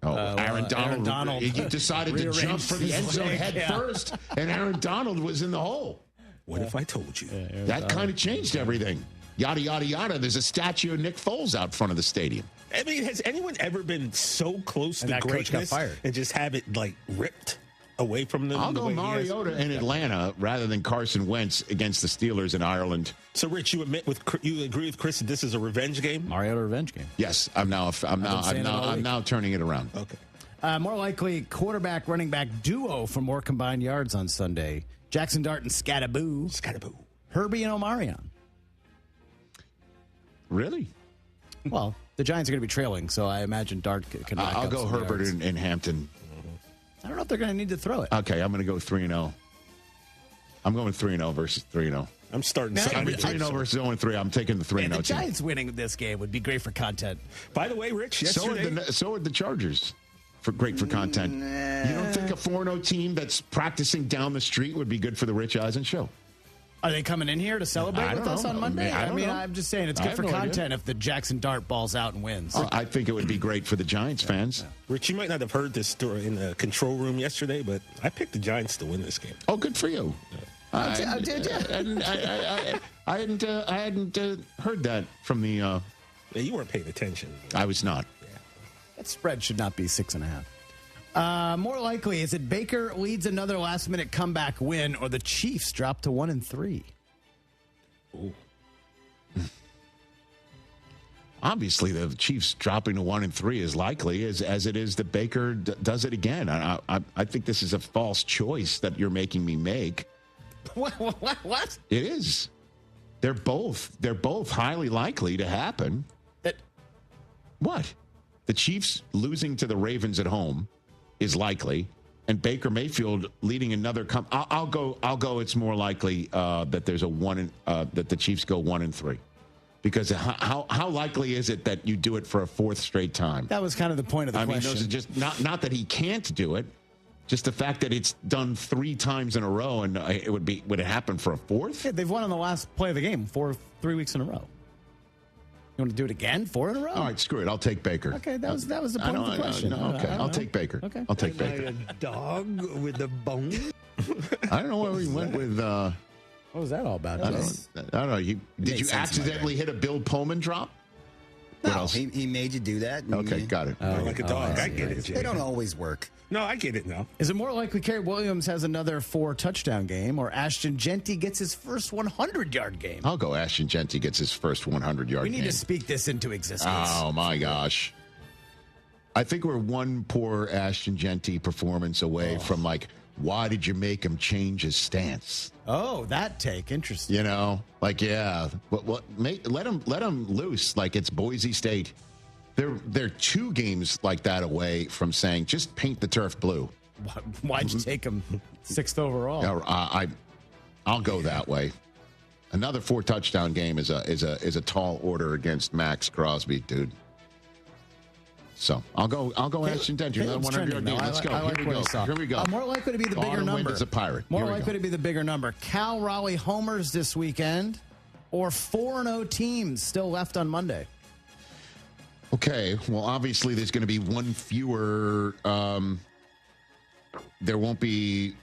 S25: Aaron Donald. He decided to jump for the end zone head first, and Aaron Donald was in the hole.
S27: What if I told you?
S25: That kind of changed everything. Yada, yada, yada. There's a statue of Nick Foles out front of the stadium.
S27: I mean, has anyone ever been so close to greatness and just have it, ripped away from them?
S25: I'll go Mariota in Atlanta rather than Carson Wentz against the Steelers in Ireland.
S27: So, Rich, you agree with Chris that this is a revenge game?
S3: Mariota revenge game.
S25: Yes, I'm now turning it around.
S27: Okay.
S3: More likely quarterback running back duo for more combined yards on Sunday. Jackson Dart and Scattaboo. Herbie and Omarion.
S25: Really?
S3: Well, the Giants are going to be trailing, so I imagine Dart can.
S25: I'll go Herbert in Hampton.
S3: I don't know if they're going to need to throw it.
S25: Okay, I'm going to go 3-0. I'm going 3-0 versus 3-0.
S27: I'm starting
S25: 3-0 versus 0-3. I'm taking the 3-0
S3: The Giants winning this game would be great for content.
S27: By the way, Rich,
S25: yesterday... So are the Chargers. Great for content. You don't think a 4-0 team that's practicing down the street would be good for the Rich Eisen Show?
S3: Are they coming in here to celebrate with us on Monday?
S25: I mean,
S3: I'm just saying it's good for content if the Jackson Dart balls out and wins.
S25: I think it would be great for the Giants fans.
S27: Rich, you might not have heard this story in the control room yesterday, but I picked the Giants to win this game.
S25: Oh, good for you. I hadn't heard that from the.
S27: Yeah, you weren't paying attention.
S25: I was not.
S27: Yeah.
S3: That spread should not be 6.5. More likely, is it Baker leads another last-minute comeback win, or the Chiefs drop to 1-3?
S27: Ooh.
S25: Obviously, the Chiefs dropping to 1-3 is likely, as it is that Baker does it again. I think this is a false choice that you're making me make.
S3: What?
S25: It is. They're both highly likely to happen. What? The Chiefs losing to the Ravens at home is likely, and Baker Mayfield leading another. I'll go. It's more likely that there's that the Chiefs go 1-3, because how likely is it that you do it for a fourth straight time?
S3: That was kind of the point of the question.
S25: I mean, those are just not that he can't do it, just the fact that it's done 3 times in a row, and would it happen for a fourth?
S3: Yeah, they've won on the last play of the game 3 weeks in a row. You want to do it again? 4 in a row?
S25: All right, screw it. I'll take Baker.
S3: Okay, that was the point of the question.
S25: Okay, I'll take Baker.
S3: Okay.
S25: I'll take Baker.
S27: A dog with a bone?
S25: I don't know where we went with.
S3: What was that all about?
S25: I don't know. Did you accidentally hit a Bill Pullman drop?
S9: No, he made you do that.
S25: Okay, got it.
S27: Like a dog. I get it, Jay.
S9: They don't always work.
S27: No, I get it now.
S3: Is it more likely Kerry Williams has another 4-touchdown game, or Ashton Genty gets his first 100-yard game?
S25: I'll go Ashton Genty gets his first 100-yard game.
S3: We need to speak this into existence.
S25: Oh, my gosh. I think we're one poor Ashton Genty performance away from, why did you make him change his stance?
S3: Oh, that take. Interesting.
S25: Let him loose like it's Boise State. They're 2 games like that away from saying, just paint the turf blue.
S3: Why'd you take him 6th overall?
S25: I'll go that way. Another 4-touchdown game is a tall order against Max Crosby, dude. So I'll go Ashton Genty. Another 100-yard game. Let's go. Here we go.
S3: More likely to be the bigger number.
S25: Is a Pirate.
S3: More likely to be the bigger number. Cal Raleigh homers this weekend, or 4-0 teams still left on Monday.
S25: Okay, well, obviously there's going to be one fewer. There won't be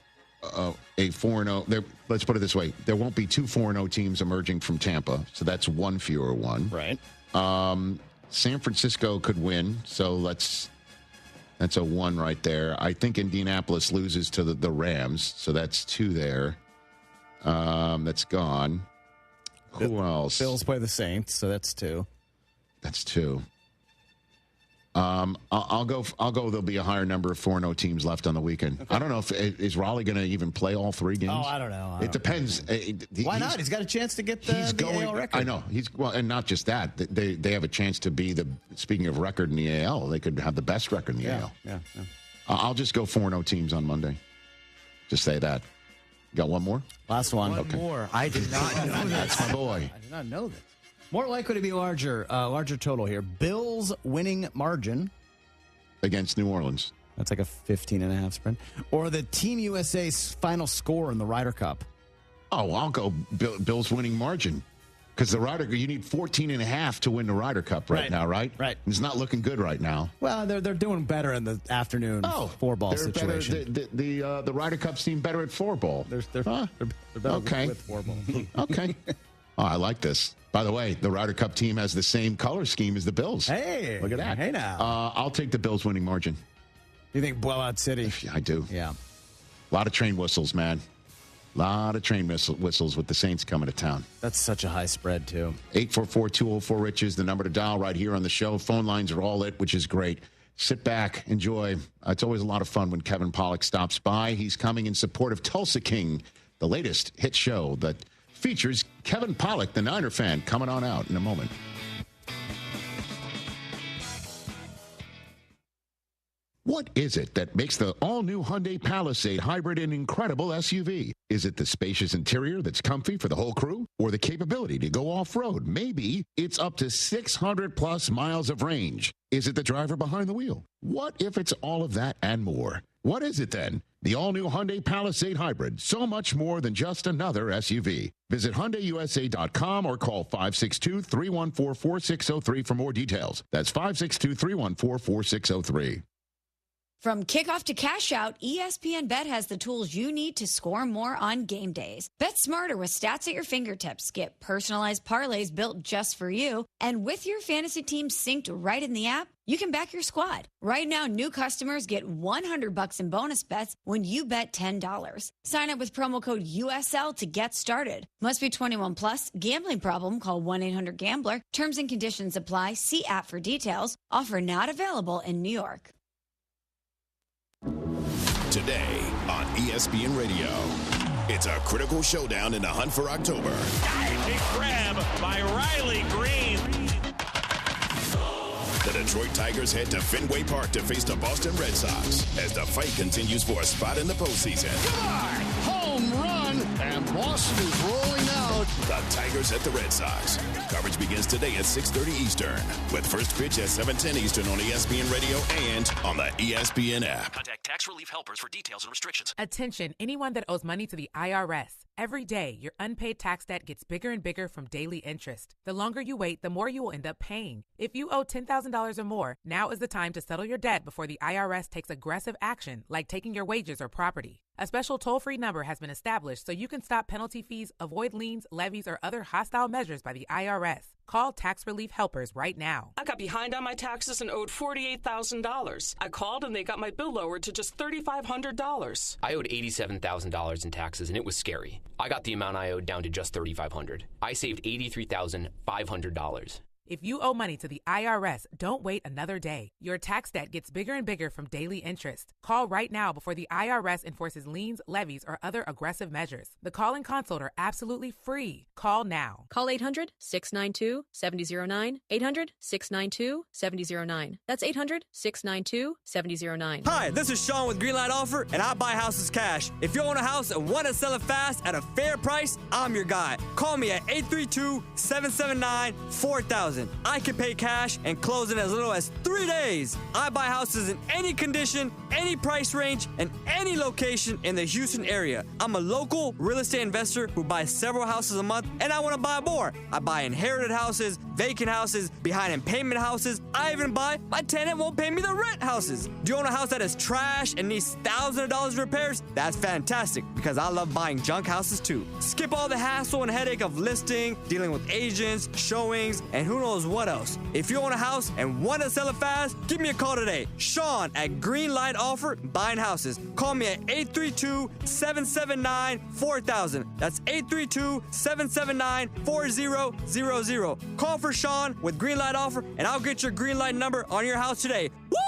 S25: a 4-0. Let's put it this way: there won't be 2 4-0 teams emerging from Tampa, so that's one fewer one.
S3: Right.
S25: San Francisco could win, so that's a 1 right there. I think Indianapolis loses to the Rams, so that's 2 there. That's gone. Who else?
S3: Bills play the Saints, so that's 2.
S25: That's 2. I'll go. There'll be a higher number of 4-0 teams left on the weekend. Okay. I don't know is Raleigh going to even play all 3 games.
S3: Oh, I don't know.
S25: It depends.
S3: Why not? He's got a chance to get the AL record.
S25: I know. And not just that. They have a chance to be speaking of record in the AL, they could have the best record in the AL.
S3: Yeah.
S25: I'll just go 4-0 teams on Monday. Just say that. You got one more?
S3: Last one.
S9: One more. I did not know that.
S25: That's my boy.
S3: I did not know that. More likely to be larger total here. Bills winning margin
S25: against New Orleans.
S3: That's like a 15.5 spread. Or the Team USA's final score in the Ryder Cup.
S25: Oh, I'll go Bills winning margin. Because the Ryder, you need 14.5 to win the Ryder Cup right now, right?
S3: Right.
S25: It's not looking good right now.
S3: Well, they're doing better in the afternoon 4-ball situation.
S25: The Ryder Cup seem better at 4-ball.
S3: They're better with 4-ball.
S25: Okay. Oh, I like this. By the way, the Ryder Cup team has the same color scheme as the Bills.
S3: Hey.
S25: Look at that.
S3: Hey, now.
S25: I'll take the Bills winning margin.
S3: You think blowout city?
S25: I do.
S3: Yeah.
S25: A lot of train whistles, man. A lot of train whistles with the Saints coming to town.
S3: That's such a high spread, too.
S25: 844-204-RICH is the number to dial right here on the show. Phone lines are all lit, which is great. Sit back, enjoy. It's always a lot of fun when Kevin Pollak stops by. He's coming in support of Tulsa King, the latest hit show that features Kevin Pollak, the Niner fan, coming on out in a moment. What is it that makes the all-new Hyundai Palisade hybrid an incredible SUV? Is it the spacious interior that's comfy for the whole crew? Or the capability to go off-road? Maybe it's up to 600-plus miles of range. Is it the driver behind the wheel? What if it's all of that and more? What is it then? The all-new Hyundai Palisade Hybrid, so much more than just another SUV. Visit HyundaiUSA.com or call 562-314-4603 for more details. That's 562-314-4603.
S10: From kickoff to cash out, ESPN Bet has the tools you need to score more on game days. Bet smarter with stats at your fingertips. Get personalized parlays built just for you. And with your fantasy team synced right in the app, you can back your squad. Right now, new customers get $100 in bonus bets when you bet $10. Sign up with promo code USL to get started. Must be 21 plus. Gambling problem? Call 1-800-GAMBLER. Terms and conditions apply. See app for details. Offer not available in New York.
S11: Today on ESPN Radio, it's a critical showdown in the hunt for October.
S23: Big grab by Riley Green.
S11: The Detroit Tigers head to Fenway Park to face the Boston Red Sox as the fight continues for a spot in the postseason.
S23: Come on! Home run! And Boston is rolling out.
S11: The Tigers at the Red Sox. Coverage begins today at 6:30 Eastern with first pitch at 7:10 Eastern on ESPN Radio and on the ESPN app.
S12: Contact Tax Relief Helpers for details and restrictions.
S13: Attention, anyone that owes money to the IRS. Every day, your unpaid tax debt gets bigger and bigger from daily interest. The longer you wait, the more you will end up paying. If you owe $10,000 or more, now is the time to settle your debt before the IRS takes aggressive action, like taking your wages or property. A special toll-free number has been established so you can stop penalty fees, avoid liens, levies, or other hostile measures by the IRS. Call Tax Relief Helpers right now.
S15: I got behind on my taxes and owed $48,000. I called and they got my bill lowered to just $3,500.
S20: I owed $87,000 in taxes and it was scary. I got the amount I owed down to just $3,500. I saved $83,500.
S13: If you owe money to the IRS, don't wait another day. Your tax debt gets bigger and bigger from daily interest. Call right now before the IRS enforces liens, levies, or other aggressive measures. The call and consult are absolutely free. Call now.
S26: Call 800-692-7009. 800-692-7009. That's 800-692-7009.
S28: Hi, this is Sean with Greenlight Offer, and I buy houses cash. If you own a house and want to sell it fast at a fair price, I'm your guy. Call me at 832-779-4000. I can pay cash and close in as little as 3 days. I buy houses in any condition, any price range, and any location in the Houston area. I'm a local real estate investor who buys several houses a month, and I want to buy more. I buy inherited houses, vacant houses, behind in payment houses. I even buy my tenant won't pay me the rent houses. Do you own a house that is trash and needs thousands of dollars repairs? That's fantastic, because I love buying junk houses too. Skip all the hassle and headache of listing, dealing with agents, showings, and who knows what else. If you own a house and want to sell it fast, give me a call today. Sean at Greenlight Offer, buying houses. Call me at 832-779-4000. That's 832-779-4000. Call for Sean with Greenlight Offer, and I'll get your Greenlight number on your house today. Woo!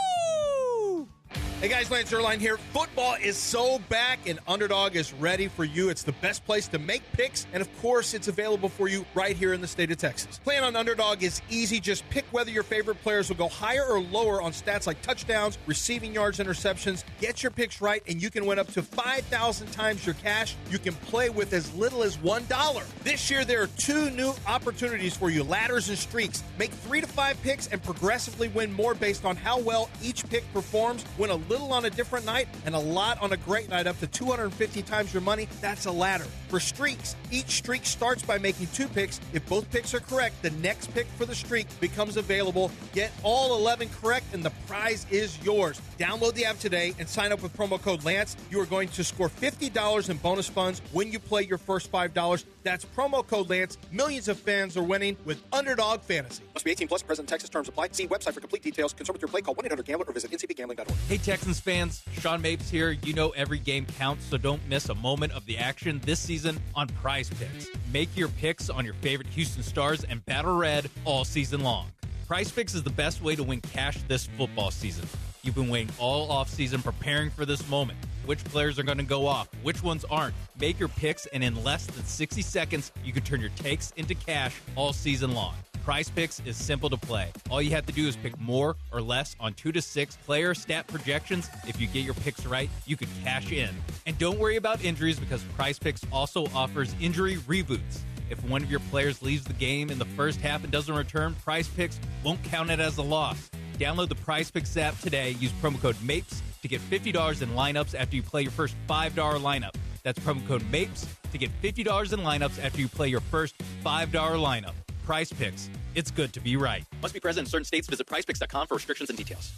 S29: Hey guys, Lance Erline here. Football is so back and Underdog is ready for you. It's the best place to make picks, and of course, it's available for you right here in the state of Texas. Playing on Underdog is easy. Just pick whether your favorite players will go higher or lower on stats like touchdowns, receiving yards, interceptions. Get your picks right, and you can win up to 5,000 times your cash. You can play with as little as $1. This year, there are 2 new opportunities for you, ladders and streaks. Make 3 to 5 picks and progressively win more based on how well each pick performs. Win a little on a different night and a lot on a great night, up to 250 times your money. That's a ladder. For streaks, each streak starts by making 2 picks. If both picks are correct, the next pick for the streak becomes available. Get all 11 correct and the prize is yours. Download the app today and sign up with promo code Lance. You are going to score $50 in bonus funds when you play your first $5. That's promo code Lance. Millions of fans are winning with Underdog Fantasy.
S22: Must be 18 plus. Present in Texas. Terms apply. See website for complete details. Concern with your play. Call 1-800-GAMBLER or visit ncbgambling.org.
S30: Hey, Texans fans. Sean Mapes here. You know every game counts, so don't miss a moment of the action this season on Prize Picks. Make your picks on your favorite Houston Stars and Battle Red all season long. Prize Picks is the best way to win cash this football season. You've been waiting all offseason preparing for this moment. Which players are going to go off? Which ones aren't? Make your picks, and in less than 60 seconds, you can turn your takes into cash all season long. Prize Picks is simple to play. All you have to do is pick more or less on 2 to 6 player stat projections. If you get your picks right, you could cash in. And don't worry about injuries, because Prize Picks also offers injury reboots. If one of your players leaves the game in the first half and doesn't return, Prize Picks won't count it as a loss. Download the Prize Picks app today. Use promo code MAPES to get $50 in lineups after you play your first $5 lineup. That's promo code MAPES to get $50 in lineups after you play your first $5 lineup. Prize Picks. It's good to be right.
S12: Must be present in certain states. Visit prizepicks.com for restrictions and details.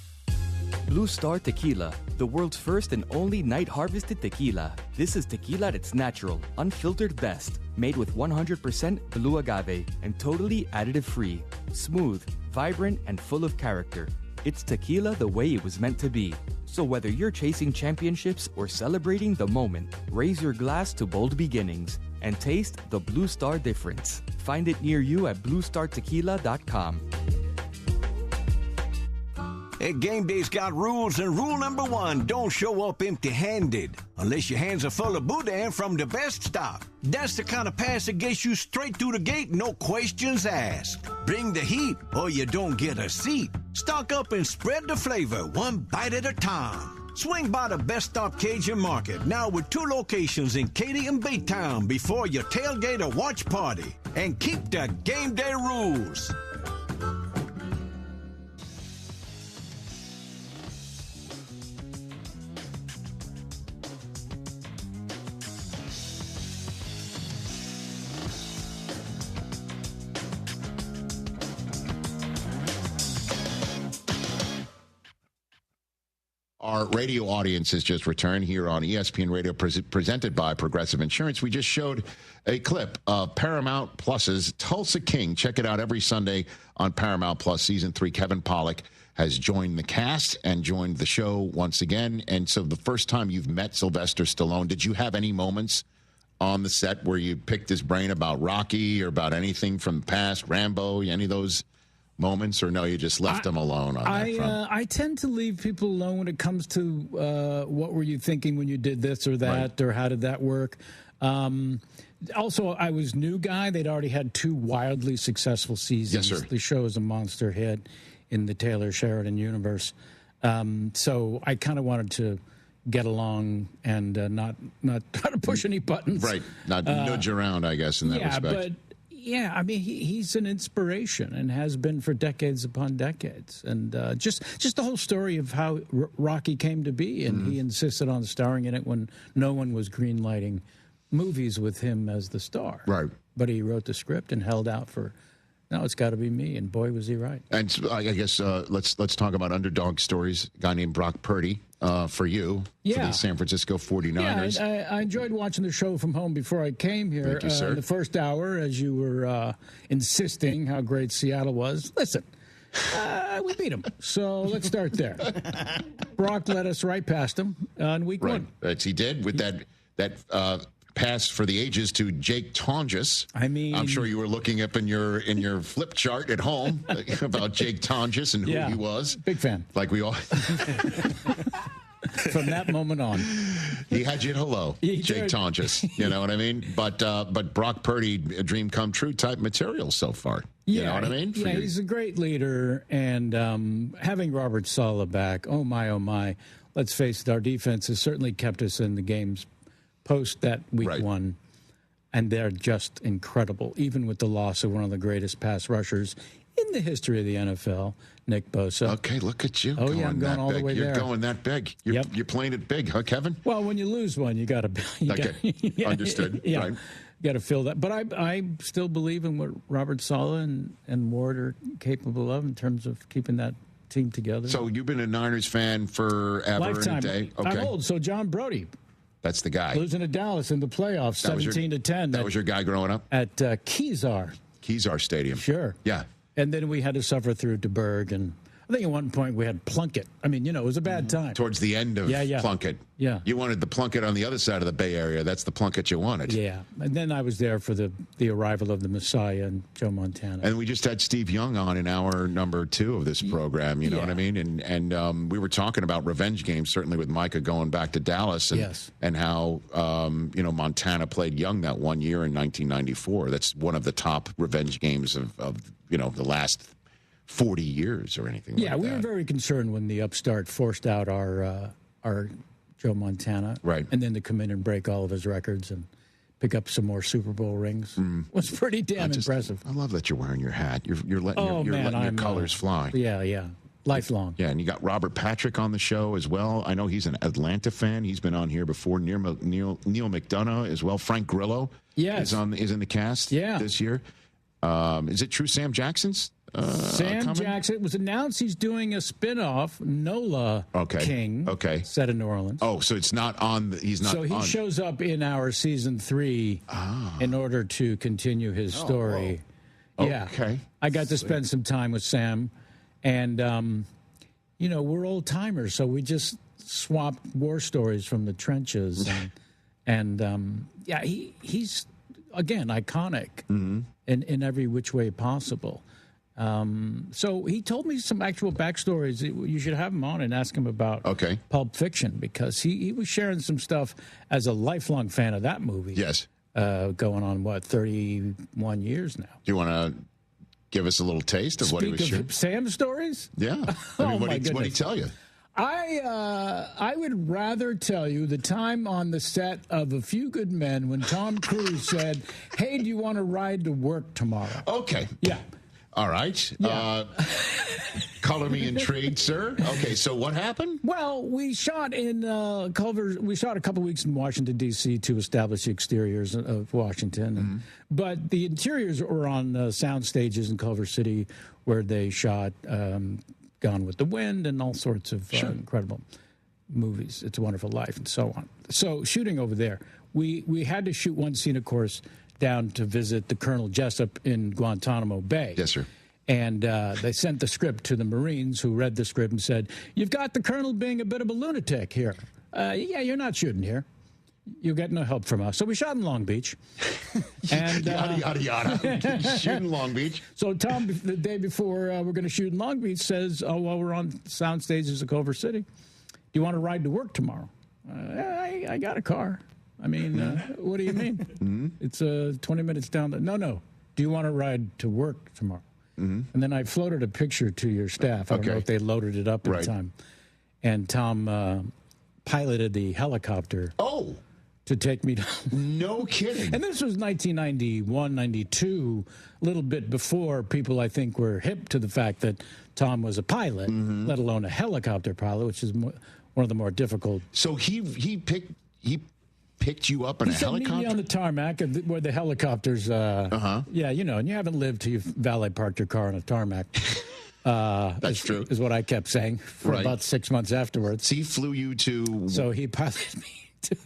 S1: Blue Star Tequila, the world's first and only night-harvested tequila. This is tequila at its natural, unfiltered best, made with 100% blue agave and totally additive-free. Smooth, vibrant, and full of character. It's tequila the way it was meant to be. So whether you're chasing championships or celebrating the moment, raise your glass to bold beginnings and taste the Blue Star difference. Find it near you at bluestartequila.com.
S2: Hey, game day's got rules, and rule number 1, don't show up empty-handed. Unless your hands are full of boudin from the best stock. That's the kind of pass that gets you straight through the gate, no questions asked. Bring the heat, or you don't get a seat. Stock up and spread the flavor, one bite at a time. Swing by the Best Stop Cajun Market, now with 2 locations in Katy and Baytown before your tailgate or watch party. And keep the game day rules.
S25: Our radio audience has just returned here on ESPN Radio, presented by Progressive Insurance. We just showed a clip of Paramount Plus's Tulsa King. Check it out every Sunday on Paramount Plus. Season 3, Kevin Pollak has joined the cast and joined the show once again. And so the first time you've met Sylvester Stallone, did you have any moments on the set where you picked his brain about Rocky or about anything from the past, Rambo, any of those moments, or no, you just left them alone on that front?
S4: I tend to leave people alone when it comes to what were you thinking when you did this or that, right, or how did that work. Also, I was new guy. They'd already had 2 wildly successful seasons.
S25: Yes, sir.
S4: The show is a monster hit in the Taylor Sheridan universe. So I kind of wanted to get along and not try to push any buttons.
S25: Right. Not nudge around, I guess, in that respect.
S4: But yeah, I mean, he's an inspiration and has been for decades upon decades. And just the whole story of how Rocky came to be, and he insisted on starring in it when no one was greenlighting movies with him as the star.
S25: Right.
S4: But he wrote the script and held out for, no, it's got to be me. And boy, was he right.
S25: And so I guess let's talk about underdog stories. A guy named Brock Purdy. For you, for the San Francisco 49ers.
S4: Yeah, I enjoyed watching the show from home before I came here.
S25: Thank you, sir.
S4: In the first hour, as you were insisting how great Seattle was. Listen, we beat them, so let's start there. Brock led us right past him on week 1.
S25: Right, he did with that pass for the ages to Jake Tonjes.
S4: I mean,
S25: I'm sure you were looking up in your flip chart at home about Jake Tonjes and who he was.
S4: Big fan.
S25: Like we all.
S4: From that moment on,
S25: he had you at hello, Jake Tonjes. You know what I mean? But Brock Purdy, a dream come true type material so far. You know what I mean?
S4: Yeah, he's a great leader, and having Robert Saleh back, oh my, let's face it, our defense has certainly kept us in the games post that week 1, and they're just incredible, even with the loss of one of the greatest pass rushers in the history of the NFL, Nick Bosa.
S25: Okay, look at you.
S4: Oh, yeah, I'm going all the way there.
S25: You're going that big. You're playing it big, huh, Kevin?
S4: Well, when you lose one, you got to.
S25: Okay, understood.
S4: Yeah,
S25: right.
S4: You got to fill that. But I still believe in what Robert Saleh and Ward are capable of in terms of keeping that team together.
S25: So you've been a Niners fan forever
S4: Lifetime.
S25: and a day. Okay.
S4: I'm old, so John Brody.
S25: That's the guy.
S4: Losing to Dallas in the playoffs, 17-10.
S25: That was your guy growing up?
S4: At Kezar
S25: Stadium.
S4: Sure.
S25: Yeah.
S4: And then we had to suffer through DeBerg, and I think at one point we had Plunkett. I mean, it was a bad time.
S25: Towards the end of Plunkett.
S4: Yeah.
S25: You wanted the Plunkett on the other side of the Bay Area. That's the Plunkett you wanted.
S4: Yeah. And then I was there for the arrival of the Messiah and Joe Montana.
S25: And we just had Steve Young on in hour number 2 of this program. You know what I mean? And we were talking about revenge games, certainly with Micah going back to Dallas. And how, Montana played Young that one year in 1994. That's one of the top revenge games of the last 40 years or anything like that.
S4: Yeah, we were very concerned when the upstart forced out our Joe Montana.
S25: Right.
S4: And then to come in and break all of his records and pick up some more Super Bowl rings was pretty damn impressive.
S25: I love that you're wearing your hat. You're letting your colors fly.
S4: Yeah. Lifelong.
S25: Yeah, and you got Robert Patrick on the show as well. I know he's an Atlanta fan. He's been on here before. Neil McDonough as well. Frank Grillo is in the cast this year. Is it true Sam Jackson's
S4: Sam Jackson? It was announced he's doing a spin-off, Nola King, set in New Orleans.
S25: Oh, so it's not on. He's not.
S4: So he shows up in our season 3 in order to continue his story. Yeah.
S25: Okay.
S4: I got to spend some time with Sam, and we're old timers, so we just swapped war stories from the trenches, and he's again iconic in every which way possible. So he told me some actual backstories. You should have him on and ask him about Pulp Fiction, because he was sharing some stuff as a lifelong fan of that movie.
S25: Yes.
S4: Going on, 31 years now.
S25: Do you want to give us a little taste of what he was sharing?
S4: Sam's stories?
S25: Yeah. What did he tell you?
S4: I would rather tell you the time on the set of A Few Good Men when Tom Cruise said, "Hey, do you want to ride to work tomorrow?"
S25: Okay.
S4: Yeah.
S25: All right.
S4: Yeah.
S25: Color me intrigued, sir. Okay, so what happened?
S4: Well, we shot in Culver. We shot a couple weeks in Washington, D.C. to establish the exteriors of Washington. But the interiors were on sound stages in Culver City, where they shot Gone with the Wind and all sorts of incredible movies. It's a Wonderful Life and so on. So shooting over there, we had to shoot one scene, of course, down to visit the Colonel Jessup in Guantanamo Bay.
S25: Yes, sir.
S4: And they sent the script to the Marines, who read the script and said, "You've got the Colonel being a bit of a lunatic here. You're not shooting here. You'll get no help from us." So we shot in Long Beach. And
S25: yada, yada, yada. Shoot in Long Beach.
S4: So Tom, the day before we're going to shoot in Long Beach, says, "Oh, well, we're on sound stages of Culver City. Do you want to ride to work tomorrow?" I got a car. I mean, what do you mean? It's 20 minutes down. No. Do you want to ride to work tomorrow? And then I floated a picture to your staff. I don't know if they loaded it up in time. And Tom piloted the helicopter.
S25: Oh.
S4: To take me down.
S25: No kidding.
S4: And this was 1991, 92, a little bit before people, I think, were hip to the fact that Tom was a pilot, let alone a helicopter pilot, which is one of the more difficult.
S25: So he picked you up in a helicopter?
S4: He sent me on the tarmac where the helicopters, and you haven't lived till you've valet parked your car on a tarmac.
S25: That's true.
S4: Is what I kept saying for about 6 months afterwards.
S25: So he flew you to...
S4: So he piloted me to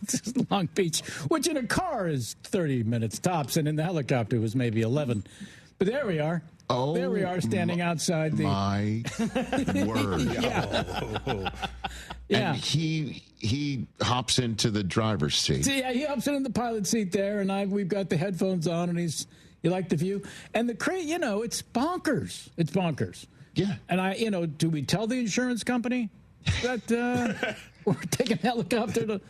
S4: Long Beach, which in a car is 30 minutes tops, and in the helicopter was maybe 11. But there we are.
S25: Oh,
S4: there we are standing outside the...
S25: My word.
S4: Yeah.
S25: And he hops into the driver's seat.
S4: Yeah, he hops in the pilot seat there, and we've got the headphones on, and you like the view. And the crane, it's bonkers. It's bonkers.
S25: Yeah.
S4: And do we tell the insurance company that we're taking a helicopter to...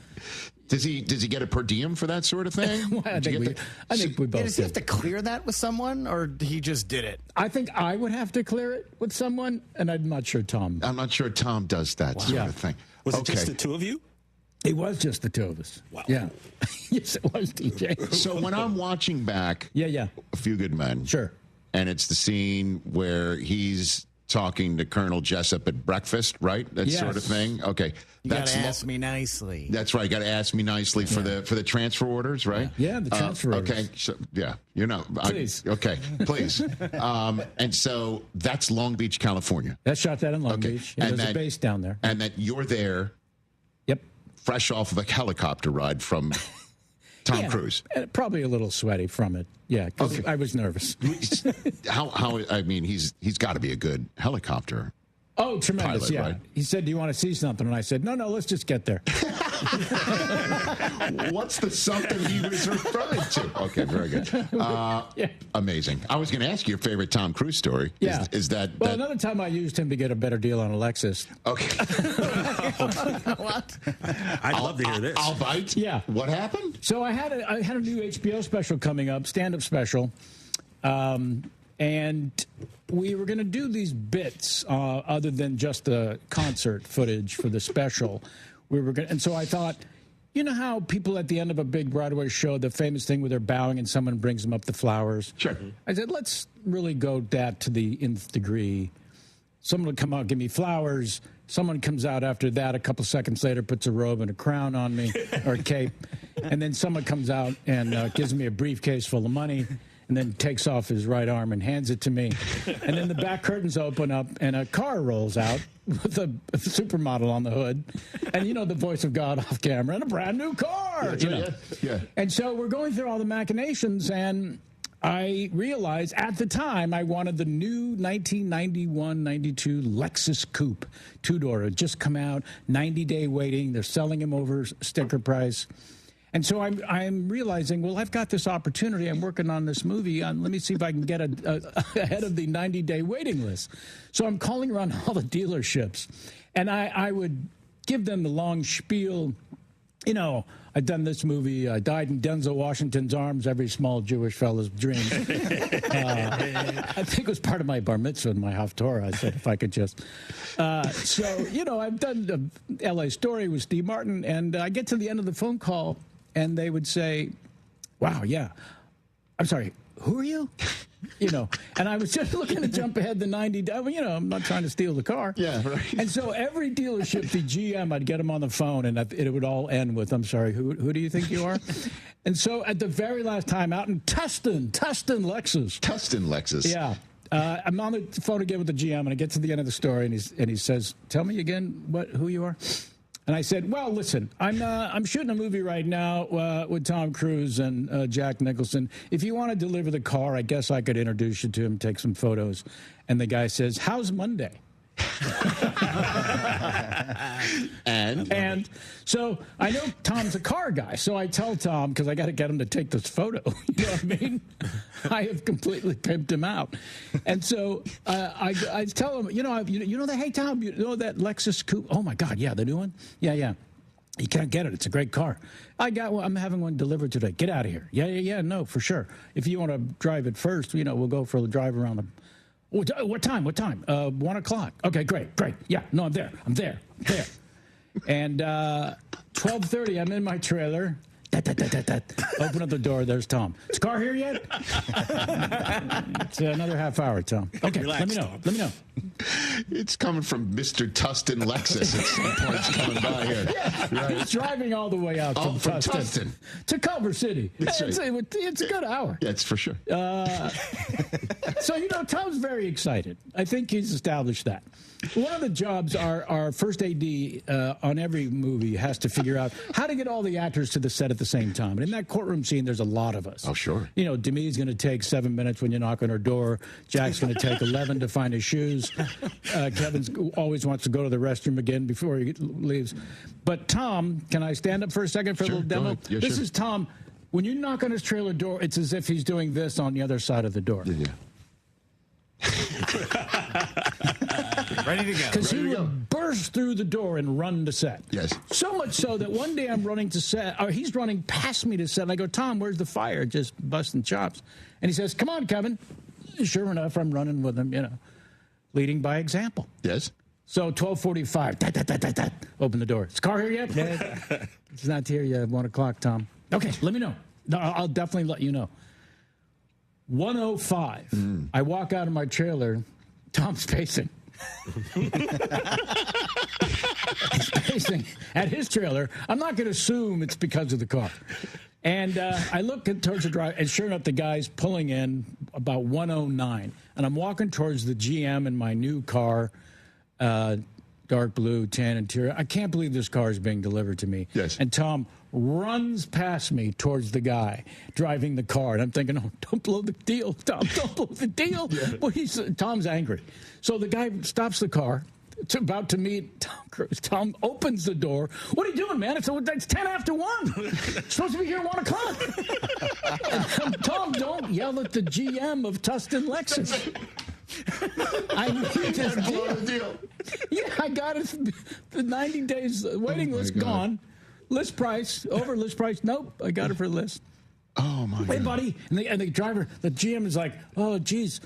S25: Does he get a per diem for that sort of thing?
S4: Well, I think we both
S3: does he have to clear that with someone, or he just did it?
S4: I think I would have to clear it with someone, and I'm not sure Tom.
S25: I'm not sure Tom does that sort of thing.
S27: Was it just the two of you?
S4: It was just the two of us.
S27: Wow.
S4: Yeah. Yes, it was, DJ.
S25: So when I'm watching back
S4: A
S25: Few Good Men.
S4: Sure.
S25: And it's the scene where he's talking to Colonel Jessup at breakfast, right? That sort of thing. Okay.
S3: You got to ask me nicely.
S25: That's right. Got to ask me nicely for the transfer orders, right?
S4: Yeah, the transfer orders.
S25: Okay. So,
S4: Please.
S25: Okay. Please. And so that's Long Beach, California.
S4: That shot that in Long Beach. Yeah, there's a base down there.
S25: And that you're there.
S4: Yep.
S25: Fresh off of a helicopter ride from Tom Cruise.
S4: Probably a little sweaty from it. Yeah, because I was nervous.
S25: I mean, he's got to be a good helicopter.
S4: Oh, tremendous,
S25: pilot, right?
S4: He said, "Do you want to see something?" And I said, No, let's just get there.
S25: What's the something he was referring to? Okay, very good. Amazing. I was going to ask you your favorite Tom Cruise story.
S4: Yeah.
S25: Is that...
S4: Well, another time I used him to get a better deal on a Lexus.
S25: Okay.
S27: What? I'd love to hear this.
S25: I'll bite.
S4: Yeah.
S25: What happened?
S4: So I had a new HBO special coming up, stand-up special. And we were going to do these bits other than just the concert footage for the special. And so I thought, you know how people at the end of a big Broadway show, the famous thing where they're bowing and someone brings them up the flowers?
S25: Sure.
S4: I said, let's really go that to the nth degree. someone will come out, give me flowers. Someone comes out after that a couple seconds later, puts a robe and a crown on me or a cape. And then someone comes out and gives me a briefcase full of money and then takes off his right arm and hands it to me. And then the back curtains open up and a car rolls out with a supermodel on the hood. And, the voice of God off camera and a brand new car.
S25: Yeah.
S4: And so we're going through all the machinations, and I realized at the time I wanted the new 1991-92 Lexus Coupe two-door. It had just come out, 90-day waiting. They're selling them over sticker price. And so I'm realizing, well, I've got this opportunity. I'm working on this movie. Let me see if I can get ahead of the 90-day waiting list. So I'm calling around all the dealerships, and I would give them the long spiel. I've done this movie. I died in Denzel Washington's arms, every small Jewish fella's dream. I think it was part of my bar mitzvah in my Haftorah. I said, if I could just. I've done the L.A. Story with Steve Martin, and I get to the end of the phone call, and they would say, wow, yeah. I'm sorry, who are you? And I was just looking to jump ahead the 90 days. I'm not trying to steal the car.
S25: Yeah, right.
S4: And so every dealership, the GM, I'd get him on the phone, and it would all end with, I'm sorry, who do you think you are? And so at the very last time, out in Tustin, Lexus.
S25: Tustin, Lexus.
S4: Yeah. I'm on the phone again with the GM, and I get to the end of the story, and he says, tell me again who you are? And I said, well, listen, I'm shooting a movie right now with Tom Cruise and Jack Nicholson. If you want to deliver the car, I guess I could introduce you to him, take some photos. And the guy says, how's Monday? And so I know Tom's a car guy, so I tell Tom, because I got to get him to take this photo. You know what I mean? I have completely pimped him out. And so I tell him, that, hey, Tom, you know that Lexus Coupe? Oh, my God, yeah, the new one? Yeah. You can't get it. It's a great car. I'm having one delivered today. Get out of here. Yeah, no, for sure. If you want to drive it first, we'll go for a drive around the... What time? 1 o'clock. Okay, great. Yeah, no, I'm there. And 12:30, I'm in my trailer. Open up the door. There's Tom. Is the car here yet? It's another half hour, Tom. Okay,
S27: relax,
S4: let me know.
S25: It's coming from Mr. Tustin Lexus at some point. It's coming by here.
S4: Yeah,
S25: right.
S4: He's driving all the way out from Tustin to Culver City. It's a good hour.
S25: That's for sure.
S4: So, Tom's very excited. I think he's established that. One of the jobs our first AD on every movie has to figure out how to get all the actors to the set at the same time. And in that courtroom scene, there's a lot of us.
S25: Oh, sure.
S4: Demi's going to take 7 minutes when you knock on her door. Jack's going to take 11 to find his shoes. Kevin's always wants to go to the restroom again before he leaves. But Tom, can I stand up for a second for a little demo?
S25: Yeah,
S4: this is Tom. When you knock on his trailer door, it's as if he's doing this on the other side of the door.
S25: Yeah.
S3: Ready to go.
S4: Because he will burst through the door and run to set.
S25: Yes.
S4: So much so that one day I'm running to set, or he's running past me to set, and I go, Tom, where's the fire? Just busting chops. And he says, come on, Kevin. Sure enough, I'm running with him, leading by example.
S25: Yes.
S4: So 12:45, open the door. Is the car here yet? Yeah. It's not here yet. 1 o'clock, Tom. Okay, let me know. No, I'll definitely let you know. 1:05. I walk out of my trailer. Tom's pacing. He's pacing at his trailer. I'm not going to assume it's because of the car. And I look towards the drive, and sure enough, the guy's pulling in about 1:09. And I'm walking towards the GM in my new car, dark blue, tan interior. I can't believe this car is being delivered to me.
S25: Yes.
S4: And Tom runs past me towards the guy driving the car. And I'm thinking, oh, don't blow the deal, Tom. Don't blow the deal. Yeah. Well, Tom's angry. So the guy stops the car. It's about to meet Tom Cruise. Tom opens the door. What are you doing, man? It's 10 after 1. It's supposed to be here at 1 o'clock. And Tom, don't yell at the GM of Tustin Lexus. I need this deal. Yeah, I got it. The 90 days waiting list gone. List price, over list price. Nope, I got it for list.
S25: Oh, my God.
S4: Hey, buddy. And the driver, the GM is like, oh, geez,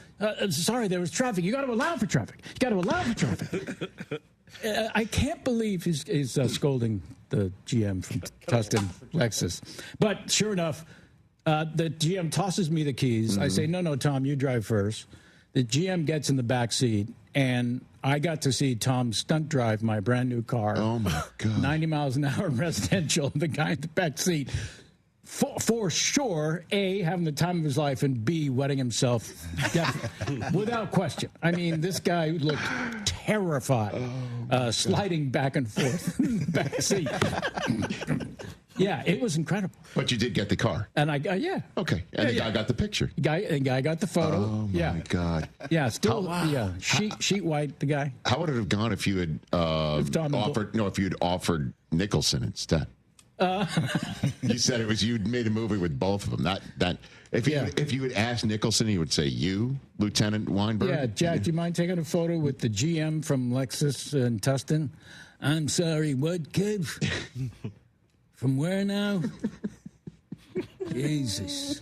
S4: sorry, there was traffic. You got to allow for traffic. I can't believe he's scolding the GM from Tustin Lexus. But sure enough, the GM tosses me the keys. I say, no, Tom, you drive first. The GM gets in the back seat, And I got to see Tom stunt drive my brand new car.
S25: Oh, my God.
S4: 90 miles an hour in residential. The guy in the back seat. For sure, A, having the time of his life, and B, wetting himself. Without question. I mean, this guy looked terrified, sliding back and forth in the back seat. Yeah, it was incredible.
S25: But you did get the car.
S4: And yeah.
S25: Okay. And the guy got the picture.
S4: The guy got the photo.
S25: Oh, my God.
S4: Yeah, still, sheet white, the guy.
S25: How would it have gone if you had if you'd offered Nicholson instead? You said it was you'd made a movie with both of them. If you had asked Nicholson, he would say, "You, Lieutenant Weinberg."
S4: Yeah, Jack, do you mind taking a photo with the GM from Lexus in Tustin? I'm sorry, what, kid? From where now? Jesus.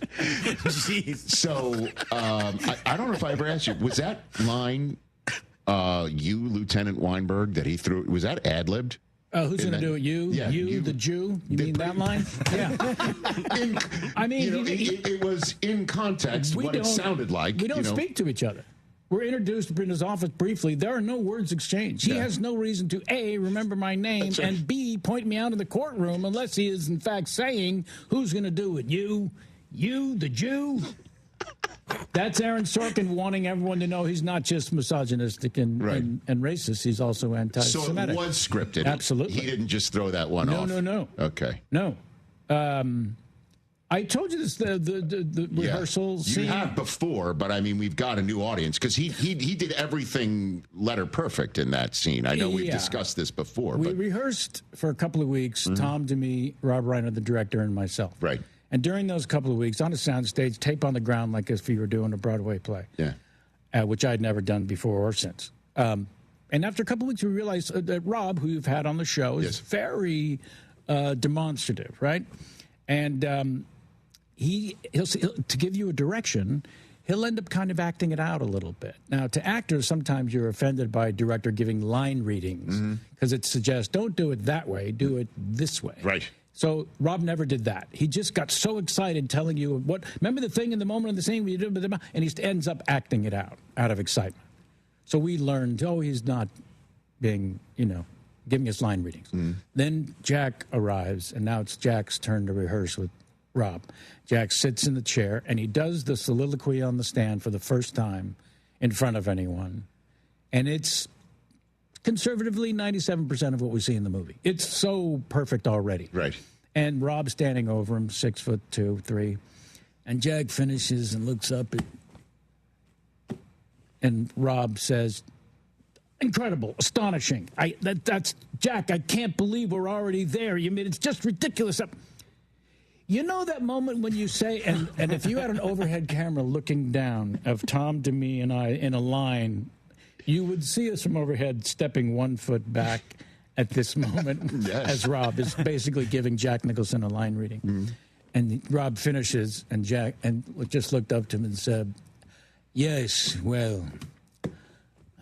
S25: So I don't know if I ever asked you. Was that line you, Lieutenant Weinberg, that he threw? Was that ad-libbed?
S4: Who's going to do it? You?
S25: Yeah,
S4: you, the Jew? You mean that line? Yeah.
S25: It was in context what it sounded like.
S4: We don't speak to each other. We're introduced in his office briefly. There are no words exchanged. He has no reason to, A, remember my name, right, and B, point me out in the courtroom unless he is, in fact, saying, who's going to do it? You, the Jew? That's Aaron Sorkin wanting everyone to know he's not just misogynistic and racist. He's also anti-Semitic.
S25: So it was scripted.
S4: Absolutely.
S25: He didn't just throw that one off.
S4: No.
S25: Okay.
S4: No. I told you this, the rehearsal scene.
S25: You have before, but I mean, we've got a new audience because he did everything letter perfect in that scene. I know we've discussed this before.
S4: We rehearsed for a couple of weeks, Tom, Demi, Rob Reiner, the director, and myself.
S25: Right.
S4: And during those couple of weeks, on a soundstage, tape on the ground like if you were doing a Broadway play.
S25: Yeah.
S4: Which I'd never done before or since. And after a couple of weeks, we realized that Rob, who you've had on the show, is very demonstrative, right? And he'll to give you a direction, he'll end up kind of acting it out a little bit. Now, to actors, sometimes you're offended by a director giving line readings because it suggests, don't do it that way, do it this way.
S25: Right.
S4: So Rob never did that. He just got so excited telling you remember the thing in the moment of the scene, and he ends up acting it out of excitement. So we learned, he's not being, giving us line readings. Then Jack arrives, and now it's Jack's turn to rehearse with Rob. Jack sits in the chair, and he does the soliloquy on the stand for the first time in front of anyone. And it's conservatively 97% of what we see in the movie. It's so perfect already.
S25: Right.
S4: And Rob's standing over him, 6'2", 3. And Jack finishes and looks up and Rob says, incredible, astonishing. That's Jack, I can't believe we're already there. You mean it's just ridiculous. You know that moment when you say, and if you had an overhead camera looking down of Tom, Demi, and I in a line, you would see us from overhead stepping 1 foot back at this moment as Rob is basically giving Jack Nicholson a line reading. And Rob finishes, and Jack just looked up to him and said, yes, well,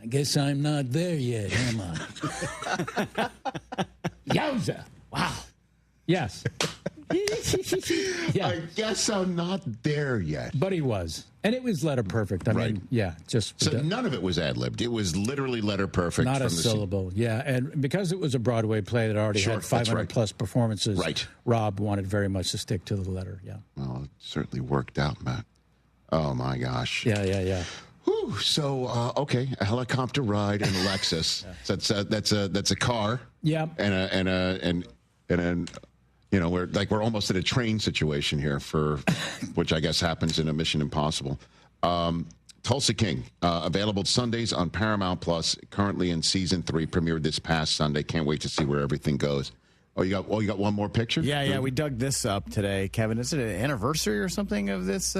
S4: I guess I'm not there yet, am I? Yowza. Wow. Yes.
S25: I guess I'm not there yet.
S4: But he was. And it was letter perfect. I mean,
S25: So none of it was ad-libbed. It was literally letter perfect.
S4: Not a syllable. Yeah, and because it was a Broadway play that already had 500-plus performances, Rob wanted very much to stick to the letter,
S25: Well, it certainly worked out, Matt. Oh, my gosh.
S4: Yeah.
S25: Whew. So, okay, a helicopter ride in a Lexus. So that's a car.
S4: Yeah.
S25: And we're almost at a train situation here which I guess happens in a Mission Impossible. Tulsa King, available Sundays on Paramount Plus, currently in season 3, premiered this past Sunday. Can't wait to see where everything goes. You got one more picture?
S3: Yeah, we dug this up today, Kevin. Is it an anniversary or something of this?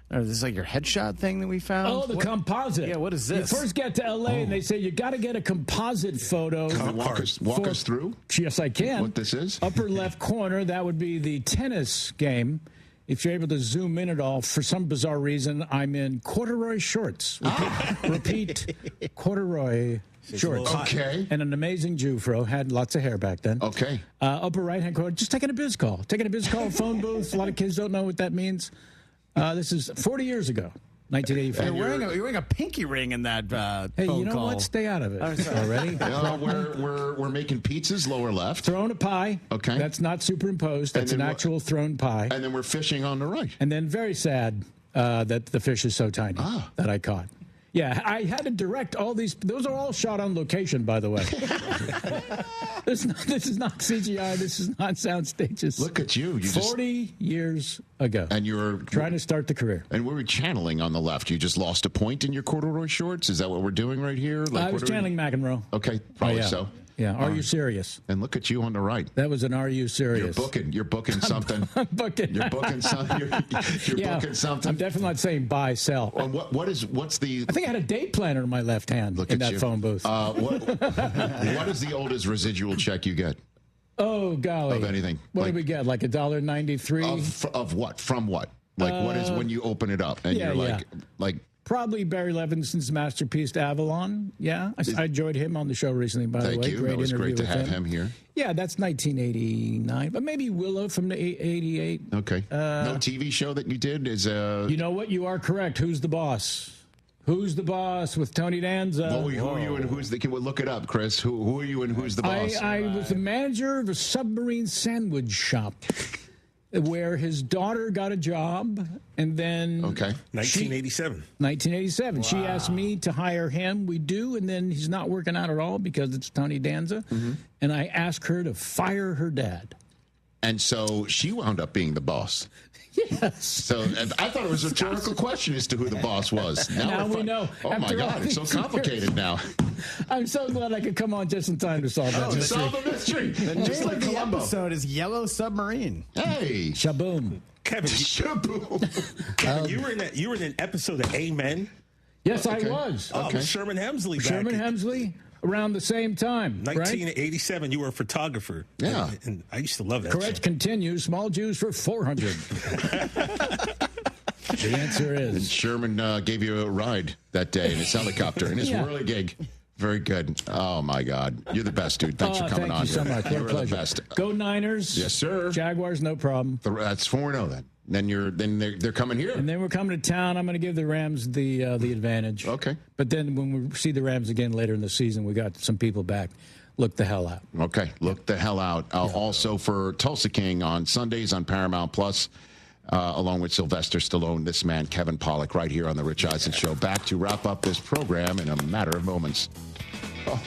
S3: Or is this like your headshot thing that we found?
S4: Oh, the composite.
S3: Yeah, what is this?
S4: You first get to L.A. and they say you got to get a composite photo.
S25: Walk us through?
S4: Yes, I can.
S25: What this is?
S4: Upper left corner, that would be the tennis game. If you're able to zoom in at all, for some bizarre reason, I'm in corduroy shorts. Repeat corduroy shorts.
S25: Okay.
S4: And an amazing Jew fro. Had lots of hair back then.
S25: Okay.
S4: Upper right-hand corner, just taking a biz call. Phone booth. A lot of kids don't know what that means. This is 40 years ago. 1985.
S3: You're wearing a pinky ring in that
S4: hey,
S3: phone
S4: you know
S3: call.
S4: what? Stay out of it already.
S25: We're making pizzas lower left.
S4: Throwing a pie.
S25: Okay.
S4: That's not superimposed. That's an actual thrown pie.
S25: And then we're fishing on the right.
S4: And then very sad that the fish is so tiny that I caught. Yeah, I had to direct all these. Those are all shot on location, by the way. This is not CGI. This is not sound stages.
S25: Look at you.
S4: 40 years ago.
S25: And you're
S4: trying to start the career.
S25: And we were channeling on the left. You just lost a point in your corduroy shorts? Is that what we're doing right here?
S4: I was channeling McEnroe.
S25: Okay, probably so.
S4: Yeah, are you serious?
S25: And look at you on the right.
S4: That was an are you serious?
S25: You're booking something.
S4: I'm booking.
S25: You're booking something. You're booking something.
S4: I'm definitely not saying buy, sell.
S25: Well, what's the...
S4: I think I had a date planner in my left hand in that phone booth.
S25: What is the oldest residual check you get?
S4: Oh, golly.
S25: Of anything.
S4: What did we get, like $1.93?
S25: Of what? From what? Like, what is when you open it up and you're like...
S4: Probably Barry Levinson's masterpiece, Avalon. Yeah, I enjoyed him on the show recently, by the way.
S25: Thank you. That was great to have him here.
S4: Yeah, that's 1989. But maybe Willow from the 88.
S25: Okay. No TV show that you did is...
S4: You know what? You are correct. Who's the Boss? Who's the Boss with Tony Danza?
S25: Who are you and who's the... Look it up, Chris. Who are you and who's the boss?
S4: I was the manager of a submarine sandwich shop where his daughter got a job, and then...
S27: Okay. 1987.
S4: 1987. Wow. She asked me to hire him. We do, and then he's not working out at all because it's Tony Danza. Mm-hmm. And I asked her to fire her dad.
S25: And so she wound up being the boss.
S4: Yes.
S25: So I thought it was a rhetorical question as to who the boss was.
S4: Now we know.
S25: Oh, my God. It's so complicated now.
S4: I'm so glad I could come on just in time to solve that mystery.
S25: Solve the mystery.
S3: Just like the episode is Yellow Submarine.
S25: Hey.
S4: Shaboom.
S27: Kevin, Kevin, you were in an episode of Amen.
S4: Yes, I was.
S27: Oh, with Sherman Hemsley.
S4: Sherman Hemsley. Around the same time,
S27: 1987, you were a photographer.
S25: Yeah.
S27: And I used to love that.
S4: Correct. Continue. Small Jews for 400. The answer is.
S25: And Sherman gave you a ride that day in his helicopter, in his whirligig. Very good. Oh, my God. You're the best, dude. Thanks for coming on.
S4: Thank you so much.
S25: You're the best.
S4: Go Niners.
S25: Yes, sir.
S4: Jaguars, no problem.
S25: That's 4-0 then. Then they're coming here.
S4: And then we're coming to town. I'm going to give the Rams the advantage.
S25: Okay.
S4: But then when we see the Rams again later in the season, we got some people back. Look the hell out.
S25: Okay. Look the hell out. Also for Tulsa King on Sundays on Paramount Plus, along with Sylvester Stallone, this man, Kevin Pollak, right here on The Rich Eisen Show. Back to wrap up this program in a matter of moments. Oh.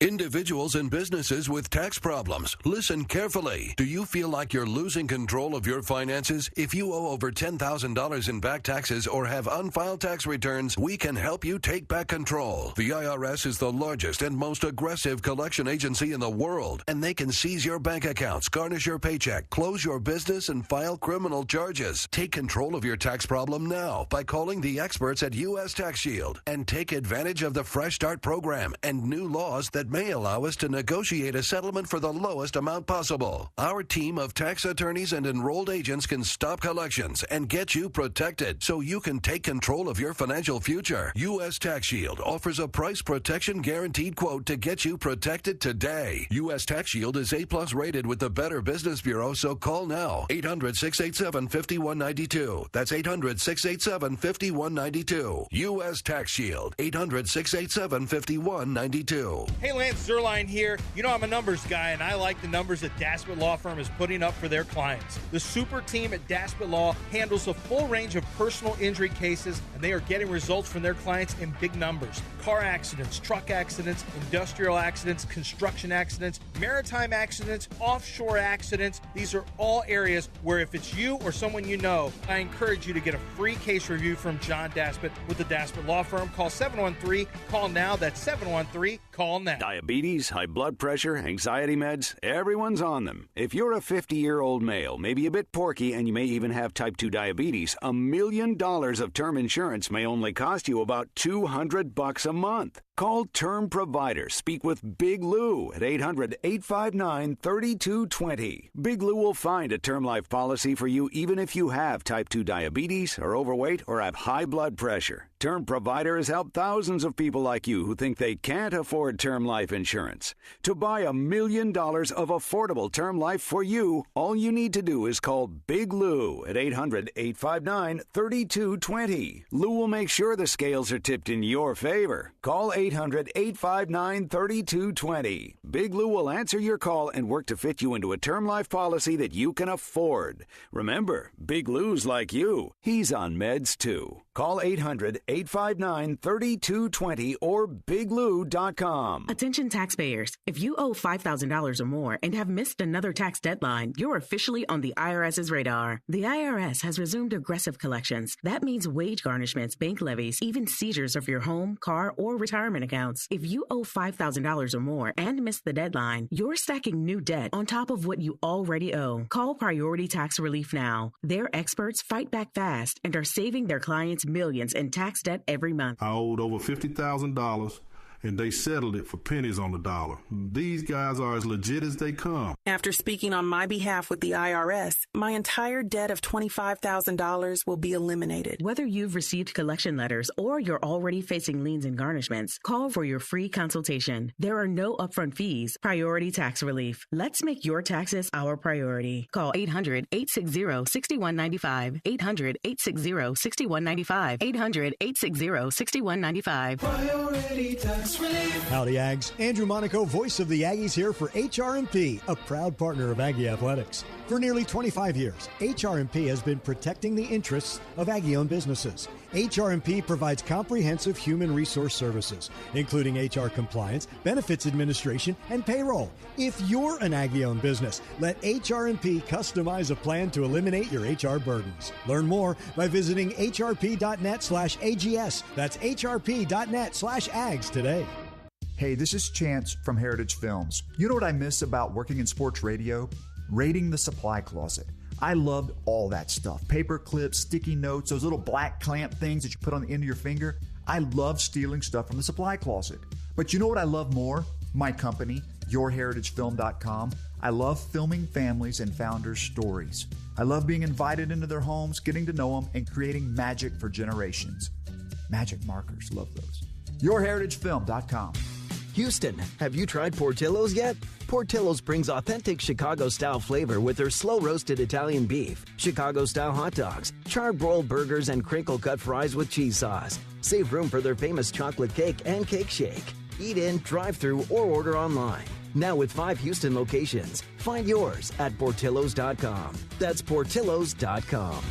S5: Individuals and businesses with tax problems, listen carefully. Do you feel like you're losing control of your finances? If you owe over $10,000 in back taxes or have unfiled tax returns, we can help you take back control. The IRS is the largest and most aggressive collection agency in the world, and they can seize your bank accounts, garnish your paycheck, close your business, and file criminal charges. Take control of your tax problem now by calling the experts at U.S. Tax Shield and take advantage of the Fresh Start program and new laws that may allow us to negotiate a settlement for the lowest amount possible. Our team of tax attorneys and enrolled agents can stop collections and get you protected so you can take control of your financial future. U.S. Tax Shield offers a price protection guaranteed quote to get you protected today. U.S. Tax Shield is A+ rated with the Better Business Bureau, so call now. 800-687-5192. That's 800-687-5192. U.S. Tax Shield. 800-687-5192.
S29: Hey, Lance Zerline here. You know I'm a numbers guy, and I like the numbers that Daspit Law Firm is putting up for their clients. The super team at Daspit Law handles a full range of personal injury cases, and they are getting results from their clients in big numbers. Car accidents, truck accidents, industrial accidents, construction accidents, maritime accidents, offshore accidents. These are all areas where if it's you or someone you know, I encourage you to get a free case review from John Daspit with the Daspit Law Firm. Call 713-CALL-NOW. That's 713-CALL-NOW.
S6: Diabetes, high blood pressure, anxiety meds, everyone's on them. If you're a 50-year-old male, maybe a bit porky, and you may even have type 2 diabetes, $1 million of term insurance may only cost you about $200 a month. Call Term Provider. Speak with Big Lou at 800-859-3220. Big Lou will find a term life policy for you even if you have type 2 diabetes, are overweight, or have high blood pressure. Term Provider has helped thousands of people like you who think they can't afford term life insurance. To buy $1 million of affordable term life for you, all you need to do is call Big Lou at 800-859-3220. Lou will make sure the scales are tipped in your favor. Call 800-859-3220. Big Lou will answer your call and work to fit you into a term life policy that you can afford. Remember, Big Lou's like you. He's on meds too. Call 800-859-3220 or biglou.com.
S7: Attention taxpayers. If you owe $5,000 or more and have missed another tax deadline, you're officially on the IRS's radar. The IRS has resumed aggressive collections. That means wage garnishments, bank levies, even seizures of your home, car, or retirement accounts. If you owe $5,000 or more and missed the deadline, you're stacking new debt on top of what you already owe. Call Priority Tax Relief now. Their experts fight back fast and are saving their clients millions in tax debt every month.
S8: I owed over $50,000 and they settled it for pennies on the dollar. These guys are as legit as they come.
S14: After speaking on my behalf with the IRS, my entire debt of $25,000 will be eliminated.
S7: Whether you've received collection letters or you're already facing liens and garnishments, call for your free consultation. There are no upfront fees. Priority Tax Relief. Let's make your taxes our priority. Call 800-860-6195. 800-860-6195. 800-860-6195.
S16: Priority Tax Relief. Howdy, Ags. Andrew Monaco, voice of the Aggies, here for HRMP, a proud partner of Aggie Athletics. For nearly 25 years, HRMP has been protecting the interests of Aggie-owned businesses. HRMP provides comprehensive human resource services, including HR compliance, benefits administration, and payroll. If you're an Aggie-owned business, let HRMP customize a plan to eliminate your HR burdens. Learn more by visiting hrp.net/AGS. That's hrp.net/AGS today.
S17: Hey, this is Chance from Heritage Films. You know what I miss about working in sports radio? Raiding the supply closet. I loved all that stuff. Paper clips, sticky notes, those little black clamp things that you put on the end of your finger. I love stealing stuff from the supply closet. But you know what I love more? My company, yourheritagefilm.com. I love filming families and founders' stories. I love being invited into their homes, getting to know them, and creating magic for generations. Magic markers, love those. yourheritagefilm.com.
S18: Houston, have you tried Portillo's yet? Portillo's brings authentic Chicago-style flavor with their slow-roasted Italian beef, Chicago-style hot dogs, charred broiled burgers, and crinkle-cut fries with cheese sauce. Save room for their famous chocolate cake and cake shake. Eat in, drive-thru, or order online. Now with 5 Houston locations. Find yours at Portillos.com. That's Portillos.com.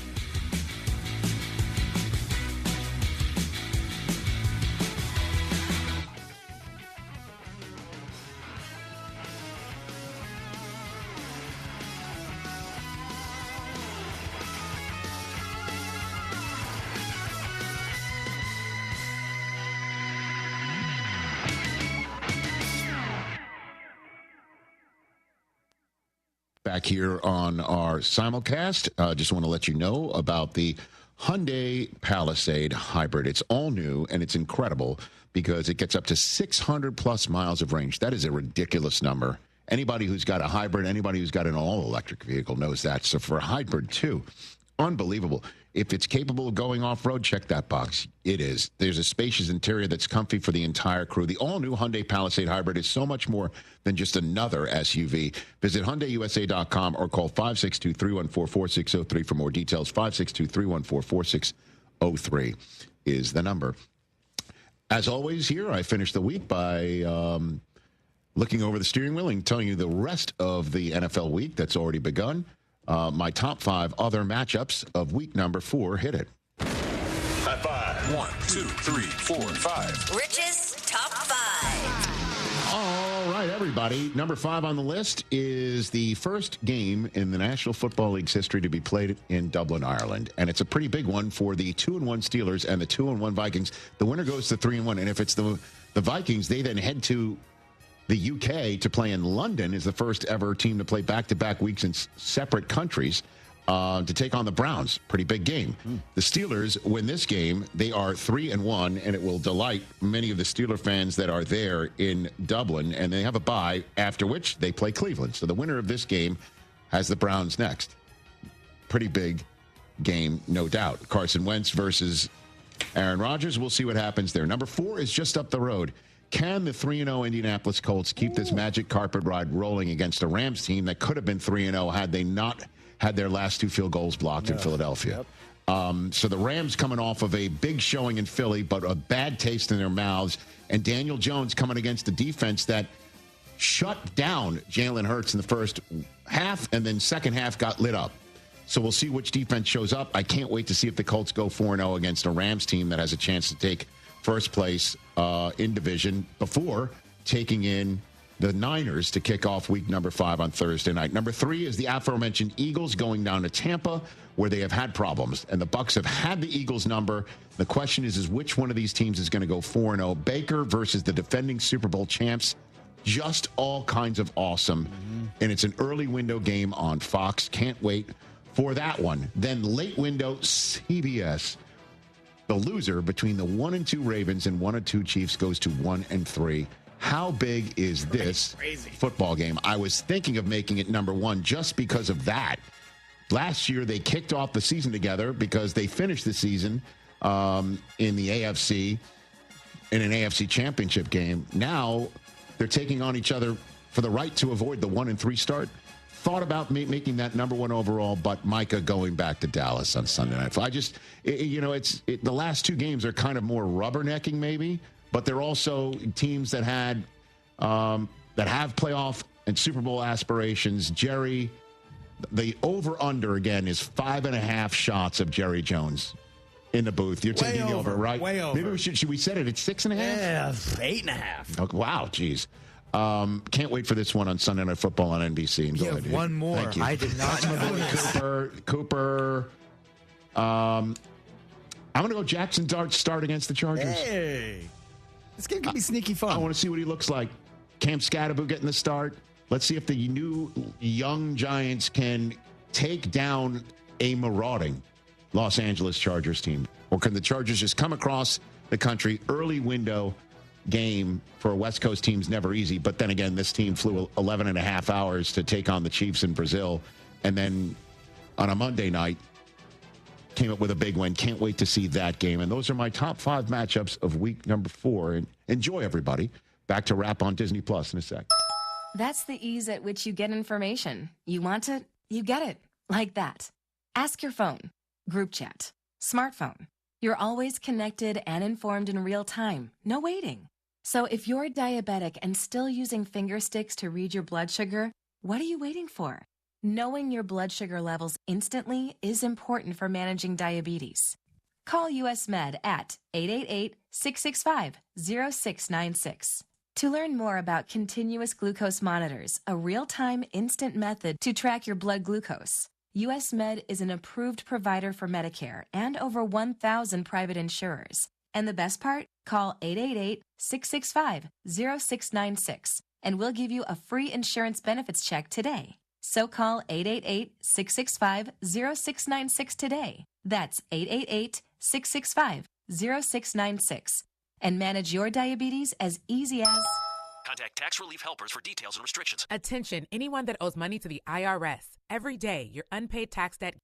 S25: Back here on our simulcast, just want to let you know about the Hyundai Palisade Hybrid. It's all new, and it's incredible because it gets up to 600-plus miles of range. That is a ridiculous number. Anybody who's got a hybrid, anybody who's got an all-electric vehicle knows that. So for a hybrid, too, unbelievable. If it's capable of going off-road, check that box. It is. There's a spacious interior that's comfy for the entire crew. The all-new Hyundai Palisade Hybrid is so much more than just another SUV. Visit HyundaiUSA.com or call 562-314-4603 for more details. 562-314-4603 is the number. As always here, I finish the week by looking over the steering wheel and telling you the rest of the NFL week that's already begun. My top 5 other matchups of week number 4. Hit it.
S11: High 5. 1, 2, 3, 4, 5.
S19: Rich's top 5.
S25: All right, everybody. Number 5 on the list is the first game in the National Football League's history to be played in Dublin, Ireland. And it's a pretty big one for the 2-1 Steelers and the 2-1 Vikings. The winner goes to 3-1. And if it's the Vikings, they then head to the UK to play in London, is the first ever team to play back-to-back weeks in separate countries to take on the Browns. Pretty big game. The Steelers win this game. They are 3-1, and it will delight many of the Steeler fans that are there in Dublin. And they have a bye, after which they play Cleveland. So the winner of this game has the Browns next. Pretty big game, no doubt. Carson Wentz versus Aaron Rodgers, we'll see what happens there. Number 4 is just up the road. Can the 3-0 Indianapolis Colts keep this magic carpet ride rolling against a Rams team that could have been 3-0 had they not had their last 2 field goals blocked in Philadelphia? Yep. So the Rams coming off of a big showing in Philly, but a bad taste in their mouths. And Daniel Jones coming against the defense that shut down Jalen Hurts in the first half, and then second half got lit up. So we'll see which defense shows up. I can't wait to see if the Colts go 4-0 against a Rams team that has a chance to take first place in division before taking in the Niners to kick off week number 5 on Thursday night. Number 3 is the aforementioned Eagles going down to Tampa, where they have had problems. And the Bucs have had the Eagles number. The question is which one of these teams is going to go 4-0? Baker versus the defending Super Bowl champs. Just all kinds of awesome. And it's an early window game on Fox. Can't wait for that one. Then late window, CBS. The loser between the 1-2 Ravens and 1-2 Chiefs goes to 1-3. How big is this football game? I was thinking of making it number 1 just because of that. Last year, they kicked off the season together because they finished the season in the AFC, in an AFC championship game. Now, they're taking on each other for the right to avoid the 1-3 start. Thought about making that number 1 overall, but Micah going back to Dallas on Sunday night. The last 2 games are kind of more rubbernecking maybe, but they're also teams that had that have playoff and Super Bowl aspirations. Jerry, the over-under again is 5.5 shots of Jerry Jones in the booth. You're taking the over, right?
S3: Way over.
S25: Maybe should we set it at 6.5?
S3: Yeah, 8.5.
S25: Oh, wow, geez. Can't wait for this one on Sunday Night Football on NBC.
S9: You have one more.
S25: Thank you.
S9: I did not know this.
S25: Cooper. I'm going to go Jackson Dart start against the Chargers.
S3: Hey. This game could be sneaky fun.
S25: I want to see what he looks like. Cam Scatterbo getting the start. Let's see if the new young Giants can take down a marauding Los Angeles Chargers team. Or can the Chargers just come across the country? Early window game for a West Coast team's never easy. But then again, this team flew 11 and a half hours to take on the Chiefs in Brazil. And then on a Monday night, came up with a big win. Can't wait to see that game. And those are my top 5 matchups of week number 4. And enjoy, everybody. Back to Wrap on Disney Plus in a sec.
S10: That's the ease at which you get information. You want it, you get it. Like that. Ask your phone. Group chat. Smartphone. You're always connected and informed in real time. No waiting. So if you're diabetic and still using finger sticks to read your blood sugar, what are you waiting for? Knowing your blood sugar levels instantly is important for managing diabetes. Call US Med at 888-665-0696. To learn more about continuous glucose monitors, a real-time instant method to track your blood glucose, US Med is an approved provider for Medicare and over 1,000 private insurers. And the best part? Call 888-665-0696 and we'll give you a free insurance benefits check today. So call 888-665-0696 today. That's 888-665-0696. And manage your diabetes as easy as...
S13: Contact Tax Relief Helpers for details and restrictions.
S15: Attention, anyone that owes money to the IRS. Every day, your unpaid tax debt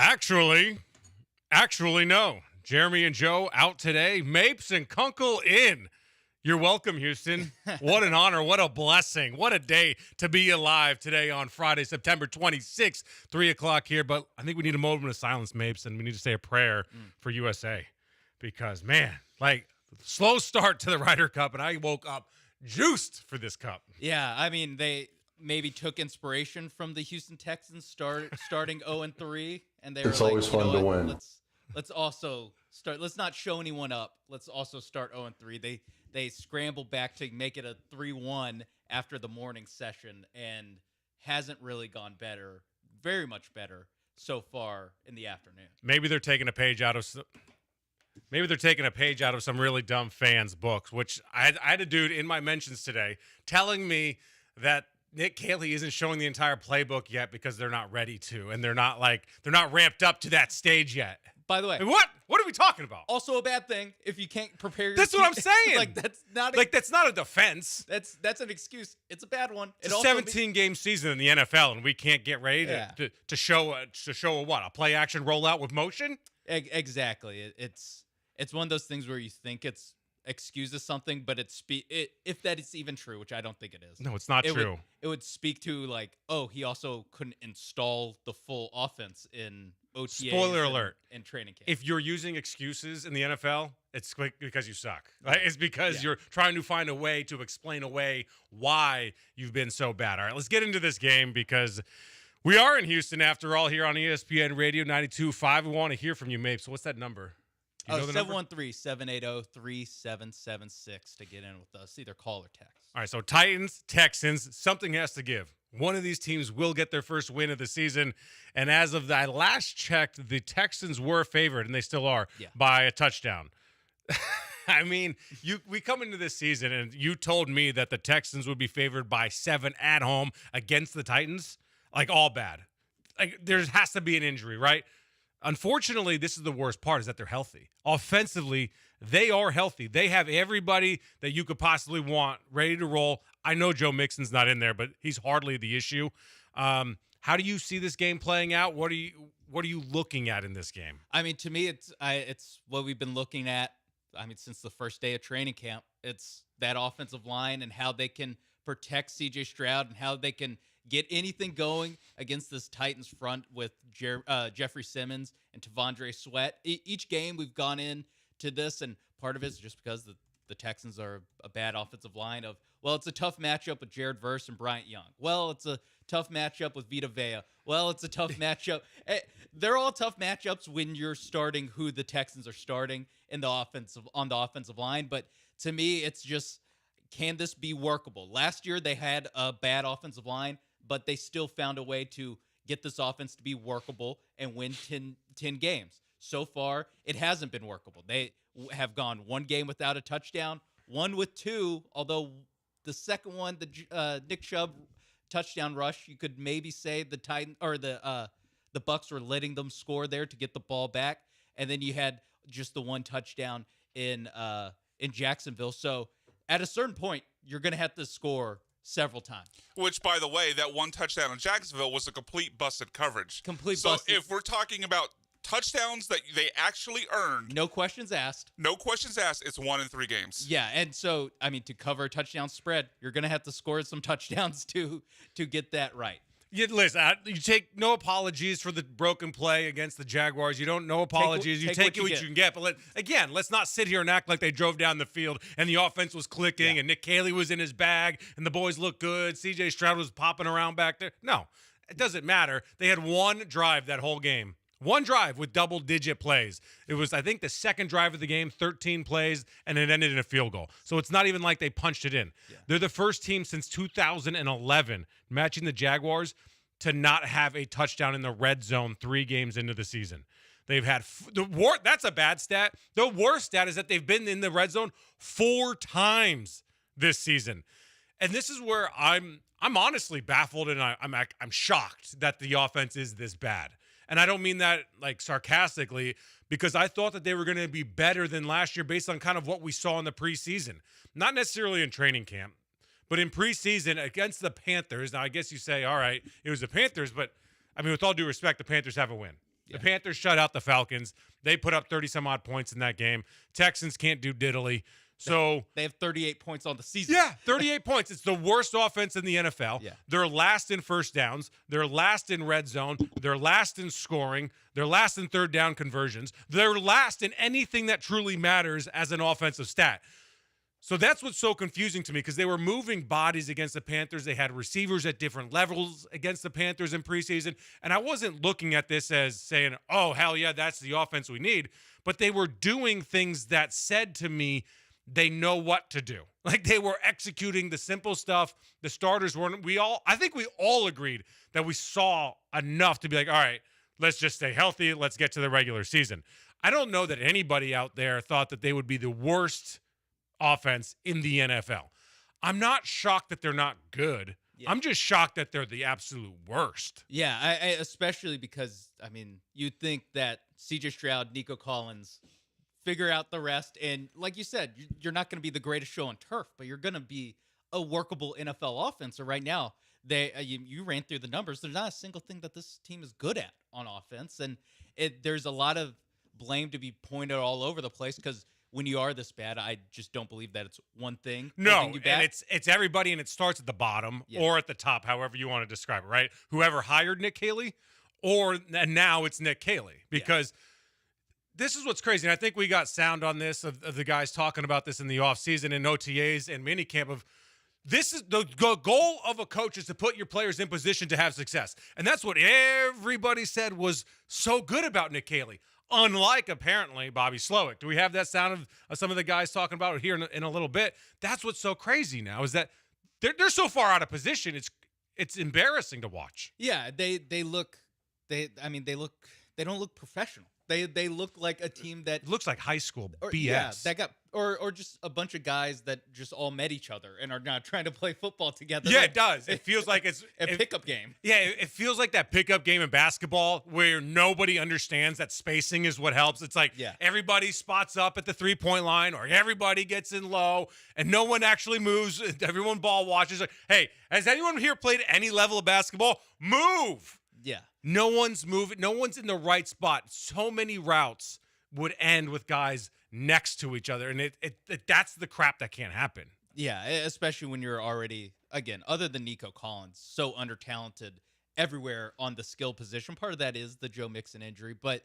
S1: Actually, no. Jeremy and Joe out today. Mapes and Kunkel in. You're welcome, Houston. What an honor. What a blessing. What a day to be alive today on Friday, September 26th, 3 o'clock here. But I think we need a moment of silence, Mapes, and we need to say a prayer for USA. Because, man, slow start to the Ryder Cup, and I woke up juiced for this cup.
S12: Yeah, I mean, they maybe took inspiration from the Houston Texans starting 0-3, and they were
S20: it's always fun to win.
S12: Let's also start. Let's not show anyone up. Let's also start 0-3. They scrambled back to make it a 3-1 after the morning session, and hasn't really gone better, very much better so far in the afternoon.
S1: Maybe they're taking a page out of some really dumb fans' books, which I had a dude in my mentions today telling me that Nick Caley isn't showing the entire playbook yet because they're not ready to, and they're not ramped up to that stage yet.
S12: By the way,
S1: what are we talking about?
S12: Also a bad thing if you can't prepare.
S1: That's what I'm saying.
S12: That's not
S1: that's not a defense.
S12: That's an excuse. It's a bad one.
S1: It's a 17-game season in the NFL, and we can't get ready to show a play action rollout with motion.
S12: Exactly. It's one of those things where you think it's excuses something, but if that is even true, which I don't think it is.
S1: No, it's not true.
S12: It would speak to he also couldn't install the full offense in OTAs.
S1: Spoiler alert.
S12: In training camp.
S1: If you're using excuses in the NFL, it's because you suck. Right? It's because you're trying to find a way to explain away why you've been so bad. All right, let's get into this game because we are in Houston after all here on ESPN Radio 92.5. We want to hear from you, Mapes. So what's that number?
S12: 713-780-3776 to get in with us. Either call or text.
S1: All right, so Titans, Texans, something has to give. One of these teams will get their first win of the season. And as of I last checked, the Texans were favored, and they still are, by a touchdown. I mean, we come into this season, and you told me that the Texans would be favored by 7 at home against the Titans. All bad. There has to be an injury, right? Unfortunately, this is the worst part, is that they're healthy. Offensively, they are healthy. They have everybody that you could possibly want ready to roll. I know Joe Mixon's not in there, but he's hardly the issue. How do you see this game playing out? What are you looking at in this game?
S12: I mean, to me, it's what we've been looking at. I mean, since the first day of training camp, it's that offensive line and how they can protect C.J. Stroud and how they can get anything going against this Titans front with Jeffrey Simmons and Tavondre Sweat. Each game we've gone into this, and part of it is just because the Texans are a bad offensive line of, well, it's a tough matchup with Jared Verse and Bryant Young. Well, it's a tough matchup with Vita Vea. Well, it's a tough matchup. They're all tough matchups when you're starting who the Texans are starting on the offensive line. But to me, it's just, can this be workable? Last year, they had a bad offensive line, but they still found a way to get this offense to be workable and win 10 games. So far, it hasn't been workable. They have gone one game without a touchdown, one with 2, although the second one, the Nick Chubb touchdown rush, you could maybe say the Bucs were letting them score there to get the ball back, and then you had just the one touchdown in Jacksonville. So at a certain point, you're going to have to score several times.
S21: Which, by the way, that one touchdown in Jacksonville was a complete busted coverage.
S12: Busted.
S21: So if we're talking about touchdowns that they actually earned,
S12: no questions asked.
S21: It's 1 in 3 games.
S12: Yeah, and so I mean, to cover a touchdown spread, you're going to have to score some touchdowns to get that right.
S1: Yeah, listen, you take no apologies for the broken play against the Jaguars. You don't no apologies. You take what you can get. But let's not sit here and act like they drove down the field and the offense was clicking and Nick Caley was in his bag and the boys looked good. C.J. Stroud was popping around back there. No, it doesn't matter. They had one drive that whole game. One drive with double-digit plays. It was, I think, the second drive of the game, 13 plays, and it ended in a field goal. So it's not even like they punched it in. Yeah. They're the first team since 2011, matching the Jaguars, to not have a touchdown in the red zone 3 games into the season. They've had that's a bad stat. The worst stat is that they've been in the red zone 4 times this season. And this is where I'm honestly baffled, and I'm shocked that the offense is this bad. And I don't mean that sarcastically, because I thought that they were going to be better than last year based on kind of what we saw in the preseason. Not necessarily in training camp, but in preseason against the Panthers. Now, I guess you say, all right, it was the Panthers, but I mean, with all due respect, the Panthers have a win. The Panthers shut out the Falcons. They put up 30-some-odd points in that game. Texans can't do diddly. So
S12: they have 38 points on the season.
S1: Yeah, 38 points. It's the worst offense in the NFL.
S12: Yeah.
S1: They're last in first downs. They're last in red zone. They're last in scoring. They're last in third down conversions. They're last in anything that truly matters as an offensive stat. So that's what's so confusing to me, because they were moving bodies against the Panthers. They had receivers at different levels against the Panthers in preseason. And I wasn't looking at this as saying, oh, hell yeah, that's the offense we need. But they were doing things that said to me, they know what to do. Like, they were executing the simple stuff. The starters weren't. I think we all agreed that we saw enough to be like, all right, let's just stay healthy. Let's get to the regular season. I don't know that anybody out there thought that they would be the worst offense in the NFL. I'm not shocked that they're not good. Yeah. I'm just shocked that they're the absolute worst.
S12: Yeah, I especially because, I mean, you'd think that C.J. Stroud, Nico Collins figure out the rest. And like you said, you're not going to be the greatest show on turf, but you're going to be a workable NFL offense. So right now, you ran through the numbers. There's not a single thing that this team is good at on offense. And there's a lot of blame to be pointed all over the place, because when you are this bad, I just don't believe that it's one thing.
S1: No, and it's everybody, and it starts at the bottom or at the top, however you want to describe it, right? Whoever hired Nick Caley, and now it's Nick Caley, because this is what's crazy. And I think we got sound on this of the guys talking about this in the offseason and OTAs and minicamp of this is the goal of a coach is to put your players in position to have success. And that's what everybody said was so good about Nick Caley. Unlike, apparently, Bobby Slowick. Do we have that sound of some of the guys talking about it here in a little bit? That's what's so crazy now, is that they're so far out of position. It's embarrassing to watch.
S12: Yeah, they don't look professional. They look like a team that
S1: looks like high school BS.
S12: Yeah, that got or just a bunch of guys that just all met each other and are now trying to play football together.
S1: Yeah, it does. It feels like it's
S12: a pickup game.
S1: Yeah, it feels like that pickup game in basketball where nobody understands that spacing is what helps. It's like everybody spots up at the 3-point line, or everybody gets in low, and no one actually moves. Everyone ball watches. Like, hey, has anyone here played any level of basketball? Move.
S12: Yeah.
S1: No one's moving. No one's in the right spot. So many routes would end with guys next to each other, and that's the crap that can't happen.
S12: Yeah, especially when you're already, again, other than Nico Collins, so under-talented everywhere on the skill position. Part of that is the Joe Mixon injury, but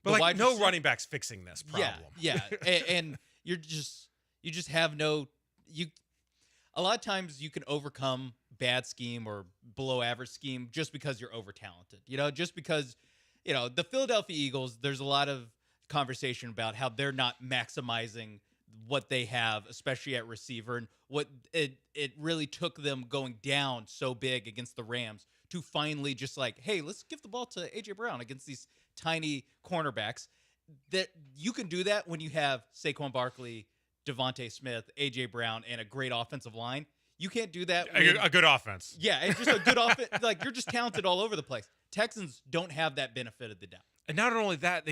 S1: like no running backs fixing this problem.
S12: Yeah, and you just have no. A lot of times you can overcome bad scheme or below average scheme just because you're over talented. Just because, the Philadelphia Eagles, there's a lot of conversation about how they're not maximizing what they have, especially at receiver, and what it really took them going down so big against the Rams to finally just like, hey, let's give the ball to A.J. Brown against these tiny cornerbacks. That you can do that when you have Saquon Barkley, Devontae Smith, A.J. Brown, and a great offensive line. You can't do that.
S1: A good offense.
S12: Yeah, it's just a good offense. Like, you're just talented all over the place. Texans don't have that benefit of the doubt.
S1: And not only that,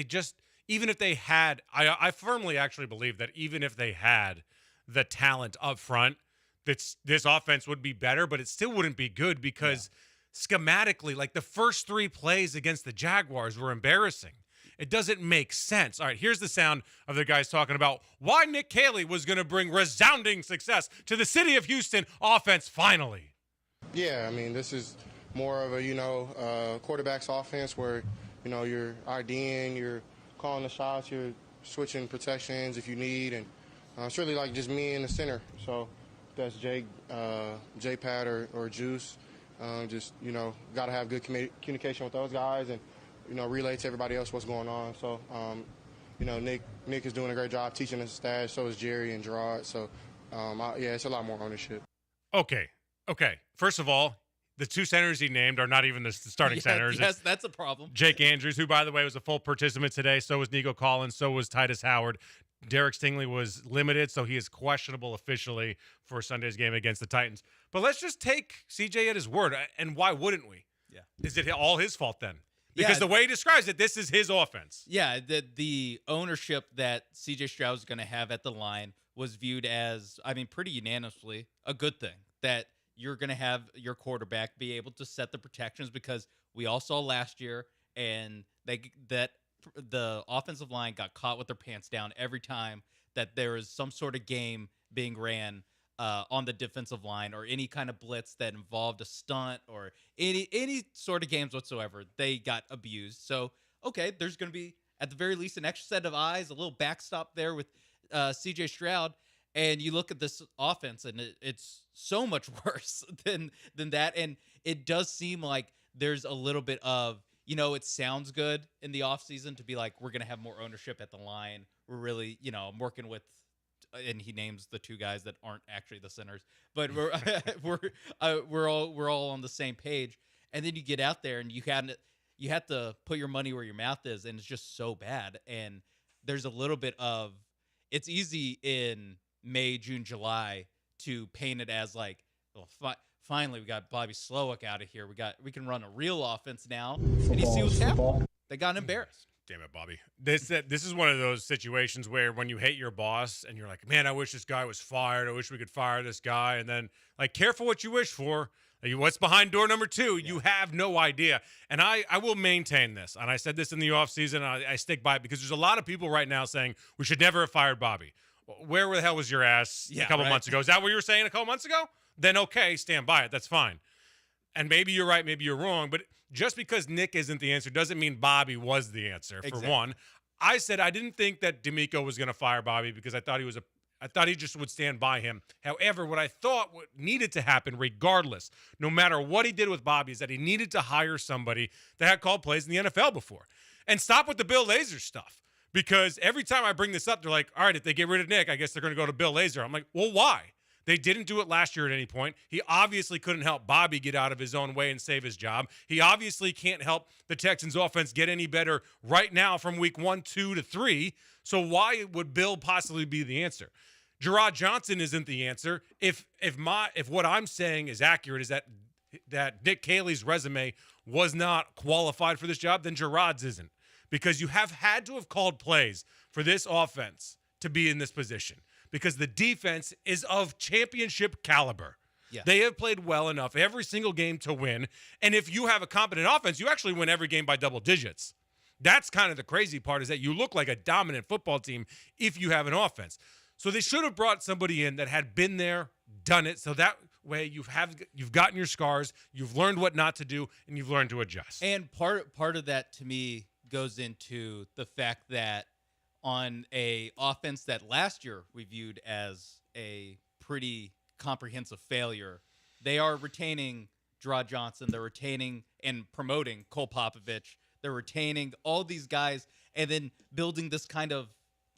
S1: even if they had, I firmly actually believe that even if they had the talent up front, this offense would be better, but it still wouldn't be good because schematically, like the first 3 plays against the Jaguars were embarrassing. It doesn't make sense. All right, here's the sound of the guys talking about why Nick Caley was going to bring resounding success to the city of Houston offense finally.
S2: Yeah, I mean, this is more of a, quarterback's offense where, you're IDing, you're calling the shots, you're switching protections if you need, and it's really like just me in the center. So that's J-Pad or Juice. Got to have good communication with those guys and, relay to everybody else what's going on. So, Nick is doing a great job teaching us stats. So is Jerry and Gerard. So, it's a lot more ownership.
S1: Okay. First of all, the 2 centers he named are not even the starting centers.
S12: Yes, that's a problem.
S1: Jake Andrews, who, by the way, was a full participant today. So was Nico Collins. So was Titus Howard. Derek Stingley was limited, so he is questionable officially for Sunday's game against the Titans. But let's just take CJ at his word. And why wouldn't we?
S12: Yeah.
S1: Is it all his fault then? Because the way he describes it, this is his offense.
S12: Yeah, the ownership that C.J. Stroud is going to have at the line was viewed as, pretty unanimously a good thing. That you're going to have your quarterback be able to set the protections, because we all saw last year and the offensive line got caught with their pants down every time that there was some sort of game being ran on the defensive line, or any kind of blitz that involved a stunt, or any sort of games whatsoever. They got abused. So, okay, there's going to be, at the very least, an extra set of eyes, a little backstop there with C.J. Stroud. And you look at this offense, and it's so much worse than that. And it does seem like there's a little bit of, it sounds good in the offseason to be like, we're going to have more ownership at the line. We're really, I'm working with, and he names the two guys that aren't actually the centers, but we're all on the same page. And then you get out there and you have to put your money where your mouth is, and it's just so bad. And there's a little bit of, it's easy in May, June, July to paint it as like, well, finally we got Bobby Slowick out of here. We can run a real offense now. And you see what's happened. They got embarrassed.
S1: Damn it, Bobby. This is one of those situations where when you hate your boss and you're like, man, I wish this guy was fired. I wish we could fire this guy. And then, like, careful what you wish for. What's behind door number 2? Yeah. You have no idea. And I will maintain this. And I said this in the offseason. I stick by it because there's a lot of people right now saying we should never have fired Bobby. Where the hell was your ass a couple months ago? Is that what you were saying a couple months ago? Then okay, stand by it. That's fine. And maybe you're right, maybe you're wrong. But just because Nick isn't the answer doesn't mean Bobby was the answer. For one, I said I didn't think that D'Amico was going to fire Bobby because I thought he just would stand by him. However, what I thought needed to happen, regardless, no matter what he did with Bobby, is that he needed to hire somebody that had called plays in the NFL before, and stop with the Bill Lazor stuff. Because every time I bring this up, they're like, all right, if they get rid of Nick, I guess they're going to go to Bill Lazor. I'm like, well, why? They didn't do it last year at any point. He obviously couldn't help Bobby get out of his own way and save his job. He obviously can't help the Texans offense get any better right now from week 1, 2 to 3. So why would Bill possibly be the answer? Gerard Johnson isn't the answer. If what I'm saying is accurate, is that Nick Caley's resume was not qualified for this job, then Gerard's isn't. Because you have had to have called plays for this offense to be in this position. Because the defense is of championship caliber. Yeah. They have played well enough every single game to win. And if you have a competent offense, you actually win every game by double digits. That's kind of the crazy part, is that you look like a dominant football team if you have an offense. So they should have brought somebody in that had been there, done it, so that way you've gotten your scars, you've learned what not to do, and you've learned to adjust.
S12: And part of that, to me, goes into the fact that on a offense that last year we viewed as a pretty comprehensive failure, they are retaining Gerard Johnson, they're retaining and promoting Cole Popovich, they're retaining all these guys, and then building this kind of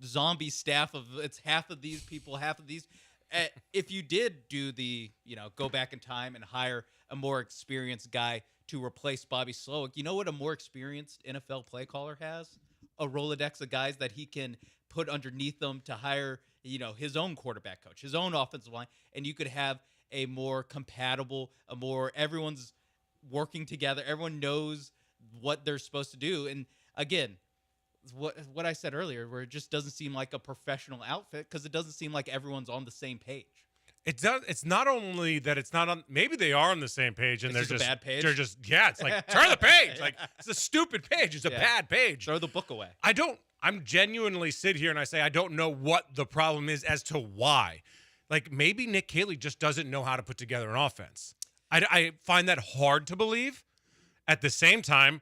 S12: zombie staff of, it's half of these people, half of these. If you did do the, go back in time and hire a more experienced guy to replace Bobby Slowick, you know what a more experienced NFL play caller has? A Rolodex of guys that he can put underneath them to hire, his own quarterback coach, his own offensive line, and you could have a more compatible, everyone's working together, everyone knows what they're supposed to do. And again, what I said earlier, where it just doesn't seem like a professional outfit, because it doesn't seem like everyone's on the same page.
S1: It's not only that it's not on. Maybe they are on the same page, and
S12: it's just a bad page.
S1: They're just it's like turn the page. Like, it's a stupid page. It's a bad page.
S12: Throw the book away.
S1: I'm genuinely sit here and I say I don't know what the problem is as to why. Like, maybe Nick Caley just doesn't know how to put together an offense. I find that hard to believe. At the same time,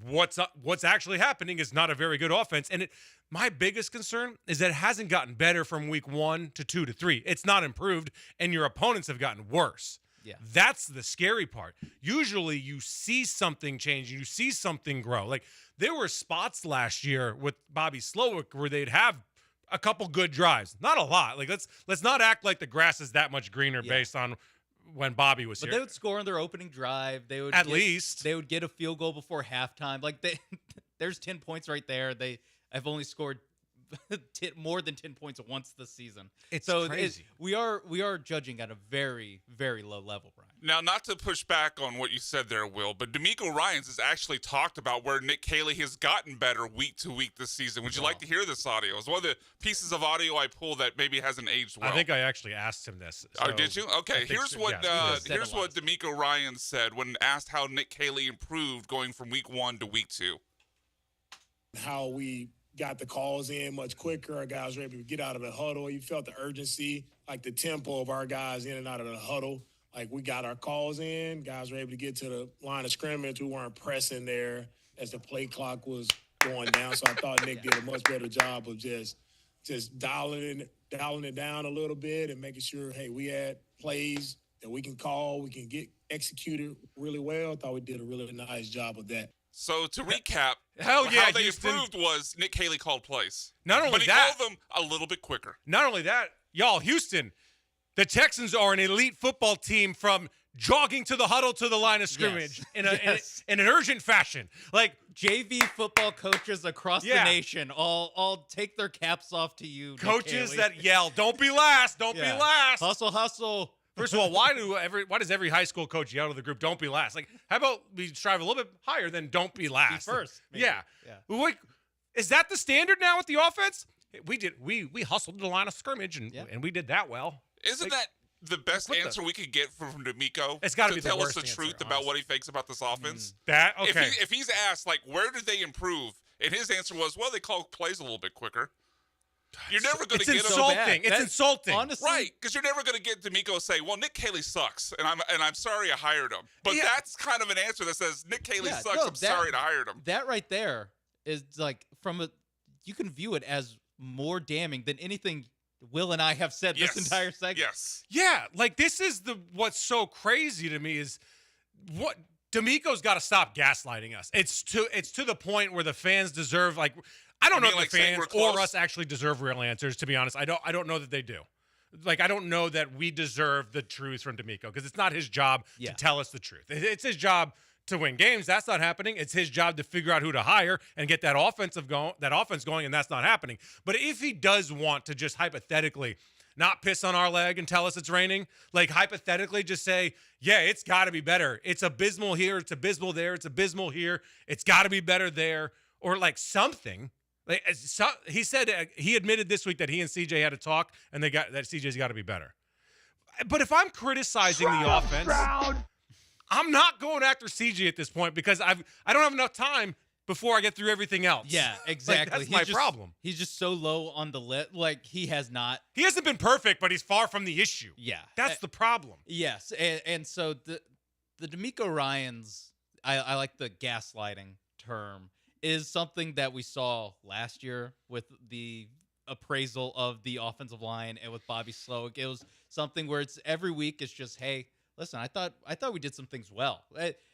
S1: what's actually happening is not a very good offense, and my biggest concern is that it hasn't gotten better from week 1 to 2 to 3. It's not improved, and your opponents have gotten worse. Yeah. That's the scary part. Usually you see something change, you see something grow. Like, there were spots last year with Bobby Slowick where they'd have a couple good drives. Not a lot. Like, let's not act like the grass is that much greener based on when Bobby was here.
S12: But they would score on their opening drive. They would they would get a field goal before halftime. Like, there's 10 points right there. I've only scored more than 10 points once this season.
S1: It's
S12: so
S1: crazy.
S12: We are judging at a very, very low level, Brian.
S21: Now, not to push back on what you said there, Will, but D'Amico Ryans has actually talked about where Nick Caley has gotten better week to week this season. Would you like to hear this audio? It's one of the pieces of audio I pulled that maybe hasn't aged well.
S1: I think I actually asked him this.
S21: Oh, did you? Okay, here's what D'Amico Ryans said when asked how Nick Caley improved going from week 1 to week 2.
S4: How we got the calls in much quicker. Our guys were able to get out of the huddle. You felt the urgency, like the tempo of our guys in and out of the huddle. Like, we got our calls in. Guys were able to get to the line of scrimmage. We weren't pressing there as the play clock was going down. So I thought Nick did a much better job of just dialing it down a little bit and making sure, hey, we had plays that we can call, we can get executed really well. I thought we did a really nice job of that.
S21: So to recap,
S1: how they
S21: Houston improved was Nick Caley called plays.
S1: Not only
S21: but he
S1: that,
S21: called them a little bit quicker.
S1: Not only that, y'all, Houston, the Texans are an elite football team from jogging to the huddle to the line of scrimmage in an urgent fashion. Like
S12: JV football coaches across the nation all take their caps off to you.
S1: Coaches that yell, "Don't be last! Don't be last!
S12: Hustle, hustle!"
S1: First of all, why does every high school coach yell to the group, "Don't be last"? Like, how about we strive a little bit higher than "Don't be last"?
S12: Be first. Maybe.
S1: Yeah. Like, is that the standard now with the offense? We hustled to the line of scrimmage and we did that well.
S21: Isn't that the best answer we could get from D'Amico?
S1: It's got to be
S21: tell
S1: the
S21: us
S1: worst
S21: the truth about what he thinks about this offense.
S1: Okay.
S21: If he's asked, like, where did they improve, and his answer was, well, they call plays a little bit quicker. You're never going to get
S1: insulting. It's insulting,
S21: honestly, right? Because you're never going to get D'Amico say, "Well, Nick Caley sucks," and I'm sorry I hired him. But that's kind of an answer that says Nick Caley sucks. I'm sorry I hired him.
S12: That right there is like you can view it as more damning than anything Will and I have said this entire segment.
S21: Yes.
S1: Yeah, like this is what's so crazy to me is what D'Amico's got to stop gaslighting us. It's to the point where the fans deserve I don't know if the fans or us actually deserve real answers, to be honest. I don't know that they do. Like, I don't know that we deserve the truth from D'Amico because it's not his job to tell us the truth. It's his job to win games. That's not happening. It's his job to figure out who to hire and get that offense going, and that's not happening. But if he does want to just hypothetically not piss on our leg and tell us it's raining, like hypothetically just say, yeah, it's got to be better. It's abysmal here. It's abysmal there. It's abysmal here. It's got to be better there, or like something. He said he admitted this week that he and CJ had a talk, and that CJ's got to be better. But if I'm criticizing the offense, I'm not going after CJ at this point because I don't have enough time before I get through everything else.
S12: Yeah, exactly.
S1: That's my problem.
S12: He's just so low on the list. Like, he hasn't been
S1: perfect, but he's far from the issue.
S12: Yeah.
S1: That's the problem.
S12: Yes. And so the D'Amico Ryans, I like the gaslighting term, is something that we saw last year with the appraisal of the offensive line and with Bobby Slowick. It was something where it's every week it's just, hey, listen, I thought we did some things well.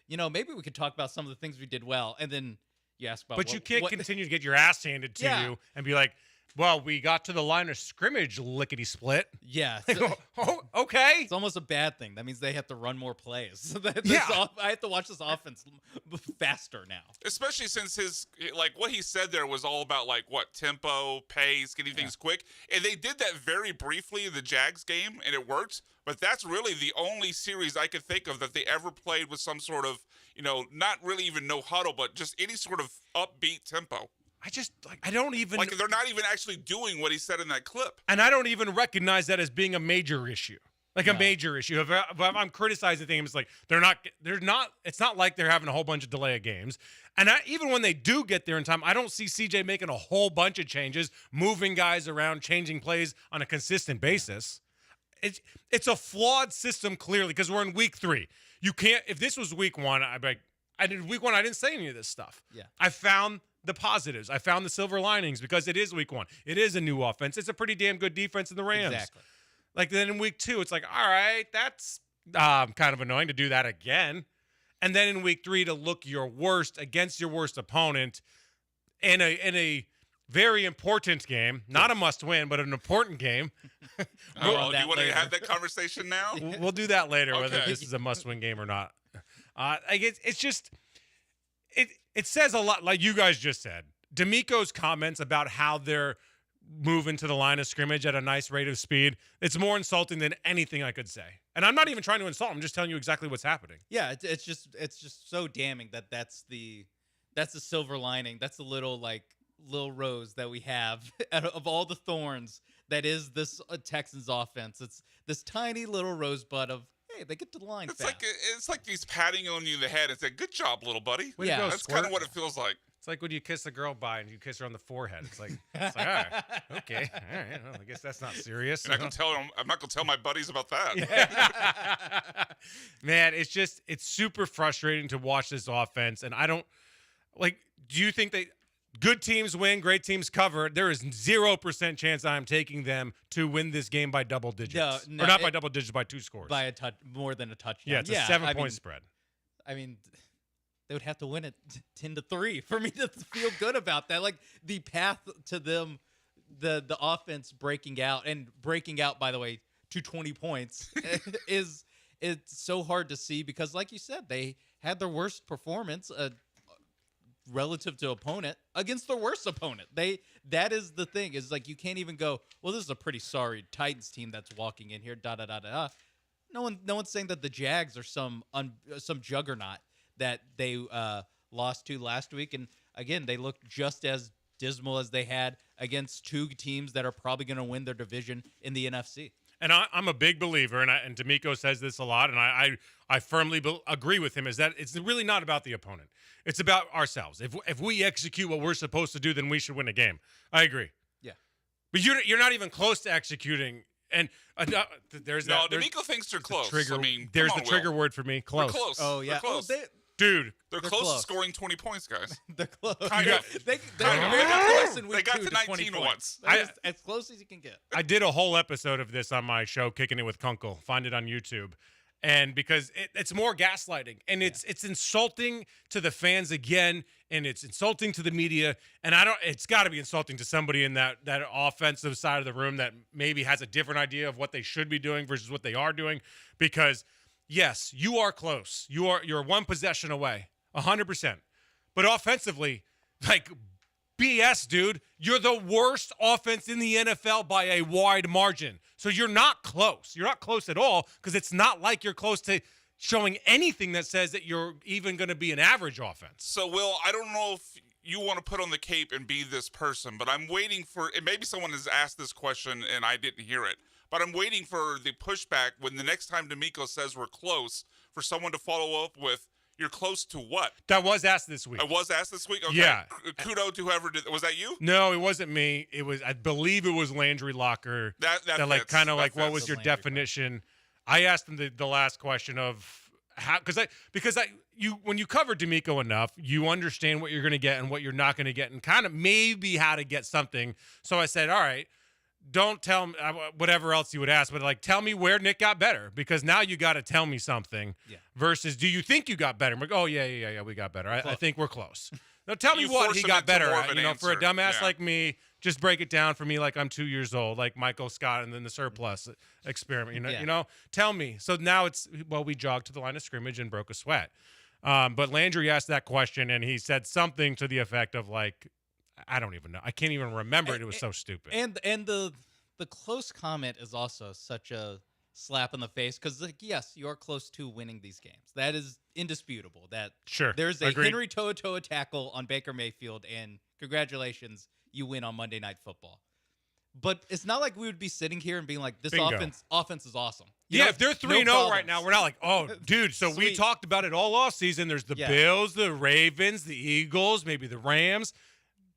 S12: Maybe we could talk about some of the things we did well, and then you ask about.
S1: But you can't continue to get your ass handed to you and be like, well, we got to the line of scrimmage, lickety split.
S12: Yeah.
S1: Okay.
S12: It's almost a bad thing. That means they have to run more plays.
S1: Yeah.
S12: I have to watch this offense faster now.
S21: Especially since what he said there was all about tempo, pace, getting things quick. And they did that very briefly in the Jags game, and it worked. But that's really the only series I could think of that they ever played with some sort of, not really even no huddle, but just any sort of upbeat tempo.
S1: I don't even...
S21: they're not even actually doing what he said in that clip.
S1: And I don't even recognize that as being a major issue. A major issue. If I'm criticizing things, they're not, it's not like they're having a whole bunch of delay of games. And even when they do get there in time, I don't see CJ making a whole bunch of changes, moving guys around, changing plays on a consistent basis. It's a flawed system, clearly, because we're in week 3. You can't, if this was week 1, week 1, I didn't say any of this stuff.
S12: Yeah.
S1: I found the positives. I found the silver linings because it is week 1. It is a new offense. It's a pretty damn good defense in the Rams.
S12: Exactly.
S1: Then in week 2, it's all right, that's kind of annoying to do that again. And then in week 3 to look your worst against your worst opponent in a very important game, not a must-win, but an important game.
S21: Do you want to have that conversation now?
S1: We'll do that later, whether this is a must-win game or not. It's just it says a lot, like you guys just said. D'Amico's comments about how they're moving to the line of scrimmage at a nice rate of speed, it's more insulting than anything I could say. And I'm not even trying to insult. I'm just telling you exactly what's happening.
S12: Yeah, it's just so damning that that's the silver lining. That's the little rose that we have of all the thorns that is this Texans offense. It's this tiny little rosebud of, hey, they get to the line fast.
S21: It's like he's patting on you in the head and saying, "Good job, little buddy."
S1: Way to go,
S21: That's
S1: squirt.
S21: kind of what it feels like.
S1: It's like when you kiss a girl and you kiss her on the forehead. It's like all right, okay, all right. Well, I guess that's not serious.
S21: And I'm not gonna tell my buddies about that.
S1: Man, it's super frustrating to watch this offense, and I don't like. Do you think good teams win, great teams cover? There is 0% chance I'm taking them to win this game by double digits, or not by double digits, by 2 scores,
S12: by more than a touchdown.
S1: Yeah, it's a 7-point spread.
S12: I mean, they would have to win it 10-3 for me to feel good about that. Like the path to them, the offense breaking out, by the way, to 20 points it's so hard to see because, like you said, they had their worst performance relative to opponent against their worst opponent. That is the thing, is like you can't even go, well, this is a pretty sorry Titans team that's walking in here. No one's saying that the Jags are some juggernaut that they lost to last week. And again, they looked just as dismal as they had against 2 teams that are probably going to win their division in the NFC.
S1: And I'm a big believer, and D'Amico says this a lot, and I firmly agree with him, is that it's really not about the opponent. It's about ourselves. If we execute what we're supposed to do, then we should win a game. I agree.
S12: Yeah.
S1: But you're not even close to executing. And
S21: D'Amico thinks they're close.
S1: Trigger,
S21: I mean,
S1: there's the trigger word for me. Close.
S21: They're close.
S12: Oh, yeah.
S21: They're close.
S1: Dude.
S21: They're close to scoring 20 points, guys.
S12: They're close.
S21: They got to 19 once.
S12: As close as you can get.
S1: I did a whole episode of this on my show, Kicking It with Kunkel. Find it on YouTube. And because it's more gaslighting, and it's insulting to the fans again, and it's insulting to the media, and it's got to be insulting to somebody in that offensive side of the room that maybe has a different idea of what they should be doing versus what they are doing. Because yes, you are close. You're 1 possession away, 100%. But offensively, like BS, dude, you're the worst offense in the NFL by a wide margin. So you're not close. You're not close at all, because it's not like you're close to showing anything that says that you're even going to be an average offense.
S21: So, Will, I don't know if you want to put on the cape and be this person, but I'm waiting for – and maybe someone has asked this question and I didn't hear it, but I'm waiting for the pushback when the next time D'Amico says we're close for someone to follow up with, you're close to what?
S1: That was asked this week.
S21: It was asked this week? Okay.
S1: Yeah.
S21: Kudos to whoever did. Was that you?
S1: No, it wasn't me. It was, I believe it was Landry Locker.
S21: That
S1: like kind of like,
S21: fits.
S1: what was your definition? I asked him the last question of how, because when you cover D'Amico enough, you understand what you're going to get and what you're not going to get, and kind of maybe how to get something. So I said, all right, don't tell me whatever else you would ask, but like, tell me where Nick got better, because now you got to tell me something.
S12: Yeah.
S1: Versus, do you think you got better? I'm like, oh yeah, we got better. I think we're close. Now tell me what he got better at. For a dumbass like me, just break it down for me like I'm 2 years old, like Michael Scott and then the surplus experiment. Tell me. So now it's, well, we jogged to the line of scrimmage and broke a sweat. But Landry asked that question, and he said something to the effect of like, I don't even know. I can't even remember it. It was so stupid.
S12: And the close comment is also such a slap in the face, because like, yes, you are close to winning these games. That is indisputable. That
S1: sure,
S12: there's a
S1: agreed.
S12: Henry Toa tackle on Baker Mayfield, and congratulations, you win on Monday Night Football. But it's not like we would be sitting here and being like, this offense is awesome.
S1: If they're 3-0 right now, we're not like, oh, dude, so we talked about it all off season. There's the Bills, the Ravens, the Eagles, maybe the Rams.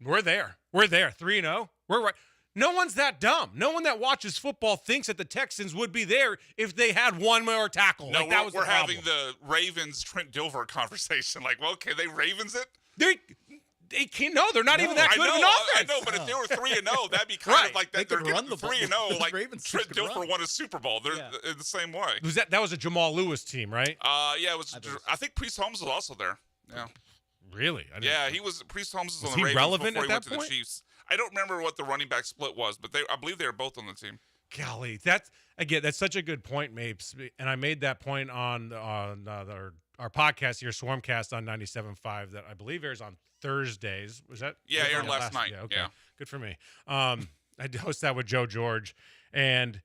S1: We're there. 3-0. We're right. No one's that dumb. No one that watches football thinks that the Texans would be there if they had one more tackle.
S21: No,
S1: that was
S21: we're having the Ravens Trent Dilfer conversation. Like, well, can they Ravens it?
S1: They can't. No, they're not even that good of an offense.
S21: I know, but if they were 3-0, that'd be kind of like that.
S12: They could run the
S21: 3-0, like Trent Dilfer won a Super Bowl. They're in the same way.
S1: That was a Jamal Lewis team, right?
S21: Yeah, it was. I think Priest Holmes was also there. Yeah.
S1: Really?
S21: He was. Priest Holmes was on
S1: he
S21: the Ravens
S1: relevant
S21: before
S1: at
S21: he went
S1: that
S21: to
S1: point?
S21: the Chiefs. I don't remember what the running back split was, but I believe they were both on the team.
S1: Golly, that's such a good point, Mapes. And I made that point on our podcast here, Swarmcast on 97.5, that I believe airs on Thursdays. Was that?
S21: Yeah, aired last night.
S1: Okay.
S21: Yeah.
S1: Good for me. I host that with Joe George, and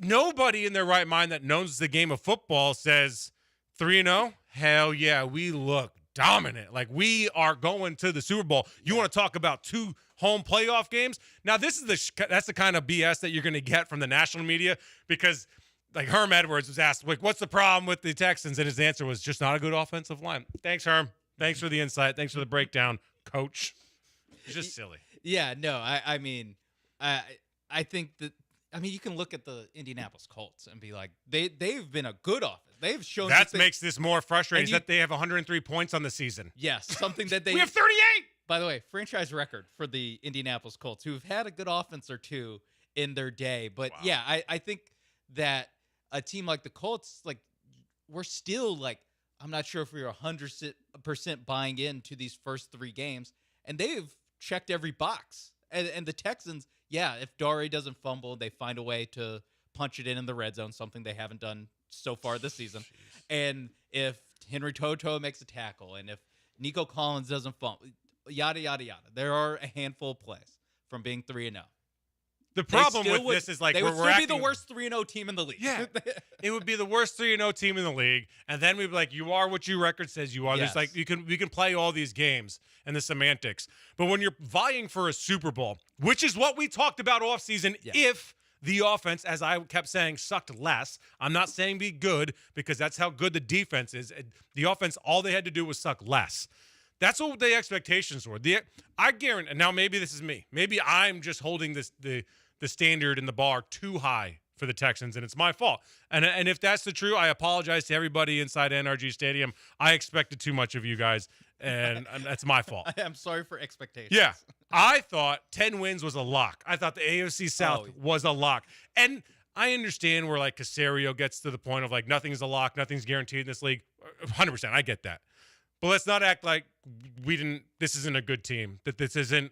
S1: Nobody in their right mind that knows the game of football says 3-0. Hell yeah, we look dominant. Like, we are going to the Super Bowl. You want to talk about 2 home playoff games? Now, this is that's the kind of BS that you're going to get from the national media, because like Herm Edwards was asked, like, what's the problem with the Texans? And his answer was just not a good offensive line. Thanks, Herm. Thanks for the insight. Thanks for the breakdown, coach. It's just silly.
S12: Yeah, no, I mean, I think that, you can look at the Indianapolis Colts and be like, they've been a good offense. They've shown
S1: that makes this more frustrating, is that they have 103 points on the season.
S12: Yes, something that they
S1: we have 38.
S12: By the way, franchise record for the Indianapolis Colts, who have had a good offense or two in their day. But yeah, I think that a team like the Colts, like, we're still like, I'm not sure if we're 100% buying into these first 3 games, and they've checked every box. And the Texans, yeah, if Dare doesn't fumble, they find a way to punch it in the red zone, something they haven't done so far this season. And if Henry Toto makes a tackle, and if Nico Collins doesn't fumble, yada, yada, yada. There are a handful of plays from being 3-0.
S1: The problem with this is, like,
S12: they would
S1: we're
S12: still be the worst 3-0 team in the league.
S1: Yeah, it would be the worst 3-0 team in the league, and then we'd be like, "You are what your record says you are."
S12: Yes.
S1: There's we can play all these games and the semantics, but when you're vying for a Super Bowl, which is what we talked about off season, if the offense, as I kept saying, sucked less. I'm not saying be good, because that's how good the defense is. The offense, all they had to do was suck less. That's what the expectations were. I guarantee, and now maybe this is me. Maybe I'm just holding the standard and the bar too high for the Texans, and it's my fault. And if that's the true, I apologize to everybody inside NRG Stadium. I expected too much of you guys, and that's my fault.
S12: I'm sorry for expectations.
S1: Yeah. I thought 10 wins was a lock. I thought the AFC South was a lock. And I understand where, like, Caserio gets to the point of, like, nothing's a lock, nothing's guaranteed in this league. 100%, I get that. But let's not act like this isn't a good team, that this isn't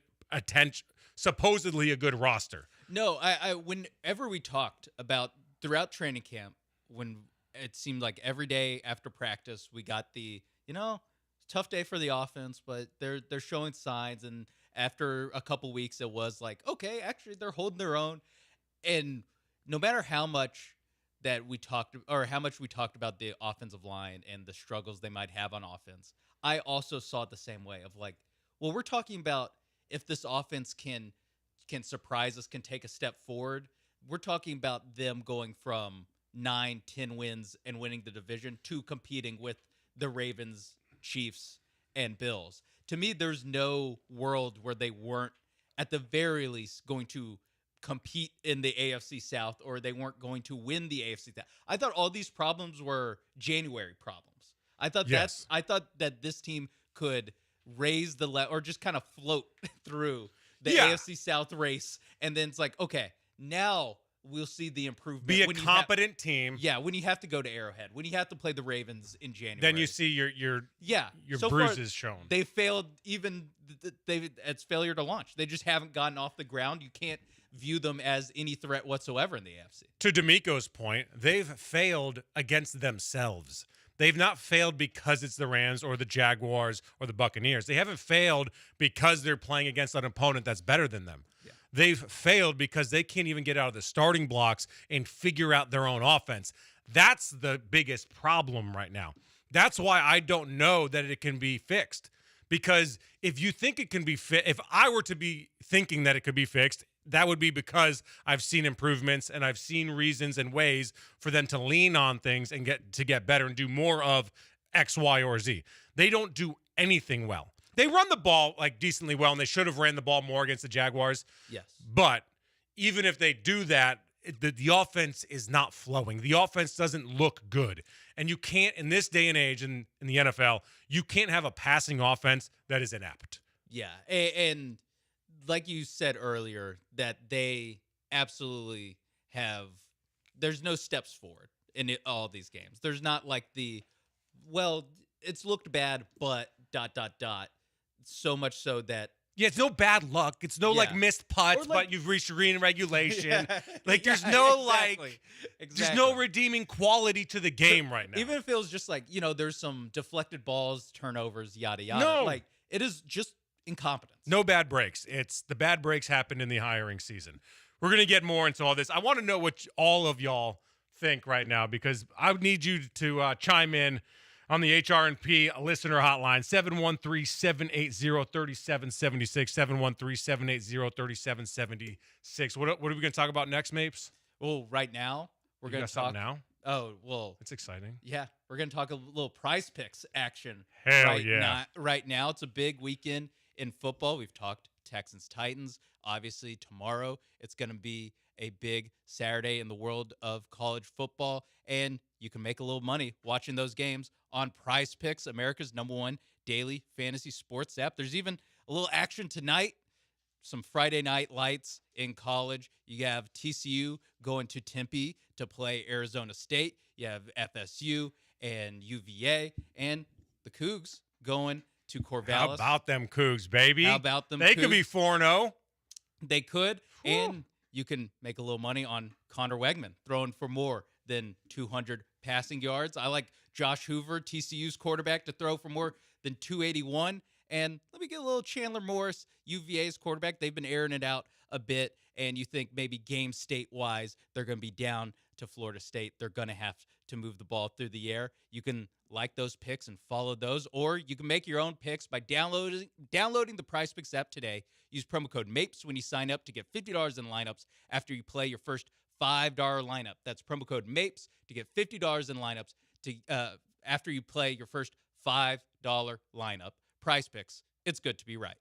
S1: supposedly a good roster.
S12: No, whenever we talked about throughout training camp, when it seemed like every day after practice, we got the, tough day for the offense, but they're showing signs. And after a couple weeks, it was like, okay, actually they're holding their own. And no matter how much we talked about the offensive line and the struggles they might have on offense, I also saw it the same way of like, well, we're talking about if this offense can surprise us, can take a step forward. We're talking about them going from 9-10 wins and winning the division to competing with the Ravens, Chiefs, and Bills. To me, there's no world where they weren't, at the very least, going to compete in the AFC South, or they weren't going to win the AFC South. I thought all these problems were January problems. I thought that this team could raise the or just kind of float through the AFC South race, and then it's like, okay, now we'll see the improvement.
S1: Be a competent team.
S12: Yeah, when you have to go to Arrowhead, when you have to play the Ravens in January,
S1: then you see your
S12: so
S1: bruises shown.
S12: They failed. It's failure to launch. They just haven't gotten off the ground. You can't view them as any threat whatsoever in the AFC.
S1: To D'Amico's point, they've failed against themselves. They've not failed because it's the Rams or the Jaguars or the Buccaneers. They haven't failed because they're playing against an opponent that's better than them. Yeah. They've failed because they can't even get out of the starting blocks and figure out their own offense. That's the biggest problem right now. That's why I don't know that it can be fixed. Because if you think it can be if I were to be thinking that it could be fixed, that would be because I've seen improvements and I've seen reasons and ways for them to lean on things and get better and do more of X, Y, or Z. They don't do anything well. They run the ball like decently well, and they should have ran the ball more against the Jaguars.
S12: Yes.
S1: But even if they do that, the offense is not flowing. The offense doesn't look good. And you can't, in this day and age in the NFL, you can't have a passing offense that is inept.
S12: Yeah, and like you said earlier, that they absolutely have, there's no steps forward in all these games. There's not like it's looked bad, but ... So much so that,
S1: it's no bad luck. It's no like missed putts, but you've reached green regulation. There's no there's no redeeming quality to the game right now.
S12: Even if it was just like, there's some deflected balls, turnovers, yada yada.
S1: No.
S12: Like, it is just incompetence.
S1: No bad breaks. It's the bad breaks happened in the hiring season. we're going to get more into all this. I want to know what all of y'all think right now, because I would need you to chime in on the HRP listener hotline, 713-780-3776, 713-780-3776. What are we going to talk about next, Mapes?
S12: Well, right now, we're going to talk
S1: now.
S12: Oh, well.
S1: It's exciting.
S12: Yeah, we're going to talk a little Prize Picks action.
S1: Hell yeah.
S12: Right now, it's a big weekend in football. We've talked Texans-Titans. Obviously, tomorrow, it's going to be a big Saturday in the world of college football, and you can make a little money watching those games on Prize Picks, America's #1 daily fantasy sports app. There's even a little action tonight, some Friday night lights in college. You have TCU going to Tempe to play Arizona State. You have FSU and UVA, and the Cougs going to Corvallis.
S1: How about them Cougs, baby?
S12: How about them
S1: They
S12: Cougs?
S1: could be 4-0.
S12: They could, and you can make a little money on Connor Wegman throwing for more than 200 passing yards. I like Josh Hoover, TCU's quarterback, to throw for more than 281. And let me get a little Chandler Morris, UVA's quarterback. They've been airing it out a bit, and you think maybe game state-wise they're going to be down to Florida State. They're going to have to move the ball through the air. You can like those picks and follow those, or you can make your own picks by downloading the Prize Picks app today. Use promo code MAPES when you sign up to get $50 in lineups after you play your first $5 lineup. That's promo code MAPES to get $50 in lineups after you play your first $5 lineup. Prize Picks. It's good to be right.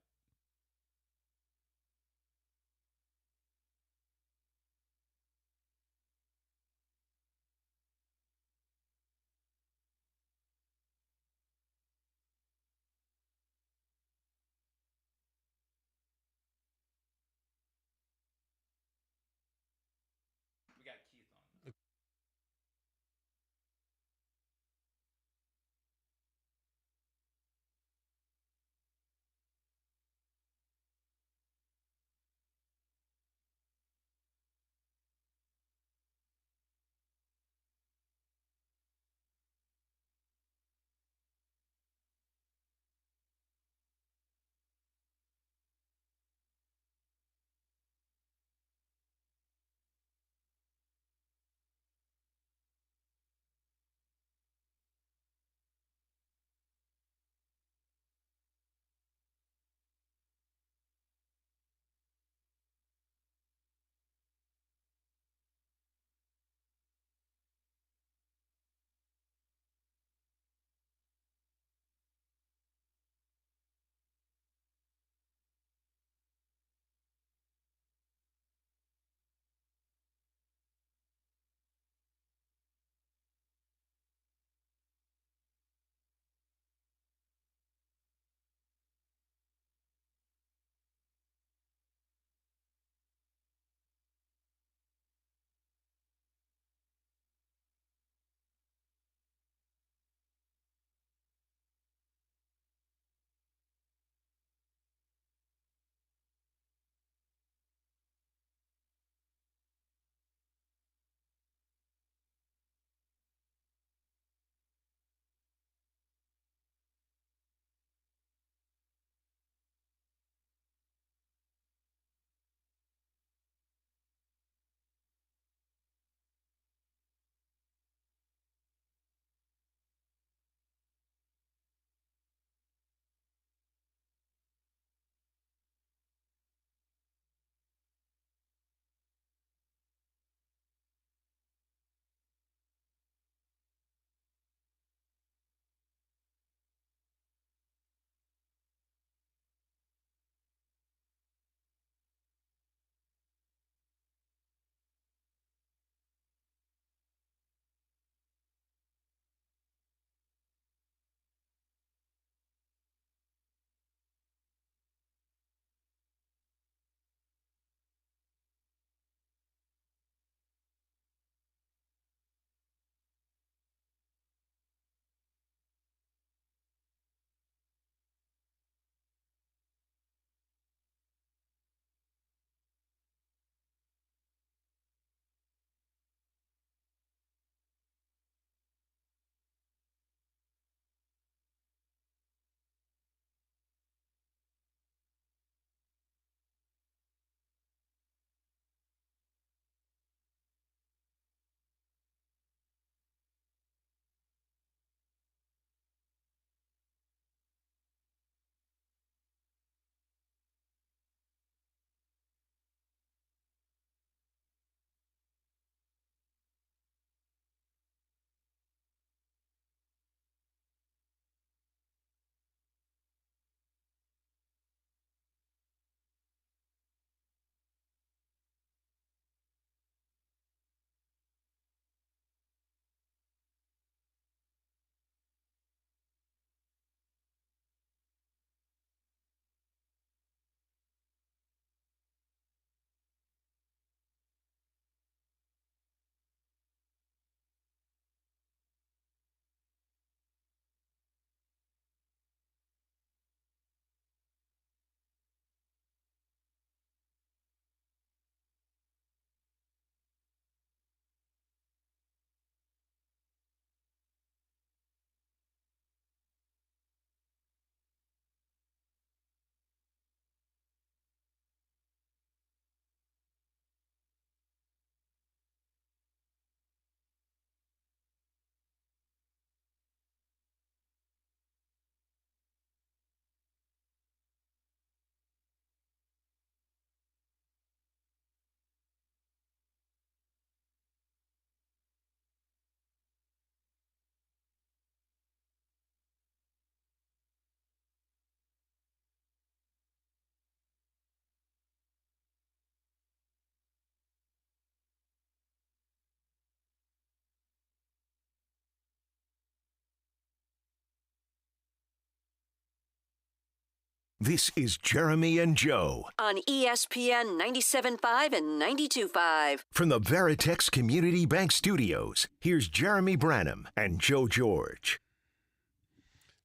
S5: This is Jeremy and Joe
S19: on ESPN 97.5 and 92.5.
S5: from the Veritex Community Bank Studios. Here's Jeremy Branham and Joe George.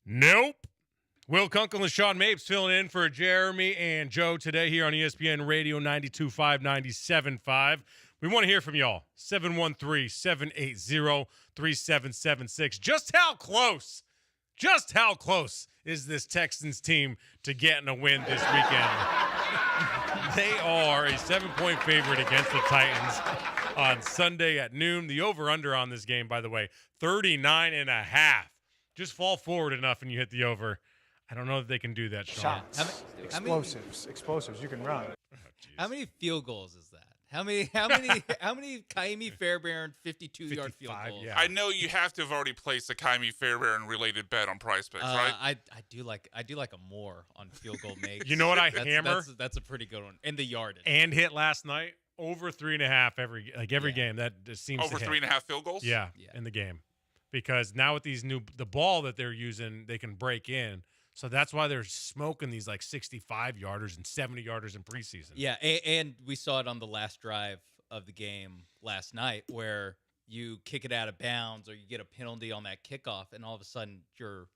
S1: Nope. Will Kunkel and Sean Mapes filling in for Jeremy and Joe today here on ESPN Radio 92.5, 97.5. We want to hear from y'all. 713-780-3776. Just how close is this Texans team to getting a win this weekend? They are a 7-point favorite against the Titans on Sunday at noon. The over-under on this game, by the way, 39.5. Just fall forward enough and you hit the over. I don't know if they can do that, Sean.
S9: Shots. Explosives. You can run.
S12: How many field goals is that? How many Kaimi Fairbairn 52-yard field goals?
S21: Yeah. I know you have to have already placed a Kaimi Fairbairn related bet on Price Picks, right?
S12: I do like a more on field goal makes.
S1: You know what hammer?
S12: That's a pretty good one. And the yardage.
S1: And hit last night over 3.5 every game. That just seems
S21: over
S1: to
S21: 3.5 field goals.
S1: Yeah, in the game, because now with these the ball that they're using, they can break in. So that's why they're smoking these like 65-yarders and 70-yarders in preseason.
S12: Yeah, and we saw it on the last drive of the game last night where you kick it out of bounds or you get a penalty on that kickoff, and all of a sudden you're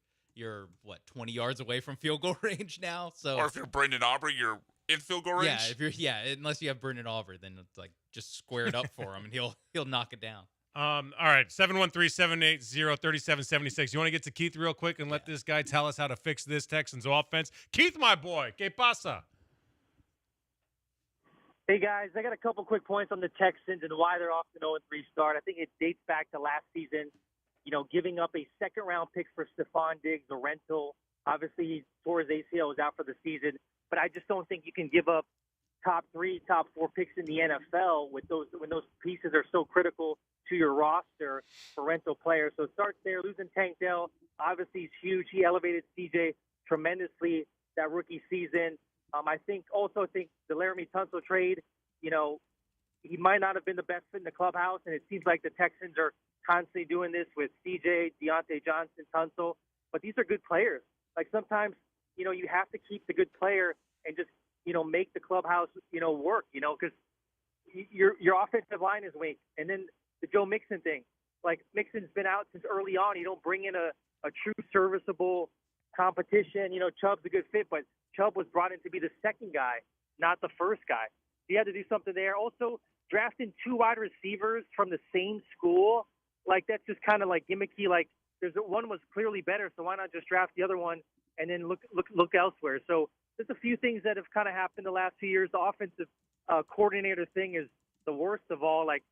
S12: 20 yards away from field goal range now. So,
S21: or if you're Brendan Aubrey, you're in field goal range.
S12: Unless you have Brendan Aubrey, then it's like just square it up for him and he'll knock it down.
S1: All right, 713-780-3776. You want to get to Keith real quick and let this guy tell us how to fix this Texans offense? Keith, my boy, ¿qué pasa?
S20: Hey, guys, I got a couple quick points on the Texans and why they're off to an 0-3 start. I think it dates back to last season, giving up a second-round pick for Stephon Diggs, the rental. Obviously, he tore his ACL, was out for the season. But I just don't think you can give up top 3, top 4 picks in the NFL when those pieces are so critical to your roster for rental players. So it starts there. Losing Tank Dell, obviously, is huge. He elevated CJ tremendously that rookie season. I think the Laramie Tunsil trade, he might not have been the best fit in the clubhouse, and it seems like the Texans are constantly doing this with CJ, Deontay Johnson, Tunsil. But these are good players. Like sometimes, you have to keep the good player and just, make the clubhouse, work, because your offensive line is weak. And then the Joe Mixon thing, like Mixon's been out since early on. You don't bring in a true serviceable competition. Chubb's a good fit, but Chubb was brought in to be the second guy, not the first guy. You had to do something there. Also, drafting 2 wide receivers from the same school, like that's just kind of like gimmicky. Like one was clearly better, so why not just draft the other one and then look elsewhere? So there's a few things that have kind of happened the last 2 years. The offensive coordinator thing is the worst of all. Like,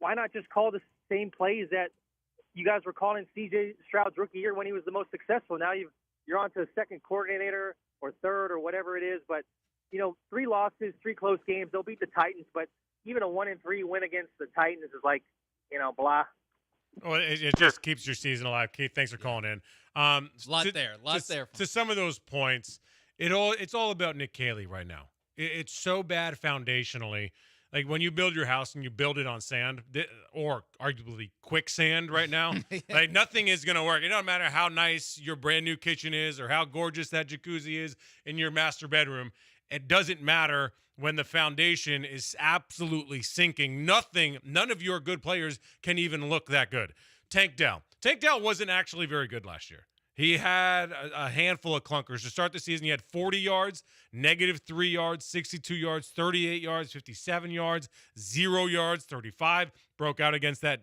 S20: why not just call the same plays that you guys were calling C.J. Stroud's rookie year when he was the most successful? Now you're on to the second coordinator or third or whatever it is. But, 3 losses, 3 close games. They'll beat the Titans. But even a 1-3 win against the Titans is like, blah.
S1: Well, it just keeps your season alive. Keith, thanks for calling in.
S12: Lots there.
S1: To some of those points, it's all about Nick Caley right now. It's so bad foundationally. Like when you build your house and you build it on sand or arguably quicksand right now, like nothing is going to work. It doesn't matter how nice your brand new kitchen is or how gorgeous that jacuzzi is in your master bedroom. It doesn't matter when the foundation is absolutely sinking. None of your good players can even look that good. Tank Dell wasn't actually very good last year. He had a handful of clunkers. To start the season, he had 40 yards, -3 yards, 62 yards, 38 yards, 57 yards, 0 yards, 35. Broke out against the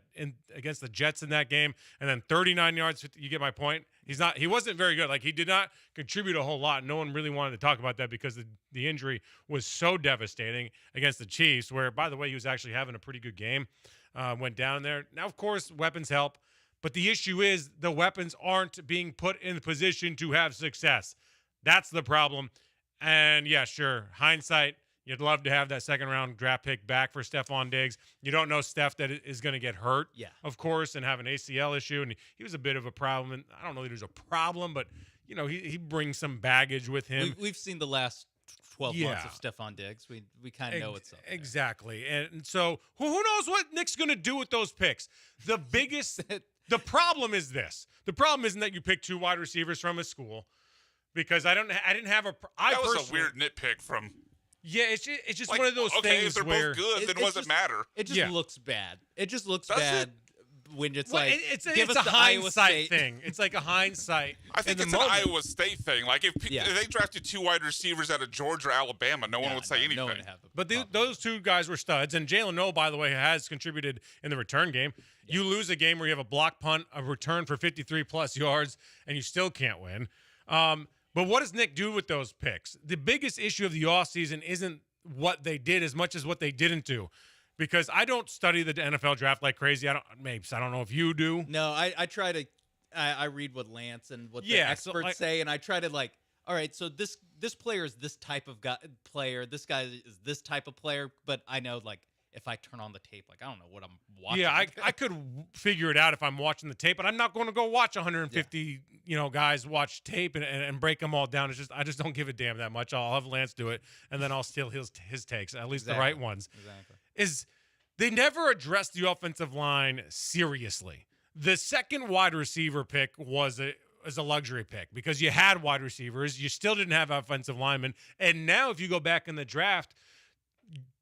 S1: Jets in that game, and then 39 yards. You get my point? He wasn't very good. Like, he did not contribute a whole lot. No one really wanted to talk about that because the injury was so devastating against the Chiefs, where, by the way, he was actually having a pretty good game. Went down there. Now, of course, weapons help. But the issue is the weapons aren't being put in the position to have success. That's the problem. And, yeah, sure, hindsight, you'd love to have that second-round draft pick back for Stephon Diggs. You don't know Steph that is going to get hurt, of course, and have an ACL issue. And he was a bit of a problem. And I don't know that he was a problem, but, he brings some baggage with him.
S12: We've seen the last 12 months of Stephon Diggs. We kind of know what's up there.
S1: Exactly. And so who knows what Nick's going to do with those picks? The biggest – the problem is this. The problem isn't that you pick 2 wide receivers from a school. because I didn't have a.
S21: That was a weird nitpick from.
S1: Yeah, it's just
S21: like,
S1: one of those
S21: okay,
S1: things
S21: if they're
S1: where
S21: both good, then what does it matter?
S12: It just looks bad. It just looks
S21: Does
S12: bad
S21: it?
S12: when it's
S1: Well,
S12: like
S1: it's
S12: give
S1: a
S12: us the Iowa
S1: hindsight
S12: State
S1: thing. It's like a hindsight.
S21: I think it's an Iowa State thing. Like if they drafted 2 wide receivers out of Georgia or Alabama, no one would say anything.
S12: No one would have
S1: But those 2 guys were studs. And Jalen Noel, by the way, has contributed in the return game. Yeah. You lose a game where you have a block punt, a return for 53-plus yards, and you still can't win. But what does Nick do with those picks? The biggest issue of the offseason isn't what they did as much as what they didn't do. Because I don't study the NFL draft like crazy. I don't know if you do.
S12: No, I try to I read what Lance and what the experts say, and I try to like, all right, so this player is this type of player, this guy is this type of player, but I know like if I turn on the tape, like I don't know what I'm watching.
S1: Yeah, I could figure it out if I'm watching the tape, but I'm not going to go watch 150 guys watch tape and break them all down. It's just I just don't give a damn that much. I'll have Lance do it, and then I'll steal his takes, at least the right ones.
S12: Exactly.
S1: Is they never addressed the offensive line seriously. The second wide receiver pick was a luxury pick because you had wide receivers. You still didn't have offensive linemen. And now if you go back in the draft,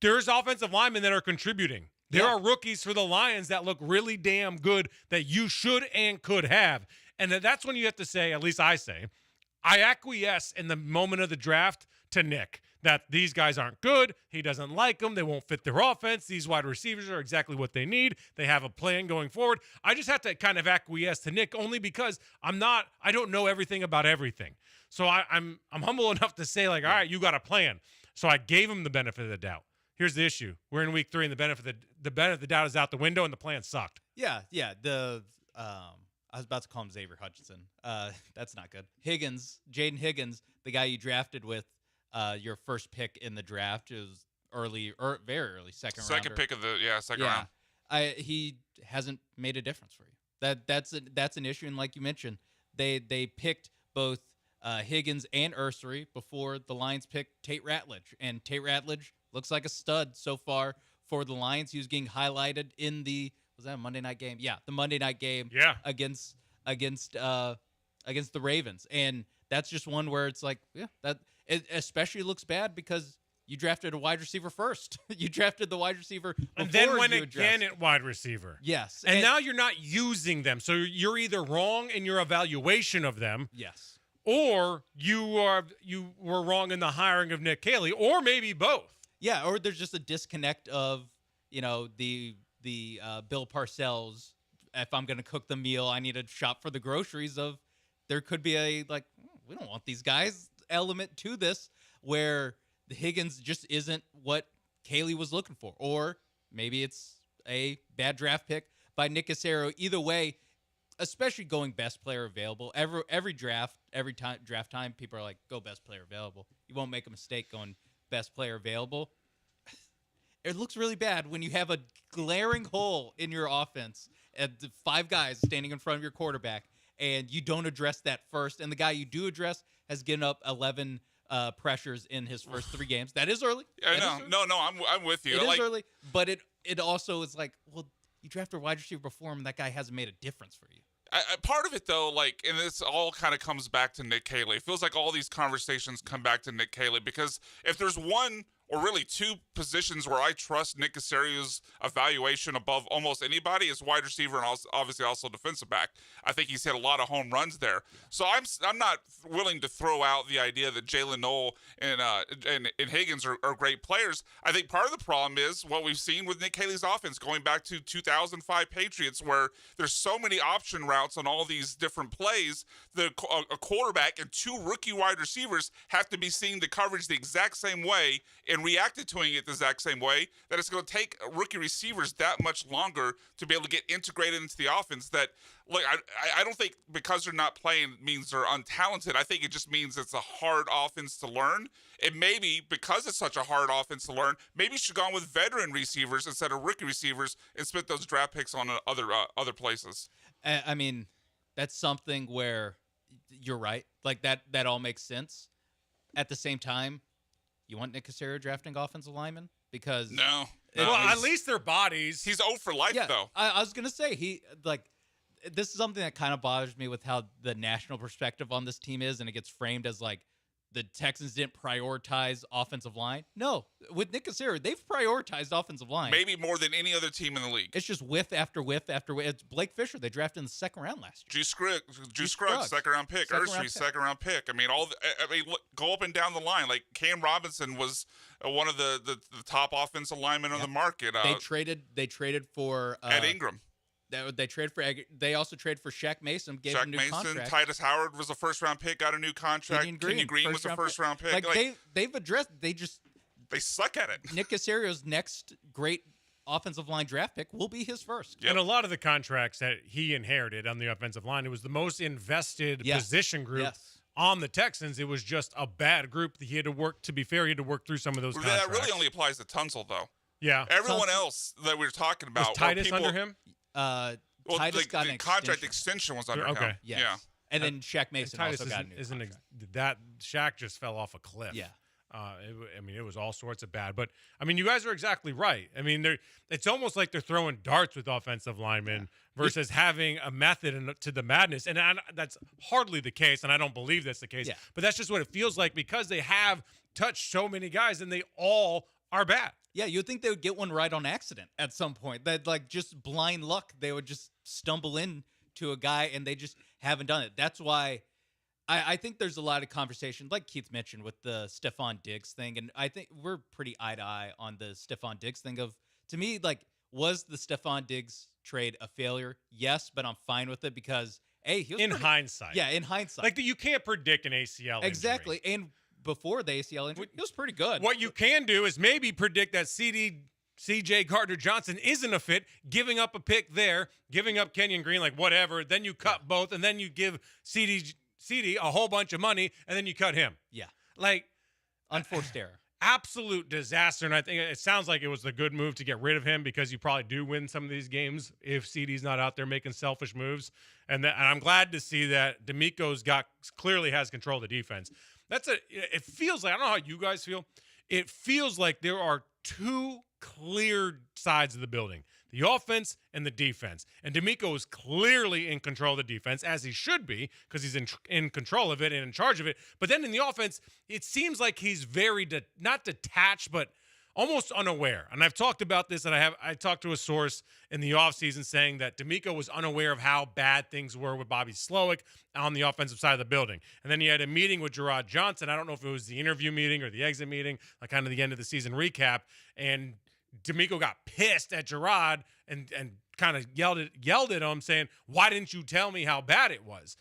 S1: there's offensive linemen that are contributing. There are rookies for the Lions that look really damn good that you should and could have. And that's when you have to say, at least I say, I acquiesce in the moment of the draft to Nick that these guys aren't good. He doesn't like them. They won't fit their offense. These wide receivers are exactly what they need. They have a plan going forward. I just have to kind of acquiesce to Nick only because I don't know everything about everything. So I'm humble enough to say like, all right, you got a plan. So I gave him the benefit of the doubt. Here's the issue. We're in week 3 and the benefit of the doubt is out the window and the plan sucked.
S12: Yeah. I was about to call him Xavier Hutchinson. That's not good. Jaden Higgins, the guy you drafted with your first pick in the draft, is very early second
S21: pick of the second round.
S12: He hasn't made a difference for you. That's an issue, and like you mentioned, they picked both Higgins and Ursery before the Lions picked Tate Ratledge, and Tate Ratledge looks like a stud so far for the Lions. He was getting highlighted in was that a Monday night game? Yeah, the Monday night game against the Ravens. And that's just one where it's like, that it especially looks bad because you drafted a wide receiver first. You drafted the wide receiver before
S1: and then went again at wide receiver.
S12: Yes.
S1: And now you're not using them. So you're either wrong in your evaluation of them.
S12: Yes.
S1: Or you were wrong in the hiring of Nick Caley, or maybe both.
S12: Yeah, or there's just a disconnect of, the Bill Parcells, if I'm going to cook the meal, I need to shop for the groceries of there could be we don't want these guys element to this where the Higgins just isn't what Caley was looking for. Or maybe it's a bad draft pick by Nick Caserio. Either way, especially going best player available. Every draft time, people are like, go best player available. You won't make a mistake going best player available. It looks really bad when you have a glaring hole in your offense and 5 guys standing in front of your quarterback, and you don't address that first. And the guy you do address has given up 11 pressures in his first 3 games. That is early.
S21: Yeah, no, I'm with you.
S12: It is early, but it also is like, well, you drafted a wide receiver before him, and that guy hasn't made a difference for you.
S21: Part of it, though, and this all kind of comes back to Nick Caley. It feels like all these conversations come back to Nick Caley because if there's one or really 2 positions where I trust Nick Caserio's evaluation above almost anybody is wide receiver and obviously also defensive back. I think he's hit a lot of home runs there. So I'm not willing to throw out the idea that Jalen Noel and Higgins are great players. I think part of the problem is what we've seen with Nick Caley's offense going back to 2005 Patriots where there's so many option routes on all these different plays. A quarterback and 2 rookie wide receivers have to be seeing the coverage the exact same way and reacted to it the exact same way, that it's going to take rookie receivers that much longer to be able to get integrated into the offense. That, look, I don't think because they're not playing means they're untalented. I think it just means it's a hard offense to learn. And maybe because it's such a hard offense to learn, maybe you should go on with veteran receivers instead of rookie receivers and spend those draft picks on other places.
S12: I mean, that's something where you're right. Like that all makes sense. At the same time, you want Nick Caserio drafting offensive linemen? Because
S21: no,
S1: at least their bodies.
S21: He's 0 for life, though.
S12: I was gonna say this is something that kind of bothers me with how the national perspective on this team is, and it gets framed as like the Texans didn't prioritize offensive line. No, with Nick Caserio, they've prioritized offensive line.
S21: Maybe more than any other team in the league.
S12: It's just whiff after whiff after whiff. It's Blake Fisher. They drafted in the second round last year.
S21: Drew Scruggs, second round pick. Second round pick. I mean, look, go up and down the line. Like Cam Robinson was one of the top offensive linemen on the market.
S12: They traded for
S21: Ed Ingram.
S12: They also traded for Shaq Mason, gave him a new contract.
S21: Titus Howard was a first-round pick, got a new contract. Kenyon Green was a first-round pick.
S12: They've addressed. They
S21: suck at it.
S12: Nick Caserio's next great offensive line draft pick will be his first.
S1: Yep. And a lot of the contracts that he inherited on the offensive line, it was the most invested position group on the Texans. It was just a bad group that he had to work. To be fair, he had to work through some of those contracts.
S21: That really only applies to Tunsil, though.
S1: Yeah.
S21: Everyone else that we were talking about.
S1: Was Titus under him?
S12: Titus got
S21: the contract extension was under him.
S12: Yes. Yeah. And then Shaq Mason also got a new contract.
S1: That Shaq just fell off a cliff.
S12: Yeah.
S1: It was all sorts of bad. But, I mean, you guys are exactly right. I mean, it's almost like they're throwing darts with offensive linemen versus having a method to the madness. And that's hardly the case, and I don't believe that's the case.
S12: Yeah.
S1: But that's just what it feels like because they have touched so many guys, and they all are bad.
S12: Yeah, you'd think they would get one right on accident at some point. That like just blind luck. They would just stumble into a guy, and they just haven't done it. That's why I think there's a lot of conversation, like Keith mentioned, with the Stephon Diggs thing. And I think we're pretty eye to eye on the Stephon Diggs thing to me, like, was the Stephon Diggs trade a failure? Yes, but I'm fine with it because, he was
S1: in hindsight.
S12: Yeah, in hindsight.
S1: Like, you can't predict an ACL
S12: exactly.
S1: injury.
S12: And before the ACL injury, he was pretty good.
S1: What you can do is maybe predict that CJ Gardner-Johnson isn't a fit, giving up a pick there, giving up Kenyon Green, like whatever. Then you cut both, and then you give CD a whole bunch of money, and then you cut him.
S12: Yeah.
S1: Like,
S12: unforced error.
S1: Absolute disaster. And I think it sounds like it was the good move to get rid of him because you probably do win some of these games if CD's not out there making selfish moves. And I'm glad to see that D'Amico's clearly has control of the defense. It feels like, I don't know how you guys feel. It feels like there are two clear sides of the building, the offense and the defense. And D'Amico is clearly in control of the defense, as he should be, because he's in control of it and in charge of it. But then in the offense, it seems like he's very, not detached, but almost unaware. And I've talked about this, and I talked to a source in the offseason saying that D'Amico was unaware of how bad things were with Bobby Slowick on the offensive side of the building. And then he had a meeting with Gerard Johnson. I don't know if it was the interview meeting or the exit meeting, like kind of the end of the season recap. And D'Amico got pissed at Gerard and kind of yelled at him saying, "Why didn't you tell me how bad it was?"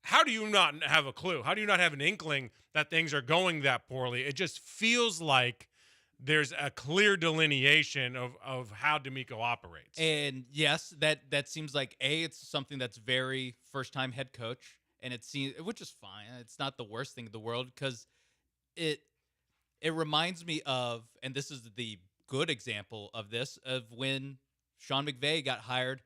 S1: How do you not have a clue? How do you not have an inkling that things are going that poorly? It just feels like there's a clear delineation of how D'Amico operates.
S12: And yes, that seems like it's something that's very first-time head coach, and it seems, which is fine. It's not the worst thing in the world because it reminds me of, and this is the good example of this, of when Sean McVay got hired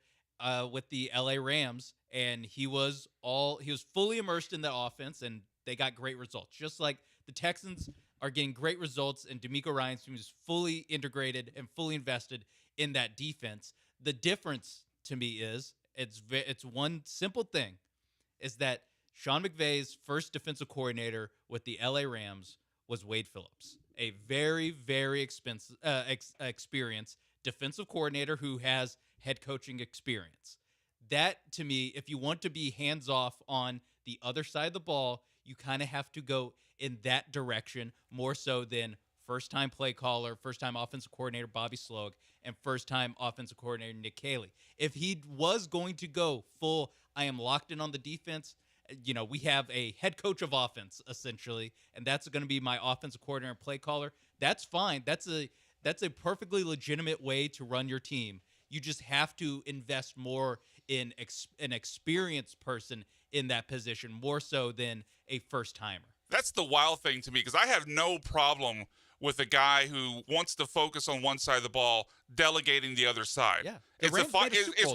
S12: with the LA Rams, and he was fully immersed in the offense, and they got great results. Just like the Texans are getting great results, and D'Amico Ryans team is fully integrated and fully invested in that defense. The difference to me is it's one simple thing, is that Sean McVay's first defensive coordinator with the LA Rams was Wade Phillips, a very, very experienced defensive coordinator who has head coaching experience. That, to me, if you want to be hands-off on the other side of the ball, you kind of have to go in that direction more so than first-time play caller, first-time offensive coordinator Bobby Slowick, and first-time offensive coordinator Nick Caley. If he was going to go full, I am locked in on the defense, we have a head coach of offense, essentially, and that's going to be my offensive coordinator and play caller. That's fine. That's a perfectly legitimate way to run your team. You just have to invest more in an experienced person in that position, more so than a first-timer.
S21: That's the wild thing to me, because I have no problem with a guy who wants to focus on one side of the ball, delegating the other side.
S12: Yeah.
S21: It's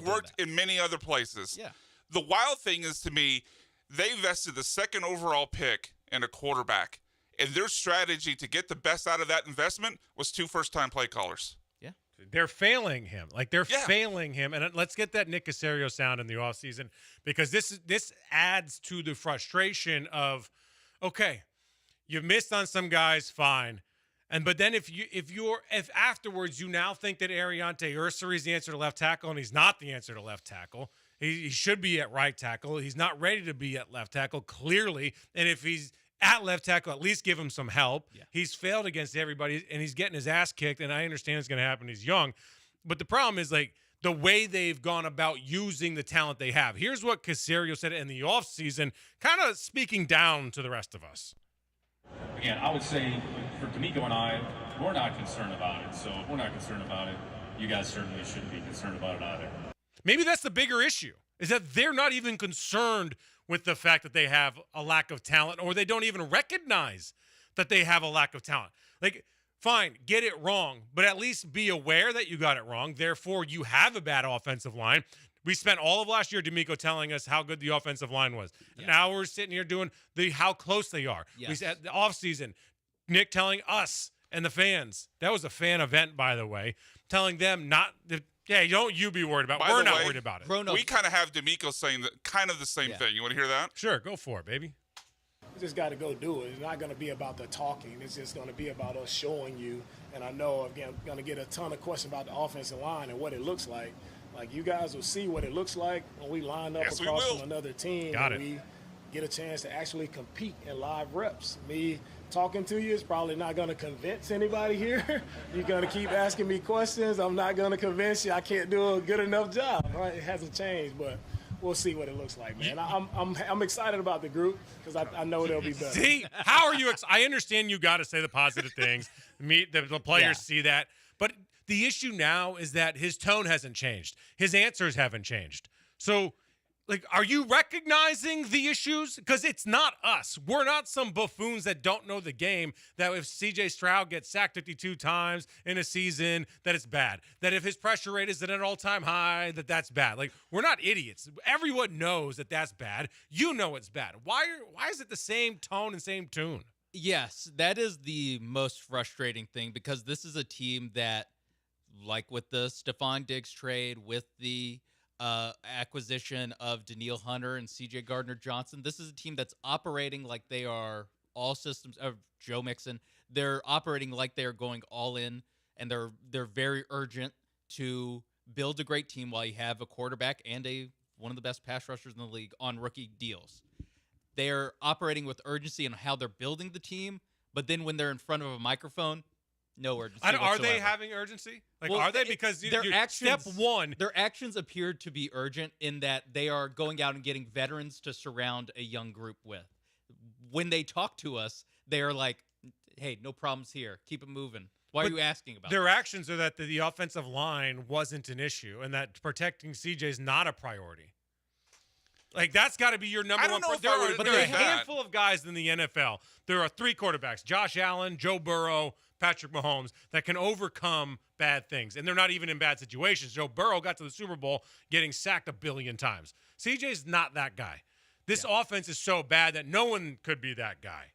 S21: worked in many other places.
S12: Yeah.
S21: The wild thing is, to me, they invested the second overall pick in a quarterback, and their strategy to get the best out of that investment was 2 first-time play callers.
S12: Yeah.
S1: they're failing him. Like they're failing him. And let's get that Nick Caserio sound in the offseason, because this adds to the frustration of, okay, you missed on some guys, fine. But then if afterwards you now think that Ariante Ursary is the answer to left tackle, and he's not the answer to left tackle. He should be at right tackle. He's not ready to be at left tackle, clearly. And if he's at left tackle, at least give him some help. Yeah. He's failed against everybody, and he's getting his ass kicked, and I understand it's going to happen. He's young. But the problem is, like, the way they've gone about using the talent they have. Here's what Caserio said in the offseason, kind of speaking down to the rest of us.
S6: Again, I would say for D'Amico and I, we're not concerned about it. So if we're not concerned about it, you guys certainly shouldn't be concerned about it either.
S1: Maybe that's the bigger issue, is that they're not even concerned with the fact that they have a lack of talent, or they don't even recognize that they have a lack of talent. Like, fine, get it wrong, but at least be aware that you got it wrong. Therefore, you have a bad offensive line. We spent all of last year, D'Amico, telling us how good the offensive line was. Yeah. Now we're sitting here doing how close they are. Yes. We said the offseason, Nick telling us and the fans, that was a fan event, by the way, telling them not – don't you be worried about it. We're not worried about it.
S21: We kind of have D'Amico saying kind of the same thing. You want to hear that?
S1: Sure, go for it, baby.
S4: You just got to go do it. It's not going to be about the talking. It's just going to be about us showing you. And I know, again, I'm going to get a ton of questions about the offensive line and what it looks like. Like, you guys will see what it looks like when we line up across from another team. We get a chance to actually compete in live reps. Me talking to you is probably not going to convince anybody here. You're going to keep asking me questions. I'm not going to convince you I can't do a good enough job. Right? It hasn't changed, but we'll see what it looks like, man. I'm excited about the group because I know they'll be better.
S1: See, how are you? I understand you got to say the positive things. The players see that, but the issue now is that his tone hasn't changed. His answers haven't changed. So, like, are you recognizing the issues? Because it's not us. We're not some buffoons that don't know the game, that if C.J. Stroud gets sacked 52 times in a season, that it's bad. That if his pressure rate is at an all-time high, that's bad. Like, we're not idiots. Everyone knows that that's bad. You know it's bad. Why is it the same tone and same tune?
S12: Yes, that is the most frustrating thing, because this is a team that, like with the Stephon Diggs trade, with the acquisition of Danielle Hunter and C.J. Gardner-Johnson, this is a team that's operating like they are all systems of Joe Mixon. They're operating like they're going all in, and they're very urgent to build a great team while you have a quarterback and one of the best pass rushers in the league on rookie deals. They're operating with urgency in how they're building the team, but then when they're in front of a microphone, no urgency whatsoever.
S1: Are they having urgency? Like, are they? Because step one.
S12: Their actions appear to be urgent in that they are going out and getting veterans to surround a young group with. When they talk to us, they are like, hey, no problems here. Keep it moving. Why are you asking about
S1: their actions are that the offensive line wasn't an issue and that protecting CJ is not a priority. Like, that's got to be your number one. There are a handful of guys in the NFL. There are 3 quarterbacks, Josh Allen, Joe Burrow, Patrick Mahomes, that can overcome bad things. And they're not even in bad situations. Joe Burrow got to the Super Bowl getting sacked 1 billion times. CJ's not that guy. This offense is so bad that no one could be that guy.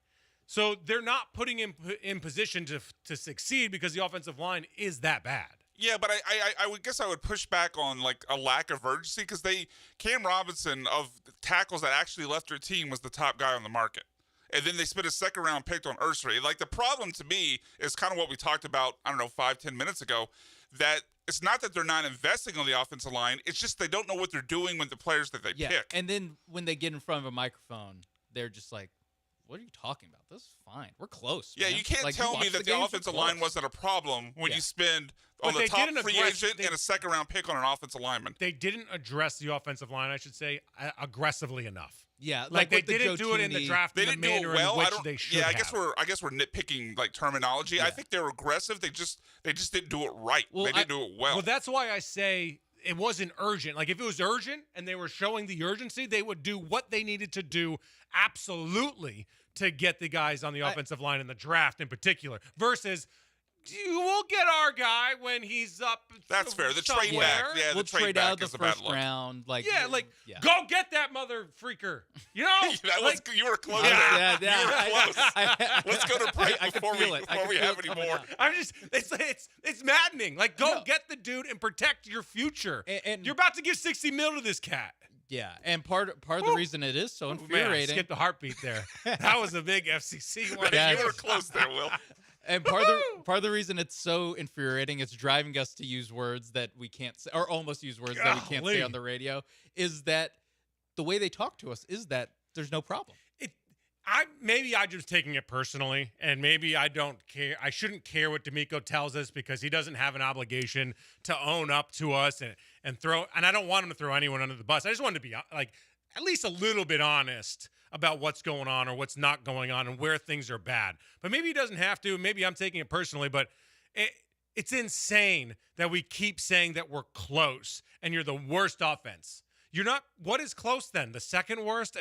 S1: So they're not putting him in position to succeed because the offensive line is that bad.
S21: Yeah, but I would guess I would push back on, like, a lack of urgency, because Cam Robinson, of tackles that actually left their team, was the top guy on the market. And then they spent a second-round pick on Ursary. Like, the problem to me is kind of what we talked about, 5-10 minutes ago, that it's not that they're not investing on the offensive line. It's just they don't know what they're doing with the players that they pick.
S12: And then when they get in front of a microphone, they're just like, what are you talking about? This is fine. We're close.
S21: Yeah,
S12: man.
S21: you can't tell me that the offensive line wasn't a problem when you spend on the top free agent and a second-round pick on an offensive lineman.
S1: They didn't address the offensive line, I should say, aggressively enough.
S12: Yeah,
S1: like they didn't do it in the draft.
S21: They didn't do it well.
S1: They should
S21: I guess we're nitpicking, like, terminology. Yeah. I think they're aggressive. They just didn't do it right. They didn't do it well.
S1: Well, that's why I say it wasn't urgent. Like, if it was urgent and they were showing the urgency, they would do what they needed to do absolutely to get the guys on the offensive line in the draft in particular, versus You will get our guy when he's up.
S21: That's fair. The trade
S1: somewhere.
S21: back. Yeah,
S12: we'll
S21: the trade
S12: trade
S21: back
S12: out of the
S21: is a bad
S12: first
S21: look.
S12: round.
S1: Go get that mother freaker. You know,
S21: you were close
S12: Yeah,
S21: there. You were close. Let's go to break
S12: I could
S21: before
S12: feel it. I could
S21: we
S12: feel
S21: have
S12: it
S21: any
S12: coming
S21: more.
S12: out.
S1: I'm just, it's maddening. Like, go get the dude and protect your future.
S12: And
S1: you're about to give $60 million to this cat.
S12: Yeah, and part of the reason it is so infuriating.
S1: Man, skip the heartbite there. That was a big FCC one.
S12: Yeah,
S21: you were close there, Will.
S12: And part of the reason it's so infuriating, it's driving us to use words that we can't say, or almost use words that we can't say on the radio, is that the way they talk to us is that there's no problem.
S1: Maybe I'm just taking it personally, and maybe I don't care. I shouldn't care what D'Amico tells us because he doesn't have an obligation to own up to us and throw. And I don't want him to throw anyone under the bus. I just want him to be like at least a little bit honest about what's going on or what's not going on and where things are bad. But maybe he doesn't have to. Maybe I'm taking it personally, but it's insane that we keep saying that we're close and you're the worst offense. You're not. What is close then? The second worst?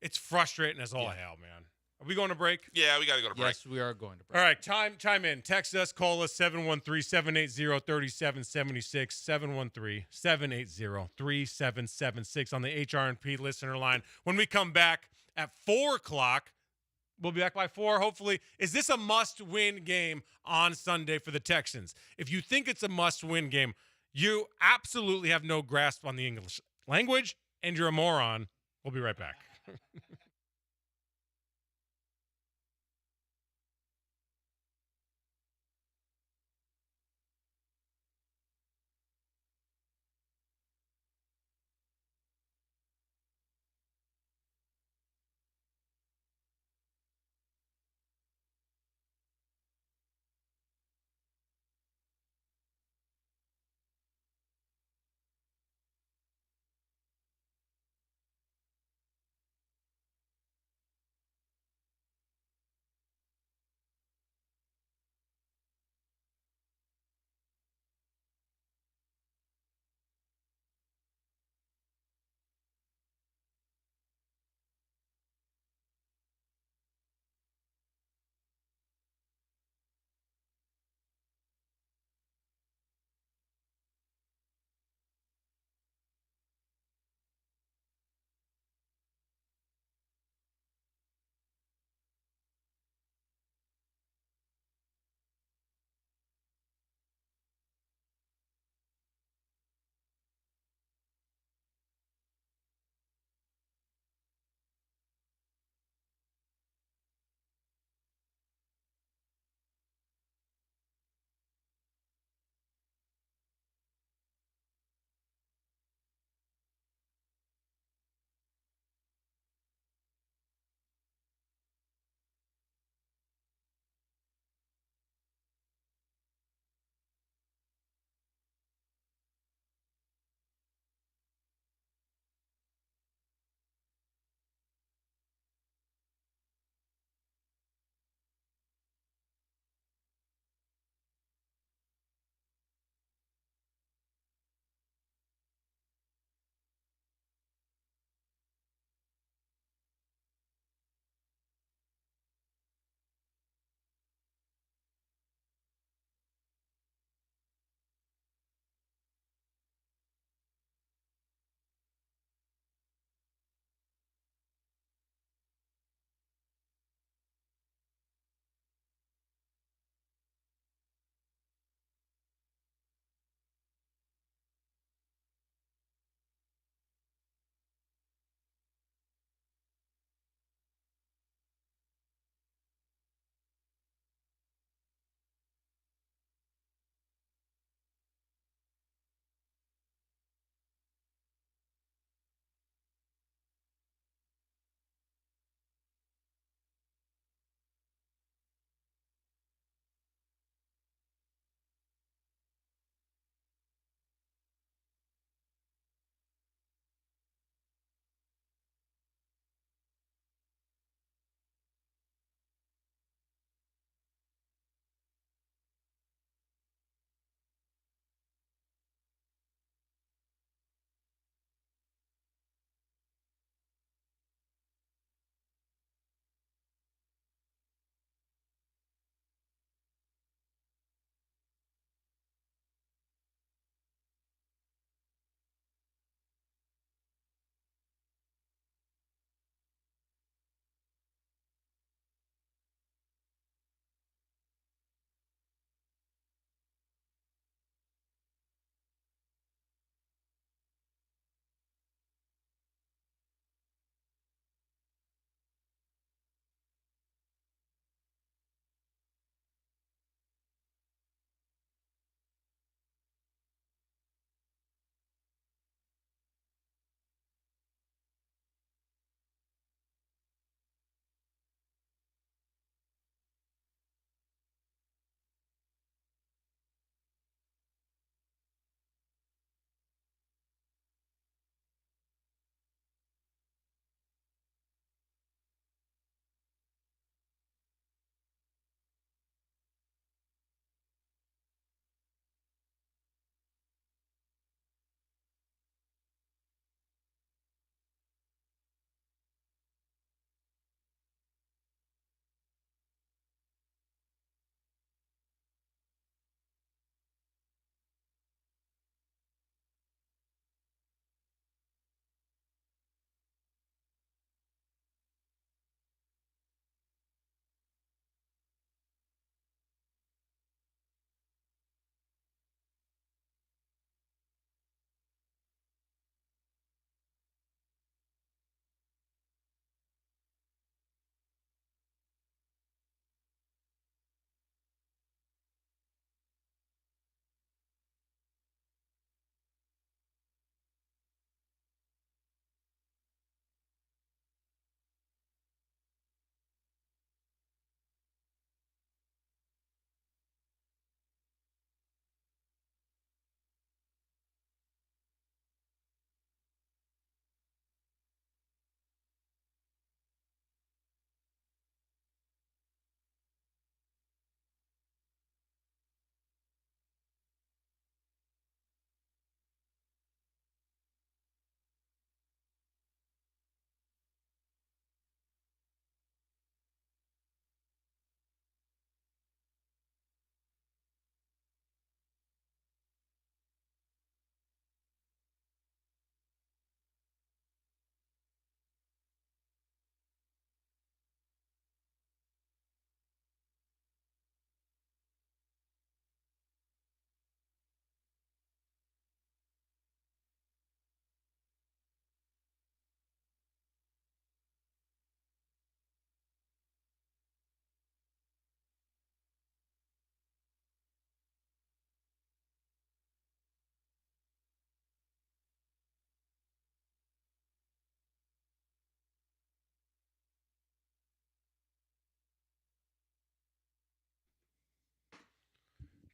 S1: It's frustrating as all hell, man. Are we going to break?
S21: Yeah, we got to go to break.
S12: Yes, we are going to break.
S1: All right, chime in. Text us, call us, 713-780-3776, 713-780-3776 on the HRP listener line. When we come back at 4 o'clock, we'll be back by 4, hopefully. Is this a must-win game on Sunday for the Texans? If you think it's a must-win game, you absolutely have no grasp on the English language, and you're a moron. We'll be right back.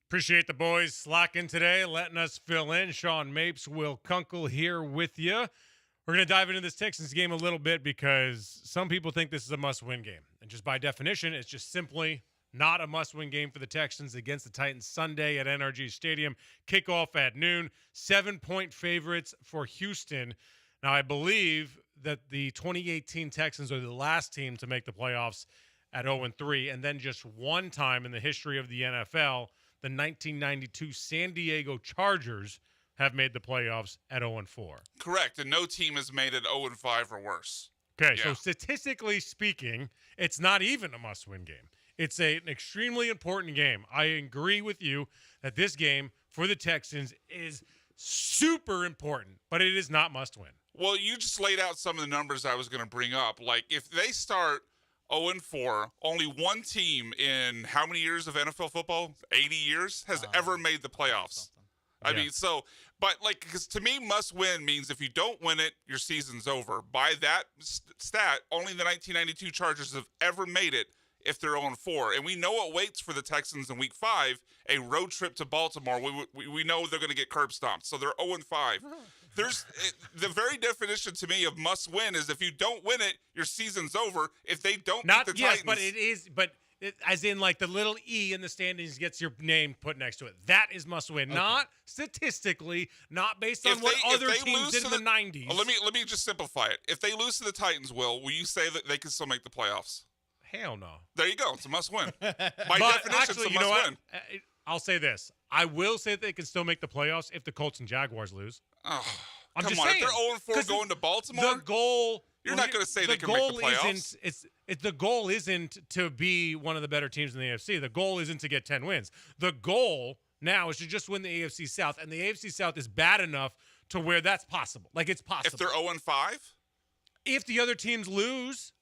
S1: Appreciate the boys slacking today, letting us fill in. Sean Mapes, Will Kunkel here with you. We're going to dive into this Texans game a little bit because some people think this is a must-win game. And just by definition, it's just simply not a must-win game for the Texans against the Titans Sunday at NRG Stadium. Kickoff at noon. 7-point favorites for Houston. Now, I believe that the 2018 Texans are the last team to make the playoffs at 0-3, and then just one time in the history of the NFL, the 1992 San Diego Chargers have made the playoffs at 0-4.
S21: Correct, and no team has made it 0-5 or worse.
S1: Okay, so statistically speaking, it's not even a must-win game. It's an extremely important game. I agree with you that this game for the Texans is super important, but it is not must-win.
S21: Well, you just laid out some of the numbers I was going to bring up. Like, if they start 0-4, only one team in how many years of NFL football? 80 years has ever made the playoffs. I mean, so, but like, because to me, must win means if you don't win it, your season's over. By that stat, only the 1992 Chargers have ever made it if they're 0-4. And we know what waits for the Texans in Week 5, a road trip to Baltimore. We know they're going to get curb stomped, so they're 0-5. The very definition to me of must win is if you don't win it, your season's over. If they don't beat the Titans.
S1: But it is, as in like the little E in the standings gets your name put next to it. That is must win, not statistically, not based on what other teams did in the 90s.
S21: Let me just simplify it. If they lose to the Titans, will you say that they can still make the playoffs?
S1: Hell no.
S21: There you go. It's a must win. By definition, it's a must win.
S1: I'll say this. I will say that they can still make the playoffs if the Colts and Jaguars lose.
S21: Oh,
S1: I'm
S21: come
S1: just
S21: on.
S1: saying.
S21: If they're 0-4 going to Baltimore,
S1: the goal.
S21: You're not going to say they can make the playoffs.
S1: The goal isn't to be one of the better teams in the AFC. The goal isn't to get 10 wins. The goal now is to just win the AFC South, and the AFC South is bad enough to where that's possible. Like, it's possible.
S21: If they're 0-5?
S1: If the other teams lose,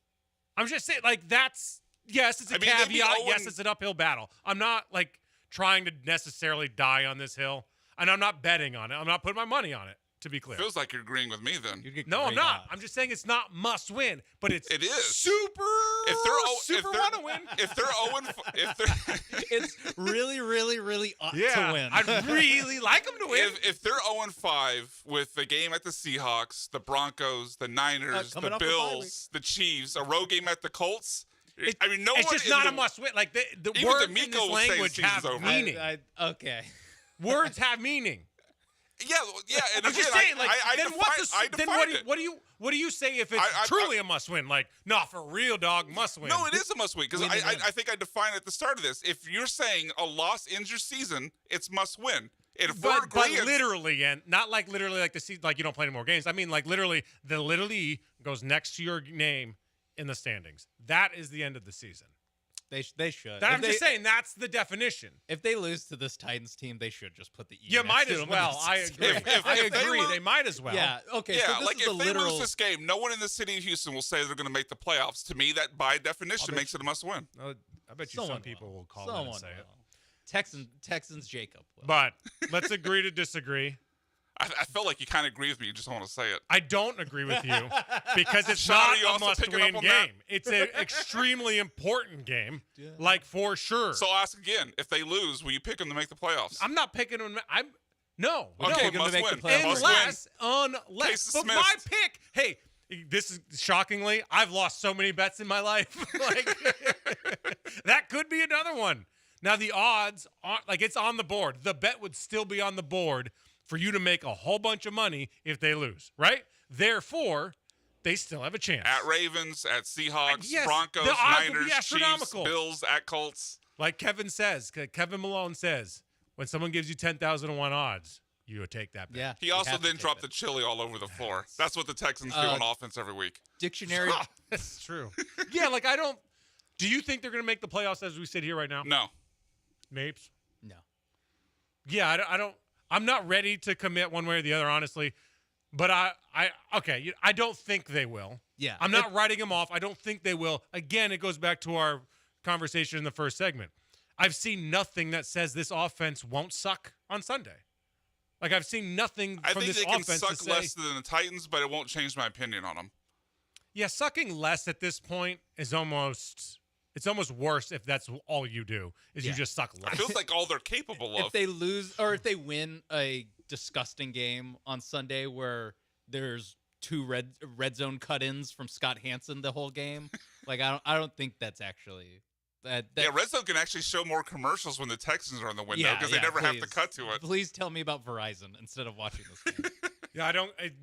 S1: I'm just saying, like, that's, yes, it's a caveat. Yes, it's an uphill battle. I'm not, like, trying to necessarily die on this hill, and I'm not betting on it. I'm not putting my money on it, to be clear.
S21: Feels like you're agreeing with me then.
S1: No, I'm not. I'm just saying it's not must win, but it is super want to win.
S21: If they're 0-5,
S12: it's really, really, really ought to win.
S1: I'd really like them to win.
S21: If they're 0-5 with the game at the Seahawks, the Broncos, the Niners, the Bills, the Chiefs, a road game at the Colts. It's
S1: just not a must win. Like the words in this language have meaning.
S12: Okay.
S1: Words have meaning.
S21: Yeah. And
S1: I'm just saying, like, what do you say if it's truly a must win? Like, no, for real, dog, must win.
S21: No, it is a must win because I think I defined at the start of this. If you're saying a loss ends your season, it's must win.
S1: But literally, and not like literally like the season, like you don't play any more games. I mean, like literally, the little E goes next to your name in the standings. That is the end of the season.
S12: They should.
S1: I'm just saying that's the definition.
S12: If they lose to this Titans team, they should just put the E.
S1: You might as well. I agree. I agree. They might as well.
S12: Yeah. Okay.
S21: Yeah.
S12: So
S21: like if they lose this game, no one in the city of Houston will say they're going to make the playoffs. To me, that by definition makes it a must win.
S1: I bet you some people will call that and say it.
S12: Texans Jacob.
S1: But let's agree to disagree.
S21: I feel like you kind of agree with me. You just don't want to say it.
S1: I don't agree with you because it's not a must-win game. It's an extremely important game, like for sure.
S21: So I'll ask again. If they lose, will you pick them to make the playoffs?
S1: I'm not picking them. No.
S21: Okay,
S1: no.
S21: must win.
S1: Unless. But my pick, hey, this is shockingly, I've lost so many bets in my life. Like, that could be another one. Now, the odds, it's on the board. The bet would still be on the board for you to make a whole bunch of money if they lose, right? Therefore, they still have a chance.
S21: At Ravens, at Seahawks,
S1: yes,
S21: Broncos, Niners, Chiefs, Bills, at Colts.
S1: Like Kevin Malone says, when someone gives you 10,000-1 odds, you would take that bet.
S12: Yeah.
S21: He also then dropped the chili all over the floor. That's what the Texans do on offense every week.
S12: Dictionary.
S1: That's true. Yeah, like do you think they're going to make the playoffs as we sit here right now?
S21: No.
S1: Mapes?
S12: No.
S1: Yeah, I don't. I'm not ready to commit one way or the other, honestly. But I don't think they will.
S12: Yeah.
S1: I'm not writing them off. I don't think they will. Again, it goes back to our conversation in the first segment. I've seen nothing that says this offense won't suck on Sunday. Like, I've seen nothing from this offense to say.
S21: I think they can suck less than the Titans, but it won't change my opinion on them.
S1: Yeah, sucking less at this point is almost It's almost worse if that's all you do is you just suck less.
S21: It feels like all they're capable of.
S12: If they lose or if they win a disgusting game on Sunday where there's 2 red zone cut-ins from Scott Hansen the whole game, like I don't think that's actually that.
S21: Red Zone can actually show more commercials when the Texans are in the window because they never have to cut to it.
S12: Please tell me about Verizon instead of watching this game.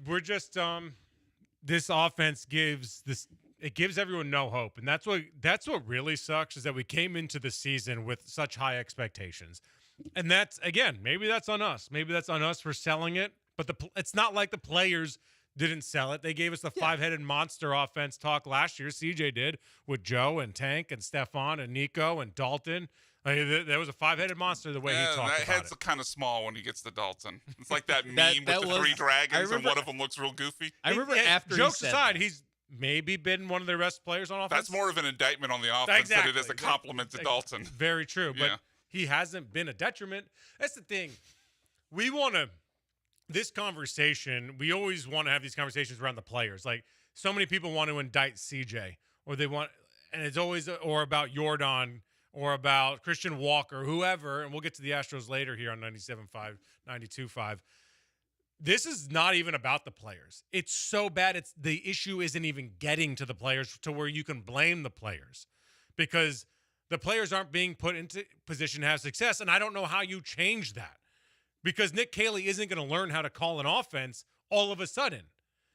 S1: We're just this offense gives everyone no hope, and that's what really sucks is that we came into the season with such high expectations, and that's maybe that's on us. Maybe that's on us for selling it, but it's not like the players didn't sell it. They gave us the 5-headed monster offense talk last year. CJ did with Joe and Tank and Stefan and Nico and Dalton. There was a 5-headed monster the way he talked about it.
S21: That head's kind of small when he gets to Dalton. It's like that meme with the 3 dragons and one of them looks real goofy.
S12: I remember after
S1: jokes aside, he's maybe been one of their best players on offense.
S21: That's more of an indictment on the offense than it is a compliment to Dalton.
S1: Very true, but he hasn't been a detriment. That's the thing. We want to this conversation, we always want to have these conversations around the players. Like, so many people want to indict CJ, or they want, and it's always, or about Jordan, or about Christian Walker, whoever, and we'll get to the Astros later here on 97.5, 92.5. This is not even about the players. It's so bad. The issue isn't even getting to the players to where you can blame the players, because the players aren't being put into position to have success, and I don't know how you change that. Because Nick Caley isn't going to learn how to call an offense all of a sudden,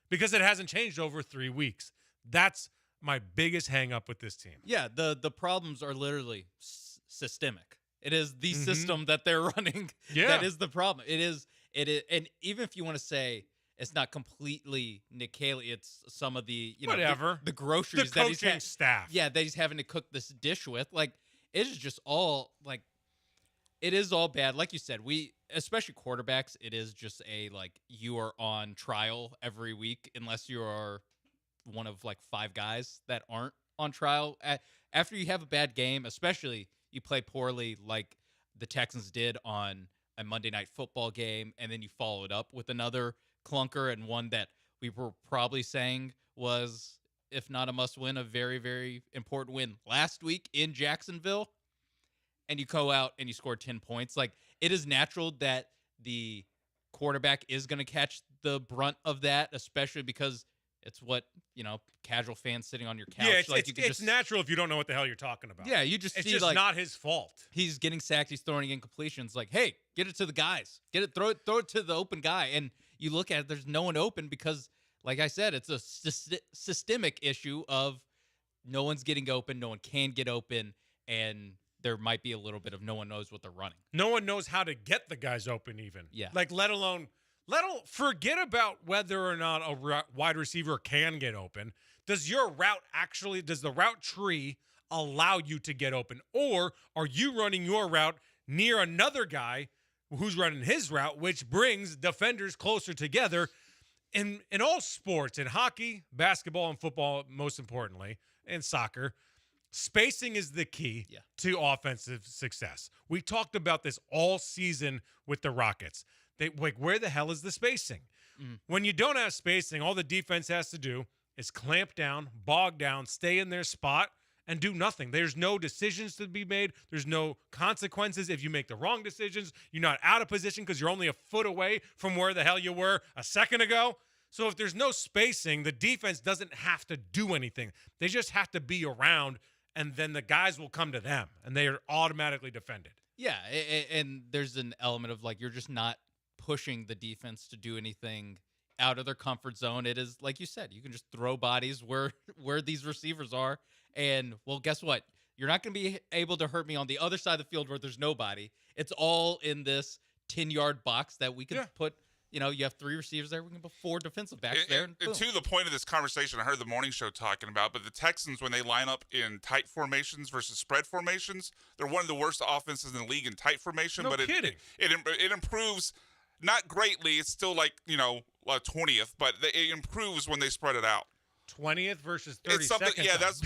S1: because it hasn't changed over 3 weeks. That's my biggest hang up with this team.
S12: Yeah, the problems are literally systemic. It is the system that they're running that is the problem. It is, and even if you want to say it's not completely Nick Caley, it's some of the the groceries
S1: the coaching staff.
S12: Yeah, that he's having to cook this dish with. Like, it is just all like, it is all bad. Like you said, especially quarterbacks, it is just you are on trial every week unless you are one of 5 guys that aren't on trial. After you have a bad game, especially you play poorly like the Texans did on a Monday Night Football game, and then you follow it up with another clunker and one that we were probably saying was, if not a must-win, a very, very important win last week in Jacksonville, and you go out and you score 10 points. Like, it is natural that the quarterback is going to catch the brunt of that, especially because it's what, casual fans sitting on your couch.
S1: Yeah, it's natural if you don't know what the hell you're talking about.
S12: Yeah, you just
S1: it's
S12: see,
S1: just not his fault.
S12: He's getting sacked. He's throwing incompletions. Like, hey, get it to the guys. Throw it to the open guy. And you look at it, there's no one open because, like I said, it's a systemic issue of no one's getting open, no one can get open, and there might be a little bit of no one knows what they're running.
S1: No one knows how to get the guys open even.
S12: Yeah.
S1: Let alone forget about whether or not a wide receiver can get open. Does the route tree allow you to get open? Or are you running your route near another guy who's running his route, which brings defenders closer together? In all sports, in hockey, basketball, and football, most importantly, and soccer, spacing is the key to offensive success. We talked about this all season with the Rockets. Where the hell is the spacing? When you don't have spacing, all the defense has to do is clamp down, bog down, stay in their spot, and do nothing. There's no decisions to be made. There's no consequences if you make the wrong decisions. You're not out of position because you're only a foot away from where the hell you were a second ago. So if there's no spacing, the defense doesn't have to do anything. They just have to be around, and then the guys will come to them, and they are automatically defended.
S12: Yeah, and there's an element of you're just not pushing the defense to do anything out of their comfort zone. It is, like you said, you can just throw bodies where these receivers are, and, well, guess what? You're not going to be able to hurt me on the other side of the field where there's nobody. It's all in this 10-yard box that we can put. You have 3 receivers there. We can put 4 defensive backs there. And
S21: to the point of this conversation, I heard the morning show talking about, but the Texans, when they line up in tight formations versus spread formations, they're one of the worst offenses in the league in tight formation.
S1: No
S21: but
S1: kidding.
S21: It improves, not greatly. It's still 20th, but it improves when they spread it out.
S1: 20th versus 32nd.
S21: Yeah, that's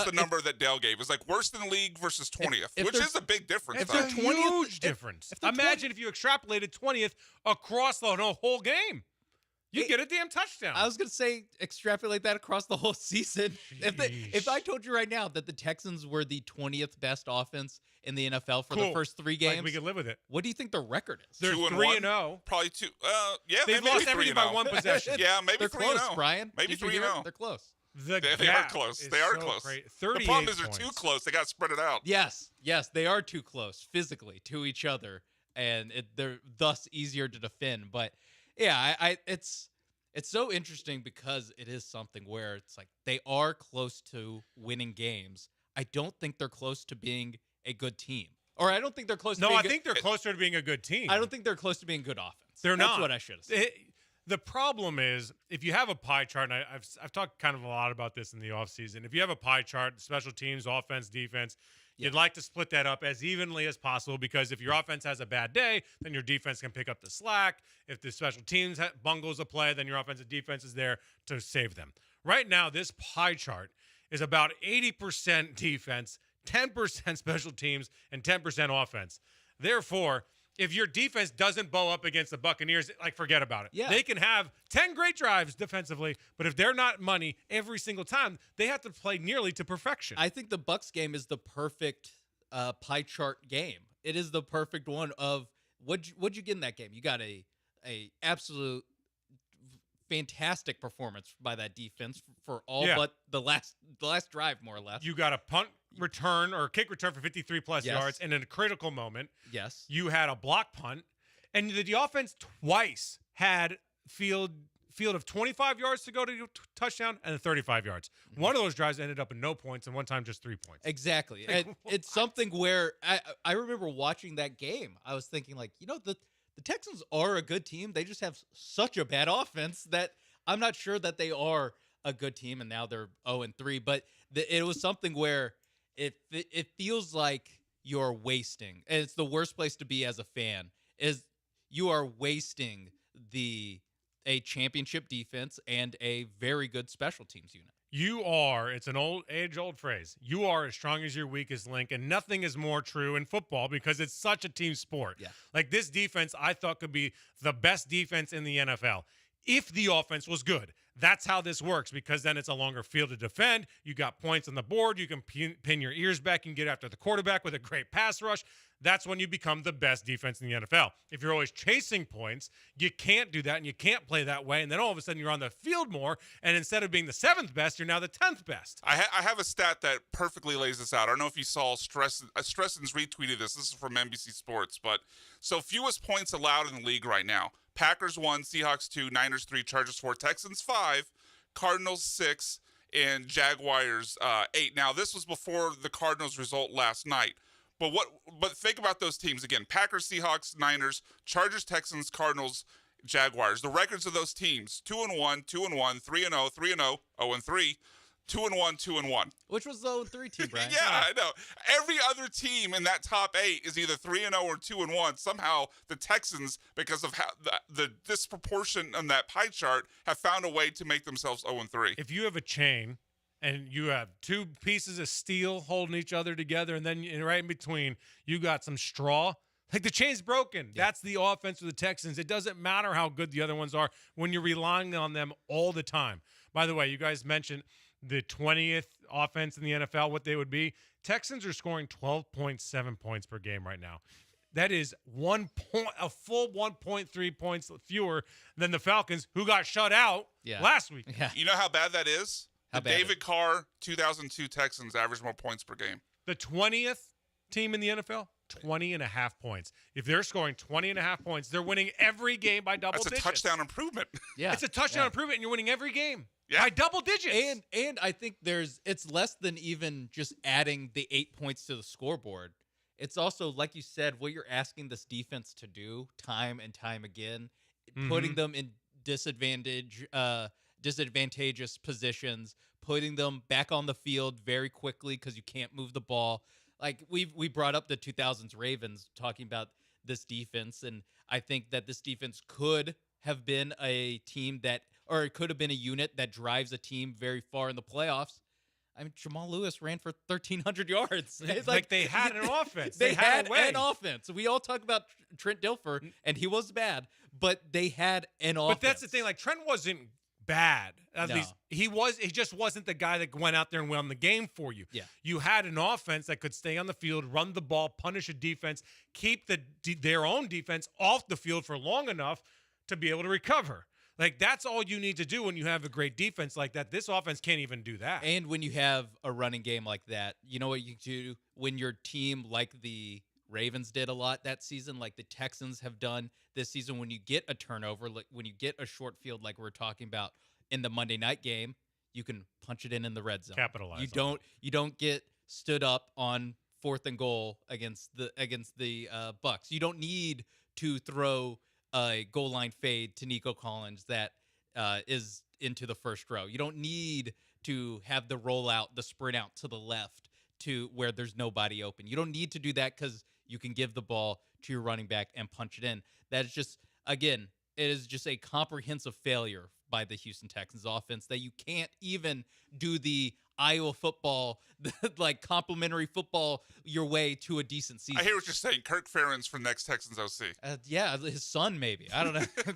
S21: the number that Dale gave. It's worse than the league versus 20th, which is a big difference.
S1: It's a huge difference. Imagine if you extrapolated 20th across the whole game. You get a damn touchdown.
S12: I was going to say extrapolate that across the whole season. If I told you right now that the Texans were the 20th best offense in the NFL for the first 3 games,
S1: like we could live with it.
S12: What do you think the record is?
S1: They're 3-0.
S21: Probably 2.
S1: They've lost everything by 1 possession.
S21: Yeah, maybe
S12: they're
S21: 3-0.
S12: Close, Brian.
S21: Maybe 3-0.
S12: They're close.
S21: They are close. They are close. The problem is they're too close. They got to spread it out.
S12: Yes, they are too close physically to each other, and they're thus easier to defend. But yeah, it's so interesting because it is something where it's like they are close to winning games. I don't think they're close to being a good team, or I don't think they're close.
S1: No, I think they're closer to being a good team.
S12: I don't think they're close to being good offense.
S1: They're
S12: That's
S1: not.
S12: what I should have said.
S1: The problem is, if you have a pie chart, and I've talked kind of a lot about this in the offseason, if you have a pie chart, special teams, offense, defense, you'd like to split that up as evenly as possible, because if your offense has a bad day, then your defense can pick up the slack. If the special teams bungles a play, then your offensive defense is there to save them. Right now, this pie chart is about 80% defense, 10% special teams, and 10% offense. Therefore, if your defense doesn't bow up against the Buccaneers, forget about it.
S12: Yeah.
S1: They can have 10 great drives defensively, but if they're not money every single time, they have to play nearly to perfection.
S12: I think the Bucs game is the perfect pie chart game. It is the perfect one of what'd you get in that game? You got a absolute fantastic performance by that defense for all but the last drive, more or less.
S1: You got a punt return or kick return for 53+ yards, and in a critical moment, you had a block punt, and the offense twice had field of 25 yards to go to touchdown and 35 yards. One of those drives ended up in no points, and one time just 3 points.
S12: Exactly. And it's something where I remember watching that game. I was thinking, the Texans are a good team. They just have such a bad offense that I'm not sure that they are a good team, and now they're 0-3. But it was something where it feels like you're wasting, and it's the worst place to be as a fan, is you are wasting a championship defense and a very good special teams unit.
S1: You are, it's an age-old phrase, you are as strong as your weakest link, and nothing is more true in football because it's such a team sport.
S12: Yeah.
S1: Like this defense, I thought could be the best defense in the NFL if the offense was good. That's how this works, because then it's a longer field to defend. You got points on the board. You can pin your ears back and get after the quarterback with a great pass rush. That's when you become the best defense in the NFL. If you're always chasing points, you can't do that, and you can't play that way. And then all of a sudden you're on the field more, and instead of being the 7th best, you're now the 10th best.
S21: I have a stat that perfectly lays this out. I don't know if you saw Stresson's retweeted this. This is from NBC Sports. But so fewest points allowed in the league right now. Packers 1, Seahawks 2, Niners 3, Chargers 4, Texans 5, Cardinals 6, and Jaguars 8. Now, this was before the Cardinals result last night. But think about those teams again. Packers, Seahawks, Niners, Chargers, Texans, Cardinals, Jaguars. The records of those teams: 2-1, 2-1, 3-0, 3-0, 0-3, 2-1, 2-1.
S12: Which was the 0-3 team, Brian?
S21: Yeah, I know. Every other team in that top 8 is either 3-0 or 2-1. Somehow the Texans, because of how the disproportion on that pie chart, have found a way to make themselves 0-3.
S1: If you have a chain and you have 2 pieces of steel holding each other together, and then right in between you got some straw, like the chain's broken. Yeah. That's the offense of the Texans. It doesn't matter how good the other ones are when you're relying on them all the time. By the way, you guys mentioned the 20th offense in the NFL, what they would be. Texans are scoring 12.7 points per game right now. That is a full 1.3 points fewer than the Falcons, who got shut out last week.
S12: Yeah.
S21: You know how bad that is? David Carr 2002 Texans average more points per game.
S1: The 20th team in the NFL, 20.5 points. If they're scoring 20.5 points, they're winning every game by double digits.
S21: That's a touchdown improvement.
S12: Yeah.
S1: It's a touchdown improvement, and you're winning every game.
S21: Yeah.
S1: By double digits.
S12: And I think it's less than even just adding the 8 points to the scoreboard. It's also, like you said, what you're asking this defense to do time and time again, putting them in disadvantageous positions, putting them back on the field very quickly because you can't move the ball. Like we brought up the 2000s Ravens talking about this defense, and I think that this defense could have been a team that, or it could have been a unit that drives a team very far in the playoffs. I mean, Jamal Lewis ran for 1,300 yards. It's
S1: like they had an offense.
S12: They had an offense. We all talk about Trent Dilfer, and he was bad, but they had an offense.
S1: But that's the thing. Like, Trent wasn't bad. At least he just wasn't the guy that went out there and won the game for you.
S12: Yeah.
S1: You had an offense that could stay on the field, run the ball, punish a defense, keep their own defense off the field for long enough to be able to recover. Like, that's all you need to do when you have a great defense like that. This offense can't even do that.
S12: And when you have a running game like that, you know what you do when your team, like the Ravens did a lot that season, like the Texans have done this season, when you get a turnover, like when you get a short field like we're talking about in the Monday night game, you can punch it in the red zone.
S1: Capitalize.
S12: You don't get stood up on 4th and goal against the Bucs. You don't need to throw a goal line fade to Nico Collins that is into the first row. You don't need to have the rollout, the sprint out to the left to where there's nobody open. You don't need to do that because you can give the ball to your running back and punch it in. That is just, again, it is just a comprehensive failure by the Houston Texans offense that you can't even do the Iowa football, like complimentary football, your way to a decent season.
S21: I hear what you're saying. Kirk Ferentz for next Texans OC.
S12: Yeah, his son maybe. I don't know.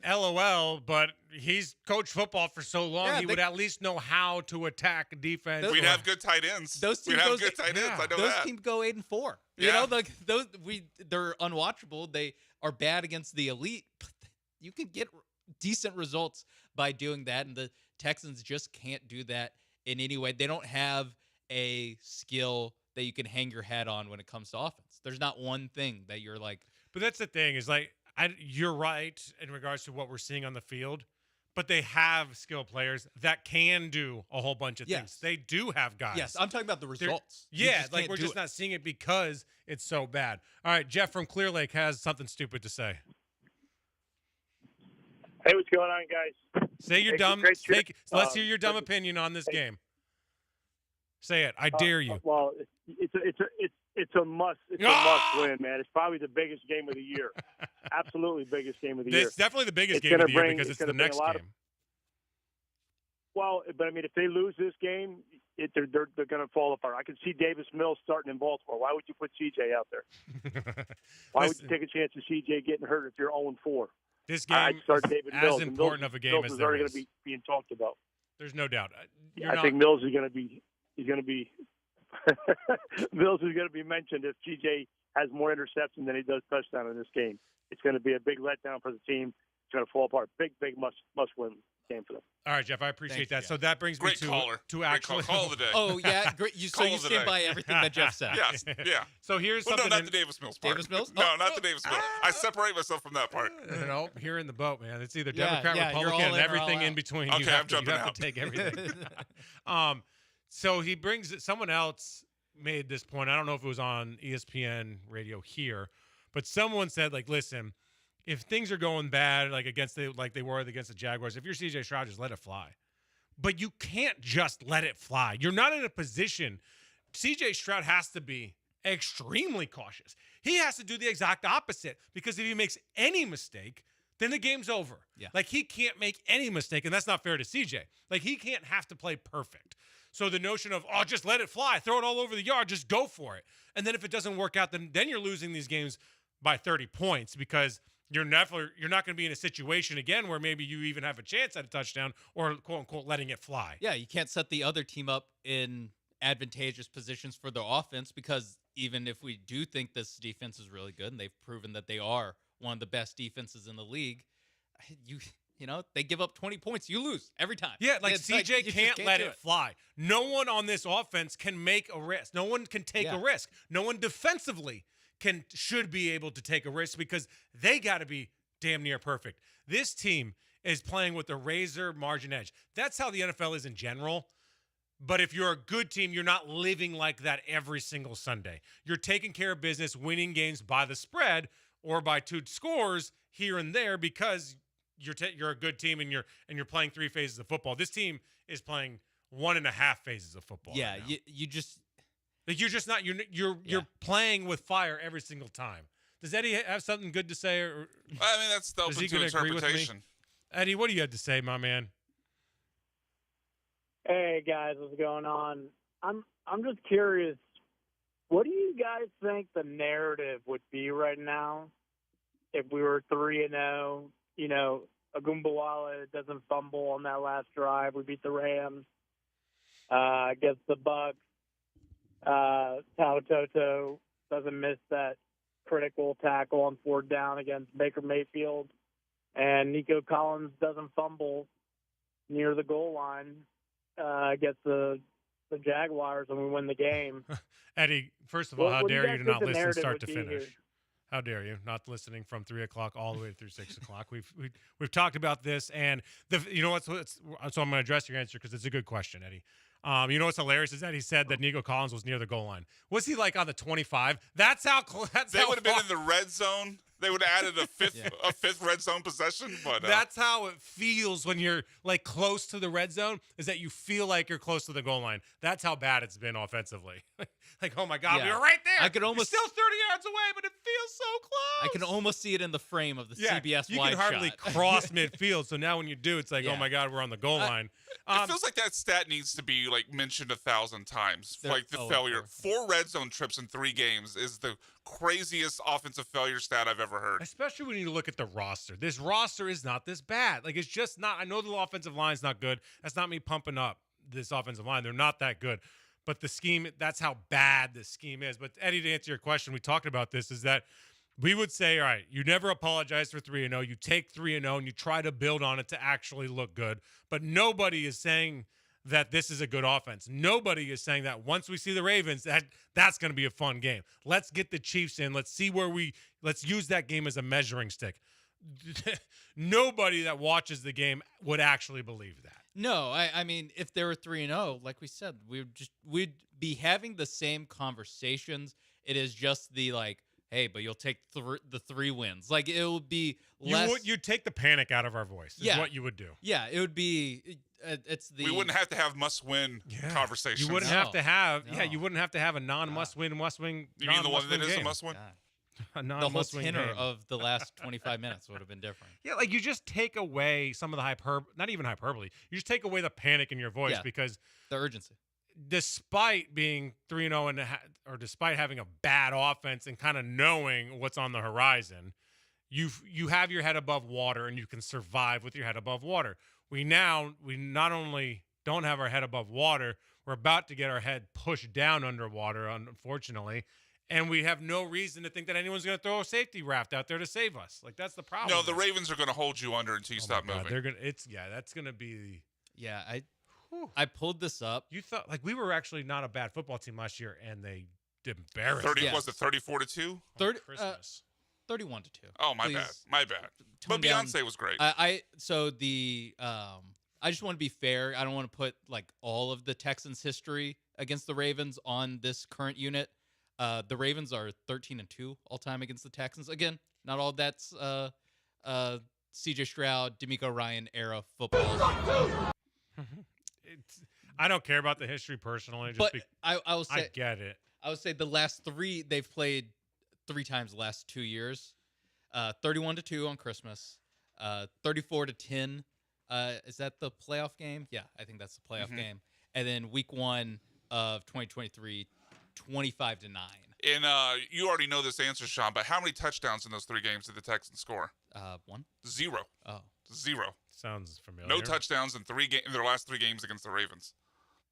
S1: LOL, but he's coached football for so long, he would at least know how to attack defense.
S21: We'd have good tight ends. We'd have good tight ends. I know
S12: those
S21: that.
S12: teams go 8-4. You know, like they're unwatchable. They are bad against the elite. But you can get decent results by doing that, and the Texans just can't do that in any way. They don't have a skill that you can hang your hat on when it comes to offense. There's not one thing that you're like.
S1: But that's the thing is like, you're right in regards to what we're seeing on the field, but they have skilled players that can do a whole bunch of things. They do have guys.
S12: Yes, I'm talking about the results.
S1: Like we're just not seeing it because it's so bad. All right, Jeff from Clear Lake has something stupid to say.
S8: Hey, what's going on, guys?
S1: Say your dumb. Let's hear your dumb opinion on this game. Say it. I dare you.
S8: Well, it's a must. It's a must win, man. It's probably the biggest game of the year. Absolutely biggest game of the year.
S1: It's definitely the biggest game of the year because it's the next game.
S8: Well, but I mean, if they lose this game, they're going to fall apart. I can see Davis Mills starting in Baltimore. Why would you put CJ out there? Why would you take a chance of CJ getting hurt if you're 0-4?
S1: This game
S8: I'd start David
S1: as
S8: Mills.
S1: important of a game as there is.
S8: Mills is already going to be being talked about.
S1: There's no doubt.
S8: I think Mills is going to be. He's going to be. Mills is going to be mentioned if CJ has more interception than he does touchdown in this game. It's going to be a big letdown for the team. It's going to fall apart. Big must win game for them.
S1: All right, Jeff, I appreciate that. So that brings me to actually
S21: call of the day.
S12: Oh yeah, great. You stand by everything that Jeff said.
S21: Yes, yeah.
S1: So here's
S21: no,
S1: something.
S21: not the Davis Mills part.
S12: Davis Mills?
S21: No, not the Davis Mills. I separate myself from that part.
S1: No, here in the boat, man. It's either Democrat, Republican, and everything in between.
S21: Okay, I'm jumping
S1: out. You have to take everything. So he brings it. Someone else made this point. I don't know if it was on ESPN radio here, but someone said, like, listen, if things are going bad, like they were against the Jaguars, if you're CJ Stroud, just let it fly. But you can't just let it fly. You're not in a position. CJ Stroud has to be extremely cautious. He has to do the exact opposite, because if he makes any mistake, then the game's over.
S12: Yeah.
S1: Like, he can't make any mistake, and that's not fair to CJ. Like, he can't have to play perfect. So the notion of, just let it fly, throw it all over the yard, just go for it. And then if it doesn't work out, then you're losing these games by 30 points, because you're not going to be in a situation again where maybe you even have a chance at a touchdown or, quote unquote, letting it fly.
S12: Yeah, you can't set the other team up in advantageous positions for their offense, because even if we do think this defense is really good, and they've proven that they are one of the best defenses in the league, you know, they give up 20 points, you lose every time.
S1: Yeah, like CJ can't let it fly. No one on this offense can make a risk. No one can take a risk. No one defensively should be able to take a risk, because they got to be damn near perfect. This team is playing with a razor margin edge. That's how the NFL is in general. But if you're a good team, you're not living like that every single Sunday. You're taking care of business, winning games by the spread or by 2 scores here and there, because you're a good team and you're playing 3 phases of football. This team is playing 1.5 phases of football.
S12: Yeah,
S1: right
S12: you just.
S1: Like, you're just not. You're playing with fire every single time. Does Eddie have something good to say? Or
S21: I mean, that's open to interpretation.
S1: Eddie, what do you have to say, my man?
S7: Hey guys, what's going on? I'm just curious. What do you guys think the narrative would be right now if we were 3-0? You know, Agumbawala doesn't fumble on that last drive. We beat the Rams against the Bucks. Toto doesn't miss that critical tackle on 4th down against Baker Mayfield, and Nico Collins doesn't fumble near the goal line against the Jaguars, and we win the game.
S1: Eddie, first of all, how dare you to not listen start to finish?
S7: Here?
S1: How dare you not listening from 3 o'clock all the way through 6 o'clock? We've talked about this, and you know so I'm going to address your answer because it's a good question, Eddie. You know what's hilarious is that he said that Nico Collins was near the goal line. Was he like on the 25? That's how.
S21: They would have been in the red zone. They would have added a fifth red zone possession. But
S1: that's how it feels when you're like close to the red zone. Is that you feel like you're close to the goal line? That's how bad it's been offensively. Like, oh my God, we were right there.
S12: I could almost
S1: still 30 yards away, but it feels so close.
S12: I can almost see it in the frame of the CBS
S1: you
S12: wide
S1: can hardly
S12: shot.
S1: cross midfield. So now when you do, it's like, oh my God, we're on the goal line.
S21: It feels like that stat needs to be like mentioned 1,000 times. Like the failure. 4 red zone trips in 3 games is the craziest offensive failure stat I've ever heard.
S1: Especially when you look at the roster. This roster is not this bad. Like, it's just not. I know the offensive line's not good. That's not me pumping up this offensive line. They're not that good. But the scheme, that's how bad the scheme is. But Eddie, to answer your question, we talked about this, is that we would say, all right, you never apologize for 3-0. You take 3-0 and you try to build on it to actually look good. But nobody is saying that this is a good offense. Nobody is saying that once we see the Ravens, that's going to be a fun game. Let's get the Chiefs in. Let's see let's use that game as a measuring stick. Nobody that watches the game would actually believe that.
S12: No, I mean, if they were 3-0, like we said, we'd be having the same conversations. It is just the like, hey, but you'll take the 3 wins. Like, it would be less.
S1: You'd take the panic out of our voice. Is what you would do.
S12: Yeah, it would be.
S21: We wouldn't have to have must-win conversations.
S1: You wouldn't have to have. No. Yeah, you wouldn't have to have a non-must-win, must-win.
S21: You mean the one that is a must-win?
S12: The whole tenor of the last 25 minutes would have been different.
S1: Yeah, like you just take away some of the not even hyperbole. You just take away the panic in your voice because
S12: the urgency.
S1: Despite being 3-0 or despite having a bad offense and kind of knowing what's on the horizon, you have your head above water and you can survive with your head above water. We not only don't have our head above water, we're about to get our head pushed down underwater, unfortunately. And we have no reason to think that anyone's going to throw a safety raft out there to save us. Like, that's the problem.
S21: No, the Ravens are going to hold you under until you stop moving.
S1: They're going. That's going to be.
S12: Yeah, I pulled this up.
S1: You thought like we were actually not a bad football team last year, and they embarrassed.
S21: Was it 34-2?
S1: Christmas.
S12: 31-2.
S21: Oh, my bad. But Beyonce was great.
S12: I just want to be fair. I don't want to put like all of the Texans' history against the Ravens on this current unit. The Ravens are 13-2 all time against the Texans. Again, not all that's C.J. Stroud, DeMeco Ryan era football.
S1: I don't care about the history personally.
S12: But I will say,
S1: I get it.
S12: I would say the last 3 they've played 3 times the last 2 years. 31-2 on Christmas. 34-10. Is that the playoff game? Yeah, I think that's the playoff game. And then week 1 of 2023. 25-9.
S21: And you already know this answer, Sean, but how many touchdowns in those 3 games did the Texans score?
S12: 1.
S21: 0.
S12: Oh.
S21: 0.
S1: Sounds familiar.
S21: No touchdowns in their last 3 games against the Ravens.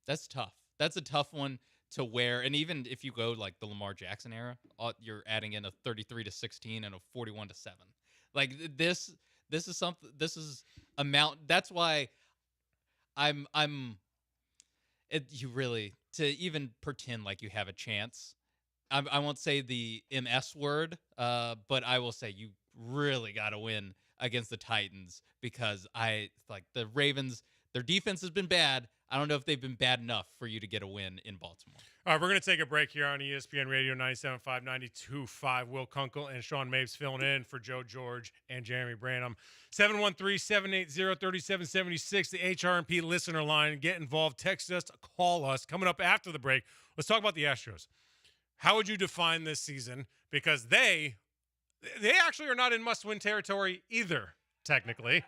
S12: That's tough. That's a tough one to wear. And even if you go like the Lamar Jackson era, you're adding in a 33-16 and a 41-7. Like this is something. This is amount. That's why you really, to even pretend like you have a chance, I won't say the MS word, but I will say you really got to win against the Titans because the Ravens, their defense has been bad. I don't know if they've been bad enough for you to get a win in Baltimore.
S1: All right, we're going to take a break here on ESPN Radio 97.5, 92.5. Will Kunkel and Sean Mapes filling in for Joe George and Jeremy Branham. 713-780-3776, the HRMP listener line. Get involved. Text us, call us. Coming up after the break, let's talk about the Astros. How would you define this season? Because they actually are not in must-win territory either, technically.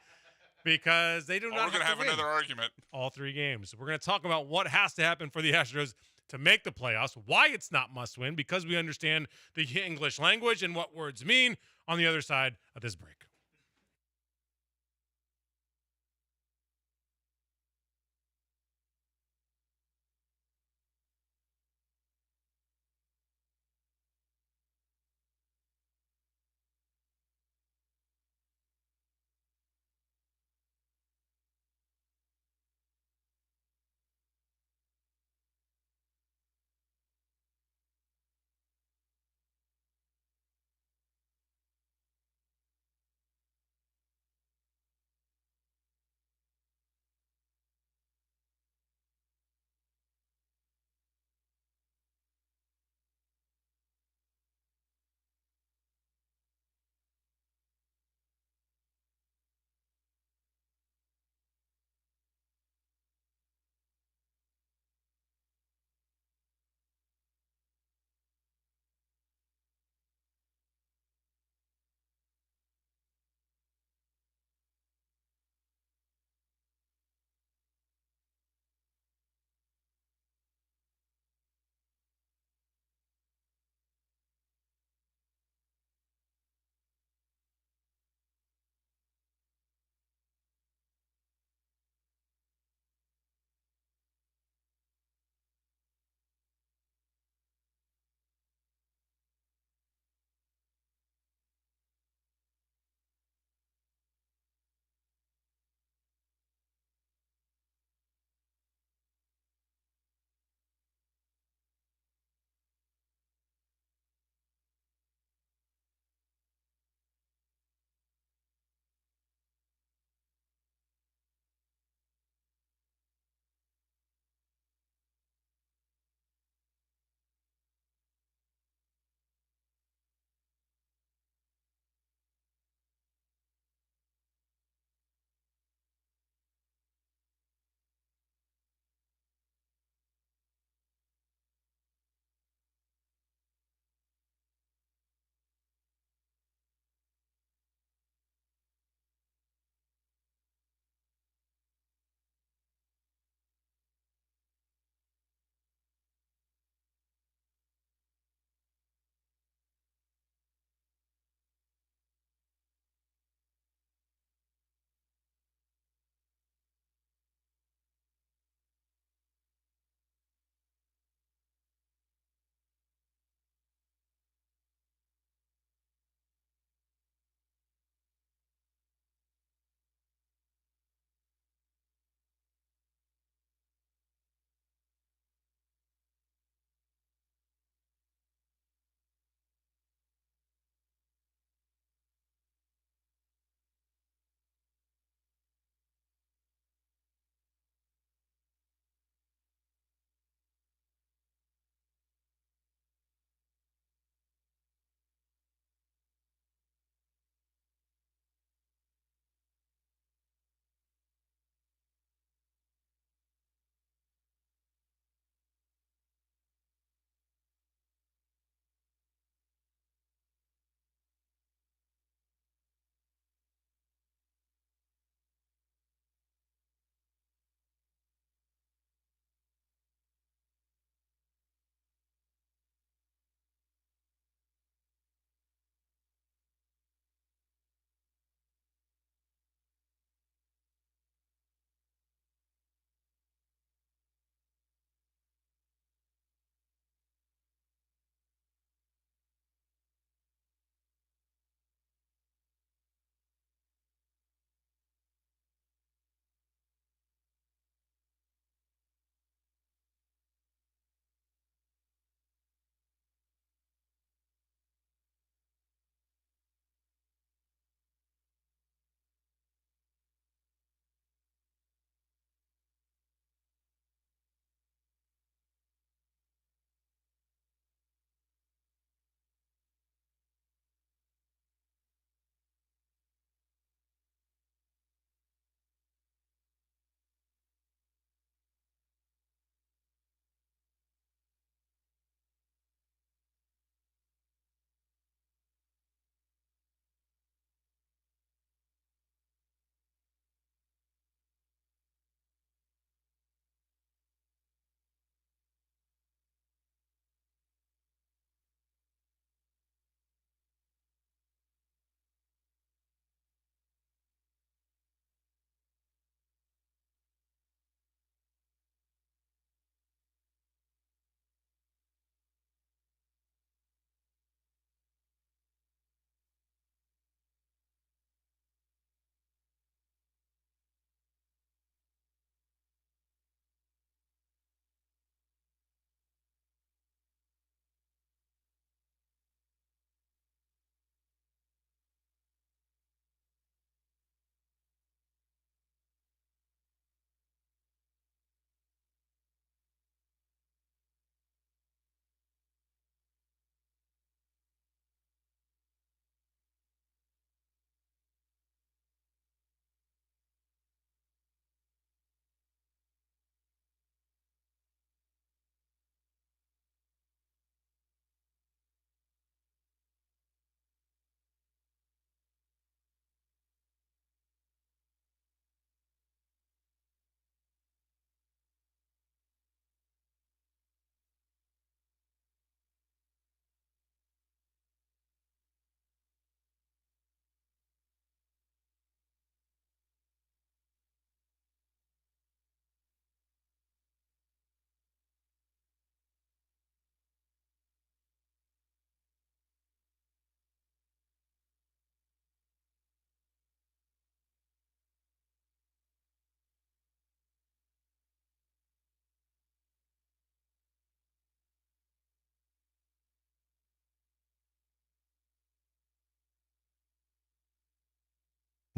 S1: because they do not
S21: we're going to have
S1: win
S21: another argument.
S1: all 3 games. We're going to talk about what has to happen for the Astros to make the playoffs, why it's not must-win, because we understand the English language and what words mean on the other side of this break.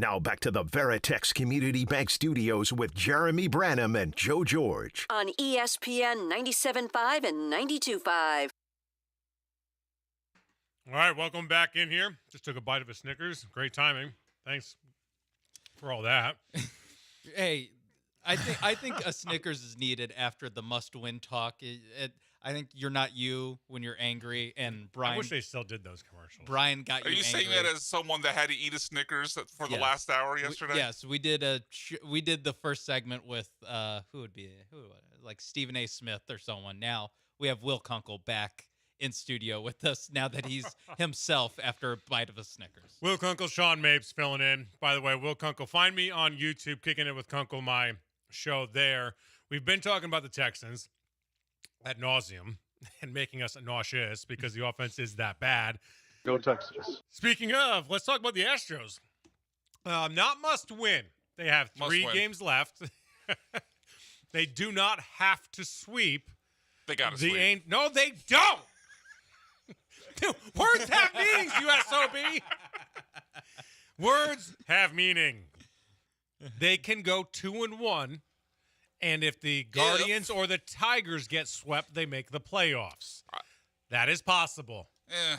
S5: Now back to the Veritex Community Bank Studios with Jeremy Branham and Joe George.
S19: On ESPN 97.5 and 92.5.
S1: All right, welcome back in here. Just took a bite of a Snickers. Great timing. Thanks for all that.
S12: Hey, I think a Snickers is needed after the must-win talk. I think you're not you when you're angry, and Brian.
S1: I wish they still did those commercials.
S12: Brian got you.
S21: Are you saying that as someone that had to eat a Snickers for the last hour yesterday?
S12: Yes, we did the first segment with who like Stephen A. Smith or someone. Now we have Will Kunkel back in studio with us now that he's himself after a bite of a Snickers.
S1: Will Kunkel, Sean Mapes filling in. By the way, Will Kunkel, find me on YouTube, Kicking It with Kunkel, my show there. We've been talking about the Texans ad nauseum and making us nauseous because the offense is that bad.
S14: Go Texans.
S1: Speaking of, let's talk about the Astros. Not must win. They have 3 games left. They do not have to sweep.
S21: They got to sweep.
S1: No, they don't. Words have meanings, you SOB. Words have meaning. They can go 2-1, and if the Guardians or the Tigers get swept, they make the playoffs. That is possible.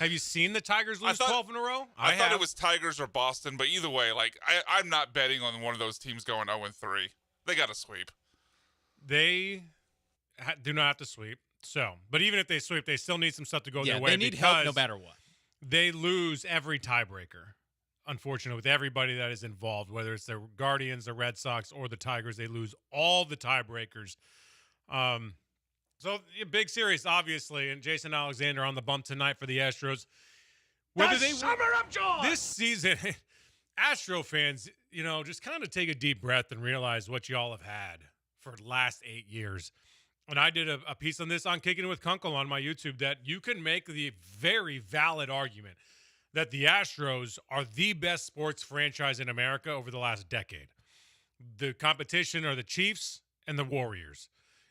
S1: Have you seen the Tigers lose 12 in a row?
S21: I thought it was Tigers or Boston, but either way, I'm not betting on one of those teams going 0-3. They got to sweep.
S1: They do not have to sweep. So, but even if they sweep, they still need some stuff to go their way.
S12: They need help no matter what.
S1: They lose every tiebreaker. Unfortunately, with everybody that is involved, whether it's the Guardians, the Red Sox, or the Tigers, they lose all the tiebreakers. So, a big series, obviously, and Jason Alexander on the bump tonight for the Astros. Whether they
S14: summer of joy!
S1: This season, Astro fans, just kind of take a deep breath and realize what y'all have had for the last 8 years. And I did a piece on this on Kicking It with Kunkel on my YouTube that you can make the very valid argument that the Astros are the best sports franchise in America over the last decade. The competition are the Chiefs and the Warriors.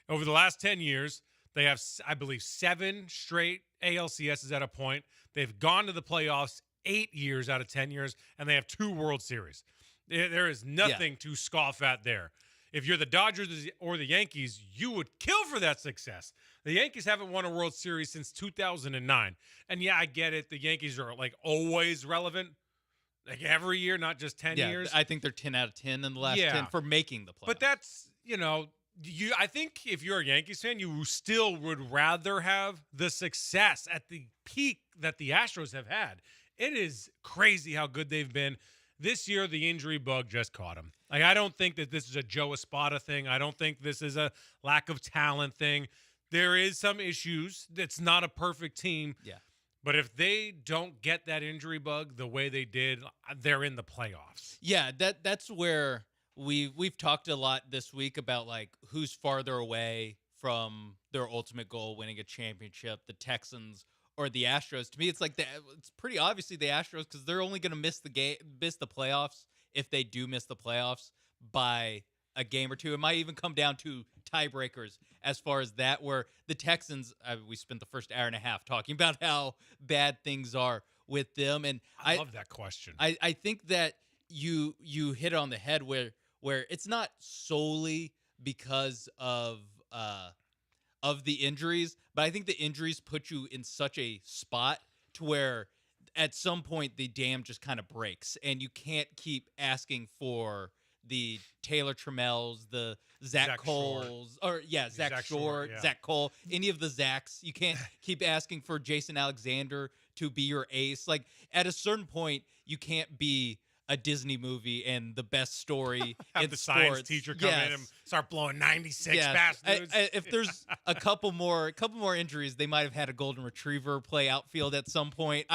S1: Over the last 10 years, they have, I believe, 7 straight ALCSs at a point. They've gone to the playoffs 8 years out of 10 years, and they have 2 World Series. There is nothing to scoff at there. If you're the Dodgers or the Yankees, you would kill for that success. The Yankees haven't won a World Series since 2009. And yeah, I get it. The Yankees are always relevant, every year, not just 10 years.
S12: I think they're 10 out of 10 in the last 10 for making the playoffs.
S1: But that's, I think if you're a Yankees fan, you still would rather have the success at the peak that the Astros have had. It is crazy how good they've been. This year, the injury bug just caught him. I don't think that this is a Joe Espada thing. I don't think this is a lack of talent thing. There is some issues. It's not a perfect team.
S12: Yeah.
S1: But if they don't get that injury bug the way they did, they're in the playoffs.
S12: Yeah, that's where we've talked a lot this week about who's farther away from their ultimate goal, winning a championship, the Texans or the Astros. To me, it's it's pretty obviously the Astros because they're only going to miss the playoffs if they do miss the playoffs by a game or two. It might even come down to tiebreakers as far as that, where the Texans, we spent the first hour and a half talking about how bad things are with them. And
S1: I love that question.
S12: I think that you hit it on the head where it's not solely because of the injuries, but I think the injuries put you in such a spot to where at some point the dam just kind of breaks and you can't keep asking for the Taylor Trammels, the Zach Coles, Zach Short, Zach Cole, any of the Zachs. You can't keep asking for Jason Alexander to be your ace. At a certain point, you can't be a Disney movie and the best story
S1: Have
S12: in
S1: the
S12: sports.
S1: science teacher come in and start blowing 96 fast dudes.
S12: If there's a couple more injuries, they might have had a golden retriever play outfield at some point.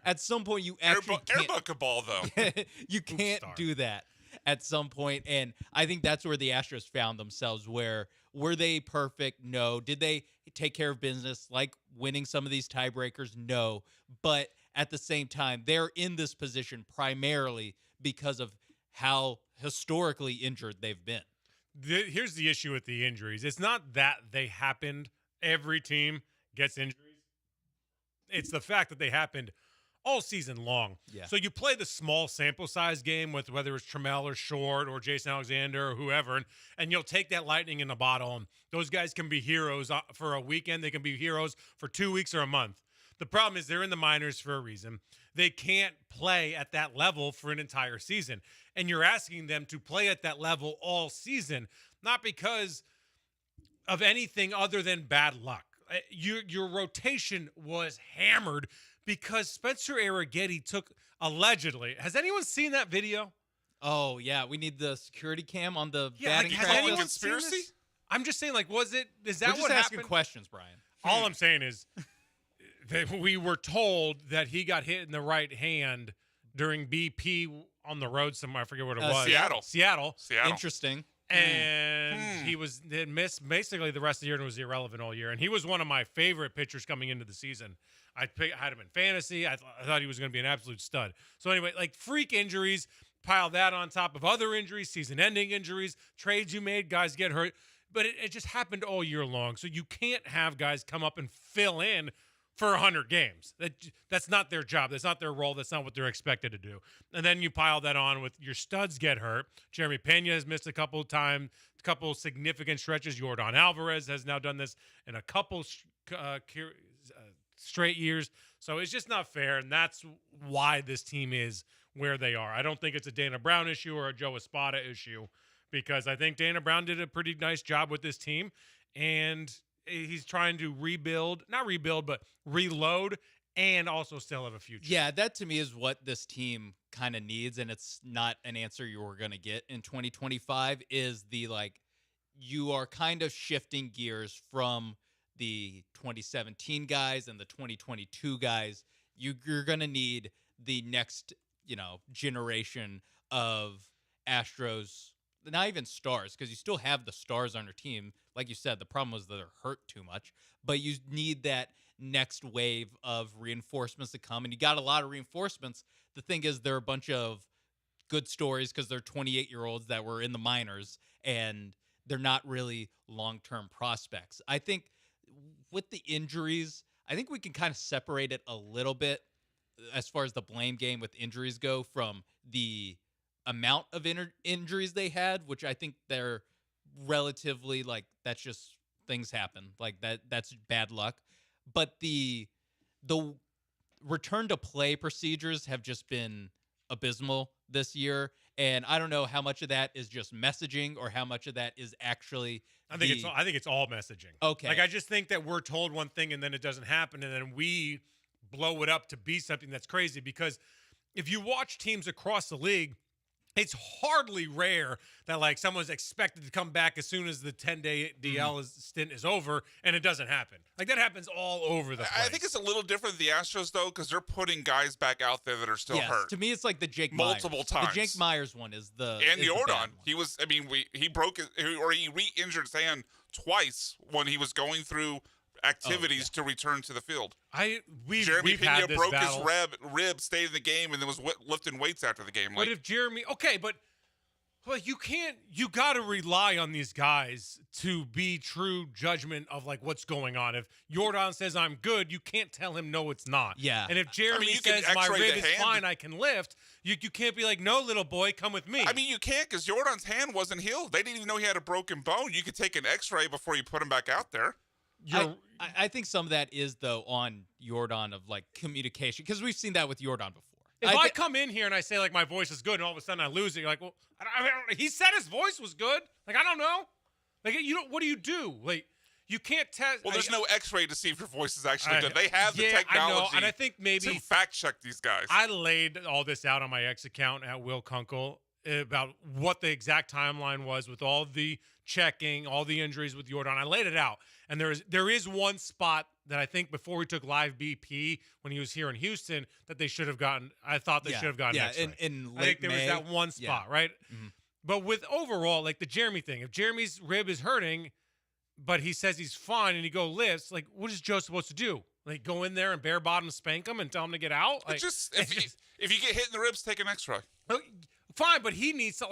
S12: At some point you actually can't
S21: airbucket ball though.
S12: You can't do that at some point, and I think that's where the Astros found themselves. Where were they perfect? No. Did they take care of business, like winning some of these tiebreakers? No. But at the same time, they're in this position primarily because of how historically injured they've been.
S1: Here's the issue with the injuries. It's not that they happened. Every team gets injuries. It's the fact that they happened all season long.
S12: Yeah.
S1: So you play the small sample size game with whether it's Trammell or Short or Jason Alexander or whoever, and you'll take that lightning in a bottle. And those guys can be heroes for a weekend. They can be heroes for 2 weeks or a month. The problem is they're in the minors for a reason. They can't play at that level for an entire season. And you're asking them to play at that level all season, not because of anything other than bad luck. Your rotation was hammered because Spencer Arrighetti took, allegedly, has anyone seen that video?
S12: Oh, yeah. We need the security cam on the
S1: like,
S12: batting
S1: has
S12: practice.
S1: anyone seen this? I'm just saying, like, is that
S12: We're just
S1: what
S12: asking
S1: happened?
S12: questions, Brian.
S1: All I'm saying is that we were told that he got hit in the right hand during BP on the road somewhere. I forget what it was.
S21: Seattle.
S12: Interesting.
S1: And he missed basically the rest of the year and was irrelevant all year. And he was one of my favorite pitchers coming into the season. I had him in fantasy. I thought he was going to be an absolute stud. So anyway, like freak injuries, pile that on top of other injuries, season-ending injuries, trades you made, guys get hurt. But it just happened all year long. So you can't have guys come up and fill in for 100 games. That's not their job. That's not their role. That's not what they're expected to do. And then you pile that on with your studs get hurt. Jeremy Pena has missed a couple significant stretches. Yordan Alvarez has now done this in a couple straight years. So it's just not fair, and that's why this team is where they are. I don't think it's a Dana Brown issue or a Joe Espada issue, because I think Dana Brown did a pretty nice job with this team, and he's trying to reload and also still have a future.
S12: Yeah, that to me is what this team kind of needs, and it's not an answer you're going to get in 2025, is you are kind of shifting gears from the 2017 guys and the 2022 guys. You're going to need the next, generation of Astros, not even stars, because you still have the stars on your team. Like you said, the problem was that they're hurt too much, but you need that next wave of reinforcements to come, and you got a lot of reinforcements. The thing is, there are a bunch of good stories because they're 28-year-olds that were in the minors, and they're not really long-term prospects. I think with the injuries, I think we can kind of separate it a little bit as far as the blame game with injuries go from the amount of injuries they had, which I think they're relatively that's just things happen. That's bad luck. But the return to play procedures have just been abysmal this year. And I don't know how much of that is just messaging or how much of that is actually
S1: I think it's all messaging.
S12: Okay.
S1: I just think that we're told one thing and then it doesn't happen, and then we blow it up to be something that's crazy. Because if you watch teams across the league, it's hardly rare that someone's expected to come back as soon as the 10-day DL stint is over, and it doesn't happen. That happens all over the place.
S21: I think it's a little different than the Astros, though, because they're putting guys back out there that are still hurt.
S12: To me, it's like the Jake
S21: multiple
S12: Myers.
S21: times.
S12: The Jake Myers one is the
S21: and
S12: is
S21: Yordan. He was. he broke it, or he re-injured his hand twice when he was going through activities to return to the field. Jeremy Pena broke his rib, stayed in the game, and then was lifting weights after the game.
S1: But if Jeremy, you got to rely on these guys to be true judgment of what's going on. If Yordan says I'm good, you can't tell him no, it's not.
S12: Yeah.
S1: And if Jeremy says my rib is fine, I can lift, you can't be like, no, little boy, come with me.
S21: I mean, you can't, because Yordan's hand wasn't healed. They didn't even know he had a broken bone. You could take an X-ray before you put him back out there.
S12: I think some of that is, though, on Yordan of communication, because we've seen that with Yordan before.
S1: If I come in here and I say my voice is good, and all of a sudden I lose it, you're like, well, he said his voice was good. I don't know. What do you do? You can't test.
S21: Well, there's no X-ray to see if your voice is actually good. They have the technology.
S1: I know, and I think maybe
S21: to fact check these guys.
S1: I laid all this out on my X account at Will Kunkel about what the exact timeline was with all the checking, all the injuries with Yordan. I laid it out, and there is one spot that I think before we took live BP when he was here in Houston that they should have gotten. I thought they should have gotten.
S12: Yeah,
S1: X-ray.
S12: in late
S1: I think there
S12: May.
S1: was that one spot, right? Mm-hmm. But with overall, the Jeremy thing, if Jeremy's rib is hurting, but he says he's fine and he lifts, what is Joe supposed to do? Go in there and bare bottom spank him and tell him to get out?
S21: If you get hit in the ribs, take an X-ray.
S1: Fine, but he needs to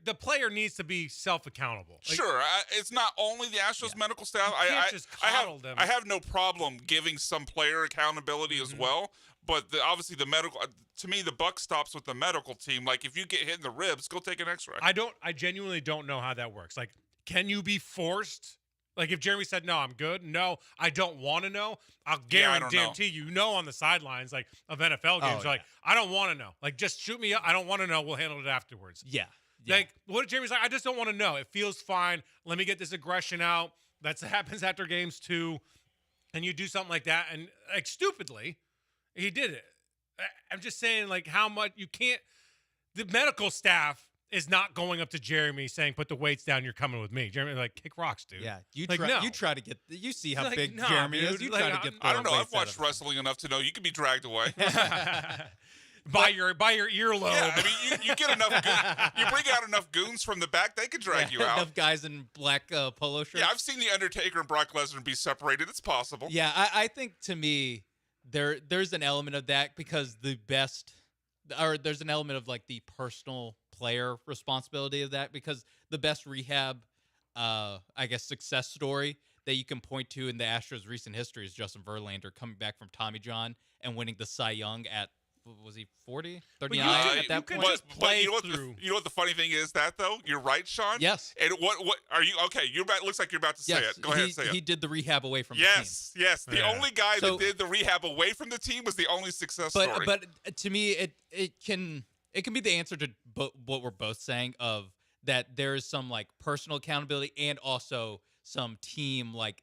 S1: the player needs to be self-accountable.
S21: Sure, it's not only the Astros medical staff.
S1: You can't just coddle them.
S21: I have no problem giving some player accountability as well. But obviously the medical, to me, the buck stops with the medical team. Like if you get hit in the ribs, go take an X-ray.
S1: I genuinely don't know how that works. Like, can you be forced? Like if Jeremy said, no, I'm good. No, I don't want to know. I'll guarantee you know on the sidelines like of NFL games, like, I don't want to know. Like just shoot me up. I don't want to know. We'll handle it afterwards.
S12: Yeah.
S1: Like what if Jeremy's like, I just don't want to know. It feels fine. Let me get this aggression out. That happens after games too. And you do something like that. And like stupidly, he did it. I'm just saying like how much you can't, the medical staff is not going up to Jeremy saying, put the weights down, you're coming with me. Jeremy, like, kick rocks, dude.
S12: Yeah, you
S1: like,
S12: try to get, you see how
S1: like,
S12: big
S1: no,
S12: Jeremy
S1: dude,
S12: is. You
S1: like,
S12: try to get
S21: I don't know.
S12: weights
S21: I've watched wrestling enough to know you can be dragged away.
S1: by your earlobe.
S21: Yeah, I mean, you get enough, you bring out enough goons from the back, they could drag you out.
S12: Enough guys in black polo shirts.
S21: Yeah, I've seen The Undertaker and Brock Lesnar be separated. It's possible.
S12: Yeah, I think to me, there's an element of that because there's an element of like the personal player responsibility of that because the best rehab, I guess, success story that you can point to in the Astros' recent history is Justin Verlander coming back from Tommy John and winning the Cy Young at, was he 40, 39 at that point?
S21: But you know what the funny thing is that though? You're right, Sean.
S12: Yes.
S21: And what are you? Okay, looks like you're about to say it. Go ahead and say it.
S12: He did the rehab away from
S21: the team. Yes. The only guy
S12: So-
S21: that did the rehab away from the team was the only success story.
S12: But to me, it can be the answer to what we're both saying of that there is some like personal accountability and also some team like,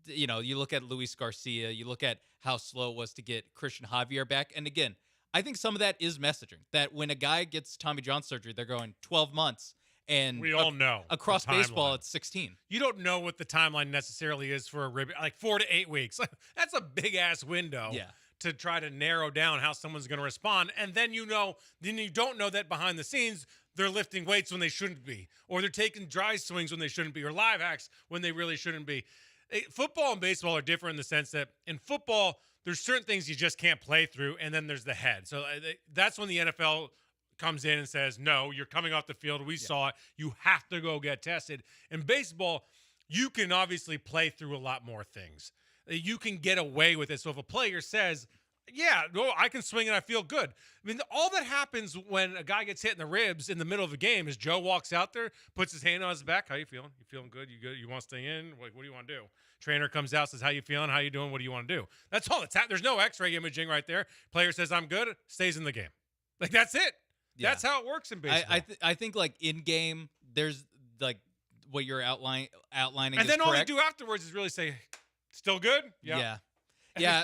S12: you know, you look at Luis Garcia, you look at how slow it was to get Christian Javier back. And again, I think some of that is messaging that when a guy gets Tommy John surgery, they're going 12 months. And
S1: we all know
S12: across baseball, it's 16.
S1: You don't know what the timeline necessarily is for a rib, like 4 to 8 weeks. That's a big ass window.
S12: Yeah.
S1: To try to narrow down how someone's going to respond. And then you don't know that behind the scenes, they're lifting weights when they shouldn't be, or they're taking dry swings when they shouldn't be, or live hacks when they really shouldn't be. Football and baseball are different in the sense that in football, there's certain things you just can't play through, and then there's the head. So that's when the NFL comes in and says, no, you're coming off the field. We saw it. You have to go get tested. In baseball, you can obviously play through a lot more things. You can get away with it. So if a player says, yeah, no, I can swing and I feel good. I mean, all that happens when a guy gets hit in the ribs in the middle of a game is Joe walks out there, puts his hand on his back. How you feeling? You feeling good? You good? You want to stay in? What do you want to do? Trainer comes out, says, how you feeling? How you doing? What do you want to do? That's all that's happening. There's no x-ray imaging right there. Player says, I'm good, stays in the game. Like, that's it. Yeah. That's how it works in baseball.
S12: I think like in game, there's like what you're outlining
S1: and then all they do afterwards is really say, still good?
S12: Yeah,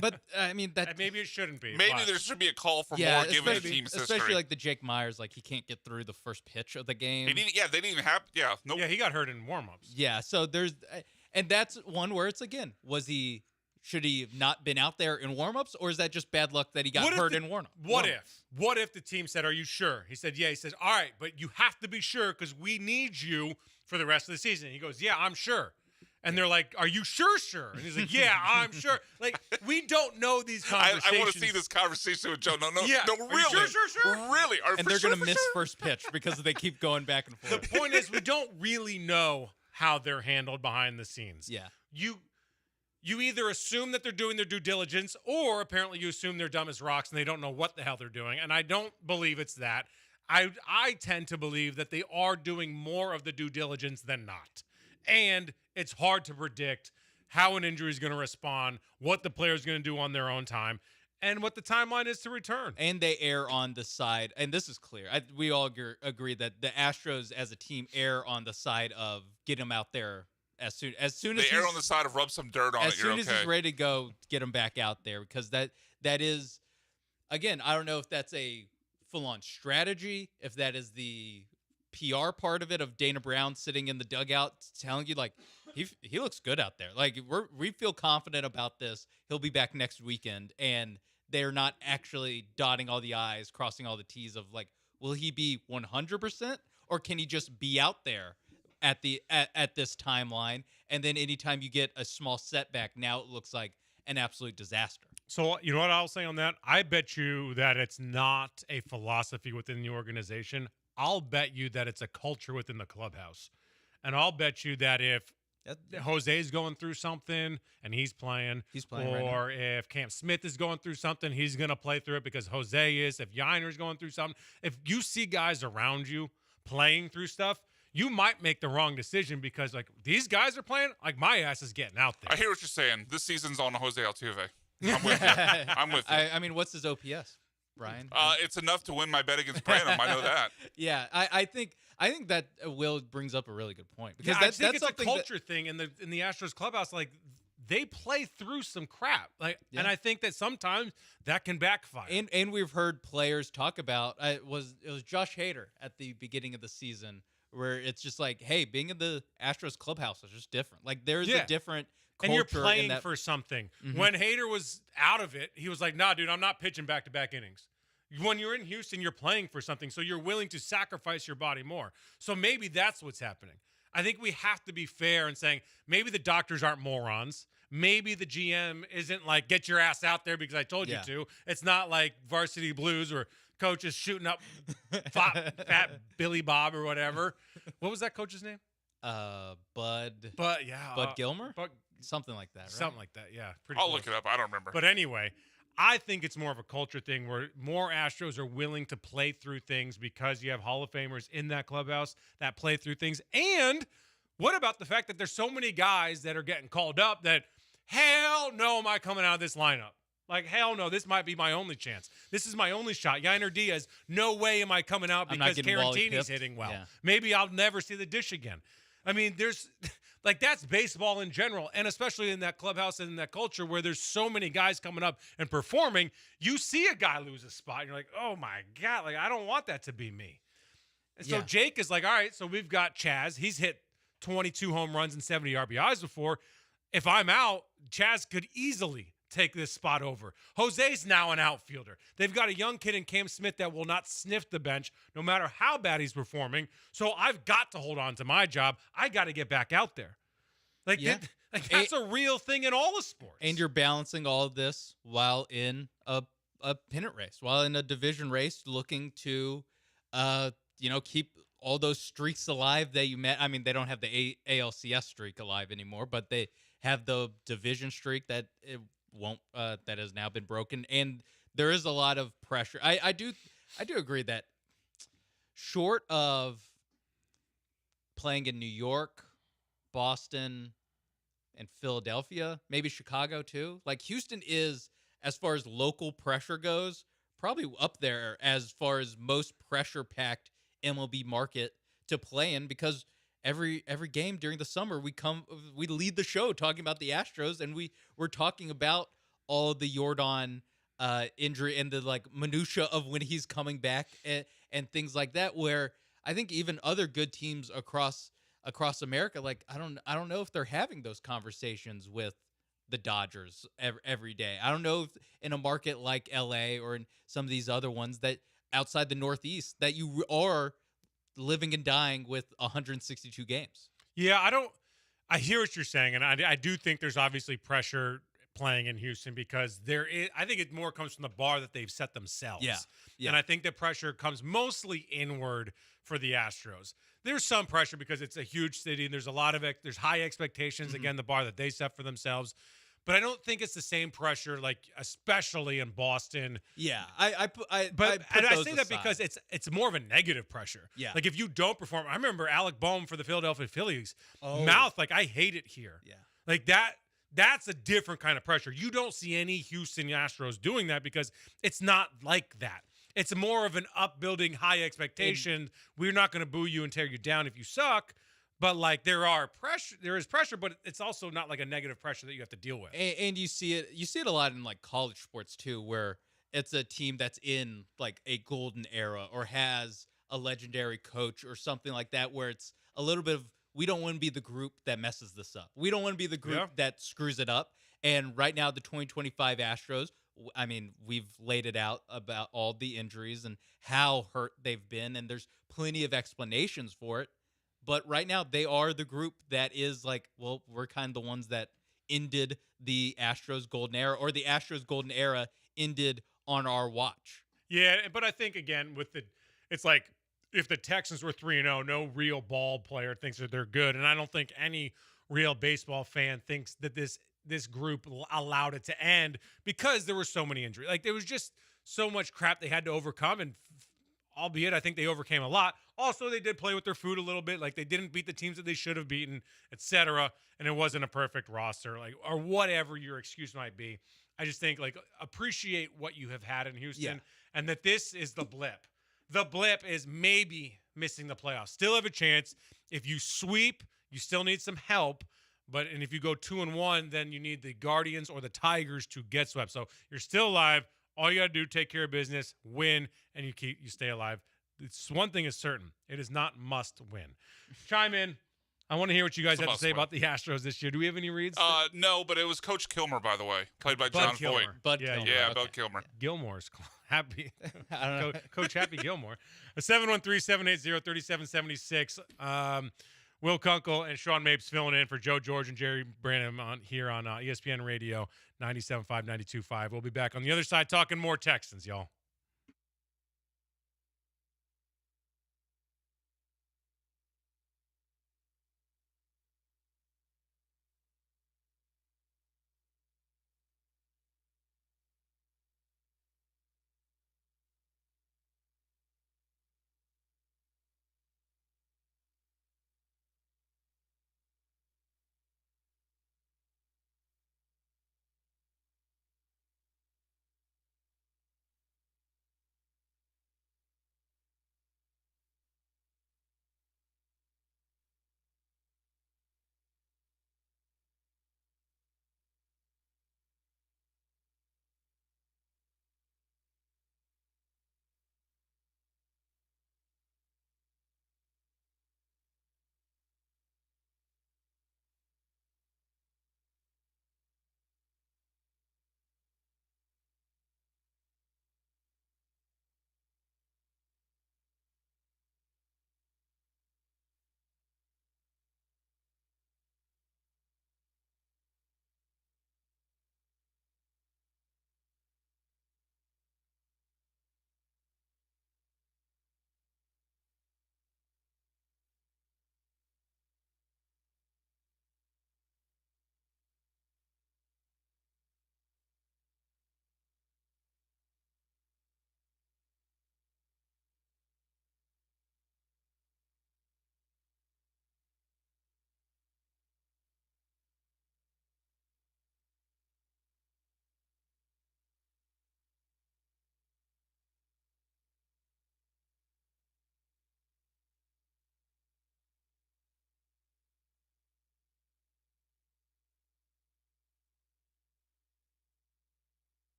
S12: but I mean that
S1: maybe it shouldn't be.
S21: Maybe there should be a call for more given the team's history.
S12: Especially like the Jake Myers, like he can't get through the first pitch of the game.
S21: They didn't even have. Yeah, nope.
S1: Yeah, he got hurt in warmups.
S12: Yeah, so and that's one where it's again, should he have not been out there in warmups, or is that just bad luck that he got hurt in warmups?
S1: What if the team said, "Are you sure?" He said, "Yeah." He says, "All right, but you have to be sure because we need you for the rest of the season." He goes, "Yeah, I'm sure." And they're like, "Are you sure? Sure?" And he's like, "Yeah, I'm sure." Like, we don't know these conversations.
S21: I want to see this conversation with Joe. No,
S1: yeah.
S21: No, really,
S1: sure.
S21: Really.
S12: And they're going to miss first pitch because they keep going back and forth.
S1: The point is, we don't really know how they're handled behind the scenes.
S12: Yeah.
S1: You either assume that they're doing their due diligence, or apparently you assume they're dumb as rocks and they don't know what the hell they're doing. And I don't believe it's that. I tend to believe that they are doing more of the due diligence than not. And it's hard to predict how an injury is going to respond, what the player is going to do on their own time, and what the timeline is to return.
S12: And they err on the side, and this is clear. We all agree that the Astros as a team err on the side of get him out there as soon as
S21: they err on the side of rub some dirt on it.
S12: As soon as he's ready to go, get him back out there because that is, again, I don't know if that's a full-on strategy, if that is the PR part of it of Dana Brown sitting in the dugout telling you like he looks good out there. Like we feel confident about this. He'll be back next weekend, and they're not actually dotting all the I's, crossing all the T's of like, will he be 100% or can he just be out there at this timeline? And then anytime you get a small setback, now it looks like an absolute disaster.
S1: So, you know what I'll say on that? I bet you that it's not a philosophy within the organization. I'll bet you that it's a culture within the clubhouse. And I'll bet you that if Jose's going through something and he's playing or if Cam Smith is going through something, he's going to play through it because Jose is. If Yiner's going through something, if you see guys around you playing through stuff, you might make the wrong decision because, like, these guys are playing, like, my ass is getting out there.
S21: I hear what you're saying. This season's on Jose Altuve. I'm with you. I'm with you.
S12: I mean, what's his OPS, Brian?
S21: It's enough to win my bet against Branham. I know that.
S12: Yeah, I think that Will brings up a really good point because
S1: I think it's a culture thing in the Astros clubhouse. Like, they play through some crap, and I think that sometimes that can backfire.
S12: And we've heard players talk about it was Josh Hader at the beginning of the season where it's just like, hey, being in the Astros clubhouse is just different. Like, there's a different culture.
S1: And you're playing for something. Mm-hmm. When Hader was out of it, he was like, nah, dude, I'm not pitching back-to-back innings. When you're in Houston, you're playing for something, so you're willing to sacrifice your body more. So maybe that's what's happening. I think we have to be fair in saying maybe the doctors aren't morons. Maybe the GM isn't like, get your ass out there because I told you to. It's not like Varsity Blues or coach is shooting up fat Billy Bob or whatever. What was that coach's name?
S12: Bud Gilmer? Something like that, right?
S1: Something like that, yeah.
S21: I'll look it up. I don't remember.
S1: But anyway, I think it's more of a culture thing where more Astros are willing to play through things because you have Hall of Famers in that clubhouse that play through things. And what about the fact that there's so many guys that are getting called up that, hell no, am I coming out of this lineup? Like, hell no, this might be my only chance. This is my only shot. Yiner Diaz, no way am I coming out because Carantini's hitting well. Yeah. Maybe I'll never see the dish again. I mean, there's like that's baseball in general, and especially in that clubhouse and in that culture where there's so many guys coming up and performing. You see a guy lose a spot, and you're like, oh my God, like I don't want that to be me. And so Jake is like, all right, so we've got Chaz. He's hit 22 home runs and 70 RBIs before. If I'm out, Chaz could easily take this spot over. Jose's now an outfielder. They've got a young kid in Cam Smith that will not sniff the bench no matter how bad he's performing. So I've got to hold on to my job. I got to get back out there. Like that's a real thing in all the sports.
S12: And you're balancing all of this while in a pennant race, while in a division race, looking to keep all those streaks alive that you met. I mean, they don't have the ALCS streak alive anymore, but they have the division streak that that has now been broken, and there is a lot of pressure. I do agree that short of playing in New York, Boston, and Philadelphia, maybe Chicago too. Like Houston is, as far as local pressure goes, probably up there as far as most pressure-packed MLB market to play in because every game during the summer we lead the show talking about the Astros, and we're talking about all of the Yordan injury and the like minutia of when he's coming back and things like that, where I think even other good teams across America, like I don't know if they're having those conversations with the Dodgers every day. I don't know if in a market like LA or in some of these other ones that outside the Northeast that you are living and dying with 162 games.
S1: Yeah, I hear what you're saying, and I do think there's obviously pressure playing in Houston because I think it more comes from the bar that they've set themselves. Yeah. And I think the pressure comes mostly inward for the Astros. There's some pressure because it's a huge city and there's there's high expectations, again, the bar that they set for themselves. But I don't think it's the same pressure, like especially in Boston.
S12: Yeah,
S1: I say that because it's more of a negative pressure.
S12: Yeah,
S1: like if you don't perform, I remember Alec Boehm for the Philadelphia Phillies mouth like I hate it here.
S12: Yeah,
S1: like that. That's a different kind of pressure. You don't see any Houston Astros doing that because it's not like that. It's more of an upbuilding, high expectation. We're not going to boo you and tear you down if you suck. But like there is pressure, but it's also not like a negative pressure that you have to deal with.
S12: And you see it a lot in like college sports too, where it's a team that's in like a golden era or has a legendary coach or something like that, where it's a little bit of, we don't want to be the group that messes this up. We don't want to be the group that screws it up. And right now, the 2025 Astros, I mean, we've laid it out about all the injuries and how hurt they've been, and there's plenty of explanations for it. But right now, they are the group that is like, well, we're kind of the ones that ended the Astros golden era, or the Astros golden era ended on our watch.
S1: Yeah, but I think, again, it's like if the Texans were 3-0, no real ball player thinks that they're good. And I don't think any real baseball fan thinks that this group allowed it to end because there were so many injuries. Like, there was just so much crap they had to overcome. And albeit I think they overcame a lot. Also, they did play with their food a little bit. Like, they didn't beat the teams that they should have beaten, etc. And it wasn't a perfect roster, like, or whatever your excuse might be. I just think, like, appreciate what you have had in Houston and that this is the blip. The blip is maybe missing the playoffs. Still have a chance. If you sweep, you still need some help. And if you go 2-1, then you need the Guardians or the Tigers to get swept. So you're still alive. All you got to do, take care of business, win, and you stay alive. It's one thing is certain. It is not must win. Chime in. I want to hear what you guys have to say about the Astros this year. Do we have any reads?
S21: No, but it was Coach Kilmer, by the way, played by
S1: Bud
S21: John
S1: Kilmer.
S21: Voight.
S12: Bud Kilmer.
S21: Yeah,
S12: Okay.
S21: Bud Kilmer.
S1: Gilmore's happy. Coach Happy Gilmore. 713-780-3776. Will Kunkel and Sean Mapes filling in for Joe George and Jerry Branham here on ESPN Radio 97.5, 92.5. We'll be back on the other side talking more Texans, y'all.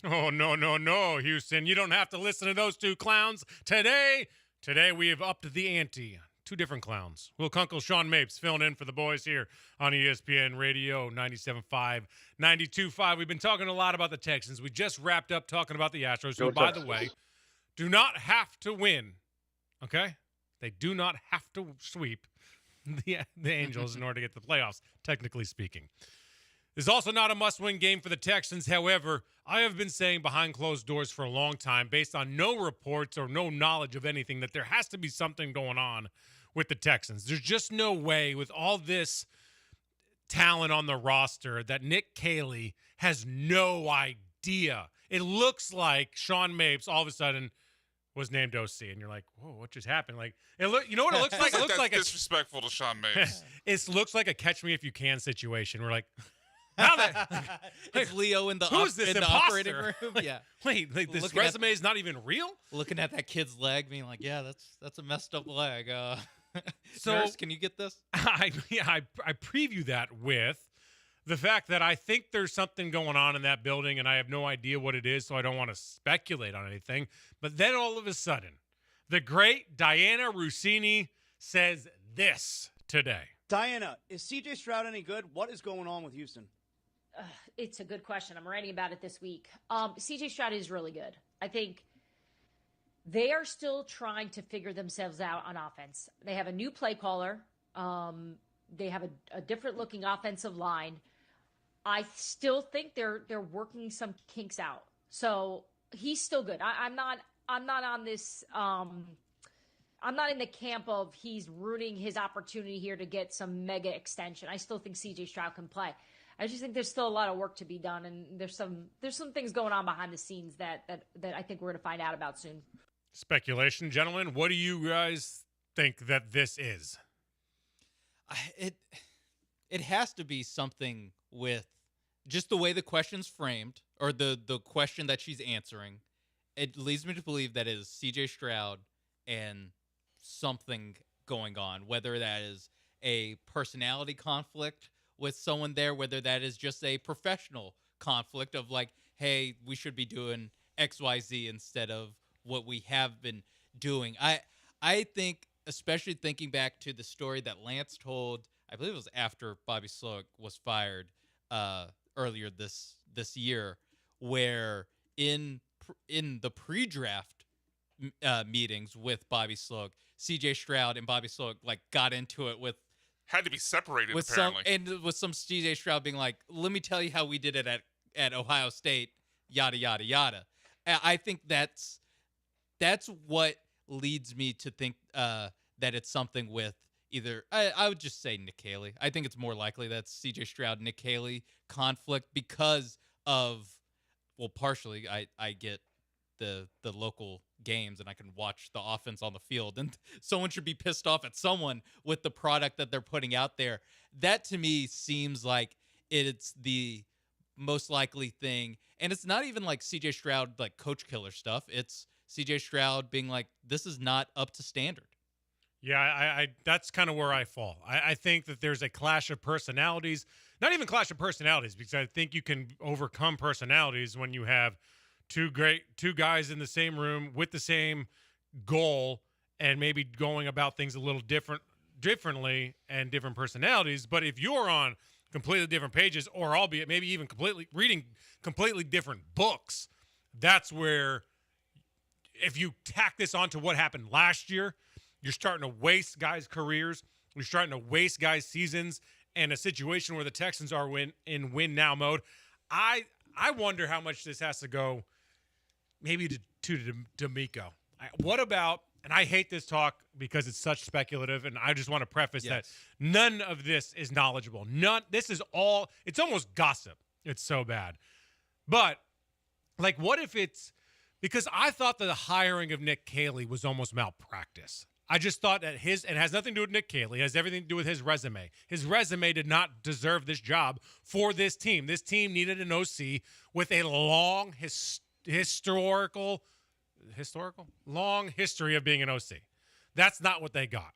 S1: Oh, no, Houston. You don't have to listen to those two clowns today. Today we have upped the ante. Two different clowns. Will Kunkel, Sean Mapes, filling in for the boys here on ESPN Radio 97.5, 92.5. We've been talking a lot about the Texans. We just wrapped up talking about the Astros, who, by the way, do not have to win, okay? They do not have to sweep the Angels in order to get to the playoffs, technically speaking. It's also not a must-win game for the Texans. However, I have been saying behind closed doors for a long time, based on no reports or no knowledge of anything, that there has to be something going on with the Texans. There's just no way, with all this talent on the roster, that Nick Caley has no idea. It looks like Sean Mapes all of a sudden was named OC, and you're like, whoa, what just happened? Like, you know what it looks like? It looks like
S21: disrespectful to Sean Mapes.
S1: It looks like a catch me if you can situation. We're like,
S12: it's Leo in the
S1: who's this
S12: in the operating room. Yeah.
S1: Wait, this resume is not even real?
S12: Looking at that kid's leg, being like, yeah, that's a messed up leg.
S1: So
S12: Nurse, can you get this?
S1: I preview that with the fact that I think there's something going on in that building, and I have no idea what it is, so I don't want to speculate on anything. But then all of a sudden, the great Diana Rossini says this today.
S16: Diana, is CJ Stroud any good? What is going on with Houston?
S17: It's a good question. I'm writing about it this week. CJ Stroud is really good. I think they are still trying to figure themselves out on offense. They have a new play caller. They have a different looking offensive line. I still think they're working some kinks out. So he's still good. I'm not on this. I'm not in the camp of he's ruining his opportunity here to get some mega extension. I still think CJ Stroud can play. I just think there's still a lot of work to be done, and there's some things going on behind the scenes that I think we're going to find out about soon.
S1: Speculation, gentlemen. What do you guys think that this is?
S12: It has to be something with just the way the question's framed, or the question that she's answering. It leads me to believe that it is CJ Stroud and something going on, whether that is a personality conflict with someone there, whether that is just a professional conflict of like, hey, we should be doing XYZ instead of what we have been doing. I think, especially thinking back to the story that Lance told, I believe it was after Bobby Slowick was fired earlier this year, where in the pre-draft meetings with Bobby Slowick, CJ Stroud and Bobby Slowick like got into it with
S21: had to be separated
S12: with
S21: apparently.
S12: With some CJ Stroud being like, let me tell you how we did it at Ohio State, yada yada yada. I think that's what leads me to think that it's something with either I would just say Nick Caley. I think it's more likely that's CJ Stroud Nick Caley conflict because of, well, partially I get the local games and I can watch the offense on the field, and someone should be pissed off at someone with the product that they're putting out there. That to me seems like it's the most likely thing. And it's not even like CJ Stroud like coach killer stuff. It's CJ Stroud being like, this is not up to standard.
S1: Yeah, I that's kind of where I fall. I think that there's a clash of personalities, not even clash of personalities, because I think you can overcome personalities when you have two guys in the same room with the same goal and maybe going about things a little differently and different personalities. But if you're on completely different pages, or albeit maybe even reading completely different books, that's where, if you tack this onto what happened last year, you're starting to waste guys' careers. You're starting to waste guys' seasons, and a situation where the Texans are in win now mode. I wonder how much this has to go maybe to D'Amico. What about, and I hate this talk because it's such speculative, and I just want to preface that none of this is knowledgeable. This is all, it's almost gossip. It's so bad. But, like, what if it's, because I thought that the hiring of Nick Caley was almost malpractice. I just thought that it has nothing to do with Nick Caley. It has everything to do with his resume. His resume did not deserve this job for this team. This team needed an OC with a long long history of being an OC. That's not what they got.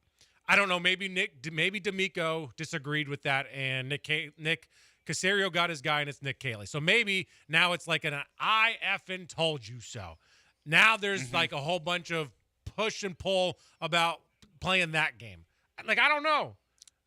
S1: I don't know. Maybe D'Amico disagreed with that, and Nick Caserio got his guy, and it's Nick Caley. So maybe now it's like I effing told you so. Now there's like a whole bunch of push and pull about playing that game. Like, I don't know.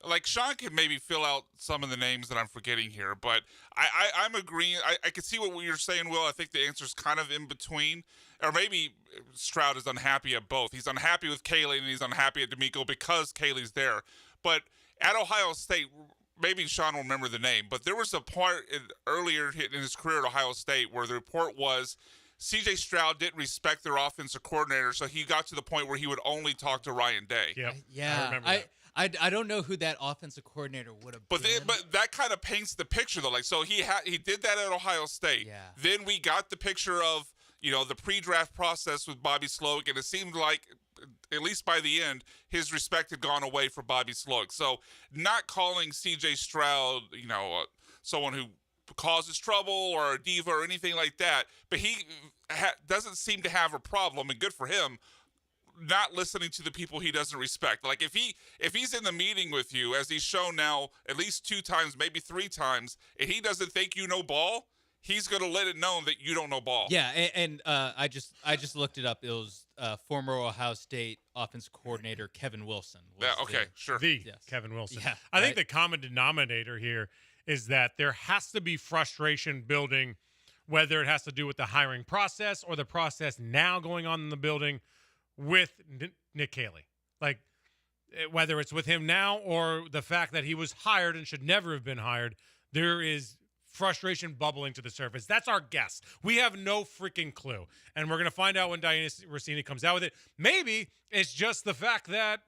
S21: Like, Sean can maybe fill out some of the names that I'm forgetting here, but I'm agreeing. I can see what you're saying, Will. I think the answer is kind of in between. Or maybe Stroud is unhappy at both. He's unhappy with Caley, and he's unhappy at D'Amico because Caley's there. But at Ohio State, maybe Sean will remember the name, but there was a part earlier in his career at Ohio State where the report was C.J. Stroud didn't respect their offensive coordinator, so he got to the point where he would only talk to Ryan Day.
S1: Yeah, I remember that.
S12: I don't know who that offensive coordinator would have been.
S21: But that kind of paints the picture, though. Like, so he did that at Ohio State.
S12: Yeah.
S21: Then we got the picture of, the pre-draft process with Bobby Sloak, and it seemed like, at least by the end, his respect had gone away for Bobby Sloak. So not calling C.J. Stroud, someone who causes trouble or a diva or anything like that, but he doesn't seem to have a problem, and good for him, not listening to the people he doesn't respect. Like, if he's in the meeting with you, as he's shown now at least 2 times, maybe 3 times, and he doesn't think you know ball, he's going to let it known that you don't know ball.
S12: Yeah, and I just looked it up. It was former Ohio State offensive coordinator Kevin Wilson.
S21: Sure.
S1: Kevin Wilson.
S12: Yeah,
S1: I think the common denominator here is that there has to be frustration building, whether it has to do with the hiring process or the process now going on in the building with Nick Caley. Like, whether it's with him now or the fact that he was hired and should never have been hired, there is frustration bubbling to the surface. That's our guess. We have no freaking clue. And we're going to find out when Diana Rossini comes out with it. Maybe it's just the fact that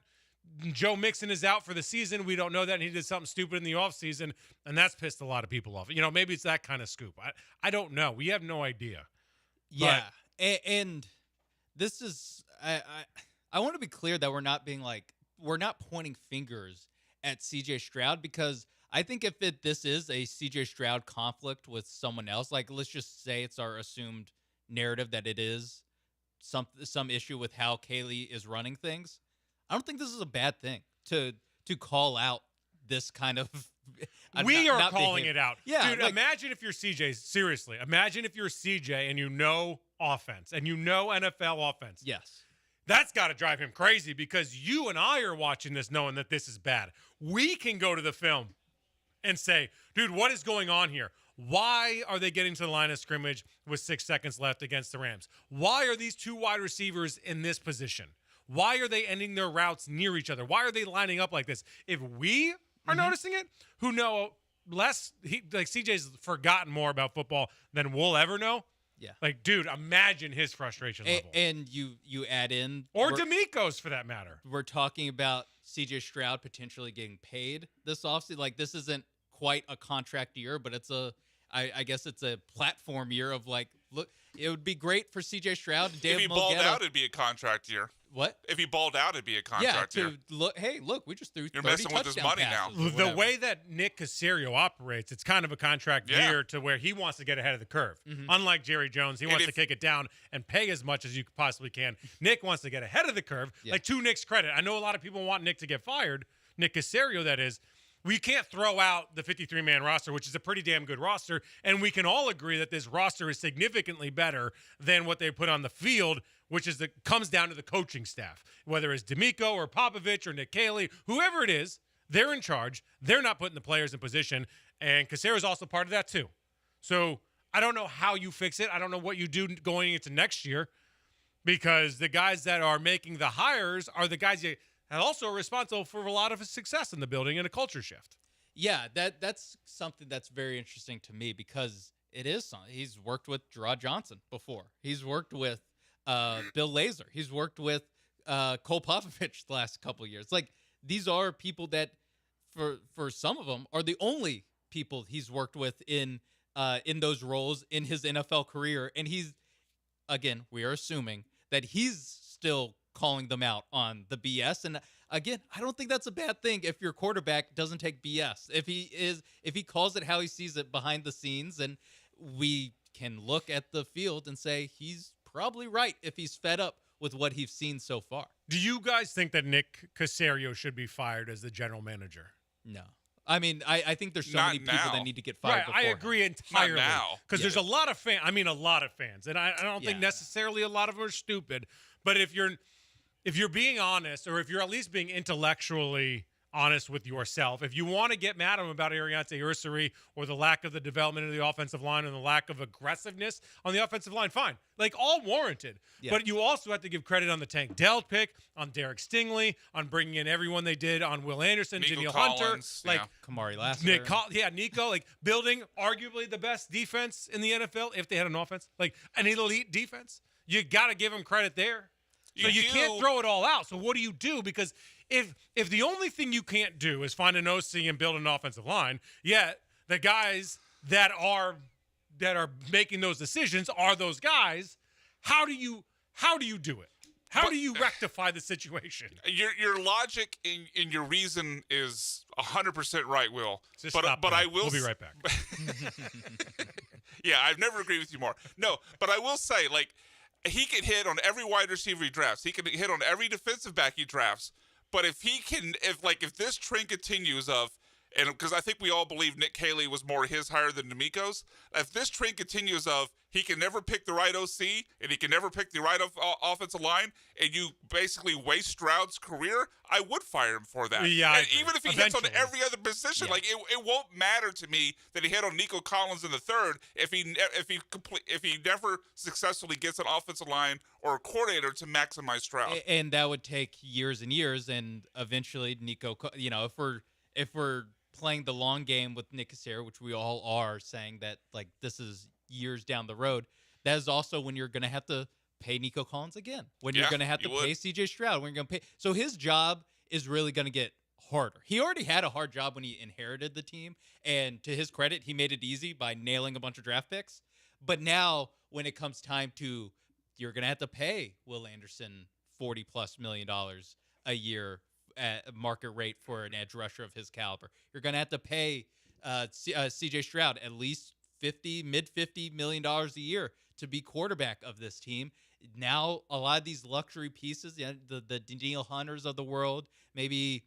S1: Joe Mixon is out for the season. We don't know that, and he did something stupid in the offseason, and that's pissed a lot of people off. Maybe it's that kind of scoop. I don't know. We have no idea.
S12: Yeah, and this is I want to be clear that we're not pointing fingers at C.J. Stroud, because I think if this is a C.J. Stroud conflict with someone else, like, let's just say it's our assumed narrative that it is some issue with how Caley is running things, I don't think this is a bad thing to call out this kind of.
S1: We are calling it out.
S12: Yeah,
S1: dude. Imagine if you're CJ. Seriously, imagine if you're CJ and you know offense and you know NFL offense.
S12: Yes.
S1: That's got to drive him crazy, because you and I are watching this knowing that this is bad. We can go to the film and say, dude, what is going on here? Why are they getting to the line of scrimmage with 6 seconds left against the Rams? Why are these 2 wide receivers in this position? Why are they ending their routes near each other? Why are they lining up like this? If we are noticing it, who know less, CJ's forgotten more about football than we'll ever know.
S12: Yeah.
S1: Like, dude, imagine his frustration level.
S12: And you add in.
S1: Or D'Amico's, for that matter.
S12: We're talking about C.J. Stroud potentially getting paid this offseason. Like, this isn't quite a contract year, but it's I guess it's a platform year of, like, look, it would be great for C.J. Stroud.
S21: If he balled out, it'd be a contract year.
S12: What?
S21: If he balled out, it'd be a contract year.
S12: Look, we just threw.
S21: You're messing with his money now.
S1: The way that Nick Caserio operates, it's kind of a contract year to where he wants to get ahead of the curve. Unlike Jerry Jones, he wants to kick it down and pay as much as you possibly can. Nick wants to get ahead of the curve.
S12: Yeah.
S1: Like, to Nick's credit, I know a lot of people want Nick to get fired. Nick Caserio, that is. We can't throw out the 53-man roster, which is a pretty damn good roster, and we can all agree that this roster is significantly better than what they put on the field, which is comes down to the coaching staff. Whether it's D'Amico or Popovich or Nick Caley, whoever it is, they're in charge. They're not putting the players in position, and Caserio is also part of that too. So I don't know how you fix it. I don't know what you do going into next year, because the guys that are making the hires are the guys and also responsible for a lot of his success in the building and a culture shift.
S12: Yeah, that's something that's very interesting to me, because it is something. He's worked with Gerard Johnson before. He's worked with Bill Lazor. He's worked with Cole Popovich the last couple of years. Like, these are people that, for some of them, are the only people he's worked with in those roles in his NFL career. And again, we are assuming that he's still calling them out on the BS. And again, I don't think that's a bad thing if your quarterback doesn't take BS. If he calls it how he sees it behind the scenes, and we can look at the field and say he's probably right if he's fed up with what he's seen so far.
S1: Do you guys think that Nick Caserio should be fired as the general manager?
S12: No. I mean, I think there's so many people that need to get fired.
S1: Right, I agree entirely.
S21: Not now.
S1: Because there's a lot of fans. I mean, a lot of fans, and I don't think necessarily a lot of them are stupid. But if you're being honest, or if you're at least being intellectually honest with yourself, if you want to get mad at him about Ariante Ursary or the lack of the development of the offensive line and the lack of aggressiveness on the offensive line, fine. Like, all warranted. Yeah. But you also have to give credit on the Tank Dell pick, on Derek Stingley, on bringing in everyone they did, on Will Anderson, Danielle Hunter, like
S12: Kamari Lassiter.
S1: Nico, like building arguably the best defense in the NFL if they had an offense, like an elite defense. You got to give them credit there. So you can't throw it all out. So what do you do? Because if the only thing you can't do is find an OC and build an offensive line, yet the guys that are making those decisions are those guys, how do you do it? How do you rectify the situation?
S21: Your logic and your reason is 100% right, Will. But I will.
S1: We'll be right back.
S21: Yeah, I've never agreed with you more. No, but I will say, like, he can hit on every wide receiver he drafts. He can hit on every defensive back he drafts. But if this trend continues and because I think we all believe Nick Caley was more his hire than D'Amico's, if this trend continues he can never pick the right OC and he can never pick the right offensive line, and you basically waste Stroud's career, I would fire him for that.
S1: Yeah,
S21: and even if he hits on every other position, like it won't matter to me that he hit on Nico Collins in the third if he never successfully gets an offensive line or a coordinator to maximize Stroud.
S12: And that would take years and years, and eventually Nico, if we're playing the long game with Nick Caserio, which we all are, saying that like this is years down the road, that is also when you're going to have to pay Nico Collins again, when you're going to have to pay CJ Stroud, when you're going to pay. So his job is really going to get harder. He already had a hard job when he inherited the team, and to his credit, he made it easy by nailing a bunch of draft picks. But now when it comes time to, you're going to have to pay Will Anderson $40+ million a year at market rate for an edge rusher of his caliber. You're going to have to pay CJ Stroud at least mid-$50 million a year to be quarterback of this team. Now, a lot of these luxury pieces, the Danielle Hunters of the world, maybe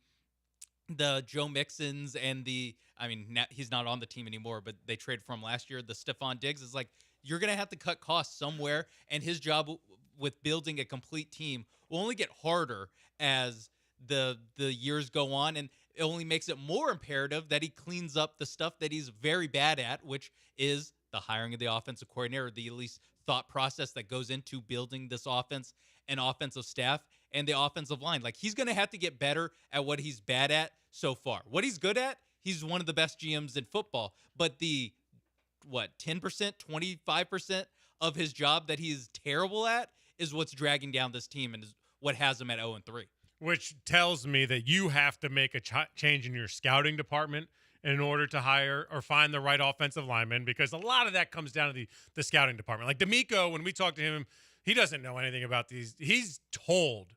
S12: the Joe Mixons and he's not on the team anymore, but they traded from last year, the Stephon Diggs, is like, you're going to have to cut costs somewhere, and his job with building a complete team will only get harder as the years go on, and it only makes it more imperative that he cleans up the stuff that he's very bad at, which is the hiring of the offensive coordinator, the at least thought process that goes into building this offense and offensive staff and the offensive line. Like, he's going to have to get better at what he's bad at so far. What he's good at, he's one of the best GMs in football, but the 10%, 25% of his job that he's terrible at is what's dragging down this team and is what has him at 0-3.
S1: Which tells me that you have to make a change in your scouting department in order to hire or find the right offensive lineman, because a lot of that comes down to the scouting department. Like D'Amico, when we talk to him, he doesn't know anything about these. He's told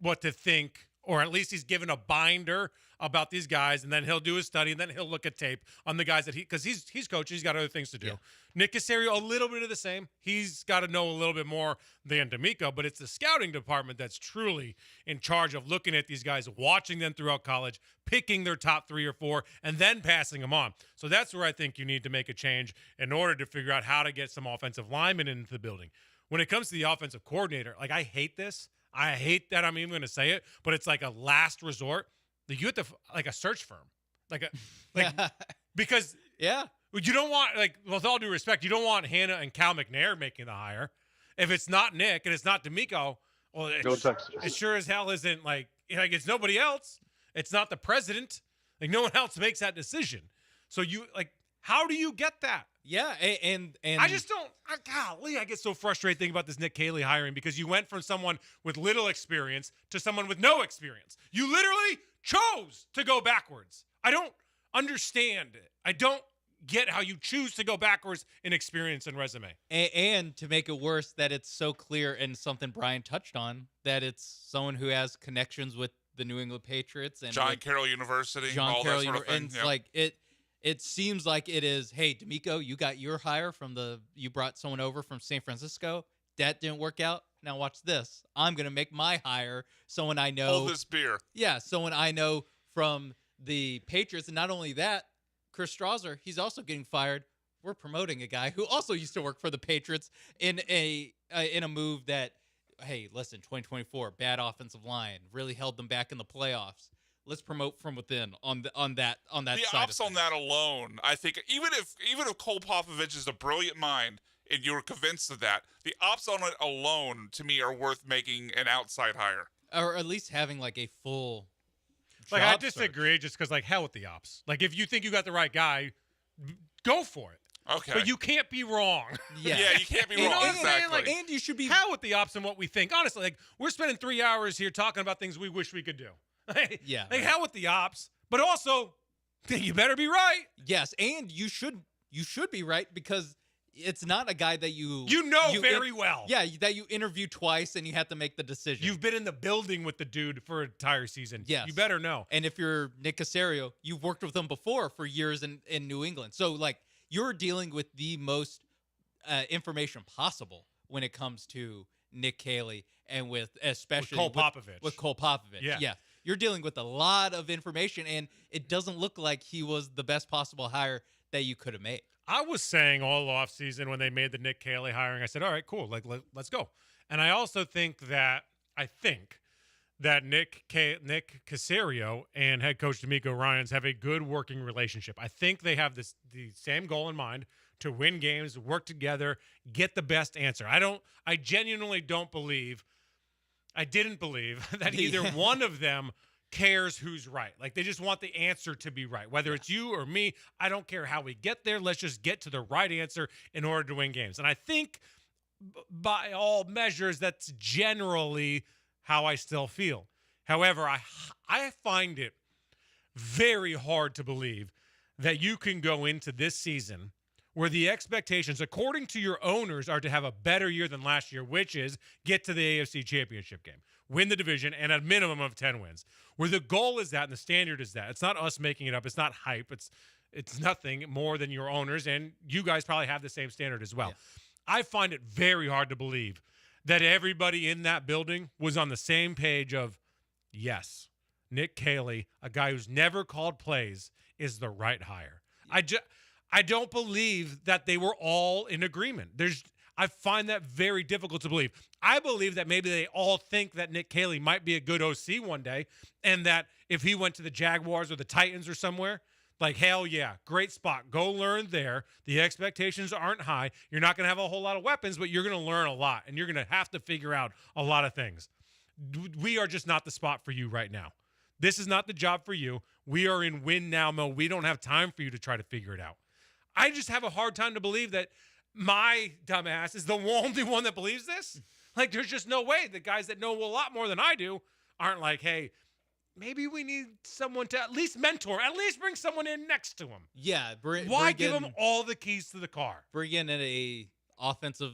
S1: what to think, or at least he's given a binder about these guys, and then he'll do his study, and then he'll look at tape on the guys that because he's coaching, he's got other things to do. Yeah. Nick Caserio, a little bit of the same. He's got to know a little bit more than D'Amico, but it's the scouting department that's truly in charge of looking at these guys, watching them throughout college, picking their top 3 or 4, and then passing them on. So that's where I think you need to make a change in order to figure out how to get some offensive linemen into the building. When it comes to the offensive coordinator, like, I hate this. I hate that I'm even going to say it, but it's like a last resort. Like, you have to, like, a search firm, because you don't want, like, with all due respect, you don't want Hannah and Cal McNair making the hire. If it's not Nick and it's not D'Amico, well, it sure as hell isn't like it's nobody else. It's not the president. Like, no one else makes that decision. So how do you get that?
S12: Yeah, and
S1: I just don't. Golly, I get so frustrated thinking about this Nick Caley hiring, because you went from someone with little experience to someone with no experience. You literally chose to go backwards. I don't understand it. I don't get how you choose to go backwards in experience and resume.
S12: And to make it worse, that it's so clear, and something Brian touched on, that it's someone who has connections with the New England Patriots and
S21: John Carroll University, all that sort of thing.
S12: And it's like it seems like it is, hey, D'Amico, you got your hire you brought someone over from San Francisco. That didn't work out. Now watch this. I'm going to make my hire someone I know.
S21: Hold this beer.
S12: Yeah, someone I know from the Patriots. And not only that, Chris Strauser, he's also getting fired. We're promoting a guy who also used to work for the Patriots in a move that, hey, listen, 2024, bad offensive line, really held them back in the playoffs. Let's promote from within on that
S21: The
S12: side
S21: ops on that alone, I think, even if Cole Popovich is a brilliant mind and you're convinced of that, the ops on it alone, to me, are worth making an outside hire.
S12: Or at least having like a full
S1: Like, I
S12: job
S1: disagree
S12: search.
S1: just because, like, hell with the ops. Like, if you think you got the right guy, go for it.
S21: Okay.
S1: But you can't be wrong.
S21: Yeah, you can't be wrong.
S1: You know what I'm saying?
S21: Exactly.
S1: Like,
S12: and you should be
S1: hell with the ops and what we think. Honestly, like, we're spending 3 hours here talking about things we wish we could do.
S12: Yeah.
S1: Like, hell with the ops. But also, you better be right.
S12: Yes, and you should be right because it's not a guy that you
S1: very well.
S12: Yeah, that you interview twice and you have to make the decision.
S1: You've been in the building with the dude for an entire season.
S12: Yes.
S1: You better know.
S12: And if you're Nick Caserio, you've worked with him before for years in New England. So, like, you're dealing with the most information possible when it comes to Nick Caley and especially
S1: Cole Popovich.
S12: With Cole Popovich.
S1: Yeah.
S12: You're dealing with a lot of information, and it doesn't look like he was the best possible hire that you could have made.
S1: I was saying all offseason when they made the Nick Caley hiring, I said, all right, cool, like let's go. And I also think that Nick Caserio and head coach DeMeco Ryans have a good working relationship. I think they have the same goal in mind, to win games, work together, get the best answer. I genuinely didn't believe that either one of them cares who's right. Like, they just want the answer to be right. Whether it's you or me, I don't care how we get there. Let's just get to the right answer in order to win games. And I think by all measures, that's generally how I still feel. However, I find it very hard to believe that you can go into this season where the expectations, according to your owners, are to have a better year than last year, which is get to the AFC Championship game, win the division, and a minimum of 10 wins. Where the goal is that and the standard is that. It's not us making it up. It's not hype. It's nothing more than your owners, and you guys probably have the same standard as well. Yeah. I find it very hard to believe that everybody in that building was on the same page of, yes, Nick Caley, a guy who's never called plays, is the right hire. Yeah. I don't believe that they were all in agreement. I find that very difficult to believe. I believe that maybe they all think that Nick Caley might be a good OC one day, and that if he went to the Jaguars or the Titans or somewhere, like, hell yeah, great spot. Go learn there. The expectations aren't high. You're not going to have a whole lot of weapons, but you're going to learn a lot, and you're going to have to figure out a lot of things. We are just not the spot for you right now. This is not the job for you. We are in win now mode. We don't have time for you to try to figure it out. I just have a hard time to believe that my dumbass is the only one that believes this. Like, there's just no way. The guys that know a lot more than I do aren't like, hey, maybe we need someone to at least mentor, at least bring someone in next to him.
S12: Yeah.
S1: Why give him all the keys to the car?
S12: Bring in a offensive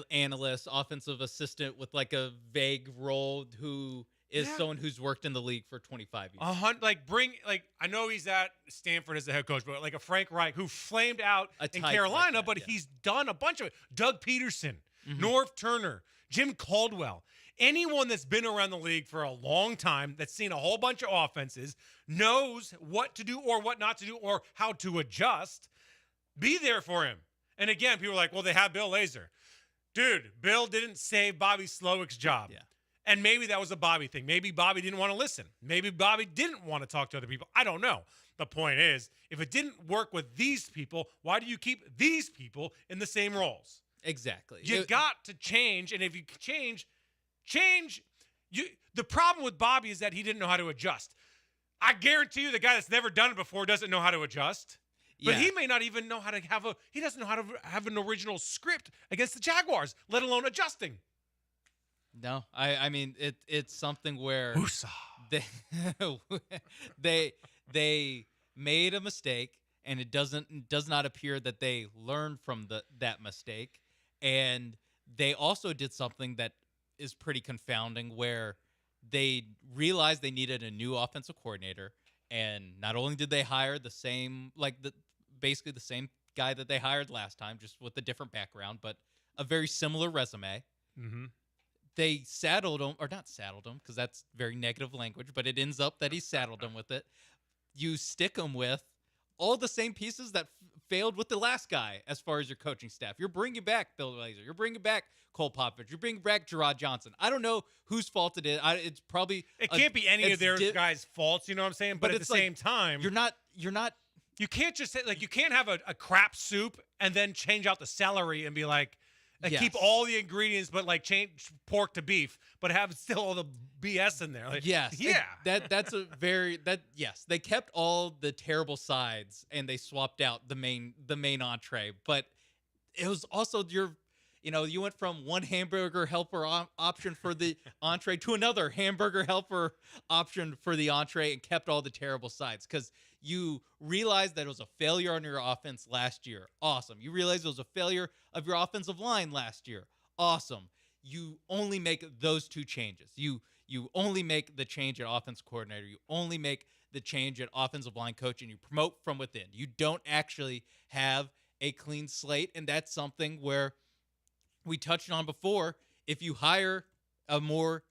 S12: analyst, offensive assistant with like a vague role who is someone who's worked in the league for 25 years.
S1: I know he's at Stanford as the head coach, but like a Frank Reich who flamed out in Carolina, but he's done a bunch of it. Doug Peterson, Norv Turner, Jim Caldwell. Anyone that's been around the league for a long time, that's seen a whole bunch of offenses, knows what to do or what not to do or how to adjust. Be there for him. And again, people are like, well, they have Bill Lazor. Dude, Bill didn't save Bobby Slowick's job. Yeah. And maybe that was a Bobby thing. Maybe Bobby didn't want to listen. Maybe Bobby didn't want to talk to other people. I don't know. The point is, if it didn't work with these people, why do you keep these people in the same roles?
S12: Exactly.
S1: You got to change, and if you change. The problem with Bobby is that he didn't know how to adjust. I guarantee you the guy that's never done it before doesn't know how to adjust. But he may not even know how to he doesn't know how to have an original script against the Jaguars, let alone adjusting.
S12: No, I mean it's something where they made a mistake, and it does not appear that they learned from that mistake, and they also did something that is pretty confounding, where they realized they needed a new offensive coordinator, and not only did they hire basically the same guy that they hired last time, just with a different background, but a very similar resume.
S1: Mm-hmm.
S12: They saddled him, or not saddled him, because that's very negative language, but it ends up that he saddled him with it. you stick them with all the same pieces that failed with the last guy as far as your coaching staff. You're bringing back Bill Lazor. You're bringing back Cole Popovich. You're bringing back Gerard Johnson. I don't know whose fault it is. It's probably
S1: it can't be any of their guys' faults. You know what I'm saying? But at the same time,
S12: you're not.
S1: You can't just say, like, you can't have a crap soup and then change out the celery and be like, keep all the ingredients, but like change pork to beef, but have still all the BS in there. Like,
S12: yes.
S1: Yeah.
S12: That's a very yes. They kept all the terrible sides and they swapped out the main entree, but it was also you went from one hamburger helper option for the entree to another hamburger helper option for the entree and kept all the terrible sides because you realized that it was a failure on your offense last year. Awesome. You realized it was a failure of your offensive line last year. Awesome. You only make those two changes. You only make the change at offense coordinator. You only make the change at offensive line coach, and you promote from within. You don't actually have a clean slate, and that's something where we touched on before. If you hire a more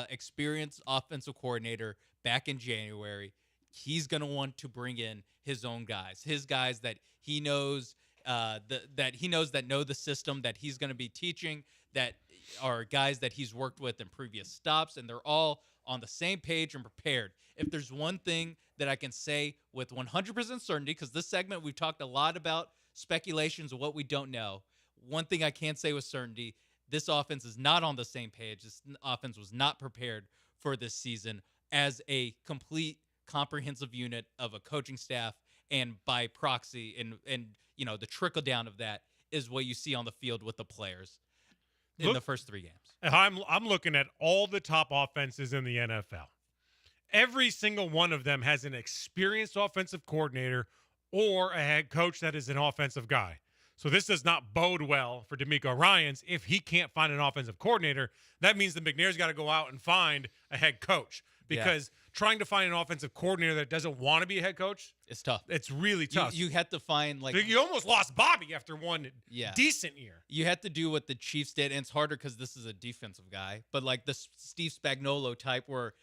S12: experienced offensive coordinator back in January, he's going to want to bring in his own guys, his guys that he knows that know the system that he's going to be teaching, that are guys that he's worked with in previous stops, and they're all on the same page and prepared. If there's one thing that I can say with 100% certainty, because this segment we've talked a lot about speculations of what we don't know, one thing I can say with certainty, this offense is not on the same page. This offense was not prepared for this season as a complete comprehensive unit of a coaching staff, and by proxy and the trickle down of that is what you see on the field with the players in the first 3 games.
S1: I'm looking at all the top offenses in the NFL. Every single one of them has an experienced offensive coordinator or a head coach that is an offensive guy. So this does not bode well for DeMeco Ryans. If he can't find an offensive coordinator, that means that McNair's got to go out and find a head coach, because trying to find an offensive coordinator that doesn't want to be a head coach,
S12: it's tough.
S1: It's really tough.
S12: You had to find
S1: you almost lost Bobby after one decent year.
S12: You had to do what the Chiefs did, and it's harder because this is a defensive guy. But like the Steve Spagnuolo type, where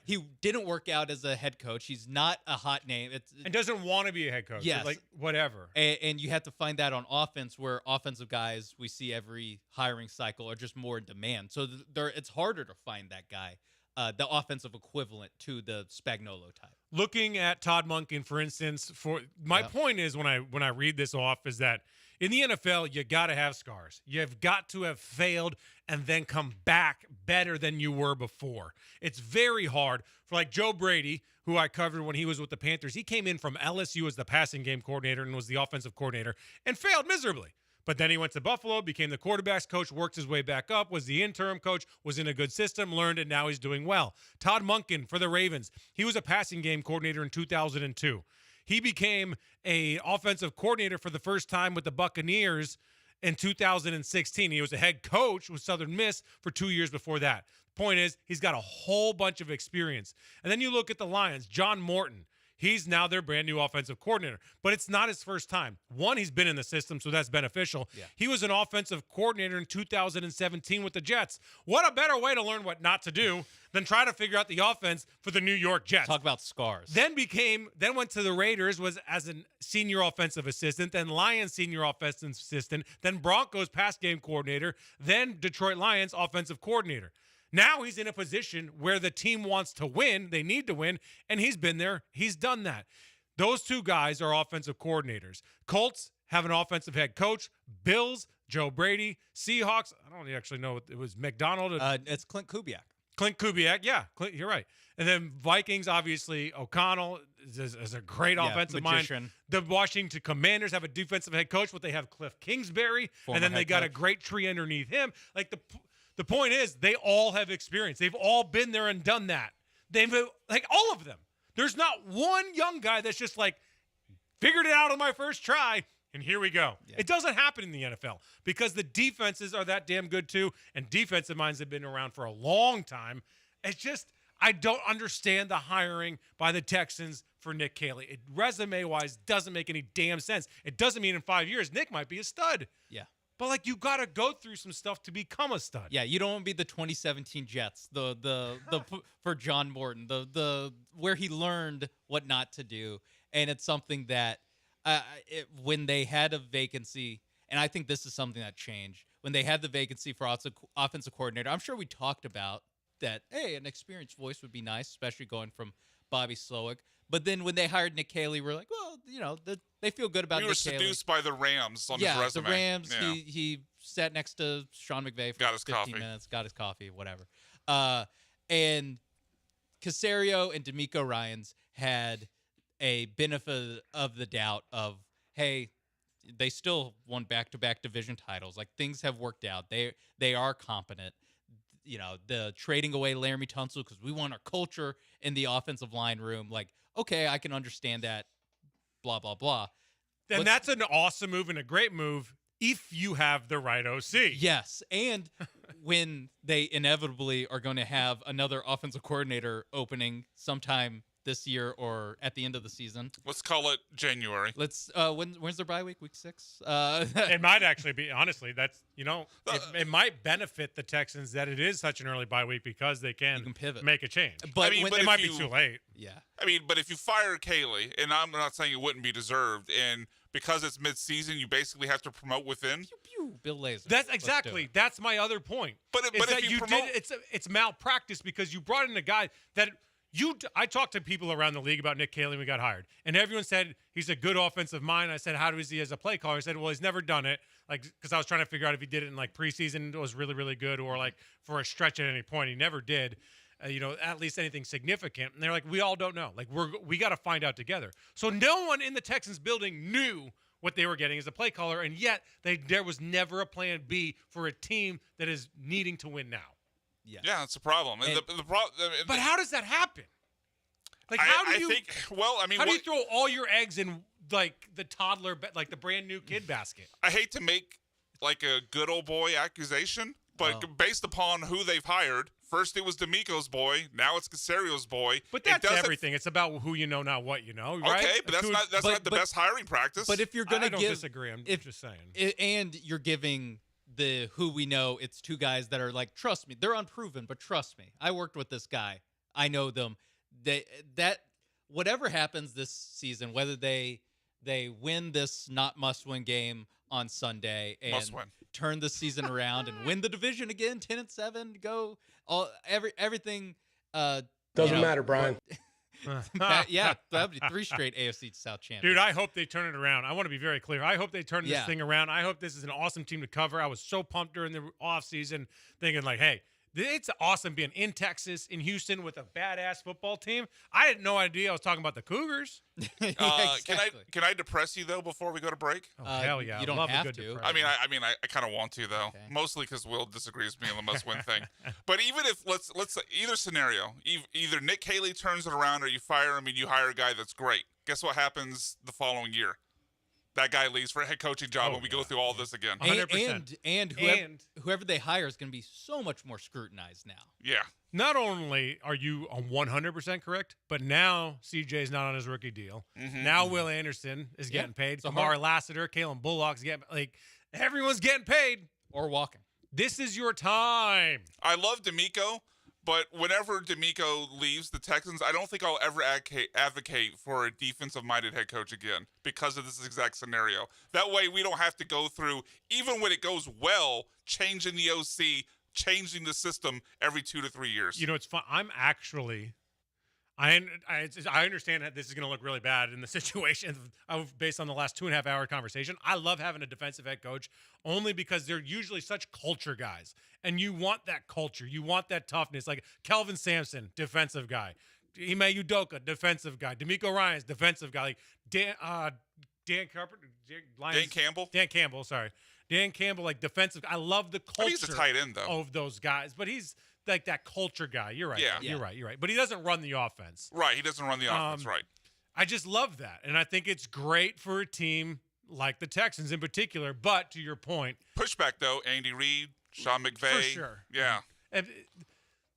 S12: he didn't work out as a head coach. He's not a hot name.
S1: And doesn't want to be a head coach.
S12: Yes.
S1: Like whatever.
S12: And you have to find that on offense, where offensive guys we see every hiring cycle are just more in demand. So it's harder to find that guy. The offensive equivalent to the Spagnuolo type.
S1: Looking at Todd Monken, for instance, my point is when I read this off is that in the NFL, you got to have scars. You've got to have failed and then come back better than you were before. It's very hard for like Joe Brady, who I covered when he was with the Panthers. He came in from LSU as the passing game coordinator and was the offensive coordinator and failed miserably. But then he went to Buffalo, became the quarterbacks coach, worked his way back up, was the interim coach, was in a good system, learned, and now he's doing well. Todd Monken for the Ravens. He was a passing game coordinator in 2002. He became an offensive coordinator for the first time with the Buccaneers in 2016. He was a head coach with Southern Miss for 2 years before that. The point is, he's got a whole bunch of experience. And then you look at the Lions, John Morton. He's now their brand new offensive coordinator, but it's not his first time. One, he's been in the system, so that's beneficial. Yeah. He was an offensive coordinator in 2017 with the Jets. What a better way to learn what not to do than try to figure out the offense for the New York Jets.
S12: Talk about scars.
S1: Then went to the Raiders, was as a senior offensive assistant, then Lions senior offensive assistant, then Broncos pass game coordinator, then Detroit Lions offensive coordinator. Now he's in a position where the team wants to win. They need to win, and he's been there. He's done that. Those two guys are offensive coordinators. Colts have an offensive head coach. Bills, Joe Brady. Seahawks, I don't actually know. It was McDonald.
S12: It's Clint Kubiak.
S1: Clint Kubiak, yeah. You're right. And then Vikings, obviously, O'Connell is a great offensive mind. The Washington Commanders have a defensive head coach, but they have Cliff Kingsbury, and then they got a great tree underneath him. Like the point is, they all have experience. They've all been there and done that. They've like all of them. There's not one young guy that's just like figured it out on my first try, and here we go. Yeah. It doesn't happen in the NFL because the defenses are that damn good too, and defensive minds have been around for a long time. It's just I don't understand the hiring by the Texans for Nick Caley. It resume-wise doesn't make any damn sense. It doesn't mean in 5 years Nick might be a stud.
S12: Yeah.
S1: But like you got to go through some stuff to become a stud.
S12: Yeah, you don't want to be the 2017 Jets, for John Morton, the where he learned what not to do, and it's something that when they had a vacancy, and I think this is something that changed when they had the vacancy for offensive coordinator. I'm sure we talked about that. Hey, an experienced voice would be nice, especially going from Bobby Slowick. But then when they hired Nick Caley, we're like, well, they feel good about Nick Caley.
S21: We were seduced by the Rams on his resume.
S12: The Rams. Yeah. He sat next to Sean McVay for 15 minutes, got his coffee, whatever. And Caserio and D'Amico Ryans had a benefit of the doubt of, hey, they still won back-to-back division titles. Like, things have worked out. They are competent. The trading away Laramie Tunsil because we want our culture in the offensive line room. Like, okay, I can understand that, blah, blah, blah.
S1: And that's an awesome move and a great move if you have the right OC.
S12: Yes, and when they inevitably are going to have another offensive coordinator opening sometime this year or at the end of the season.
S21: Let's call it January.
S12: Let's when's their bye week? Week 6?
S1: It might actually be, honestly, that's it might benefit the Texans that it is such an early bye week because they can
S12: pivot,
S1: make a change.
S12: But
S1: it might be too late.
S12: Yeah.
S21: But if you fire Caley, and I'm not saying it wouldn't be deserved, and because it's mid-season, you basically have to promote within.
S12: Pew, pew, Bill Lazor.
S1: That's exactly. That's my other point.
S21: But if you promote,
S1: it's malpractice because you brought in a guy that I talked to people around the league about Nick Caley when we got hired, and everyone said he's a good offensive mind. I said, how is he as a play caller? I said, well, he's never done it, because I was trying to figure out if he did it in like preseason, it was really, really good, or like for a stretch at any point. He never did, at least anything significant. And they're like, we all don't know. Like we got to find out together. So no one in the Texans building knew what they were getting as a play caller, and yet there was never a plan B for a team that is needing to win now.
S12: Yes.
S21: Yeah, that's a problem.
S1: But how does that happen? Like, how do you throw all your eggs in like the toddler, like the brand new kid basket?
S21: I hate to make like a good old boy accusation, but based upon who they've hired, first it was D'Amico's boy, now it's Caserio's boy.
S1: But that's everything. It's about who you know, not what you know, right?
S21: Okay, but that's not the best hiring practice.
S12: But if you're going to
S21: give,
S12: I
S21: don't
S1: disagree. I'm just saying.
S12: And you're giving the who we know, it's two guys that are like, trust me, they're unproven, but trust me, I worked with this guy, I know them. That whatever happens this season, whether they win this not must-win game on Sunday and turn the season around and win the division again, 10-7, go everything.
S14: Doesn't matter, Brian.
S12: That would be 3 straight AFC South champions.
S1: Dude, I hope they turn it around. I want to be very clear. I hope they turn this thing around. I hope this is an awesome team to cover. I was so pumped during the offseason thinking like, hey, it's awesome being in Texas, in Houston with a badass football team. I had no idea I was talking about the Cougars.
S12: Exactly.
S21: Can I depress you though before we go to break?
S1: Oh, hell yeah!
S12: You don't
S1: love
S12: have
S1: a good
S12: to.
S1: depression.
S21: I kind of want to though, mostly because Will disagrees with me on the must-win thing. But even if let's either scenario, either Nick Caley turns it around or you fire him and you hire a guy that's great. Guess what happens the following year? That guy leaves for a head coaching job when we go through all this again.
S1: 100%.
S12: And whoever they hire is going to be so much more scrutinized now.
S21: Yeah.
S1: Not only are you 100% correct, but now CJ's not on his rookie deal.
S21: Mm-hmm.
S1: Now Will Anderson is getting paid. Kamar Lassiter, Kalen Bullock's getting everyone's getting paid
S12: or walking.
S1: This is your time.
S21: I love D'Amico, but whenever D'Amico leaves the Texans, I don't think I'll ever advocate for a defensive-minded head coach again because of this exact scenario. That way we don't have to go through, even when it goes well, changing the OC, changing the system every 2 to 3 years.
S1: It's fun. I understand that this is going to look really bad in the situation based on the last 2.5 hour conversation. I love having a defensive head coach only because they're usually such culture guys. And you want that culture. You want that toughness. Like Kelvin Sampson, defensive guy. Ime Udoka, defensive guy. D'Amico Ryans, defensive guy. Like Dan Campbell, sorry. Dan Campbell, like defensive. I love the culture
S21: he's a tight end, though.
S1: Of those guys. But he's like that culture guy. You're right.
S21: Yeah.
S1: You're right. But he doesn't run the offense.
S21: Right. He doesn't run the offense. Right.
S1: I just love that. And I think it's great for a team like the Texans in particular. But to your point.
S21: Pushback, though. Andy Reid, Sean McVay.
S1: For sure.
S21: Yeah.
S1: And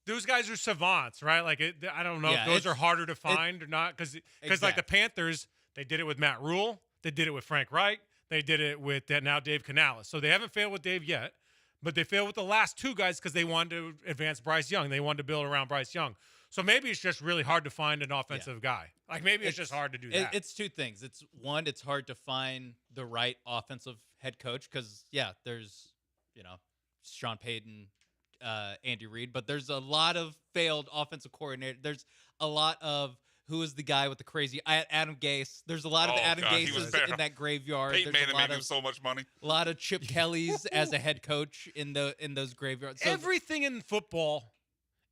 S1: those guys are savants, right? Like, I don't know if those are harder to find or not. Because like the Panthers, they did it with Matt Rule. They did it with Frank Reich. They did it with now Dave Canales. So they haven't failed with Dave yet, but they failed with the last two guys because they wanted to advance Bryce Young. They wanted to build around Bryce Young. So maybe it's just really hard to find an offensive guy. Like maybe it's just hard to do that.
S12: It's two things. It's one, it's hard to find the right offensive head coach because, there's, Sean Payton, Andy Reid, but there's a lot of failed offensive coordinator. There's a lot of who is the guy with the crazy Adam Gase. There's a lot of Adam Gases in that graveyard.
S21: Peyton Manning made him so much money.
S12: A lot of Chip Kellys as a head coach in those graveyards. So
S1: everything in football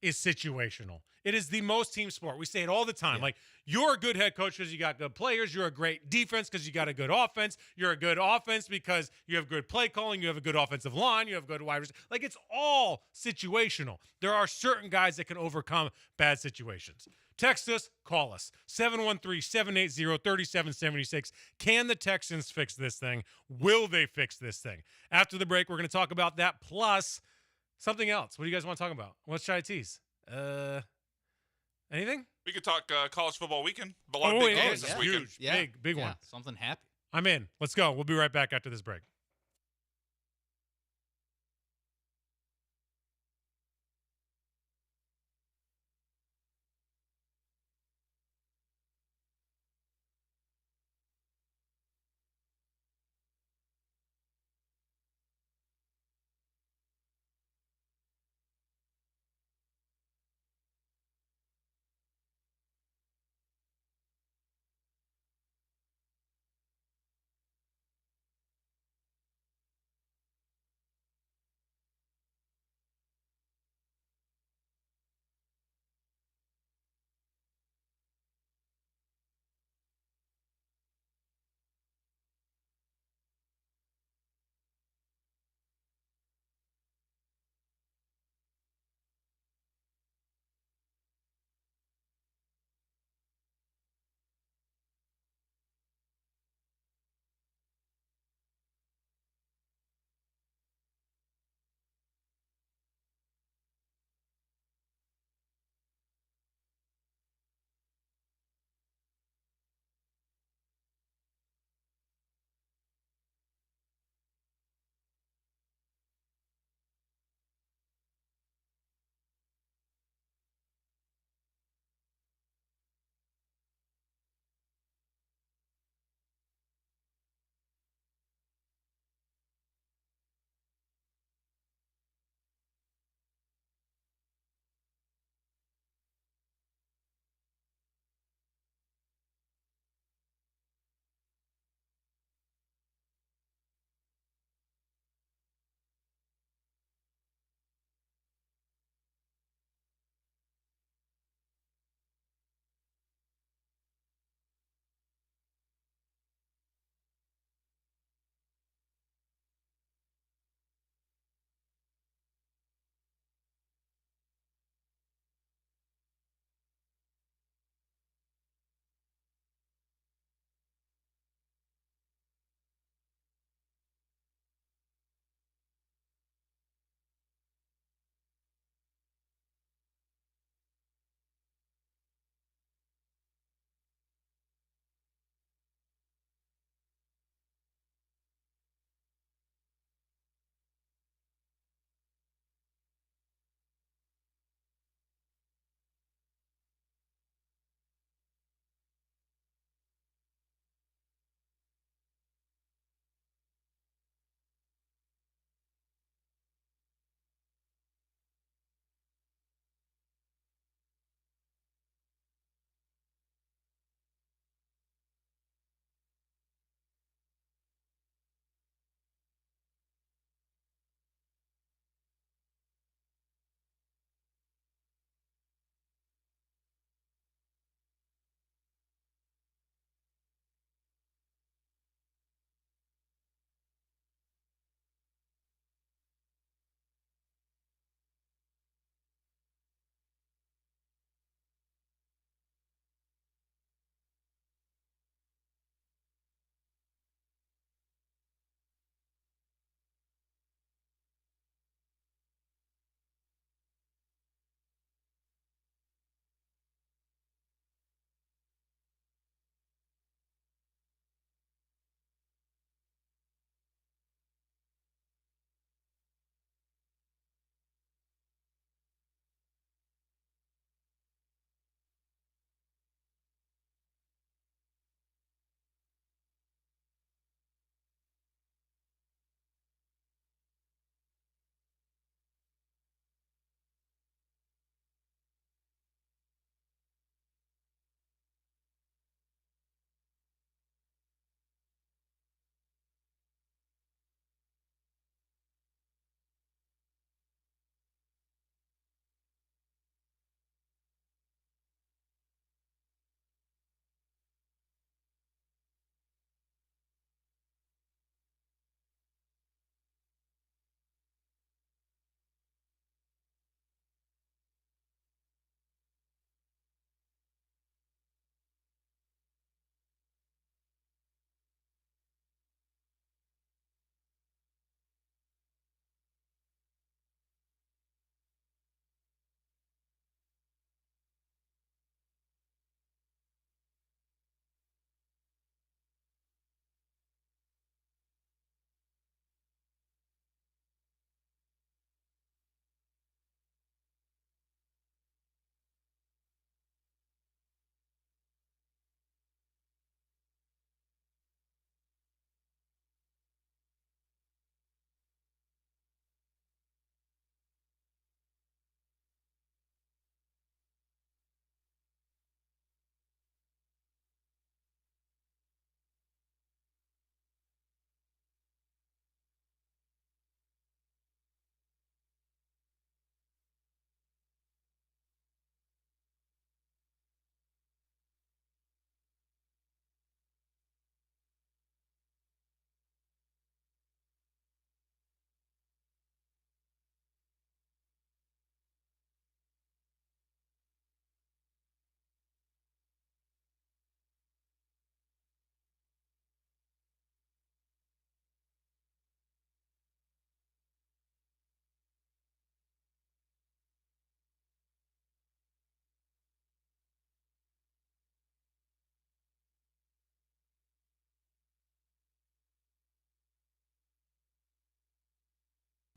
S1: is situational. It is the most team sport. We say it all the time.
S12: Yeah.
S1: Like, you're a good head coach because you got good players. You're a great defense because you got a good offense. You're a good offense because you have good play calling. You have a good offensive line. You have good wide receivers. Like, it's all situational. There are certain guys that can overcome bad situations. Text us, call us. 713-780-3776. Can the Texans fix this thing? Will they fix this thing? After the break, we're going to talk about that plus something else. What do you guys want to talk about? What should I tease? Anything?
S21: We could talk college football weekend. A lot of big games this weekend.
S1: Huge. Big one.
S12: Something happy.
S1: I'm in. Let's go. We'll be right back after this break.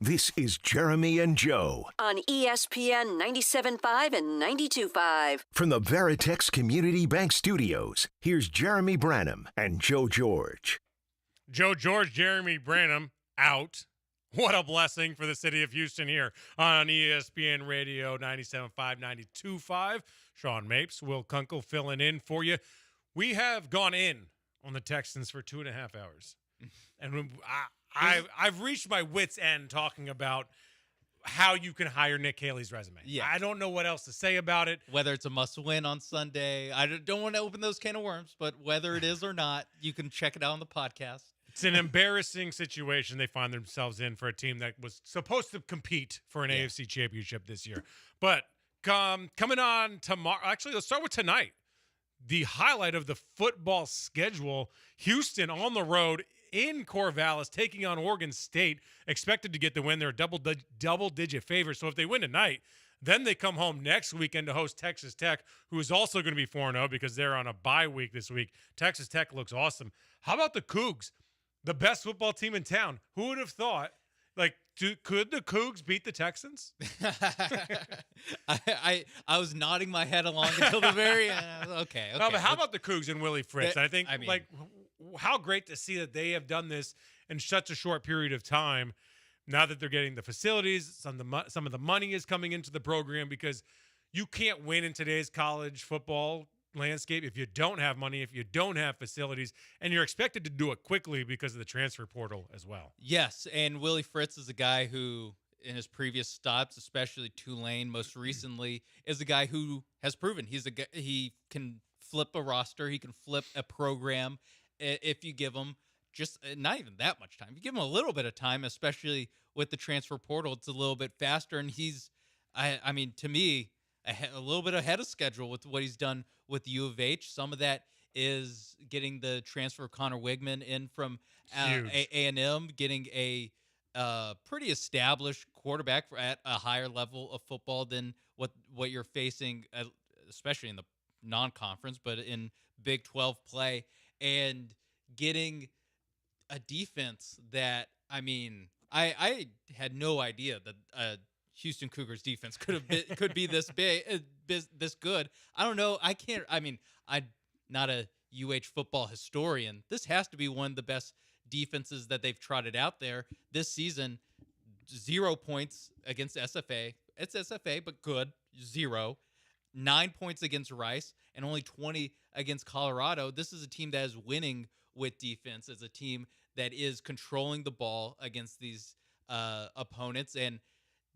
S5: This is Jeremy and Joe
S19: on ESPN 97.5 and 92.5.
S5: from the Veritex Community Bank Studios. Here's Jeremy Branham and Joe George.
S1: Joe George, Jeremy Branham out. What a blessing for the city of Houston here on ESPN Radio 97.5, 92.5. Sean Mapes, Will Kunkel filling in for you. We have gone in on the Texans for 2.5 hours. And I've reached my wit's end talking about how you can hire Nick Haley's resume.
S12: Yeah.
S1: I don't know what else to say about it.
S12: Whether it's a must-win on Sunday. I don't want to open those can of worms, but whether it is or not, you can check it out on the podcast.
S1: It's an embarrassing situation they find themselves in for a team that was supposed to compete for an AFC championship this year. But coming on tomorrow, actually, let's start with tonight. The highlight of the football schedule, Houston on the road in Corvallis, taking on Oregon State, expected to get the win. They're a double-digit favorite. So if they win tonight, then they come home next weekend to host Texas Tech, who is also going to be 4-0 because they're on a bye week this week. Texas Tech looks awesome. How about the Cougs? The best football team in town. Who would have thought? Like, could the Cougs beat the Texans?
S12: I was nodding my head along until the very end. Okay.
S1: No, but how about the Cougs and Willie Fritz? I think,
S12: mean,
S1: like, how great to see that they have done this in such a short period of time. Now that they're getting the facilities, some of the money is coming into the program, because you can't win in today's college football landscape if you don't have money, if you don't have facilities, and you're expected to do it quickly because of the transfer portal as well.
S12: Yes, and Willie Fritz is a guy who, in his previous stops, especially Tulane most recently, is a guy who has proven he can flip a roster, he can flip a program if you give him just not even that much time. You give him a little bit of time, especially with the transfer portal, it's a little bit faster, and he's, I mean, to me, a little bit ahead of schedule with what he's done with U of H. Some of that is getting the transfer of Connor Wigman in from A&M, getting a pretty established quarterback at a higher level of football than what you're facing, especially in the non-conference, but in Big 12 play, and getting a defense that, I mean, I had no idea that Houston Cougars defense could be this big, this good. I don't know. I'm not a UH football historian. This has to be one of the best defenses that they've trotted out there this season. 0 points against SFA. It's SFA, but good. 0. 9 points against Rice and only 20 against Colorado. This is a team that is winning with defense. It's a team that is controlling the ball against these opponents, and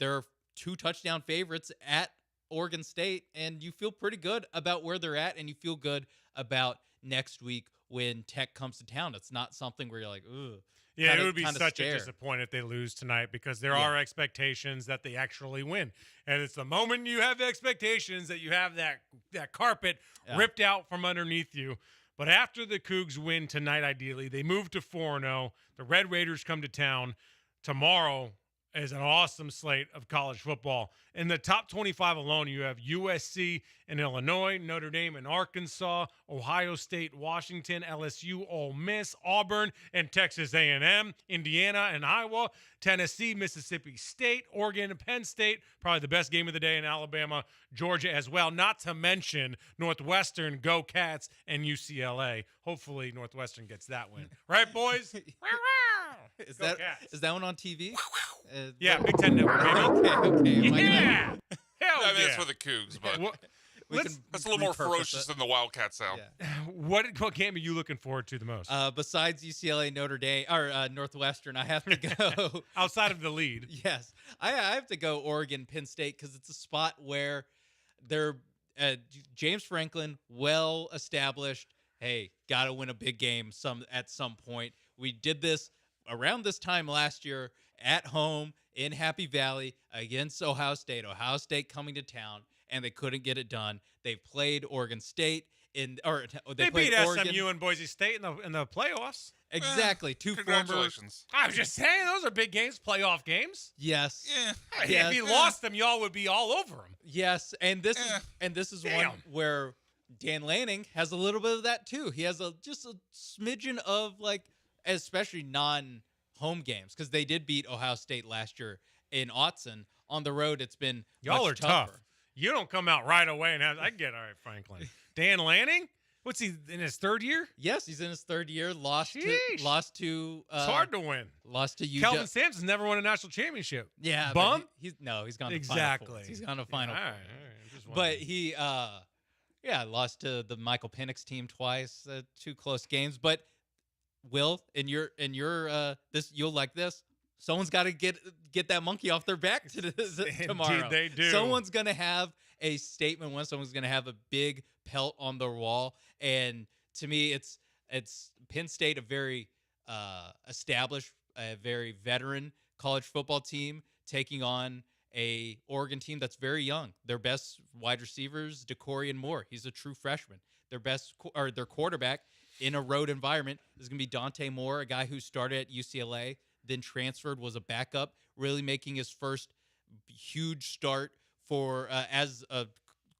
S12: they're 2 touchdown favorites at Oregon State, and you feel pretty good about where they're at, and you feel good about next week when Tech comes to town. It's not something where you're like, ugh.
S1: Yeah, it would be such a disappointment if they lose tonight, because there are expectations that they actually win. And it's the moment you have expectations that you have that carpet ripped out from underneath you. But after the Cougs win tonight, ideally, they move to 4-0. The Red Raiders come to town. Tomorrow is an awesome slate of college football. In the top 25 alone, you have USC and Illinois, Notre Dame and Arkansas, Ohio State, Washington, LSU, Ole Miss, Auburn, and Texas A&M, Indiana and Iowa, Tennessee, Mississippi State, Oregon, Penn State, probably the best game of the day in Alabama, Georgia as well, not to mention Northwestern, Go Cats, and UCLA. Hopefully Northwestern gets that win. Right, boys?
S12: Is that one on TV?
S1: Yeah, Big Ten Network, baby.
S12: Okay.
S1: Yeah. Hell
S21: I mean,
S1: yeah.
S21: it's for the Cougs, but that's a little more
S12: repurpose
S21: ferocious than the Wildcat sound.
S12: Yeah.
S1: What game are you looking forward to the most?
S12: Besides UCLA, Notre Dame, or Northwestern, I have to go
S1: outside of the lead.
S12: Yes, I have to go Oregon, Penn State, because it's a spot where they're James Franklin, well established. Hey, got to win a big game at some point. We did this around this time last year at home in Happy Valley against Ohio State. Ohio State coming to town, and they couldn't get it done. They played Oregon State they
S1: beat
S12: Oregon.
S1: SMU and Boise State in the playoffs.
S12: Exactly.
S21: Congratulations.
S1: I was just saying, those are big games, playoff games.
S12: Yes.
S1: If he lost them, y'all would be all over him.
S12: Yes, and this is one where Dan Lanning has a little bit of that too. He has just a smidgen of, like, especially home games because they did beat Ohio State last year in Autzen. On the road, it's been
S1: y'all
S12: much
S1: are
S12: tougher.
S1: tough. You don't come out right away and have. I get all right, Franklin. Dan Lanning. What's he in his third year?
S12: Yes, he's in his third year. Lost to.
S1: It's hard to win.
S12: Lost to UW.
S1: Calvin Sampson's never won a national championship.
S12: Yeah,
S1: bum.
S12: He's gone to
S1: exactly.
S12: Final Fours. He's gone to Final
S1: All
S12: Fours.
S1: right. Just
S12: But he, lost to the Michael Penix team twice. 2 close games. But Will, in your this, you'll like this. Someone's got to get that monkey off their back tomorrow.
S1: Indeed, they do.
S12: Someone's gonna have a statement win. Someone's gonna have a big pelt on the wall. And to me, it's Penn State, a very established, a very veteran college football team, taking on a Oregon team that's very young. Their best wide receivers, Decorian Moore. He's a true freshman. Their quarterback in a road environment is going to be Dante Moore, a guy who started at UCLA, then transferred, was a backup, really making his first huge start for as a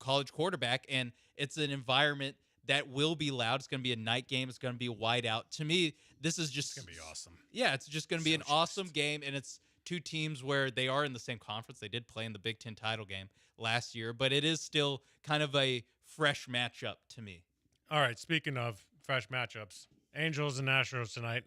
S12: college quarterback. And it's an environment that will be loud. It's going to be a night game. It's going to be wide out. To me, this is just
S1: going to be awesome.
S12: Yeah, it's just going to be an awesome game. And it's two teams where they are in the same conference. They did play in the Big Ten title game last year, but it is still kind of a fresh matchup to me.
S1: All right, speaking of fresh matchups, Angels and Astros tonight.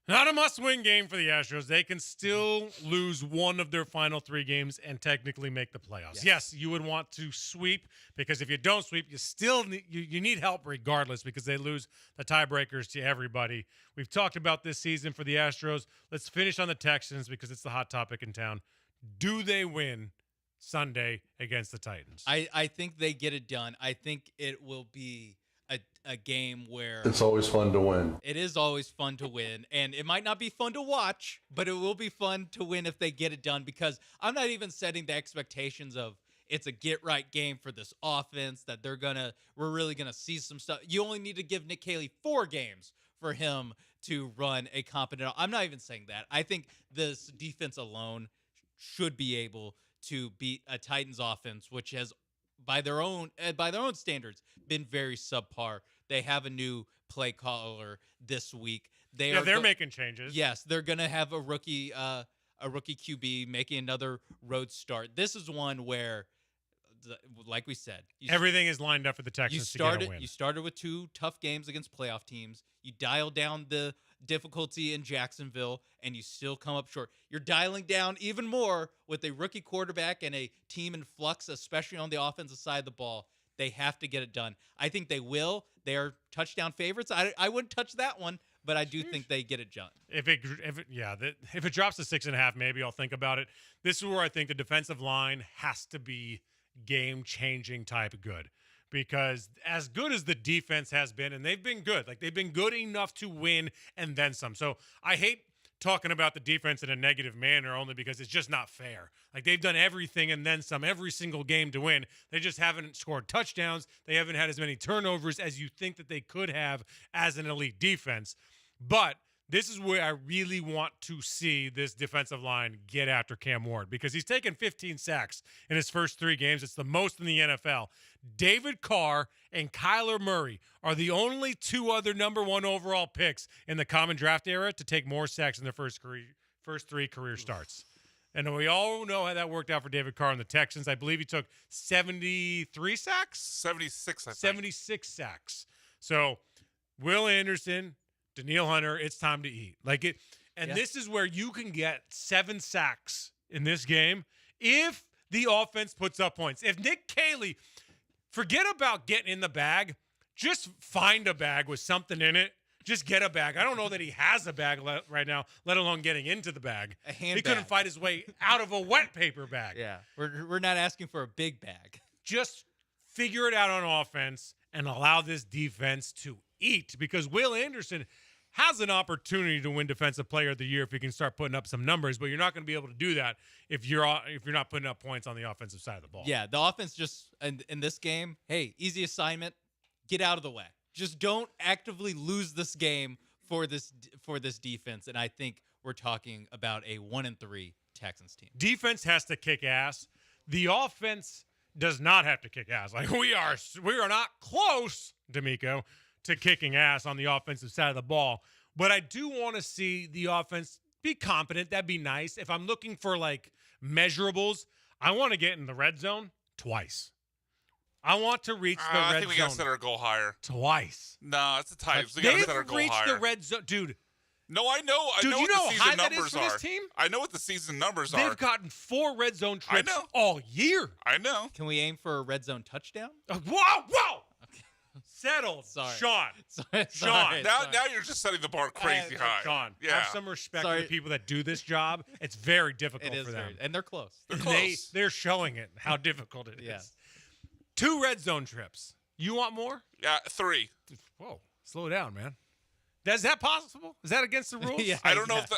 S1: Not a must-win game for the Astros. They can still lose one of their final 3 games and technically make the playoffs. Yes, you would want to sweep, because if you don't sweep, you still need help regardless, because they lose the tiebreakers to everybody. We've talked about this season for the Astros. Let's finish on the Texans because it's the hot topic in town. Do they win Sunday against the Titans?
S12: I think they get it done. I think it will be a game where
S14: It's always fun to win.
S12: it is always fun to win, and it might not be fun to watch, but it will be fun to win if they get it done, because I'm not even setting the expectations of it's a get-right game for this offense, that we're really gonna see some stuff. You only need to give Nick Caley 4 games for him to run a competent. I'm not even saying that. I think this defense alone should be able to beat a Titans offense, which has by their own standards been very subpar. They have a new play caller this week.
S1: They're making changes.
S12: Yes, they're going to have a rookie QB making another road start. This is one where, like we said,
S1: everything is lined up for the Texans to get a win.
S12: You started with 2 tough games against playoff teams. You dialed down the difficulty in Jacksonville, and you still come up short. You're dialing down even more with a rookie quarterback and a team in flux, especially on the offensive side of the ball. They have to get it done. I think they will. They are touchdown favorites. I wouldn't touch that one, but I do think they get it done.
S1: If it drops to 6.5, maybe I'll think about it. This is where I think the defensive line has to be game-changing type of good, because as good as the defense has been, and they've been good, like they've been good enough to win and then some. So I hate talking about the defense in a negative manner, only because it's just not fair. Like, they've done everything and then some every single game to win. They just haven't scored touchdowns. They haven't had as many turnovers as you think that they could have as an elite defense. But this is where I really want to see this defensive line get after Cam Ward, because he's taken 15 sacks in his first 3 games. It's the most in the NFL. David Carr and Kyler Murray are the only 2 other number 1 overall picks in the common draft era to take more sacks in their first 3 career starts. And we all know how that worked out for David Carr and the Texans. I believe he took 73 sacks?
S21: 76, I think.
S1: 76 sacks. So Will Anderson, Daniil Hunter, it's time to eat. This is where you can get 7 sacks in this game if the offense puts up points. If Nick Caley, forget about getting in the bag, just find a bag with something in it. Just get a bag. I don't know that he has a bag right now, let alone getting into the bag.
S12: A hand
S1: He
S12: bag.
S1: couldn't fight his way out of a wet paper bag.
S12: Yeah, we're not asking for a big bag.
S1: Just figure it out on offense and allow this defense to eat, because Will Anderson has an opportunity to win Defensive Player of the Year if he can start putting up some numbers, but you're not going to be able to do that if you're not putting up points on the offensive side of the ball.
S12: Yeah, the offense just in this game, hey, easy assignment, get out of the way. Just don't actively lose this game for this defense, and I think we're talking about a 1-3 Texans team.
S1: Defense has to kick ass. The offense does not have to kick ass. Like, we are not close, D'Amico, to kicking ass on the offensive side of the ball. But I do want to see the offense be competent. That'd be nice. If I'm looking for like measurables, I want to get in the red zone twice. I want to reach the red zone.
S21: I think we got to set our goal higher.
S1: Twice.
S21: No, it's the Titans. We got to set our goal
S1: They've reached
S21: higher.
S1: the red zone. Dude.
S21: No, I know.
S1: Dude,
S21: I know
S1: you
S21: what
S1: know
S21: the
S1: how high
S21: season
S1: that is
S21: numbers
S1: for
S21: are.
S1: this team?
S21: I know what the season numbers are.
S1: They've gotten 4 red zone trips
S21: I know.
S1: all year.
S21: I know.
S12: Can we aim for a red zone touchdown?
S1: Whoa! Settled.
S12: Sorry.
S1: Sean.
S21: Sean. Now you're just setting the bar crazy high.
S1: Sean,
S21: Yeah.
S1: have some respect for the people that do this job. It's very difficult for them.
S12: And they're close.
S21: They're close.
S1: They're showing it, how difficult it is.
S12: Yeah.
S1: 2 red zone trips. You want more?
S21: Yeah, 3.
S1: Whoa, slow down, man. Is that possible? Is that against the rules?
S12: Yeah.
S21: I don't know if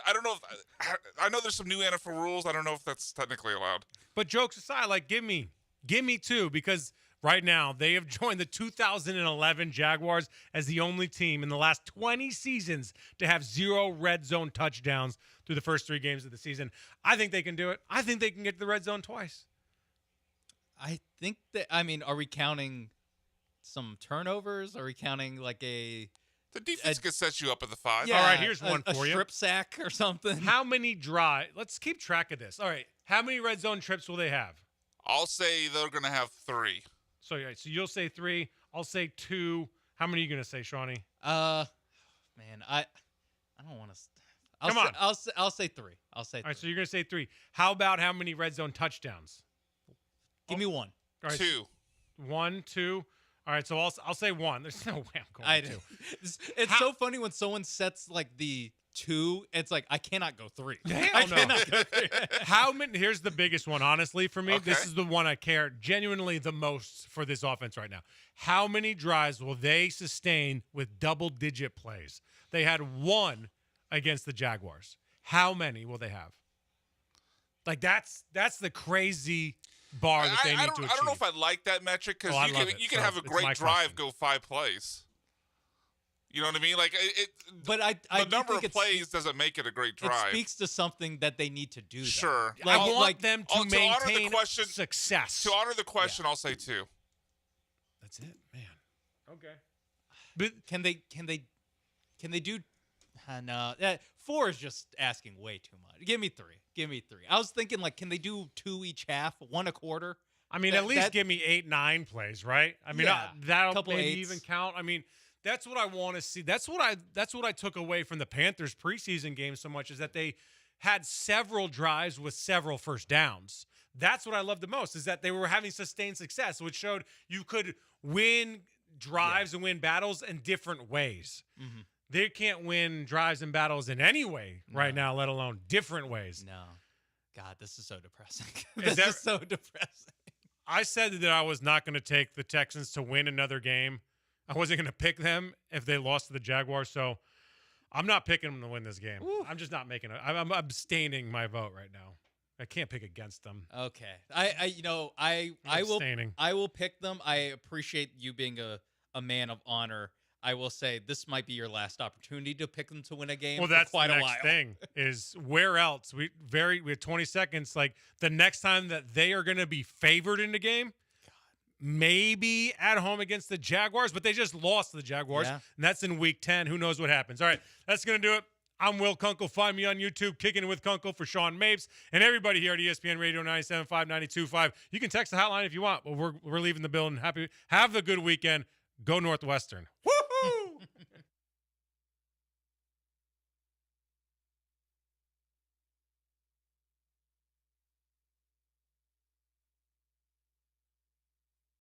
S21: I know there's some new NFL rules. I don't know if that's technically allowed.
S1: But jokes aside, like give me 2 because right now they have joined the 2011 Jaguars as the only team in the last 20 seasons to have 0 red zone touchdowns through the first 3 games of the season. I think they can do it. I think they can get to the red zone twice.
S12: I think that, are we counting some turnovers? Are we counting like the
S21: defense could set you up at the 5?
S12: Yeah,
S1: all right, here's one
S12: a
S1: for you.
S12: strip sack or something.
S1: How many let's keep track of this. All right, how many red zone trips will they have?
S21: I'll say they're going to have 3.
S1: So you'll say 3. I'll say 2. How many are you going to say, Shawnee?
S12: Man, I don't want to.
S1: Come on.
S12: I'll say 3. I'll say 3.
S1: All right, so you're going to say 3. How about how many red zone touchdowns?
S12: Give me 1.
S1: All right,
S21: 2.
S1: 1, 2. All right, so I'll say 1. There's no way I'm going 2.
S12: It's so funny when someone sets like the 2. It's like I cannot go 3.
S1: I cannot go 3. How many? Here's the biggest one, honestly, for me.
S21: Okay.
S1: This is the one I care genuinely the most for this offense right now. How many drives will they sustain with double-digit plays? They had 1 against the Jaguars. How many will they have? Like that's the crazy bar that they need to achieve.
S21: I don't know if I like that metric because you can have a great drive go 5 plays. You know what I mean? Like
S12: but the
S21: number of plays doesn't make it a great drive.
S12: It speaks to something that they need to do. Though.
S21: Sure.
S1: I want them to maintain
S21: honor the question,
S1: success.
S21: To honor the question, I'll say 2.
S1: That's it, man. Okay.
S12: But can they do? No, 4 is just asking way too much. Give me 3. I was thinking like, can they do 2 each half, 1 a quarter?
S1: I mean, at least give me 8, 9 plays, right? I mean, that'll maybe even count. I mean, that's what I want to see. That's what I took away from the Panthers preseason game so much is that they had several drives with several first downs. That's what I love the most is that they were having sustained success, which showed you could win drives and win battles in different ways. Mm-hmm. They can't win drives and battles in any way right now, let alone different ways.
S12: No. God, this is so depressing.
S1: This
S12: is so depressing.
S1: I said that I was not going to take the Texans to win another game. I wasn't going to pick them if they lost to the Jaguars, so I'm not picking them to win this game. Ooh. I'm just not making it. I'm abstaining my vote right now. I can't pick against them.
S12: Okay. I will pick them. I appreciate you being a man of honor. I will say this might be your last opportunity to pick them to win a game.
S1: Well, that's
S12: for quite
S1: the
S12: a
S1: next
S12: while.
S1: thing is where else? We have 20 seconds. Like the next time that they are going to be favored in the game, maybe at home against the Jaguars, but they just lost to the Jaguars, and that's in Week 10. Who knows what happens? All right, that's going to do it. I'm Will Kunkel. Find me on YouTube, Kicking It With Kunkel for Sean Mapes, and everybody here at ESPN Radio 97.5, 92.5. You can text the hotline if you want, but we're leaving the building. Have a good weekend. Go Northwestern. Woohoo!